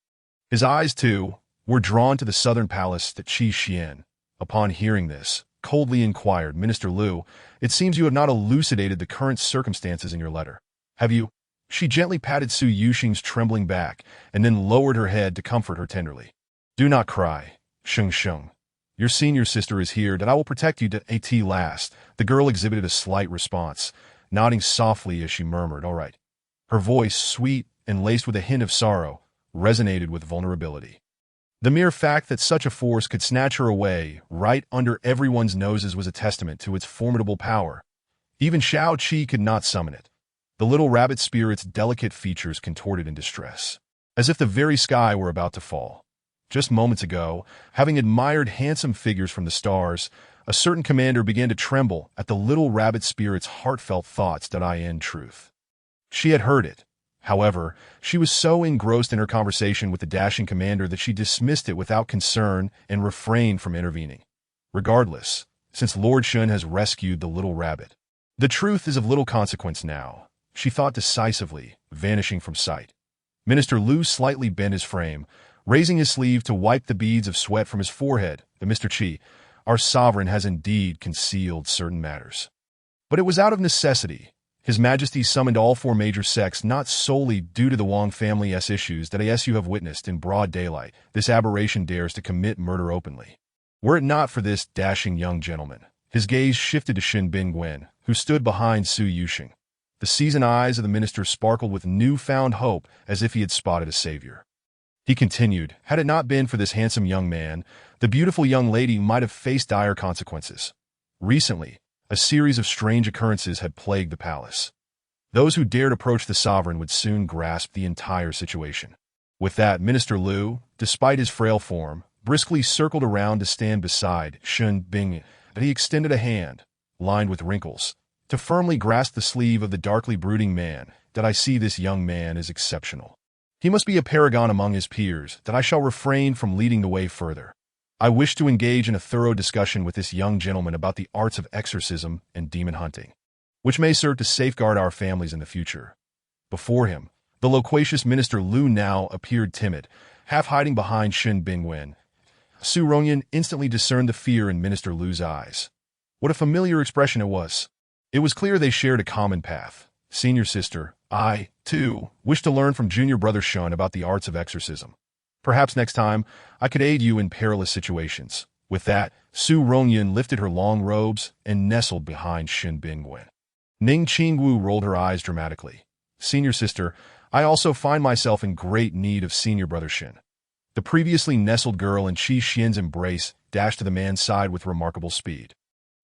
His eyes, too, were drawn to the southern palace that Qi Xian. Upon hearing this, coldly inquired, "Minister Liu, it seems you have not elucidated the current circumstances in your letter. Have you?" She gently patted Su Yuxing's trembling back and then lowered her head to comfort her tenderly. "Do not cry, Sheng Sheng. Your senior sister is here, that I will protect you to at last." The girl exhibited a slight response, nodding softly as she murmured, "All right." Her voice, sweet and laced with a hint of sorrow, resonated with vulnerability. The mere fact that such a force could snatch her away right under everyone's noses was a testament to its formidable power. Even Shao Qi could not summon it. The little rabbit spirit's delicate features contorted in distress, as if the very sky were about to fall. Just moments ago, having admired handsome figures from the stars, a certain commander began to tremble at the little rabbit spirit's heartfelt thoughts that I in truth. She had heard it. However, she was so engrossed in her conversation with the dashing commander that she dismissed it without concern and refrained from intervening. Regardless, since Lord Shun has rescued the little rabbit, the truth is of little consequence now, she thought decisively, vanishing from sight. Minister Lu slightly bent his frame, raising his sleeve to wipe the beads of sweat from his forehead. Mr. Qi, our sovereign has indeed concealed certain matters. But it was out of necessity. His Majesty summoned all four major sects not solely due to the Wang family's issues that you have witnessed in broad daylight. This aberration dares to commit murder openly. Were it not for this dashing young gentleman, his gaze shifted to Shin Bingwen, who stood behind Su Yuxing. The seasoned eyes of the minister sparkled with newfound hope as if he had spotted a savior. He continued, had it not been for this handsome young man, the beautiful young lady might have faced dire consequences. Recently, a series of strange occurrences had plagued the palace. Those who dared approach the sovereign would soon grasp the entire situation. With that, Minister Lu, despite his frail form, briskly circled around to stand beside Shen Bing, and he extended a hand, lined with wrinkles, to firmly grasp the sleeve of the darkly brooding man. That I see this young man is exceptional. He must be a paragon among his peers, that I shall refrain from leading the way further. I wish to engage in a thorough discussion with this young gentleman about the arts of exorcism and demon hunting, which may serve to safeguard our families in the future. Before him, the loquacious Minister Lu now appeared timid, half hiding behind Shin Bingwen. Su Rongyan instantly discerned the fear in Minister Lu's eyes. What a familiar expression it was. It was clear they shared a common path. Senior sister, I, too, wish to learn from junior brother Shun about the arts of exorcism. Perhaps next time, I could aid you in perilous situations. With that, Su Rongyan lifted her long robes and nestled behind Shin Bingwen. Ning Qingwu rolled her eyes dramatically. Senior sister, I also find myself in great need of senior brother Shin. The previously nestled girl in Qi Xian's embrace dashed to the man's side with remarkable speed,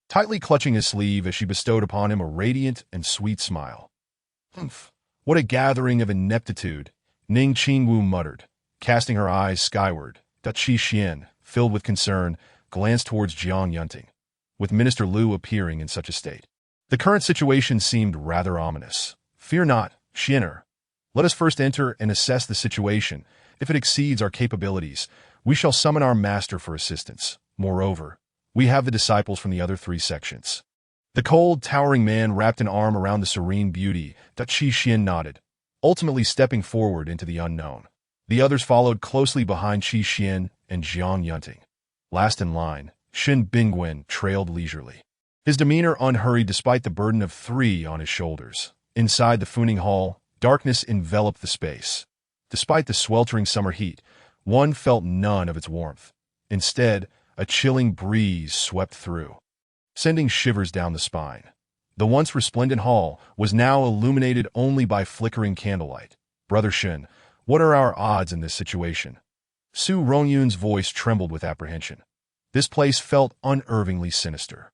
tightly clutching his sleeve as she bestowed upon him a radiant and sweet smile. Humph! What a gathering of ineptitude, Ning Qingwu muttered, casting her eyes skyward. Qi Xian, filled with concern, glanced towards Jiang Yunting, with Minister Lu appearing in such a state. The current situation seemed rather ominous. Fear not, Xianer. Let us first enter and assess the situation. If it exceeds our capabilities, we shall summon our master for assistance. Moreover, we have the disciples from the other three sections. The cold, towering man wrapped an arm around the serene beauty. Qi Xian nodded, ultimately stepping forward into the unknown. The others followed closely behind Qi Xian and Jiang Yunting. Last in line, Shin Bingwen trailed leisurely, his demeanor unhurried despite the burden of three on his shoulders. Inside the Funing Hall, darkness enveloped the space. Despite the sweltering summer heat, one felt none of its warmth. Instead, a chilling breeze swept through, sending shivers down the spine. The once resplendent hall was now illuminated only by flickering candlelight. Brother Shin, what are our odds in this situation? Su Rongyun's voice trembled with apprehension. This place felt unervingly sinister.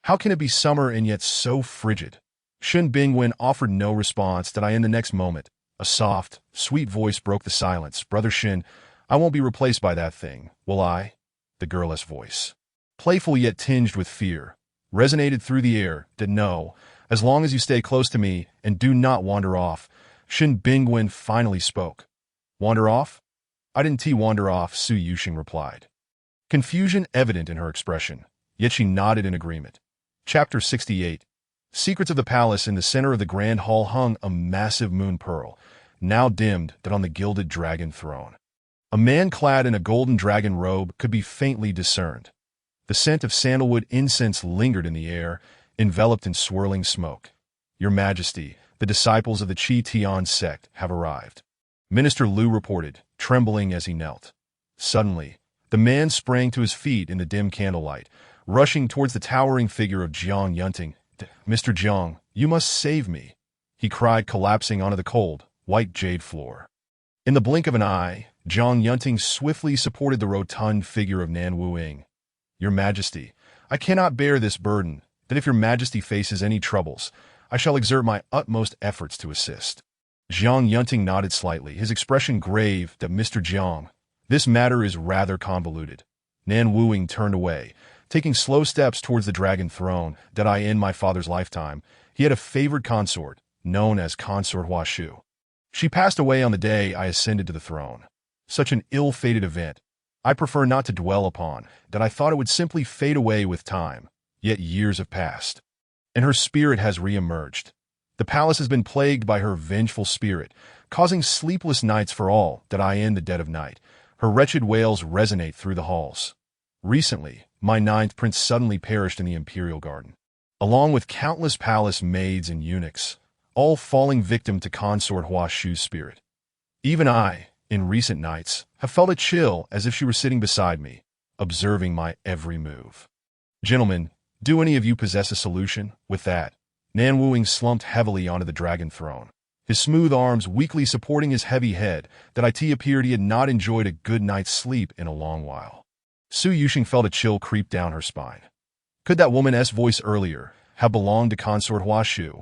How can it be summer and yet so frigid? Shin Bingwen offered no response. In the next moment, a soft, sweet voice broke the silence. Brother Shin, I won't be replaced by that thing, will I? The girl's voice, playful yet tinged with fear, resonated through the air. No, as long as you stay close to me and do not wander off. Shin Bingwen finally spoke. Wander off? I didn't wander off, Su Yuxing replied. Confusion evident in her expression, yet she nodded in agreement. Chapter 68. Secrets of the Palace. In the center of the grand hall hung a massive moon pearl, now dimmed on the gilded dragon throne. A man clad in a golden dragon robe could be faintly discerned. The scent of sandalwood incense lingered in the air, enveloped in swirling smoke. Your Majesty, the disciples of the Qi Tian sect have arrived, Minister Lu reported, trembling as he knelt. Suddenly, the man sprang to his feet in the dim candlelight, rushing towards the towering figure of Jiang Yunting. Mr. Jiang, you must save me, he cried, collapsing onto the cold, white jade floor. In the blink of an eye, Jiang Yunting swiftly supported the rotund figure of Nan Wuing. Your Majesty, I cannot bear this burden. If your Majesty faces any troubles, I shall exert my utmost efforts to assist. Jiang Yunting nodded slightly, his expression grave. Mr. Jiang, This matter is rather convoluted. Nan Wuing turned away, taking slow steps towards the dragon throne that in my father's lifetime, he had a favored consort, known as Consort Hua Shu. She passed away on the day I ascended to the throne. Such an ill-fated event. I prefer not to dwell upon, that I thought it would simply fade away with time, yet years have passed. And her spirit has re-emerged. The palace has been plagued by her vengeful spirit, causing sleepless nights for all that in the dead of night. Her wretched wails resonate through the halls. Recently, my ninth prince suddenly perished in the imperial garden, along with countless palace maids and eunuchs, all falling victim to Consort Hua Shu's spirit. Even I, in recent nights, have felt a chill as if she were sitting beside me, observing my every move. Gentlemen, do any of you possess a solution? With that, Nan Wuing slumped heavily onto the dragon throne, his smooth arms weakly supporting his heavy head that appeared he had not enjoyed a good night's sleep in a long while. Su Yuxing felt a chill creep down her spine. Could that woman's voice earlier have belonged to Consort Hua Shu?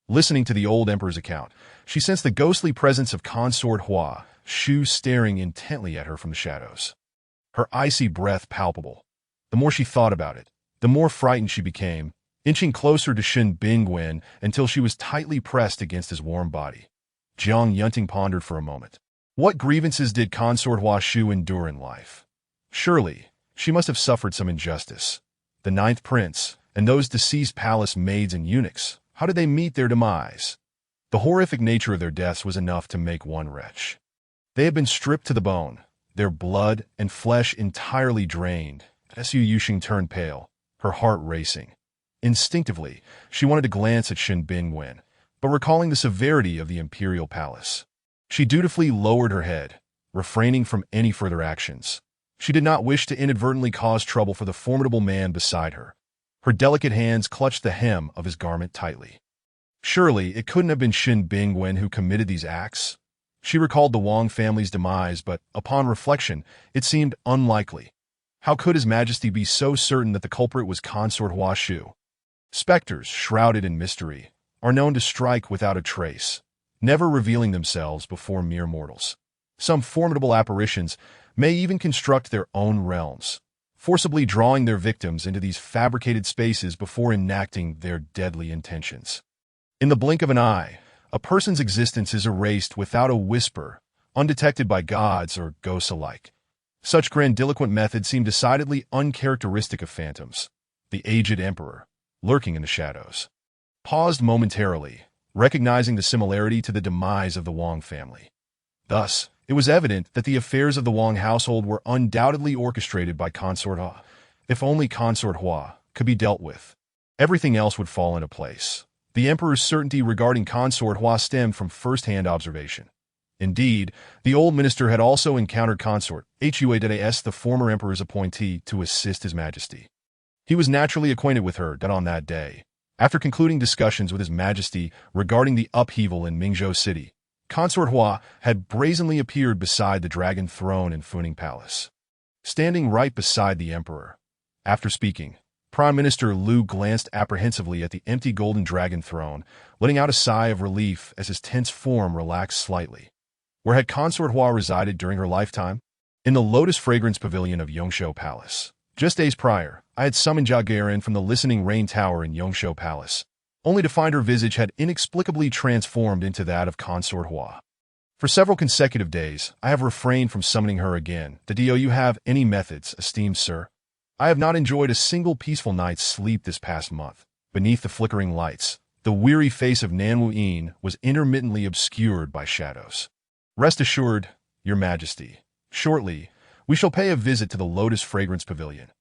Listening to the old emperor's account, she sensed the ghostly presence of Consort Hua Shu staring intently at her from the shadows. Her icy breath palpable. The more she thought about it, the more frightened she became, inching closer to Shen Bingwen until she was tightly pressed against his warm body. Jiang Yunting pondered for a moment. What grievances did Consort Hua Shu endure in life? Surely, she must have suffered some injustice. The ninth prince, and those deceased palace maids and eunuchs, how did they meet their demise? The horrific nature of their deaths was enough to make one retch. They had been stripped to the bone, their blood and flesh entirely drained. Su Yuxing turned pale, her heart racing. Instinctively, she wanted to glance at Shen Bingwen, but recalling the severity of the imperial palace, she dutifully lowered her head, refraining from any further actions. She did not wish to inadvertently cause trouble for the formidable man beside her. Her delicate hands clutched the hem of his garment tightly. Surely it couldn't have been Shen Bingwen who committed these acts. She recalled the Wang family's demise, but upon reflection, it seemed unlikely. How could His Majesty be so certain that the culprit was Consort Hua Shu? Specters, shrouded in mystery, are known to strike without a trace, never revealing themselves before mere mortals. Some formidable apparitions may even construct their own realms, forcibly drawing their victims into these fabricated spaces before enacting their deadly intentions. In the blink of an eye, a person's existence is erased without a whisper, undetected by gods or ghosts alike. Such grandiloquent methods seem decidedly uncharacteristic of phantoms. The aged emperor, lurking in the shadows, paused momentarily, recognizing the similarity to the demise of the Wang family. Thus, it was evident that the affairs of the Wang household were undoubtedly orchestrated by Consort Hua. If only Consort Hua could be dealt with, everything else would fall into place. The emperor's certainty regarding Consort Hua stemmed from first-hand observation. Indeed, the old minister had also encountered Consort Hua's, the former emperor's appointee, to assist His Majesty. He was naturally acquainted with her on that day. After concluding discussions with His Majesty regarding the upheaval in Mingzhou City, Consort Hua had brazenly appeared beside the dragon throne in Funing Palace, standing right beside the emperor. After speaking, Prime Minister Liu glanced apprehensively at the empty golden dragon throne, letting out a sigh of relief as his tense form relaxed slightly. Where had Consort Hua resided during her lifetime? In the Lotus Fragrance Pavilion of Yongshou Palace. Just days prior, I had summoned Jia Garen from the Listening Rain Tower in Yongshou Palace, only to find her visage had inexplicably transformed into that of Consort Hua. For several consecutive days, I have refrained from summoning her again. Do you have any methods, esteemed sir? I have not enjoyed a single peaceful night's sleep this past month. Beneath the flickering lights, the weary face of Nan Wuyin was intermittently obscured by shadows. Rest assured, Your Majesty, shortly, we shall pay a visit to the Lotus Fragrance Pavilion.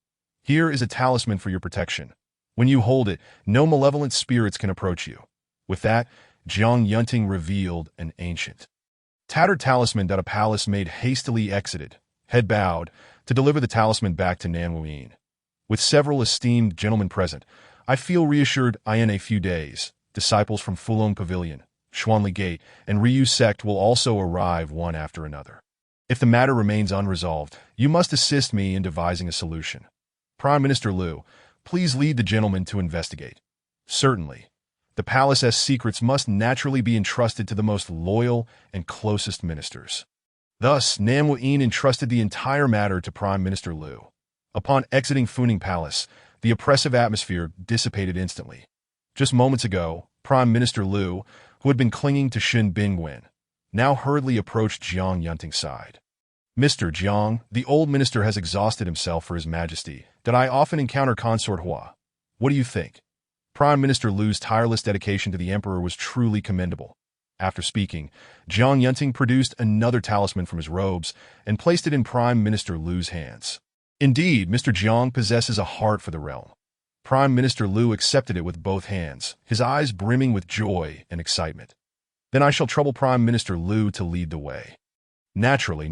Here is a talisman for your protection. When you hold it, no malevolent spirits can approach you. With that, Jiang Yunting revealed an ancient, tattered talisman that a palace maid hastily exited, head bowed, to deliver the talisman back to Nan Wuyin. With several esteemed gentlemen present, I feel reassured in a few days, disciples from Fulong Pavilion, Xuanli Gate, and Ryu sect will also arrive one after another. If the matter remains unresolved, you must assist me in devising a solution. Prime Minister Liu, please lead the gentlemen to investigate. Certainly, the palace's secrets must naturally be entrusted to the most loyal and closest ministers. Thus, Nam Yin entrusted the entire matter to Prime Minister Liu. Upon exiting Funing Palace, the oppressive atmosphere dissipated instantly. Just moments ago, Prime Minister Liu, who had been clinging to Shin Bingwen, now hurriedly approached Jiang Yunting's side. Mr. Jiang, the old minister has exhausted himself for his majesty. Did I often encounter Consort Hua? What do you think? Prime Minister Liu's tireless dedication to the emperor was truly commendable. After speaking, Jiang Yunting produced another talisman from his robes and placed it in Prime Minister Liu's hands. Indeed, Mr. Jiang possesses a heart for the realm. Prime Minister Liu accepted it with both hands, his eyes brimming with joy and excitement. Then I shall trouble Prime Minister Liu to lead the way. Naturally.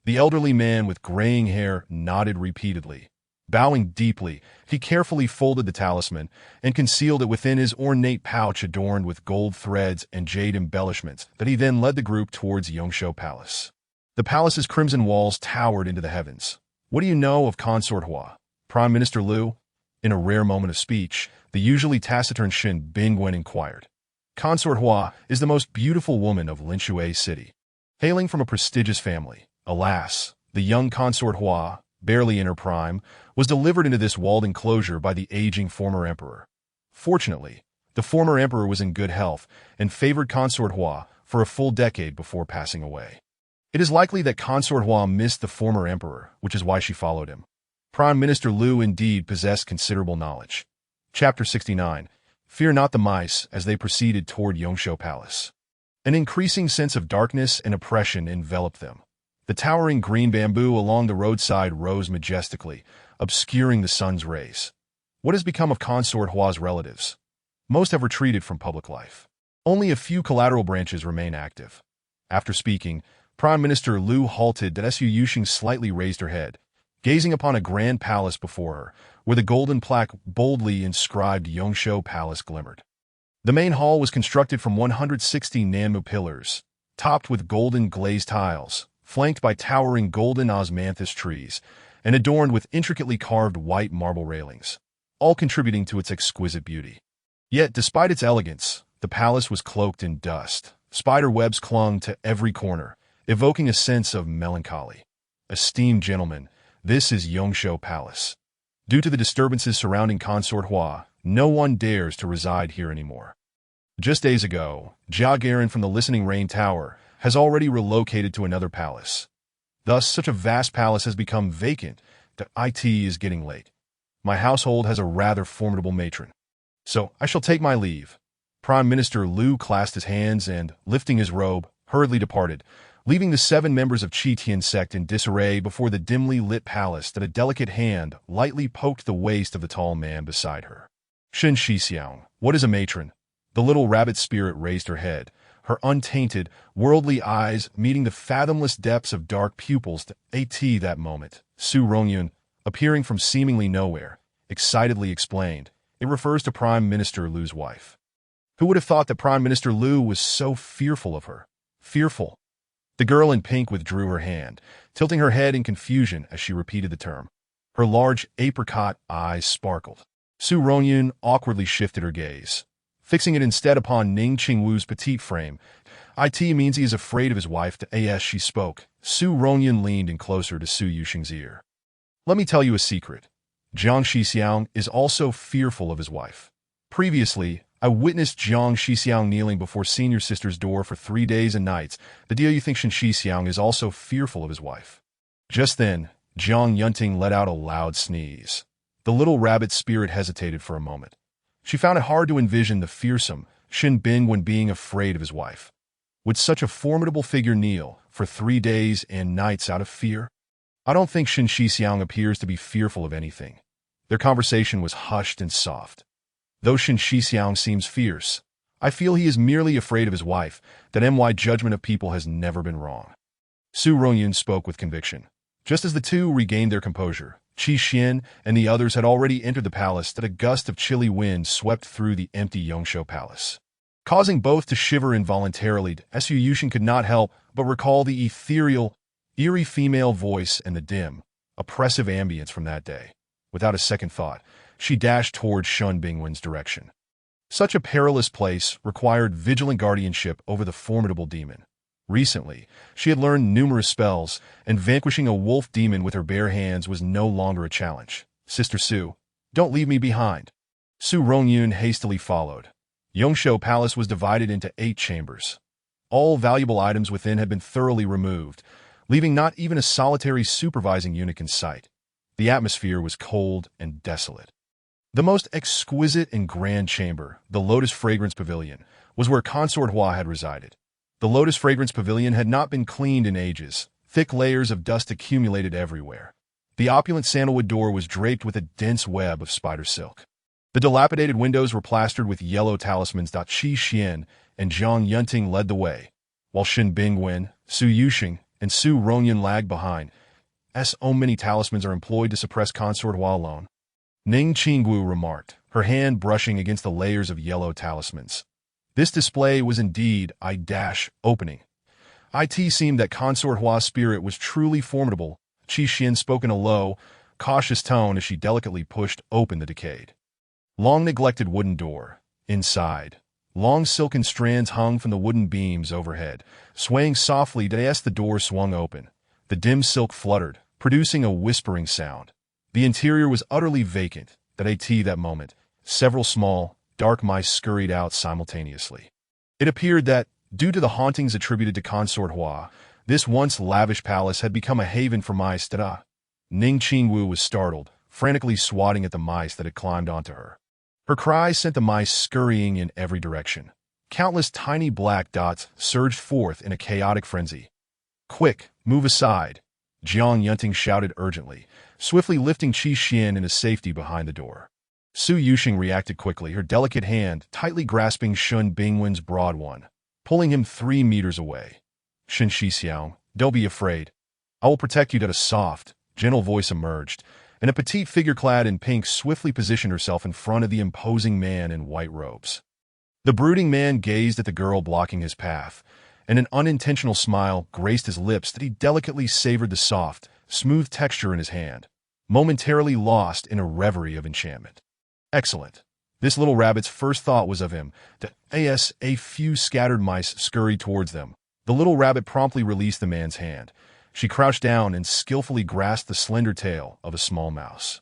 The elderly man with graying hair nodded repeatedly. Bowing deeply, he carefully folded the talisman and concealed it within his ornate pouch adorned with gold threads and jade embellishments, that he then led the group towards Yongshou Palace. The palace's crimson walls towered into the heavens. What do you know of Consort Hua? Prime Minister Liu? In a rare moment of speech, the usually taciturn Shin Bingwen inquired. Consort Hua is the most beautiful woman of Linshui City. Hailing from a prestigious family, alas, the young Consort Hua, barely in her prime, was delivered into this walled enclosure by the aging former emperor. Fortunately, the former emperor was in good health and favored Consort Hua for a full decade before passing away. It is likely that Consort Hua missed the former emperor, which is why she followed him. Prime Minister Liu indeed possessed considerable knowledge. Chapter 69. Fear not the mice as they proceeded toward Yongshou Palace. An increasing sense of darkness and oppression enveloped them. The towering green bamboo along the roadside rose majestically, obscuring the sun's rays. What has become of Consort Hua's relatives? Most have retreated from public life. Only a few collateral branches remain active. After speaking, Prime Minister Liu halted that Su Yuxing slightly raised her head, gazing upon a grand palace before her, where the golden plaque boldly inscribed Yongshou Palace glimmered. The main hall was constructed from 160 Nanmu pillars, topped with golden glazed tiles, flanked by towering golden osmanthus trees, and adorned with intricately carved white marble railings, all contributing to its exquisite beauty. Yet, despite its elegance, the palace was cloaked in dust. Spider webs clung to every corner, evoking a sense of melancholy. Esteemed gentlemen, this is Yongshou Palace. Due to the disturbances surrounding Consort Hua, no one dares to reside here anymore. Just days ago, Jia Garen from the Listening Rain Tower has already relocated to another palace. Thus, such a vast palace has become vacant that it is getting late. My household has a rather formidable matron. So, I shall take my leave. Prime Minister Liu clasped his hands and, lifting his robe, hurriedly departed, leaving the 7 members of Qi Tian sect in disarray before the dimly lit palace that a delicate hand lightly poked the waist of the tall man beside her. Shen Shixiang, what is a matron? The little rabbit spirit raised her head, her untainted, worldly eyes meeting the fathomless depths of dark pupils that moment. Su Rongyun, appearing from seemingly nowhere, excitedly explained, it refers to Prime Minister Liu's wife. Who would have thought that Prime Minister Liu was so fearful of her? Fearful? The girl in pink withdrew her hand, tilting her head in confusion as she repeated the term. Her large apricot eyes sparkled. Su Rongyun awkwardly shifted her gaze, fixing it instead upon Ning Qingwu's petite frame. It means he is afraid of his wife. As she spoke, Su Rongyun leaned in closer to Su Yuxing's ear. Let me tell you a secret. Jiang Shixiang is also fearful of his wife. Previously, I witnessed Jiang Shixiang kneeling before senior sister's door for 3 days and nights. The deal you think Shen Shixiang is also fearful of his wife. Just then, Jiang Yunting let out a loud sneeze. The little rabbit spirit hesitated for a moment. She found it hard to envision the fearsome Shin Bingwen being afraid of his wife. Would such a formidable figure kneel for 3 days and nights out of fear? I don't think Shen Shixiang appears to be fearful of anything. Their conversation was hushed and soft. Though Shen Shixiang seems fierce, I feel he is merely afraid of his wife. That my judgment of people has never been wrong. Su Rongyun spoke with conviction. Just as the two regained their composure, Qi Xian and the others had already entered the palace that a gust of chilly wind swept through the empty Yongshou Palace, causing both to shiver involuntarily. Su Yuxing could not help but recall the ethereal, eerie female voice and the dim, oppressive ambience from that day. Without a second thought, she dashed toward Shun Bingwen's direction. Such a perilous place required vigilant guardianship over the formidable demon. Recently, she had learned numerous spells, and vanquishing a wolf demon with her bare hands was no longer a challenge. Sister Su, don't leave me behind. Su Rongyun hastily followed. Yongshou Palace was divided into 8 chambers. All valuable items within had been thoroughly removed, leaving not even a solitary supervising eunuch in sight. The atmosphere was cold and desolate. The most exquisite and grand chamber, the Lotus Fragrance Pavilion, was where Consort Hua had resided. The Lotus Fragrance Pavilion had not been cleaned in ages. Thick layers of dust accumulated everywhere. The opulent sandalwood door was draped with a dense web of spider silk. The dilapidated windows were plastered with yellow talismans. Qi Xian and Zhang Yunting led the way, while Shen Bingwen, Su Yuxing, and Su Rongyun lagged behind. So many talismans are employed to suppress Consort Hua alone. Ning Qingwu remarked, her hand brushing against the layers of yellow talismans. This display was indeed eye-opening. It seemed that Consort Hua's spirit was truly formidable. Qi Xian spoke in a low, cautious tone as she delicately pushed open the decayed, long-neglected wooden door. Inside, long silken strands hung from the wooden beams overhead, swaying softly as the door swung open. The dim silk fluttered, producing a whispering sound. The interior was utterly vacant. That moment, several small, dark mice scurried out simultaneously. It appeared that, due to the hauntings attributed to Consort Hua, this once lavish palace had become a haven for mice. Ning Qingwu was startled, frantically swatting at the mice that had climbed onto her. Her cries sent the mice scurrying in every direction. Countless tiny black dots surged forth in a chaotic frenzy. "Quick, move aside!" Zhang Yunting shouted urgently, swiftly lifting Qi Xian into safety behind the door. Su Yuxing reacted quickly, her delicate hand tightly grasping Shen Bingwen's broad one, pulling him 3 meters away. "Shen Shixiao, don't be afraid. I will protect you." A soft, gentle voice emerged, and a petite figure clad in pink swiftly positioned herself in front of the imposing man in white robes. The brooding man gazed at the girl blocking his path, and an unintentional smile graced his lips that he delicately savored the soft, smooth texture in his hand, momentarily lost in a reverie of enchantment. Excellent. This little rabbit's first thought was of him. As a few scattered mice scurried towards them, the little rabbit promptly released the man's hand. She crouched down and skillfully grasped the slender tail of a small mouse.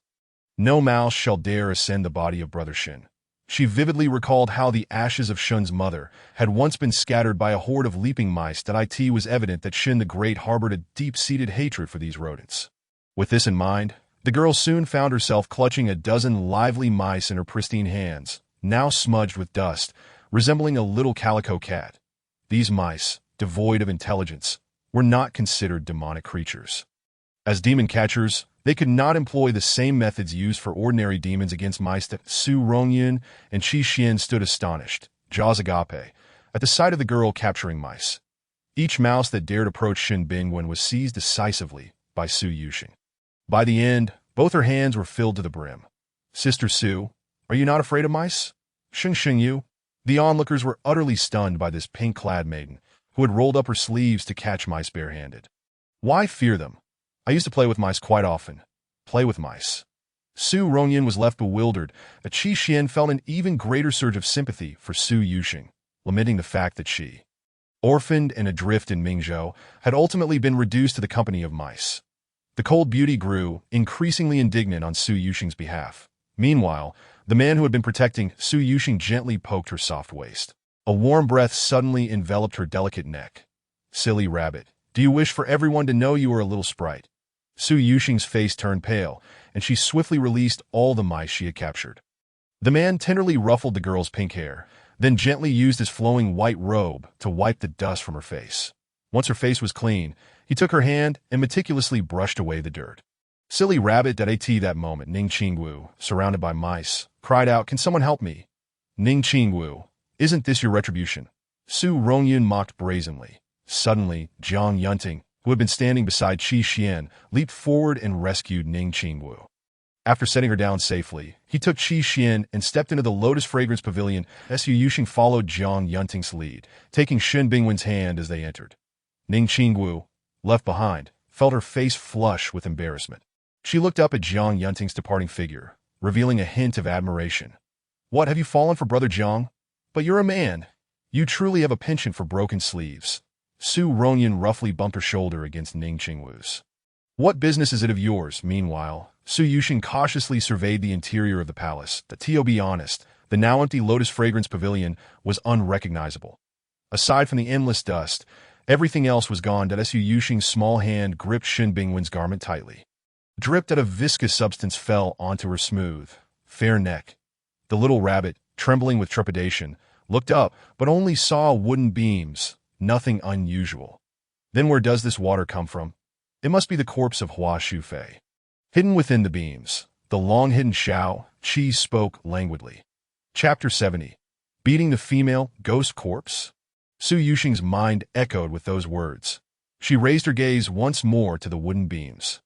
No mouse shall dare ascend the body of Brother Shen. She vividly recalled how the ashes of Shen's mother had once been scattered by a horde of leaping mice. It was evident that Shen the Great harbored a deep-seated hatred for these rodents. With this in mind, the girl soon found herself clutching a dozen lively mice in her pristine hands, now smudged with dust, resembling a little calico cat. These mice, devoid of intelligence, were not considered demonic creatures. As demon catchers, they could not employ the same methods used for ordinary demons against mice. Su Rongyun and Qi Xian stood astonished, jaws agape, at the sight of the girl capturing mice. Each mouse that dared approach Shen Bingwen was seized decisively by Su Yuxing. By the end, both her hands were filled to the brim. "Sister Su, are you not afraid of mice?" "Sheng Yu." The onlookers were utterly stunned by this pink-clad maiden, who had rolled up her sleeves to catch mice barehanded. "Why fear them? I used to play with mice quite often." Play with mice. Su Rongyun was left bewildered, but Qi Xian felt an even greater surge of sympathy for Su Yuxing, lamenting the fact that she, orphaned and adrift in Mingzhou, had ultimately been reduced to the company of mice. The cold beauty grew, increasingly indignant on Su Yuxing's behalf. Meanwhile, the man who had been protecting Su Yuxing gently poked her soft waist. A warm breath suddenly enveloped her delicate neck. "Silly rabbit, do you wish for everyone to know you are a little sprite?" Su Yuxing's face turned pale, and she swiftly released all the mice she had captured. The man tenderly ruffled the girl's pink hair, then gently used his flowing white robe to wipe the dust from her face. Once her face was clean, he took her hand and meticulously brushed away the dirt. "Silly rabbit." At that moment, Ning Qingwu, surrounded by mice, cried out, "Can someone help me?" "Ning Qingwu, isn't this your retribution?" Su Rongyun mocked brazenly. Suddenly, Zhang Yunting, who had been standing beside Qi Xian, leaped forward and rescued Ning Qingwu. After setting her down safely, he took Qi Xian and stepped into the Lotus Fragrance Pavilion. Su Yuxing followed Zhang Yunting's lead, taking Shen Bingwen's hand as they entered. Ning Qingwu, left behind, felt her face flush with embarrassment. She looked up at Zhang Yunting's departing figure, revealing a hint of admiration. "What, have you fallen for Brother Zhang? But you're a man. You truly have a penchant for broken sleeves." Su Ronyan roughly bumped her shoulder against Ning Qingwu's. What business is it of yours? Meanwhile, Su Yuxing cautiously surveyed the interior of the palace. To be honest, the now empty Lotus Fragrance Pavilion was unrecognizable. Aside from the endless dust, everything else was gone. Su Yuxing's small hand gripped Shen Bingwen's garment tightly. Drip that a viscous substance fell onto her smooth, fair neck. The little rabbit, trembling with trepidation, looked up, but only saw wooden beams, nothing unusual. Then where does this water come from? It must be the corpse of Hua Shufei. Hidden within the beams, the long-hidden Xiao Qi spoke languidly. Chapter 70. Beating the female ghost corpse? Su Yuxing's mind echoed with those words. She raised her gaze once more to the wooden beams.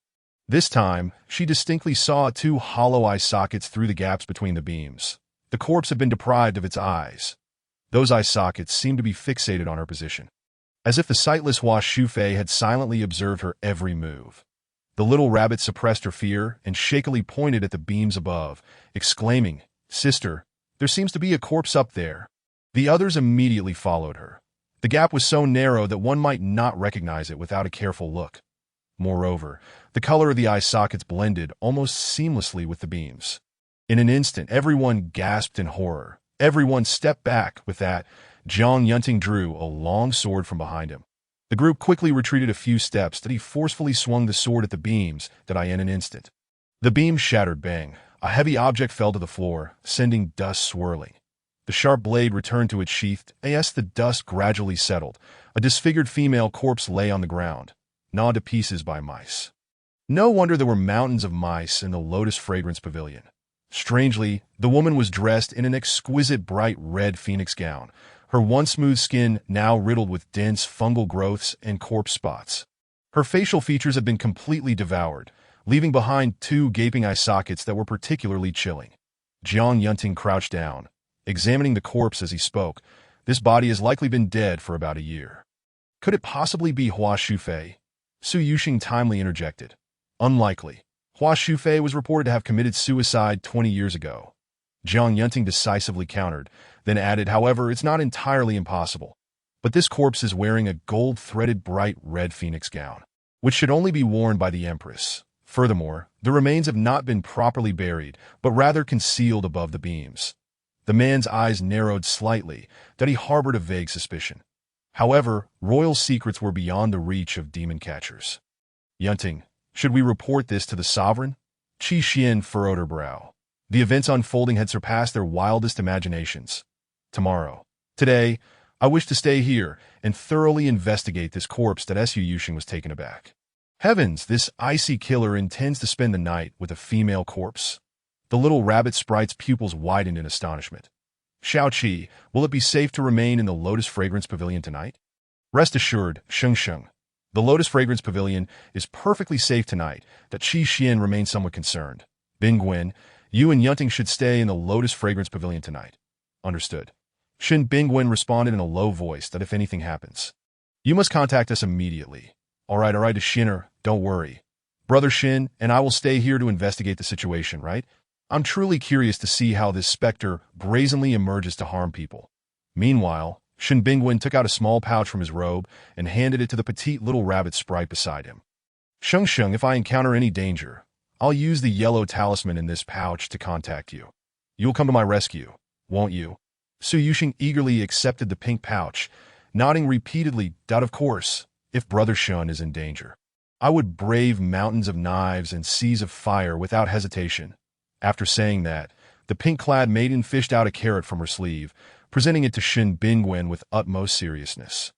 This time, she distinctly saw two hollow eye sockets through the gaps between the beams. The corpse had been deprived of its eyes. Those eye sockets seemed to be fixated on her position, as if the sightless Hua Shufei had silently observed her every move. The little rabbit suppressed her fear and shakily pointed at the beams above, exclaiming, "Sister, there seems to be a corpse up there." The others immediately followed her. The gap was so narrow that one might not recognize it without a careful look. Moreover, the color of the eye sockets blended almost seamlessly with the beams. In an instant, everyone gasped in horror. Everyone stepped back. With that, Jiang Yunting drew a long sword from behind him. The group quickly retreated a few steps. He forcefully swung the sword at the beams. In an instant, the beams shattered. Bang! A heavy object fell to the floor, sending dust swirling. The sharp blade returned to its sheath. As the dust gradually settled, a disfigured female corpse lay on the ground, gnawed to pieces by mice. No wonder there were mountains of mice in the Lotus Fragrance Pavilion. Strangely, the woman was dressed in an exquisite bright red phoenix gown, her once smooth skin now riddled with dense fungal growths and corpse spots. Her facial features had been completely devoured, leaving behind two gaping eye sockets that were particularly chilling. Jiang Yunting crouched down, examining the corpse as he spoke. This body has likely been dead for about a year. Could it possibly be Hua Shufei? Su Yuxing timely interjected. Unlikely. Hua Shufei was reported to have committed suicide 20 years ago. Jiang Yunting decisively countered, then added, however, it's not entirely impossible. But this corpse is wearing a gold-threaded bright red phoenix gown, which should only be worn by the Empress. Furthermore, the remains have not been properly buried, but rather concealed above the beams. The man's eyes narrowed slightly, that he harbored a vague suspicion. However, royal secrets were beyond the reach of demon catchers. Yunting, should we report this to the sovereign? Qi Xian furrowed her brow. The events unfolding had surpassed their wildest imaginations. Tomorrow. Today, I wish to stay here and thoroughly investigate this corpse. Su Yuxing was taken aback. Heavens, this icy killer intends to spend the night with a female corpse? The little rabbit sprite's pupils widened in astonishment. Xiao Qi, will it be safe to remain in the Lotus Fragrance Pavilion tonight? Rest assured, Sheng Sheng. The Lotus Fragrance Pavilion is perfectly safe tonight. That Qi Xian remained somewhat concerned. Bingwen, you and Yunting should stay in the Lotus Fragrance Pavilion tonight. Understood. Shen Bingwen responded in a low voice that if anything happens, you must contact us immediately. All right, to Shinner, don't worry. Brother Shin and I will stay here to investigate the situation, right? I'm truly curious to see how this specter brazenly emerges to harm people. Meanwhile, Shen Bingwen took out a small pouch from his robe and handed it to the petite little rabbit sprite beside him. Sheng Sheng, if I encounter any danger, I'll use the yellow talisman in this pouch to contact you. You'll come to my rescue, won't you? Su Yuxing eagerly accepted the pink pouch, nodding repeatedly. Of course, if Brother Shun is in danger, I would brave mountains of knives and seas of fire without hesitation. After saying that, the pink-clad maiden fished out a carrot from her sleeve, presenting it to Shen Bingwen with utmost seriousness.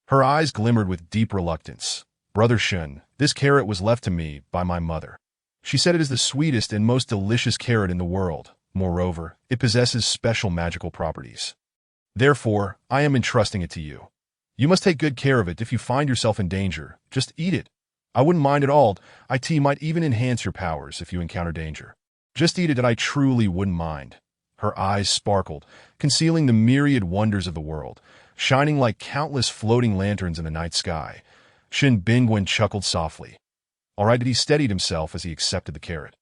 Her eyes glimmered with deep reluctance. Brother Shen, this carrot was left to me by my mother. She said it is the sweetest and most delicious carrot in the world. Moreover, it possesses special magical properties. Therefore, I am entrusting it to you. You must take good care of it. If you find yourself in danger, just eat it. I wouldn't mind at all. It might even enhance your powers if you encounter danger. Just eat it. I truly wouldn't mind. Her eyes sparkled, concealing the myriad wonders of the world, shining like countless floating lanterns in the night sky. Shen Bingwen chuckled softly. All right, he steadied himself as he accepted the carrot,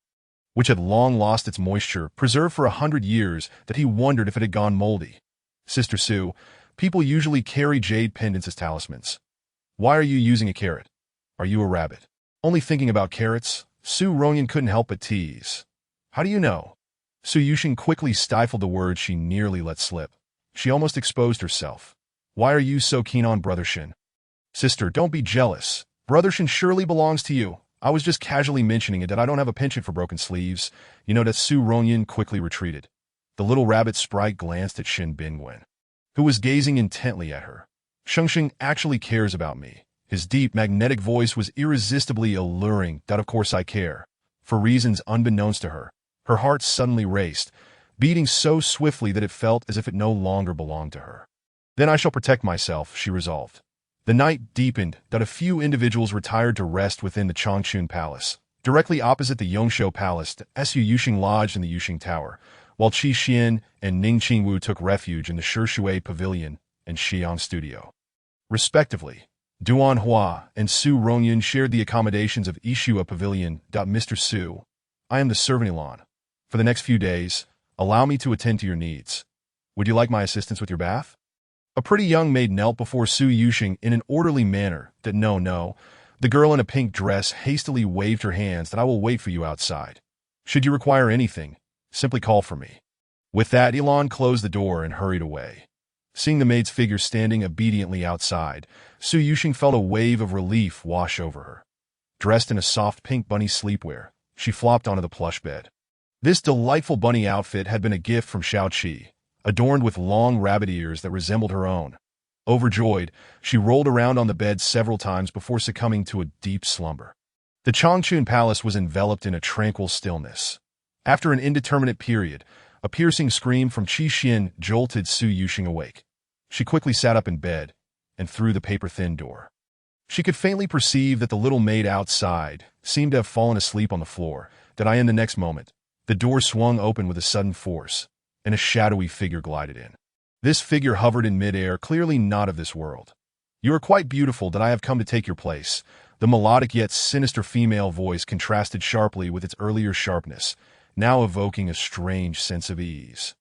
which had long lost its moisture, preserved for 100 years, that he wondered if it had gone moldy. Sister Su, people usually carry jade pendants as talismans. Why are you using a carrot? Are you a rabbit? Only thinking about carrots? Su Rongyun couldn't help but tease. How do you know? Su Yuxing quickly stifled the words she nearly let slip. She almost exposed herself. Why are you so keen on Brother Shin? Sister, don't be jealous. Brother Shin surely belongs to you. I was just casually mentioning it that I don't have a penchant for broken sleeves. You know that Su Rongyun quickly retreated. The little rabbit sprite glanced at Shin Bingwen, who was gazing intently at her. Shengxing actually cares about me. His deep, magnetic voice was irresistibly alluring. That of course I care. For reasons unbeknownst to her, her heart suddenly raced, beating so swiftly that it felt as if it no longer belonged to her. Then I shall protect myself, she resolved. The night deepened that a few individuals retired to rest within the Changchun Palace. Directly opposite the Yongshou Palace, Su Yuxing lodged in the Yuxing Tower, while Qi Xian and Ning Qingwu took refuge in the Shishui Pavilion and Xi'an Studio. Respectively, Duan Hua and Su Rongyun shared the accommodations of Ishua Pavilion. Mr. Su, I am the servant Elan. For the next few days, allow me to attend to your needs. Would you like my assistance with your bath? A pretty young maid knelt before Su Yuxing in an orderly manner. No. The girl in a pink dress hastily waved her hands that I will wait for you outside. Should you require anything, simply call for me. With that, Elan closed the door and hurried away. Seeing the maid's figure standing obediently outside, Su Yuxing felt a wave of relief wash over her. Dressed in a soft pink bunny sleepwear, she flopped onto the plush bed. This delightful bunny outfit had been a gift from Xiao Qi, adorned with long rabbit ears that resembled her own. Overjoyed, she rolled around on the bed several times before succumbing to a deep slumber. The Changchun Palace was enveloped in a tranquil stillness. After an indeterminate period, a piercing scream from Qi Xian jolted Su Yuxing awake. She quickly sat up in bed and threw the paper-thin door. She could faintly perceive that the little maid outside seemed to have fallen asleep on the floor. In the next moment, the door swung open with a sudden force, and a shadowy figure glided in. This figure hovered in midair, clearly not of this world. You are quite beautiful, that I have come to take your place. The melodic yet sinister female voice contrasted sharply with its earlier sharpness, now evoking a strange sense of ease.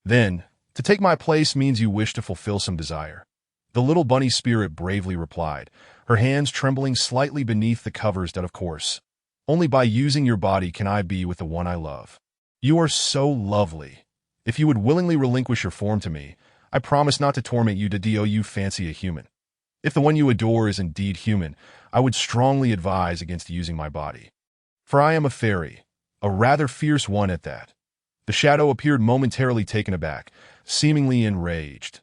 Then, to take my place means you wish to fulfill some desire. The little bunny spirit bravely replied, her hands trembling slightly beneath the covers. Of course. Only by using your body can I be with the one I love. You are so lovely. If you would willingly relinquish your form to me, I promise not to torment you. Do you fancy a human? If the one you adore is indeed human, I would strongly advise against using my body. For I am a fairy, a rather fierce one at that. The shadow appeared momentarily taken aback, seemingly enraged.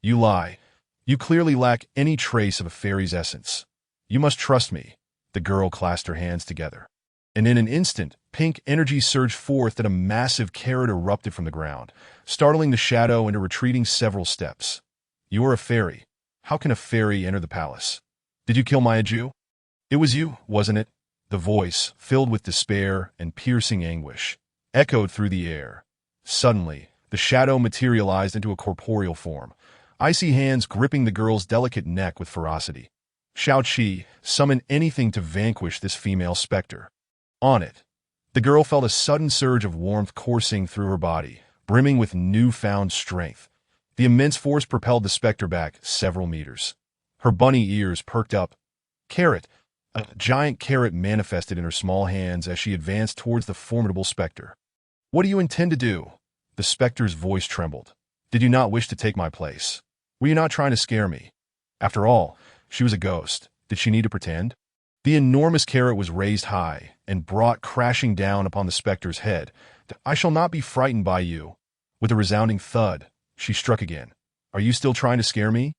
You lie. You clearly lack any trace of a fairy's essence. You must trust me. The girl clasped her hands together. And in an instant, pink energy surged forth that a massive carrot erupted from the ground, startling the shadow into retreating several steps. You are a fairy. How can a fairy enter the palace? Did you kill Maya Ju? It was you, wasn't it? The voice, filled with despair and piercing anguish, echoed through the air. Suddenly, the shadow materialized into a corporeal form, icy hands gripping the girl's delicate neck with ferocity. Xiao Qi, summon anything to vanquish this female specter. On it, the girl felt a sudden surge of warmth coursing through her body, brimming with newfound strength. The immense force propelled the specter back several meters. Her bunny ears perked up. Carrot! A giant carrot manifested in her small hands as she advanced towards the formidable specter. What do you intend to do? The specter's voice trembled. Did you not wish to take my place? Were you not trying to scare me? After all, she was a ghost. Did she need to pretend? The enormous carrot was raised high and brought crashing down upon the specter's head. I shall not be frightened by you. With a resounding thud, she struck again. Are you still trying to scare me?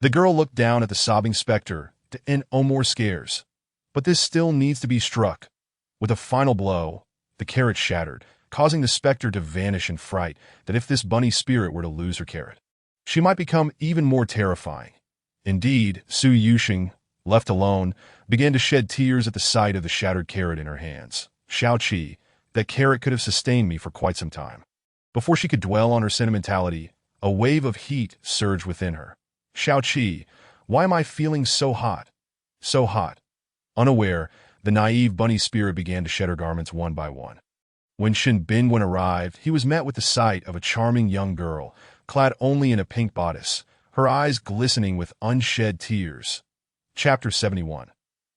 The girl looked down at the sobbing specter and no more scares. But this still needs to be struck. With a final blow, the carrot shattered, causing the specter to vanish in fright that if this bunny spirit were to lose her carrot, she might become even more terrifying. Indeed, Su Yuxing, left alone, began to shed tears at the sight of the shattered carrot in her hands. Xiao Qi, that carrot could have sustained me for quite some time. Before she could dwell on her sentimentality, a wave of heat surged within her. Xiao Qi, why am I feeling so hot? So hot. Unaware, the naive bunny spirit began to shed her garments one by one. When Shin Bingwen arrived, he was met with the sight of a charming young girl, clad only in a pink bodice, her eyes glistening with unshed tears. Chapter 71.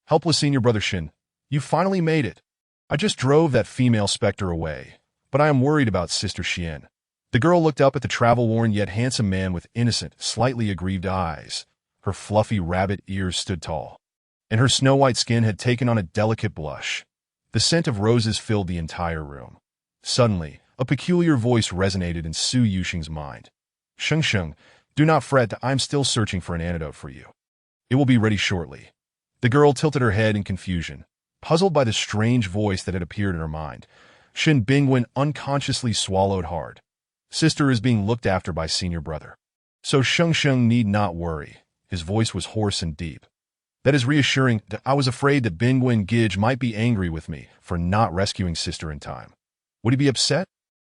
Helpless Senior Brother Shin, you finally made it. I just drove that female specter away, but I am worried about Sister Xian. The girl looked up at the travel-worn yet handsome man with innocent, slightly aggrieved eyes. Her fluffy rabbit ears stood tall, and her snow-white skin had taken on a delicate blush. The scent of roses filled the entire room. Suddenly, a peculiar voice resonated in Su Yuxing's mind. Sheng Sheng, do not fret, I am still searching for an antidote for you. It will be ready shortly. The girl tilted her head in confusion, puzzled by the strange voice that had appeared in her mind. Shin Bingwen unconsciously swallowed hard. Sister is being looked after by senior brother. So Sheng Sheng need not worry. His voice was hoarse and deep. That is reassuring. I was afraid that Bingwen Gij might be angry with me for not rescuing sister in time. Would he be upset?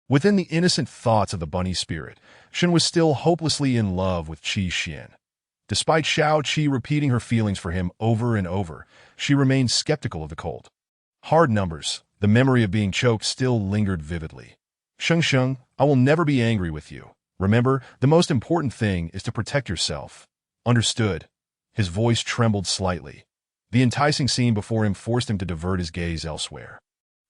Within the innocent thoughts of the bunny spirit, Shin was still hopelessly in love with Qi Xian. Despite Xiao Qi repeating her feelings for him over and over, she remained skeptical of the colt. Hard numbers, the memory of being choked still lingered vividly. Sheng Sheng, I will never be angry with you. Remember, the most important thing is to protect yourself. Understood. His voice trembled slightly. The enticing scene before him forced him to divert his gaze elsewhere.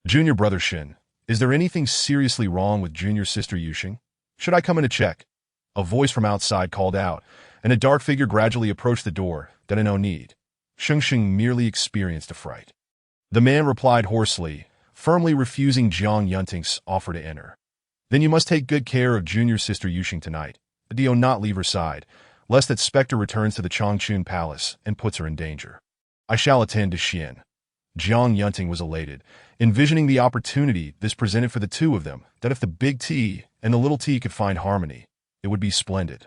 Junior Brother Shin, is there anything seriously wrong with Junior Sister Yuxing? Should I come in to check? A voice from outside called out, and a dark figure gradually approached the door. That no need. Sheng Sheng merely experienced a fright. The man replied hoarsely, firmly refusing Jiang Yunting's offer to enter. Then you must take good care of Junior Sister Yuxing tonight. Do not leave her side, lest that specter returns to the Changchun Palace and puts her in danger. I shall attend to Xian. Jiang Yunting was elated, envisioning the opportunity this presented for the two of them, that if the big T and the little T could find harmony, it would be splendid.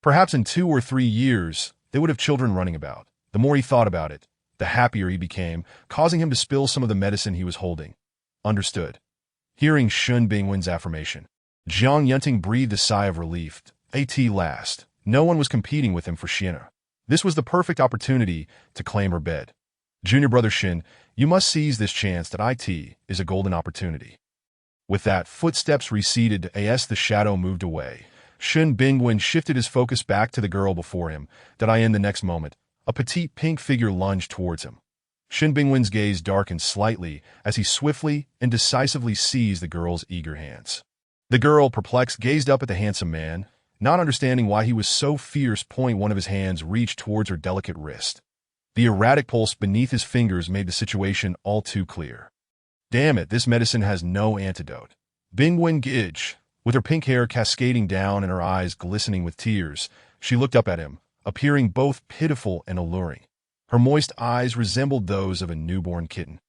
Perhaps in 2 or 3 years, they would have children running about. The more he thought about it, the happier he became, causing him to spill some of the medicine he was holding. Understood. Hearing Shun Bingwen's affirmation, Jiang Yunting breathed a sigh of relief. At last, no one was competing with him for Xiana. This was the perfect opportunity to claim her bed. Junior Brother Shin, you must seize this chance that it is a golden opportunity. With that, footsteps receded as the shadow moved away. Shin Bingwen shifted his focus back to the girl before him. In the next moment, a petite pink figure lunged towards him. Shin Bingwen's gaze darkened slightly as he swiftly and decisively seized the girl's eager hands. The girl, perplexed, gazed up at the handsome man, not understanding why he was so fierce. One of his hands reached towards her delicate wrist. The erratic pulse beneath his fingers made the situation all too clear. Damn it, this medicine has no antidote. Bingwen Gij, with her pink hair cascading down and her eyes glistening with tears, she looked up at him, appearing both pitiful and alluring. Her moist eyes resembled those of a newborn kitten,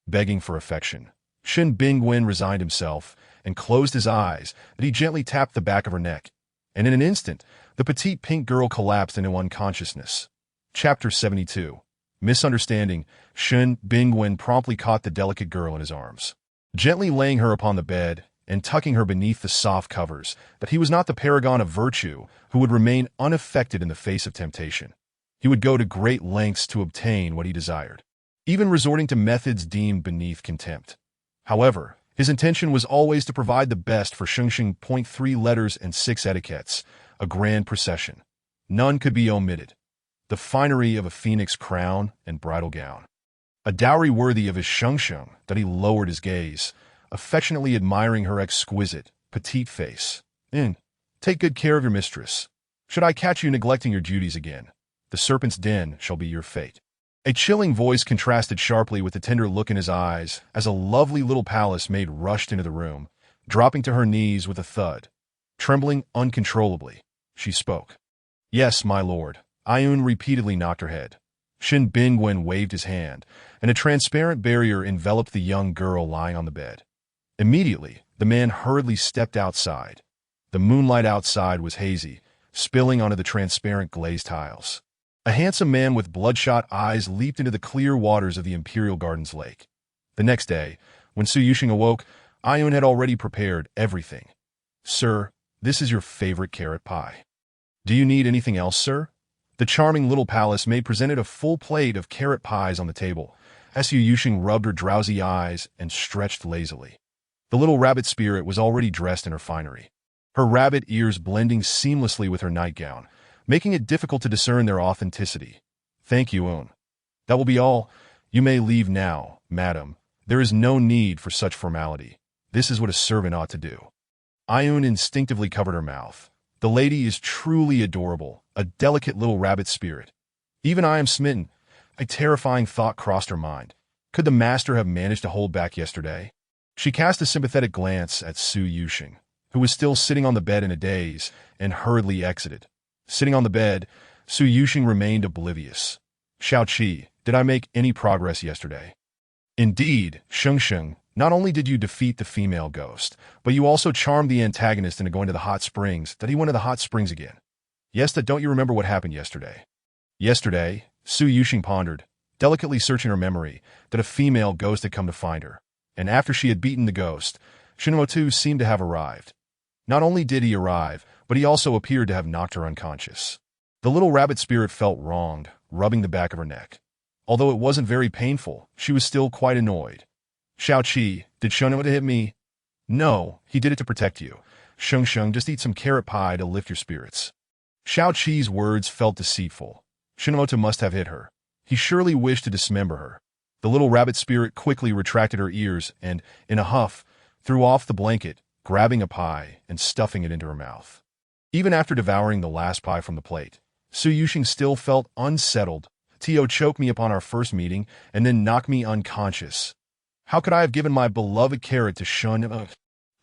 begging for affection. Shin Bingwen resigned himself and closed his eyes, but he gently tapped the back of her neck, and in an instant, the petite pink girl collapsed into unconsciousness. Chapter 72. Misunderstanding. Shin Bingwen promptly caught the delicate girl in his arms, gently laying her upon the bed and tucking her beneath the soft covers, that he was not the paragon of virtue who would remain unaffected in the face of temptation. He would go to great lengths to obtain what he desired, even resorting to methods deemed beneath contempt. However, his intention was always to provide the best for Shengsheng. 3 letters and 6 etiquettes, a grand procession. None could be omitted. The finery of a phoenix crown and bridal gown. A dowry worthy of his Shengsheng. That he lowered his gaze, affectionately admiring her exquisite, petite face. Take good care of your mistress. Should I catch you neglecting your duties again, the serpent's den shall be your fate. A chilling voice contrasted sharply with the tender look in his eyes as a lovely little palace maid rushed into the room, dropping to her knees with a thud. Trembling uncontrollably, she spoke. Yes, my lord. Ayun repeatedly knocked her head. Shin Bingwen waved his hand, and a transparent barrier enveloped the young girl lying on the bed. Immediately, the man hurriedly stepped outside. The moonlight outside was hazy, spilling onto the transparent glazed tiles. A handsome man with bloodshot eyes leaped into the clear waters of the Imperial Gardens lake. The next day, when Su Yuxing awoke, Ayun had already prepared everything. Sir, this is your favorite carrot pie. Do you need anything else, sir? The charming little palace maid presented a full plate of carrot pies on the table, as Su Yuxing rubbed her drowsy eyes and stretched lazily. The little rabbit spirit was already dressed in her finery, her rabbit ears blending seamlessly with her nightgown, making it difficult to discern their authenticity. Thank you, Un. That will be all. You may leave now, madam. There is no need for such formality. This is what a servant ought to do. Ayun instinctively covered her mouth. The lady is truly adorable, a delicate little rabbit spirit. Even I am smitten. A terrifying thought crossed her mind. Could the master have managed to hold back yesterday? She cast a sympathetic glance at Su Yuxing, who was still sitting on the bed in a daze, and hurriedly exited. Sitting on the bed, Su Yuxing remained oblivious. Xiaoqi, did I make any progress yesterday? Indeed, Shengsheng, not only did you defeat the female ghost, but you also charmed the antagonist into going to the hot springs, that he went to the hot springs again. Yes, that don't you remember what happened yesterday? Yesterday, Su Yuxing pondered, delicately searching her memory, that a female ghost had come to find her, and after she had beaten the ghost, Shinmotu seemed to have arrived. Not only did he arrive, but he also appeared to have knocked her unconscious. The little rabbit spirit felt wronged, rubbing the back of her neck. Although it wasn't very painful, she was still quite annoyed. Xiaoqi, did Shinmotu hit me? No, he did it to protect you. Shengsheng, just eat some carrot pie to lift your spirits. Xiaoqi's words felt deceitful. Shinmotu must have hit her. He surely wished to dismember her. The little rabbit spirit quickly retracted her ears and, in a huff, threw off the blanket, grabbing a pie and stuffing it into her mouth. Even after devouring the last pie from the plate, Su Yuxing still felt unsettled. Tio choked me upon our first meeting and then knocked me unconscious. How could I have given my beloved carrot to Shun?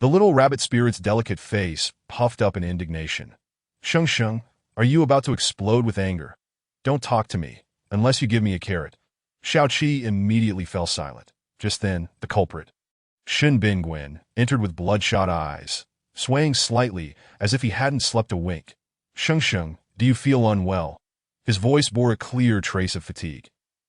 The little rabbit spirit's delicate face puffed up in indignation. Shengsheng, are you about to explode with anger? Don't talk to me, unless you give me a carrot. Xiaoqi immediately fell silent. Just then, the culprit, Shin Bingwen, entered with bloodshot eyes, swaying slightly as if he hadn't slept a wink. Shengsheng, do you feel unwell? His voice bore a clear trace of fatigue.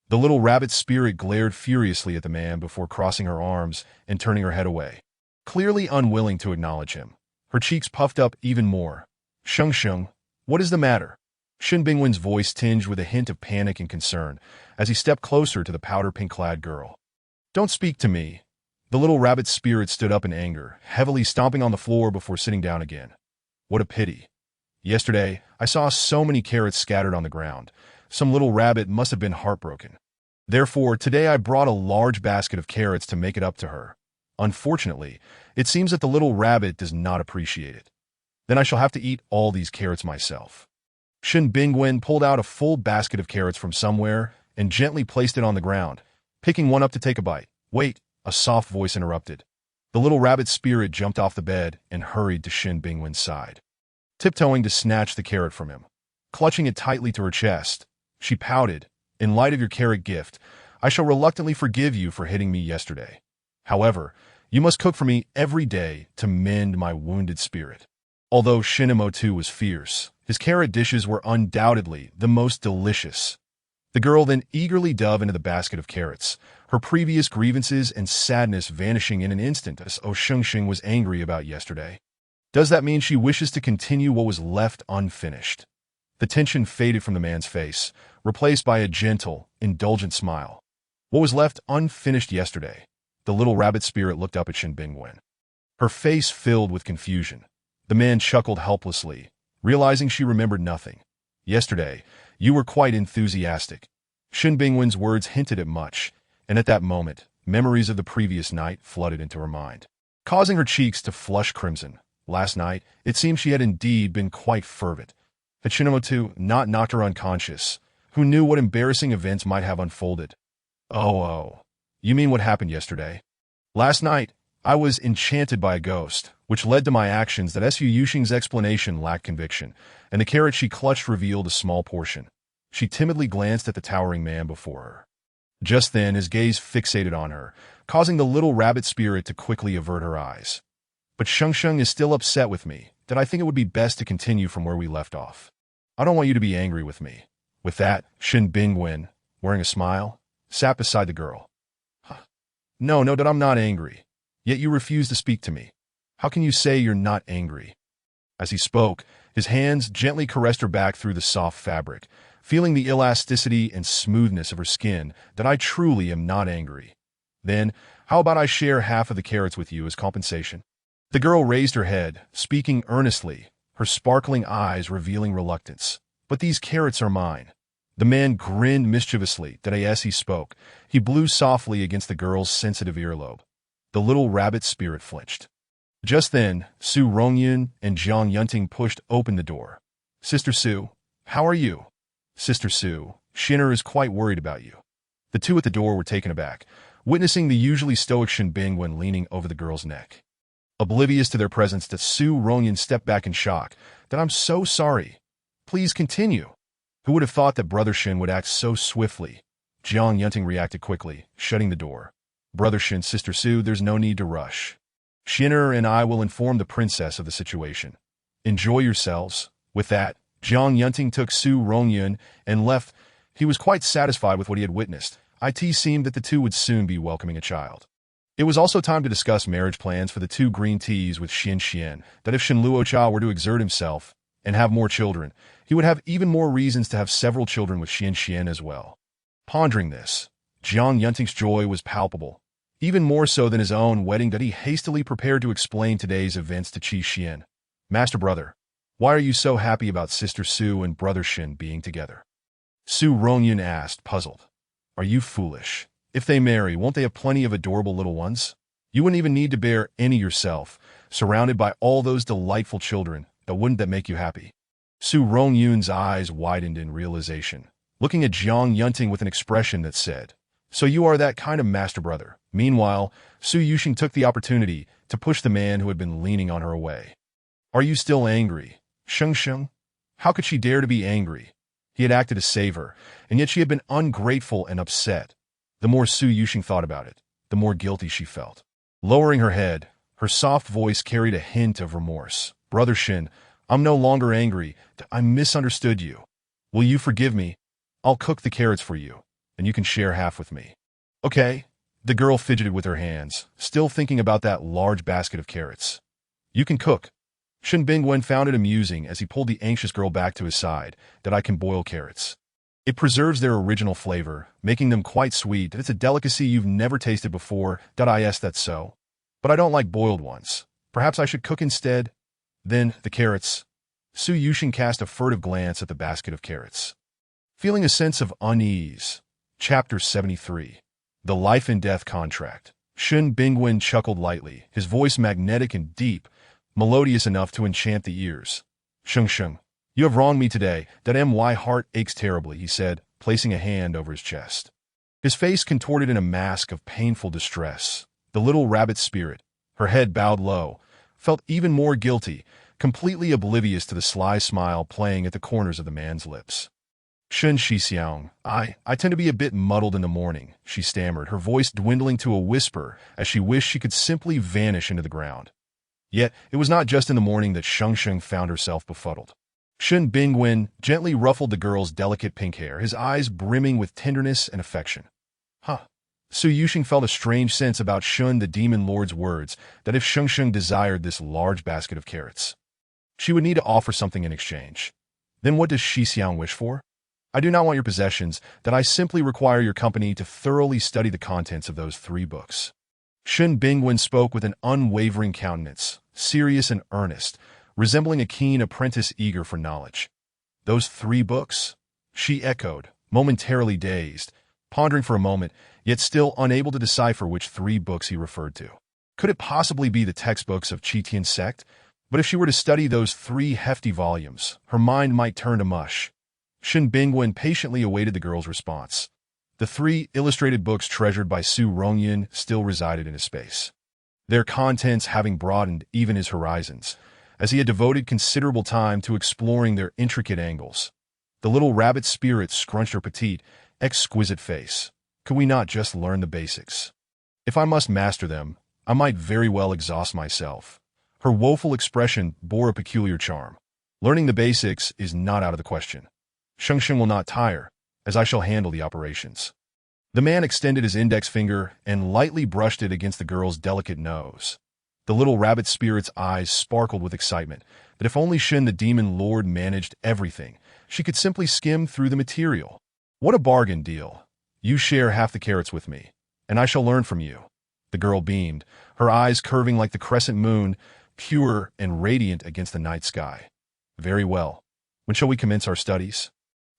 The little rabbit spirit glared furiously at the man before crossing her arms and turning her head away, clearly unwilling to acknowledge him. Her cheeks puffed up even more. Shengsheng, what is the matter? Shin Bingwen's voice tinged with a hint of panic and concern as he stepped closer to the powder-pink-clad girl. Don't speak to me. The little rabbit spirit stood up in anger, heavily stomping on the floor before sitting down again. What a pity. Yesterday, I saw so many carrots scattered on the ground. Some little rabbit must have been heartbroken. Therefore, today I brought a large basket of carrots to make it up to her. Unfortunately, it seems that the little rabbit does not appreciate it. Then I shall have to eat all these carrots myself. Shin Bingwen pulled out a full basket of carrots from somewhere and gently placed it on the ground, picking one up to take a bite. Wait, a soft voice interrupted. The little rabbit spirit jumped off the bed and hurried to Shin Bingwen's side, tiptoeing to snatch the carrot from him. Clutching it tightly to her chest, she pouted, in light of your carrot gift, I shall reluctantly forgive you for hitting me yesterday. However, you must cook for me every day to mend my wounded spirit. Although Shinmotu was fierce, his carrot dishes were undoubtedly the most delicious. The girl then eagerly dove into the basket of carrots, her previous grievances and sadness vanishing in an instant as Shengsheng was angry about yesterday. Does that mean she wishes to continue what was left unfinished? The tension faded from the man's face, replaced by a gentle, indulgent smile. What was left unfinished yesterday? The little rabbit spirit looked up at Shin Bingwen. Her face filled with confusion. The man chuckled helplessly, realizing she remembered nothing. Yesterday, you were quite enthusiastic. Shin Bingwen's words hinted at much, and at that moment, memories of the previous night flooded into her mind, causing her cheeks to flush crimson. Last night, it seemed she had indeed been quite fervent. Had Shinmotu not knocked her unconscious, who knew what embarrassing events might have unfolded? Oh, you mean what happened yesterday? Last night, I was enchanted by a ghost, which led to my actions that Su Yuxing's explanation lacked conviction, and the carrot she clutched revealed a small portion. She timidly glanced at the towering man before her. Just then, his gaze fixated on her, causing the little rabbit spirit to quickly avert her eyes. But Shengsheng is still upset with me, that I think it would be best to continue from where we left off. I don't want you to be angry with me. With that, Shin Bingwen, wearing a smile, sat beside the girl. No, that I'm not angry. Yet you refuse to speak to me. How can you say you're not angry? As he spoke, his hands gently caressed her back through the soft fabric, feeling the elasticity and smoothness of her skin, that I truly am not angry. Then, how about I share half of the carrots with you as compensation? The girl raised her head, speaking earnestly, her sparkling eyes revealing reluctance. But these carrots are mine. The man grinned mischievously that as he spoke. He blew softly against the girl's sensitive earlobe. The little rabbit spirit flinched. Just then, Su Rongyun and Jiang Yunting pushed open the door. "Sister Su, how are you?" "Sister Su, Shinner is quite worried about you." The two at the door were taken aback, witnessing the usually stoic Shen Bingwen leaning over the girl's neck. Oblivious to their presence, that Su Rongyun stepped back in shock. "That I'm so sorry. Please continue." Who would have thought that Brother Shen would act so swiftly? Jiang Yunting reacted quickly, shutting the door. "Brother Shen, Sister Su, there's no need to rush. Shinner and I will inform the princess of the situation. Enjoy yourselves." With that, Jiang Yunting took Su Rongyun and left. He was quite satisfied with what he had witnessed. It seemed that the two would soon be welcoming a child. It was also time to discuss marriage plans for the two green teas with Xin Xian, that if Shen Luocha were to exert himself and have more children, he would have even more reasons to have several children with Xin Xian as well. Pondering this, Jiang Yunting's joy was palpable, even more so than his own wedding, that he hastily prepared to explain today's events to Qi Xian. "Master Brother, why are you so happy about Sister Su and Brother Shen being together?" Su Rongyun asked, puzzled. "Are you foolish? If they marry, won't they have plenty of adorable little ones? You wouldn't even need to bear any yourself, surrounded by all those delightful children. Wouldn't that make you happy?" Su Rongyun's eyes widened in realization, looking at Jiang Yunting with an expression that said, "So you are that kind of master brother." Meanwhile, Su Yuxing took the opportunity to push the man who had been leaning on her away. "Are you still angry, Sheng Sheng? How could she dare to be angry?" He had acted to save her, and yet she had been ungrateful and upset. The more Su Yuxing thought about it, the more guilty she felt. Lowering her head, her soft voice carried a hint of remorse. "Brother Shen, I'm no longer angry. I misunderstood you. Will you forgive me? I'll cook the carrots for you, and you can share half with me." "Okay." The girl fidgeted with her hands, still thinking about that large basket of carrots. "You can cook." Shen Bingwen found it amusing as he pulled the anxious girl back to his side. "That I can boil carrots. It preserves their original flavor, making them quite sweet. It's a delicacy you've never tasted before. Is that so? But I don't like boiled ones. Perhaps I should cook instead?" Then, the carrots. Su Yuxing cast a furtive glance at the basket of carrots. Feeling a sense of unease. Chapter 73. The Life and Death Contract. Shen Bingwen chuckled lightly, his voice magnetic and deep, melodious enough to enchant the ears. "Sheng Sheng, you have wronged me today. My heart aches terribly," he said, placing a hand over his chest. His face contorted in a mask of painful distress. The little rabbit spirit, her head bowed low, felt even more guilty, completely oblivious to the sly smile playing at the corners of the man's lips. "Shen Shixiang, I tend to be a bit muddled in the morning," she stammered, her voice dwindling to a whisper as she wished she could simply vanish into the ground. Yet, it was not just in the morning that Sheng Sheng found herself befuddled. Shen Bingwen gently ruffled the girl's delicate pink hair, his eyes brimming with tenderness and affection. Su Yuxing felt a strange sense about Shun the Demon Lord's words, that if Sheng Sheng desired this large basket of carrots, she would need to offer something in exchange. Then what does Shixiang wish for? "I do not want your possessions, that I simply require your company to thoroughly study the contents of those 3 books. Shen Bingwen spoke with an unwavering countenance, serious and earnest, resembling a keen apprentice eager for knowledge. "Those 3 books?" she echoed, momentarily dazed, pondering for a moment, yet still unable to decipher which 3 books he referred to. Could it possibly be the textbooks of Qitian sect? But if she were to study those 3 hefty volumes, her mind might turn to mush. Shen Bingwen patiently awaited the girl's response. The 3 illustrated books treasured by Su Rongyun still resided in his space, their contents having broadened even his horizons, as he had devoted considerable time to exploring their intricate angles. The little rabbit spirit scrunched her petite, exquisite face. "Could we not just learn the basics? If I must master them, I might very well exhaust myself." Her woeful expression bore a peculiar charm. "Learning the basics is not out of the question. Sheng Sheng will not tire, as I shall handle the operations." The man extended his index finger and lightly brushed it against the girl's delicate nose. The little rabbit spirit's eyes sparkled with excitement, that if only Shen the Demon Lord managed everything, she could simply skim through the material. What a bargain deal! "You share half the carrots with me, and I shall learn from you." The girl beamed, her eyes curving like the crescent moon, pure and radiant against the night sky. "Very well. When shall we commence our studies?"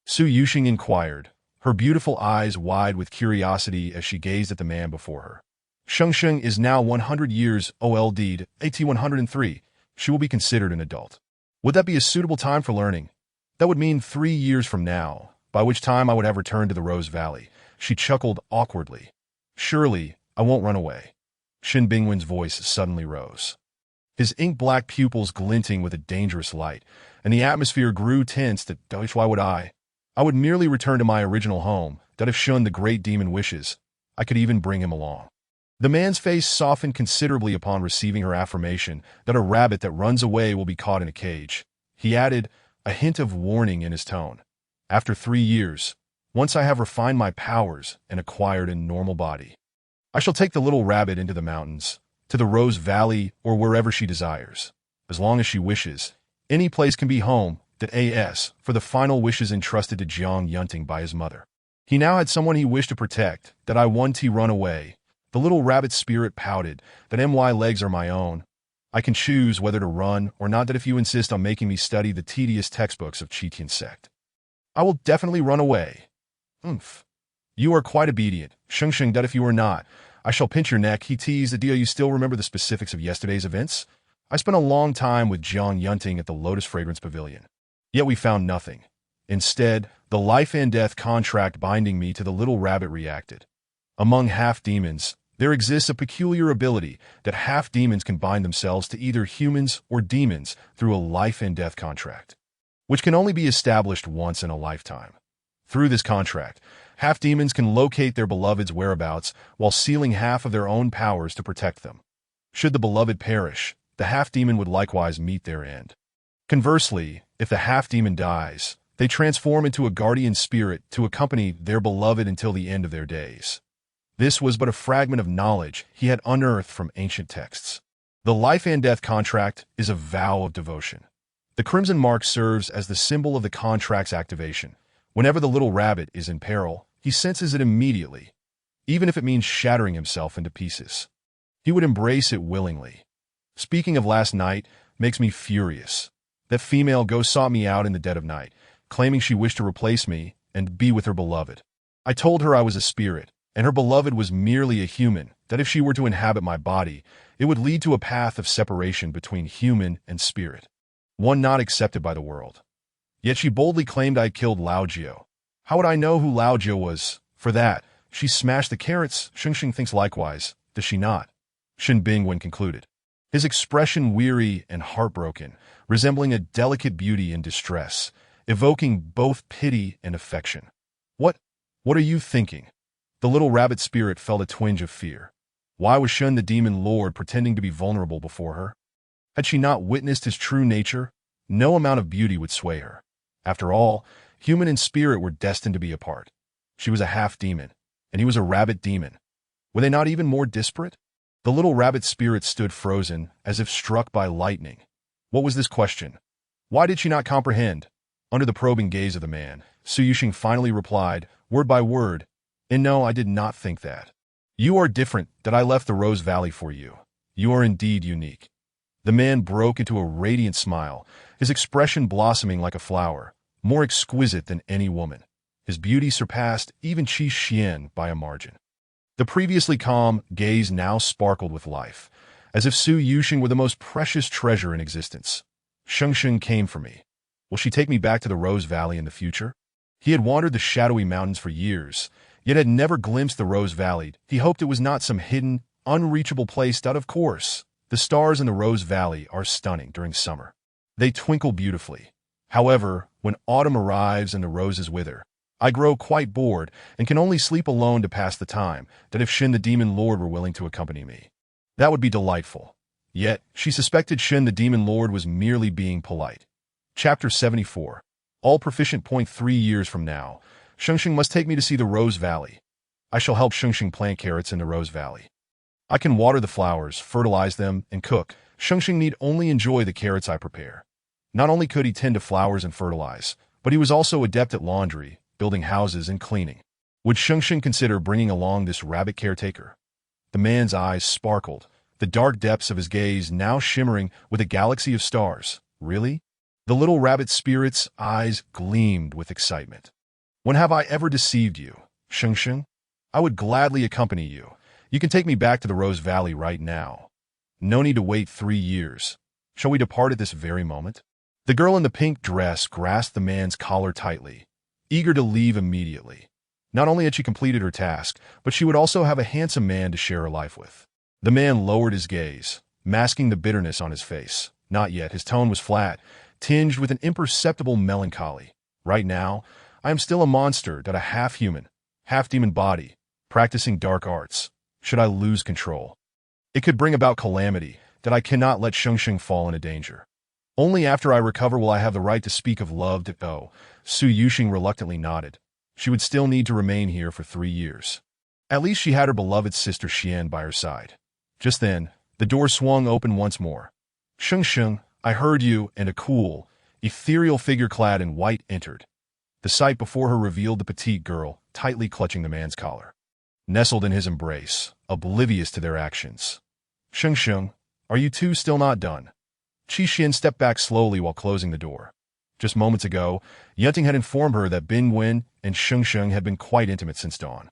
Su Yuxing inquired, her beautiful eyes wide with curiosity as she gazed at the man before her. Shengsheng is now 100 years old, AT 103. She will be considered an adult. Would that be a suitable time for learning? That would mean 3 years from now, by which time I would have returned to the Rose Valley. She chuckled awkwardly. Surely, I won't run away. Shin Bingwen's voice suddenly rose, his ink-black pupils glinting with a dangerous light, and the atmosphere grew tense. Why would I? I would merely return to my original home, that if Shun the great demon wishes, I could even bring him along. The man's face softened considerably upon receiving her affirmation that a rabbit that runs away will be caught in a cage. He added, a hint of warning in his tone. After 3 years, once I have refined my powers and acquired a normal body, I shall take the little rabbit into the mountains, to the Rose Valley or wherever she desires. As long as she wishes, any place can be home, for the final wishes entrusted to Jiang Yunting by his mother. He now had someone he wished to protect, that I want to run away. The little rabbit spirit pouted, that my legs are my own. I can choose whether to run or not, that if you insist on making me study the tedious textbooks of Qitian sect, I will definitely run away. You are quite obedient, Shengsheng, that if you are not, I shall pinch your neck. He teased. Do you still remember the specifics of yesterday's events? I spent a long time with Jiang Yunting at the Lotus Fragrance Pavilion. Yet we found nothing. Instead, the life and death contract binding me to the little rabbit reacted. Among half-demons, there exists a peculiar ability that half-demons can bind themselves to either humans or demons through a life and death contract, which can only be established once in a lifetime. Through this contract, half-demons can locate their beloved's whereabouts while sealing half of their own powers to protect them. Should the beloved perish, the half-demon would likewise meet their end. Conversely, if the half-demon dies, they transform into a guardian spirit to accompany their beloved until the end of their days. This was but a fragment of knowledge he had unearthed from ancient texts. The life and death contract is a vow of devotion. The crimson mark serves as the symbol of the contract's activation. Whenever the little rabbit is in peril, he senses it immediately, even if it means shattering himself into pieces. He would embrace it willingly. Speaking of last night makes me furious. That female ghost sought me out in the dead of night, claiming she wished to replace me and be with her beloved. I told her I was a spirit, and her beloved was merely a human, that if she were to inhabit my body, it would lead to a path of separation between human and spirit, one not accepted by the world. Yet she boldly claimed I killed Lao Jiao. How would I know who Lao Jiao was? For that, she smashed the carrots. Shengsheng thinks likewise, does she not? Shin Bingwen concluded, his expression weary and heartbroken, resembling a delicate beauty in distress, evoking both pity and affection. What are you thinking? The little rabbit spirit felt a twinge of fear. Why was Shun the demon lord pretending to be vulnerable before her? Had she not witnessed his true nature? No amount of beauty would sway her. After all, human and spirit were destined to be apart. She was a half-demon, and he was a rabbit demon. Were they not even more disparate? The little rabbit spirit stood frozen, as if struck by lightning. What was this question? Why did she not comprehend? Under the probing gaze of the man, Su Yuxing finally replied, word by word, and no, I did not think that. You are different, that I left the Rose Valley for you. You are indeed unique. The man broke into a radiant smile, his expression blossoming like a flower, more exquisite than any woman. His beauty surpassed even Qi Xian by a margin. The previously calm gaze now sparkled with life, as if Su Yuxing were the most precious treasure in existence. Shengsheng came for me. Will she take me back to the Rose Valley in the future? He had wandered the shadowy mountains for years, yet had never glimpsed the Rose Valley. He hoped it was not some hidden, unreachable place. Of course, the stars in the Rose Valley are stunning during summer. They twinkle beautifully. However, when autumn arrives and the roses wither, I grow quite bored and can only sleep alone to pass the time, that if Shin the demon lord were willing to accompany me, that would be delightful. Yet, she suspected Shin the demon lord was merely being polite. Chapter 74. All proficient. 3 years from now, Shengsheng must take me to see the Rose Valley. I shall help Shengsheng plant carrots in the Rose Valley. I can water the flowers, fertilize them, and cook. Shengsheng need only enjoy the carrots I prepare. Not only could he tend to flowers and fertilize, but he was also adept at laundry, building houses, and cleaning. Would Shengsheng consider bringing along this rabbit caretaker? The man's eyes sparkled, the dark depths of his gaze now shimmering with a galaxy of stars. Really? The little rabbit spirit's eyes gleamed with excitement. When have I ever deceived you, Sheng Sheng? I would gladly accompany you. You can take me back to the Rose Valley right now. No need to wait 3 years. Shall we depart at this very moment? The girl in the pink dress grasped the man's collar tightly, eager to leave immediately. Not only had she completed her task, but she would also have a handsome man to share her life with. The man lowered his gaze, masking the bitterness on his face. Not yet. His tone was flat, tinged with an imperceptible melancholy. Right now, I am still a monster that a half-human, half-demon body, practicing dark arts. Should I lose control, it could bring about calamity that I cannot let Sheng Sheng fall into danger. Only after I recover will I have the right to speak of love to Oh, Su Yuxing reluctantly nodded. She would still need to remain here for 3 years. At least she had her beloved sister Xian by her side. Just then, the door swung open once more. Sheng Sheng, I heard you, and a cool, ethereal figure clad in white entered. The sight before her revealed the petite girl, tightly clutching the man's collar. Nestled in his embrace, oblivious to their actions. Sheng Sheng, are you two still not done? Qi Xian stepped back slowly while closing the door. Just moments ago, Yunting had informed her that Bin Wen and Sheng Sheng had been quite intimate since dawn.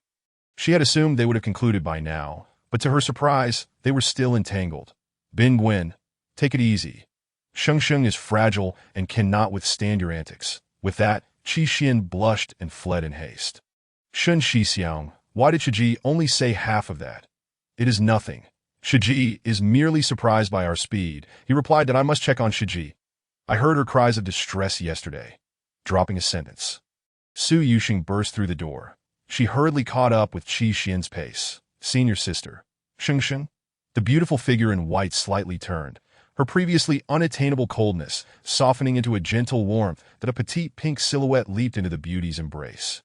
She had assumed they would have concluded by now, but to her surprise, they were still entangled. Bin Wen, take it easy. Sheng Sheng is fragile and cannot withstand your antics. With that, Qi Xian blushed and fled in haste. Shun Shixiang, why did Shiji only say half of that? It is nothing. Shiji is merely surprised by our speed. He replied that I must check on Shiji. I heard her cries of distress yesterday. Dropping a sentence, Su Yuxing burst through the door. She hurriedly caught up with Qi Xian's pace. Senior sister, Sheng Sheng? The beautiful figure in white slightly turned, her previously unattainable coldness softening into a gentle warmth that a petite pink silhouette leaped into the beauty's embrace.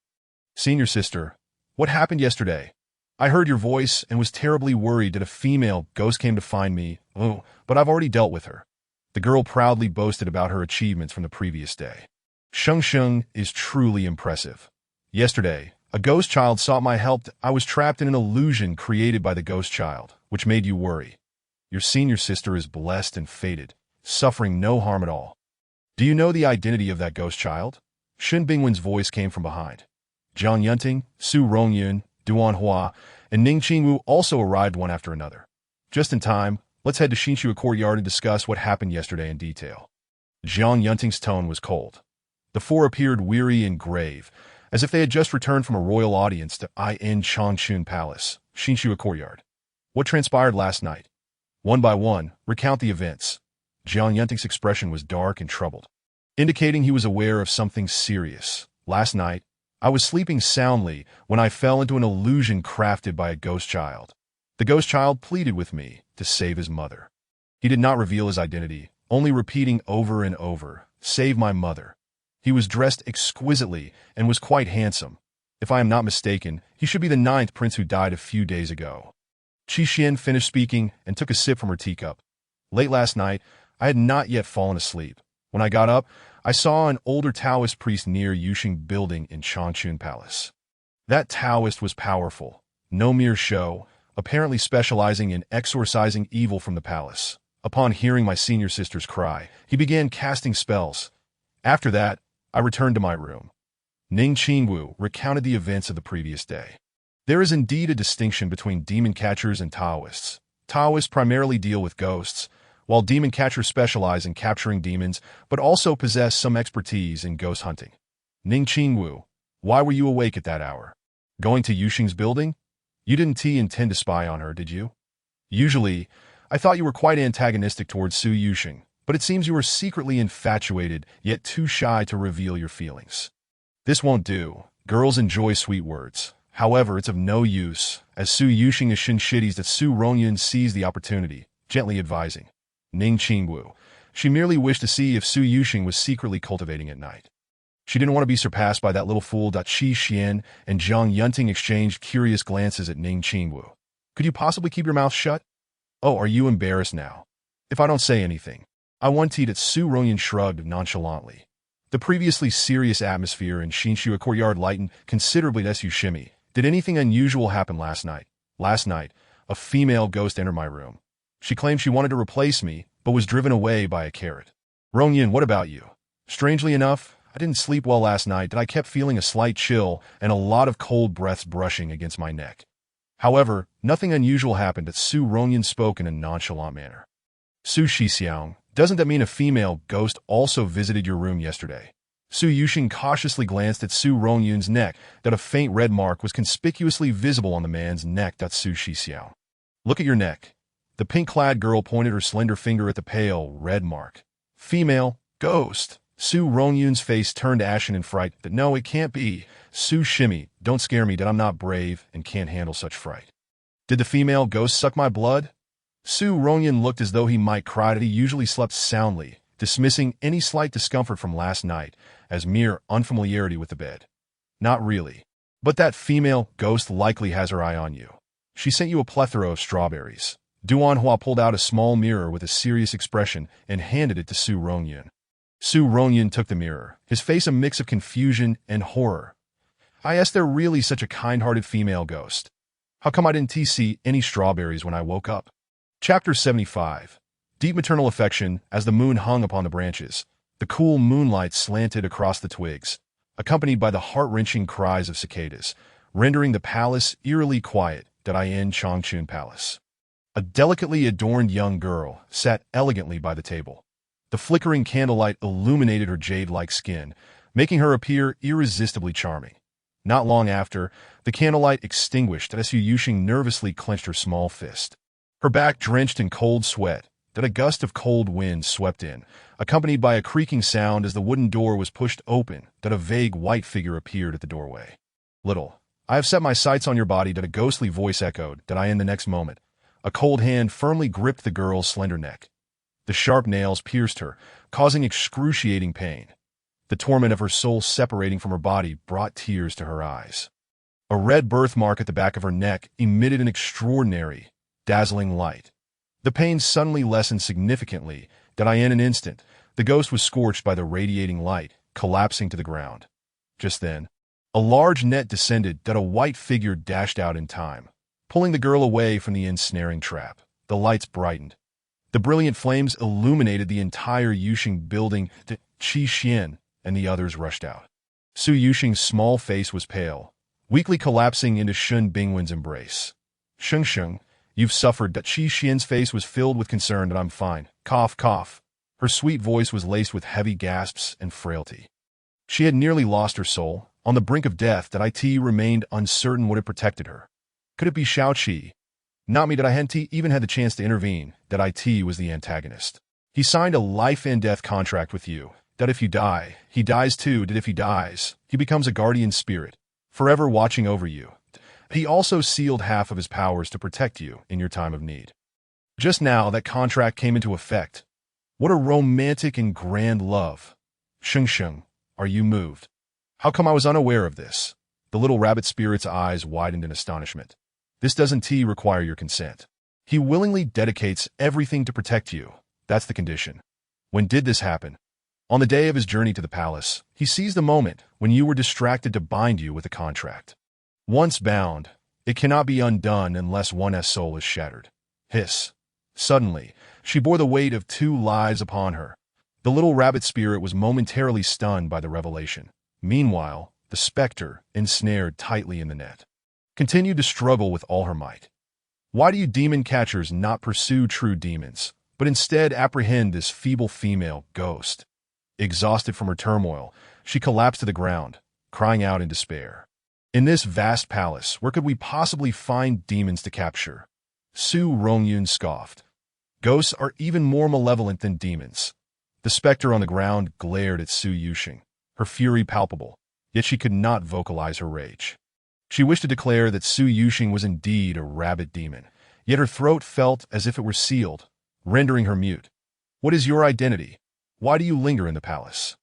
Senior sister, what happened yesterday? I heard your voice and was terribly worried that a female ghost came to find me. Oh, but I've already dealt with her. The girl proudly boasted about her achievements from the previous day. Sheng Sheng is truly impressive. Yesterday, a ghost child sought my help. I was trapped in an illusion created by the ghost child, which made you worry. Your senior sister is blessed and fated, suffering no harm at all. Do you know the identity of that ghost child? Shen Bingwen's voice came from behind. Jiang Yunting, Su Rongyun, Duan Hua, and Ning Qingwu also arrived one after another. Just in time, let's head to Xinxua Courtyard and discuss what happened yesterday in detail. Jiang Yunting's tone was cold. The four appeared weary and grave, as if they had just returned from a royal audience to In Changchun Palace, Xinxua Courtyard. What transpired last night? One by one, recount the events. Jiang Yunting's expression was dark and troubled, indicating he was aware of something serious. Last night, I was sleeping soundly when I fell into an illusion crafted by a ghost child. The ghost child pleaded with me to save his mother. He did not reveal his identity, only repeating over and over, "Save my mother." He was dressed exquisitely and was quite handsome. If I am not mistaken, he should be the 9th prince who died a few days ago. Qi Xian finished speaking and took a sip from her teacup. Late last night, I had not yet fallen asleep. When I got up, I saw an older Taoist priest near Yuxing building in Changchun Palace. That Taoist was powerful, no mere show, apparently specializing in exorcising evil from the palace. Upon hearing my senior sister's cry, he began casting spells. After that, I returned to my room. Ning Qingwu recounted the events of the previous day. There is indeed a distinction between demon catchers and Taoists. Taoists primarily deal with ghosts, while demon catchers specialize in capturing demons but also possess some expertise in ghost hunting. Ning Qingwu, why were you awake at that hour? Going to Yuxing's building? You didn't intend to spy on her, did you? Usually, I thought you were quite antagonistic towards Su Yuxing, but it seems you were secretly infatuated, yet too shy to reveal your feelings. This won't do. Girls enjoy sweet words. However, it's of no use, as Su Yuxing is Shinshitties that Su Rongyun seized the opportunity, gently advising. Ning Qingwu. She merely wished to see if Su Yuxing was secretly cultivating at night. She didn't want to be surpassed by that little fool. Qi Xian and Jiang Yunting exchanged curious glances at Ning Qingwu. Could you possibly keep your mouth shut? Oh, are you embarrassed now? If I don't say anything. I want to. That Su Rongyun shrugged nonchalantly. The previously serious atmosphere in Xinxua Courtyard lightened considerably. Su Shimi. Did anything unusual happen last night? Last night, a female ghost entered my room. She claimed she wanted to replace me, but was driven away by a carrot. Rongyun, what about you? Strangely enough, I didn't sleep well last night, that I kept feeling a slight chill and a lot of cold breaths brushing against my neck. However, nothing unusual happened as Su Rongyan spoke in a nonchalant manner. Su Shixiang, doesn't that mean a female ghost also visited your room yesterday? Su Yuxing cautiously glanced at Su Rongyan's neck, that a faint red mark was conspicuously visible on the man's neck. Su Shixiang. Look at your neck. The pink-clad girl pointed her slender finger at the pale, red mark. Female, ghost. Su Rongyan's face turned ashen in fright. That no, it can't be. Su Shimmy, don't scare me, that I'm not brave and can't handle such fright. Did the female ghost suck my blood? Su Rongyan looked as though he might cry, that he usually slept soundly, dismissing any slight discomfort from last night as mere unfamiliarity with the bed. Not really. But that female ghost likely has her eye on you. She sent you a plethora of strawberries. Duan Hua pulled out a small mirror with a serious expression and handed it to Su Rongyan. Su Rongyan took the mirror, his face a mix of confusion and horror. I asked, there really such a kind-hearted female ghost? How come I didn't see any strawberries when I woke up? Chapter 75. Deep maternal affection. As the moon hung upon the branches, the cool moonlight slanted across the twigs, accompanied by the heart-wrenching cries of cicadas, rendering the palace eerily quiet. In Changchun Palace. A delicately adorned young girl sat elegantly by the table. The flickering candlelight illuminated her jade-like skin, making her appear irresistibly charming. Not long after, the candlelight extinguished as Su Yuxing nervously clenched her small fist. Her back drenched in cold sweat, that a gust of cold wind swept in, accompanied by a creaking sound as the wooden door was pushed open, that a vague white figure appeared at the doorway. Little, I have set my sights on your body, that a ghostly voice echoed, in the next moment. A cold hand firmly gripped the girl's slender neck. The sharp nails pierced her, causing excruciating pain. The torment of her soul separating from her body brought tears to her eyes. A red birthmark at the back of her neck emitted an extraordinary, dazzling light. The pain suddenly lessened significantly, in an instant, the ghost was scorched by the radiating light, collapsing to the ground. Just then, a large net descended, a white figure dashed out in time, pulling the girl away from the ensnaring trap. The lights brightened. The brilliant flames illuminated the entire Yuxing building. Qi Xian and the others rushed out. Su Yuxing's small face was pale, weakly collapsing into Shun Bingwen's embrace. Sheng, you've suffered. Qi Xian's face was filled with concern. I'm fine. Cough, cough. Her sweet voice was laced with heavy gasps and frailty. She had nearly lost her soul, on the brink of death. It remained uncertain what had protected her. Could it be Shaoqi? Not me. I hadn't even had the chance to intervene. It was the antagonist. He signed a life and death contract with you. If you die, he dies too. If he dies, he becomes a guardian spirit, forever watching over you. He also sealed half of his powers to protect you in your time of need. Just now, that contract came into effect. What a romantic and grand love. Sheng, are you moved? How come I was unaware of this? The little rabbit spirit's eyes widened in astonishment. This doesn't require your consent. He willingly dedicates everything to protect you. That's the condition. When did this happen? On the day of his journey to the palace, he seized the moment when you were distracted to bind you with a contract. Once bound, it cannot be undone unless one's soul is shattered. Hiss. Suddenly, she bore the weight of 2 lives upon her. The little rabbit spirit was momentarily stunned by the revelation. Meanwhile, the specter, ensnared tightly in the net, continued to struggle with all her might. Why do you demon catchers not pursue true demons, but instead apprehend this feeble female ghost? Exhausted from her turmoil, she collapsed to the ground, crying out in despair. In this vast palace, where could we possibly find demons to capture? Su Rongyan scoffed. Ghosts are even more malevolent than demons. The specter on the ground glared at Su Yuxing, her fury palpable, yet she could not vocalize her rage. She wished to declare that Su Yuxing was indeed a rabbit demon, yet her throat felt as if it were sealed, rendering her mute. What is your identity? Why do you linger in the palace?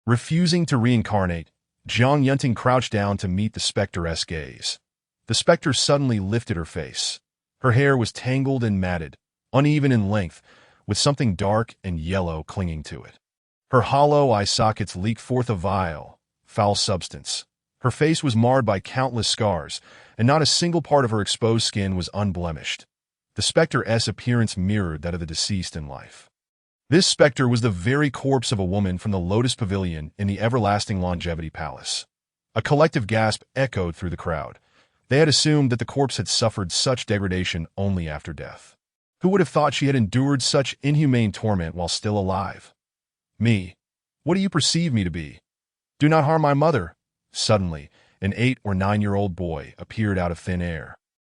Refusing to reincarnate, Jiang Yunting crouched down to meet the spectre's gaze. The specter suddenly lifted her face. Her hair was tangled and matted, uneven in length, with something dark and yellow clinging to it. Her hollow eye sockets leaked forth a vile, foul substance. Her face was marred by countless scars, and not a single part of her exposed skin was unblemished. The spectre's appearance mirrored that of the deceased in life. This specter was the very corpse of a woman from the Lotus Pavilion in the Everlasting Longevity Palace. A collective gasp echoed through the crowd. They had assumed that the corpse had suffered such degradation only after death. Who would have thought she had endured such inhumane torment while still alive? Me. What do you perceive me to be? Do not harm my mother. Suddenly, an 8 or 9-year-old boy appeared out of thin air.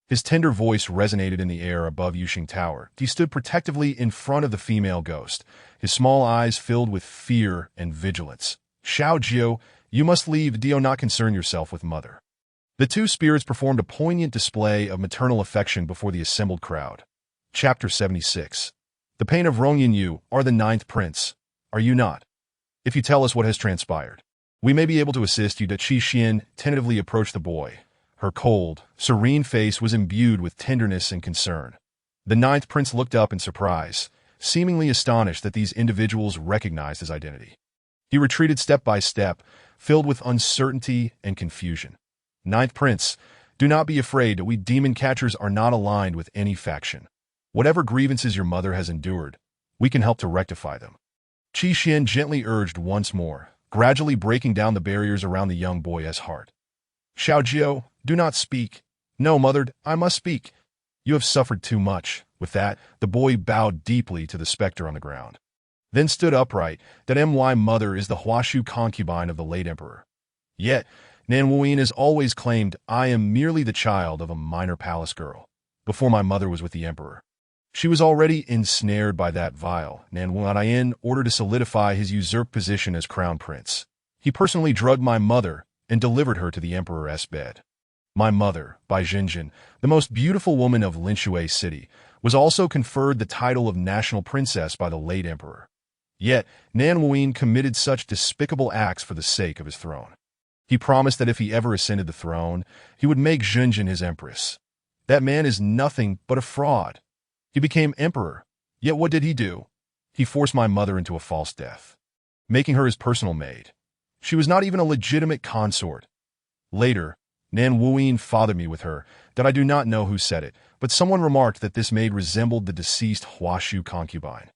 His tender voice resonated in the air above Yuxing Tower. He stood protectively in front of the female ghost, his small eyes filled with fear and vigilance. Xiao Jiu, you must leave. Do not concern yourself with mother. The two spirits performed a poignant display of maternal affection before the assembled crowd. Chapter 76. The pain of Rongyan, you are the 9th prince, are you not? If you tell us what has transpired, we may be able to assist you. Qi Xian tentatively approached the boy. Her cold, serene face was imbued with tenderness and concern. The 9th prince looked up in surprise, seemingly astonished that these individuals recognized his identity. He retreated step by step, filled with uncertainty and confusion. 9th prince, do not be afraid. We demon catchers are not aligned with any faction. Whatever grievances your mother has endured, we can help to rectify them. Qi Xian gently urged once more, gradually breaking down the barriers around the young boy's heart. Xiao Jiu, do not speak. No, mother, I must speak. You have suffered too much. With that, the boy bowed deeply to the specter on the ground, then stood upright. That my mother is the Huashu concubine of the late emperor. Yet, Nan Wuyin has always claimed I am merely the child of a minor palace girl. Before my mother was with the emperor, she was already ensnared by that vile Nan Wuyin in order to solidify his usurped position as crown prince. He personally drugged my mother and delivered her to the emperor's bed. My mother, Bai Jinjin, the most beautiful woman of Linshui City, was also conferred the title of national princess by the late emperor. Yet, Nan Wuyin committed such despicable acts for the sake of his throne. He promised that if he ever ascended the throne, he would make Jinjin his empress. That man is nothing but a fraud. He became emperor, yet what did he do? He forced my mother into a false death, making her his personal maid. She was not even a legitimate consort. Later, Nan Wuyin fathered me with her, that I do not know who said it, but someone remarked that this maid resembled the deceased Huashu concubine.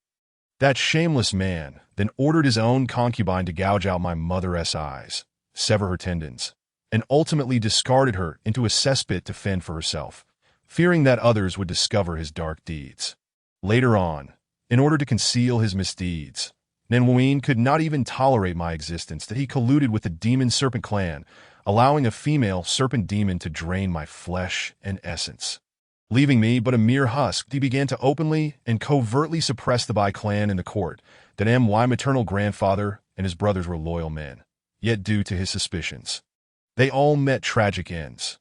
That shameless man then ordered his own concubine to gouge out my mother's eyes, sever her tendons, and ultimately discarded her into a cesspit to fend for herself, fearing that others would discover his dark deeds. Later on, in order to conceal his misdeeds, Nan Wuyin could not even tolerate my existence, that he colluded with the demon serpent clan, allowing a female serpent demon to drain my flesh and essence. Leaving me but a mere husk, he began to openly and covertly suppress the Bai clan in the court, that my maternal grandfather and his brothers were loyal men. Yet due to his suspicions, they all met tragic ends.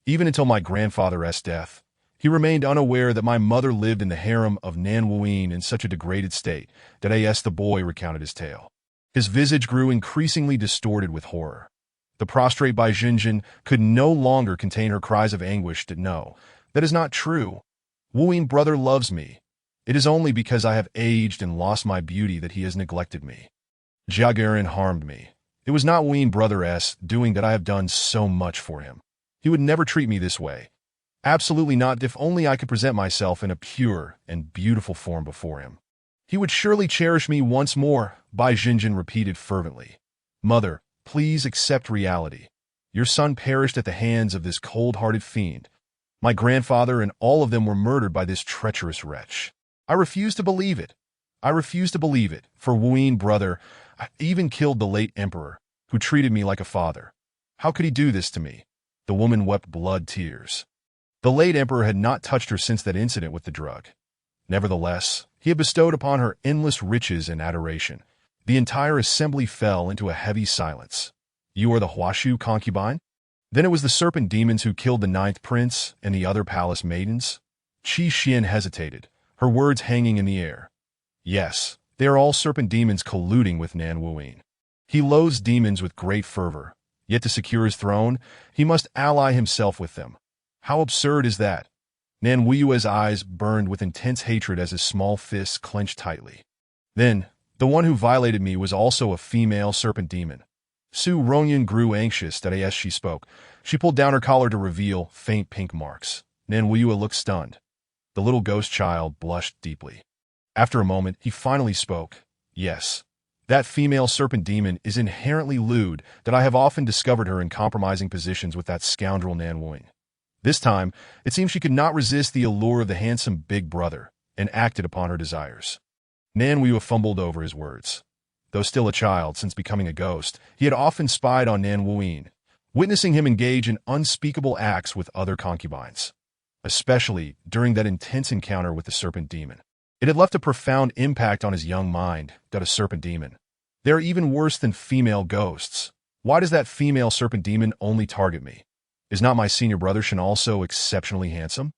Even until my grandfather's death, he remained unaware that my mother lived in the harem of Nan Wuyin in such a degraded state that the boy recounted his tale. His visage grew increasingly distorted with horror. The prostrate Bai Jinjin could no longer contain her cries of anguish. No, that is not true. Wuyin brother loves me. It is only because I have aged and lost my beauty that he has neglected me. Jiagarin harmed me. It was not Wuyin brother's doing that I have done so much for him. He would never treat me this way. Absolutely not. If only I could present myself in a pure and beautiful form before him, he would surely cherish me once more, Bai Jinjin repeated fervently. Mother, please accept reality. Your son perished at the hands of this cold-hearted fiend. My grandfather and all of them were murdered by this treacherous wretch. I refuse to believe it. I refuse to believe it. For Wuyin brother, I even killed the late emperor, who treated me like a father. How could he do this to me? The woman wept blood tears. The late emperor had not touched her since that incident with the drug. Nevertheless, he had bestowed upon her endless riches and adoration. The entire assembly fell into a heavy silence. You are the Huashu concubine? Then it was the serpent demons who killed the 9th prince and the other palace maidens? Qi Xian hesitated, her words hanging in the air. Yes, they are all serpent demons colluding with Nan Wuyin. He loathes demons with great fervor, yet to secure his throne, he must ally himself with them. How absurd is that? Nan Wuyue's eyes burned with intense hatred as his small fists clenched tightly. Then, the one who violated me was also a female serpent demon. Su Rongyan grew anxious as she spoke. She pulled down her collar to reveal faint pink marks. Nan Wuyue looked stunned. The little ghost child blushed deeply. After a moment, he finally spoke. Yes. That female serpent demon is inherently lewd, that I have often discovered her in compromising positions with that scoundrel Nan Wuing. This time, it seems she could not resist the allure of the handsome big brother, and acted upon her desires. Nan Wu fumbled over his words. Though still a child since becoming a ghost, he had often spied on Nan Wuing, witnessing him engage in unspeakable acts with other concubines, especially during that intense encounter with the serpent demon. It had left a profound impact on his young mind, that a serpent demon. They are even worse than female ghosts. Why does that female serpent demon only target me? Is not my senior brother Shen also exceptionally handsome?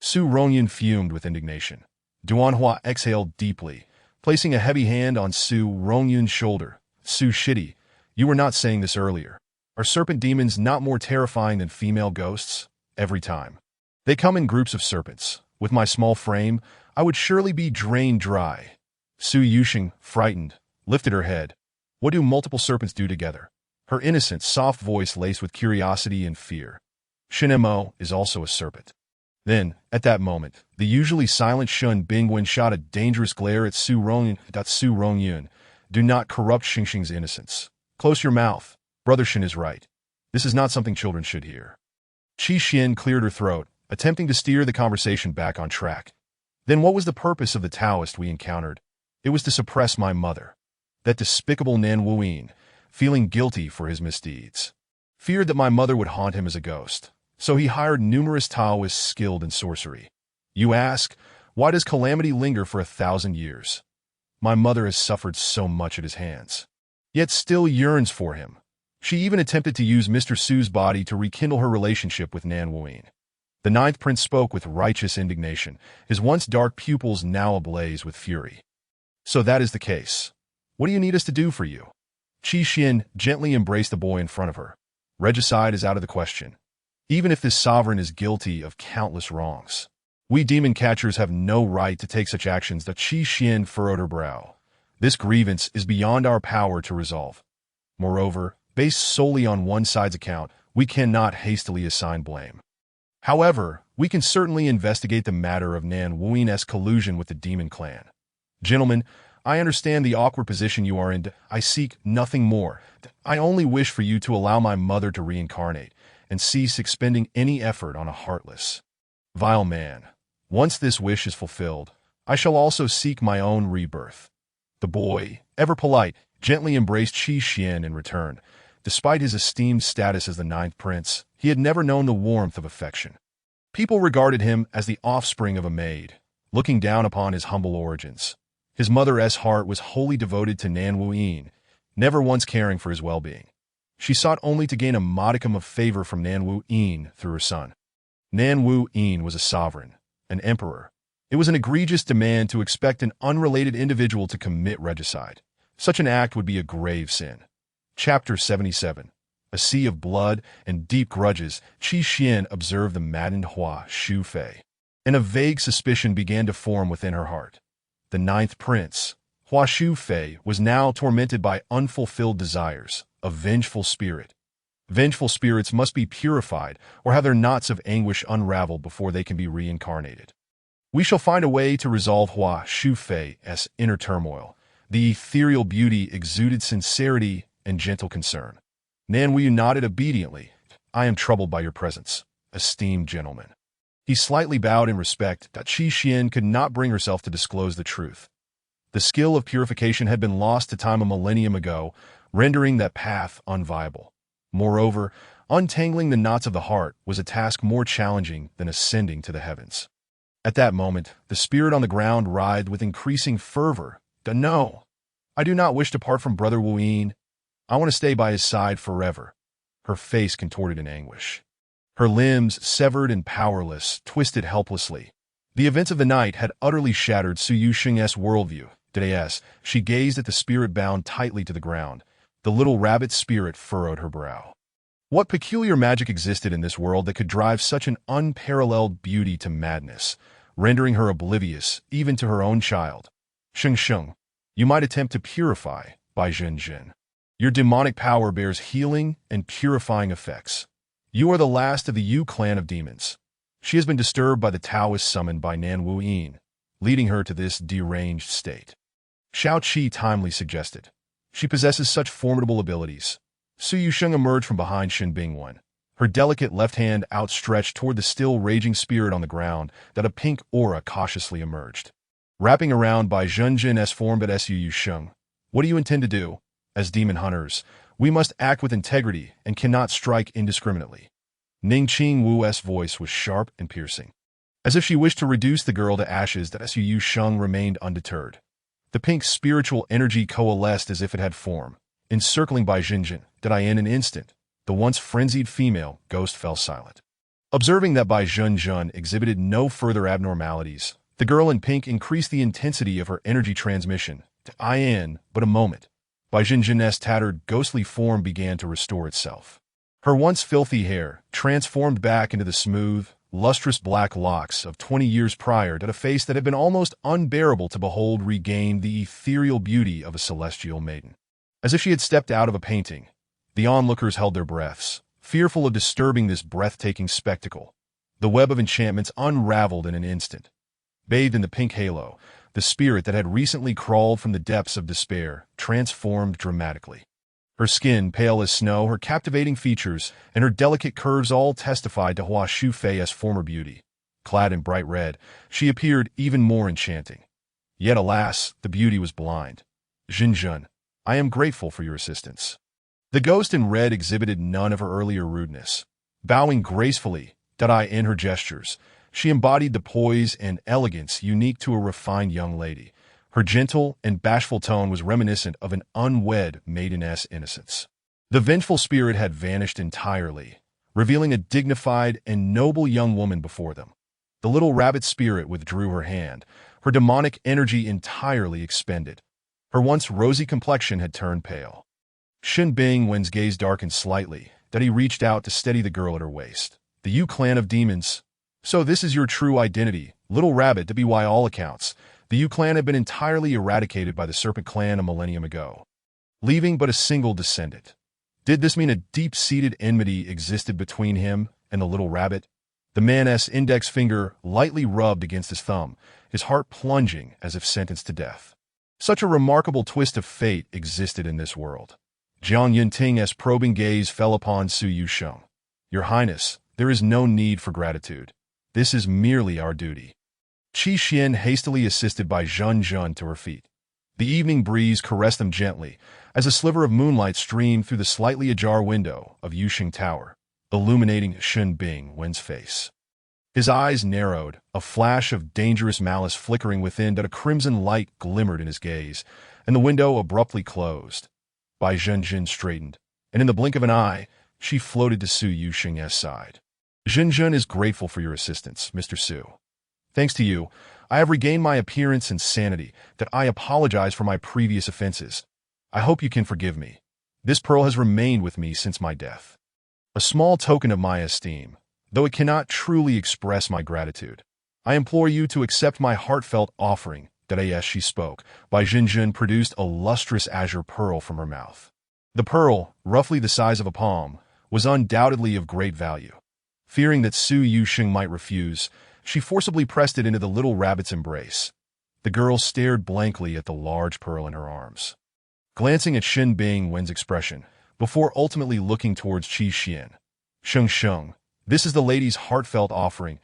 Su Rongyun fumed with indignation. Duanhua exhaled deeply, placing a heavy hand on Su Rongyun's shoulder. Su Shidi, you were not saying this earlier. Are serpent demons not more terrifying than female ghosts? Every time. They come in groups of serpents. With my small frame, I would surely be drained dry. Su Yuxing, frightened, lifted her head. What do multiple serpents do together? Her innocent, soft voice laced with curiosity and fear. Shen Mo is also a serpent. Then, at that moment, the usually silent Shun Bingwen shot a dangerous glare at Su Rongyun. Do not corrupt Xingxing's innocence. Close your mouth. Brother Shen is right. This is not something children should hear. Qi Xin cleared her throat, attempting to steer the conversation back on track. Then what was the purpose of the Taoist we encountered? It was to suppress my mother. That despicable Nan Wuing, feeling guilty for his misdeeds, feared that my mother would haunt him as a ghost. So he hired numerous Taoists skilled in sorcery. You ask, why does calamity linger for 1,000 years? My mother has suffered so much at his hands, yet still yearns for him. She even attempted to use Mr. Su's body to rekindle her relationship with Nan Wuing. The ninth prince spoke with righteous indignation, his once dark pupils now ablaze with fury. So that is the case. What do you need us to do for you? Qi Xin gently embraced the boy in front of her. Regicide is out of the question. Even if this sovereign is guilty of countless wrongs, we demon catchers have no right to take such actions. That Qi Xin furrowed her brow. This grievance is beyond our power to resolve. Moreover, based solely on one side's account, we cannot hastily assign blame. However, we can certainly investigate the matter of Nan Wuing's collusion with the demon clan. Gentlemen, I understand the awkward position you are in. I seek nothing more. I only wish for you to allow my mother to reincarnate and cease expending any effort on a heartless, vile man. Once this wish is fulfilled, I shall also seek my own rebirth. The boy, ever polite, gently embraced Qi Xin in return. Despite his esteemed status as the ninth prince, he had never known the warmth of affection. People regarded him as the offspring of a maid, looking down upon his humble origins. His mother's heart was wholly devoted to Nan Wuing, never once caring for his well-being. She sought only to gain a modicum of favor from Nan Wuing through her son. Nan Wuing was a sovereign, an emperor. It was an egregious demand to expect an unrelated individual to commit regicide. Such an act would be a grave sin. Chapter 77. A sea of blood and deep grudges. Qi Xin observed the maddened Hua Shu Fei, and a vague suspicion began to form within her heart. The ninth prince, Hua Shu Fei, was now tormented by unfulfilled desires, a vengeful spirit. Vengeful spirits must be purified or have their knots of anguish unraveled before they can be reincarnated. We shall find a way to resolve Hua Shu Fei's inner turmoil. The ethereal beauty exuded sincerity and gentle concern. Nan Wu nodded obediently. I am troubled by your presence, esteemed gentleman. He slightly bowed in respect that Qi Xin could not bring herself to disclose the truth. The skill of purification had been lost to time a millennium ago, rendering that path unviable. Moreover, untangling the knots of the heart was a task more challenging than ascending to the heavens. At that moment, the spirit on the ground writhed with increasing fervor. No, I do not wish to part from Brother Wuing. I want to stay by his side forever. Her face contorted in anguish. Her limbs, severed and powerless, twisted helplessly. The events of the night had utterly shattered Su Yuxing's worldview. She gazed at the spirit bound tightly to the ground. The little rabbit spirit furrowed her brow. What peculiar magic existed in this world that could drive such an unparalleled beauty to madness, rendering her oblivious even to her own child? Sheng, you might attempt to purify, Bai Zhen. Your demonic power bears healing and purifying effects. You are the last of the Yu clan of demons. She has been disturbed by the Taoist summoned by Nan Wuing. leading her to this deranged state. Xiao Qi timely suggested. She possesses such formidable abilities. Su Yusheng emerged from behind Shen Bingwen, her delicate left hand outstretched toward the still raging spirit on the ground that a pink aura cautiously emerged. Wrapping around by Zhenjin's form at Su Yusheng, what do you intend to do? As demon hunters, we must act with integrity and cannot strike indiscriminately. Ning Qing Wu's voice was sharp and piercing. As if she wished to reduce the girl to ashes, that Su Yusheng remained undeterred. The pink spiritual energy coalesced as if it had form, encircling Bai Zhenjin, that in an instant, the once frenzied female ghost fell silent. Observing that Bai Zhenjin exhibited no further abnormalities, the girl in pink increased the intensity of her energy transmission to in but a moment. Bai Zhenjin's tattered, ghostly form began to restore itself. Her once filthy hair transformed back into the smooth, lustrous black locks of 20 years prior, that a face that had been almost unbearable to behold regained the ethereal beauty of a celestial maiden. As if she had stepped out of a painting, the onlookers held their breaths, fearful of disturbing this breathtaking spectacle. The web of enchantments unraveled in an instant. Bathed in the pink halo, the spirit that had recently crawled from the depths of despair transformed dramatically. Her skin pale as snow, her captivating features, and her delicate curves all testified to Hua Shufei's former beauty. Clad in bright red, she appeared even more enchanting. Yet alas, the beauty was blind. Zhenjun, I am grateful for your assistance. The ghost in red exhibited none of her earlier rudeness. Bowing gracefully, in her gestures, she embodied the poise and elegance unique to a refined young lady. Her gentle and bashful tone was reminiscent of an unwed maiden's innocence. The vengeful spirit had vanished entirely, revealing a dignified and noble young woman before them. The little rabbit spirit withdrew her hand, her demonic energy entirely expended. Her once rosy complexion had turned pale. Shen Bingwen's gaze darkened slightly, that he reached out to steady the girl at her waist. The Yu clan of demons. So this is your true identity, little rabbit, to be by all accounts. The Yu clan had been entirely eradicated by the Serpent clan a millennium ago, leaving but a single descendant. Did this mean a deep-seated enmity existed between him and the little rabbit? The man's index finger lightly rubbed against his thumb, his heart plunging as if sentenced to death. Such a remarkable twist of fate existed in this world. Jiang Yunting's probing gaze fell upon Su Yusheng. Your Highness, there is no need for gratitude. This is merely our duty. Qi Xian hastily assisted by Zhenjun to her feet. The evening breeze caressed them gently, as a sliver of moonlight streamed through the slightly ajar window of Yusheng Tower, illuminating Shen Bingwen's face. His eyes narrowed, a flash of dangerous malice flickering within, that a crimson light glimmered in his gaze, and the window abruptly closed. Bai Zhenjin straightened, and in the blink of an eye, she floated to Su Yusheng's side. Zhenjun is grateful for your assistance, Mr. Su. Thanks to you, I have regained my appearance and sanity, that I apologize for my previous offenses. I hope you can forgive me. This pearl has remained with me since my death. A small token of my esteem, though it cannot truly express my gratitude. I implore you to accept my heartfelt offering, that as she spoke, Bai Zhenjun produced a lustrous azure pearl from her mouth. The pearl, roughly the size of a palm, was undoubtedly of great value. Fearing that Su Yusheng might refuse, she forcibly pressed it into the little rabbit's embrace. The girl stared blankly at the large pearl in her arms, glancing at Shen Bingwen's expression, before ultimately looking towards Qi Xian. Sheng, this is the lady's heartfelt offering.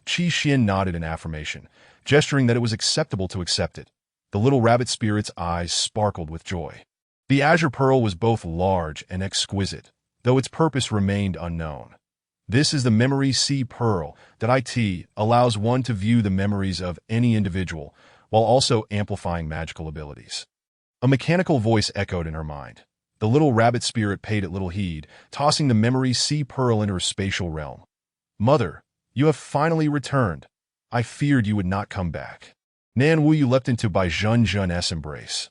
Qi Xian nodded in affirmation, gesturing that it was acceptable to accept it. The little rabbit spirit's eyes sparkled with joy. The azure pearl was both large and exquisite, though its purpose remained unknown. This is the Memory C Pearl that allows one to view the memories of any individual, while also amplifying magical abilities. A mechanical voice echoed in her mind. The little rabbit spirit paid it little heed, tossing the Memory C Pearl into her spatial realm. Mother, you have finally returned. I feared you would not come back. Nan Wuyu leapt into Bai Zhenjun's embrace.